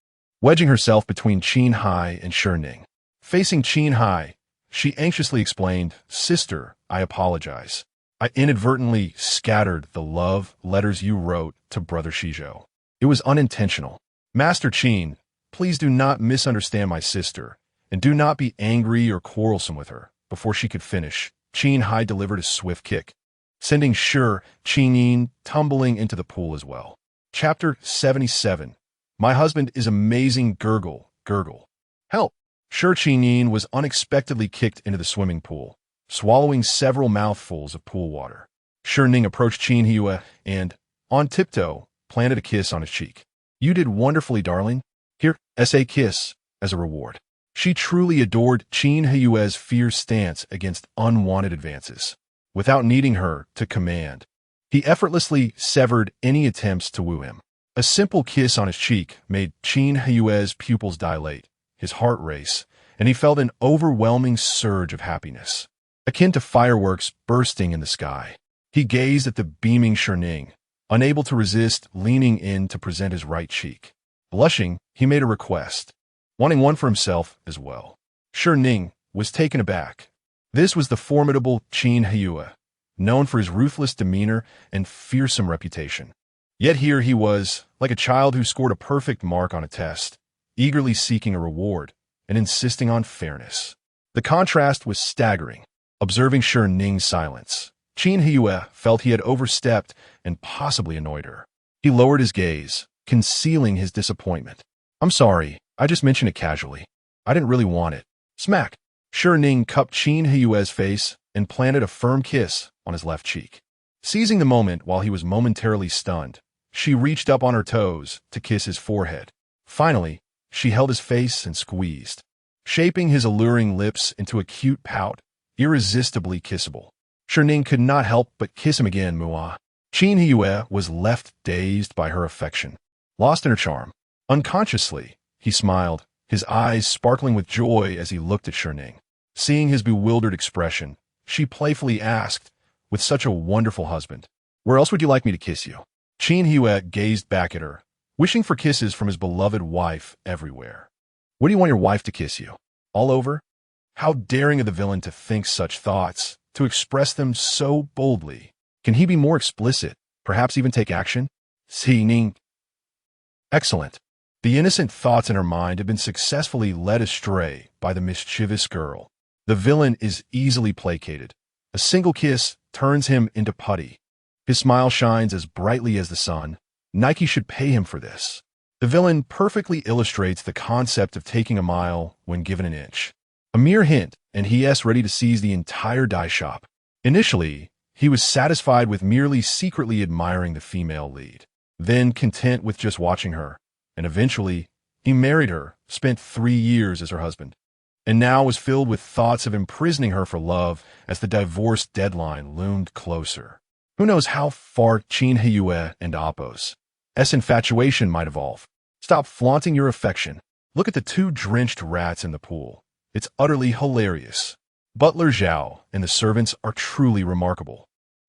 wedging herself between Qin Heye and Shi Ning. Facing Qin Heye, she anxiously explained, "Sister, I apologize. I inadvertently scattered the love letters you wrote to Brother Xizhou. It was unintentional. Master Qin, please do not misunderstand my sister, and do not be angry or quarrelsome with her." Before she could finish, Qin Heye delivered a swift kick, sending Shi Ning tumbling into the pool as well. Chapter 77. My husband is amazing. Gurgle, gurgle. Help! Shi Ning was unexpectedly kicked into the swimming pool, swallowing several mouthfuls of pool water. Shi Ning approached Qin Heye and, on tiptoe, planted a kiss on his cheek. "You did wonderfully, darling. Here, a kiss, as a reward." She truly adored Qin Heye's fierce stance against unwanted advances. Without needing her to command, he effortlessly severed any attempts to woo him. A simple kiss on his cheek made Qin Heye's pupils dilate, his heart race, and he felt an overwhelming surge of happiness, akin to fireworks bursting in the sky. He gazed at the beaming Shi Ning, unable to resist leaning in to present his right cheek. Blushing, he made a request, wanting one for himself as well. Shi Ning was taken aback. This was the formidable Qin Heye, known for his ruthless demeanor and fearsome reputation. Yet here he was, like a child who scored a perfect mark on a test, eagerly seeking a reward and insisting on fairness. The contrast was staggering. Observing Shi Ning's silence, Qin Heye felt he had overstepped and possibly annoyed her. He lowered his gaze, concealing his disappointment. "I'm sorry, I just mentioned it casually. I didn't really want it." Smack! Shi Ning cupped Qin Heye's face and planted a firm kiss on his left cheek. Seizing the moment while he was momentarily stunned, she reached up on her toes to kiss his forehead. Finally, she held his face and squeezed, shaping his alluring lips into a cute pout, irresistibly kissable. Shi Ning could not help but kiss him again. Mua. Qin Heye was left dazed by her affection, lost in her charm. Unconsciously, he smiled, his eyes sparkling with joy as he looked at Shi Ning. Seeing his bewildered expression, she playfully asked, "With such a wonderful husband, where else would you like me to kiss you?" Qin Heye gazed back at her, wishing for kisses from his beloved wife everywhere. "Where do you want your wife to kiss you? All over?" How daring of the villain to think such thoughts, to express them so boldly. Can he be more explicit, perhaps even take action? Shi Ning. Excellent. The innocent thoughts in her mind had been successfully led astray by the mischievous girl. The villain is easily placated. A single kiss turns him into putty. His smile shines as brightly as the sun. Nike should pay him for this. The villain perfectly illustrates the concept of taking a mile when given an inch. A mere hint, and he is ready to seize the entire dye shop. Initially, he was satisfied with merely secretly admiring the female lead, then content with just watching her, and eventually, he married her, spent 3 years as her husband, and now was filled with thoughts of imprisoning her for love as the divorce deadline loomed closer. Who knows how far Qin Heye and Appo's infatuation might evolve. Stop flaunting your affection. Look at the 2 drenched rats in the pool. It's utterly hilarious. Butler Zhao and the servants are truly remarkable.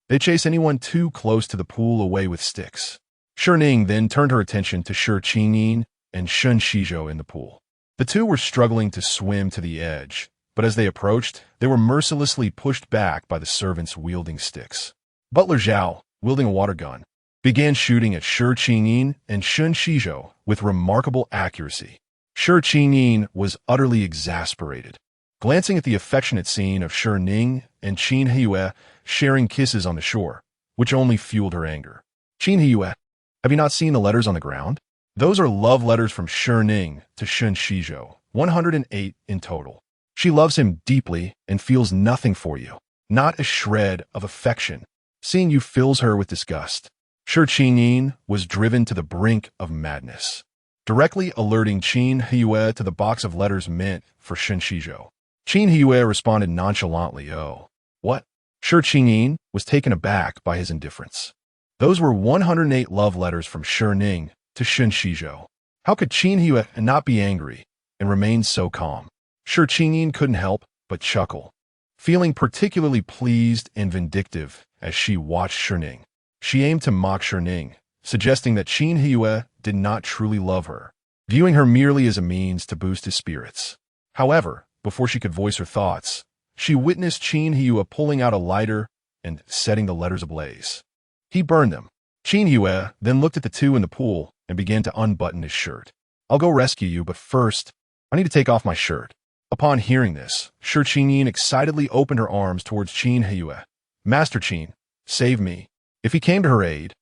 They chase anyone too close to the pool away with sticks. Shi Ning then turned her attention to Shi Ning and Shen Xizhou in the pool. The 2 were struggling to swim to the edge, but as they approached, they were mercilessly pushed back by the servants wielding sticks. Butler Zhao, wielding a water gun, began shooting at Shi Ning and Shen Xizhou with remarkable accuracy. Shi Ning was utterly exasperated. Glancing at the affectionate scene of Shi Ning and Qin Heye sharing kisses on the shore, which only fueled her anger. Qin Heye, Have you not seen the letters on the ground? Those are love letters from Shi Ning to Shen Xizhou, 108 in total. She loves him deeply and feels nothing for you, not a shred of affection. Seeing you fills her with disgust. Shi Ning was driven to the brink of madness, directly alerting Qin Heye to the box of letters meant for Shen Xizhou. Qin Heye responded nonchalantly, "Oh, what?" Shi Ning was taken aback by his indifference. Those were 108 love letters from Shi Ning to Shen Xizhou. How could Qin Heye not be angry and remain so calm? Shi Ning couldn't help but chuckle, feeling particularly pleased and vindictive as she watched Shi Ning. She aimed to mock Shi Ning, suggesting that Qin Heye did not truly love her, viewing her merely as a means to boost his spirits. However, before she could voice her thoughts, she witnessed Qin Heye pulling out a lighter and setting the letters ablaze. He burned them. Qin Heye then looked at the two in the pool and began to unbutton his shirt. "I'll go rescue you, but first, I need to take off my shirt." Upon hearing this, Shi Ning excitedly opened her arms towards Qin Heye. "Master Qin, save me." If he came to her aid,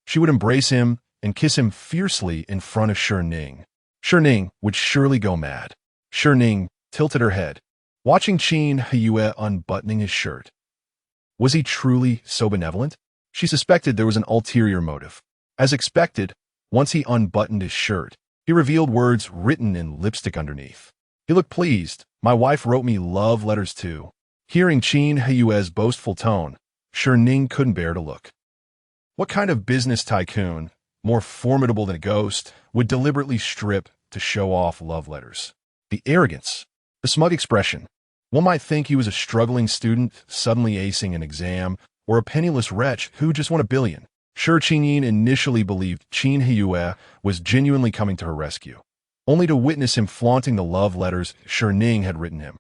she would embrace him and kiss him fiercely in front of Shi Ning. Shi Ning would surely go mad. Shi Ning tilted her head, watching Qin Heye unbuttoning his shirt. Was he truly so benevolent? She suspected there was an ulterior motive. As expected, once he unbuttoned his shirt, he revealed words written in lipstick underneath. He looked pleased. "My wife wrote me love letters too." Hearing Qin Heye's boastful tone, Shi Ning couldn't bear to look. What kind of business tycoon, more formidable than a ghost, would deliberately strip to show off love letters? The arrogance, the smug expression. One might think he was a struggling student suddenly acing an exam, or a penniless wretch who just won $1 billion. Shi Ning initially believed Qin Heye was genuinely coming to her rescue, only to witness him flaunting the love letters Shi Ning had written him.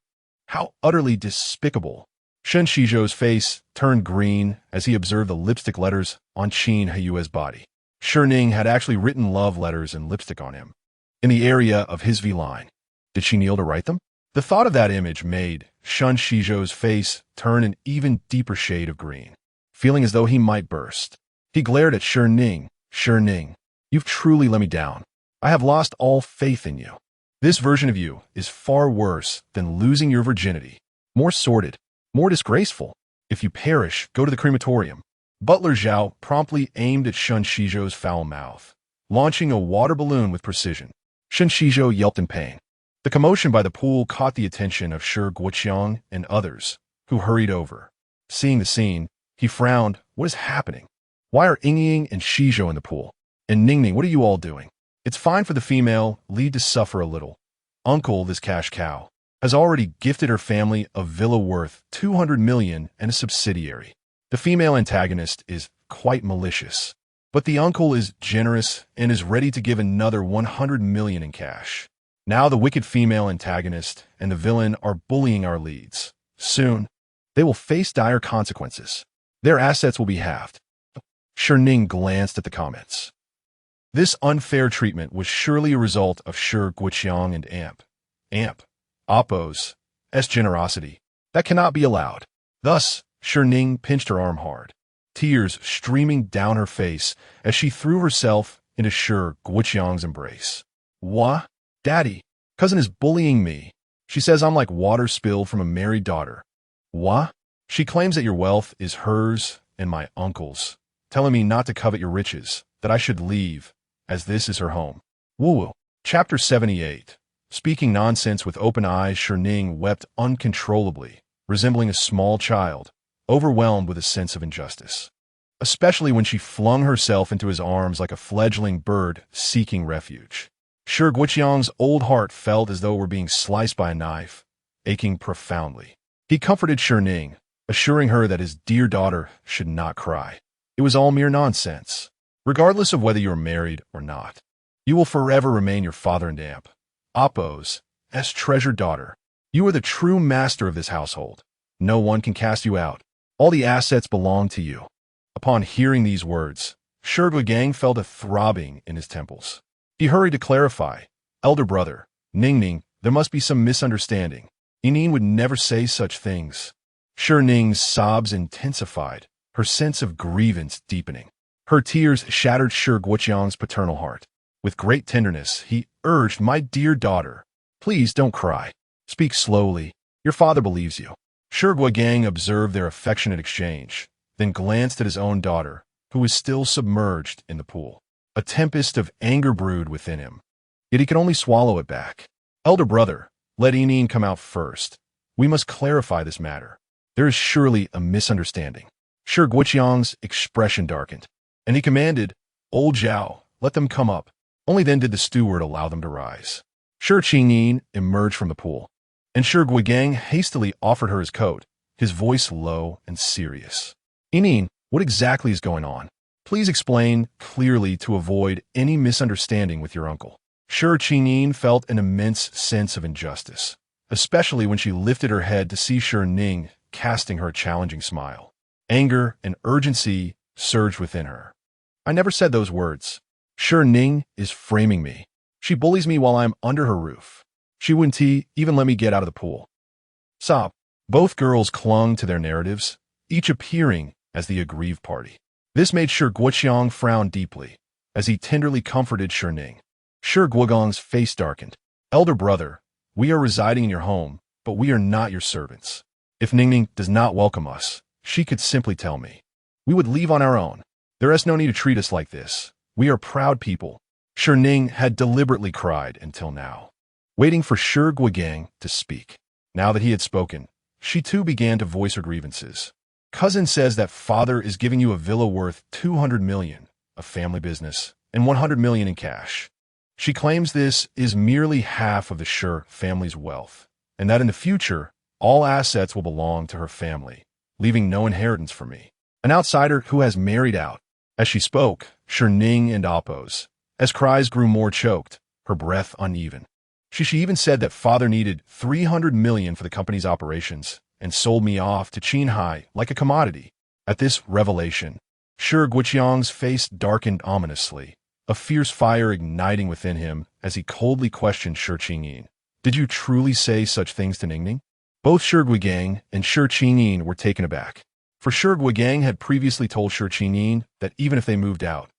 How utterly despicable. Shen Xizhou's face turned green as he observed the lipstick letters on Qin Heye's body. Shi Ning had actually written love letters and lipstick on him, in the area of his V-line. Did she kneel to write them? The thought of that image made Shen Xizhou's face turn an even deeper shade of green, feeling as though he might burst. He glared at Shi Ning. "Shi Ning, you've truly let me down. I have lost all faith in you. This version of you is far worse than losing your virginity, more sordid, more disgraceful. If you perish, go to the crematorium." Butler Zhao promptly aimed at Shen Xizhou's foul mouth, launching a water balloon with precision. Shen Xizhou yelped in pain. The commotion by the pool caught the attention of Shi Guoqiang and others, who hurried over. Seeing the scene, he frowned. "What is happening? Why are Ying and Xizhou in the pool? And Ning, what are you all doing? It's fine for the female lead to suffer a little. Uncle, this cash cow, has already gifted her family a villa worth 200 million and a subsidiary. The female antagonist is quite malicious, but the uncle is generous and is ready to give another 100 million in cash. Now the wicked female antagonist and the villain are bullying our leads. Soon, they will face dire consequences. Their assets will be halved." Shi Ning glanced at the comments. This unfair treatment was surely a result of Shi Guoqiang and Oppo's generosity. That cannot be allowed. Thus, Shi Ning pinched her arm hard, tears streaming down her face as she threw herself into Shi Guoqiang's embrace. "What? Daddy, cousin is bullying me. She says I'm like water spilled from a married daughter." "What? She claims that your wealth is hers and my uncle's, telling me not to covet your riches, that I should leave, as this is her home." Woo-woo. Chapter 78. Speaking nonsense with open eyes, Shi Ning wept uncontrollably, resembling a small child, overwhelmed with a sense of injustice, especially when she flung herself into his arms like a fledgling bird seeking refuge. Shi Guoqiang's old heart felt as though it were being sliced by a knife, aching profoundly. He comforted Shi Ning, assuring her that his dear daughter should not cry. It was all mere nonsense. Regardless of whether you are married or not, you will forever remain your father and Oppo's treasured daughter. You are the true master of this household. No one can cast you out. All the assets belong to you. Upon hearing these words, Shi Guoqiang felt a throbbing in his temples. He hurried to clarify. "Elder brother, Ning, there must be some misunderstanding. Ying would never say such things." Shi Ning's sobs intensified, her sense of grievance deepening. Her tears shattered Shi Guoqiang's paternal heart. With great tenderness, he urged, "My dear daughter, please don't cry. Speak slowly. Your father believes you." Shi Guoqiang observed their affectionate exchange, then glanced at his own daughter, who was still submerged in the pool. A tempest of anger brewed within him, yet he could only swallow it back. "Elder brother, let Qin Heye come out first. We must clarify this matter. There is surely a misunderstanding." Shi Guoqiang's expression darkened, and he commanded, "Old Zhao, let them come up." Only then did the steward allow them to rise. Qin Heye emerged from the pool, and Shi Guoqiang hastily offered her his coat, his voice low and serious. "Qin Heye, what exactly is going on? Please explain clearly to avoid any misunderstanding with your uncle." Qin Heye felt an immense sense of injustice, especially when she lifted her head to see Shi Ning casting her a challenging smile. Anger and urgency surged within her. "I never said those words. Shi Ning is framing me. She bullies me while I'm under her roof. She wouldn't even let me get out of the pool." Sob. Both girls clung to their narratives, each appearing as the aggrieved party. This made Shi Guoqiang frown deeply, as he tenderly comforted Shi Ning. Shi Guoqiang's face darkened. "Elder brother, we are residing in your home, but we are not your servants. If Ning does not welcome us, she could simply tell me. We would leave on our own. There is no need to treat us like this. We are proud people." Shi Ning had deliberately cried until now, waiting for Shi Guoqiang to speak. Now that he had spoken, she too began to voice her grievances. "Cousin says that father is giving you a villa worth 200 million, a family business, and 100 million in cash. She claims this is merely half of the Shi family's wealth, and that in the future, all assets will belong to her family, leaving no inheritance for me, an outsider who has married out." As she spoke, Shi Ning and oppose, as cries grew more choked, her breath uneven. She even said that father needed 300 million for the company's operations and sold me off to Qin Heye like a commodity. At this revelation, Shi Guoqiang's face darkened ominously, a fierce fire igniting within him as he coldly questioned Qin Heye. "Did you truly say such things to Ning?" Both Shi Guoqiang and Qin Heye were taken aback, for Shi Guoqiang had previously told Qin Heye that even if they moved out,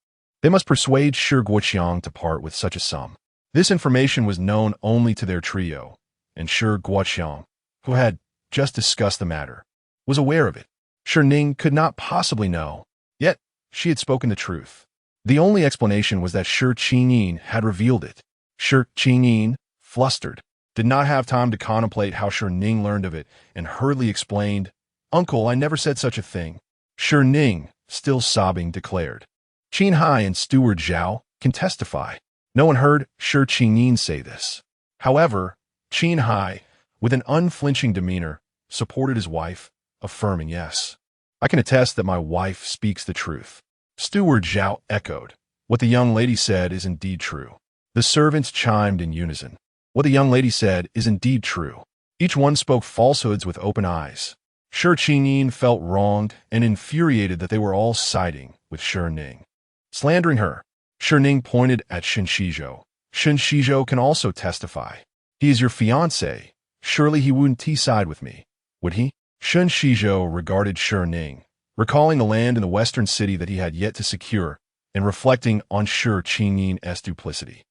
they must persuade Shi Guoqiang to part with such a sum. This information was known only to their trio, and Shi Guoqiang, who had just discussed the matter, was aware of it. Shi Ning could not possibly know, yet she had spoken the truth. The only explanation was that Qin Heye had revealed it. Qin Heye, flustered, did not have time to contemplate how Shi Ning learned of it and hurriedly explained, "Uncle, I never said such a thing." Shi Ning, still sobbing, declared, "Qin Heye and Steward Zhao can testify. No one heard Qin Heye say this." However, Qin Heye, with an unflinching demeanor, supported his wife, affirming, "Yes, I can attest that my wife speaks the truth." Steward Zhao echoed, "What the young lady said is indeed true." The servants chimed in unison. "What the young lady said is indeed true." Each one spoke falsehoods with open eyes. Qin Heye felt wronged and infuriated that they were all siding with Shi Ning, slandering her. Shi Ning pointed at Shen Xizhou. "Shen Xizhou can also testify. He is your fiancé. Surely he wouldn't side with me, would he?" Shen Xizhou regarded Shi Ning, recalling the land in the western city that he had yet to secure, and reflecting on Qin Heye's duplicity.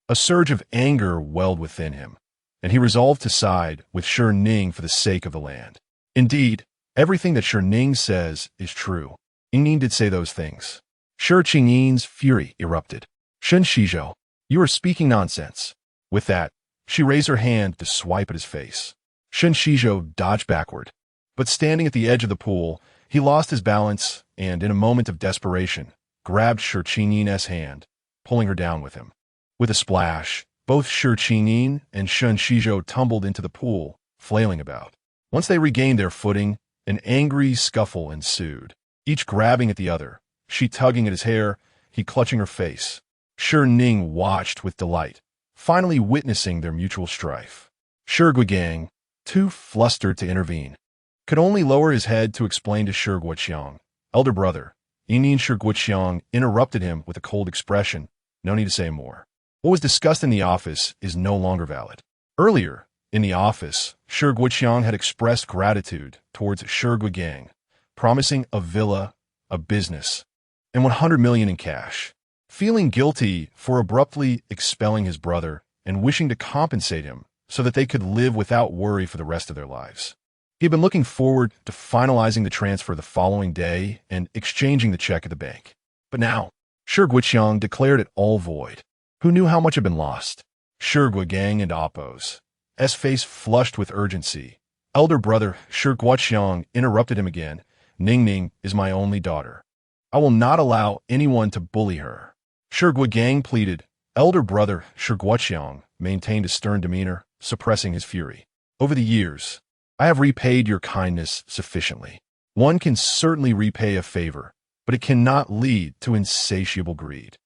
A surge of anger welled within him, and he resolved to side with Shi Ning for the sake of the land. Indeed, everything that Shi Ning says is true. Qin Heye did say those things. Qin Heye's fury erupted. "Shen Xizhou, you are speaking nonsense." With that, she raised her hand to swipe at his face. Shen Xizhou dodged backward, but standing at the edge of the pool, he lost his balance and, in a moment of desperation, grabbed Qin Heye's hand, pulling her down with him. With a splash, both Qin Heye and Shen Xizhou tumbled into the pool, flailing about. Once they regained their footing, an angry scuffle ensued, each grabbing at the other, she tugging at his hair, he clutching her face. Shi Ning watched with delight, finally witnessing their mutual strife. Shi Guoqiang, too flustered to intervene, could only lower his head to explain to Shi Guoqiang, "Elder brother." Qin Heye and Shi Guoqiang interrupted him with a cold expression, "No need to say more. What was discussed in the office is no longer valid." Earlier, in the office, Shi Guoqiang had expressed gratitude towards Shi Guoqiang, promising a villa, a business, and 100 million in cash. Feeling guilty for abruptly expelling his brother and wishing to compensate him so that they could live without worry for the rest of their lives. He had been looking forward to finalizing the transfer the following day and exchanging the check at the bank. But now, Shi Guoqiang declared it all void. Who knew how much had been lost? Shi Guogang and Appo's face flushed with urgency. Elder brother Shi Guoqiang interrupted him again. Ning is my only daughter. I will not allow anyone to bully her. Shi Guogang pleaded. Elder brother Shi Guoqiang maintained a stern demeanor, suppressing his fury. Over the years, I have repaid your kindness sufficiently. One can certainly repay a favor, but it cannot lead to insatiable greed.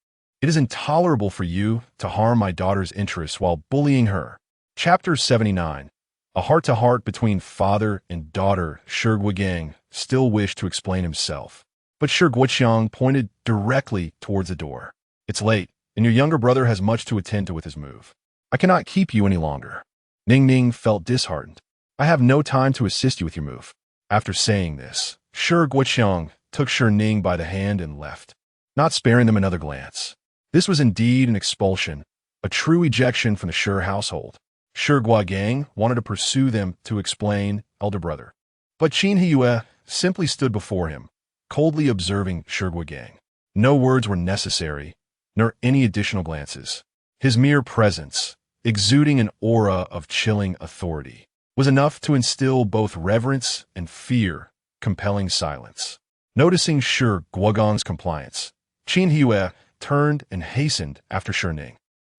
It is intolerable for you to harm my daughter's interests while bullying her. Chapter 79. A heart-to-heart between father and daughter. Shi Guogang still wished to explain himself, but Shi Guoqiang pointed directly towards the door. It's late, and your younger brother has much to attend to with his move. I cannot keep you any longer. Ning felt disheartened. I have no time to assist you with your move. After saying this, Shi Guoqiang took Shi Ning by the hand and left, not sparing them another glance. This was indeed an expulsion, a true ejection from the Shi household. Shi Guogang wanted to pursue them to explain elder brother, but Qin Heye simply stood before him, coldly observing Shi Guogang. No words were necessary, nor any additional glances. His mere presence, exuding an aura of chilling authority, was enough to instill both reverence and fear, compelling silence. Noticing Shi Guogang's compliance, Qin Heye turned and hastened after Shi Ning.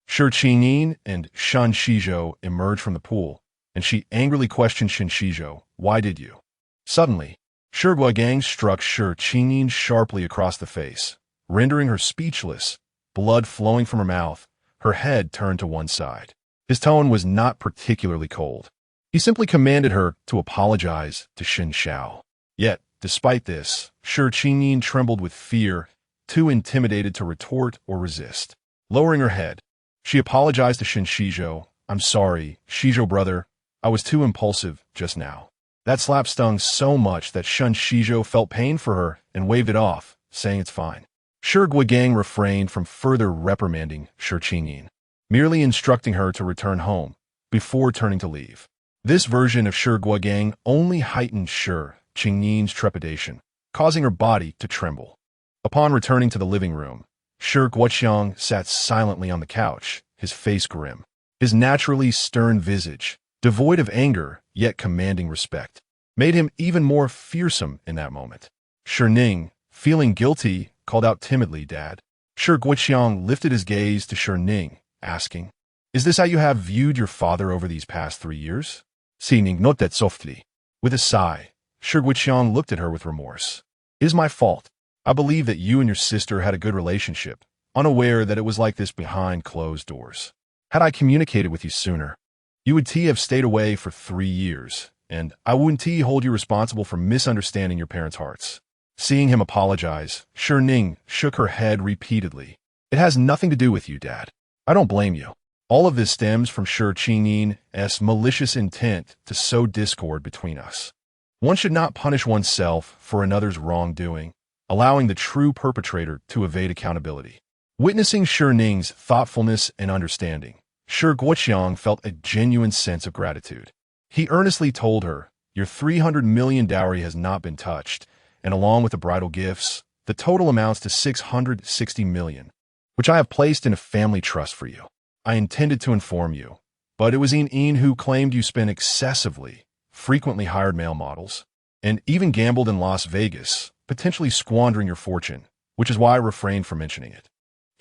Shi Ning and Shen Xizhou emerged from the pool, and she angrily questioned Shen Xizhou, "Why did you?" Suddenly, Shi Guogang struck Shi Ning sharply across the face, rendering her speechless, blood flowing from her mouth, her head turned to one side. His tone was not particularly cold. He simply commanded her to apologize to Shen Xizhou. Yet, despite this, Shi Ning trembled with fear, too intimidated to retort or resist. Lowering her head, she apologized to Shen Xizhou. "I'm sorry, Xizhou brother. I was too impulsive just now." That slap stung so much that Shen Xizhou felt pain for her and waved it off, saying it's fine. Shi Guogang refrained from further reprimanding Shi Ning, merely instructing her to return home before turning to leave. This version of Shi Guogang only heightened Shi Ning's trepidation, causing her body to tremble. Upon returning to the living room, Shi Guoqiang sat silently on the couch, his face grim. His naturally stern visage, devoid of anger yet commanding respect, made him even more fearsome in that moment. Shi Ning, feeling guilty, called out timidly, "Dad." Shi Guoqiang lifted his gaze to Shi Ning, asking, "Is this how you have viewed your father over these past 3 years?" Shi Ning nodded softly. With a sigh, Shi Guoqiang looked at her with remorse. "It is my fault. I believe that you and your sister had a good relationship, unaware that it was like this behind closed doors. Had I communicated with you sooner, you would have stayed away for 3 years, and I wouldn't hold you responsible for misunderstanding your parents' hearts." Seeing him apologize, Shi Ning shook her head repeatedly. "It has nothing to do with you, Dad. I don't blame you. All of this stems from Shi Ning's malicious intent to sow discord between us. One should not punish oneself for another's wrongdoing, allowing the true perpetrator to evade accountability." Witnessing Shi Ning's thoughtfulness and understanding, Shi Guoqiang felt a genuine sense of gratitude. He earnestly told her, "Your 300 million dowry has not been touched, and along with the bridal gifts, the total amounts to 660 million, which I have placed in a family trust for you. I intended to inform you, but it was Yin who claimed you spent excessively, frequently hired male models, and even gambled in Las Vegas, potentially squandering your fortune, which is why I refrained from mentioning it."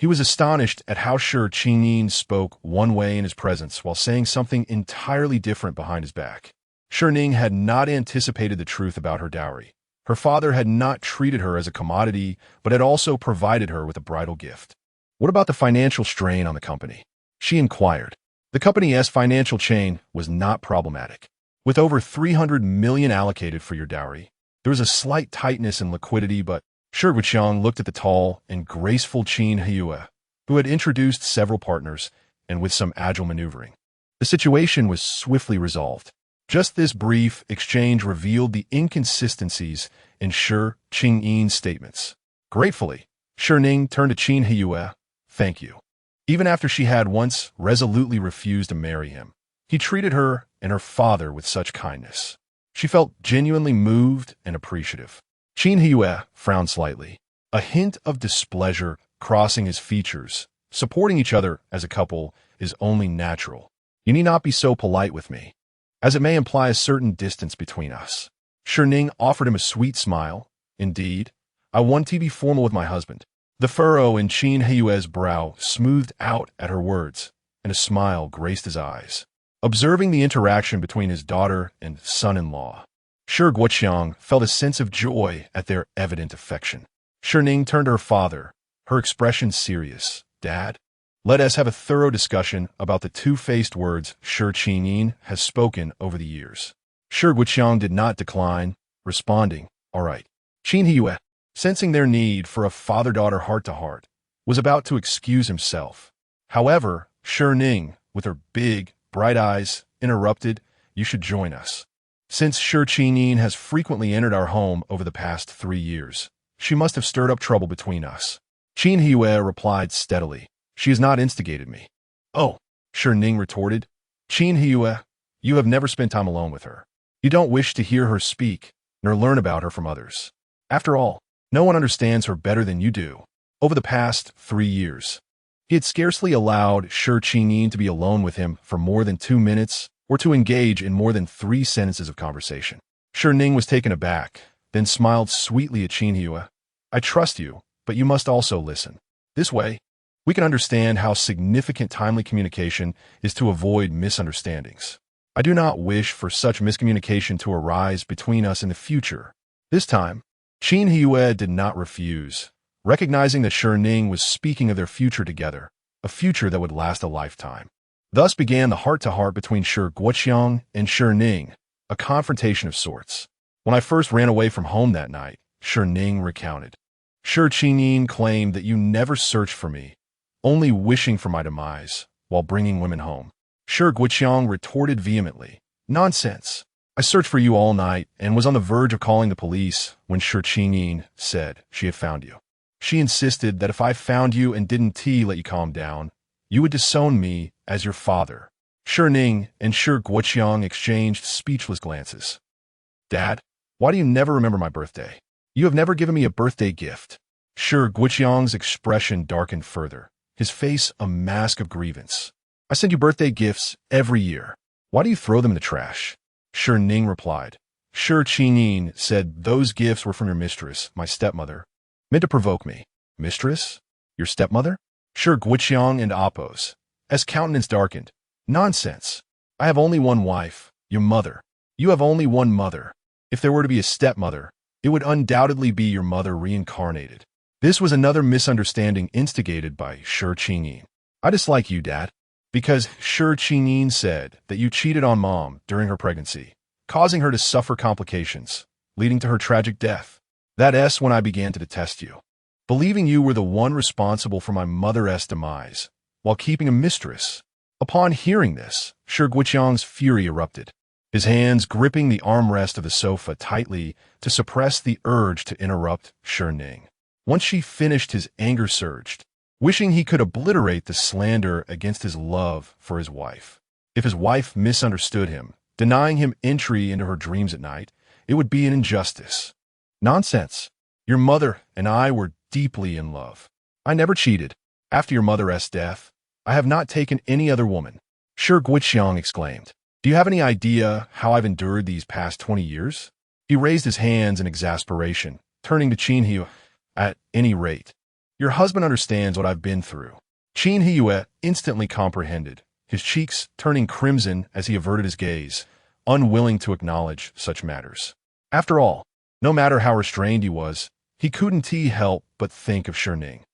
He was astonished at how Shi Ning spoke one way in his presence while saying something entirely different behind his back. Shi Ning had not anticipated the truth about her dowry. Her father had not treated her as a commodity, but had also provided her with a bridal gift. "What about the financial strain on the company?" she inquired. The company's financial chain was not problematic. With over 300 million allocated for your dowry, there was a slight tightness in liquidity, but Shi Guoqiang looked at the tall and graceful Qin Heye, who had introduced several partners, and with some agile maneuvering, the situation was swiftly resolved. Just this brief exchange revealed the inconsistencies in Shi Ning's statements. Gratefully, Shi Ning turned to Qin Heye. Thank you. Even after she had once resolutely refused to marry him, he treated her and her father with such kindness. She felt genuinely moved and appreciative. Qin Heye frowned slightly, a hint of displeasure crossing his features. Supporting each other as a couple is only natural. You need not be so polite with me, as it may imply a certain distance between us. Shi Ning offered him a sweet smile. Indeed, I want to be formal with my husband. The furrow in Qin Heye's brow smoothed out at her words, and a smile graced his eyes. Observing the interaction between his daughter and son-in-law, Shi Guoqiang felt a sense of joy at their evident affection. Shi Ning turned to her father, her expression serious. Dad, let us have a thorough discussion about the two-faced words Shi Ning has spoken over the years. Shi Guoqiang did not decline, responding, all right. Qin Heye, sensing their need for a father-daughter heart-to-heart, was about to excuse himself. However, Shi Ning, with her big, bright eyes, interrupted, you should join us. Since Shi Ning has frequently entered our home over the past 3 years, she must have stirred up trouble between us. Qin Heye replied steadily, she has not instigated me. Oh, Shi Ning retorted. Qin Heye, you have never spent time alone with her. You don't wish to hear her speak, nor learn about her from others. After all, no one understands her better than you do. Over the past 3 years, he had scarcely allowed Shi Ning to be alone with him for more than 2 minutes or to engage in more than 3 sentences of conversation. Shi Ning was taken aback, then smiled sweetly at Qin Heye. I trust you, but you must also listen. This way, we can understand how significant timely communication is to avoid misunderstandings. I do not wish for such miscommunication to arise between us in the future. This time, Qin Heye did not refuse, recognizing that Shi Ning was speaking of their future together, a future that would last a lifetime. Thus began the heart-to-heart between Shi Guoqiang and Shi Ning, a confrontation of sorts. When I first ran away from home that night, Shi Ning recounted. Shi Ning claimed that you never searched for me, only wishing for my demise, while bringing women home. Shi Guoqiang retorted vehemently, nonsense. I searched for you all night and was on the verge of calling the police when Shi Ning said she had found you. She insisted that if I found you and didn't let you calm down, you would disown me as your father. Shi Ning and Shi Guoqiang exchanged speechless glances. Dad, why do you never remember my birthday? You have never given me a birthday gift. Shi Guoqiang's expression darkened further, his face a mask of grievance. I send you birthday gifts every year. Why do you throw them in the trash? Shi Ning replied. Shi Ning said those gifts were from your mistress, my stepmother. Meant to provoke me. Mistress? Your stepmother? Shi Guoqiang and oppose. As countenance darkened. Nonsense. I have only one wife, your mother. You have only one mother. If there were to be a stepmother, it would undoubtedly be your mother reincarnated. This was another misunderstanding instigated by Shi Ning. I dislike you, Dad, because Shi Ning said that you cheated on Mom during her pregnancy, causing her to suffer complications, leading to her tragic death. That's when I began to detest you, believing you were the one responsible for my mother's demise, while keeping a mistress. Upon hearing this, Shi Guoqiang's fury erupted, his hands gripping the armrest of the sofa tightly to suppress the urge to interrupt Shi Ning. Once she finished, his anger surged, wishing he could obliterate the slander against his love for his wife. If his wife misunderstood him, denying him entry into her dreams at night, it would be an injustice. Nonsense. Your mother and I were deeply in love. I never cheated. After your mother's death, I have not taken any other woman. Shi Guoqiang exclaimed. Do you have any idea how I've endured these past 20 years? He raised his hands in exasperation, turning to Qin Heye. At any rate, your husband understands what I've been through. Qin Heye instantly comprehended, his cheeks turning crimson as he averted his gaze, unwilling to acknowledge such matters. After all, no matter how restrained he was, he couldn't help but think of Shi Ning.